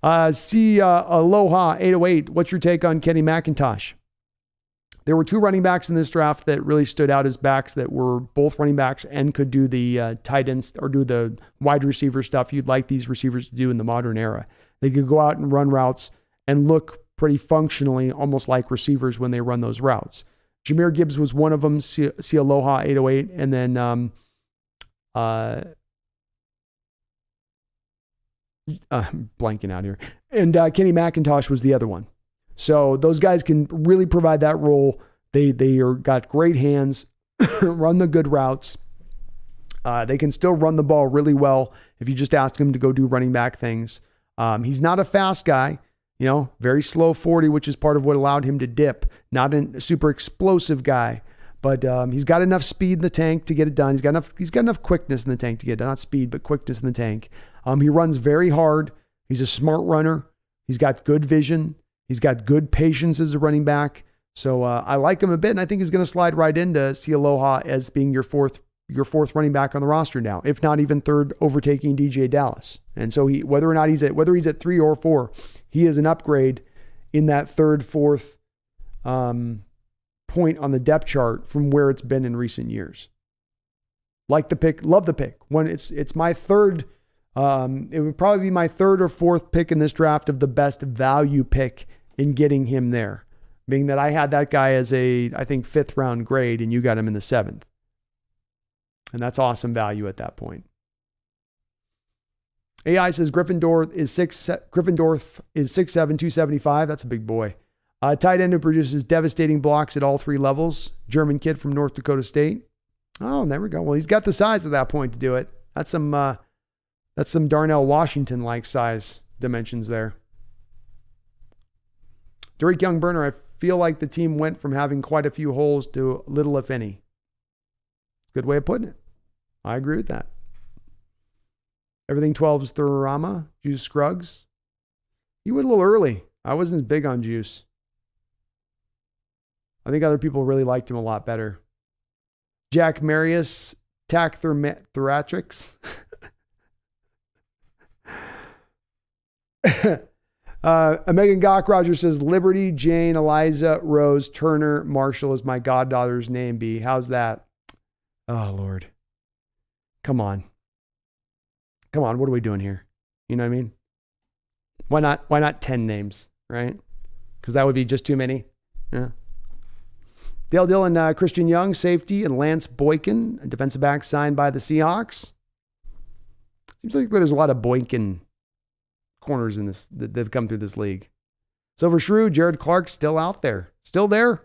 Aloha 808. What's your take on Kenny McIntosh? There were two running backs in this draft that really stood out as backs that were both running backs and could do the tight ends or do the wide receiver stuff you'd like these receivers to do in the modern era. They could go out and run routes and look pretty functionally, almost like receivers when they run those routes. Jahmyr Gibbs was one of them. See Aloha 808, and then blanking out here. And Kenny McIntosh was the other one. So those guys can really provide that role. They got great hands, run the good routes. They can still run the ball really well if you just ask him to go do running back things. He's not a fast guy, very slow 40, which is part of what allowed him to dip. Not a super explosive guy, but he's got enough speed in the tank to get it done. He's got enough quickness in the tank to get it done. Not speed, but quickness in the tank. He runs very hard. He's a smart runner. He's got good vision. He's got good patience as a running back. So I like him a bit, and I think he's going to slide right into See Aloha as being your fourth running back on the roster now, if not even third, overtaking DJ Dallas. And so whether he's at 3 or 4, he is an upgrade in that third, fourth point on the depth chart from where it's been in recent years. Like the pick, love the pick. When it's my third, it would probably be my third or fourth pick in this draft of the best value pick in getting him there. Being that I had that guy as I think 5th round grade, and you got him in the 7th. And that's awesome value at that point. AI says Gryffindor is 6'7", 275. That's a big boy. Tight end who produces devastating blocks at all 3 levels. German kid from North Dakota State. Oh, there we go. Well, he's got the size at that point to do it. That's some Darnell Washington-like size dimensions there. Derek Youngburner, I feel like the team went from having quite a few holes to little, if any. Good way of putting it. I agree with that. Everything 12 is Thurama. Juice Scruggs. He went a little early. I wasn't big on Juice. I think other people really liked him a lot better. Jack Marius, Tac Thoratrix. Megan Gock Rogers says Liberty, Jane, Eliza, Rose, Turner, Marshall is my goddaughter's name. B. How's that? Oh Lord. Come on. What are we doing here? You know what I mean? Why not 10 names, right? Because that would be just too many. Yeah. Dale Dillon, Christian Young, safety, and Lance Boykin, a defensive back signed by the Seahawks. Seems like there's a lot of Boykin corners in this that have come through this league. Silver Shrew, Jared Clark still out there. Still there.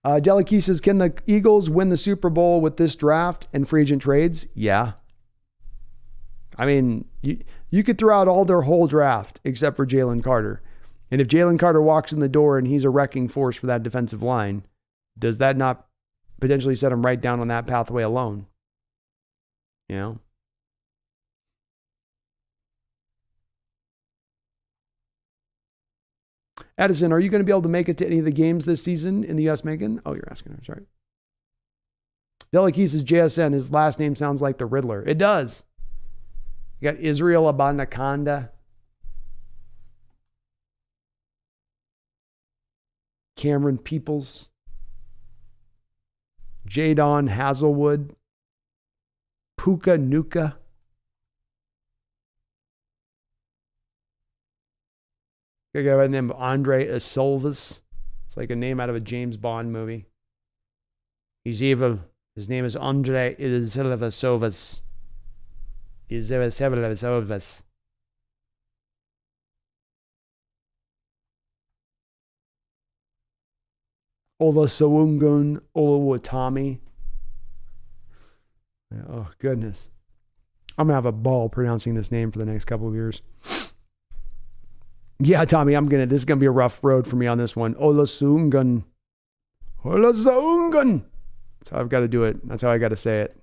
Delikey says, can the Eagles win the Super Bowl with this draft and free agent trades? Yeah. I mean, you could throw out all their whole draft except for Jalen Carter. And if Jalen Carter walks in the door and he's a wrecking force for that defensive line, does that not potentially set him right down on that pathway alone? You know? Edison, are you going to be able to make it to any of the games this season in the U.S. Macon? Oh, you're asking her. Sorry. Delikis is JSN. His last name sounds like the Riddler. It does. You got Israel Abanakanda. Cameron Peoples. Jadon Hazelwood. Puka Nuka. A guy by the name of Andre Isolvas. It's like a name out of a James Bond movie. He's evil. His name is Andre Isolvas. Isolvas. Olu Oluwatimi. Oh, goodness. I'm going to have a ball pronouncing this name for the next couple of years. Yeah, Tommy, this is going to be a rough road for me on this one. Olasungan. Olasungan. That's how I've got to do it. That's how I got to say it.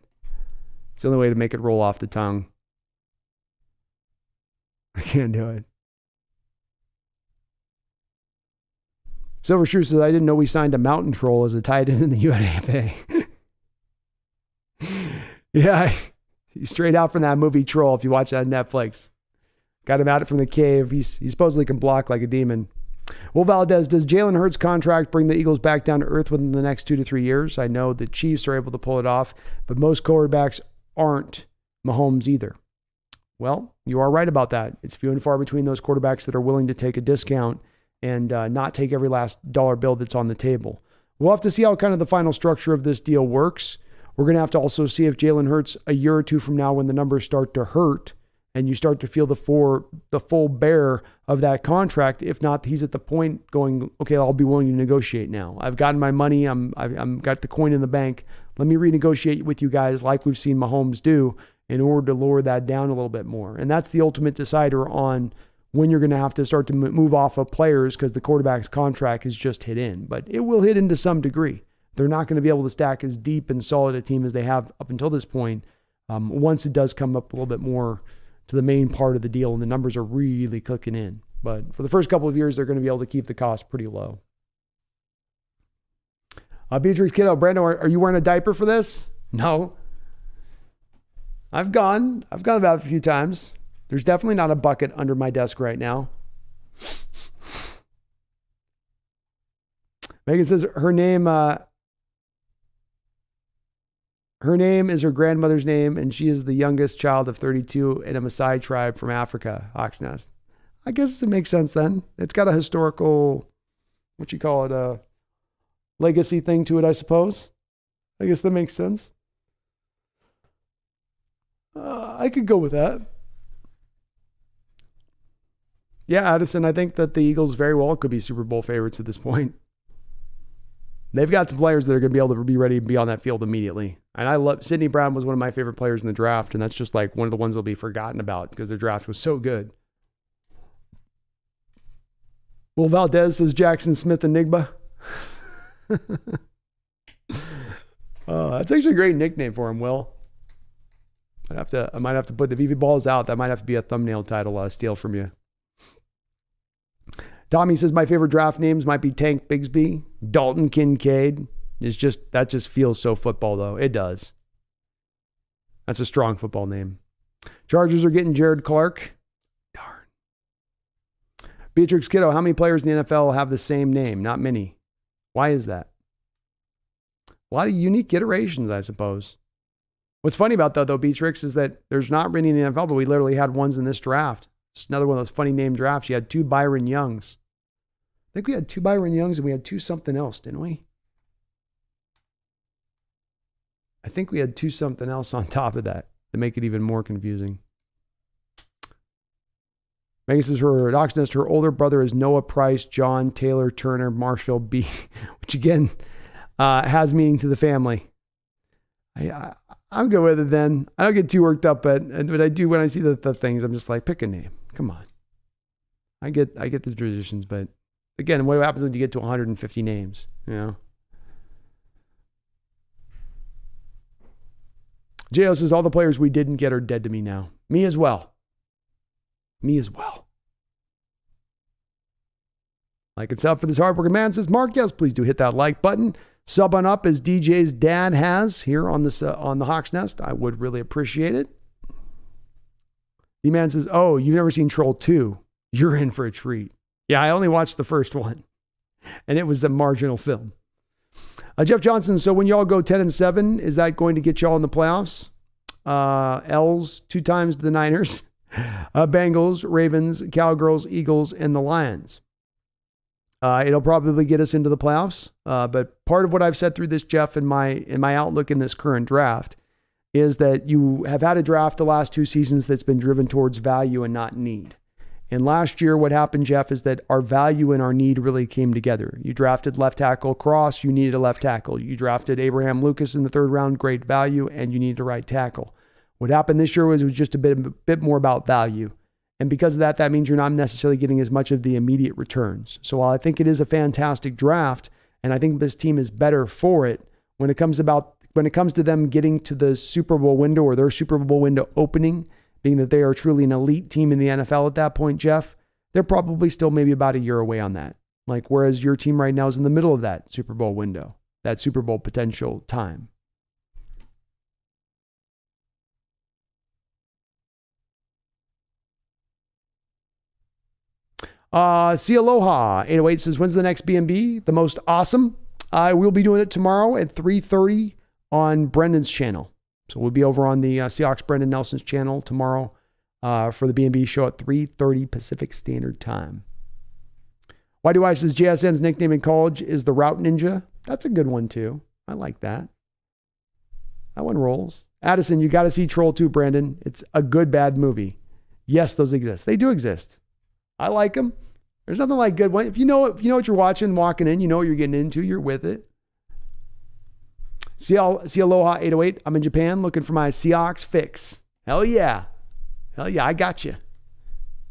It's the only way to make it roll off the tongue. I can't do it. Silver Shrew says, I didn't know we signed a mountain troll as a tight end in the UNFA. Yeah, he's straight out from that movie Troll if you watch that on Netflix. Got him out from the cave. He supposedly can block like a demon. Well, Valdez, does Jalen Hurts' contract bring the Eagles back down to earth within the next 2 to 3 years? I know the Chiefs are able to pull it off, but most quarterbacks aren't Mahomes either. Well, you are right about that. It's few and far between those quarterbacks that are willing to take a discount and not take every last dollar bill that's on the table. We'll have to see how kind of the final structure of this deal works. We're going to have to also see if Jalen Hurts a year or two from now, when the numbers start to hurt and you start to feel the full bear of that contract. If not, he's at the point going, okay, I'll be willing to negotiate now. I've gotten my money. I'm got the coin in the bank. Let me renegotiate with you guys like we've seen Mahomes do in order to lower that down a little bit more. And that's the ultimate decider on when you're going to have to start to move off of players, because the quarterback's contract has just hit in. But it will hit in to some degree. They're not going to be able to stack as deep and solid a team as they have up until this point. Once it does come up a little bit more to the main part of the deal and the numbers are really clicking in. But for the first couple of years, they're going to be able to keep the cost pretty low. Beatrice Kiddo, Brando, are you wearing a diaper for this? No. I've gone about a few times. There's definitely not a bucket under my desk right now. Megan says her name is her grandmother's name, and she is the youngest child of 32 in a Maasai tribe from Africa, Hawks Nest. I guess it makes sense then. It's got a historical, a legacy thing to it, I suppose. I guess that makes sense. I could go with that. Yeah, Addison, I think that the Eagles very well could be Super Bowl favorites at this point. They've got some players that are going to be able to be ready to be on that field immediately. And Sidney Brown was one of my favorite players in the draft, and that's just like one of the ones that'll be forgotten about because their draft was so good. Will Valdez says Jackson Smith Enigma. That's actually a great nickname for him, Will. I might have to put the VV balls out. That might have to be a thumbnail title steal from you. Tommy says my favorite draft names might be Tank Bigsby, Dalton Kincaid. That just feels so football though. It does. That's a strong football name. Chargers are getting Jared Clark. Darn. Beatrix Kiddo, how many players in the NFL have the same name? Not many. Why is that? A lot of unique iterations, I suppose. What's funny about that though, Beatrix, is that there's not many in the NFL, but we literally had ones in this draft. It's another one of those funny name drafts. You had 2 Byron Youngs. I think we had 2 Byron Youngs and we had 2 something else, didn't we? I think we had 2 something else on top of that to make it even more confusing. Megan says her Hawks Nest, her older brother is Noah Price, John, Taylor, Turner, Marshall, B, which again has meaning to the family. I I'm good with it then. I don't get too worked up, but I do when I see the things. I'm just like, pick a name. Come on. I get the traditions, but again, what happens when you get to 150 names? You know. J.O. says, all the players we didn't get are dead to me now. Me as well. Me as well. Like and sub for this hardworking man, says Mark. Yes, please do hit that like button. Sub on up as DJ's dad has here on this on the Hawks Nest. I would really appreciate it. The man says, oh, you've never seen Troll 2. You're in for a treat. Yeah, I only watched the first one, and it was a marginal film. Jeff Johnson, so when y'all go 10-7, is that going to get y'all in the playoffs? L's 2 times to the Niners, Bengals, Ravens, Cowgirls, Eagles, and the Lions. It'll probably get us into the playoffs. But part of what I've said through this, Jeff, in my outlook in this current draft is that you have had a draft the last 2 seasons that's been driven towards value and not need. And last year, what happened, Jeff, is that our value and our need really came together. You drafted left tackle Cross, you needed a left tackle. You drafted Abraham Lucas in the 3rd round, great value, and you needed a right tackle. What happened this year was it was just a bit more about value. And because of that, that means you're not necessarily getting as much of the immediate returns. So while I think it is a fantastic draft, and I think this team is better for it, when it comes to them getting to the Super Bowl window or their Super Bowl window opening, being that they are truly an elite team in the NFL at that point, Jeff, they're probably still maybe about a year away on that. Like, whereas your team right now is in the middle of that Super Bowl window, that Super Bowl potential time. See Aloha 808 says, when's the next B&B? The most awesome. I will be doing it tomorrow at 3:30 on Brendan's channel. So we'll be over on the Seahawks Brendan Nelson's channel tomorrow for the B&B show at 3:30 Pacific Standard Time. Why do I says JSN's nickname in college is the Route Ninja? That's a good one too. I like that. That one rolls. Addison, you got to see Troll 2, Brandon. It's a good, bad movie. Yes, those exist. They do exist. I like them. There's nothing like good one. If you know what you're watching, walking in, you know what you're getting into, you're with it. See Aloha 808. I'm in Japan looking for my Seahawks fix. Hell yeah. Hell yeah. I got you.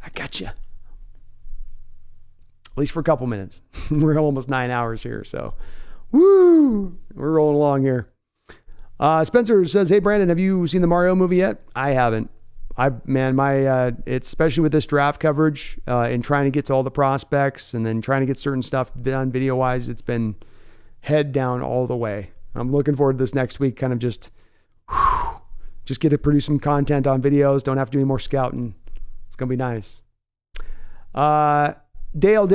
At least for a couple minutes. We're almost 9 hours here. So, woo, we're rolling along here. Spencer says, hey, Brandon, have you seen the Mario movie yet? I haven't. It's especially with this draft coverage and trying to get to all the prospects and then trying to get certain stuff done video wise, it's been head down all the way. I'm looking forward to this next week, kind of just get to produce some content on videos. Don't have to do any more scouting. It's going to be nice. Dale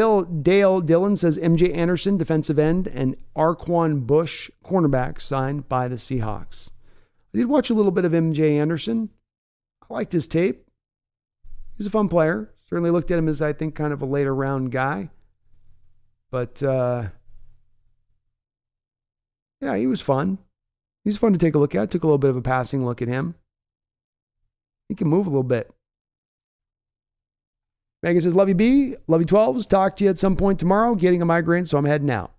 Dillon says MJ Anderson, defensive end, and Arquan Bush, cornerback, signed by the Seahawks. I did watch a little bit of MJ Anderson. I liked his tape. He's a fun player. Certainly looked at him as, I think, kind of a later round guy. But, yeah, he was fun. He's fun to take a look at. Took a little bit of a passing look at him. He can move a little bit. Megan says, love you, B. Love you, 12s. Talk to you at some point tomorrow. Getting a migraine, so I'm heading out.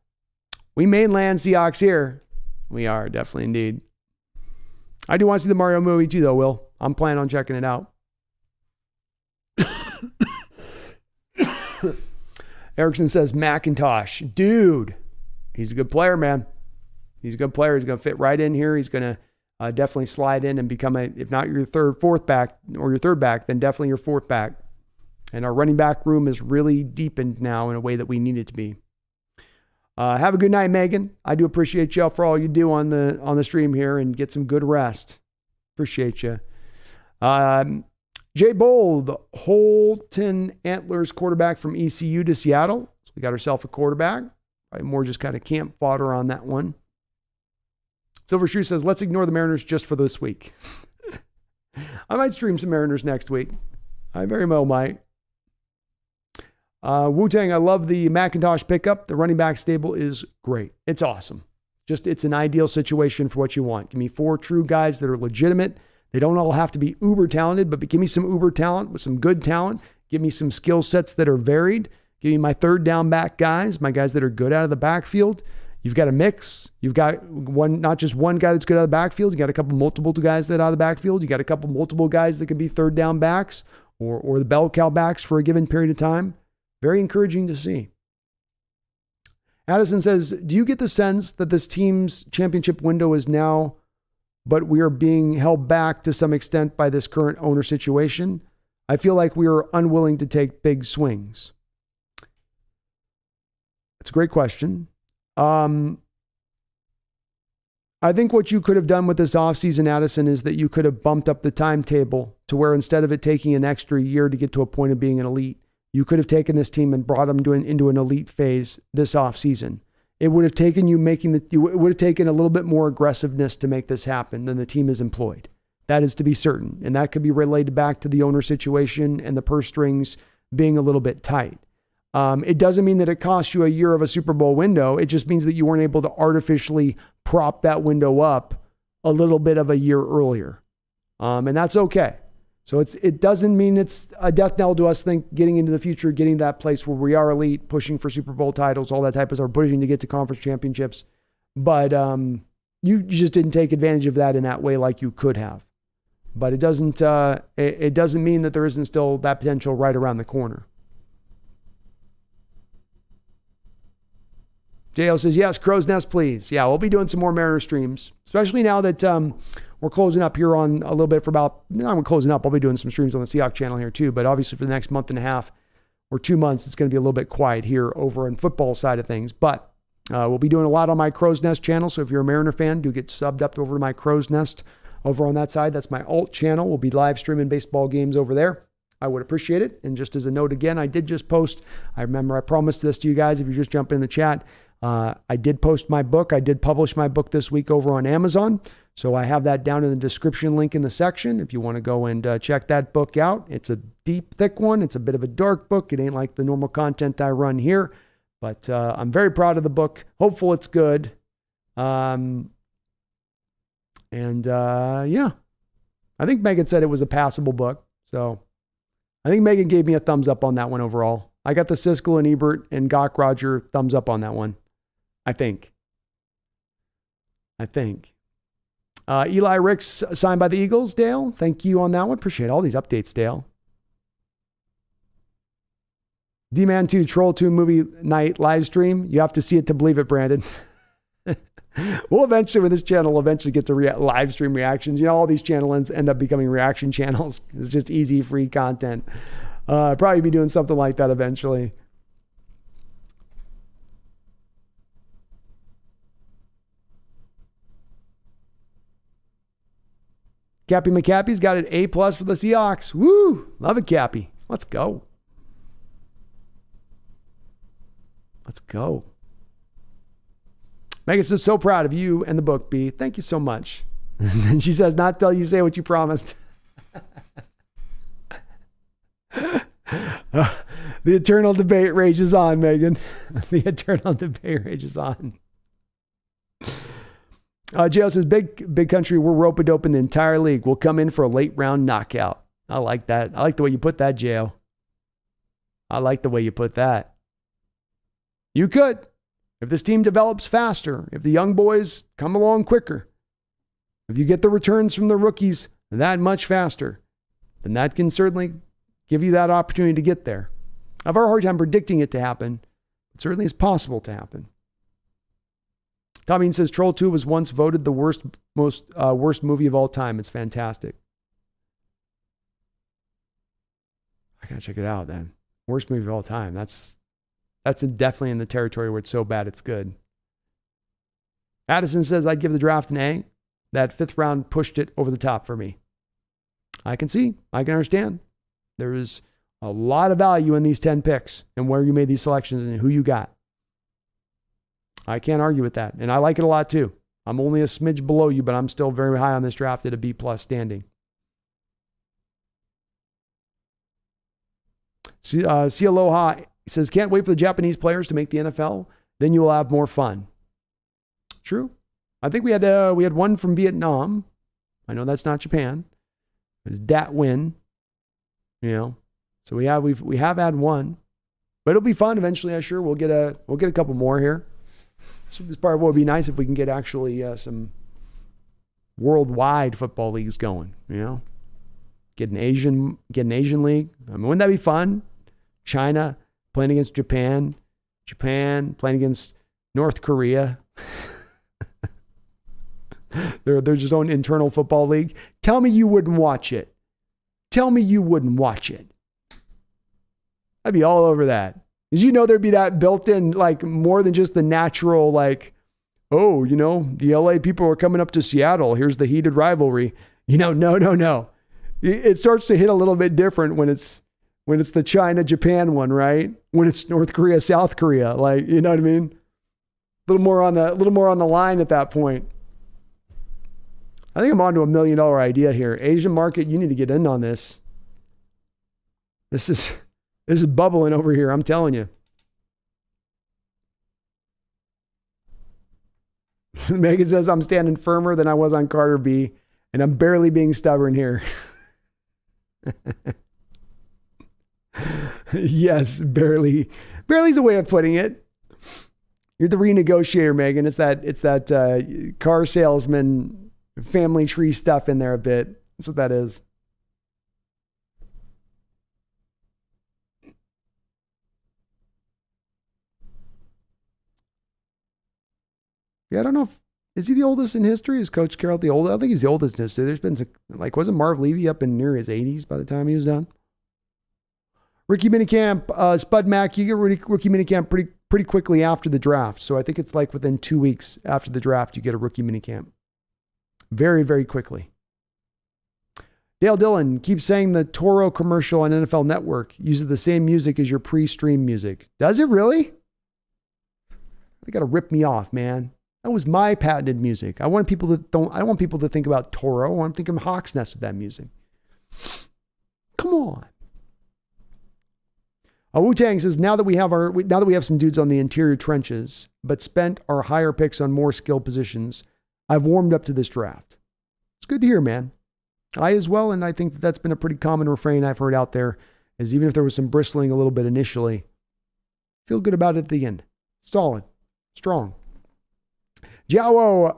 We mainland Seahawks here. We are, definitely indeed. I do want to see the Mario movie too, though, Will. I'm planning on checking it out. Erickson says, Macintosh. Dude, he's a good player, man. He's a good player. He's going to fit right in here. He's going to definitely slide in and become if not your fourth back, or your third back, then definitely your fourth back. And our running back room is really deepened now in a way that we need it to be. Have a good night, Megan. I do appreciate y'all for all you do on the stream here, and get some good rest. Appreciate you. Jay Bold, Holton Antlers quarterback from ECU to Seattle. So we got ourselves a quarterback. Probably more just kind of camp fodder on that one. Silver Shoe says, let's ignore the Mariners just for this week. I might stream some Mariners next week. I very well might. Wu-Tang, I love the Macintosh pickup. The running back stable is great. It's awesome. It's an ideal situation for what you want. Give me 4 true guys that are legitimate. They don't all have to be uber talented, but give me some uber talent with some good talent. Give me some skill sets that are varied. Give me my third down back guys, my guys that are good out of the backfield. You've got a mix. You've got not just one guy that's good out of the backfield. You got a couple multiple guys that out of the backfield. You got a couple multiple guys that could be third down backs or the bell cow backs for a given period of time. Very encouraging to see. Addison says, do you get the sense that this team's championship window is now, but we are being held back to some extent by this current owner situation? I feel like we are unwilling to take big swings. That's a great question. I think what you could have done with this offseason, Addison, is that you could have bumped up the timetable to where instead of it taking an extra year to get to a point of being an elite, you could have taken this team and brought them into an elite phase this offseason. It would have taken it would have taken a little bit more aggressiveness to make this happen than the team has employed. That is to be certain. And that could be related back to the owner situation and the purse strings being a little bit tight. It doesn't mean that it costs you a year of a Super Bowl window. It just means that you weren't able to artificially prop that window up a little bit of a year earlier. And that's okay. So it doesn't mean it's a death knell to us getting into the future, getting to that place where we are elite, pushing for Super Bowl titles, all that type of stuff, pushing to get to conference championships. But you just didn't take advantage of that in that way like you could have. But it doesn't mean that there isn't still that potential right around the corner. JL says, yes, Crow's Nest, please. Yeah, we'll be doing some more Mariner streams, especially now that we're closing up here on a little bit for about, I'm closing up. I'll be doing some streams on the Seahawks channel here too, but obviously for the next month and a half or 2 months, it's going to be a little bit quiet here over on football side of things. But we'll be doing a lot on my Crow's Nest channel. So if you're a Mariner fan, do get subbed up over to my Crow's Nest over on that side. That's my alt channel. We'll be live streaming baseball games over there. I would appreciate it. And just as a note again, I did just post, I promised this to you guys if you just jump in the chat. I did post my book. I did publish my book this week over on Amazon. So I have that down in the description link in the section if you want to go and check that book out. It's a deep, thick one. It's a bit of a dark book. It ain't like the normal content I run here, but I'm very proud of the book. Hopeful it's good. Yeah, I think Megan said it was a passable book. So I think Megan gave me a thumbs up on that one overall. I got the Siskel and Ebert and Gawk Roger thumbs up on that one. I think. Eli Ricks signed by the Eagles, Dale. Thank you on that one. Appreciate all these updates, Dale. D-Man 2, Troll 2 movie night live stream. You have to see it to believe it, Brandon. We'll eventually, with this channel, we'll eventually get to live stream reactions. You know, all these channels end up becoming reaction channels. It's just easy, free content. Probably be doing something like that eventually. Cappy McCappy's got an A+ for the Seahawks. Woo! Love it, Cappy. Let's go. Megan says, so proud of you and the book, B. Thank you so much. And then she says, not till you say what you promised. The eternal debate rages on, Megan. The eternal debate rages on. JL says, big country, we're rope-a-dope in the entire league. We'll come in for a late round knockout. I like that. I like the way you put that, JL. I like the way you put that. You could. If this team develops faster, if the young boys come along quicker, if you get the returns from the rookies that much faster, then that can certainly give you that opportunity to get there. I have a hard time predicting it to happen. It certainly is possible to happen. Tommy says, Troll 2 was once voted the worst movie of all time. It's fantastic. I gotta check it out then. Worst movie of all time. That's definitely in the territory where it's so bad it's good. Addison says, I'd give the draft an A. That 5th round pushed it over the top for me. I can understand. There is a lot of value in these 10 picks and where you made these selections and who you got. I can't argue with that. And I like it a lot too. I'm only a smidge below you, but I'm still very high on this draft at a B+ standing. See Aloha says, can't wait for the Japanese players to make the NFL. Then you will have more fun. True. I think we had one from Vietnam. I know that's not Japan. It's Dat Win. You know, so we have had one, but it'll be fun eventually. I'm sure we'll get a couple more here. This part of what would be nice if we can get actually some worldwide football leagues going, get an Asian league. I mean, wouldn't that be fun? China playing against Japan playing against North Korea. They're just own internal football league. Tell me you wouldn't watch it. Tell me you wouldn't watch it. I'd be all over that. Because there'd be that built in, like, more than just the natural, like, oh, the LA people are coming up to Seattle. Here's the heated rivalry. No. It starts to hit a little bit different when it's the China-Japan one, right? When it's North Korea, South Korea, like, you know what I mean? A little more on the line at that point. I think I'm on to $1 million idea here. Asian market, you need to get in on this. This is bubbling over here, I'm telling you. Megan says, I'm standing firmer than I was on Carter B, and I'm barely being stubborn here. Yes, barely. Barely's a way of putting it. You're the renegotiator, Megan. It's that car salesman family tree stuff in there a bit. That's what that is. Yeah, I don't know is he the oldest in history? Is Coach Carroll the oldest? I think he's the oldest in history. There's been wasn't Marv Levy up in near his 80s by the time he was done? Rookie minicamp, Spud Mack, you get rookie minicamp pretty quickly after the draft. So I think it's like within 2 weeks after the draft, you get a rookie minicamp. Very, very quickly. Dale Dillon keeps saying the Toro commercial on NFL Network uses the same music as your pre-stream music. Does it really? They got to rip me off, man. That was my patented music. I don't want people to think about Toro. I want them to think of Hawks Nest with that music. Come on. Wu-Tang says, now that we have some dudes on the interior trenches, but spent our higher picks on more skill positions, I've warmed up to this draft. It's good to hear, man. I as well, and I think that's been a pretty common refrain I've heard out there, is even if there was some bristling a little bit initially, feel good about it at the end. Solid. Strong. João,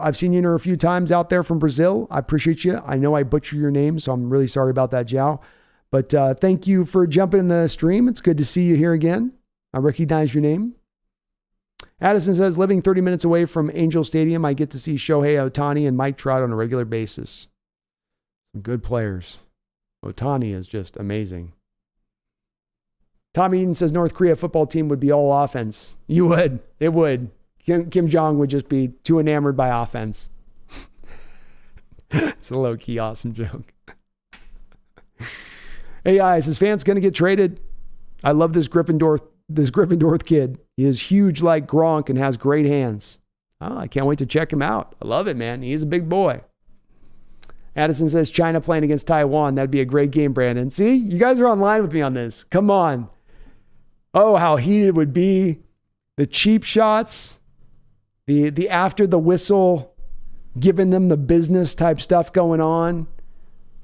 I've seen you a few times out there from Brazil. I appreciate you. I know I butchered your name, so I'm really sorry about that, João. But thank you for jumping in the stream. It's good to see you here again. I recognize your name. Addison says, living 30 minutes away from Angel Stadium, I get to see Shohei Ohtani and Mike Trout on a regular basis. Some good players. Ohtani is just amazing. Tom Eden says North Korea football team would be all offense. You would. It would. Kim Jong would just be too enamored by offense. It's a low-key awesome joke. AI says, fans going to get traded. I love this Gryffindor kid. He is huge like Gronk and has great hands. Oh, I can't wait to check him out. I love it, man. He's a big boy. Addison says, China playing against Taiwan. That'd be a great game, Brandon. See, you guys are online with me on this. Come on. Oh, how heated it would be. The cheap shots, the after the whistle, giving them the business type stuff going on,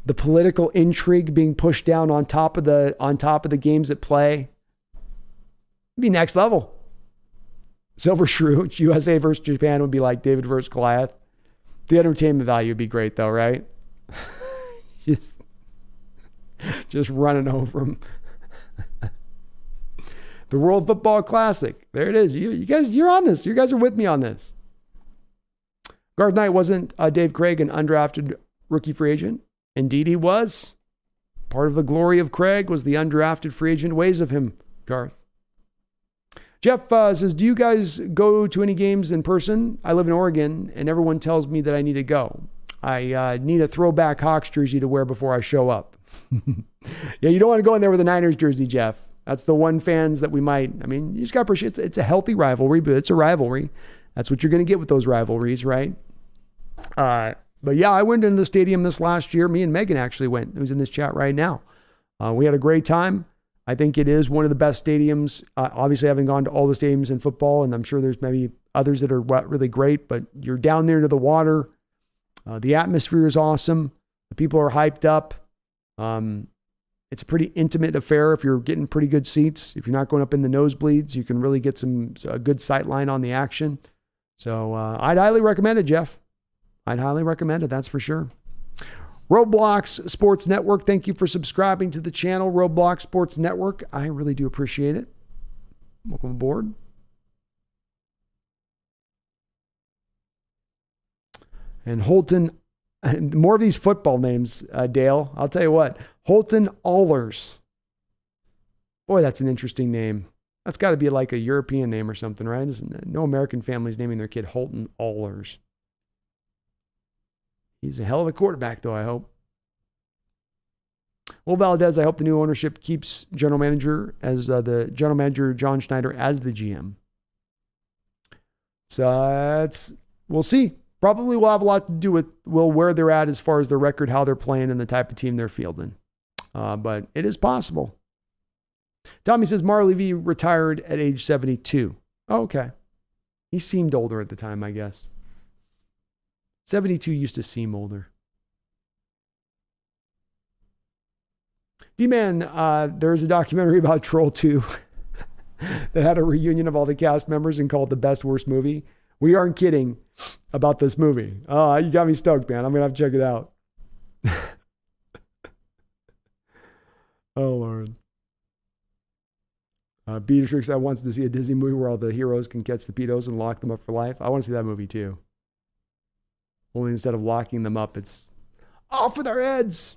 the political intrigue being pushed down on top of the games at play. It'd be next level. Silver Shrew, USA versus Japan would be like David versus Goliath. The entertainment value would be great though, right? just running over them. The World Football Classic. There it is. You guys, you're on this. You guys are with me on this. Garth Knight, wasn't Dave Craig an undrafted rookie free agent? Indeed he was. Part of the glory of Craig was the undrafted free agent ways of him, Garth. Jeff says, do you guys go to any games in person? I live in Oregon, and everyone tells me that I need to go. I need a throwback Hawks jersey to wear before I show up. Yeah, you don't want to go in there with a Niners jersey, Jeff. That's the one fans that we might, you just got to appreciate it's a healthy rivalry, but it's a rivalry. That's what you're going to get with those rivalries, right? But yeah, I went into the stadium this last year. Me and Megan actually went. Who's in this chat right now. We had a great time. I think it is one of the best stadiums. Obviously, I haven't gone to all the stadiums in football, and I'm sure there's maybe others that are really great, but you're down there to the water. The atmosphere is awesome. The people are hyped up. It's a pretty intimate affair if you're getting pretty good seats. If you're not going up in the nosebleeds, you can really get a good sight line on the action. So I'd highly recommend it, Jeff. I'd highly recommend it, that's for sure. Roblox Sports Network, thank you for subscribing to the channel, Roblox Sports Network. I really do appreciate it. Welcome aboard. And Holton, more of these football names, Dale. I'll tell you what, Holton Allers. Boy, that's an interesting name. That's got to be like a European name or something, right? No American family's naming their kid Holton Allers. He's a hell of a quarterback, though, I hope. Will Valdez, I hope the new ownership keeps the general manager, John Schneider, as the GM. So we'll see. Probably will have a lot to do with where they're at as far as their record, how they're playing, and the type of team they're fielding. But it is possible. Tommy says Marley V retired at age 72. Oh, okay. He seemed older at the time, I guess. 72 used to seem older. D-Man, there's a documentary about Troll 2 that had a reunion of all the cast members and called the best worst movie. We aren't kidding about this movie. Oh, you got me stoked, man. I'm going to have to check it out. Oh, Lord. Beatrix, I wants to see a Disney movie where all the heroes can catch the pedos and lock them up for life. I want to see that movie too. Only instead of locking them up, it's off with their heads.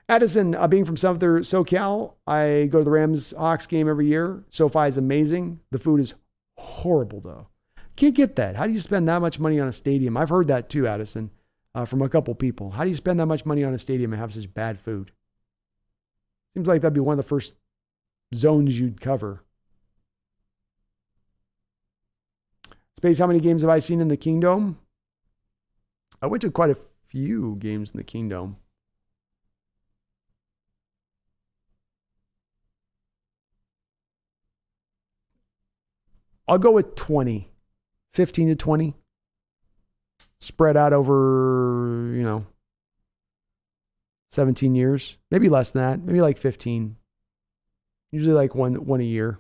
Addison, being from Southern SoCal, I go to the Rams-Hawks game every year. SoFi is amazing. The food is horrible, though. Can't get that. How do you spend that much money on a stadium? I've heard that too, Addison, from a couple people. How do you spend that much money on a stadium and have such bad food? Seems like that'd be one of the first zones you'd cover. Space, how many games have I seen in the Kingdom? I went to quite a few games in the Kingdom. I'll go with 20. 15 to 20. Spread out over, 17 years. Maybe less than that. Maybe like 15. Usually like one a year.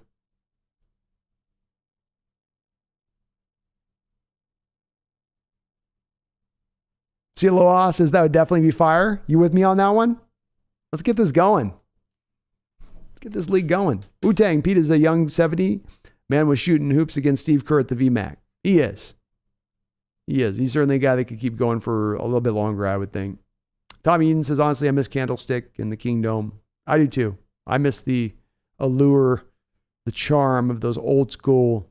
Aloha says that would definitely be fire. You with me on that one? Let's get this going. Let's get this league going. Wu-Tang, Pete is a young 70. Man was shooting hoops against Steve Kerr at the VMAC. He is. He's certainly a guy that could keep going for a little bit longer, I would think. Tommy Eden says, honestly, I miss Candlestick and the Kingdom. I do too. I miss the allure, the charm of those old school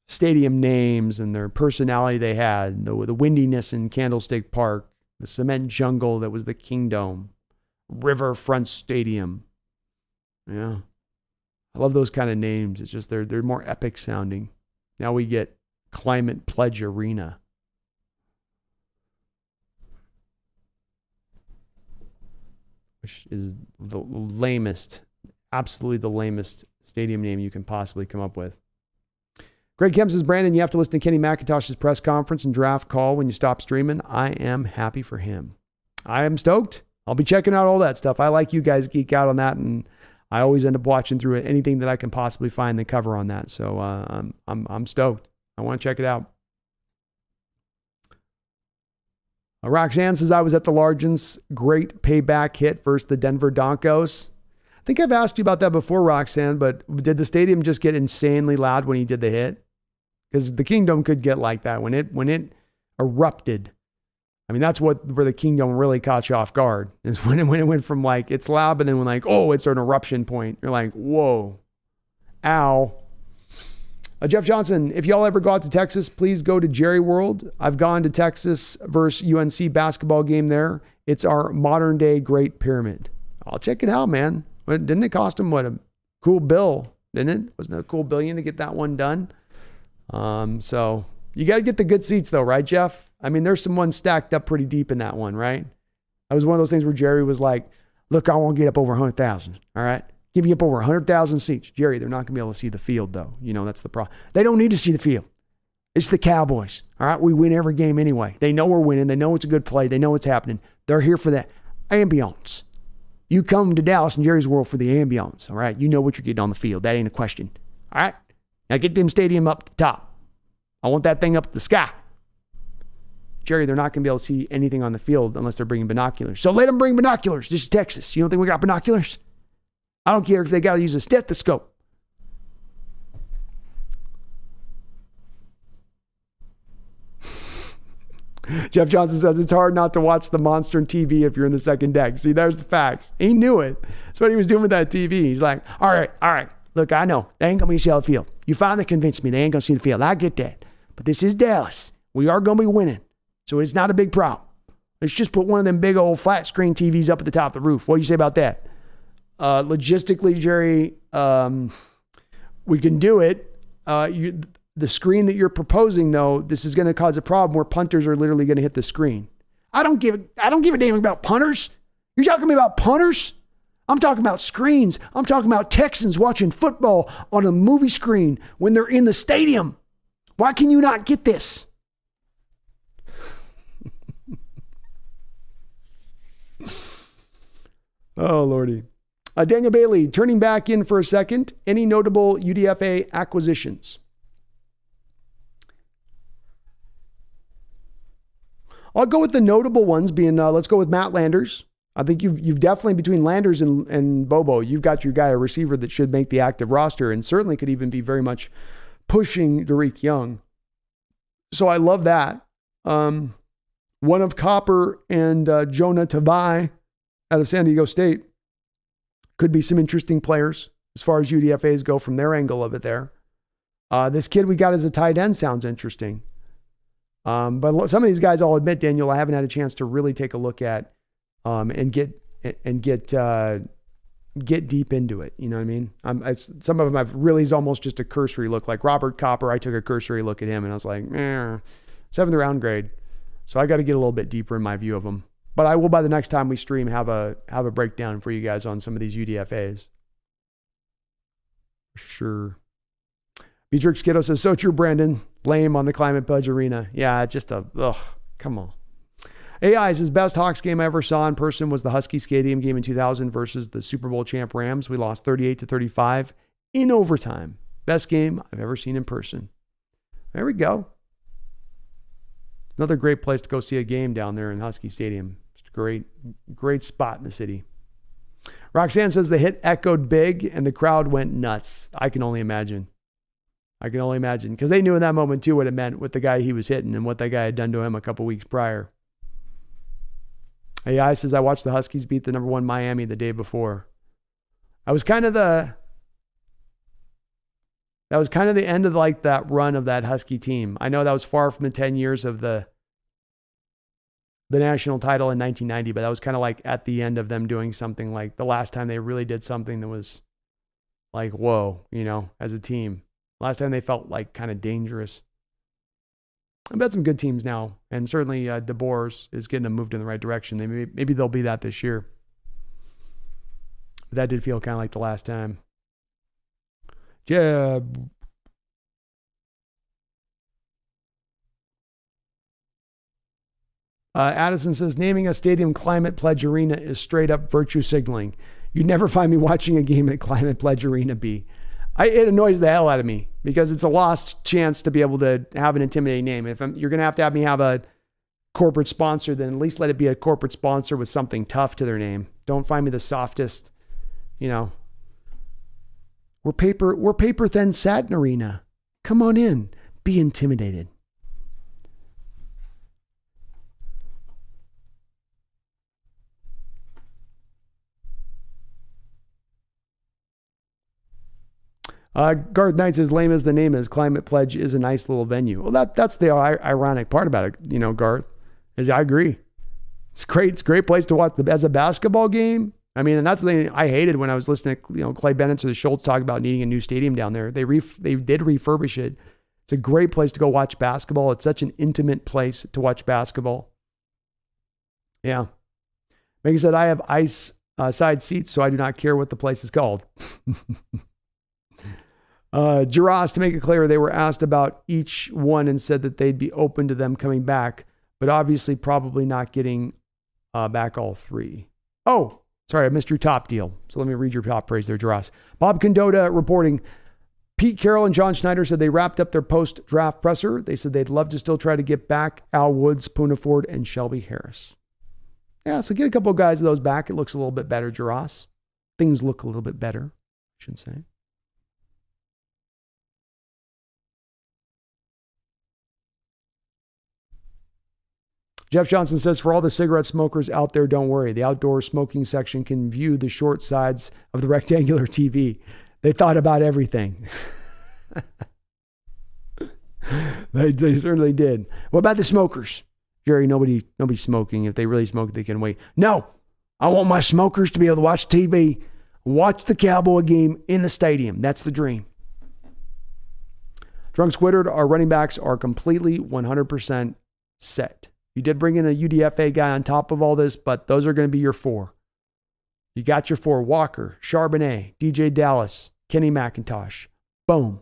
stadium names and their personality they had. The windiness in Candlestick Park, the cement jungle that was the Kingdom, Riverfront Stadium. Yeah. I love those kind of names. It's just they're more epic sounding. Now we get Climate Pledge Arena. Which is the lamest, absolutely the lamest stadium name you can possibly come up with. Greg Kemp says, Brandon, you have to listen to Kenny McIntosh's press conference and draft call when you stop streaming. I am happy for him. I am stoked. I'll be checking out all that stuff. I like you guys geek out on that, and I always end up watching through it, anything that I can possibly find the cover on that. So I'm stoked. I want to check it out. Roxanne says, I was at the Largents. Great payback hit versus the Denver Broncos. I think I've asked you about that before, Roxanne, but did the stadium just get insanely loud when he did the hit? Because the Kingdom could get like that when it erupted. I mean, that's where the Kingdom really caught you off guard, is when it went from like, it's loud, but then when like, oh, it's an eruption point. You're like, whoa, ow. Jeff Johnson, if y'all ever go out to Texas, please go to Jerry World. I've gone to Texas versus UNC basketball game there. It's our modern day Great Pyramid. I'll check it out, man. Didn't it cost them a cool bill? Didn't it? Wasn't it a cool $1 billion to get that one done? So you got to get the good seats though, right, Jeff? I mean, there's some ones stacked up pretty deep in that one, right? That was one of those things where Jerry was like, look, I won't get up over 100,000. All right. Give me up over 100,000 seats. Jerry, they're not going to be able to see the field though. That's the problem. They don't need to see the field. It's the Cowboys. All right. We win every game anyway. They know we're winning. They know it's a good play. They know what's happening. They're here for that. Ambiance. You come to Dallas and Jerry's World for the ambiance, all right? You know what you're getting on the field. That ain't a question, all right? Now get them stadium up the top. I want that thing up the sky. Jerry, they're not going to be able to see anything on the field unless they're bringing binoculars. So let them bring binoculars. This is Texas. You don't think we got binoculars? I don't care if they got to use a stethoscope. Jeff Johnson says it's hard not to watch the monster on TV if you're in the second deck. See, there's the facts. He knew it. That's what he was doing with that TV. He's like, all right. Look, I know. They ain't going to be see the field. You finally convinced me they ain't going to see the field. I get that. But this is Dallas. We are going to be winning. So it's not a big problem. Let's just put one of them big old flat screen TVs up at the top of the roof. What do you say about that? Logistically, Jerry, we can do it. The screen that you're proposing, though, this is going to cause a problem where punters are literally going to hit the screen. I don't give a damn about punters. You're talking to me about punters? I'm talking about screens. I'm talking about Texans watching football on a movie screen when they're in the stadium. Why can you not get this? Oh, Lordy. Daniel Bailey, turning back in for a second. Any notable UDFA acquisitions? I'll go with the notable ones being, let's go with Matt Landers. I think you've definitely, between Landers and Bobo, you've got your guy, a receiver that should make the active roster and certainly could even be very much pushing Jerrick Young. So I love that. One of Copper and Jonah Tavai out of San Diego State could be some interesting players as far as UDFAs go from their angle of it there. This kid we got as a tight end sounds interesting. But some of these guys, I'll admit, Daniel, I haven't had a chance to really take a look at and get deep into it. You know what I mean? Some of them I've really is almost just a cursory look. Like Robert Copper, I took a cursory look at him and I was like, 7th round grade. So I got to get a little bit deeper in my view of him. But I will, by the next time we stream, have a breakdown for you guys on some of these UDFAs. Sure. Beatrix Kiddo says, so true, Brandon. Lame on the Climate Pledge Arena. Yeah, just come on. AI says, best Hawks game I ever saw in person was the Husky Stadium game in 2000 versus the Super Bowl champ Rams. We lost 38-35 in overtime. Best game I've ever seen in person. There we go. Another great place to go see a game down there in Husky Stadium. Just a great spot in the city. Roxanne says the hit echoed big and the crowd went nuts. I can only imagine. Because they knew in that moment too what it meant with the guy he was hitting and what that guy had done to him a couple weeks prior. AI says, I watched the Huskies beat the number 1 Miami the day before. That was kind of the end of like that run of that Husky team. I know that was far from the 10 years of the national title in 1990, but that was kind of like at the end of them doing something like the last time they really did something that was like, whoa, as a team. Last time they felt like kind of dangerous. I bet some good teams now, and certainly DeBoer's is getting them moved in the right direction. Maybe they'll be that this year. But that did feel kind of like the last time. Yeah. Addison says, naming a stadium Climate Pledge Arena is straight up virtue signaling. You'd never find me watching a game at Climate Pledge Arena B. It annoys the hell out of me because it's a lost chance to be able to have an intimidating name. If you're going to have me have a corporate sponsor, then at least let it be a corporate sponsor with something tough to their name. Don't find me the softest, We're paper thin satin arena. Come on in. Be intimidated. Garth Knight says, lame as the name is, Climate Pledge is a nice little venue. Well, that's the ironic part about it, Garth, is I agree. It's great. It's a great place to watch as a basketball game. I mean, and that's the thing I hated when I was listening to, Clay Bennett or the Schultz talk about needing a new stadium down there. They did refurbish it. It's a great place to go watch basketball. It's such an intimate place to watch basketball. Yeah. Like I said, I have ice side seats, so I do not care what the place is called. Giras, to make it clear, they were asked about each one and said that they'd be open to them coming back, but obviously probably not getting back all 3. Oh, sorry, I missed your top deal. So let me read your top praise there, Jaros. Bob Condotta reporting, Pete Carroll and John Schneider said they wrapped up their post-draft presser. They said they'd love to still try to get back Al Woods, Poona Ford, and Shelby Harris. Yeah, so get a couple of guys of those back. It looks a little bit better, Jaros. Things look a little bit better, I should say. Jeff Johnson says, for all the cigarette smokers out there, don't worry. The outdoor smoking section can view the short sides of the rectangular TV. They thought about everything. They certainly did. What about the smokers? Jerry, nobody's smoking. If they really smoke, they can wait. No, I want my smokers to be able to watch TV, watch the Cowboy game in the stadium. That's the dream. Drunk Squidward, our running backs are completely 100% set. You did bring in a UDFA guy on top of all this, but those are going to be your four. You got your four: Walker, Charbonnet, DJ Dallas, Kenny McIntosh. Boom.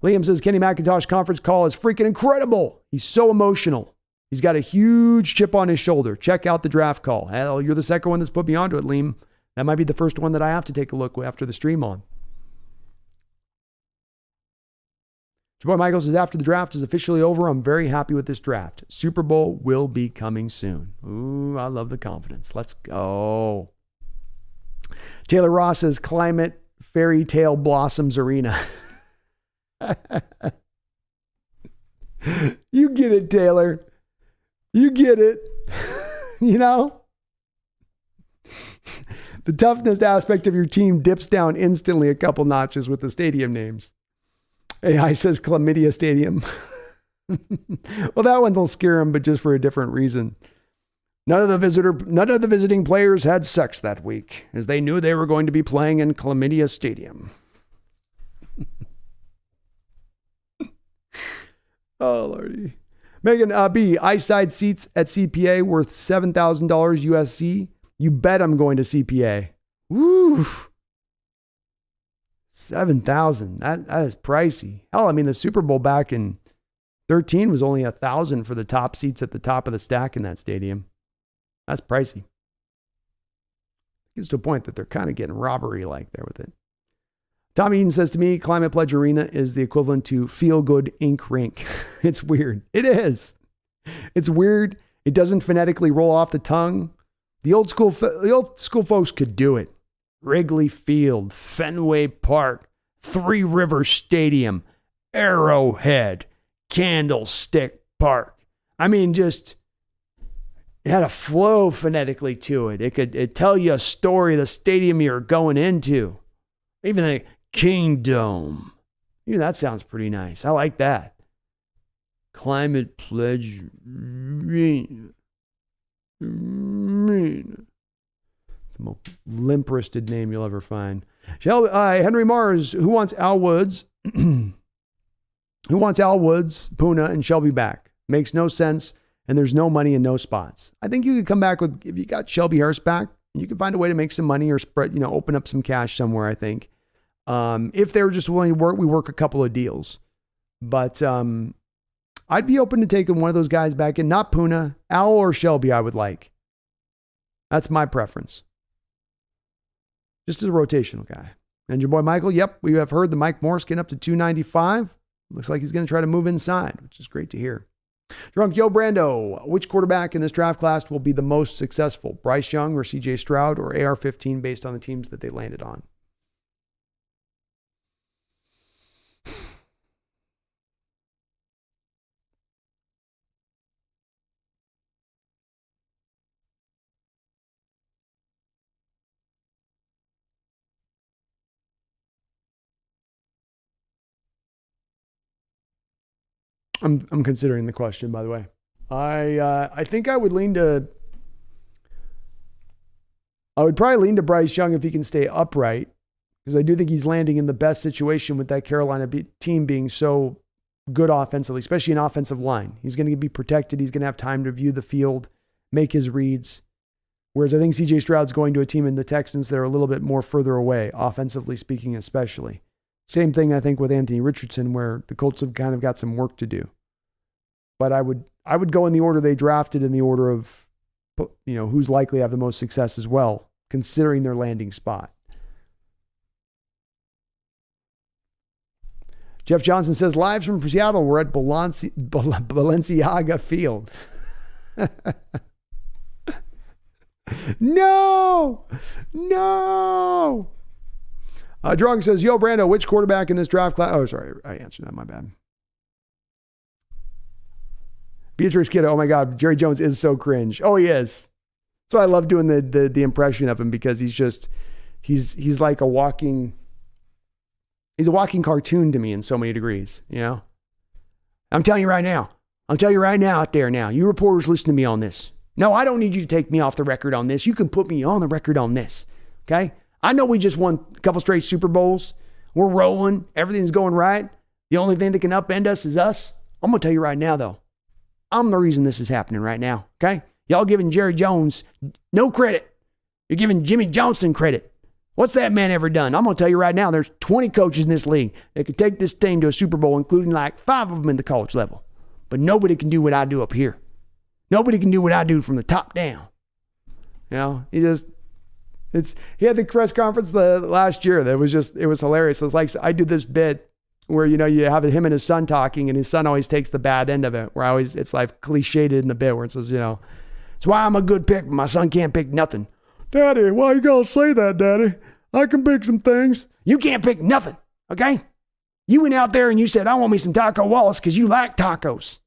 Liam says Kenny McIntosh conference call is freaking incredible. He's so emotional. He's got a huge chip on his shoulder. Check out the draft call. Hell, you're the second one that's put me onto it, Liam. That might be the first one that I have to take a look after the stream on. Your boy Michael says, after the draft is officially over, I'm very happy with this draft. Super Bowl will be coming soon. Ooh, I love the confidence. Let's go. Taylor Ross says, Climate Fairy Tale Blossoms Arena. You get it, Taylor. You get it. You know? The toughness aspect of your team dips down instantly a couple notches with the stadium names. AI says Chlamydia Stadium. Well, that one will scare him, but just for a different reason. None of the visiting players had sex that week, as they knew they were going to be playing in Chlamydia Stadium. Oh, Lordy. Megan B, ice-side seats at CPA worth $7,000 USC. You bet I'm going to CPA. Woo! 7,000. That is pricey. Hell, I mean, the Super Bowl back in 13 was only 1,000 for the top seats at the top of the stack in that stadium. That's pricey. It gets to a point that they're kind of getting robbery-like there with it. Tommy Eaton says to me, Climate Pledge Arena is the equivalent to Feel Good Ink Rink. It's weird. It is. It's weird. It doesn't phonetically roll off the tongue. The old school folks could do it. Wrigley Field, Fenway Park, Three Rivers Stadium, Arrowhead, Candlestick Park. I mean, just, it had a flow phonetically to it. It'd tell you a story of the stadium you're going into. Even the Kingdom. Even that sounds pretty nice. I like that. Climate Pledge Arena. The most limp-wristed name you'll ever find. Henry Mars, who wants Al Woods? Who wants Al Woods, Poona, and Shelby back? Makes no sense, and there's no money and no spots. I think you could come back with, if you got Shelby Harris back, you can find a way to make some money or spread, open up some cash somewhere, I think. If they were just willing to work, we work a couple of deals. But I'd be open to taking one of those guys back in, not Poona, Al or Shelby I would like. That's my preference. Just as a rotational guy. And your boy Michael, yep, we have heard the Mike Morris getting up to 295. Looks like he's going to try to move inside, which is great to hear. Drunk Yo Brando, which quarterback in this draft class will be the most successful? Bryce Young or CJ Stroud or AR-15 based on the teams that they landed on? I'm considering the question, by the way. I think I would probably lean to Bryce Young if he can stay upright, because I do think he's landing in the best situation with that Carolina team being so good offensively, especially in offensive line. He's going to be protected. He's going to have time to view the field, make his reads. Whereas I think CJ Stroud's going to a team in the Texans that are a little bit more further away, offensively speaking, especially. Same thing, I think, with Anthony Richardson, where the Colts have kind of got some work to do. But I would go in the order they drafted, in the order of who's likely to have the most success as well, considering their landing spot. Jeff Johnson says, live from Seattle, we're at Balenciaga Field. No! Drunk says, yo, Brando, which quarterback in this draft class? Oh, sorry. I answered that. My bad. Beatrice Kiddo. Oh, my God. Jerry Jones is so cringe. Oh, he is. So I love doing the impression of him because he's like a walking cartoon to me in so many degrees, I'm telling you right now out there now, you reporters listen to me on this. No, I don't need you to take me off the record on this. You can put me on the record on this. Okay? I know we just won a couple straight Super Bowls. We're rolling. Everything's going right. The only thing that can upend us is us. I'm going to tell you right now, though. I'm the reason this is happening right now. Okay? Y'all giving Jerry Jones no credit. You're giving Jimmy Johnson credit. What's that man ever done? I'm going to tell you right now, there's 20 coaches in this league that could take this team to a Super Bowl, including like 5 of them in the college level. But nobody can do what I do up here. Nobody can do what I do from the top down. He had the press conference last year that it was hilarious. It's like, I do this bit where, you have him and his son talking and his son always takes the bad end of it, where it's like cliched in the bit where it says, it's why I'm a good pick, but my son can't pick nothing. Daddy, why you gotta say that, Daddy? I can pick some things. You can't pick nothing, okay? You went out there and you said, I want me some Taco Wallace because you like tacos.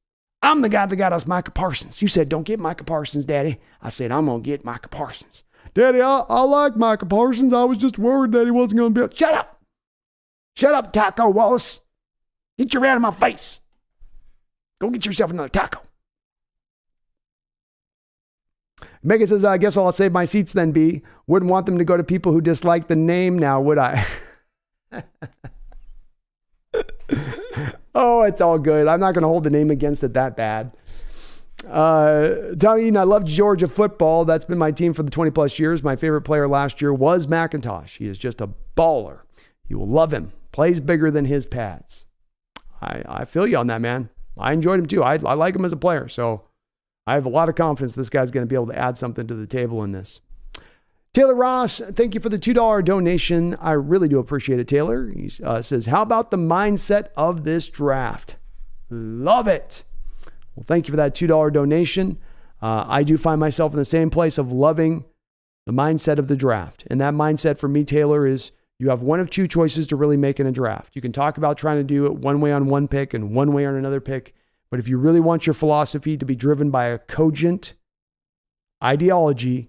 I'm the guy that got us Micah Parsons. You said, don't get Micah Parsons, Daddy. I said, I'm going to get Micah Parsons. Daddy, I like Micah Parsons. I was just worried that he wasn't going to be. Shut up. Shut up, Taco Wallace. Get your out of my face. Go get yourself another taco. Megan says, I guess I'll save my seats then, B. Wouldn't want them to go to people who dislike the name now, would I? Oh, it's all good. I'm not going to hold the name against it that bad. Tommy Eden, I love Georgia football. That's been my team for the 20 plus years. My favorite player last year was McIntosh. He is just a baller. You will love him. Plays bigger than his pads. I feel you on that, man. I enjoyed him too. I like him as a player. So I have a lot of confidence this guy's going to be able to add something to the table in this. Taylor Ross, thank you for the $2 donation. I really do appreciate it, Taylor. He says, how about the mindset of this draft? Love it. Well, thank you for that $2 donation. I do find myself in the same place of loving the mindset of the draft. And that mindset for me, Taylor, is you have one of two choices to really make in a draft. You can talk about trying to do it one way on one pick and one way on another pick. But if you really want your philosophy to be driven by a cogent ideology,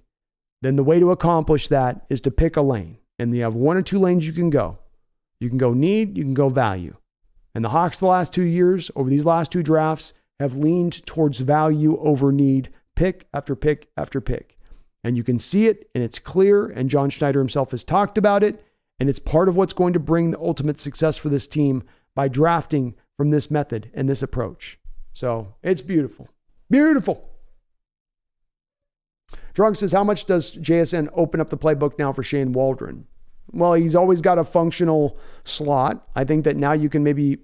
then the way to accomplish that is to pick a lane. And you have one or two lanes you can go. You can go need, you can go value. And the Hawks the last 2 years, over these last two drafts, have leaned towards value over need, pick after pick after pick. And you can see it, and it's clear, and John Schneider himself has talked about it, and it's part of what's going to bring the ultimate success for this team by drafting from this method and this approach. So it's beautiful. Beautiful. Drunk says, how much does JSN open up the playbook now for Shane Waldron? Well, he's always got a functional slot. I think that now you can maybe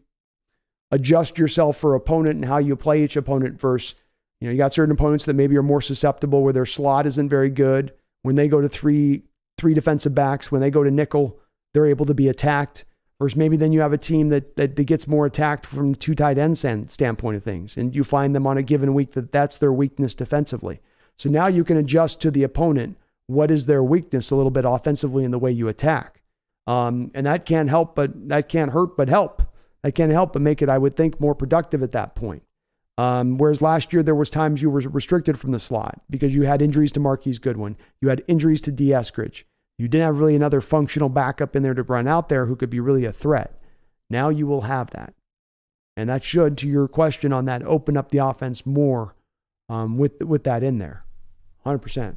adjust yourself for opponent and how you play each opponent versus, you got certain opponents that maybe are more susceptible where their slot isn't very good. When they go to three defensive backs, when they go to nickel, they're able to be attacked. Versus maybe then you have a team that gets more attacked from the two tight end standpoint of things. And you find them on a given week that's their weakness defensively. So now you can adjust to the opponent. What is their weakness a little bit offensively in the way you attack? And that can't hurt but help. That can't help but make it, I would think, more productive at that point. Whereas last year, there was times you were restricted from the slot because you had injuries to Marquise Goodwin. You had injuries to D. Eskridge. You didn't have really another functional backup in there to run out there who could be really a threat. Now you will have that. And that should, to your question on that, open up the offense more with that in there. 100%.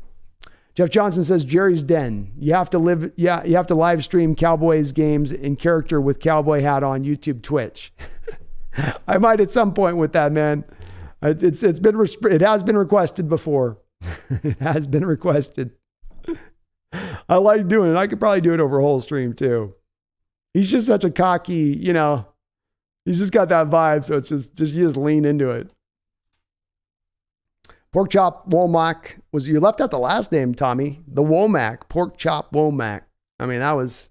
Jeff Johnson says, Jerry's Den. You have to live stream Cowboys games in character with cowboy hat on YouTube, Twitch. I might at some point with that, man. It has been requested before. It has been requested. I like doing it. I could probably do it over a whole stream too. He's just such a cocky, he's just got that vibe. So it's just you just lean into it. Pork Chop Womack was you left out the last name, Tommy. The Womack, pork chop Womack. I mean, does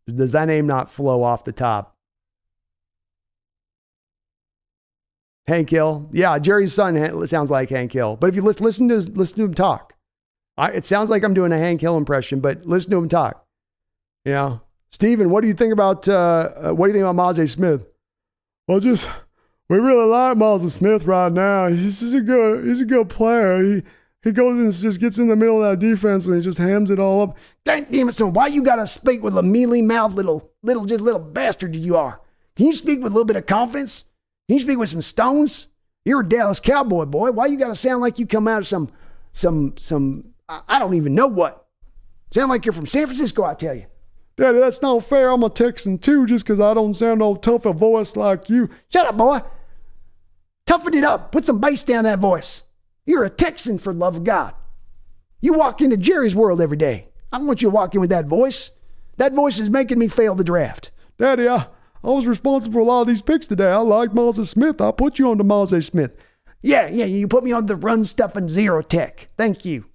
that name not flow off the top? Hank Hill. Yeah, Jerry's son sounds like Hank Hill. But if you listen to him talk, it sounds like I'm doing a Hank Hill impression, but listen to him talk. You know, Steven, what do you think about Maze Smith? Well, we really like Miles Smith right now. He's a good player. He goes and just gets in the middle of that defense and he just hams it all up. Damn it, son, why you gotta speak with a mealy mouthed little bastard you are? Can you speak with a little bit of confidence? Can you speak with some stones? You're a Dallas Cowboy, boy. Why you gotta sound like you come out of some I don't even know what. Sound like you're from San Francisco, I tell you. Daddy, that's not fair. I'm a Texan too, just because I don't sound all tough a voice like you. Shut up, boy. Toughen it up. Put some bass down that voice. You're a Texan, for the love of God. You walk into Jerry's world every day. I don't want you to walk in with that voice. That voice is making me fail the draft. Daddy, I was responsible for a lot of these picks today. I like Miles Smith. I put you on to Miles Smith. Yeah, you put me on the run stuffing zero tech. Thank you.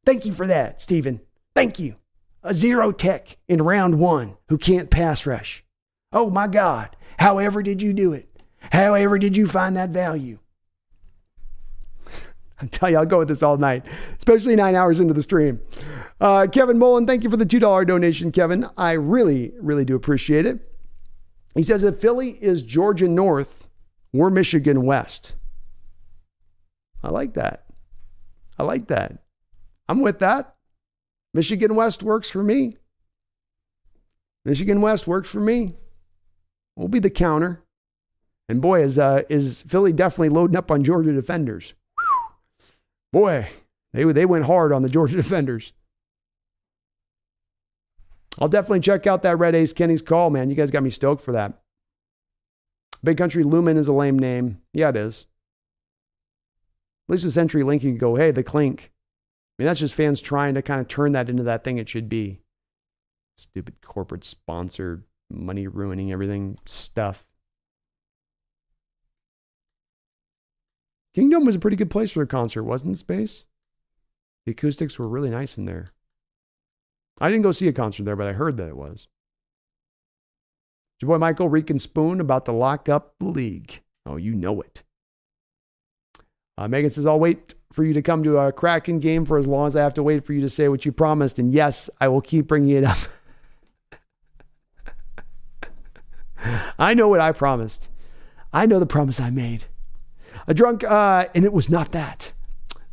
Thank you for that, Steven. Thank you. A zero tech in round 1 who can't pass rush. Oh my God. However did you do it? However did you find that value? I tell you, I'll go with this all night, especially 9 hours into the stream. Kevin Mullen, thank you for the $2 donation, Kevin. I really, really do appreciate it. He says, if Philly is Georgia North, we're Michigan West. I like that. I'm with that. Michigan West works for me. We'll be the counter. And boy, is Philly definitely loading up on Georgia defenders. Boy, they went hard on the Georgia defenders. I'll definitely check out that Red Ace Kenny's call, man. You guys got me stoked for that. Big Country Lumen is a lame name. Yeah, it is. At least with Century Link, you can go, hey, the clink. I mean, that's just fans trying to kind of turn that into that thing it should be. Stupid corporate sponsored, money ruining everything stuff. Kingdom was a pretty good place for a concert, wasn't it, Space? The acoustics were really nice in there. I didn't go see a concert there, but I heard that it was. Your boy Michael Reek and Spoon about to lock up the league. Oh, you know it. Megan says, I'll wait for you to come to a Kraken game for as long as I have to wait for you to say what you promised. And yes, I will keep bringing it up. I know what I promised. I know the promise I made. A drunk, and it was not that.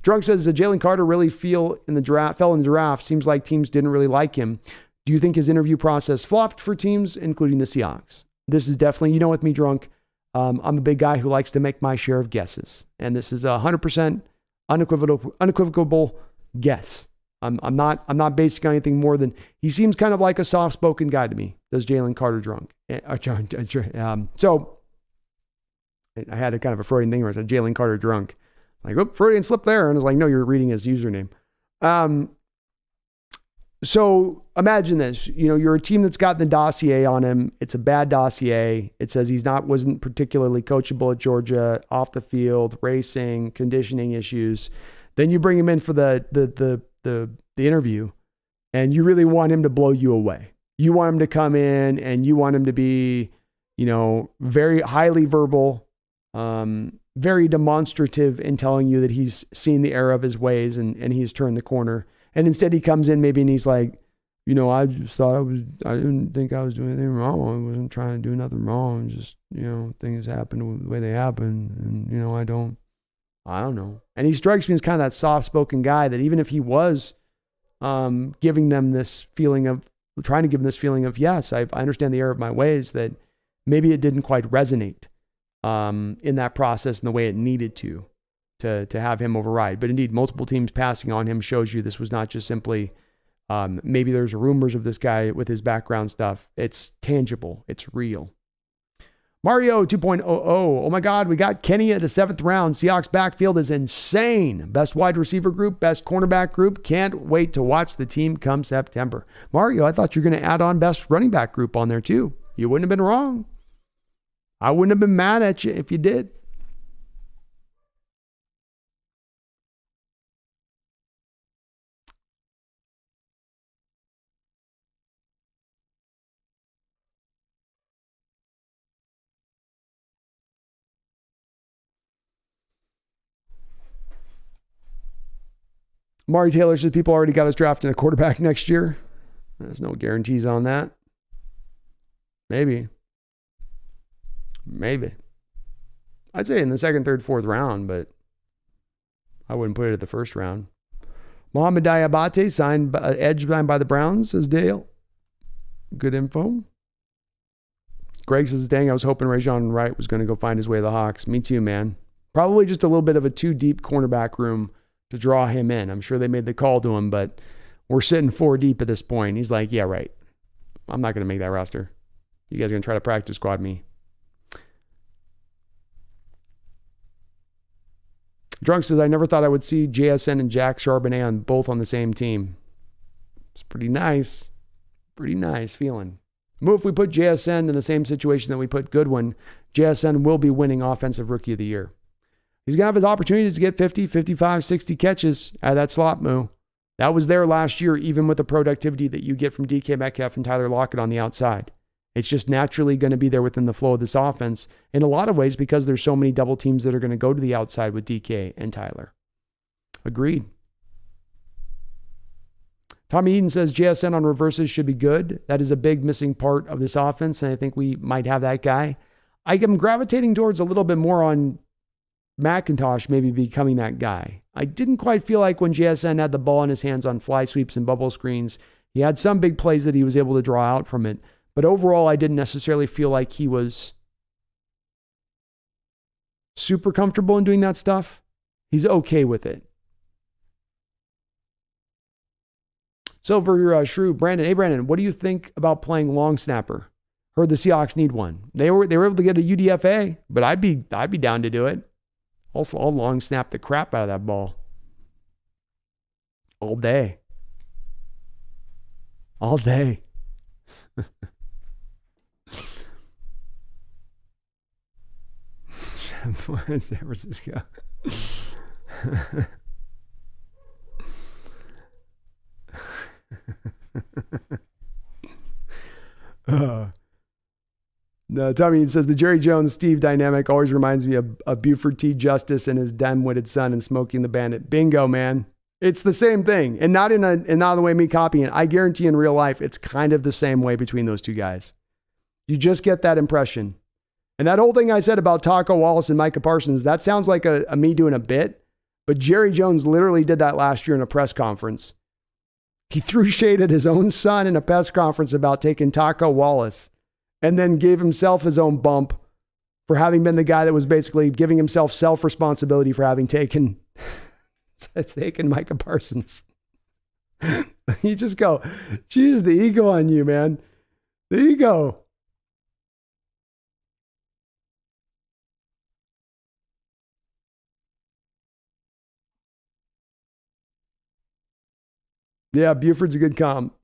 Drunk says, Jalen Carter really fell in the draft. Seems like teams didn't really like him. Do you think his interview process flopped for teams, including the Seahawks? This is definitely, you know, with me, Drunk, I'm a big guy who likes to make my share of guesses. And this is a 100% unequivocal guess. I'm not basing on anything more than he seems kind of like a soft-spoken guy to me. Does Jalen Carter Drunk? So I had a kind of a Freudian thing where I said Jalen Carter Drunk. Like, oh, Freudian slip there. And I was like, no, you're reading his username. So imagine this, you know, you're a team that's got the dossier on him. It's a bad dossier. It says wasn't particularly coachable at Georgia, off the field, racing, conditioning issues. Then you bring him in for the interview and you really want him to blow you away. You want him to come in and you want him to be, you know, very highly verbal, very demonstrative in telling you that he's seen the error of his ways and he's turned the corner. And instead he comes in maybe and he's like, you know, I just thought I didn't think I was doing anything wrong. I wasn't trying to do nothing wrong. Just, you know, things happen the way they happen. And, you know, I don't know. And he strikes me as kind of that soft-spoken guy that even if he was giving them this feeling of, trying to give them this feeling of, yes, I understand the error of my ways, that maybe it didn't quite resonate in that process in the way it needed to have him override. But indeed, multiple teams passing on him shows you this was not just simply, maybe there's rumors of this guy with his background stuff. It's tangible. It's real. Mario 2.00. Oh my God, we got Kenny at the 7th round. Seahawks backfield is insane. Best wide receiver group, best cornerback group. Can't wait to watch the team come September. Mario, I thought you were going to add on best running back group on there too. You wouldn't have been wrong. I wouldn't have been mad at you if you did. Amari Taylor says people already got us drafting a quarterback next year. There's no guarantees on that. Maybe. I'd say in the second, third, fourth round, but I wouldn't put it at the first round. Mohamed Diabate signed edge signed by the Browns, says Dale. Good info. Greg says, dang, I was hoping Rajon Wright was going to go find his way to the Hawks. Me too, man. Probably just a little bit of a too deep cornerback room to draw him in. I'm sure they made the call to him, but we're sitting 4 deep at this point. He's like, yeah, right. I'm not going to make that roster. You guys are going to try to practice squad me. Drunk says, I never thought I would see JSN and Jack Charbonnet on both on the same team. It's pretty nice. Pretty nice feeling. If we put JSN in the same situation that we put Goodwin, JSN will be winning Offensive Rookie of the Year. He's going to have his opportunities to get 50, 55, 60 catches out of that slot move. That was there last year, even with the productivity that you get from DK Metcalf and Tyler Lockett on the outside. It's just naturally going to be there within the flow of this offense in a lot of ways because there's so many double teams that are going to go to the outside with DK and Tyler. Agreed. Tommy Eden says JSN on reverses should be good. That is a big missing part of this offense, and I think we might have that guy. I am gravitating towards a little bit more on McIntosh maybe becoming that guy. I didn't quite feel like when JSN had the ball in his hands on fly sweeps and bubble screens, he had some big plays that he was able to draw out from it. But overall, I didn't necessarily feel like he was super comfortable in doing that stuff. He's okay with it. Silver Shrew, Brandon. Hey, Brandon, what do you think about playing long snapper? Heard the Seahawks need one. They were able to get a UDFA, but I'd be down to do it. Also, I'll long snap the crap out of that ball. All day. All day. San Francisco. No, Tommy says the Jerry Jones-Steve dynamic always reminds me of Buford T. Justice and his dim-witted son and Smokey and the Bandit. Bingo, man. It's the same thing. And not in the way me copying it. I guarantee in real life, it's kind of the same way between those two guys. You just get that impression. And that whole thing I said about Taco Wallace and Micah Parsons, that sounds like a me doing a bit. But Jerry Jones literally did that last year in a press conference. He threw shade at his own son in a press conference about taking Taco Wallace and then gave himself his own bump for having been the guy that was basically giving himself self-responsibility for having taken Micah Parsons. You just go, geez, the ego on you, man. The ego. Yeah, Buford's a good comp.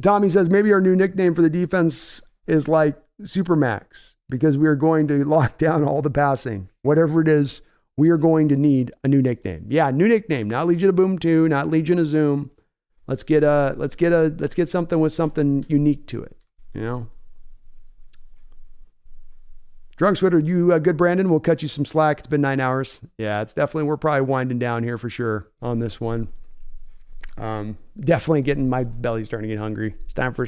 Tommy says maybe our new nickname for the defense is like Supermax because we are going to lock down all the passing. Whatever it is, we are going to need a new nickname. Yeah, new nickname. Not Legion of Boom 2, not Legion of Zoom. Let's get something with something unique to it, you know? Drunk Twitter, you good, Brandon? We'll cut you some slack. It's been 9 hours. Yeah, it's definitely, we're probably winding down here for sure on this one. Definitely getting, my belly's starting to get hungry. It's time for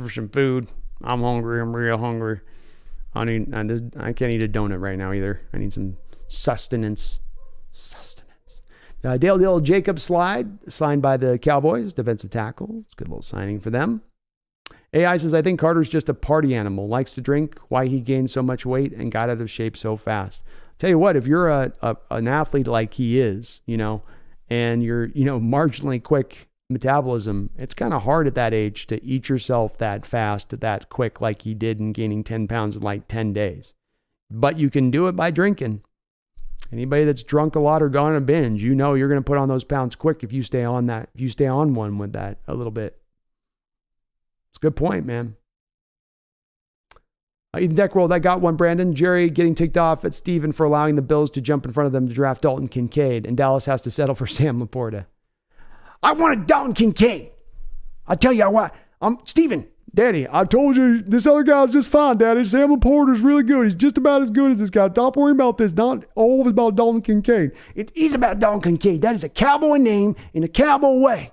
some food. I'm hungry. I'm real hungry. I can't eat a donut right now either. I need some sustenance. Dale Jacobs signed by the Cowboys, defensive tackle. It's a good little signing for them. AI says, I think Carter's just a party animal, likes to drink, why he gained so much weight and got out of shape so fast. Tell you what, if you're an athlete like he is, you know, and you're, you know, marginally quick metabolism, it's kind of hard at that age to eat yourself that fast, that quick, like he did in gaining 10 pounds in like 10 days. But you can do it by drinking. Anybody that's drunk a lot or gone on a binge, you know you're going to put on those pounds quick if you stay on that, if you stay on one with that a little bit. It's a good point, man. Ethan Deckworld, I got one, Brandon. Jerry getting ticked off at Steven for allowing the Bills to jump in front of them to draft Dalton Kincaid, and Dallas has to settle for Sam Laporta. I wanted Dalton Kincaid. I tell you what, Steven, Daddy, I told you this other guy's just fine, Daddy. Sam Laporta's really good. He's just about as good as this guy. Stop worrying about this. Not always about Dalton Kincaid. It is about Dalton Kincaid. That is a cowboy name in a cowboy way.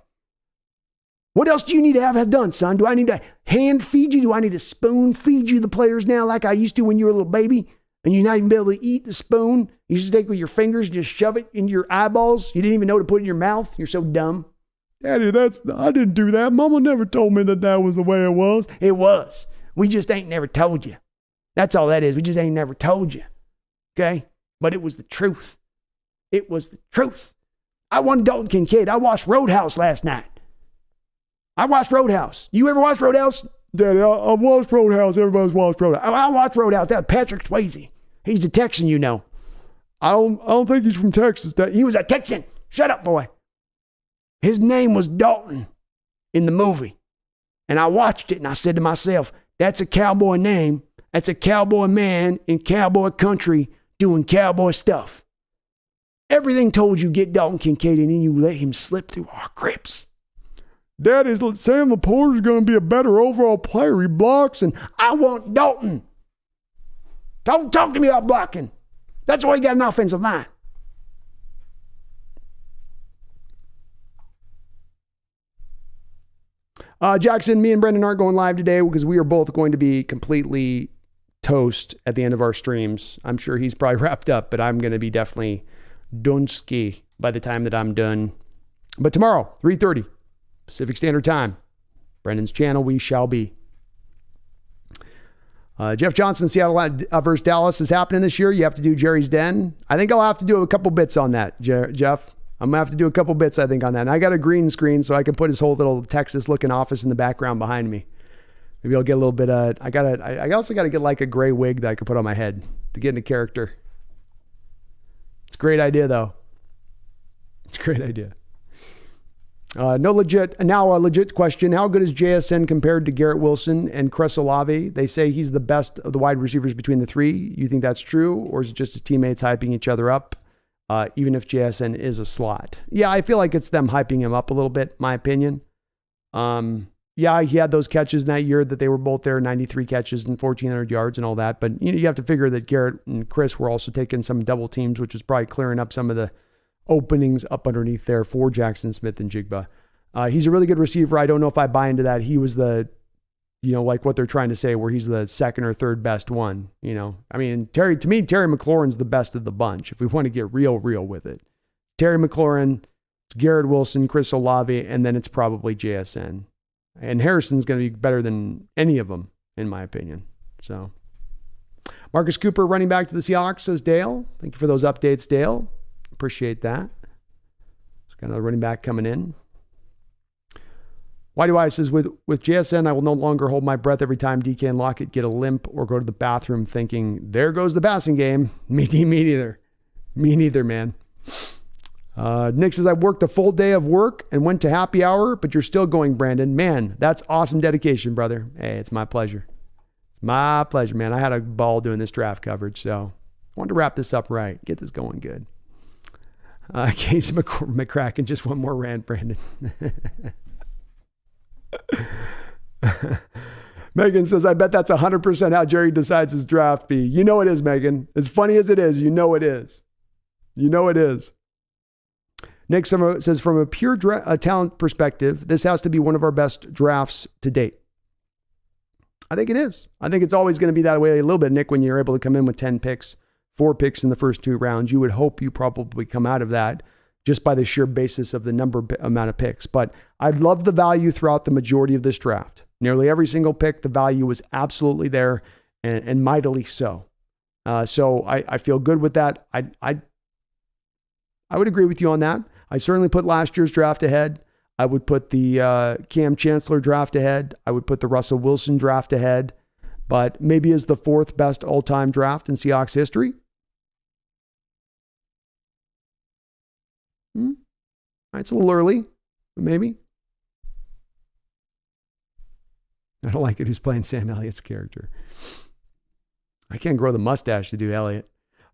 What else do you need to have done, son? Do I need to hand feed you? Do I need to spoon feed you the players now like I used to when you were a little baby? And you're not even able to eat the spoon? You used to take it with your fingers and just shove it into your eyeballs? You didn't even know to put it in your mouth? You're so dumb. Daddy, I didn't do that. Mama never told me that was the way it was. It was. We just ain't never told you. That's all that is. We just ain't never told you. Okay? But it was the truth. It was the truth. I wanted Dalton Kincaid. I watched Roadhouse last night. I watched Roadhouse. You ever watch Roadhouse? Daddy, I watched Roadhouse. Everybody's watched Roadhouse. I watched Roadhouse. That was Patrick Swayze. He's a Texan, you know. I don't think he's from Texas. He was a Texan. Shut up, boy. His name was Dalton in the movie. And I watched it and I said to myself, that's a cowboy name. That's a cowboy man in cowboy country doing cowboy stuff. Everything told you get Dalton Kincaid and then you let him slip through our grips. Daddy, Sam Laporta's going to be a better overall player. He blocks and I want Dalton. Don't talk to me about blocking. That's why he got an offensive line. Jackson, me and Brendan aren't going live today because we are both going to be completely toast at the end of our streams. I'm sure he's probably wrapped up, but I'm going to be definitely dunski by the time that I'm done. But tomorrow, 3:30 Pacific Standard Time, Brendan's channel, we shall be. Jeff Johnson, Seattle versus Dallas is happening this year. You have to do Jerry's Den. I think I'll have to do a couple bits on that, Jeff. I'm going to have to do a couple bits, I think, on that. And I got a green screen so I can put his whole little Texas-looking office in the background behind me. Maybe I'll get a little bit of... I also got to get like a gray wig that I could put on my head to get into character. It's a great idea, though. It's a great idea. Now a legit question. How good is JSN compared to Garrett Wilson and Chris Olave? They say he's the best of the wide receivers between the three. You think that's true? Or is it just his teammates hyping each other up? Even if JSN is a slot. Yeah, I feel like it's them hyping him up a little bit, my opinion. Yeah, he had those catches in that year that they were both there, 93 catches and 1,400 yards and all that. But you have to figure that Garrett and Chris were also taking some double teams, which is probably clearing up some of the openings up underneath there for Jackson Smith and Jigba. He's a really good receiver. I don't know if I buy into that. He was the, like what they're trying to say, where he's the second or third best one. I mean, Terry McLaurin's the best of the bunch. If we want to get real with it, Terry McLaurin, it's Garrett Wilson, Chris Olave, and then it's probably JSN. And Harrison's going to be better than any of them, in my opinion. So, Marcus Cooper, running back to the Seahawks, says Dale. Thank you for those updates, Dale. Appreciate that. There's got another running back coming in. Why do I says with JSN, I will no longer hold my breath every time DK and Lockett get a limp or go to the bathroom thinking, there goes the passing game. Me neither. Me neither, man. Nick says, I worked a full day of work and went to happy hour, but you're still going, Brandon. Man, that's awesome dedication, brother. Hey, it's my pleasure. It's my pleasure, man. I had a ball doing this draft coverage, so I wanted to wrap this up right. Get this going good. Casey McCracken, just one more rant, Brandon. Megan says, I bet that's 100% how Jerry decides his draft be. You know it is, Megan. As funny as it is, you know it is. You know it is. Nick says, from a pure talent perspective, this has to be one of our best drafts to date. I think it is. I think it's always going to be that way a little bit, Nick, when you're able to come in with 10 picks, 4 picks in the first 2 rounds. You would hope you probably come out of that just by the sheer basis of the amount of picks. But I love the value throughout the majority of this draft. Nearly every single pick, the value was absolutely there and mightily so. So I feel good with that. I would agree with you on that. I certainly put last year's draft ahead. I would put the Cam Chancellor draft ahead. I would put the Russell Wilson draft ahead. But maybe is the 4th best all-time draft in Seahawks history. It's a little early, but maybe. I don't like it who's playing Sam Elliott's character. I can't grow the mustache to do Elliott.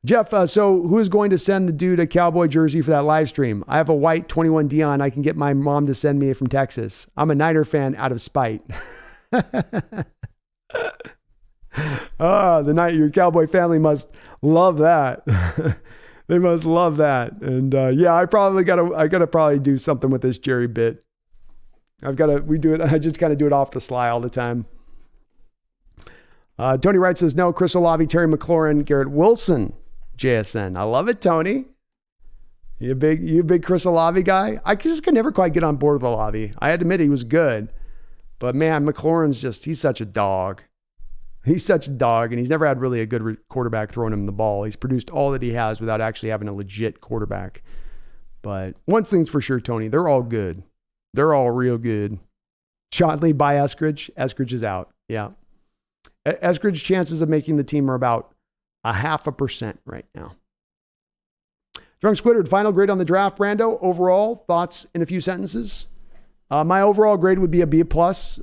Jeff, so who is going to send the dude a cowboy jersey for that live stream? I have a white 21 Dion. I can get my mom to send me it from Texas. I'm a Niner fan out of spite. The night your Cowboy family must love that. They must love that. And yeah, I gotta probably do something with this Jerry bit. I just kind of do it off the sly all the time. Tony Wright says, no, Chris Olave, Terry McLaurin, Garrett Wilson, JSN. I love it, Tony. You a big Chris Olave guy? I just could never quite get on board with Olave. I had to admit he was good. But man, McLaurin's he's such a dog. He's such a dog, and he's never had really a good quarterback throwing him the ball. He's produced all that he has without actually having a legit quarterback. But one thing's for sure, Tony, they're all good. They're all real good. Shotley by Eskridge. Eskridge is out. Yeah. Eskridge's chances of making the team are about 0.5% right now. Drunk Squidward, final grade on the draft, Brando. Overall, thoughts in a few sentences? My overall grade would be a B+.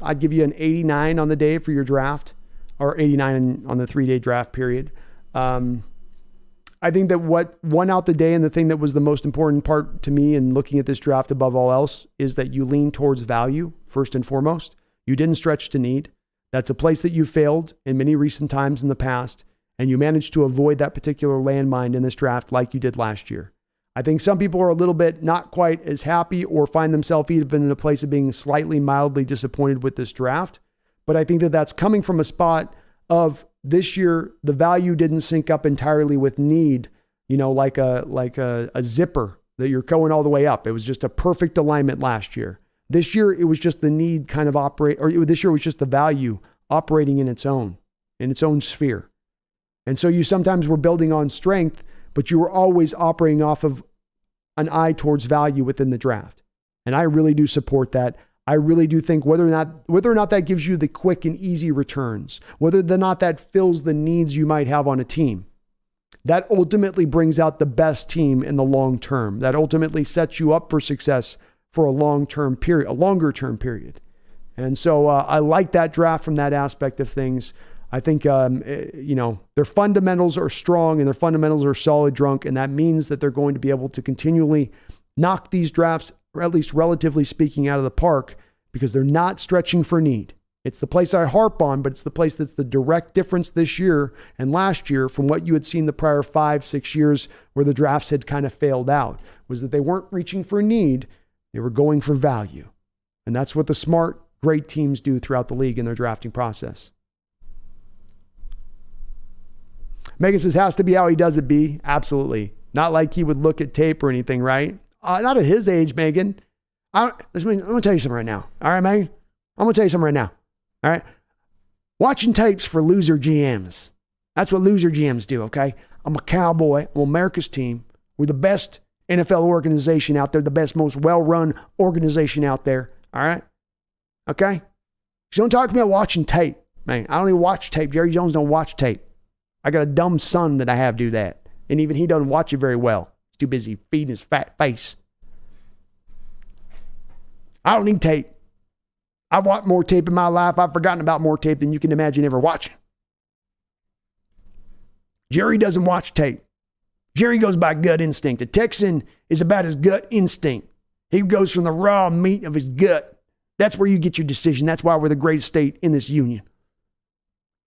I'd give you an 89 on the day for your draft, or 89 on the 3-day draft period. I think that what won out the day, and the thing that was the most important part to me in looking at this draft above all else, is that you lean towards value first and foremost. You didn't stretch to need. That's a place that you failed in many recent times in the past, and you managed to avoid that particular landmine in this draft like you did last year. I think some people are a little bit not quite as happy or find themselves even in a place of being slightly mildly disappointed with this draft. But I think that that's coming from a spot of this year, the value didn't sync up entirely with need, like a zipper that you're going all the way up. It was just a perfect alignment last year. This year, it was just the need kind of this year was just the value operating in its own sphere. And so you sometimes were building on strength, but you were always operating off of an eye towards value within the draft. And I really do support that. I really do think whether or not that gives you the quick and easy returns, whether or not that fills the needs you might have on a team, that ultimately brings out the best team in the long term. That ultimately sets you up for success for a longer-term period. And so I like that draft from that aspect of things. I think, their fundamentals are strong and their fundamentals are solid drunk. And that means that they're going to be able to continually knock these drafts, or at least relatively speaking, out of the park, because they're not stretching for need. It's the place I harp on, but it's the place that's the direct difference this year and last year from what you had seen the prior 5-6 years where the drafts had kind of failed out, was that they weren't reaching for need. They were going for value. And that's what the smart, great teams do throughout the league in their drafting process. Megan says, has to be how he does it, B. Absolutely. Not like he would look at tape or anything, right? Not at his age, Megan. I'm going to tell you something right now. All right, Megan? I'm going to tell you something right now. All right? Watching tapes for loser GMs. That's what loser GMs do, okay? I'm a Cowboy. I'm America's team. We're the best NFL organization out there, the best, most well-run organization out there. All right? Okay? So don't talk to me about watching tape, man. I don't even watch tape. Jerry Jones don't watch tape. I got a dumb son that I have do that. And even he doesn't watch it very well. He's too busy feeding his fat face. I don't need tape. I've watched more tape in my life. I've forgotten about more tape than you can imagine ever watching. Jerry doesn't watch tape. Jerry goes by gut instinct. A Texan is about his gut instinct. He goes from the raw meat of his gut. That's where you get your decision. That's why we're the greatest state in this union.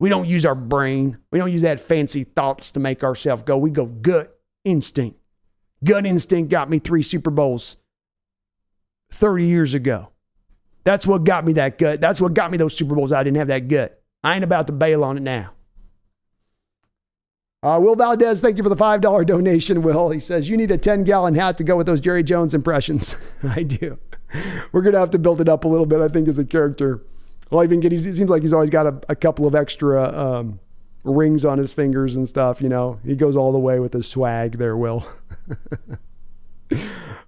We don't use our brain. We don't use that fancy thoughts to make ourselves go. We go gut instinct. Gut instinct got me 3 Super Bowls 30 years ago. That's what got me that gut. That's what got me those Super Bowls. I didn't have that gut. I ain't about to bail on it now. Will Valdez, thank you for the $5 donation, Will. He says, you need a 10-gallon hat to go with those Jerry Jones impressions. I do. We're going to have to build it up a little bit, I think, as a character. Well, he seems like he's always got a couple of extra rings on his fingers and stuff, He goes all the way with his swag there, Will.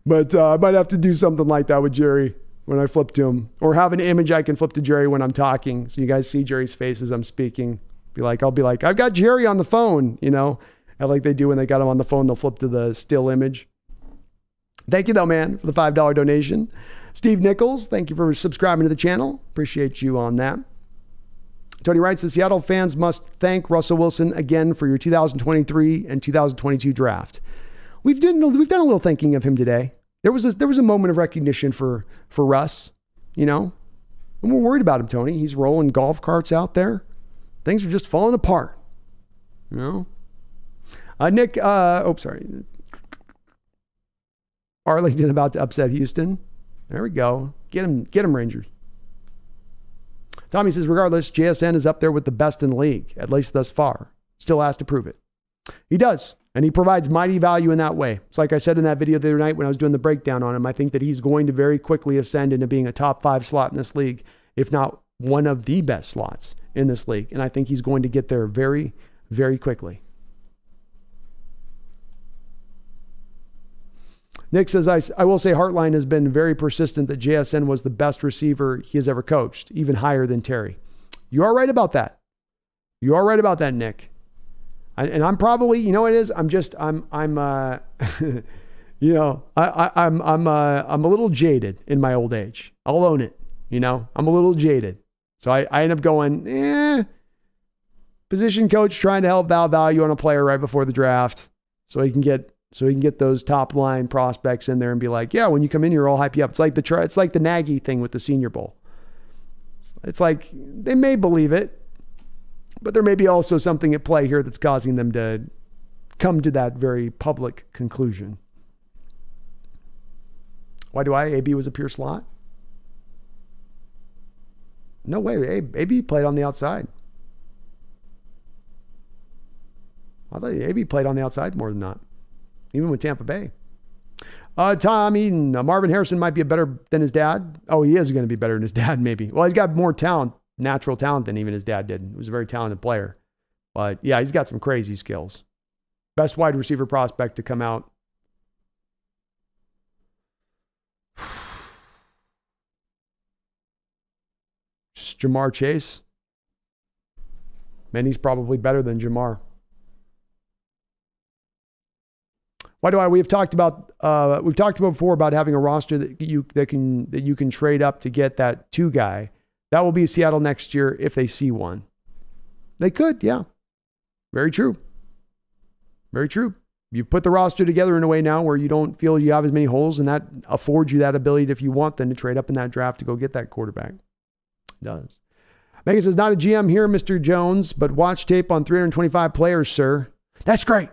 But I might have to do something like that with Jerry when I flip to him. Or have an image I can flip to Jerry when I'm talking. So you guys see Jerry's face as I'm speaking. I'll be like, I've got Jerry on the phone, And like they do when they got him on the phone, they'll flip to the still image. Thank you, though, man, for the $5 donation. Steve Nichols, thank you for subscribing to the channel. Appreciate you on that. Tony Wright says, Seattle fans must thank Russell Wilson again for your 2023 and 2022 draft. We've done a little thinking of him today. There was a moment of recognition for Russ, I'm more worried about him, Tony. He's rolling golf carts out there. Things are just falling apart. You know? Nick, sorry. Arlington about to upset Houston. There we go. Get him, Rangers. Tommy says, regardless, JSN is up there with the best in the league, at least thus far. Still has to prove it. He does. And he provides mighty value in that way. It's like I said in that video the other night when I was doing the breakdown on him. I think that he's going to very quickly ascend into being a top 5 slot in this league, if not one of the best slots in this league. And I think he's going to get there very, very quickly. Nick says, I will say Hartline has been very persistent that JSN was the best receiver he has ever coached, even higher than Terry. You are right about that. You are right about that, Nick. And I'm probably, you know what it is? I'm you know, I'm a little jaded in my old age. I'll own it. You know, I'm a little jaded. So I end up going, position coach trying to help value on a player right before the draft so he can get those top line prospects in there and be like, yeah, when you come in here, I'll hype you up. It's like the Nagy thing with the Senior Bowl. It's like they may believe it, but there may be also something at play here that's causing them to come to that very public conclusion. Why do AB was a pure slot? No way. AB played on the outside. I thought AB played on the outside more than not. Even with Tampa Bay. Tom Eden, Marvin Harrison might be better than his dad. Oh, he is going to be better than his dad, maybe. Well, he's got more talent, natural talent than even his dad did. He was a very talented player. But yeah, he's got some crazy skills. Best wide receiver prospect to come out. Just Jamar Chase. Man, he's probably better than Jamar. We've talked about before about having a roster that you can trade up to get that 2 guy. That will be Seattle next year if they see one. They could, yeah. Very true. Very true. You put the roster together in a way now where you don't feel you have as many holes, and that affords you that ability if you want them to trade up in that draft to go get that quarterback. It does. Megan says, not a GM here, Mr. Jones, but watch tape on 325 players, sir. That's great.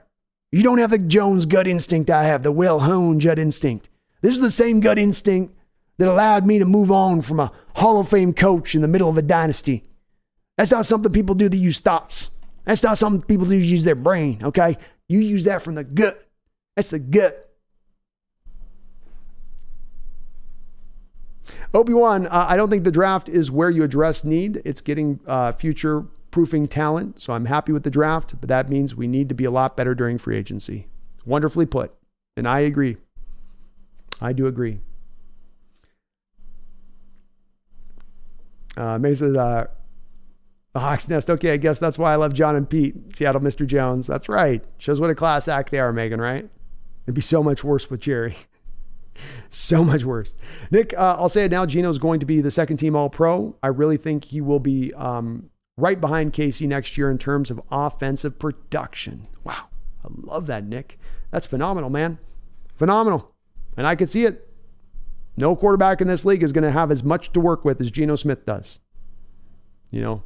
You don't have the Jones gut instinct I have, the well-honed gut instinct. This is the same gut instinct that allowed me to move on from a Hall of Fame coach in the middle of a dynasty. That's not something people do that use thoughts. That's not something people do use their brain, okay? You use that from the gut. That's the gut. Obi-Wan, I don't think the draft is where you address need. It's getting future-proofing talent. So I'm happy with the draft, but that means we need to be a lot better during free agency. Wonderfully put. And I agree. I do agree. May says, the Hawks Nest. Okay, I guess that's why I love John and Pete. Seattle Mr. Jones. That's right. Shows what a class act they are, Megan, right? It'd be so much worse with Jerry. So much worse. Nick, I'll say it now. Gino's going to be the second team All-Pro. I really think he will be right behind Casey next year in terms of offensive production. Wow. I love that, Nick. That's phenomenal, man. Phenomenal. And I can see it. No quarterback in this league is going to have as much to work with as Geno Smith does. You know,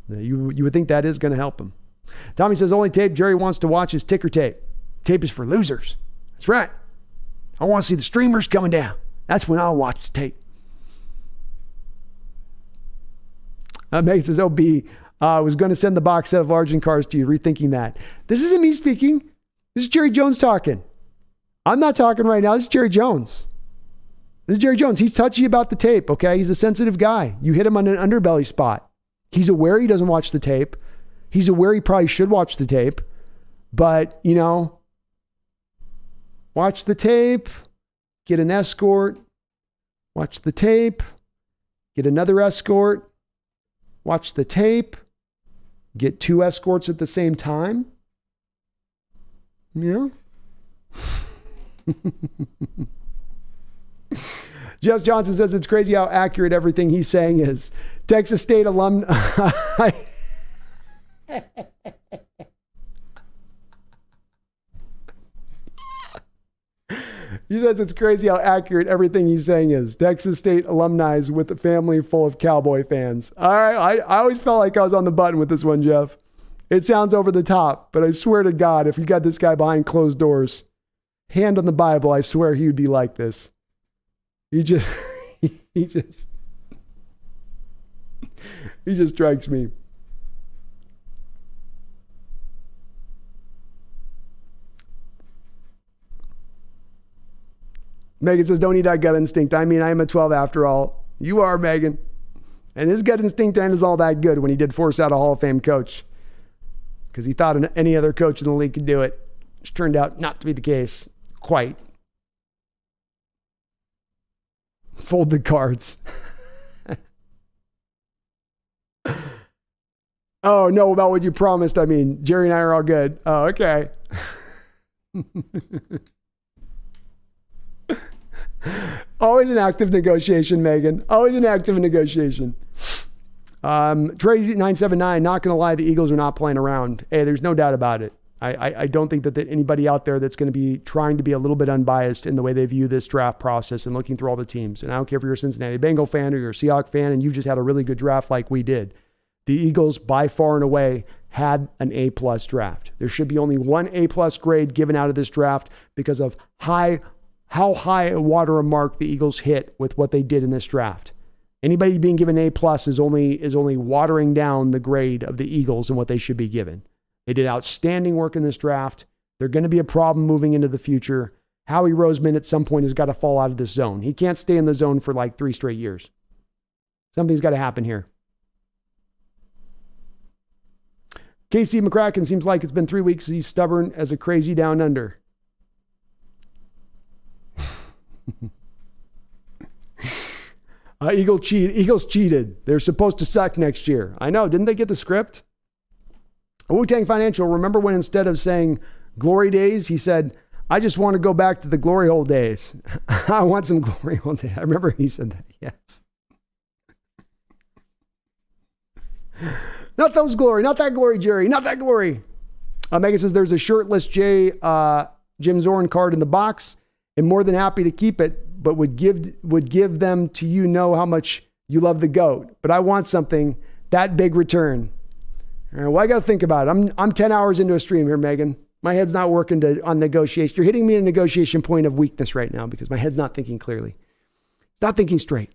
you would think that is going to help him. Tommy says, only tape Jerry wants to watch is ticker tape. Tape is for losers. That's right. I want to see the streamers coming down. That's when I'll watch the tape. Megan says, OB, I was going to send the box set of Largent cars to you, rethinking that. This isn't me speaking. This is Jerry Jones talking. I'm not talking right now. This is Jerry Jones. This is Jerry Jones. He's touchy about the tape, okay? He's a sensitive guy. You hit him on an underbelly spot. He's aware he doesn't watch the tape. He's aware he probably should watch the tape. But, you know, watch the tape, get an escort, watch the tape, get another escort, watch the tape, get 2 escorts at the same time. Yeah. Jeff Johnson says it's crazy how accurate everything he's saying is. Texas State alumni. He says it's crazy how accurate everything he's saying is. Texas State alumni with a family full of Cowboy fans. All right, I always felt like I was on the button with this one, Jeff. It sounds over the top, but I swear to God, if you got this guy behind closed doors, hand on the Bible, I swear he would be like this. He just strikes me. Megan says, don't eat that gut instinct. I mean, I am a 12 after all. You are, Megan. And his gut instinct ain't all that good when he did force out a Hall of Fame coach, because he thought any other coach in the league could do it, which turned out not to be the case. Quite. Fold the cards. Oh, no, about what you promised. I mean, Jerry and I are all good. Oh, okay. Always an active negotiation, Megan. Always an active negotiation. Trey979, not going to lie, the Eagles are not playing around. Hey, there's no doubt about it. I don't think that anybody out there that's going to be trying to be a little bit unbiased in the way they view this draft process and looking through all the teams. And I don't care if you're a Cincinnati Bengal fan or you're a Seahawks fan and you've just had a really good draft like we did. The Eagles, by far and away, had an A-plus draft. There should be only one A-plus grade given out of this draft because of how high a watermark the Eagles hit with what they did in this draft. Anybody being given A-plus is only watering down the grade of the Eagles and what they should be given. They did outstanding work in this draft. They're going to be a problem moving into the future. Howie Roseman at some point has got to fall out of this zone. He can't stay in the zone for like 3 straight years. Something's got to happen here. KC McCracken seems like it's been 3 weeks. He's stubborn as a crazy down under. Eagles cheated. They're supposed to suck next year. I know. Didn't they get the script? Wu-Tang Financial, remember when instead of saying glory days, he said, I just want to go back to the glory hole days. I want some glory hole days. I remember he said that. Yes. Not those glory. Not that glory, Jerry. Not that glory. Megan says there's a shirtless Jim Zorn card in the box. I'm more than happy to keep it, but would give them to you know how much you love the GOAT. But I want something that big return. All right, well, I got to think about it. I'm 10 hours into a stream here, Megan. My head's not working on negotiation. You're hitting me at a negotiation point of weakness right now because my head's not thinking clearly. It's not thinking straight.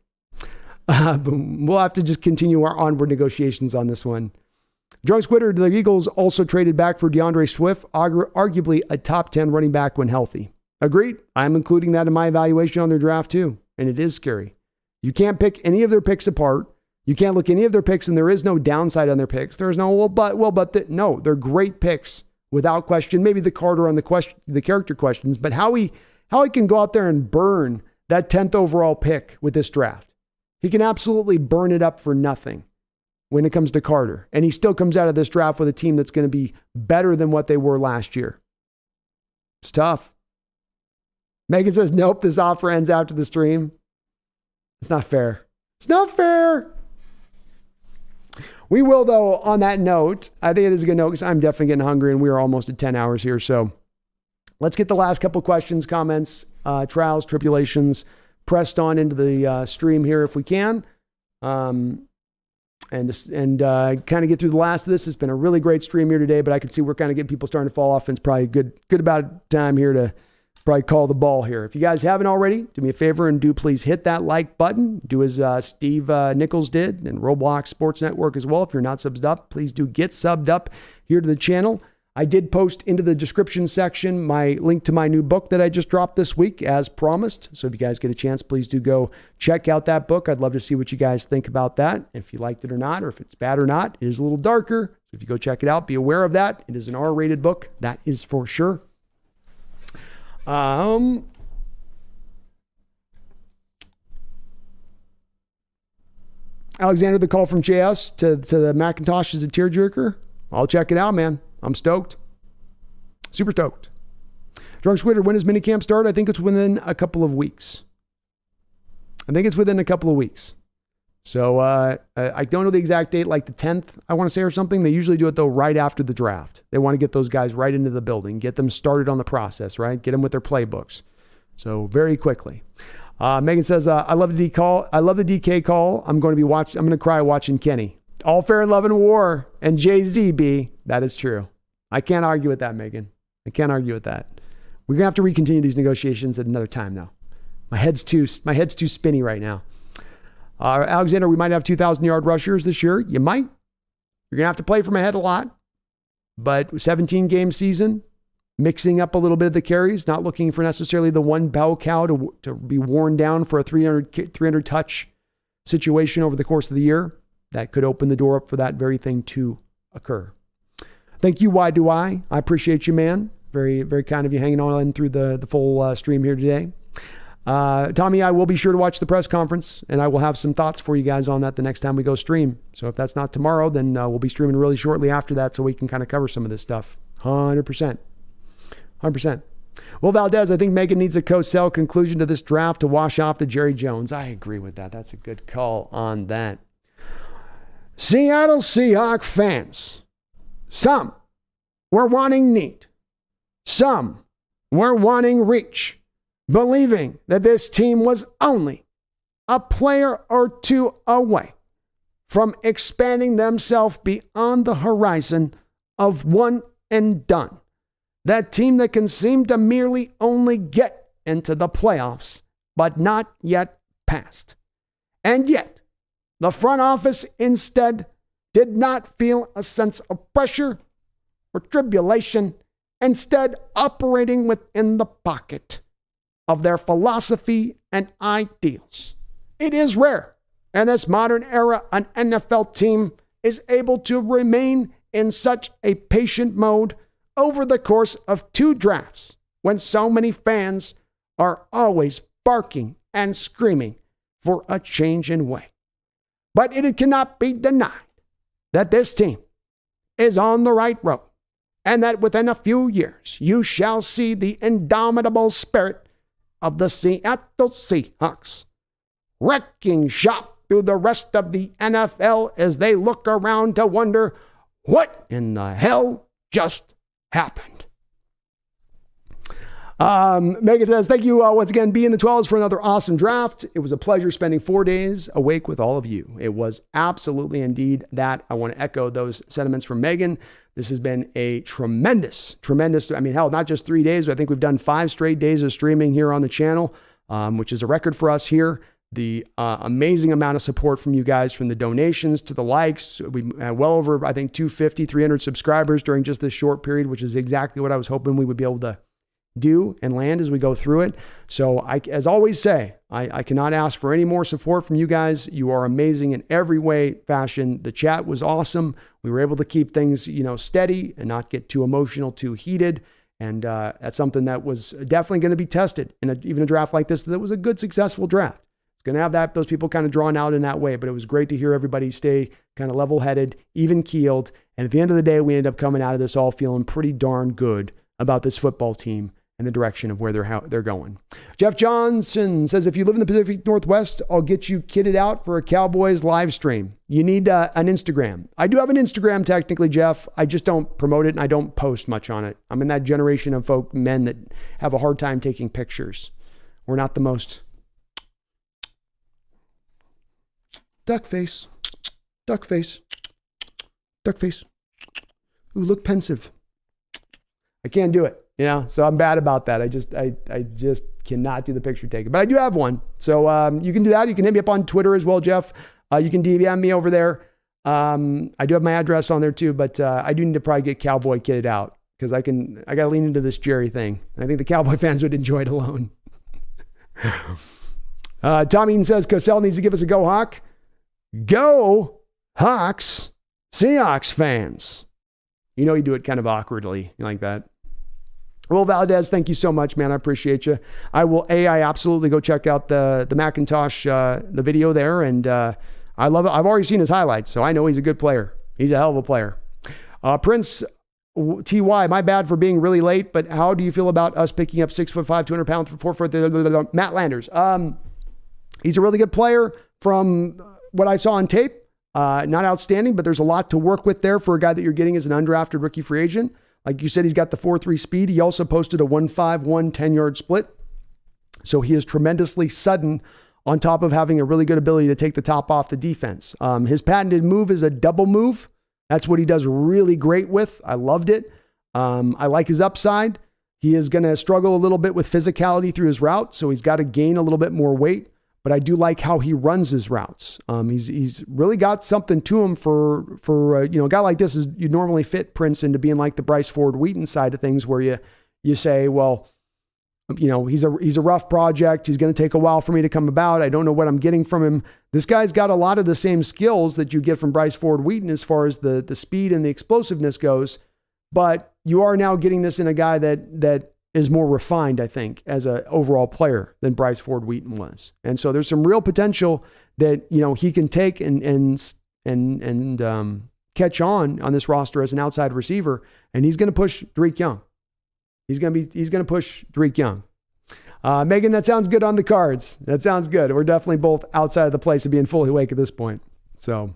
But we'll have to just continue our onward negotiations on this one. Drunk Squitter, the Eagles also traded back for DeAndre Swift, arguably a top 10 running back when healthy. Agreed. I'm including that in my evaluation on their draft too. And it is scary. You can't pick any of their picks apart. You can't look any of their picks and there is no downside on their picks. There's no, no, they're great picks without question. Maybe the Carter on the character questions, but how he can go out there and burn that 10th overall pick with this draft. He can absolutely burn it up for nothing when it comes to Carter. And he still comes out of this draft with a team that's going to be better than what they were last year. It's tough. Megan says, nope, this offer ends after the stream. It's not fair. It's not fair. We will, though, on that note, I think it is a good note because I'm definitely getting hungry and we are almost at 10 hours here. So let's get the last couple questions, comments, trials, tribulations pressed on into the stream here if we can. And kind of get through the last of this. It's been a really great stream here today, but I can see we're kind of getting people starting to fall off, and it's probably good about time here to probably call the ball here. If you guys haven't already, do me a favor and do please hit that like button. Do as Steve Nichols did and Roblox Sports Network as well. If you're not subbed up, please do get subbed up here to the channel. I did post into the description section my link to my new book that I just dropped this week as promised. So if you guys get a chance, please do go check out that book. I'd love to see what you guys think about that. If you liked it or not, or if it's bad or not. It is a little darker. So if you go check it out, be aware of that. It is an R-rated book. That is for sure. Alexander, the call from JS to the Macintosh is a tearjerker. I'll check it out, man. I'm stoked. Super stoked. Drunk Squitter, when does minicamp start? I think it's within a couple of weeks. So I don't know the exact date, like the 10th, I want to say, or something. They usually do it, though, right after the draft. They want to get those guys right into the building, get them started on the process, right? Get them with their playbooks. So very quickly. Megan says, I love the DK call. I'm going to cry watching Kenny. All fair in love and war. And Jay-Z, B. That is true. I can't argue with that, Megan. I can't argue with that. We're going to have to recontinue these negotiations at another time, though. My head's too spinny right now. Alexander, we might have 2,000-yard rushers this year. You might. You're going to have to play from ahead a lot. But 17-game season, mixing up a little bit of the carries, not looking for necessarily the one bell cow to be worn down for a 300 touch situation over the course of the year. That could open the door up for that very thing to occur. Thank you, Why Do I? I appreciate you, man. Very, very kind of you hanging on through the full stream here today. Tommy, I will be sure to watch the press conference, and I will have some thoughts for you guys on that the next time we go stream. So if that's not tomorrow, then we'll be streaming really shortly after that so we can kind of cover some of this stuff. 100%. 100%. Well, Valdez, I think Megan needs a co-sell conclusion to this draft to wash off the Jerry Jones. I agree with that. That's a good call on that. Seattle Seahawks fans. Some were wanting need. Some were wanting reach, believing that this team was only a player or two away from expanding themselves beyond the horizon of one and done. That team that can seem to merely only get into the playoffs, but not yet past. And yet, the front office instead did not feel a sense of pressure or tribulation, instead operating within the pocket of their philosophy and ideals. It is rare in this modern era an NFL team is able to remain in such a patient mode over the course of 2 drafts when so many fans are always barking and screaming for a change in way. But it cannot be denied that this team is on the right road and that within a few years you shall see the indomitable spirit of the Seattle Seahawks wrecking shop through the rest of the NFL as they look around to wonder what in the hell just happened. Megan says, thank you once again, B in the 12s, for another awesome draft. It was a pleasure spending 4 days awake with all of you. It was absolutely indeed that. I want to echo those sentiments from Megan. This has been a tremendous, not just 3 days, but I think we've done 5 straight days of streaming here on the channel, which is a record for us here. The amazing amount of support from you guys, from the donations to the likes. We had well over, I think, 250, 300 subscribers during just this short period, which is exactly what I was hoping we would be able to do and land as we go through it. So I, as always say, I cannot ask for any more support from you guys. You are amazing in every way, fashion. The chat was awesome. We were able to keep things, steady and not get too emotional, too heated. And that's something that was definitely going to be tested in even a draft like this. That was a good, successful draft. It's going to have those people kind of drawn out in that way, but it was great to hear everybody stay kind of level-headed, even-keeled. And at the end of the day, we ended up coming out of this all feeling pretty darn good about this football team and the direction of where they're going. Jeff Johnson says, if you live in the Pacific Northwest, I'll get you kitted out for a Cowboys live stream. You need an Instagram. I do have an Instagram technically, Jeff. I just don't promote it and I don't post much on it. I'm in that generation of men that have a hard time taking pictures. We're not the most duck face. Ooh, look pensive. I can't do it. So I'm bad about that. I just cannot do the picture taking, but I do have one. So you can do that. You can hit me up on Twitter as well, Jeff. You can DM me over there. I do have my address on there too, but I do need to probably get Cowboy kitted out because I got to lean into this Jerry thing. I think the Cowboy fans would enjoy it alone. Tom Eaton says, Cosell needs to give us a go Hawk. Go Hawks, Seahawks fans. You do it kind of awkwardly like that. Well, Valdez, thank you so much, man. I appreciate you. I absolutely go check out the Macintosh, the video there. And I love it. I've already seen his highlights, so I know he's a good player. He's a hell of a player. Prince TY, my bad for being really late, but how do you feel about us picking up 6'5", 200 pounds for Matt Landers? He's a really good player from what I saw on tape. Not outstanding, but there's a lot to work with there for a guy that you're getting as an undrafted rookie free agent. Like you said, he's got the 4.3 speed. He also posted a 1.51 10-yard split. So he is tremendously sudden on top of having a really good ability to take the top off the defense. His patented move is a double move. That's what he does really great with. I loved it. I like his upside. He is going to struggle a little bit with physicality through his route, so he's got to gain a little bit more weight. But I do like how he runs his routes. He's really got something to him for a guy like this. Is you normally fit Prince into being like the Bryce Ford Wheaton side of things, where you say, well, he's a rough project. He's going to take a while for me to come about. I don't know what I'm getting from him. This guy's got a lot of the same skills that you get from Bryce Ford Wheaton as far as the speed and the explosiveness goes. But you are now getting this in a guy that is more refined, I think, as an overall player than Bryce Ford Wheaton was. And so there's some real potential that, he can take and catch on this roster as an outside receiver. And he's going to push Jerrick Young. He's going to push Jerrick Young. Megan, that sounds good on the cards. That sounds good. We're definitely both outside of the place of being fully awake at this point. So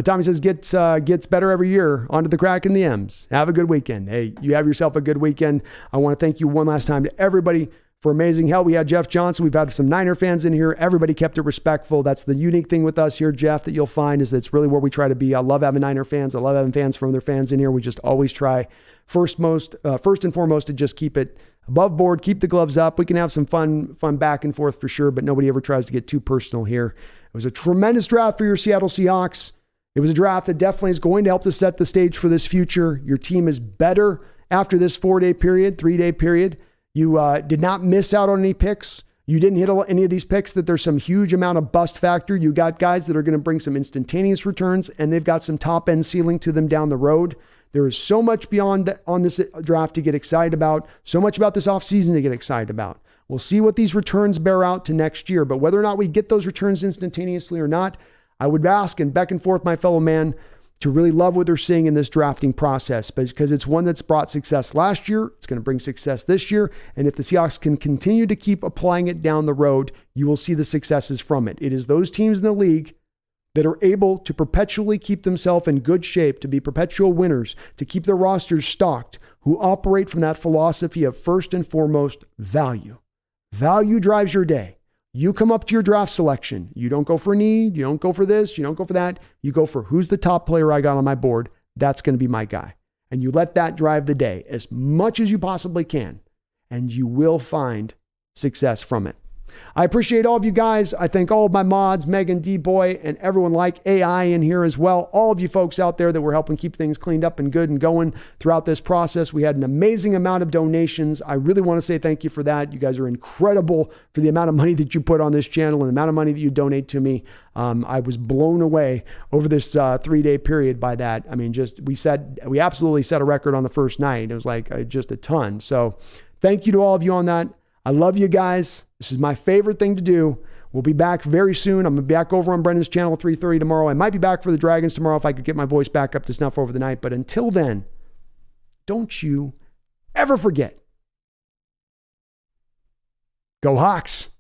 Tommy says, gets better every year. On to the crack in the M's. Have a good weekend. Hey, you have yourself a good weekend. I want to thank you one last time to everybody for amazing help. We had Jeff Johnson. We've had some Niner fans in here. Everybody kept it respectful. That's the unique thing with us here, Jeff, that you'll find is that's really where we try to be. I love having Niner fans. I love having fans from their fans in here. We just always try first and foremost to just keep it above board, keep the gloves up. We can have some fun back and forth for sure, but nobody ever tries to get too personal here. It was a tremendous draft for your Seattle Seahawks. It was a draft that definitely is going to help to set the stage for this future. Your team is better after this 3-day period. You did not miss out on any picks. You didn't hit any of these picks that there's some huge amount of bust factor. You got guys that are going to bring some instantaneous returns, and they've got some top end ceiling to them down the road. There is so much beyond on this draft to get excited about, so much about this offseason to get excited about. We'll see what these returns bear out to next year, but whether or not we get those returns instantaneously or not, I would ask and back and forth, my fellow man, to really love what they're seeing in this drafting process, because it's one that's brought success last year. It's going to bring success this year. And if the Seahawks can continue to keep applying it down the road, you will see the successes from it. It is those teams in the league that are able to perpetually keep themselves in good shape, to be perpetual winners, to keep their rosters stocked, who operate from that philosophy of first and foremost value. Value drives your day. You come up to your draft selection. You don't go for need. You don't go for this. You don't go for that. You go for who's the top player I got on my board. That's going to be my guy. And you let that drive the day as much as you possibly can. And you will find success from it. I appreciate all of you guys. I thank all of my mods, Megan, D-Boy, and everyone like AI in here as well. All of you folks out there that were helping keep things cleaned up and good and going throughout this process. We had an amazing amount of donations. I really want to say thank you for that. You guys are incredible for the amount of money that you put on this channel and the amount of money that you donate to me. I was blown away over this 3-day period by that. I mean, we absolutely set a record on the first night. It was like just a ton. So thank you to all of you on that. I love you guys. This is my favorite thing to do. We'll be back very soon. I'm going to be back over on Brendan's channel at 3:30 tomorrow. I might be back for the Dragons tomorrow if I could get my voice back up to snuff over the night. But until then, don't you ever forget. Go Hawks.